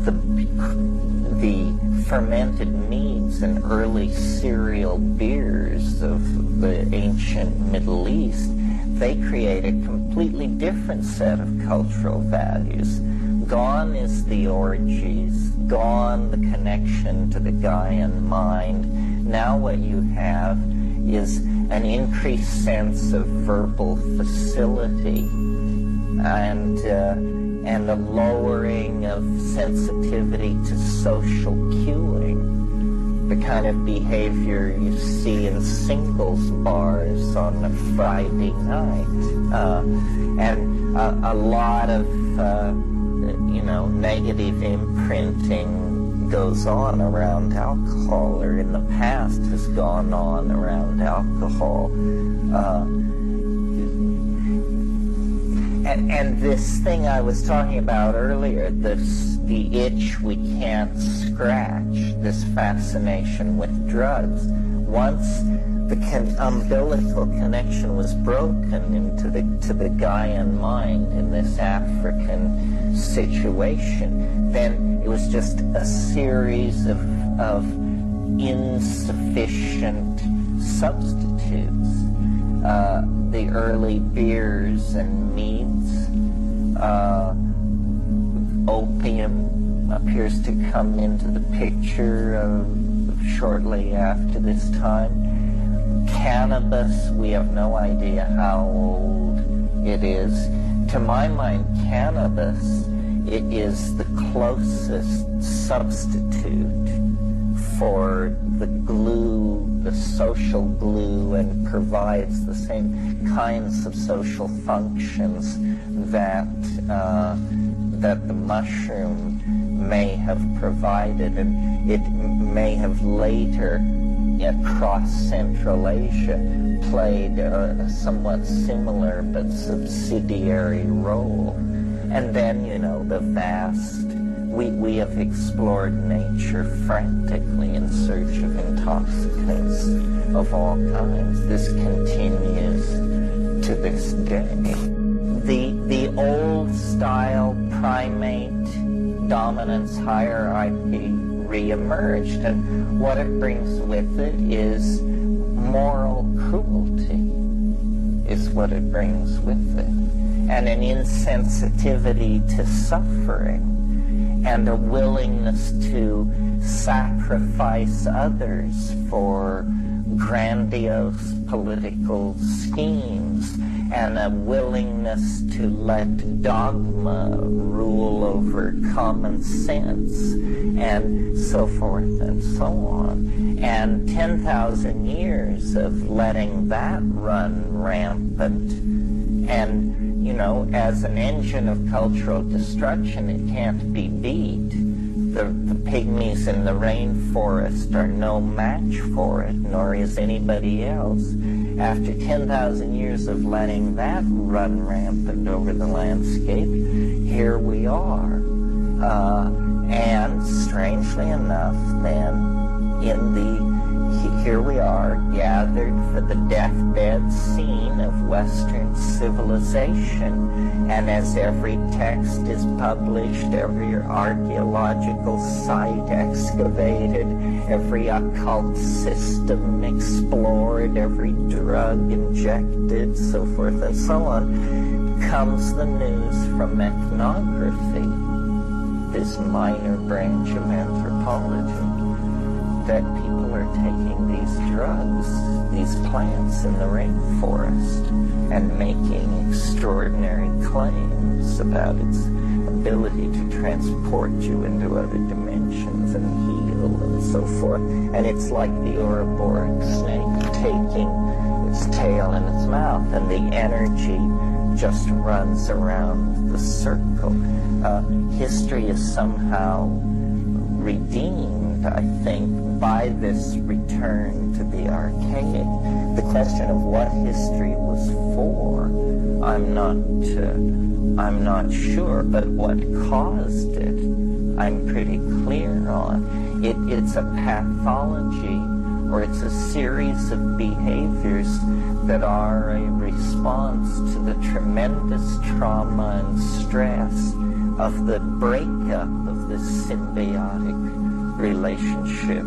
the fermented meads and early cereal beers of the ancient Middle East, they create a completely different set of cultural values. Gone is the orgies, gone the connection to the Gaian mind. Now what you have is an increased sense of verbal facility and a lowering of sensitivity to social cueing, the kind of behavior you see in singles bars on a Friday night, and a lot of negative imprinting goes on around alcohol, or in the past has gone on around alcohol. And this thing I was talking about earlier, the itch we can't scratch, this fascination with drugs, once the umbilical connection was broken into the Gaian mind in this African situation, then it was just a series of insufficient substitutes. The early beers and meads, opium appears to come into the picture shortly after this time. Cannabis, we have no idea how old it is. To my mind, cannabis, it is the closest substitute for the glue, the social glue, and provides the same kinds of social functions that the mushroom may have provided, and it may have later across Central Asia played a somewhat similar but subsidiary role. And then, the vast, we have explored nature frantically in search of intoxicants of all kinds. This continues to this day. The old style primate dominance hierarchy reemerged, and what it brings with it is moral cruelty, is what it brings with it, and an insensitivity to suffering, and a willingness to sacrifice others for grandiose political schemes, and a willingness to let dogma rule over common sense, and so forth and so on. And 10,000 years of letting that run rampant, and as an engine of cultural destruction, it can't be beat. The pygmies in the rainforest are no match for it, nor is anybody else. After 10,000 years of letting that run rampant over the landscape, here we are. And strangely enough, then, here we are, gathered for the deathbed scene of Western civilization. And as every text is published, every archaeological site excavated, every occult system explored, every drug injected, so forth and so on, comes the news from ethnography, this minor branch of anthropology, that people are taking these drugs, these plants in the rainforest, and making extraordinary claims about its ability to transport you into other dimensions and heal and so forth. And it's like the Ouroboros snake taking its its tail in its mouth, and the energy just runs around the circle. History is somehow redeemed, I think, by this return to the archaic. The question of what history was for, I'm not sure, but what caused it, I'm pretty clear on. It's a pathology, or it's a series of behaviors that are a response to the tremendous trauma and stress of the breakup of this symbiotic relationship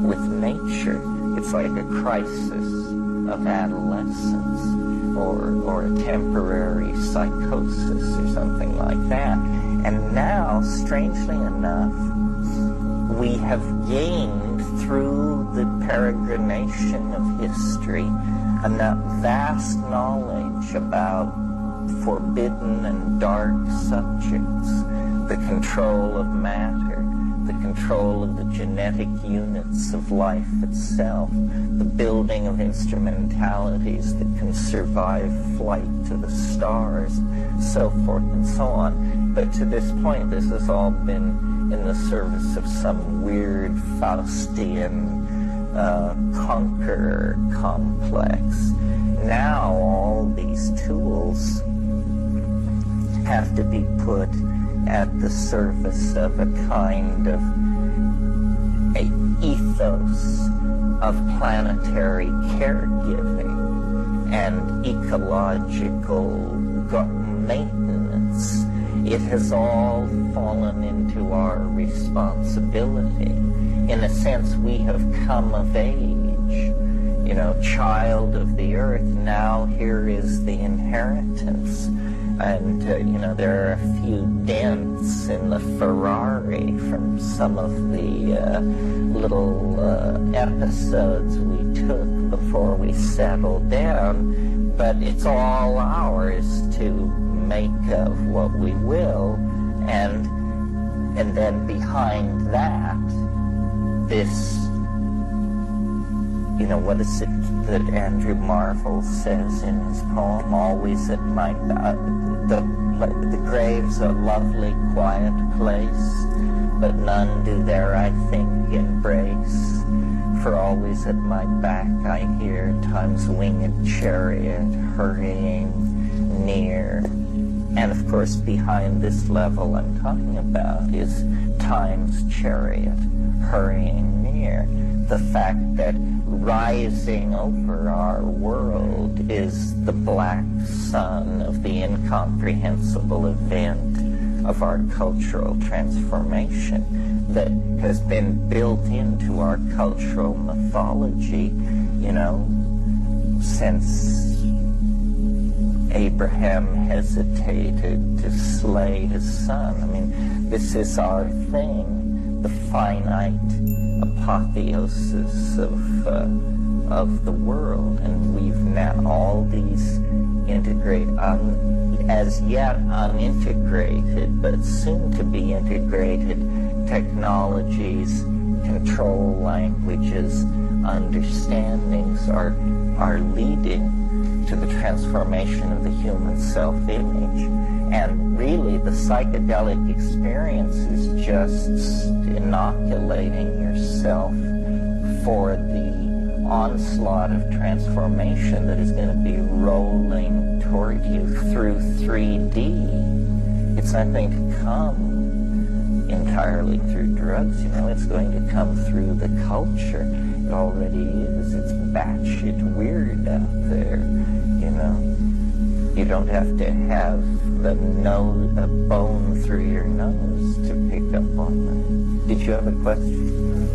with nature. It's like a crisis of adolescence, or a temporary psychosis or something like that. And now, strangely enough, we have gained through the peregrination of history enough vast knowledge about forbidden and dark subjects, the control of matter, the control of the genetic units of life itself, the building of instrumentalities that can survive flight to the stars, so forth and so on. But to this point, this has all been in the service of some weird Faustian conqueror complex. Now all these tools have to be put at the service of a kind of ethos of planetary caregiving and ecological maintenance. It has all fallen into our responsibility. In a sense, we have come of age, child of the earth. Now here is the inheritance. And, there are a few dents in the Ferrari from some of the little episodes we took before we settled down. But it's all ours to make of what we will. And then behind that, this, what is it that Andrew Marvell says in his poem, always at my the grave's a lovely, quiet place, but none do there, I think, embrace. For always at my back I hear time's winged chariot hurrying near. And of course, behind this level I'm talking about is time's chariot hurrying near. The fact that rising over our world is the black sun of the incomprehensible event of our cultural transformation that has been built into our cultural mythology, since Abraham hesitated to slay his son. I mean, this is our thing, the finite apotheosis of the world, and we've now all these as yet unintegrated, but soon to be integrated technologies, control languages, understandings are leading to the transformation of the human self-image. And really, the psychedelic experience is just inoculating yourself for the onslaught of transformation that is going to be rolling toward you through 3D. It's not going to come entirely through drugs, it's going to come through the culture. It already is. It's batshit weird out there, You don't have to have a bone through your nose to pick up on that. Did you have a question?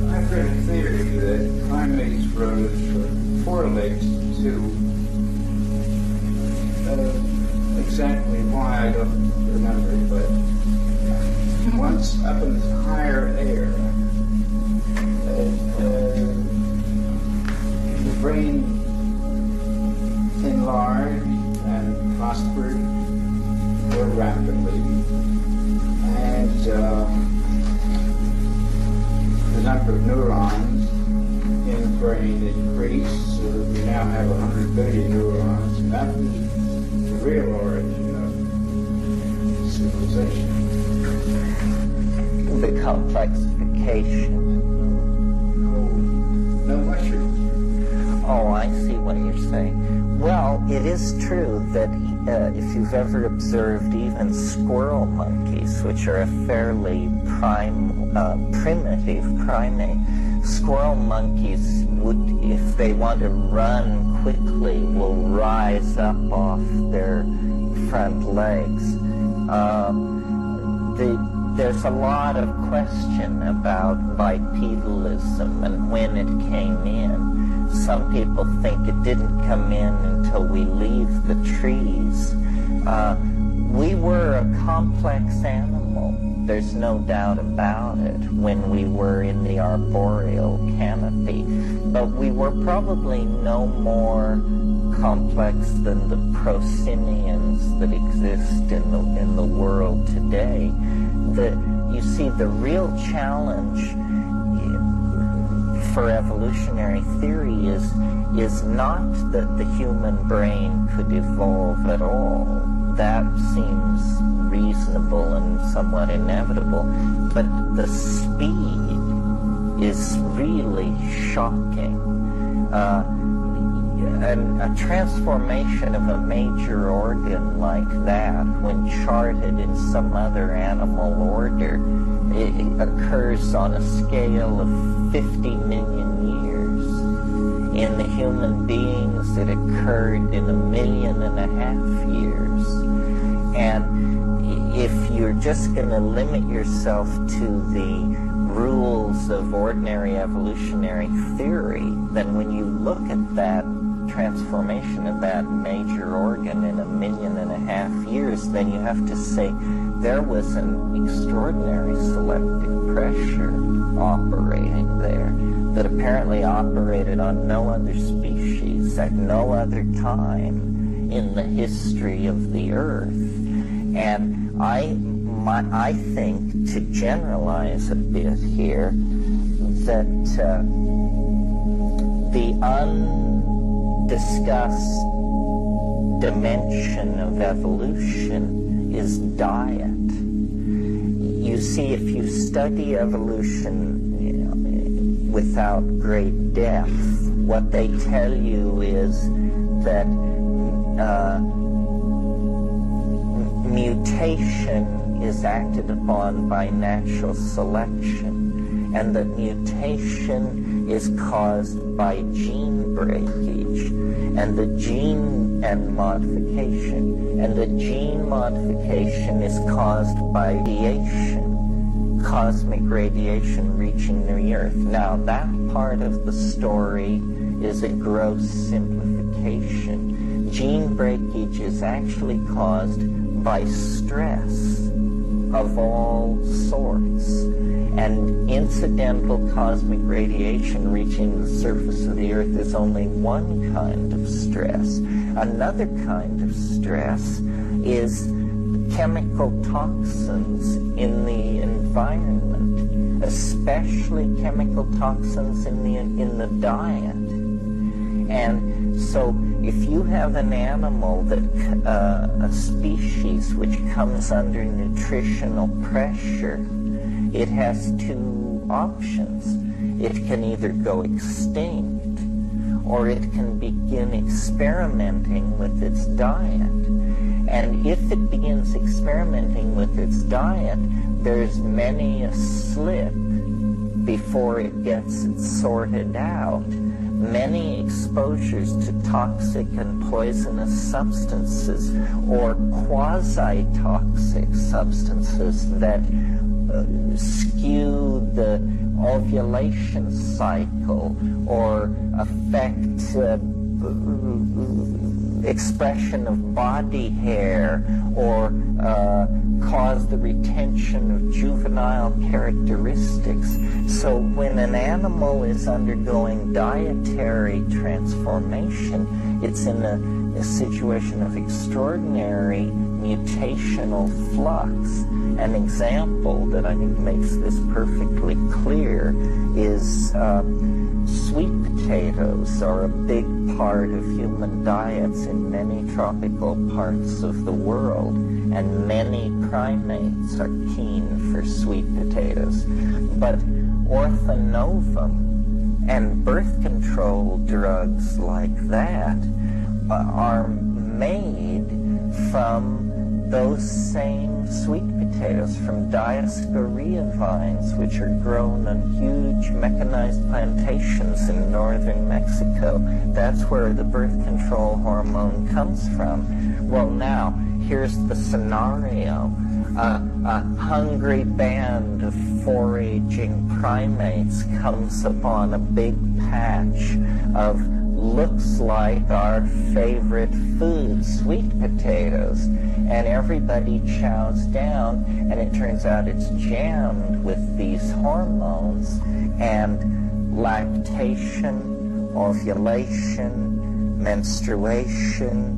I've read a theory that primates rose four legs to exactly why I don't remember, but once up in the higher air, the brain enlarged and prospered more rapidly, and the number of neurons in the brain increased so that we now have 100 billion neurons, and that was the real origin of civilization. The complexification. No mushrooms. Oh, I see what you're saying. Well, it is true that if you've ever observed even squirrel monkeys, which are a fairly primitive primate, squirrel monkeys would, if they want to run quickly, will rise up off their front legs. There's a lot of question about bipedalism and when it came in. Some people think it didn't come in until we leave the trees. We were a complex animal, there's no doubt about it, when we were in the arboreal canopy. But we were probably no more complex than the prosimians that exist in the world today. You see, the real challenge for evolutionary theory is not that the human brain could evolve at all. That seems reasonable and somewhat inevitable. But the speed is really shocking. And a transformation of a major organ like that, when charted in some other animal order, it occurs on a scale of 50 million years. In the human beings, it occurred in 1.5 million years. And if you're just going to limit yourself to the rules of ordinary evolutionary theory, then when you look at that transformation of that major organ in 1.5 million years, then you have to say there was an extraordinary selective pressure operating there that apparently operated on no other species at no other time in the history of the Earth. And I think, to generalize a bit here, that the undiscussed dimension of evolution is diet. You see, if you study evolution without great depth, what they tell you is that mutation is acted upon by natural selection, and that mutation is caused by gene breakage and the gene modification, and the gene modification is caused by radiation, cosmic radiation reaching the Earth. Now, that part of the story is a gross simplification. Gene breakage is actually caused by stress of all sorts, and incidental cosmic radiation reaching the surface of the Earth is only one kind of stress. Another kind of stress is chemical toxins in the environment, especially chemical toxins in the diet. And so if you have an animal that, a species which comes under nutritional pressure, it has two options. It can either go extinct, or it can begin experimenting with its diet. And if it begins experimenting with its diet, there's many a slip before it gets it sorted out. Many exposures to toxic and poisonous substances or quasi-toxic substances that skew the ovulation cycle or affect expression of body hair or cause the retention of juvenile characteristics. So when an animal is undergoing dietary transformation, it's in a situation of extraordinary mutational flux. An example that I think makes this perfectly clear is sweet potatoes. foods are a big part of human diets in many tropical parts of the world, and many primates are keen for sweet potatoes. But orthonovum and birth control drugs like that are made from those same sweet potatoes, from Dioscorea vines, which are grown on huge mechanized plantations in northern Mexico. That's where the birth control hormone comes from. Well, now, here's the scenario. A hungry band of foraging primates comes upon a big patch of looks like our favorite food, sweet potatoes, and everybody chows down, and it turns out it's jammed with these hormones, and lactation, ovulation, menstruation,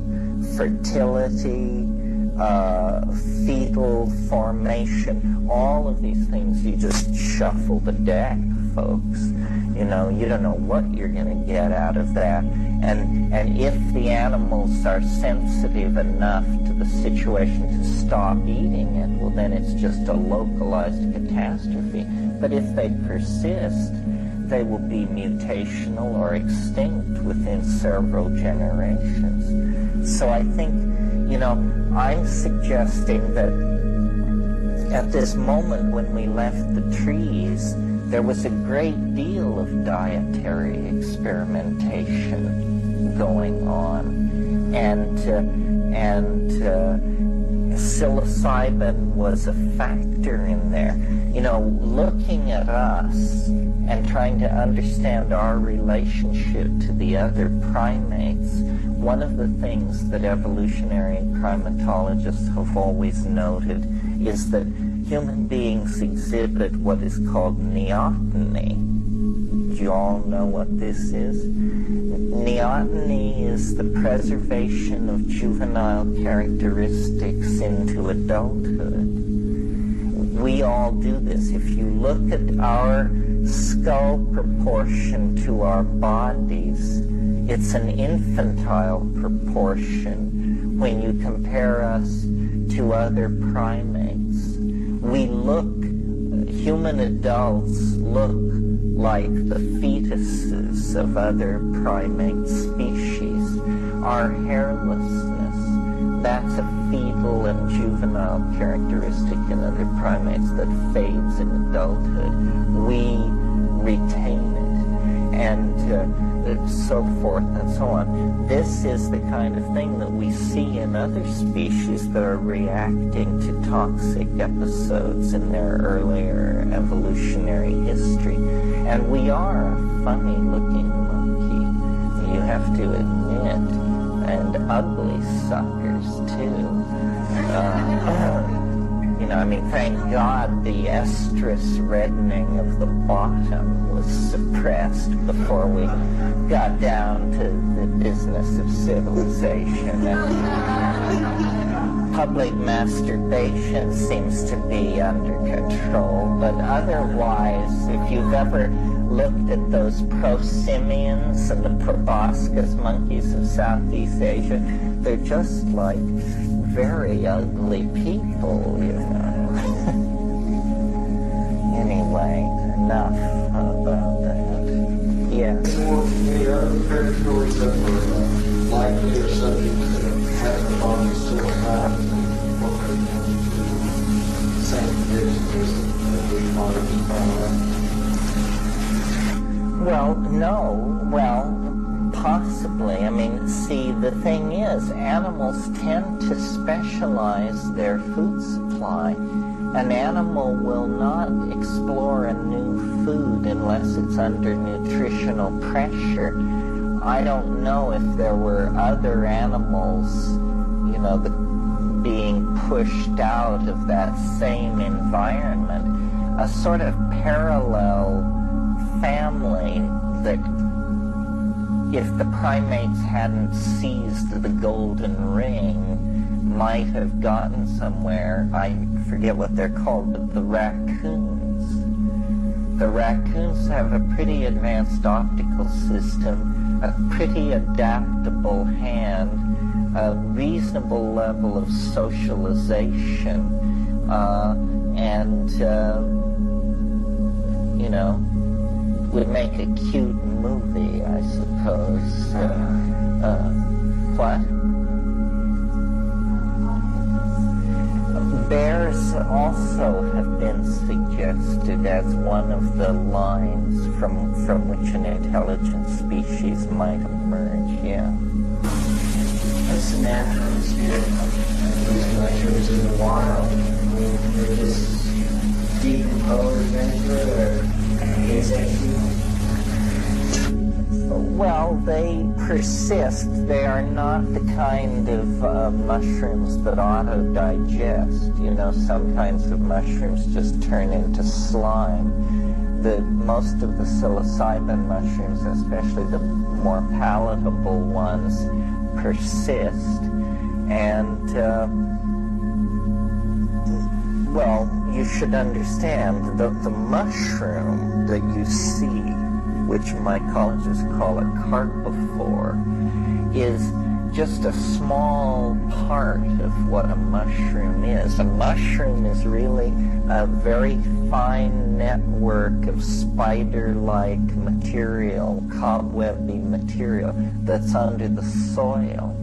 fertility, fetal formation, all of these things, you just shuffle the deck, folks. You know, you don't know what you're going to get out of that. And if the animals are sensitive enough to the situation to stop eating it, well, then it's just a localized catastrophe. But if they persist, they will be mutational or extinct within several generations. So I think, you know, I'm suggesting that at this moment when we left the trees, there was a great deal of dietary experimentation going on, and psilocybin was a factor in there. You know, looking at us and trying to understand our relationship to the other primates, one of the things that evolutionary primatologists have always noted is that human beings exhibit what is called neoteny. Do you all know what this is? Neoteny is the preservation of juvenile characteristics into adulthood. We all do this. If you look at our skull proportion to our bodies, it's an infantile proportion when you compare us to other primates. We look, human adults look like the fetuses of other primate species. Our hairlessness, that's a fetal and juvenile characteristic in other primates that fades in adulthood. We retain it, and so forth and so on. This is the kind of thing that we see in other species that are reacting to toxic episodes in their earlier evolutionary history. And we are a funny-looking monkey, you have to admit, and ugly suckers, too. You know, I mean, thank God the estrus reddening of the bottom was suppressed before we got down to the business of civilization. And public masturbation seems to be under control, but otherwise, if you've ever looked at those prosimians and the proboscis monkeys of Southeast Asia, they're just like very ugly people, you know. Anyway, enough about that. Yes. The predatories that were likely or subject to having the bodies still alive and the same conditions that we find. Well, no. Well, possibly. I mean, see, the thing is, animals tend to specialize their food supply. An animal will not explore a new food unless it's under nutritional pressure. I don't know if there were other animals, you know, being pushed out of that same environment. A sort of parallel family that, if the primates hadn't seized the golden ring, might have gotten somewhere. I forget what they're called, but the raccoons. The raccoons have a pretty advanced optical system a pretty adaptable hand, a reasonable level of socialization, and would make a cute movie, I suppose. What? Bears also have been suggested as one of the lines from which an intelligent species might emerge, yeah. That's the natural experience. These mushrooms in the wild, they're just decompose eventually, or asexual? Well, they persist. They are not the kind of mushrooms that auto-digest. Some kinds of mushrooms just turn into slime. Most of the psilocybin mushrooms, especially the more palatable ones, persist. And, you should understand that the mushroom that you see, which mycologists call a carpophore, is just a small part of what a mushroom is. A mushroom is really a very fine network of spider-like material, cobwebby material that's under the soil.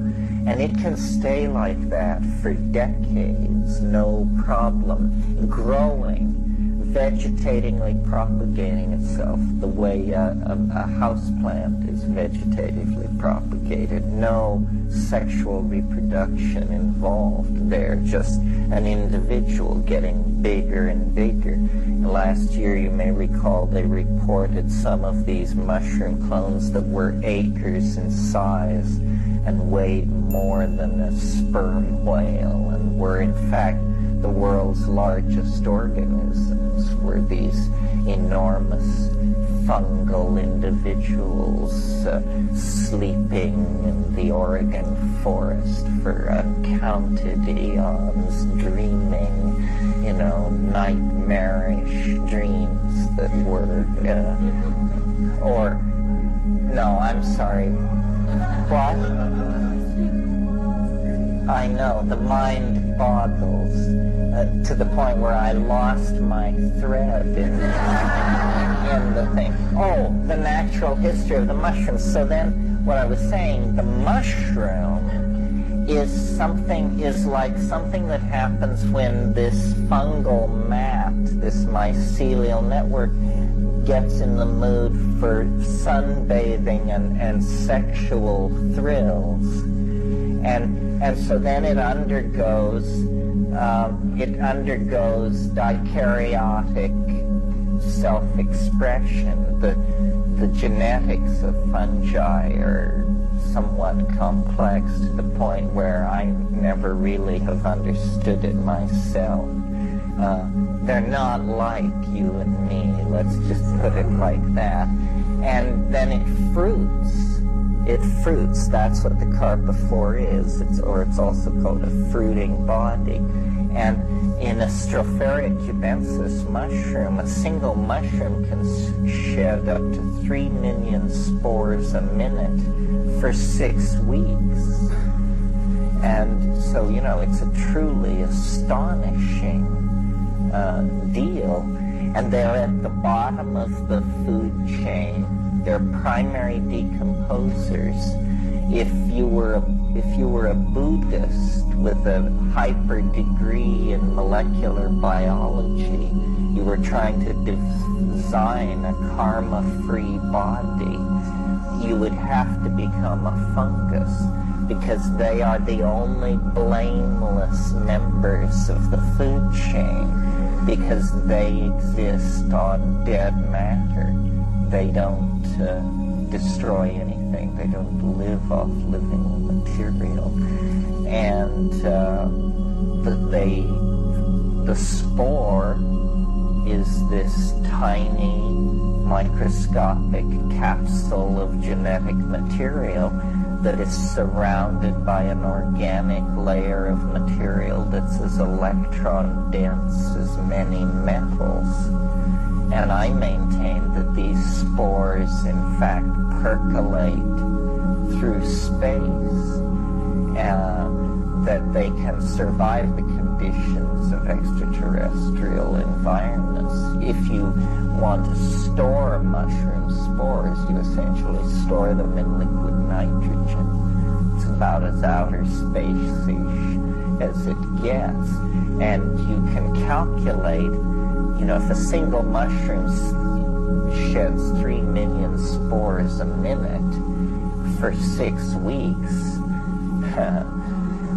And it can stay like that for decades, no problem, growing, vegetatively propagating itself the way a houseplant is vegetatively propagated. No sexual reproduction involved there, just an individual getting bigger and bigger. Last year, you may recall, they reported some of these mushroom clones that were acres in size and weighed more than a sperm whale, and were in fact the world's largest organisms, were these enormous fungal individuals sleeping in the Oregon forest for uncounted eons, dreaming, nightmarish dreams that were, no, I'm sorry. What? I know, the mind boggles to the point where I lost my thread in the thing. Oh, the natural history of the mushroom. So then, what I was saying, the mushroom is like something that happens when this fungal mat, this mycelial network, gets in the mood for sunbathing and sexual thrills. And so then it undergoes dikaryotic self-expression. The genetics of fungi are somewhat complex to the point where I never really have understood it myself. They're not like you and me, let's just put it like that. And then it fruits. That's what the carpophore is. It's also called a fruiting body. And in a Stropharia cubensis mushroom, a single mushroom can shed up to 3 million spores a minute for 6 weeks. And so, it's a truly astonishing deal. And they're at the bottom of the food chain. They're primary decomposers. If you were a Buddhist with a hyper degree in molecular biology, you were trying to design a karma-free body, you would have to become a fungus, because they are the only blameless members of the food chain, because they exist on dead matter. They don't destroy anything. They don't live off living material. And the spore is this tiny microscopic capsule of genetic material that is surrounded by an organic layer of material that's as electron dense as many metals. And I maintain that these spores in fact percolate through space, that they can survive the conditions of extraterrestrial environments. If you want to store mushroom spores, you essentially store them in liquid nitrogen. It's about as outer space-ish as it gets. And you can calculate, if a single mushroom sheds 3 million spores a minute for 6 weeks,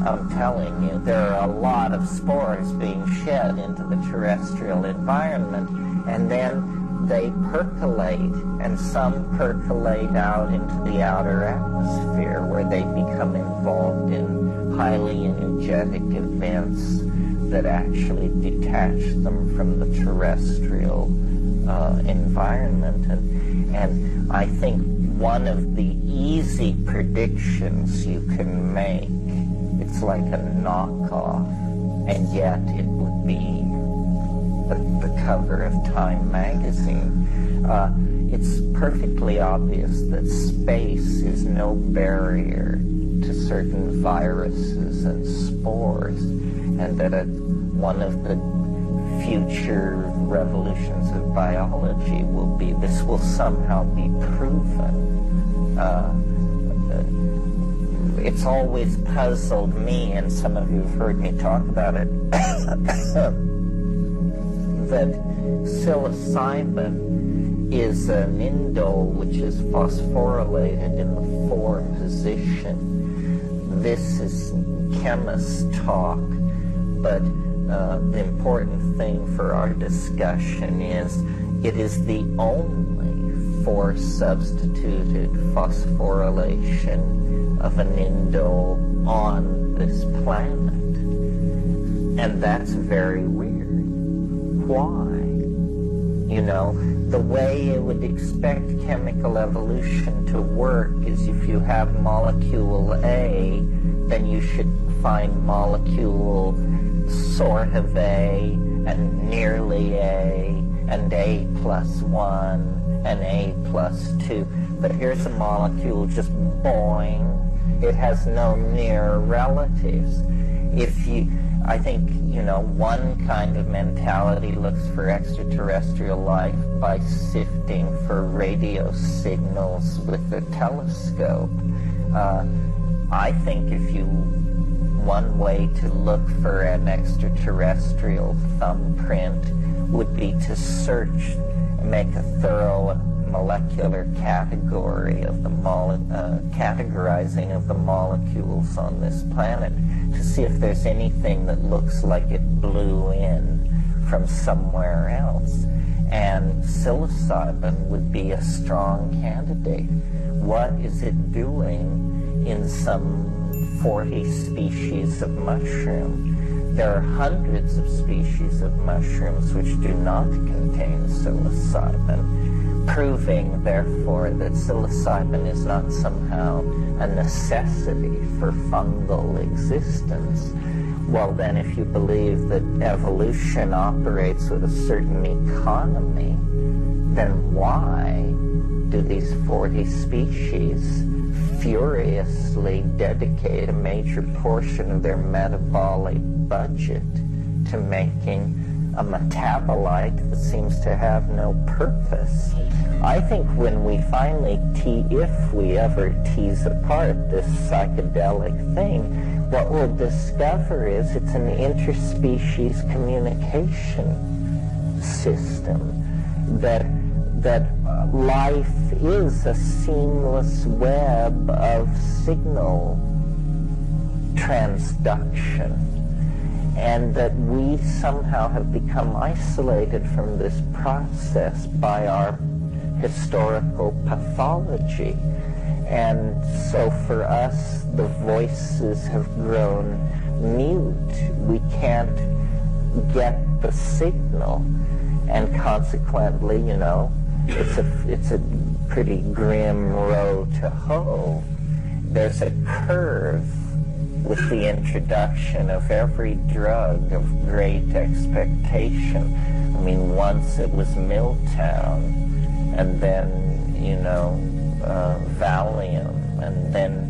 I'm telling you, there are a lot of spores being shed into the terrestrial environment, and then they percolate, and some percolate out into the outer atmosphere, where they become involved in highly energetic events that actually detach them from the terrestrial environment. And I think one of the easy predictions you can make, it's like a knockoff, and yet it would be the cover of Time magazine. It's perfectly obvious that space is no barrier to certain viruses and spores, and that one of the future revolutions of biology will be, this will somehow be proven. It's always puzzled me, and some of you have heard me talk about it, that psilocybin is an indole which is phosphorylated in the 4 position. This is chemist talk, but the important thing for our discussion is it is the only 4-substituted phosphorylation of an indole on this planet. And that's very weird. Why? The way you would expect chemical evolution to work is if you have molecule A, then you should find molecule sort of A, and nearly A, and A plus 1, and A plus 2. But here's a molecule just boing. It has no near relatives. I think, one kind of mentality looks for extraterrestrial life by sifting for radio signals with a telescope. I think one way to look for an extraterrestrial thumbprint would be to search, make a thorough molecular category of the categorizing of the molecules on this planet to see if there's anything that looks like it blew in from somewhere else. And psilocybin would be a strong candidate. What is it doing in some 40 species of mushroom? There are hundreds of species of mushrooms which do not contain psilocybin, proving, therefore, that psilocybin is not somehow a necessity for fungal existence. Well, then, if you believe that evolution operates with a certain economy, then why do these 40 species furiously dedicate a major portion of their metabolic budget to making a metabolite that seems to have no purpose? I think when we finally if we ever tease apart this psychedelic thing, what we'll discover is it's an interspecies communication system, that life is a seamless web of signal transduction, and that we somehow have become isolated from this process by our historical pathology. And so for us, the voices have grown mute. We can't get the signal, and consequently, it's a pretty grim row to hoe. There's a curve with the introduction of every drug of great expectation. I mean, once it was Milltown, and then, you know, Valium, and then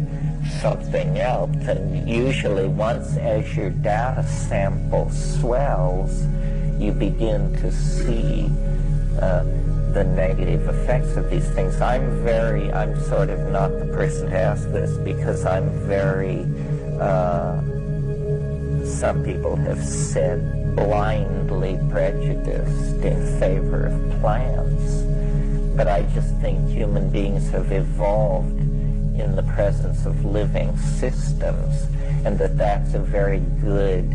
something else. And usually once as your data sample swells, you begin to see the negative effects of these things. I'm sort of not the person to ask this, because I'm very, some people have said, blindly prejudiced in favor of plants. But I just think human beings have evolved in the presence of living systems, and that's a very good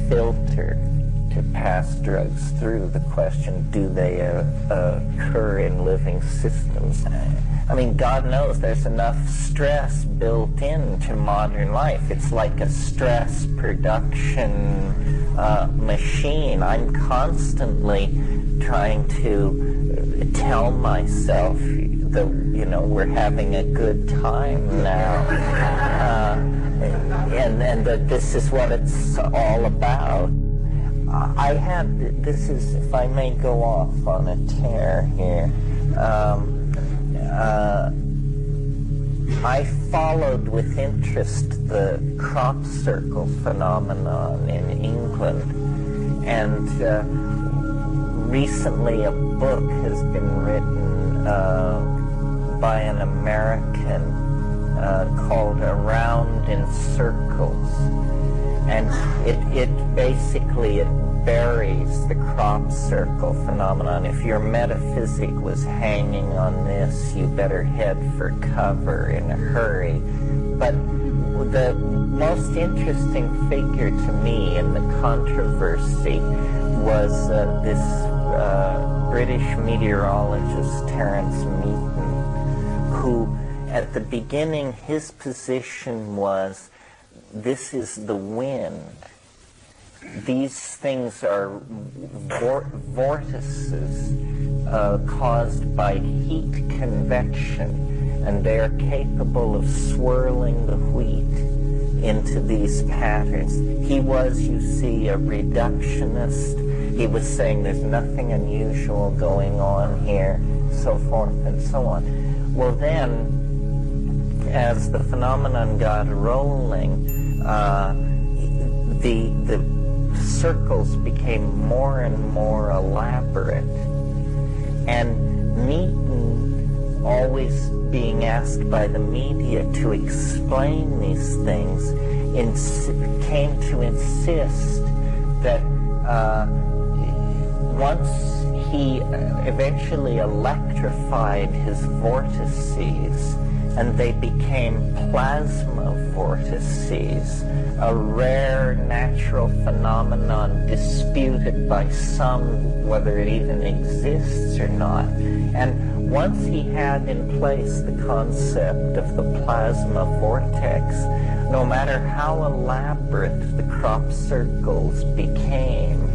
filter to pass drugs through. The question, do they occur in living systems? I mean, God knows there's enough stress built into modern life. It's like a stress production machine. I'm constantly trying to tell myself that, you know, we're having a good time now, and that this is what it's all about. I had, this is, if I may go off on a tear here, I followed with interest the crop circle phenomenon in England, and recently a book has been written by an American called Around in Circles, and it basically buries the crop circle phenomenon. If your metaphysic was hanging on this, you better head for cover in a hurry. But the most interesting figure to me in the controversy was this British meteorologist Terence Meaton, who at the beginning his position was, this is the wind. These things are vortices caused by heat convection, and they are capable of swirling the wheat into these patterns. He was, you see, a reductionist. He was saying there's nothing unusual going on here, so forth and so on. Well then, as the phenomenon got rolling, the circles became more and more elaborate, and Meaton, always being asked by the media to explain these things, came to insist that once he eventually electrified his vortices, and they became plasma vortices, a rare natural phenomenon disputed by some whether it even exists or not. And once he had in place the concept of the plasma vortex, no matter how elaborate the crop circles became,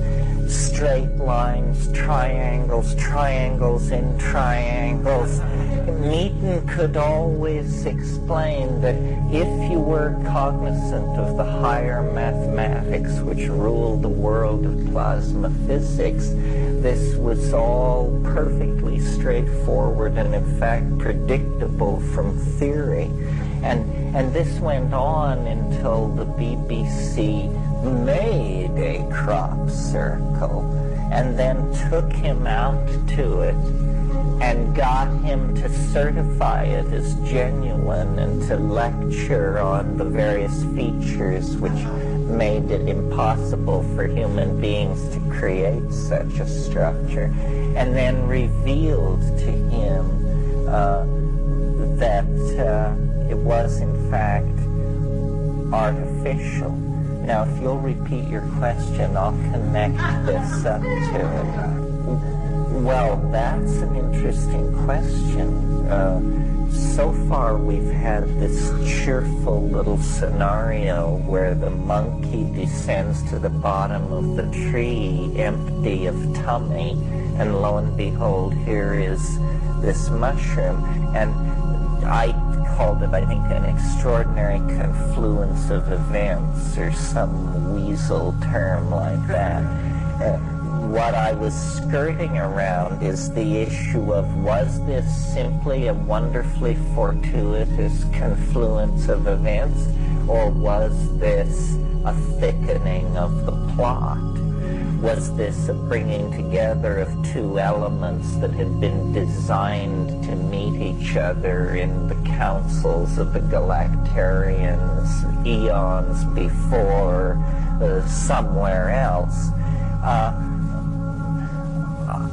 straight lines, triangles, triangles in triangles, Meaton could always explain that if you were cognizant of the higher mathematics which ruled the world of plasma physics, this was all perfectly straightforward and in fact predictable from theory. And this went on until the BBC made a crop circle and then took him out to it and got him to certify it as genuine and to lecture on the various features which made it impossible for human beings to create such a structure, and then revealed to him that it was in fact artificial. Now, if you'll repeat your question, I'll connect this up to it. Well, that's an interesting question. So far, we've had this cheerful little scenario where the monkey descends to the bottom of the tree empty of tummy, and lo and behold, here is this mushroom. And I called it, I think, an extraordinary confluence of events, or some weasel term like that. what I was skirting around is the issue of, was this simply a wonderfully fortuitous confluence of events, or was this a thickening of the plot? Was this a bringing together of two elements that had been designed to meet each other in the councils of the Galactarians eons before, somewhere else?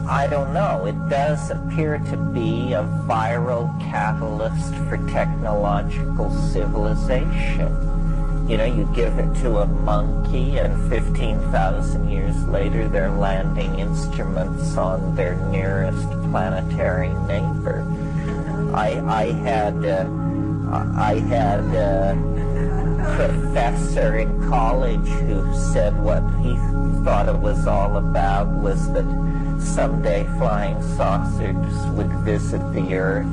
I don't know. It does appear to be a viral catalyst for technological civilization. You know, you give it to a monkey, and 15,000 years later they're landing instruments on their nearest planetary neighbor. I had a professor in college who said what he thought it was all about was that someday flying saucers would visit the Earth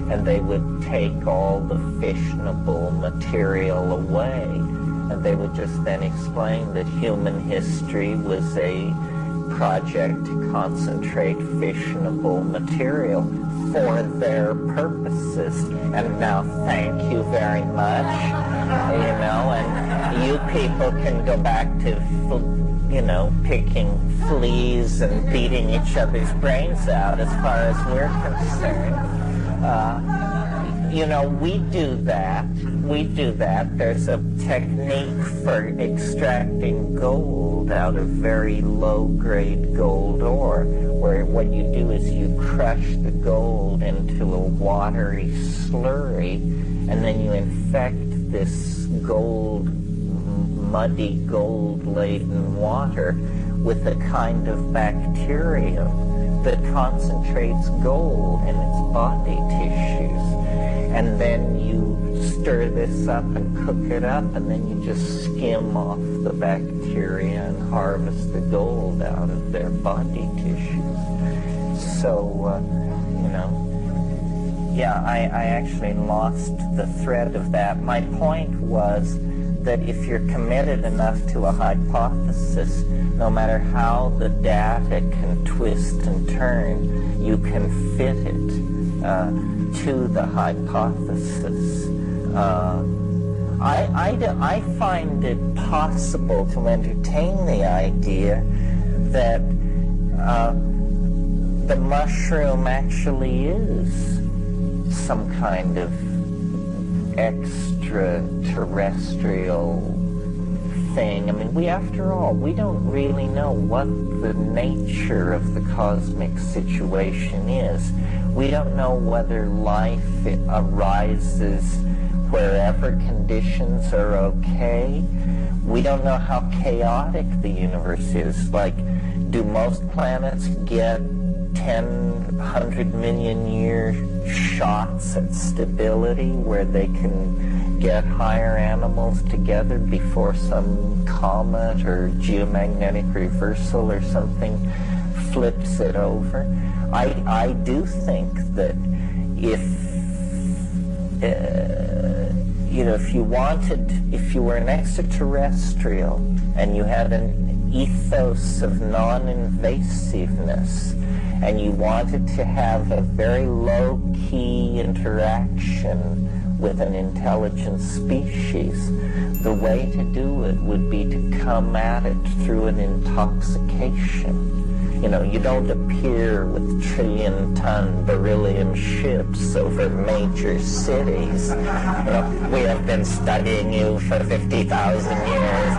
and they would take all the fissionable material away, and they would just then explain that human history was a project to concentrate fissionable material for their purposes. And now, thank you very much, you know, and you people can go back to, you know, picking fleas and beating each other's brains out as far as we're concerned. You know, we do that. There's a technique for extracting gold out of very low-grade gold ore, where what you do is you crush the gold into a watery slurry, and then you infect this muddy gold-laden water with a kind of bacterium that concentrates gold in its body tissues. And then you stir this up and cook it up, and then you just skim off the bacteria and harvest the gold out of their body tissues. So, you know, yeah, I actually lost the thread of that. My point was that if you're committed enough to a hypothesis, no matter how the data can twist and turn, you can fit it to the hypothesis. I find it possible to entertain the idea that the mushroom actually is some kind of extraterrestrial thing. I mean, after all, we don't really know what the nature of the cosmic situation is. We don't know whether life arises wherever conditions are okay. We don't know how chaotic the universe is. Like, do most planets get 100 million year shots at stability where they can get higher animals together before some comet or geomagnetic reversal or something flips it over? I do think that if if you were an extraterrestrial and you had an ethos of non-invasiveness, and you wanted to have a very low-key interaction with an intelligent species, the way to do it would be to come at it through an intoxication. You know, you don't appear with trillion-ton beryllium ships over major cities. You know, we have been studying you for 50,000 years.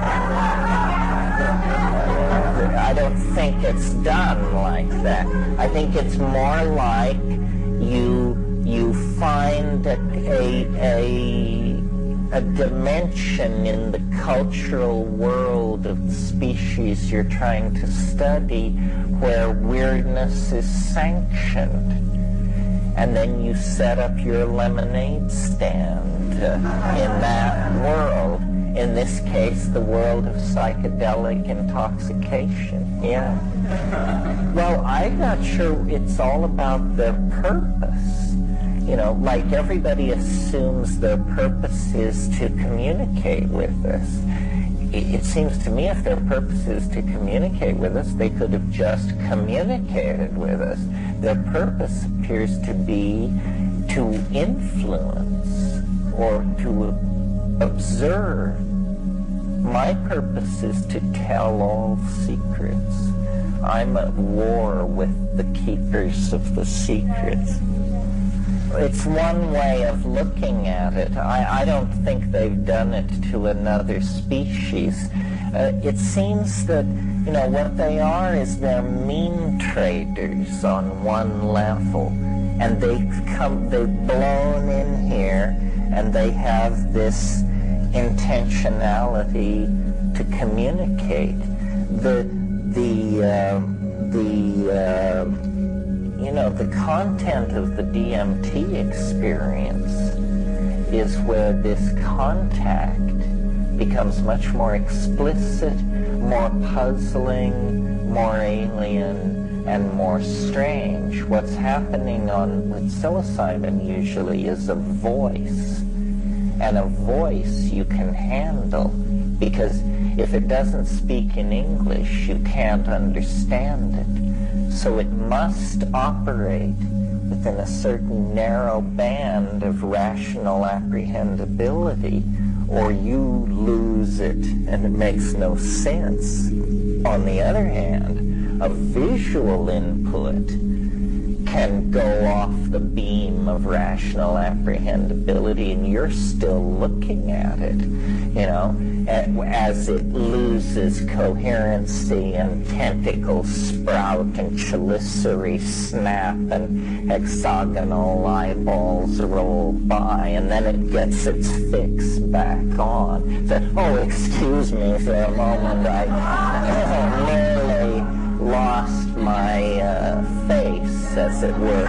I don't think it's done like that. I think it's more like you find a dimension in the cultural world of the species you're trying to study where weirdness is sanctioned. And then you set up your lemonade stand in that world. In this case, the world of psychedelic intoxication. Yeah. Well, I'm not sure it's all about their purpose. You know, like everybody assumes their purpose is to communicate with us. it seems to me if their purpose is to communicate with us, they could have just communicated with us. Their purpose appears to be to influence or to observe. My purpose is to tell all secrets. I'm at war with the keepers of the secrets. It's one way of looking at it. I don't think they've done it to another species. It seems that, what they are is they're meme traders on one level. And they've blown in here, and they have this intentionality to communicate. The content of the DMT experience is where this contact becomes much more explicit, more puzzling, more alien, and more strange. What's happening with psilocybin usually is a voice. And a voice you can handle, because if it doesn't speak in English, you can't understand it. So it must operate within a certain narrow band of rational apprehendability, or you lose it and it makes no sense. On the other hand, a visual input can go off the beam of rational apprehendability and you're still looking at it, as it loses coherency and tentacles sprout and chelicerae snap and hexagonal eyeballs roll by, and then it gets its fix back on. Excuse me for a moment, I nearly lost my face, as it were.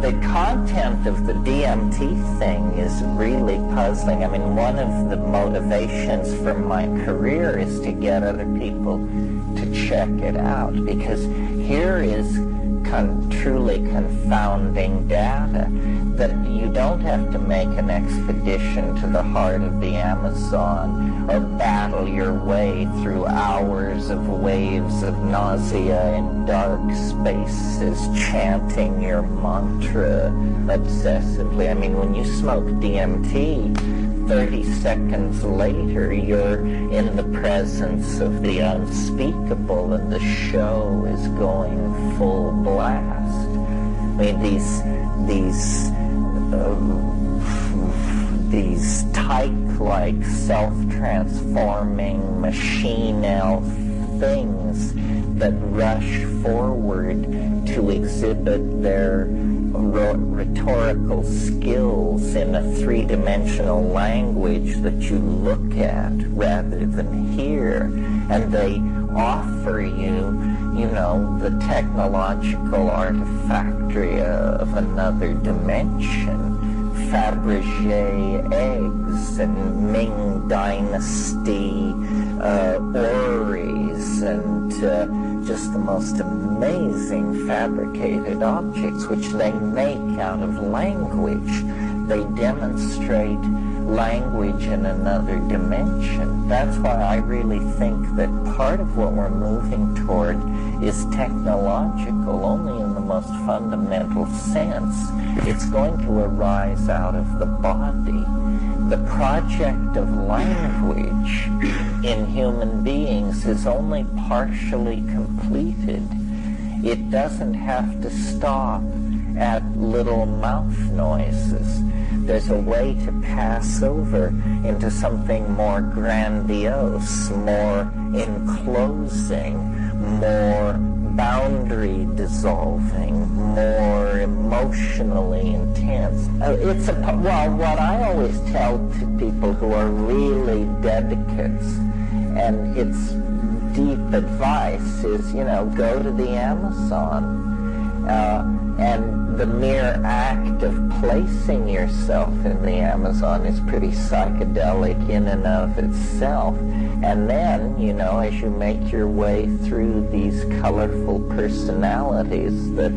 The content of the DMT thing is really puzzling. I mean, one of the motivations for my career is to get other people to check it out, because here is truly confounding data that you don't have to make an expedition to the heart of the Amazon or battle your way through hours of waves of nausea in dark spaces chanting your mantra obsessively. I mean, when you smoke DMT, 30 seconds later you're in the presence of the unspeakable and the show is going full blast. I mean, these tyke-like self-transforming machine elf things that rush forward to exhibit their rhetorical skills in a three-dimensional language that you look at rather than hear, and they offer you, the technological artifactory of another dimension. Fabergé eggs and Ming Dynasty orreries and just the most amazing fabricated objects which they make out of language. They demonstrate language in another dimension. That's why I really think that part of what we're moving toward is technological only in the most fundamental sense. It's going to arise out of the body. The project of language in human beings is only partially completed. It doesn't have to stop at little mouth noises. There's a way to pass over into something more grandiose, more enclosing, more boundary dissolving, more emotionally intense. What I always tell to people who are really dedicates, and it's deep advice, is, go to the Amazon. And the mere act of placing yourself in the Amazon is pretty psychedelic in and of itself. And then, you know, as you make your way through these colorful personalities that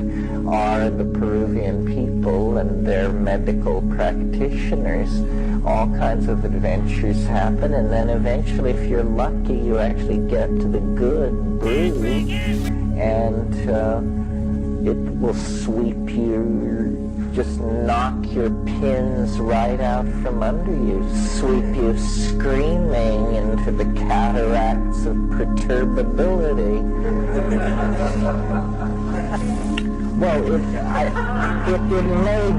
are the Peruvian people and their medical practitioners, all kinds of adventures happen. And then eventually, if you're lucky, you actually get to the good brew, and it will sweep you, just knock your pins right out from under you, sweep you screaming into the cataracts of perturbability. Well, it may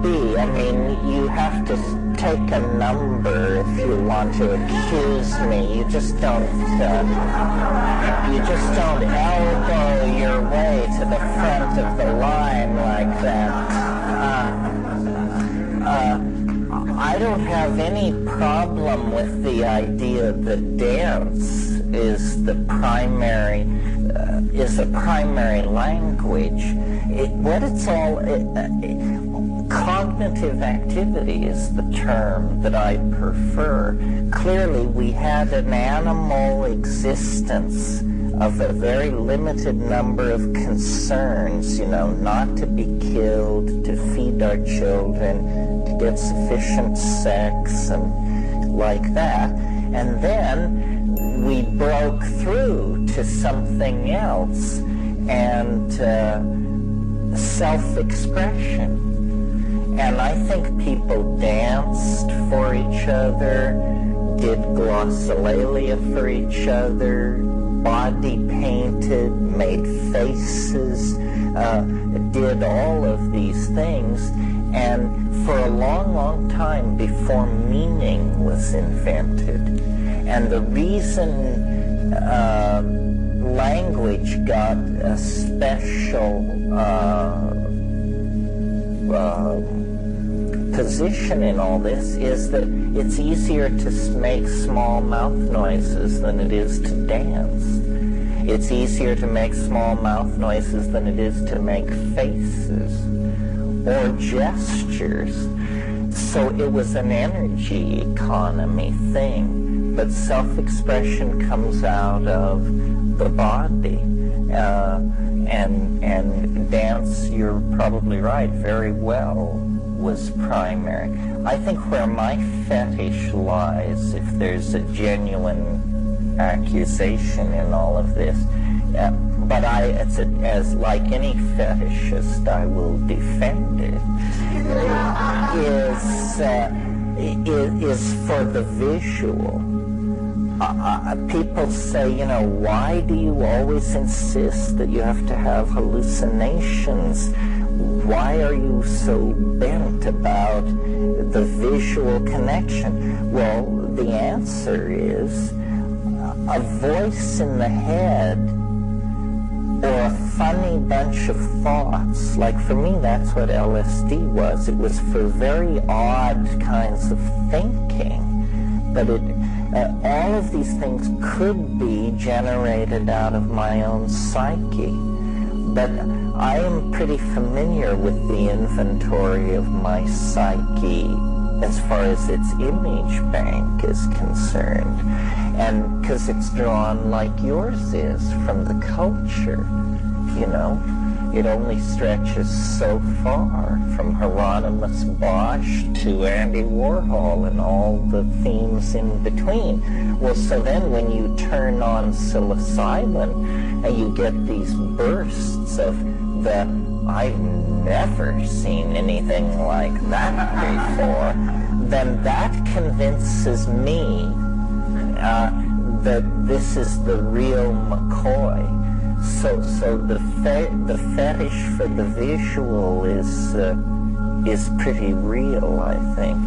be. I mean, you have to take a number if you want to accuse me. You just don't elbow your way to the front of the line like that. I don't have any problem with the idea that dance is the primary language. Cognitive activity is the term that I prefer. Clearly, we had an animal existence of a very limited number of concerns, you know, not to be killed, to feed our children, to get sufficient sex, and like that. And then we broke through to something else, and self-expression. And I think people danced for each other, did glossolalia for each other, body painted, made faces, did all of these things. And for a long, long time before meaning was invented. And the reason language got a special position in all this is that it's easier to make small mouth noises than it is to dance. It's easier to make small mouth noises than it is to make faces or gestures. So it was an energy economy thing, but self-expression comes out of the body. And dance, you're probably right, very well was primary. I think where my fetish lies, if there's a genuine accusation in all of this, but as like any fetishist, I will defend it, is for the visual. People say, you know, why do you always insist that you have to have hallucinations? Why are you so bent about the visual connection? Well, the answer is a voice in the head or a funny bunch of thoughts. Like for me, that's what LSD was. It was for very odd kinds of thinking. But all of these things could be generated out of my own psyche. But I am pretty familiar with the inventory of my psyche as far as its image bank is concerned. And because it's drawn like yours is from the culture, you know. It only stretches so far, from Hieronymus Bosch to Andy Warhol and all the themes in between. Well, so then when you turn on psilocybin and you get these bursts of the, I've never seen anything like that before, then that convinces me that this is the real McCoy. So the fetish for the visual is pretty real, I think.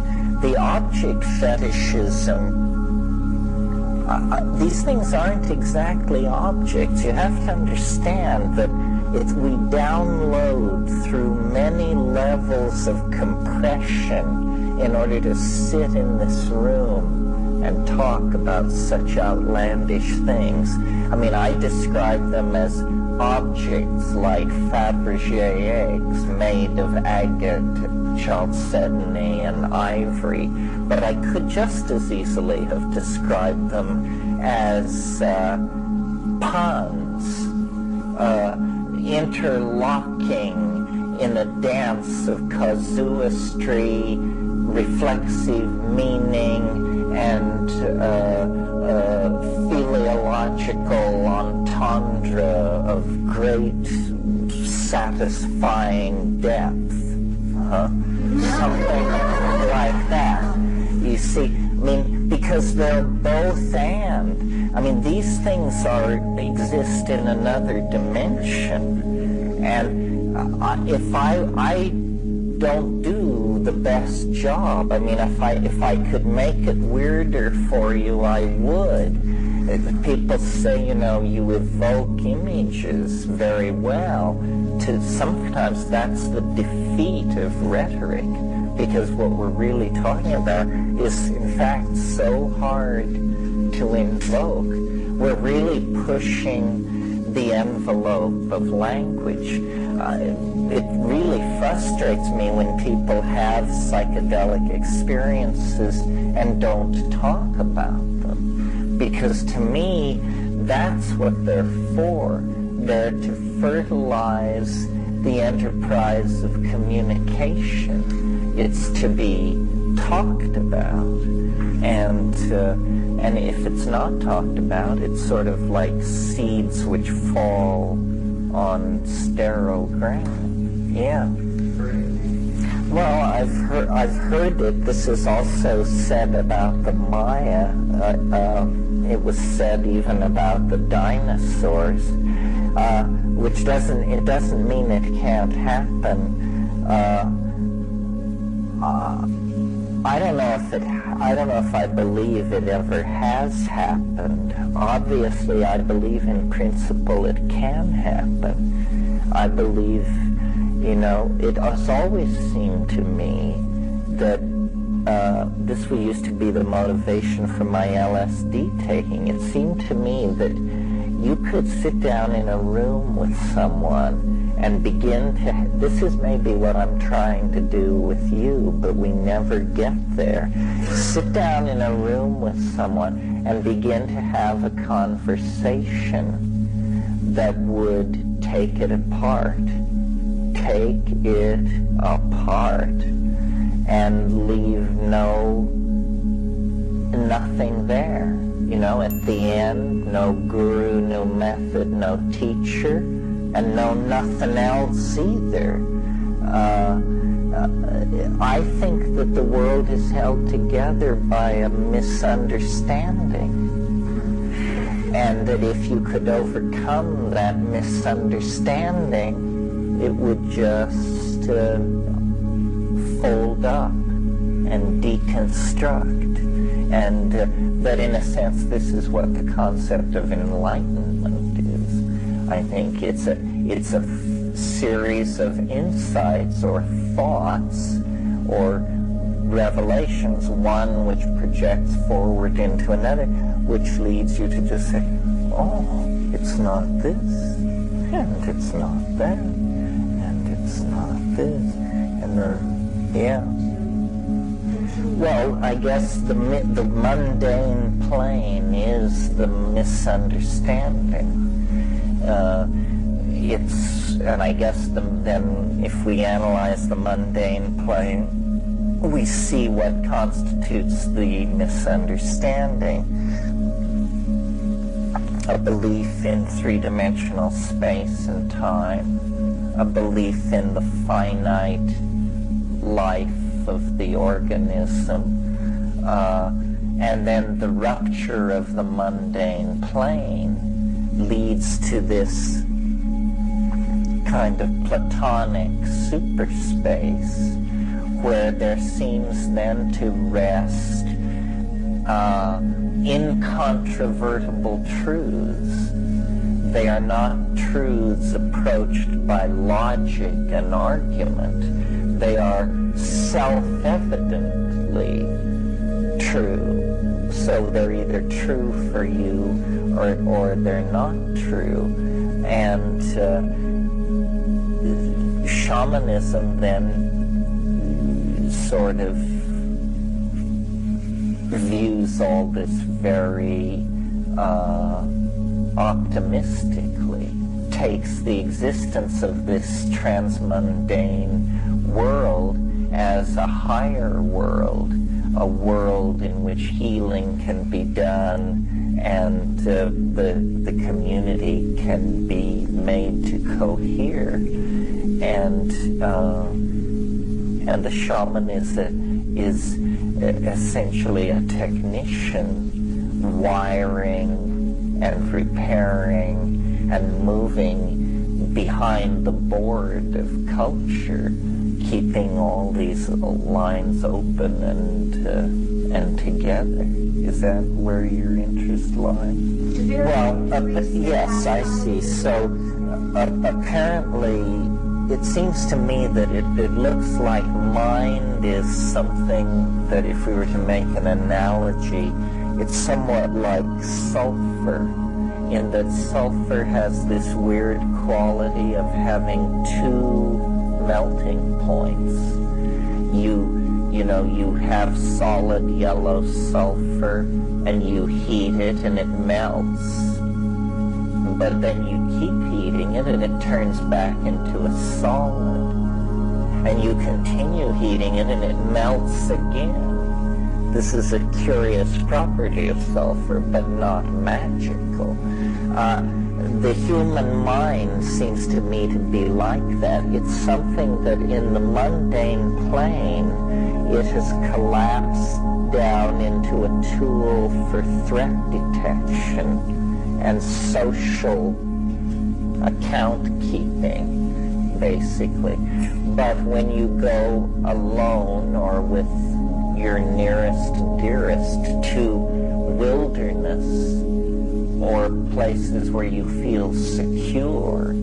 The object fetishism, these things aren't exactly objects. You have to understand that we download through many levels of compression in order to sit in this room and talk about such outlandish things. I mean, I describe them as objects like Fabergé eggs made of agate, chalcedony, and ivory, but I could just as easily have described them as puns, interlocking in a dance of casuistry, reflexive meaning, and teleological entendre of great satisfying depth. Something like that. You see, I mean, because they're both and. I mean, these things exist in another dimension. And if I don't do the best job, I mean, if I could make it weirder for you, I would. People say, you know, you evoke images very well. Sometimes that's the defeat of rhetoric, because what we're really talking about is, in fact, so hard to invoke. We're really pushing the envelope of language. It really frustrates me when people have psychedelic experiences and don't talk about them, because to me, that's what they're for. They're to fertilize the enterprise of communication. It's to be talked about, and if it's not talked about, it's sort of like seeds which fall on sterile ground. Yeah. Well, I've heard it. This is also said about the Maya. It was said even about the dinosaurs, which doesn't mean it can't happen. I don't know if I believe it ever has happened. Obviously, I believe in principle it can happen. I believe, you know, it has always seemed to me that this used to be the motivation for my LSD taking. It seemed to me that you could sit down in a room with someone and begin to, this is maybe what I'm trying to do with you, but we never get there. Sit down in a room with someone and begin to have a conversation that would take it apart. Take it apart and leave nothing there. You know, at the end, no guru, no method, no teacher, and no nothing else either. I think that the world is held together by a misunderstanding, and that if you could overcome that misunderstanding, it would just fold up and deconstruct. And that in a sense, this is what the concept of enlightenment is. I think it's a series of insights or thoughts or revelations, one which projects forward into another, which leads you to just say, oh, it's not this, and it's not that, and it's not this, and then, yeah. Well, I guess the mundane plane is the misunderstanding. And I guess then if we analyze the mundane plane, we see what constitutes the misunderstanding. A belief in three-dimensional space and time, a belief in the finite life of the organism, and then the rupture of the mundane plane leads to this kind of platonic superspace where there seems then to rest incontrovertible truths. They are not truths approached by logic and argument. They are self-evidently true. So they're either true for you or they're not true. And shamanism then sort of views all this very optimistically, takes the existence of this transmundane world as a higher world, a world in which healing can be done and the community can be made to cohere. And the shaman is essentially a technician, wiring and repairing and moving behind the board of culture, keeping all these lines open and together. Is that where your interest lies? Well, yes, I see. So apparently, it seems to me that it looks like mind is something that, if we were to make an analogy, it's somewhat like sulfur, in that sulfur has this weird quality of having two melting points. You have solid yellow sulfur and you heat it and it melts. But then you keep heating it and it turns back into a solid. And you continue heating it and it melts again. This is a curious property of sulfur, but not magical. The human mind seems to me to be like that. It's something that in the mundane plane, it has collapsed down into a tool for threat detection and social account keeping, basically. But when you go alone or with your nearest and dearest to wilderness or places where you feel secure,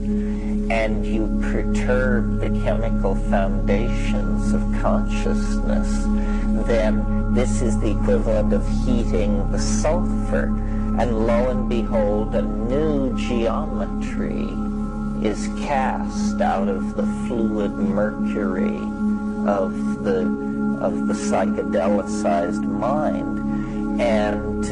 and you perturb the chemical foundations of consciousness, then this is the equivalent of heating the sulfur. And lo and behold, a new geometry is cast out of the fluid mercury of the psychedelicized mind. And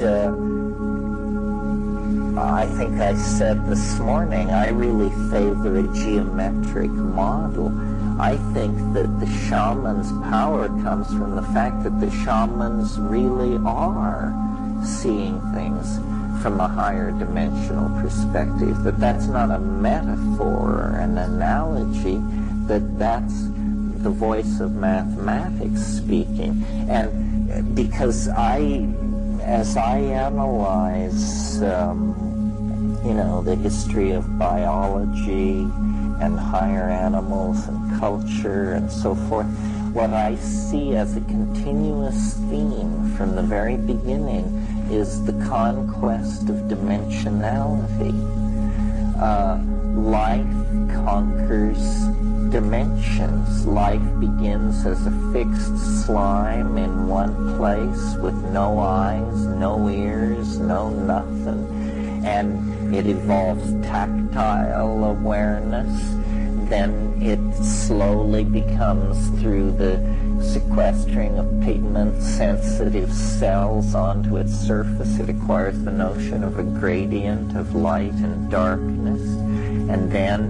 I think I said this morning, I really favor a geometric model. I think that the shaman's power comes from the fact that the shamans really are seeing things from a higher dimensional perspective, that that's not a metaphor or an analogy, that that's the voice of mathematics speaking. And because as I analyze, the history of biology and higher animals and culture and so forth, what I see as a continuous theme from the very beginning is the conquest of dimensionality. Life conquers dimensions. Life begins as a fixed slime in one place with no eyes, no ears, no nothing. And it evolves tactile awareness. Then it slowly becomes, through the sequestering of pigment-sensitive cells onto its surface, it acquires the notion of a gradient of light and darkness. And then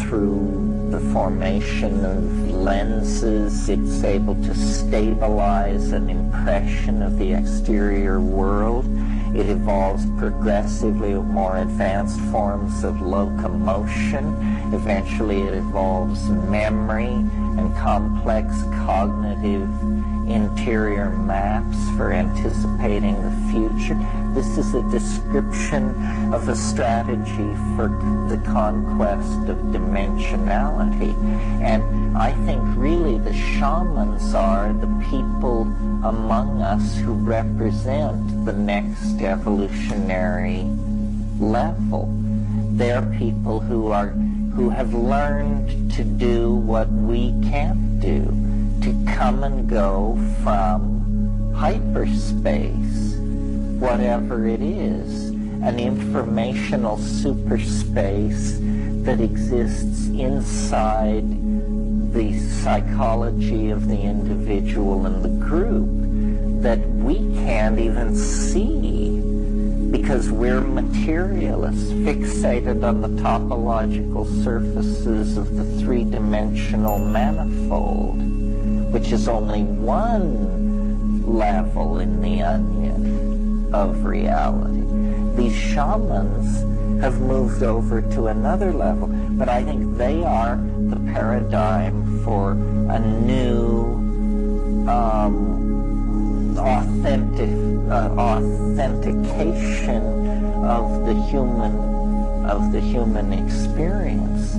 through the formation of lenses, it's able to stabilize an impression of the exterior world. It evolves progressively with more advanced forms of locomotion. Eventually it evolves memory and complex cognitive interior maps for anticipating the future. This is a description of a strategy for the conquest of dimensionality. And I think really the shamans are the people among us who represent the next evolutionary level. They're people who have learned to do what we can't do, to come and go from hyperspace, whatever it is. an informational superspace that exists inside the psychology of the individual and the group that we can't even see because we're materialists fixated on the topological surfaces of the three-dimensional manifold, which is only one level in the onion of reality. These shamans have moved over to another level, but I think they are the paradigm for a new authentication of the human experience.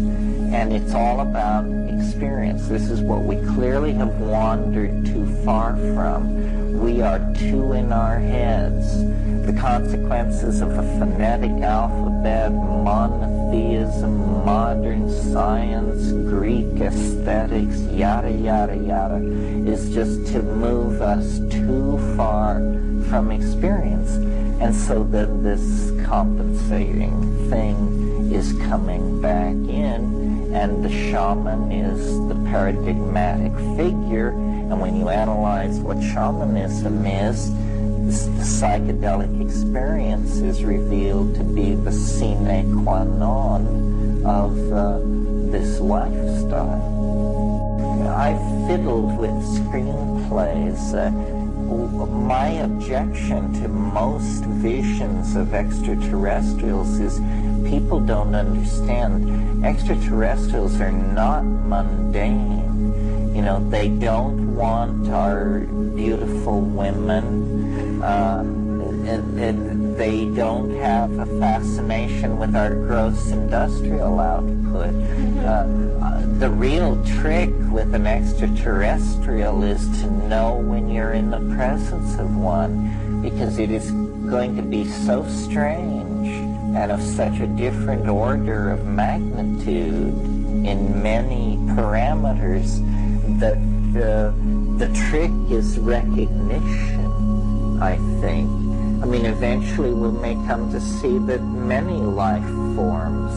And it's all about experience. This is what we clearly have wandered too far from. We are too in our heads. The consequences of a phonetic alphabet, monotheism, modern science, Greek aesthetics, yada, yada, yada, is just to move us too far from experience. And so then this compensating thing is coming back in, and the shaman is the paradigmatic figure. And when you analyze what shamanism is, the psychedelic experience is revealed to be the sine qua non of this lifestyle. I've fiddled with screenplays. My objection to most visions of extraterrestrials is people don't understand. Extraterrestrials are not mundane. You know, they don't want our beautiful women, and they don't have a fascination with our gross industrial output. The real trick with an extraterrestrial is to know when you're in the presence of one, because it is going to be so strange and of such a different order of magnitude in many parameters that the trick is recognition, I think. I mean, eventually we may come to see that many life forms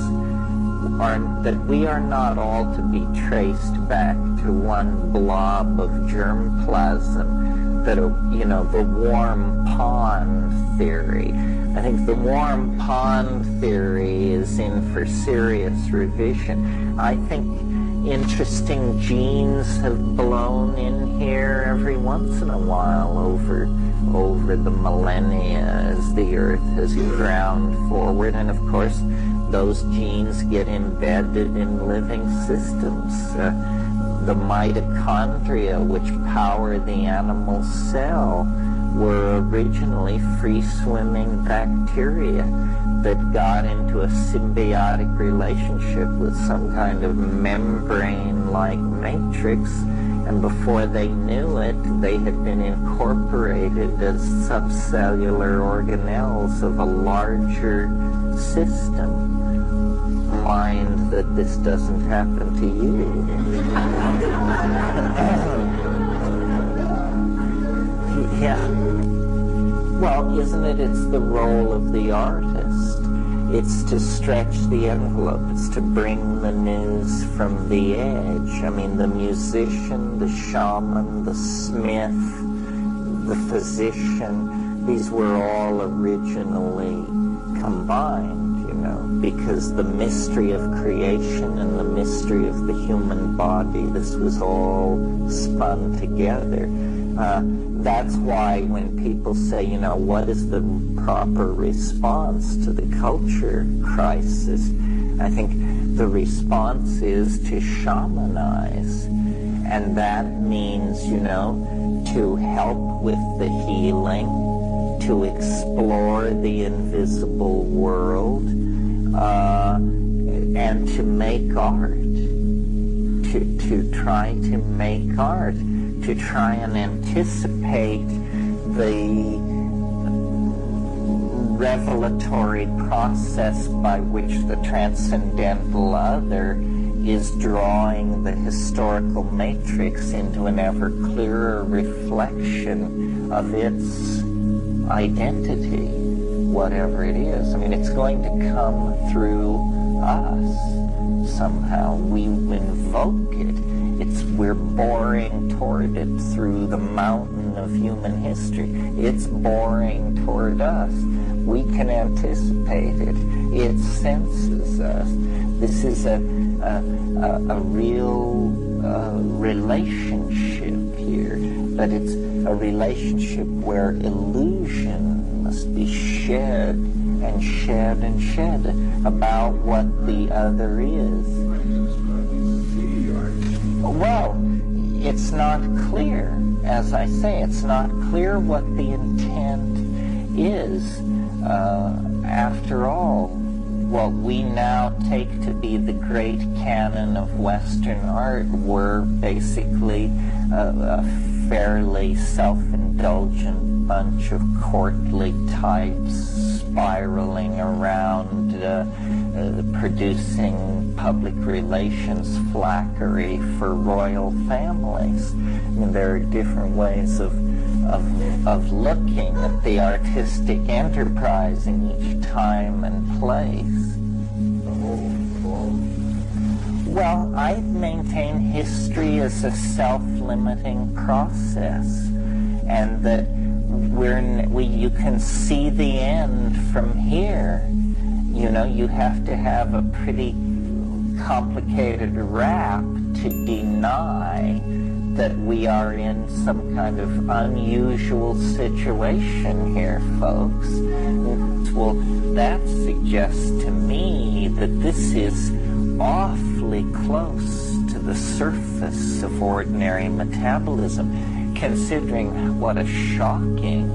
that we are not all to be traced back to one blob of germplasm, that, you know, the warm pond theory. I think the warm pond theory is in for serious revision. I think interesting genes have blown in here every once in a while over the millennia as the Earth has ground forward, and of course those genes get embedded in living systems. The mitochondria, which power the animal cell, were originally free-swimming bacteria that got into a symbiotic relationship with some kind of membrane-like matrix, and before they knew it, they had been incorporated as subcellular organelles of a larger system. Mind that this doesn't happen to you. Yeah. Well, isn't it? It's the role of the artist. It's to stretch the envelope. It's to bring the news from the edge. I mean, the musician, the shaman, the smith, the physician, these were all originally combined, you know, because the mystery of creation and the mystery of the human body, this was all spun together. That's why when people say, you know, what is the proper response to the culture crisis, I think the response is to shamanize. And that means, you know, to help with the healing, to explore the invisible world, and to make art, to try to make art, to try and anticipate the revelatory process by which the transcendental other is drawing the historical matrix into an ever clearer reflection of its identity, whatever it is. I mean, it's going to come through us somehow. We invoke it. We're boring toward it through the mountain of human history. It's boring toward us. We can anticipate it. It senses us. This is a real relationship here, but it's a relationship where illusion must be shed and shed and shed about what the other is. Well, it's not clear. As I say, it's not clear what the intent is. After all, what we now take to be the great canon of Western art were basically a fairly self-indulgent bunch of courtly types spiraling around producing public relations flackery for royal families. I mean, there are different ways of looking at the artistic enterprise in each time and place. Well, I maintain history is a self-limiting process, and that you can see the end from here. You know, you have to have a pretty complicated rap to deny that we are in some kind of unusual situation here, folks. Well, that suggests to me that this is awfully close to the surface of ordinary metabolism, considering what a shocking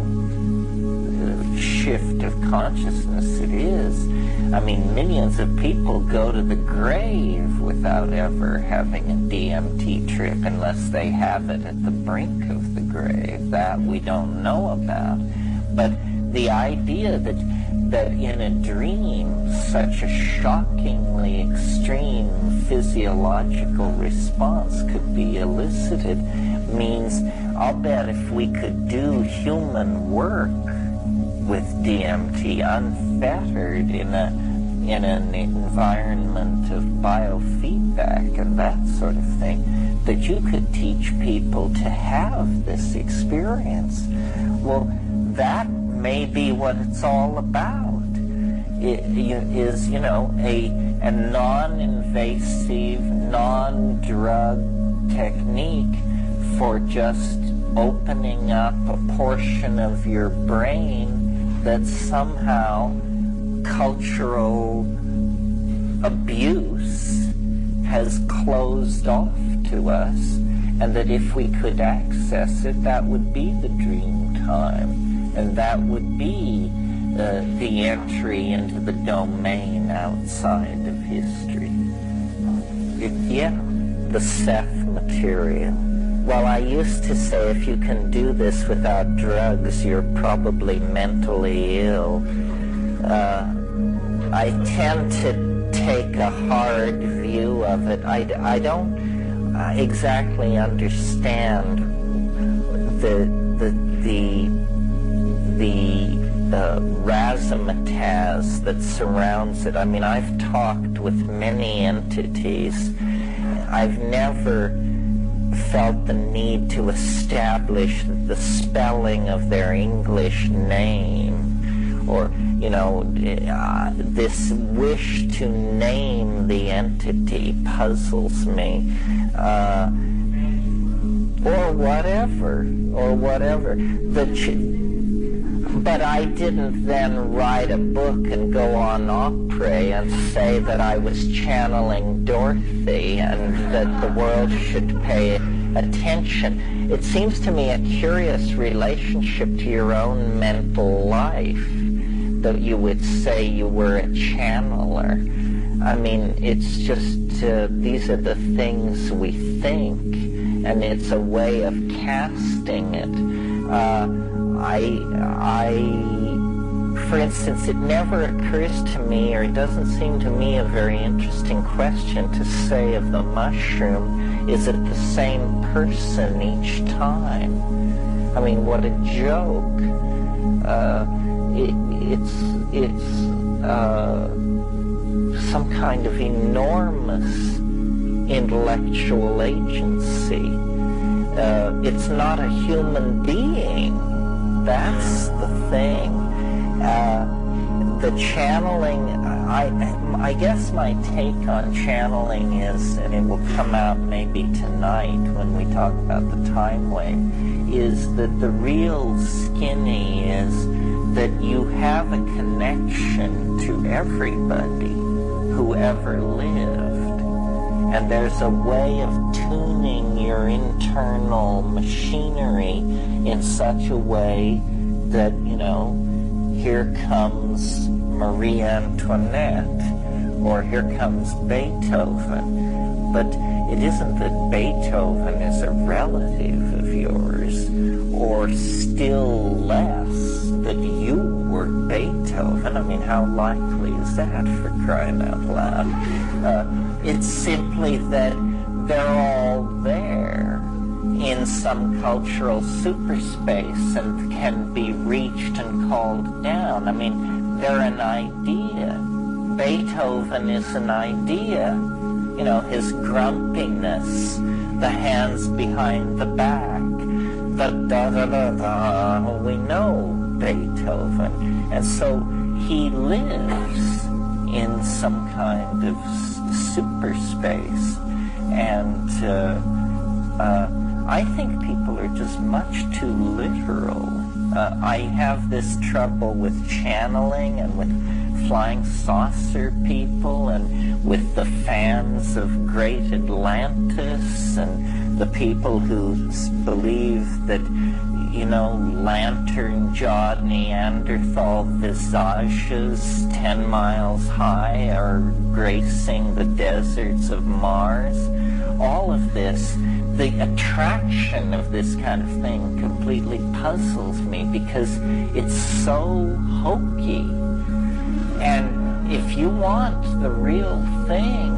shift of consciousness it is. I mean, millions of people go to the grave without ever having a DMT trip unless they have it at the brink of the grave. That we don't know about. But the idea that in a dream such a shockingly extreme physiological response could be elicited means I'll bet if we could do human work with DMT unfettered in an environment of biofeedback and that sort of thing, that you could teach people to have this experience. Well, that may be what it's all about. It is, you know, a non-invasive, non-drug technique for just opening up a portion of your brain that somehow cultural abuse has closed off to us, and that if we could access it, that would be the dream time, and that would be the entry into the domain outside of history. The Seth material. Well, I used to say if you can do this without drugs, you're probably mentally ill. I tend to take a hard view of it. I don't exactly understand the razzmatazz that surrounds it. I mean, I've talked with many entities. I've never felt the need to establish the spelling of their English name, or, you know, this wish to name the entity puzzles me, or whatever. But I didn't then write a book and go on opera and say that I was channeling Dorothy and that the world should pay attention. It seems to me a curious relationship to your own mental life that you would say you were a channeler. I mean, it's just, these are the things we think, and it's a way of casting it. For instance, it never occurs to me, or it doesn't seem to me a very interesting question to say of the mushroom, is it the same person each time? I mean, what a joke. it's some kind of enormous intellectual agency. It's not a human being. That's the thing. The channeling, I guess my take on channeling is, and it will come out maybe tonight when we talk about the time wave, is that the real skinny is that you have a connection to everybody who ever lived. And there's a way of tuning your internal machinery in such a way that, here comes Marie Antoinette, or here comes Beethoven. But it isn't that Beethoven is a relative of yours, or still less that you were Beethoven. I mean, how likely is that, for crying out loud? It's simply that they're all there in some cultural superspace and can be reached and called down. I mean, they're an idea. Beethoven is an idea. His grumpiness, the hands behind the back, the da-da-da-da, we know Beethoven. And so he lives in some kind of superspace. And I think people are just much too literal. I have this trouble with channeling and with flying saucer people and with the fans of Great Atlantis and the people who believe that, lantern-jawed Neanderthal visages 10 miles high are gracing the deserts of Mars. All of this, the attraction of this kind of thing completely puzzles me because it's so hokey. And if you want the real thing,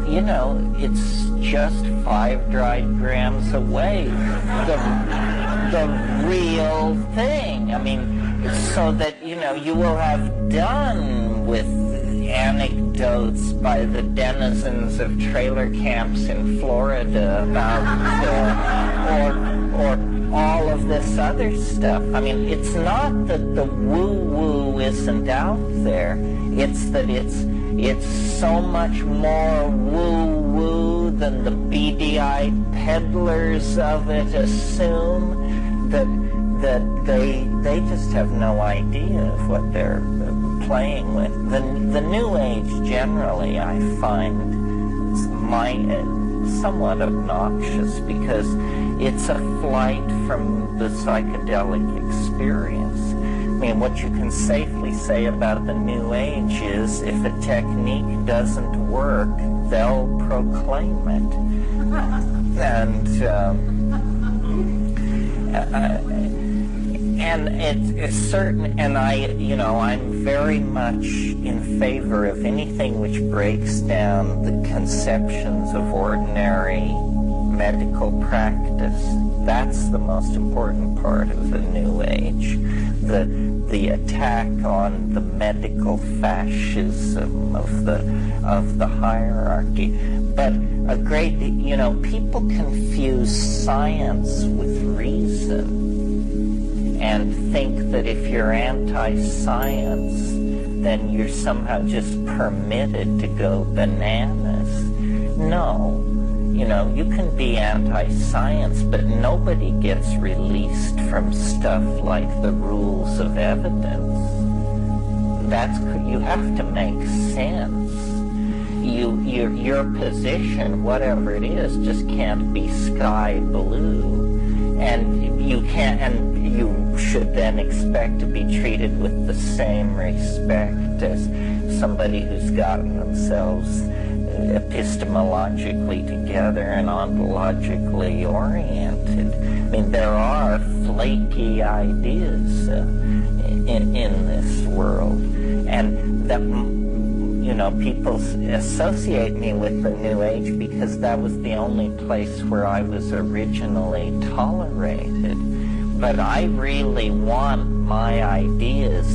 it's just 5 dried grams away. The real thing. I mean, so that, you will have done with anecdotes by the denizens of trailer camps in Florida about, or all of this other stuff. I mean, it's not that the woo-woo isn't out there. It's that it's so much more woo-woo than the beady-eyed peddlers of it assume, that they just have no idea of what they're playing with. The New Age generally I find somewhat obnoxious because it's a flight from the psychedelic experience. I mean, what you can safely say about the New Age is if a technique doesn't work, they'll proclaim it. And it's certain, and I'm very much in favor of anything which breaks down the conceptions of ordinary medical practice. That's the most important part of the New Age. The attack on the medical fascism of the hierarchy. But people confuse science with reason and think that if you're anti-science, then you're somehow just permitted to go bananas. No. You can be anti-science, but nobody gets released from stuff like the rules of evidence. You have to make sense. Your position, whatever it is, just can't be sky blue. And you should then expect to be treated with the same respect as somebody who's gotten themselves epistemologically together and ontologically oriented. I mean, there are flaky ideas in this world, and that people associate me with the New Age because that was the only place where I was originally tolerated. but I really want my ideas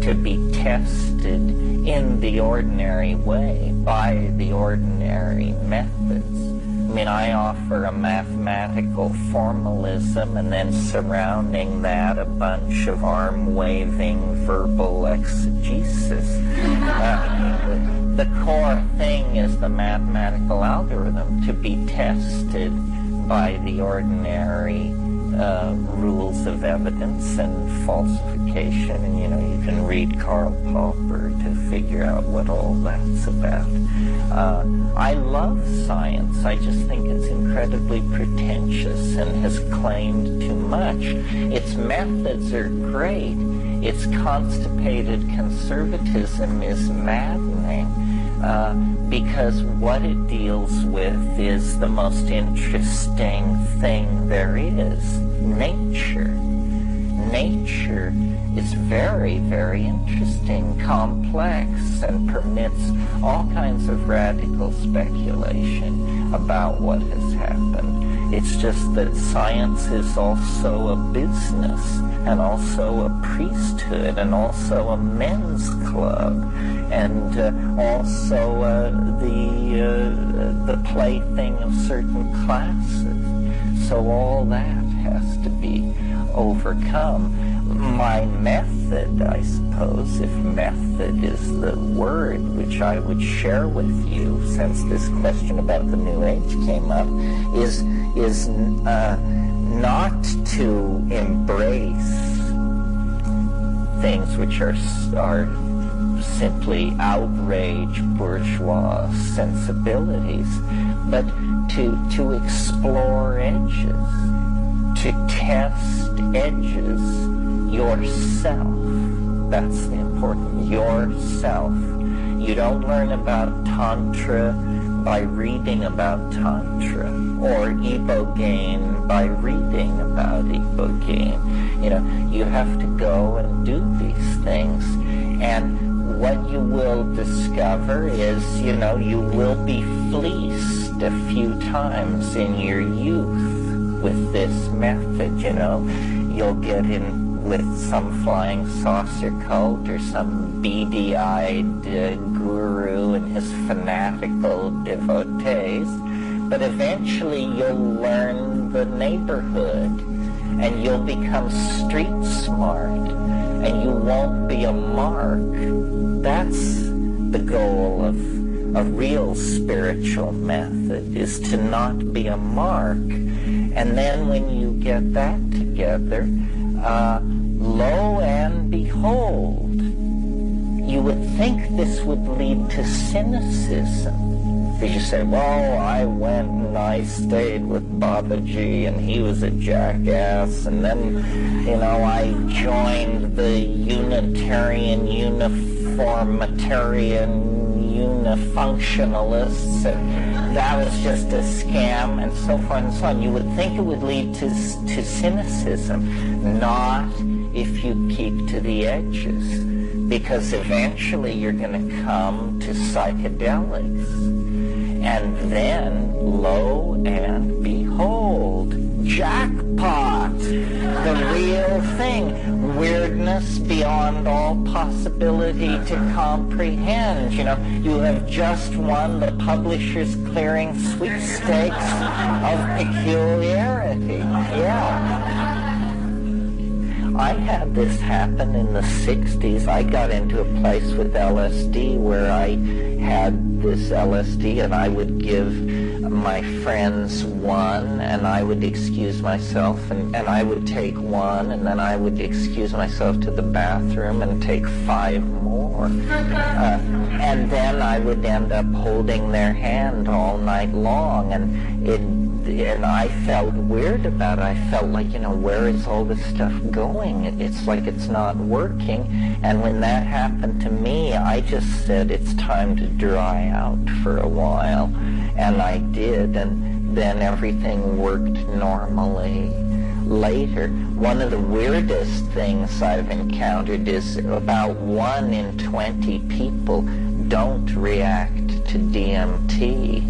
to be tested in the ordinary way, by the ordinary methods. I mean, I offer a mathematical formalism, and then surrounding that a bunch of arm-waving verbal exegesis. The core thing is the mathematical algorithm to be tested by the ordinary rules of evidence and falsification, and you can read Karl Popper to figure out what all that's about. I love science. I just think it's incredibly pretentious and has claimed too much. Its methods are great. Its constipated conservatism is maddening. Because what it deals with is the most interesting thing there is, nature. Nature is very, very interesting, complex, and permits all kinds of radical speculation about what has happened. It's just that science is also a business, and also a priesthood, and also a men's club, and also the plaything of certain classes. So all that has to be overcome. My method, I suppose, if method is the word which I would share with you, since this question about the New Age came up, is not to embrace things which are simply outrage bourgeois sensibilities, but to explore edges, to test edges yourself. That's the important, yourself. You don't learn about Tantra by reading about Tantra, or Ibogaine by reading about Ibogaine. You have to go and do these things. And what you will discover is, you will be fleeced a few times in your youth with this method, You'll get in with some flying saucer cult or some beady-eyed guru and his fanatical devotees, but eventually you'll learn the neighborhood, and you'll become street smart, and you won't be a mark. That's the goal of a real spiritual method, is to not be a mark. And then when you get that together, lo and behold, you would think this would lead to cynicism. Because you say, well, I went and I stayed with Babaji and he was a jackass, and then, I joined the Unitarian, Uniformitarian, Unifunctionalists, and that was just a scam, and so forth and so on. You would think it would lead to cynicism, not if you keep to the edges, because eventually you're going to come to psychedelics, and then, lo and behold, jackpot, the real thing, weirdness beyond all possibility to comprehend. You have just won the Publishers Clearing sweepstakes of peculiarity. Yeah. I had this happen in the 60s. I got into a place with LSD where I had this LSD, and I would give my friends one, and I would excuse myself, and I would take one, and then I would excuse myself to the bathroom and take 5 more. And then I would end up holding their hand all night long, and I felt weird about it. I felt like, where is all this stuff going? It's like it's not working. And when that happened to me, I just said, it's time to dry out for a while. And I did, and then everything worked normally later. One of the weirdest things I've encountered is about 1 in 20 people don't react to DMT.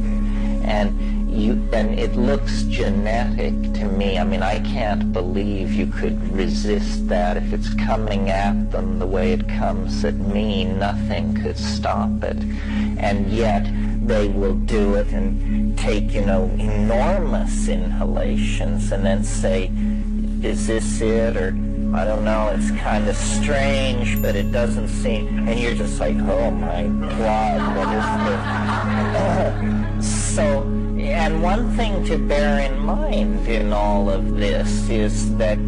And and it looks genetic to me. I mean, I can't believe you could resist that. If it's coming at them the way it comes at me, nothing could stop it. And yet they will do it and take, enormous inhalations and then say, is this it? Or, I don't know, it's kind of strange, but it doesn't seem, and you're just like, oh my God, what is this? So, and one thing to bear in mind in all of this is that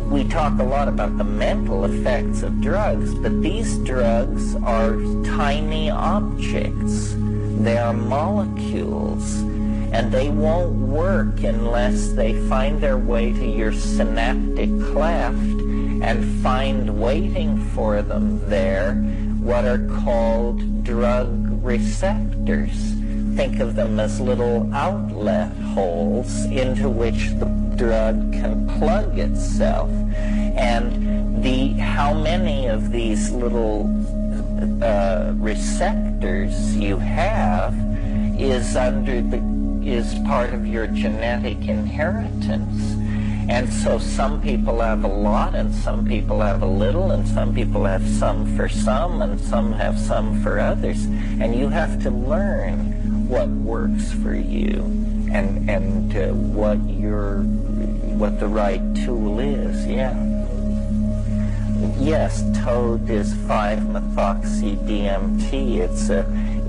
we talk a lot about the mental effects of drugs, but these drugs are tiny objects. They are molecules, and they won't work unless they find their way to your synaptic cleft and find waiting for them there what are called drug receptors. Think of them as little outlet holes into which the drug can plug itself. And how many of these little receptors you have is part of your genetic inheritance. And so some people have a lot, and some people have a little, and some people have some for some, and some have some for others. And you have to learn what works for you and what the right tool is. Yeah. Yes, toad is 5-methoxy-DMT.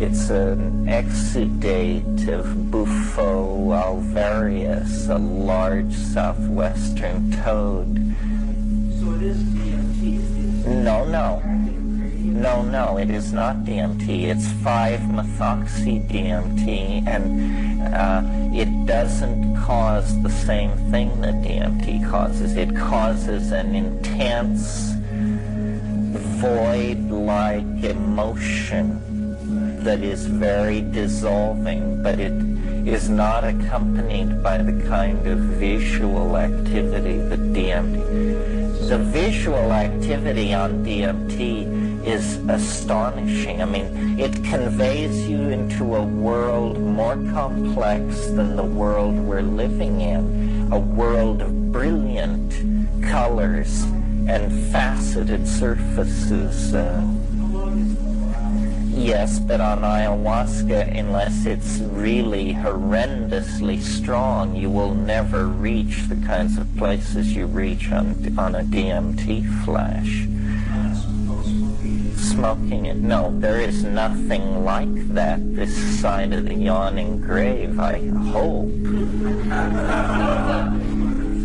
It's an exudate of Bufo alvarius, a large southwestern toad. So it is DMT? No, it is not DMT. It's 5-methoxy-DMT, and it doesn't cause the same thing that DMT causes. It causes an intense, void-like emotion that is very dissolving, but it is not accompanied by the kind of visual activity that DMT. The visual activity on DMT is astonishing. I mean, it conveys you into a world more complex than the world we're living in, a world of brilliant colors and faceted surfaces. Yes, but on ayahuasca, unless it's really horrendously strong, you will never reach the kinds of places you reach on a DMT flash. Smoking it? No, there is nothing like that this side of the yawning grave, I hope.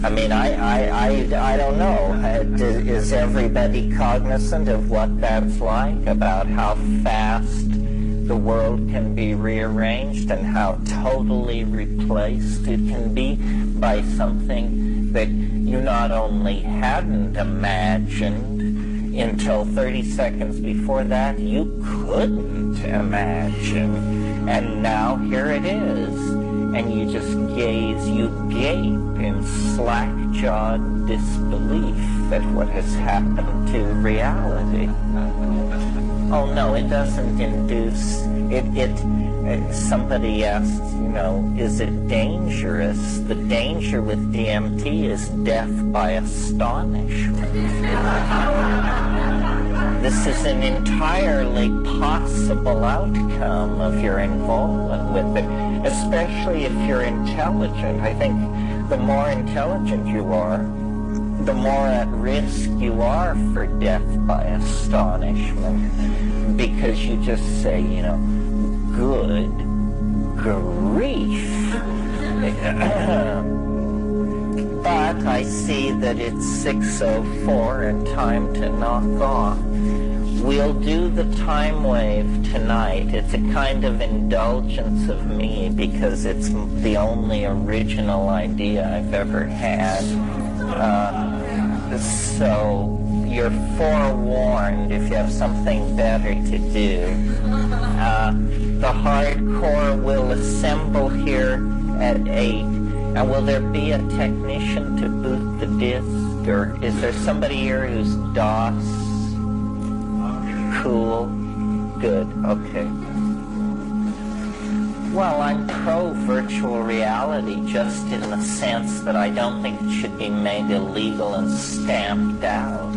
I mean, I don't know. Is everybody cognizant of what that's like, about how fast the world can be rearranged and how totally replaced it can be by something that you not only hadn't imagined until 30 seconds before that, you couldn't imagine. And now here it is. And you just you gape in slack-jawed disbelief at what has happened to reality. Oh no, it doesn't induce, somebody asked, is it dangerous? The danger with DMT is death by astonishment. This is an entirely possible outcome of your involvement with it, especially if you're intelligent. I think the more intelligent you are, the more at risk you are for death by astonishment, because you just say, good grief. But I see that it's 6:04 and time to knock off. We'll do the time wave tonight. It's a kind of indulgence of me because it's the only original idea I've ever had. So you're forewarned if you have something better to do. The hardcore will assemble here at 8. And will there be a technician to boot the disc? Or is there somebody here who's DOS? Cool. Good. Okay. Well, I'm pro-virtual reality just in the sense that I don't think it should be made illegal and stamped out.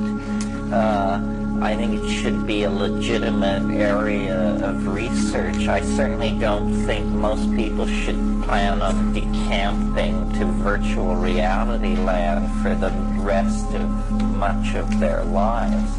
I think it should be a legitimate area of research. I certainly don't think most people should plan on decamping to virtual reality land for the rest of much of their lives.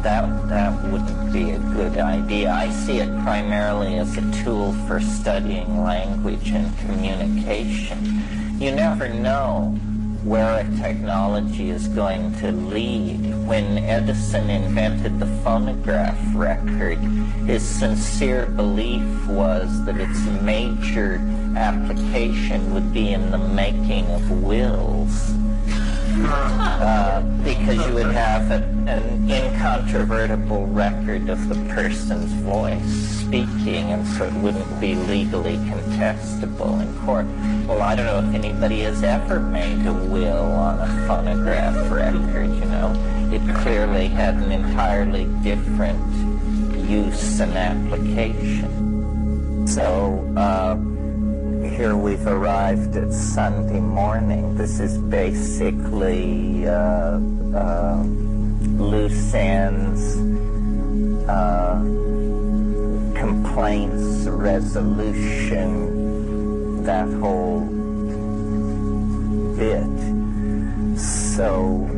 That wouldn't be a good idea. I see it primarily as a tool for studying language and communication. You never know where a technology is going to lead. When Edison invented the phonograph record, his sincere belief was that its major application would be in the making of wills. Because you would have an incontrovertible record of the person's voice speaking, and so it wouldn't be legally contestable in court. Well, I don't know if anybody has ever made a will on a phonograph record, you know. It clearly had an entirely different use and application. So, here we've arrived at Sunday morning. This is basically loose ends, complaints, resolution, that whole bit. So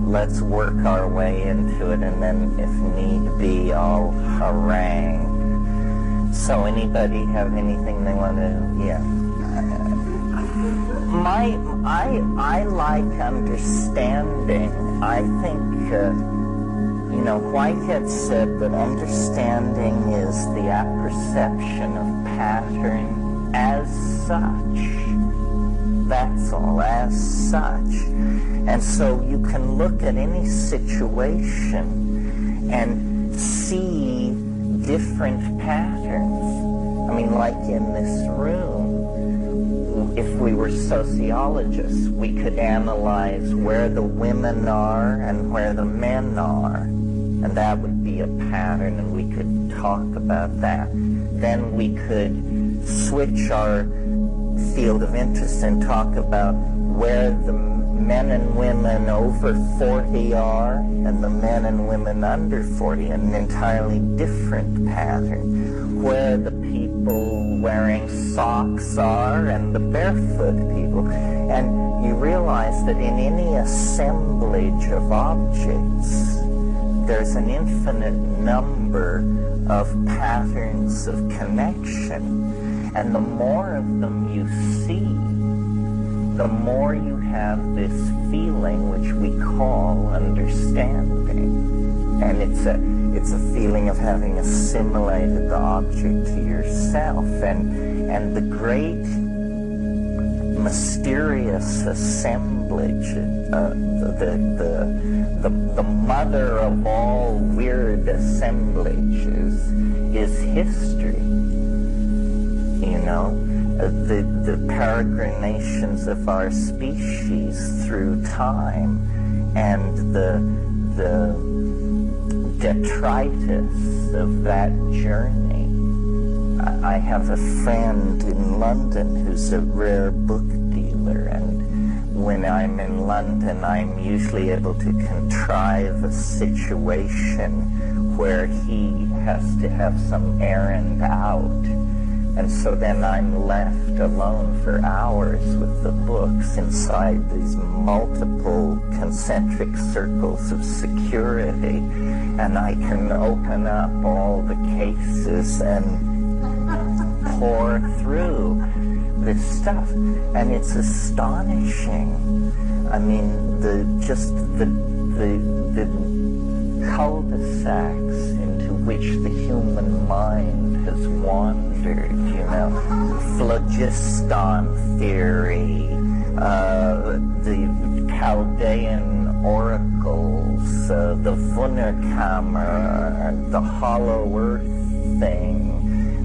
let's work our way into it, and then if need be, I'll harangue. So anybody have anything they want to, yeah. I like understanding. I think, Whitehead said that understanding is the apperception of pattern as such. That's all, as such. And so you can look at any situation and see different patterns. I mean, like in this room, if we were sociologists, we could analyze where the women are and where the men are, and that would be a pattern, and we could talk about that. Then we could switch our field of interest and talk about where the men and women over 40 are and the men and women under 40, an entirely different pattern. Where the people wearing socks are and the barefoot people. And you realize that in any assemblage of objects, there's an infinite number of patterns of connection. And the more of them you see, the more you have this feeling which we call understanding. And it's a feeling of having assimilated the object to yourself. And the great mysterious assemblage, the mother of all weird assemblages is history. You know, the peregrinations of our species through time, and the detritus of that journey. I have a friend in London who's a rare book dealer, and when I'm in London, I'm usually able to contrive a situation where he has to have some errand out. And so then I'm left alone for hours with the books inside these multiple concentric circles of security. And I can open up all the cases and pour through this stuff. And it's astonishing. I mean, the cul-de-sacs into which the human mind has wandered, you know, phlogiston theory, the Chaldean oracles, the Wunderkammer, the hollow earth thing,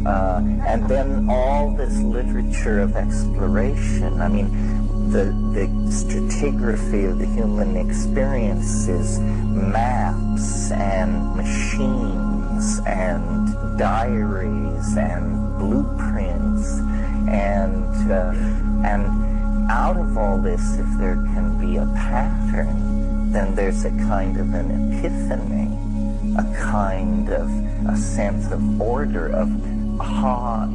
and then all this literature of exploration. I mean, the stratigraphy of the human experience is maps and machines and diaries and blueprints, and out of all this, if there can be a pattern, then there's a kind of an epiphany, a kind of a sense of order, of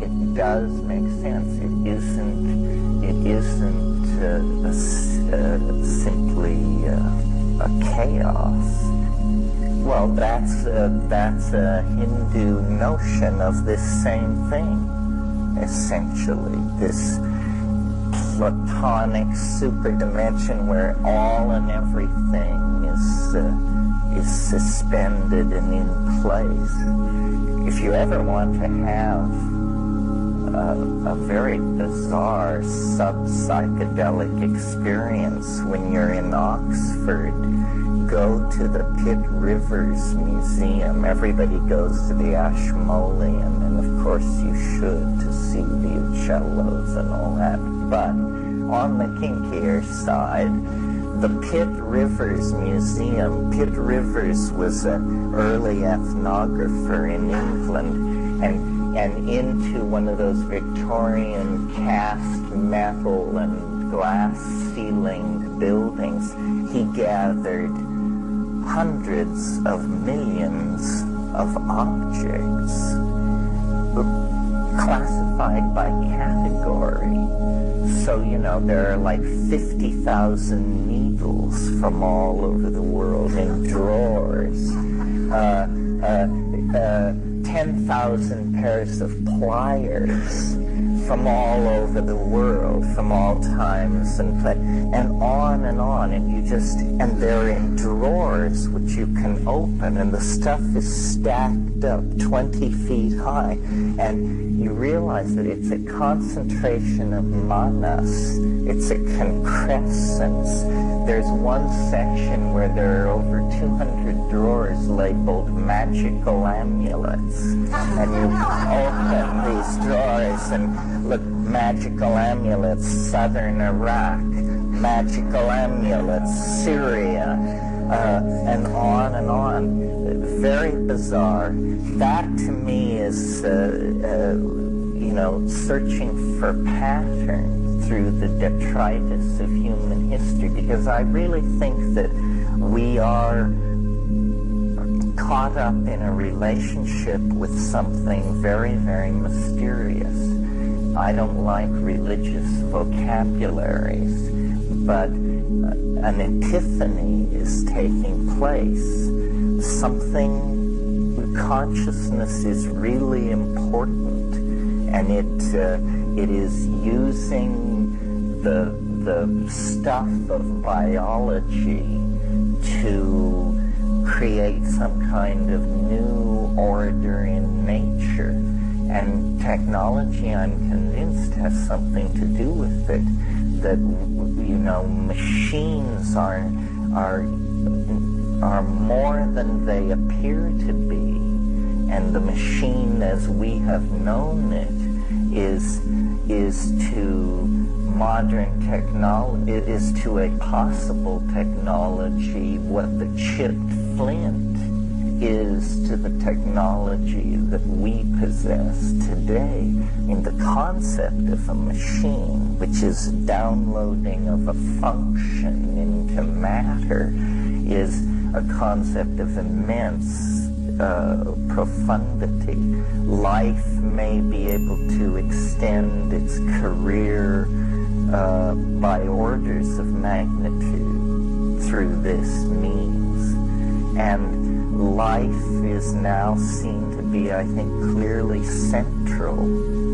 it does make sense. It isn't simply a chaos. Well, that's a Hindu notion of this same thing, essentially. This Platonic superdimension where all and everything is suspended and in place. If you ever want to have a very bizarre sub-psychedelic experience when you're in Oxford, go to the Pitt Rivers Museum. Everybody goes to the Ashmolean, and of course you should, to see the Uccellos and all that. But on the kinkier side, the Pitt Rivers Museum, Pitt Rivers was an early ethnographer in England, and into one of those Victorian cast metal and glass ceilinged buildings, he gathered hundreds of millions of objects classified by category. So, there are like 50,000 needles from all over the world in drawers, 10,000 pairs of pliers from all over the world, from all times and on, and they're in drawers which you can open, and the stuff is stacked up 20 feet high, and you realize that it's a concentration of manas, it's a concrescence. There's one section where there are over 200 drawers labeled magical amulets, and you open these drawers and look, magical amulets, southern Iraq, magical amulets, Syria, and on and on. Very bizarre. That to me is, searching for pattern through the detritus of human history, because I really think that we are caught up in a relationship with something very, very mysterious. I don't like religious vocabularies, but an epiphany is taking place. Consciousness is really important, and it is using the stuff of biology to create some kind of new order in nature. And technology, I'm convinced, has something to do with it. That, machines are more than they appear to be, and the machine as we have known it is to modern technology, is to a possible technology what the chipped flint is to the technology that we possess today. The concept of a machine, which is downloading of a function into matter, is a concept of immense profundity. Life may be able to extend its career by orders of magnitude through this means. And life is now seen to be, I think, clearly central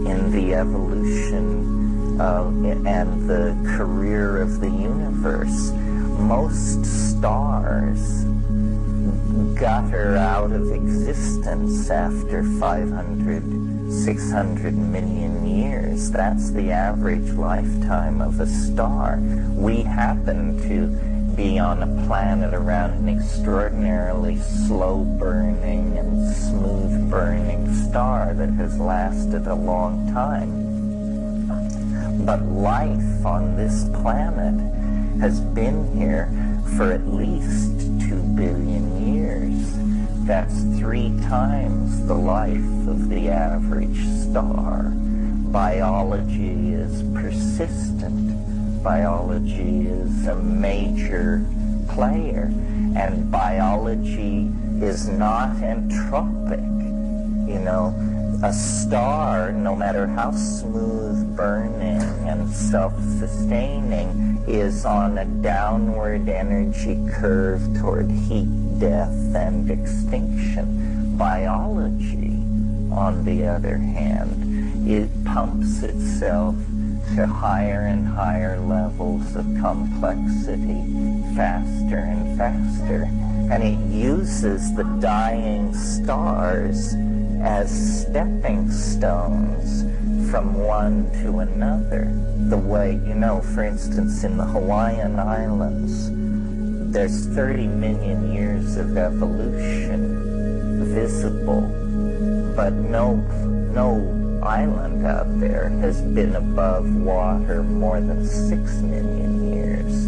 in the evolution and the career of the universe. Most stars gutter out of existence after 500, 600 million years. That's the average lifetime of a star. We happen to be on a planet around an extraordinarily slow-burning and smooth-burning star that has lasted a long time. But life on this planet has been here for at least 2 billion years. That's 3 times the life of the average star. Biology is persistent. Biology is a major player. And biology is not entropic. You know, a star, no matter how smooth burning and self-sustaining, is on a downward energy curve toward heat, death, and extinction. Biology, on the other hand, it pumps itself to higher and higher levels of complexity, faster and faster. And it uses the dying stars as stepping stones from one to another. The way, you know, for instance, in the Hawaiian Islands, there's 30 million years of evolution visible, but no island out there has been above water more than 6 million years.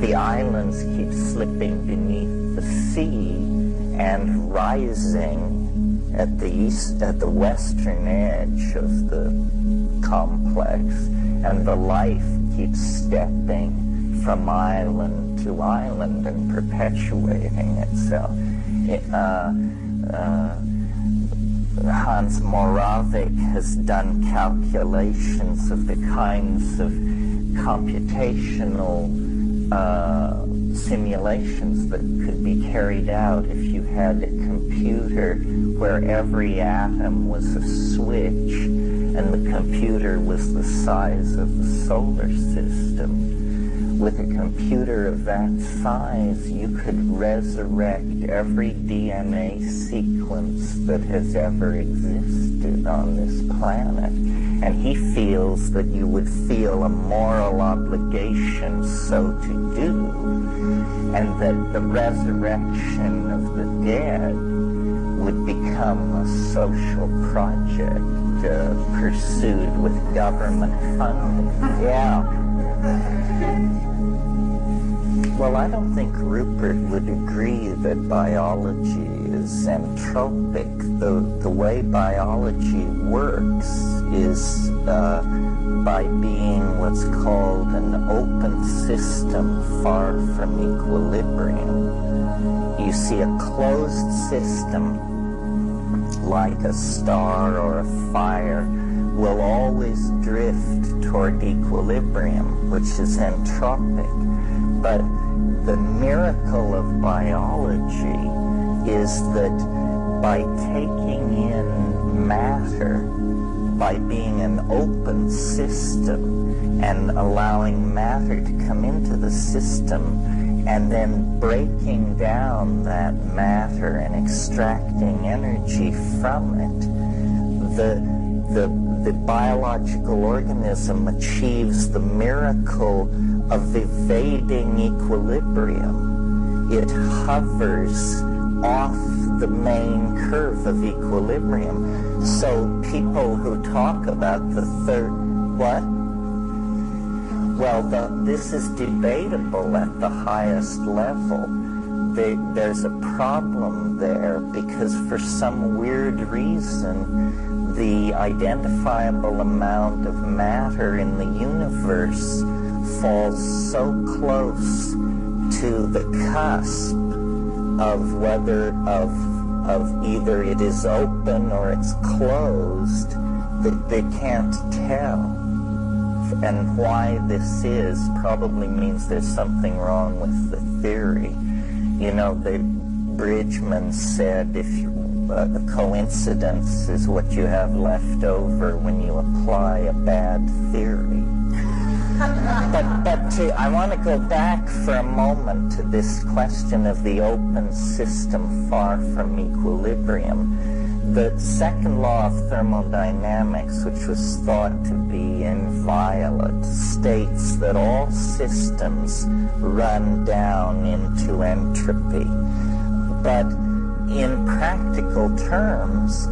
The islands keep slipping beneath the sea and rising at the western edge of the complex, and the life keeps stepping from island to island and perpetuating itself. Hans Moravec has done calculations of the kinds of computational simulations that could be carried out if you had a computer where every atom was a switch and the computer was the size of the solar system. With a computer of that size, you could resurrect every DNA sequence that has ever existed on this planet. And he feels that you would feel a moral obligation so to do, and that the resurrection of the dead would become a social project pursued with government funding. Yeah. Well, I don't think Rupert would agree that biology is entropic. The way biology works is by being what's called an open system far from equilibrium. You see, a closed system, like a star or a fire, will always drift toward equilibrium, which is entropic. But the miracle of biology is that by taking in matter, by being an open system and allowing matter to come into the system and then breaking down that matter and extracting energy from it, the biological organism achieves the miracle of evading equilibrium. It hovers off the main curve of equilibrium. So people who talk about the third, what? Well, this is debatable at the highest level. There's a problem there because for some weird reason, the identifiable amount of matter in the universe falls so close to the cusp of whether of either it is open or it's closed that they can't tell. And why this is probably means there's something wrong with the theory. You know, Bridgman said a coincidence is what you have left over when you apply a bad theory. But I want to go back for a moment to this question of the open system far from equilibrium. The second law of thermodynamics, which was thought to be inviolate, states that all systems run down into entropy. But in practical terms,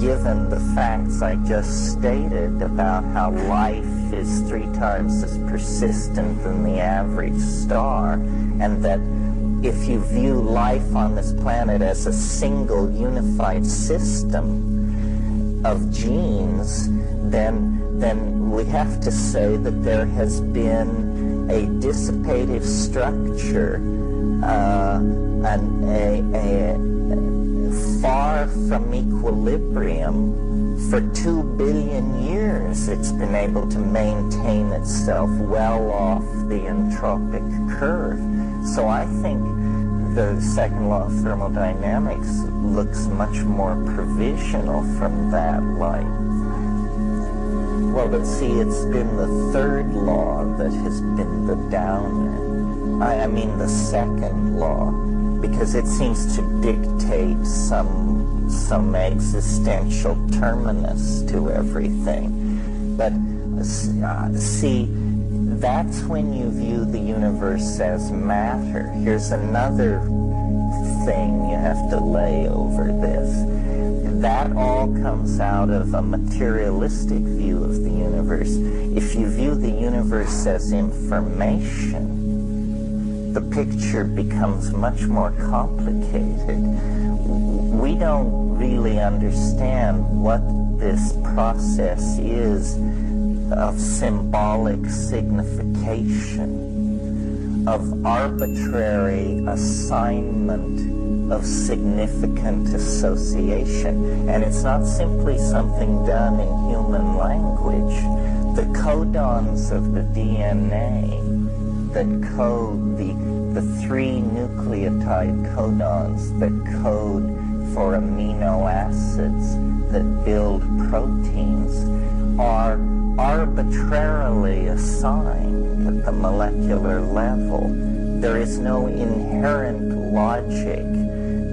given the facts I just stated about how life is 3 times as persistent than the average star, and that if you view life on this planet as a single unified system of genes, then we have to say that there has been a dissipative structure, and a far from equilibrium. For 2 billion years, it's been able to maintain itself well off the entropic curve. So I think the second law of thermodynamics looks much more provisional from that light. Well, but see, it's been the third law that has been the downer. I mean the second law, because it seems to dictate some existential terminus to everything. But see, that's when you view the universe as matter. Here's another thing you have to lay over this. That all comes out of a materialistic view of the universe. If you view the universe as information, the picture becomes much more complicated. We don't really understand what this process is of symbolic signification, of arbitrary assignment of significant association. And it's not simply something done in human language. The codons of the DNA that code the 3 nucleotide codons that code for amino acids that build proteins are arbitrarily assigned at the molecular level. There is no inherent logic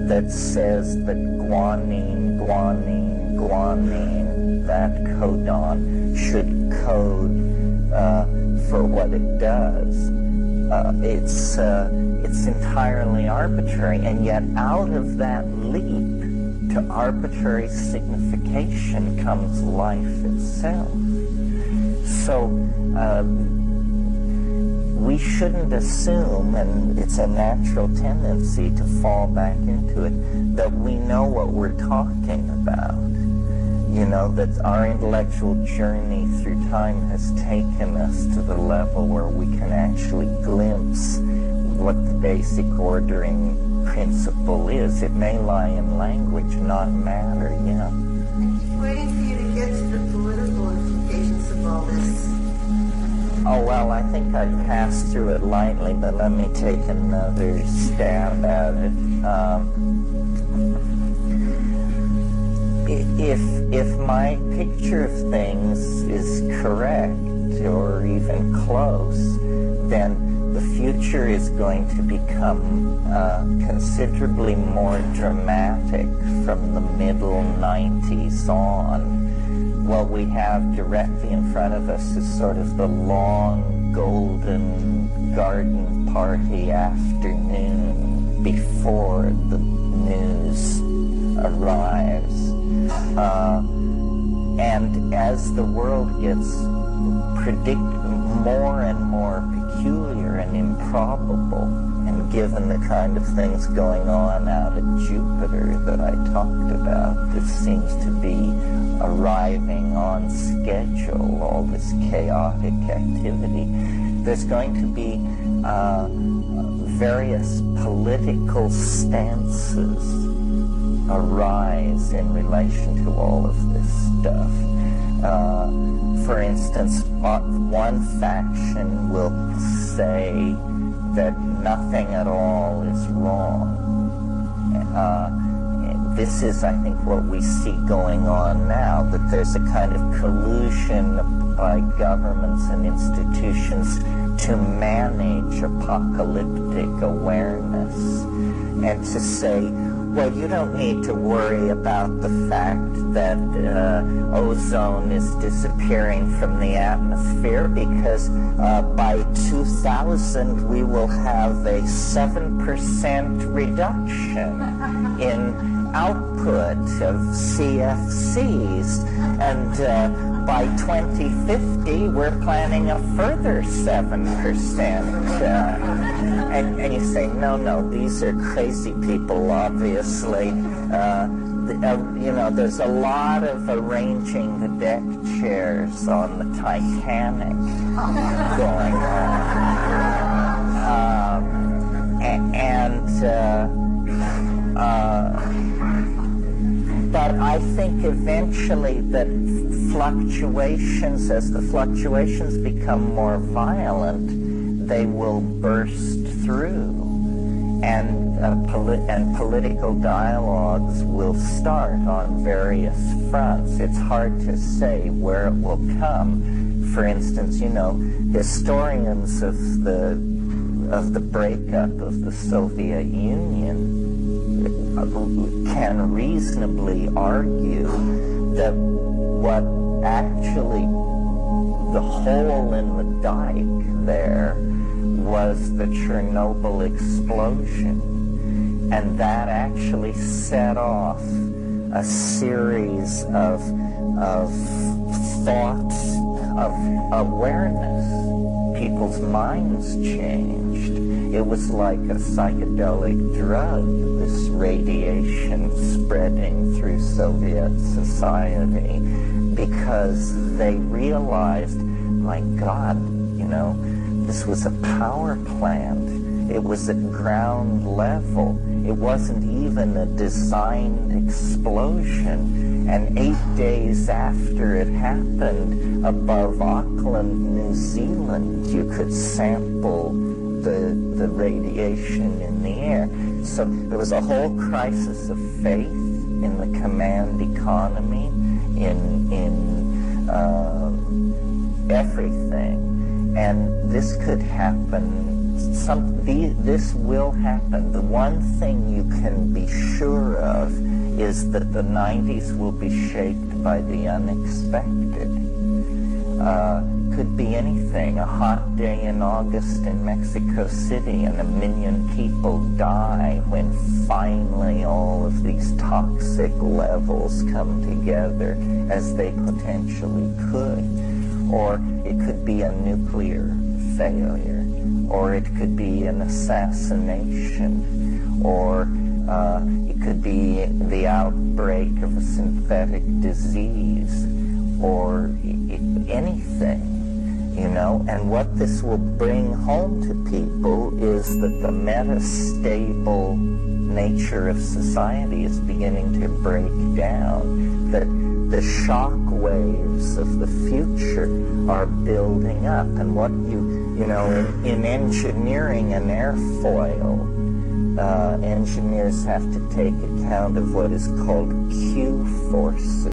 that says that guanine, that codon should code for what it does. It's entirely arbitrary, and yet out of that leap to arbitrary signification comes life itself. So we shouldn't assume, and it's a natural tendency to fall back into it, that we know what we're talking about. You know, that our intellectual journey through time has taken us to the level where we can actually glimpse what the basic ordering principle is. It may lie in language, not matter, yeah. I'm waiting for you to get to the political implications of all this. Oh, well, I think I passed through it lightly, but let me take another stab at it. If my picture of things is correct, or even close, then the future is going to become considerably more dramatic from the middle 90s on. What we have directly in front of us is sort of the long golden garden party afternoon before the news arrives. And as the world gets more and more peculiar and improbable, and given the kind of things going on out at Jupiter that I talked about, this seems to be arriving on schedule, all this chaotic activity, there's going to be various political stances arise in relation to all of this stuff. For instance, one faction will say that nothing at all is wrong. This is, I think, what we see going on now, that there's a kind of collusion by governments and institutions to manage apocalyptic awareness and to say, well, you don't need to worry about the fact that ozone is disappearing from the atmosphere, because by 2000 we will have a 7% reduction in output of CFCs, and by 2050, we're planning a further 7%. And you say, no, these are crazy people, obviously. There's a lot of arranging the deck chairs on the Titanic going on. But I think eventually that fluctuations, as the fluctuations become more violent, they will burst through. And political dialogues will start on various fronts. It's hard to say where it will come. For instance, historians of the breakup of the Soviet Union can reasonably argue that what actually the hole in the dike there was the Chernobyl explosion, and that actually set off a series of thoughts of awareness. People's minds changed. It was like a psychedelic drug, this radiation spreading through Soviet society, because they realized, my God, this was a power plant. It was at ground level. It wasn't even a designed explosion. And 8 days after it happened, above Auckland, New Zealand, you could sample the radiation in the air. So there was a whole crisis of faith in the command economy, in everything. And this could happen. This will happen. The one thing you can be sure of is that the 90s will be shaped by the unexpected. Could be anything. A hot day in August in Mexico City and 1 million people die when finally all of these toxic levels come together as they potentially could. Or it could be a nuclear failure, or it could be an assassination, or it could be the outbreak of a synthetic disease, or anything, And what this will bring home to people is that the metastable nature of society is beginning to break down, that the shock waves of the future are building up. And what in engineering an airfoil, engineers have to take account of what is called Q forces.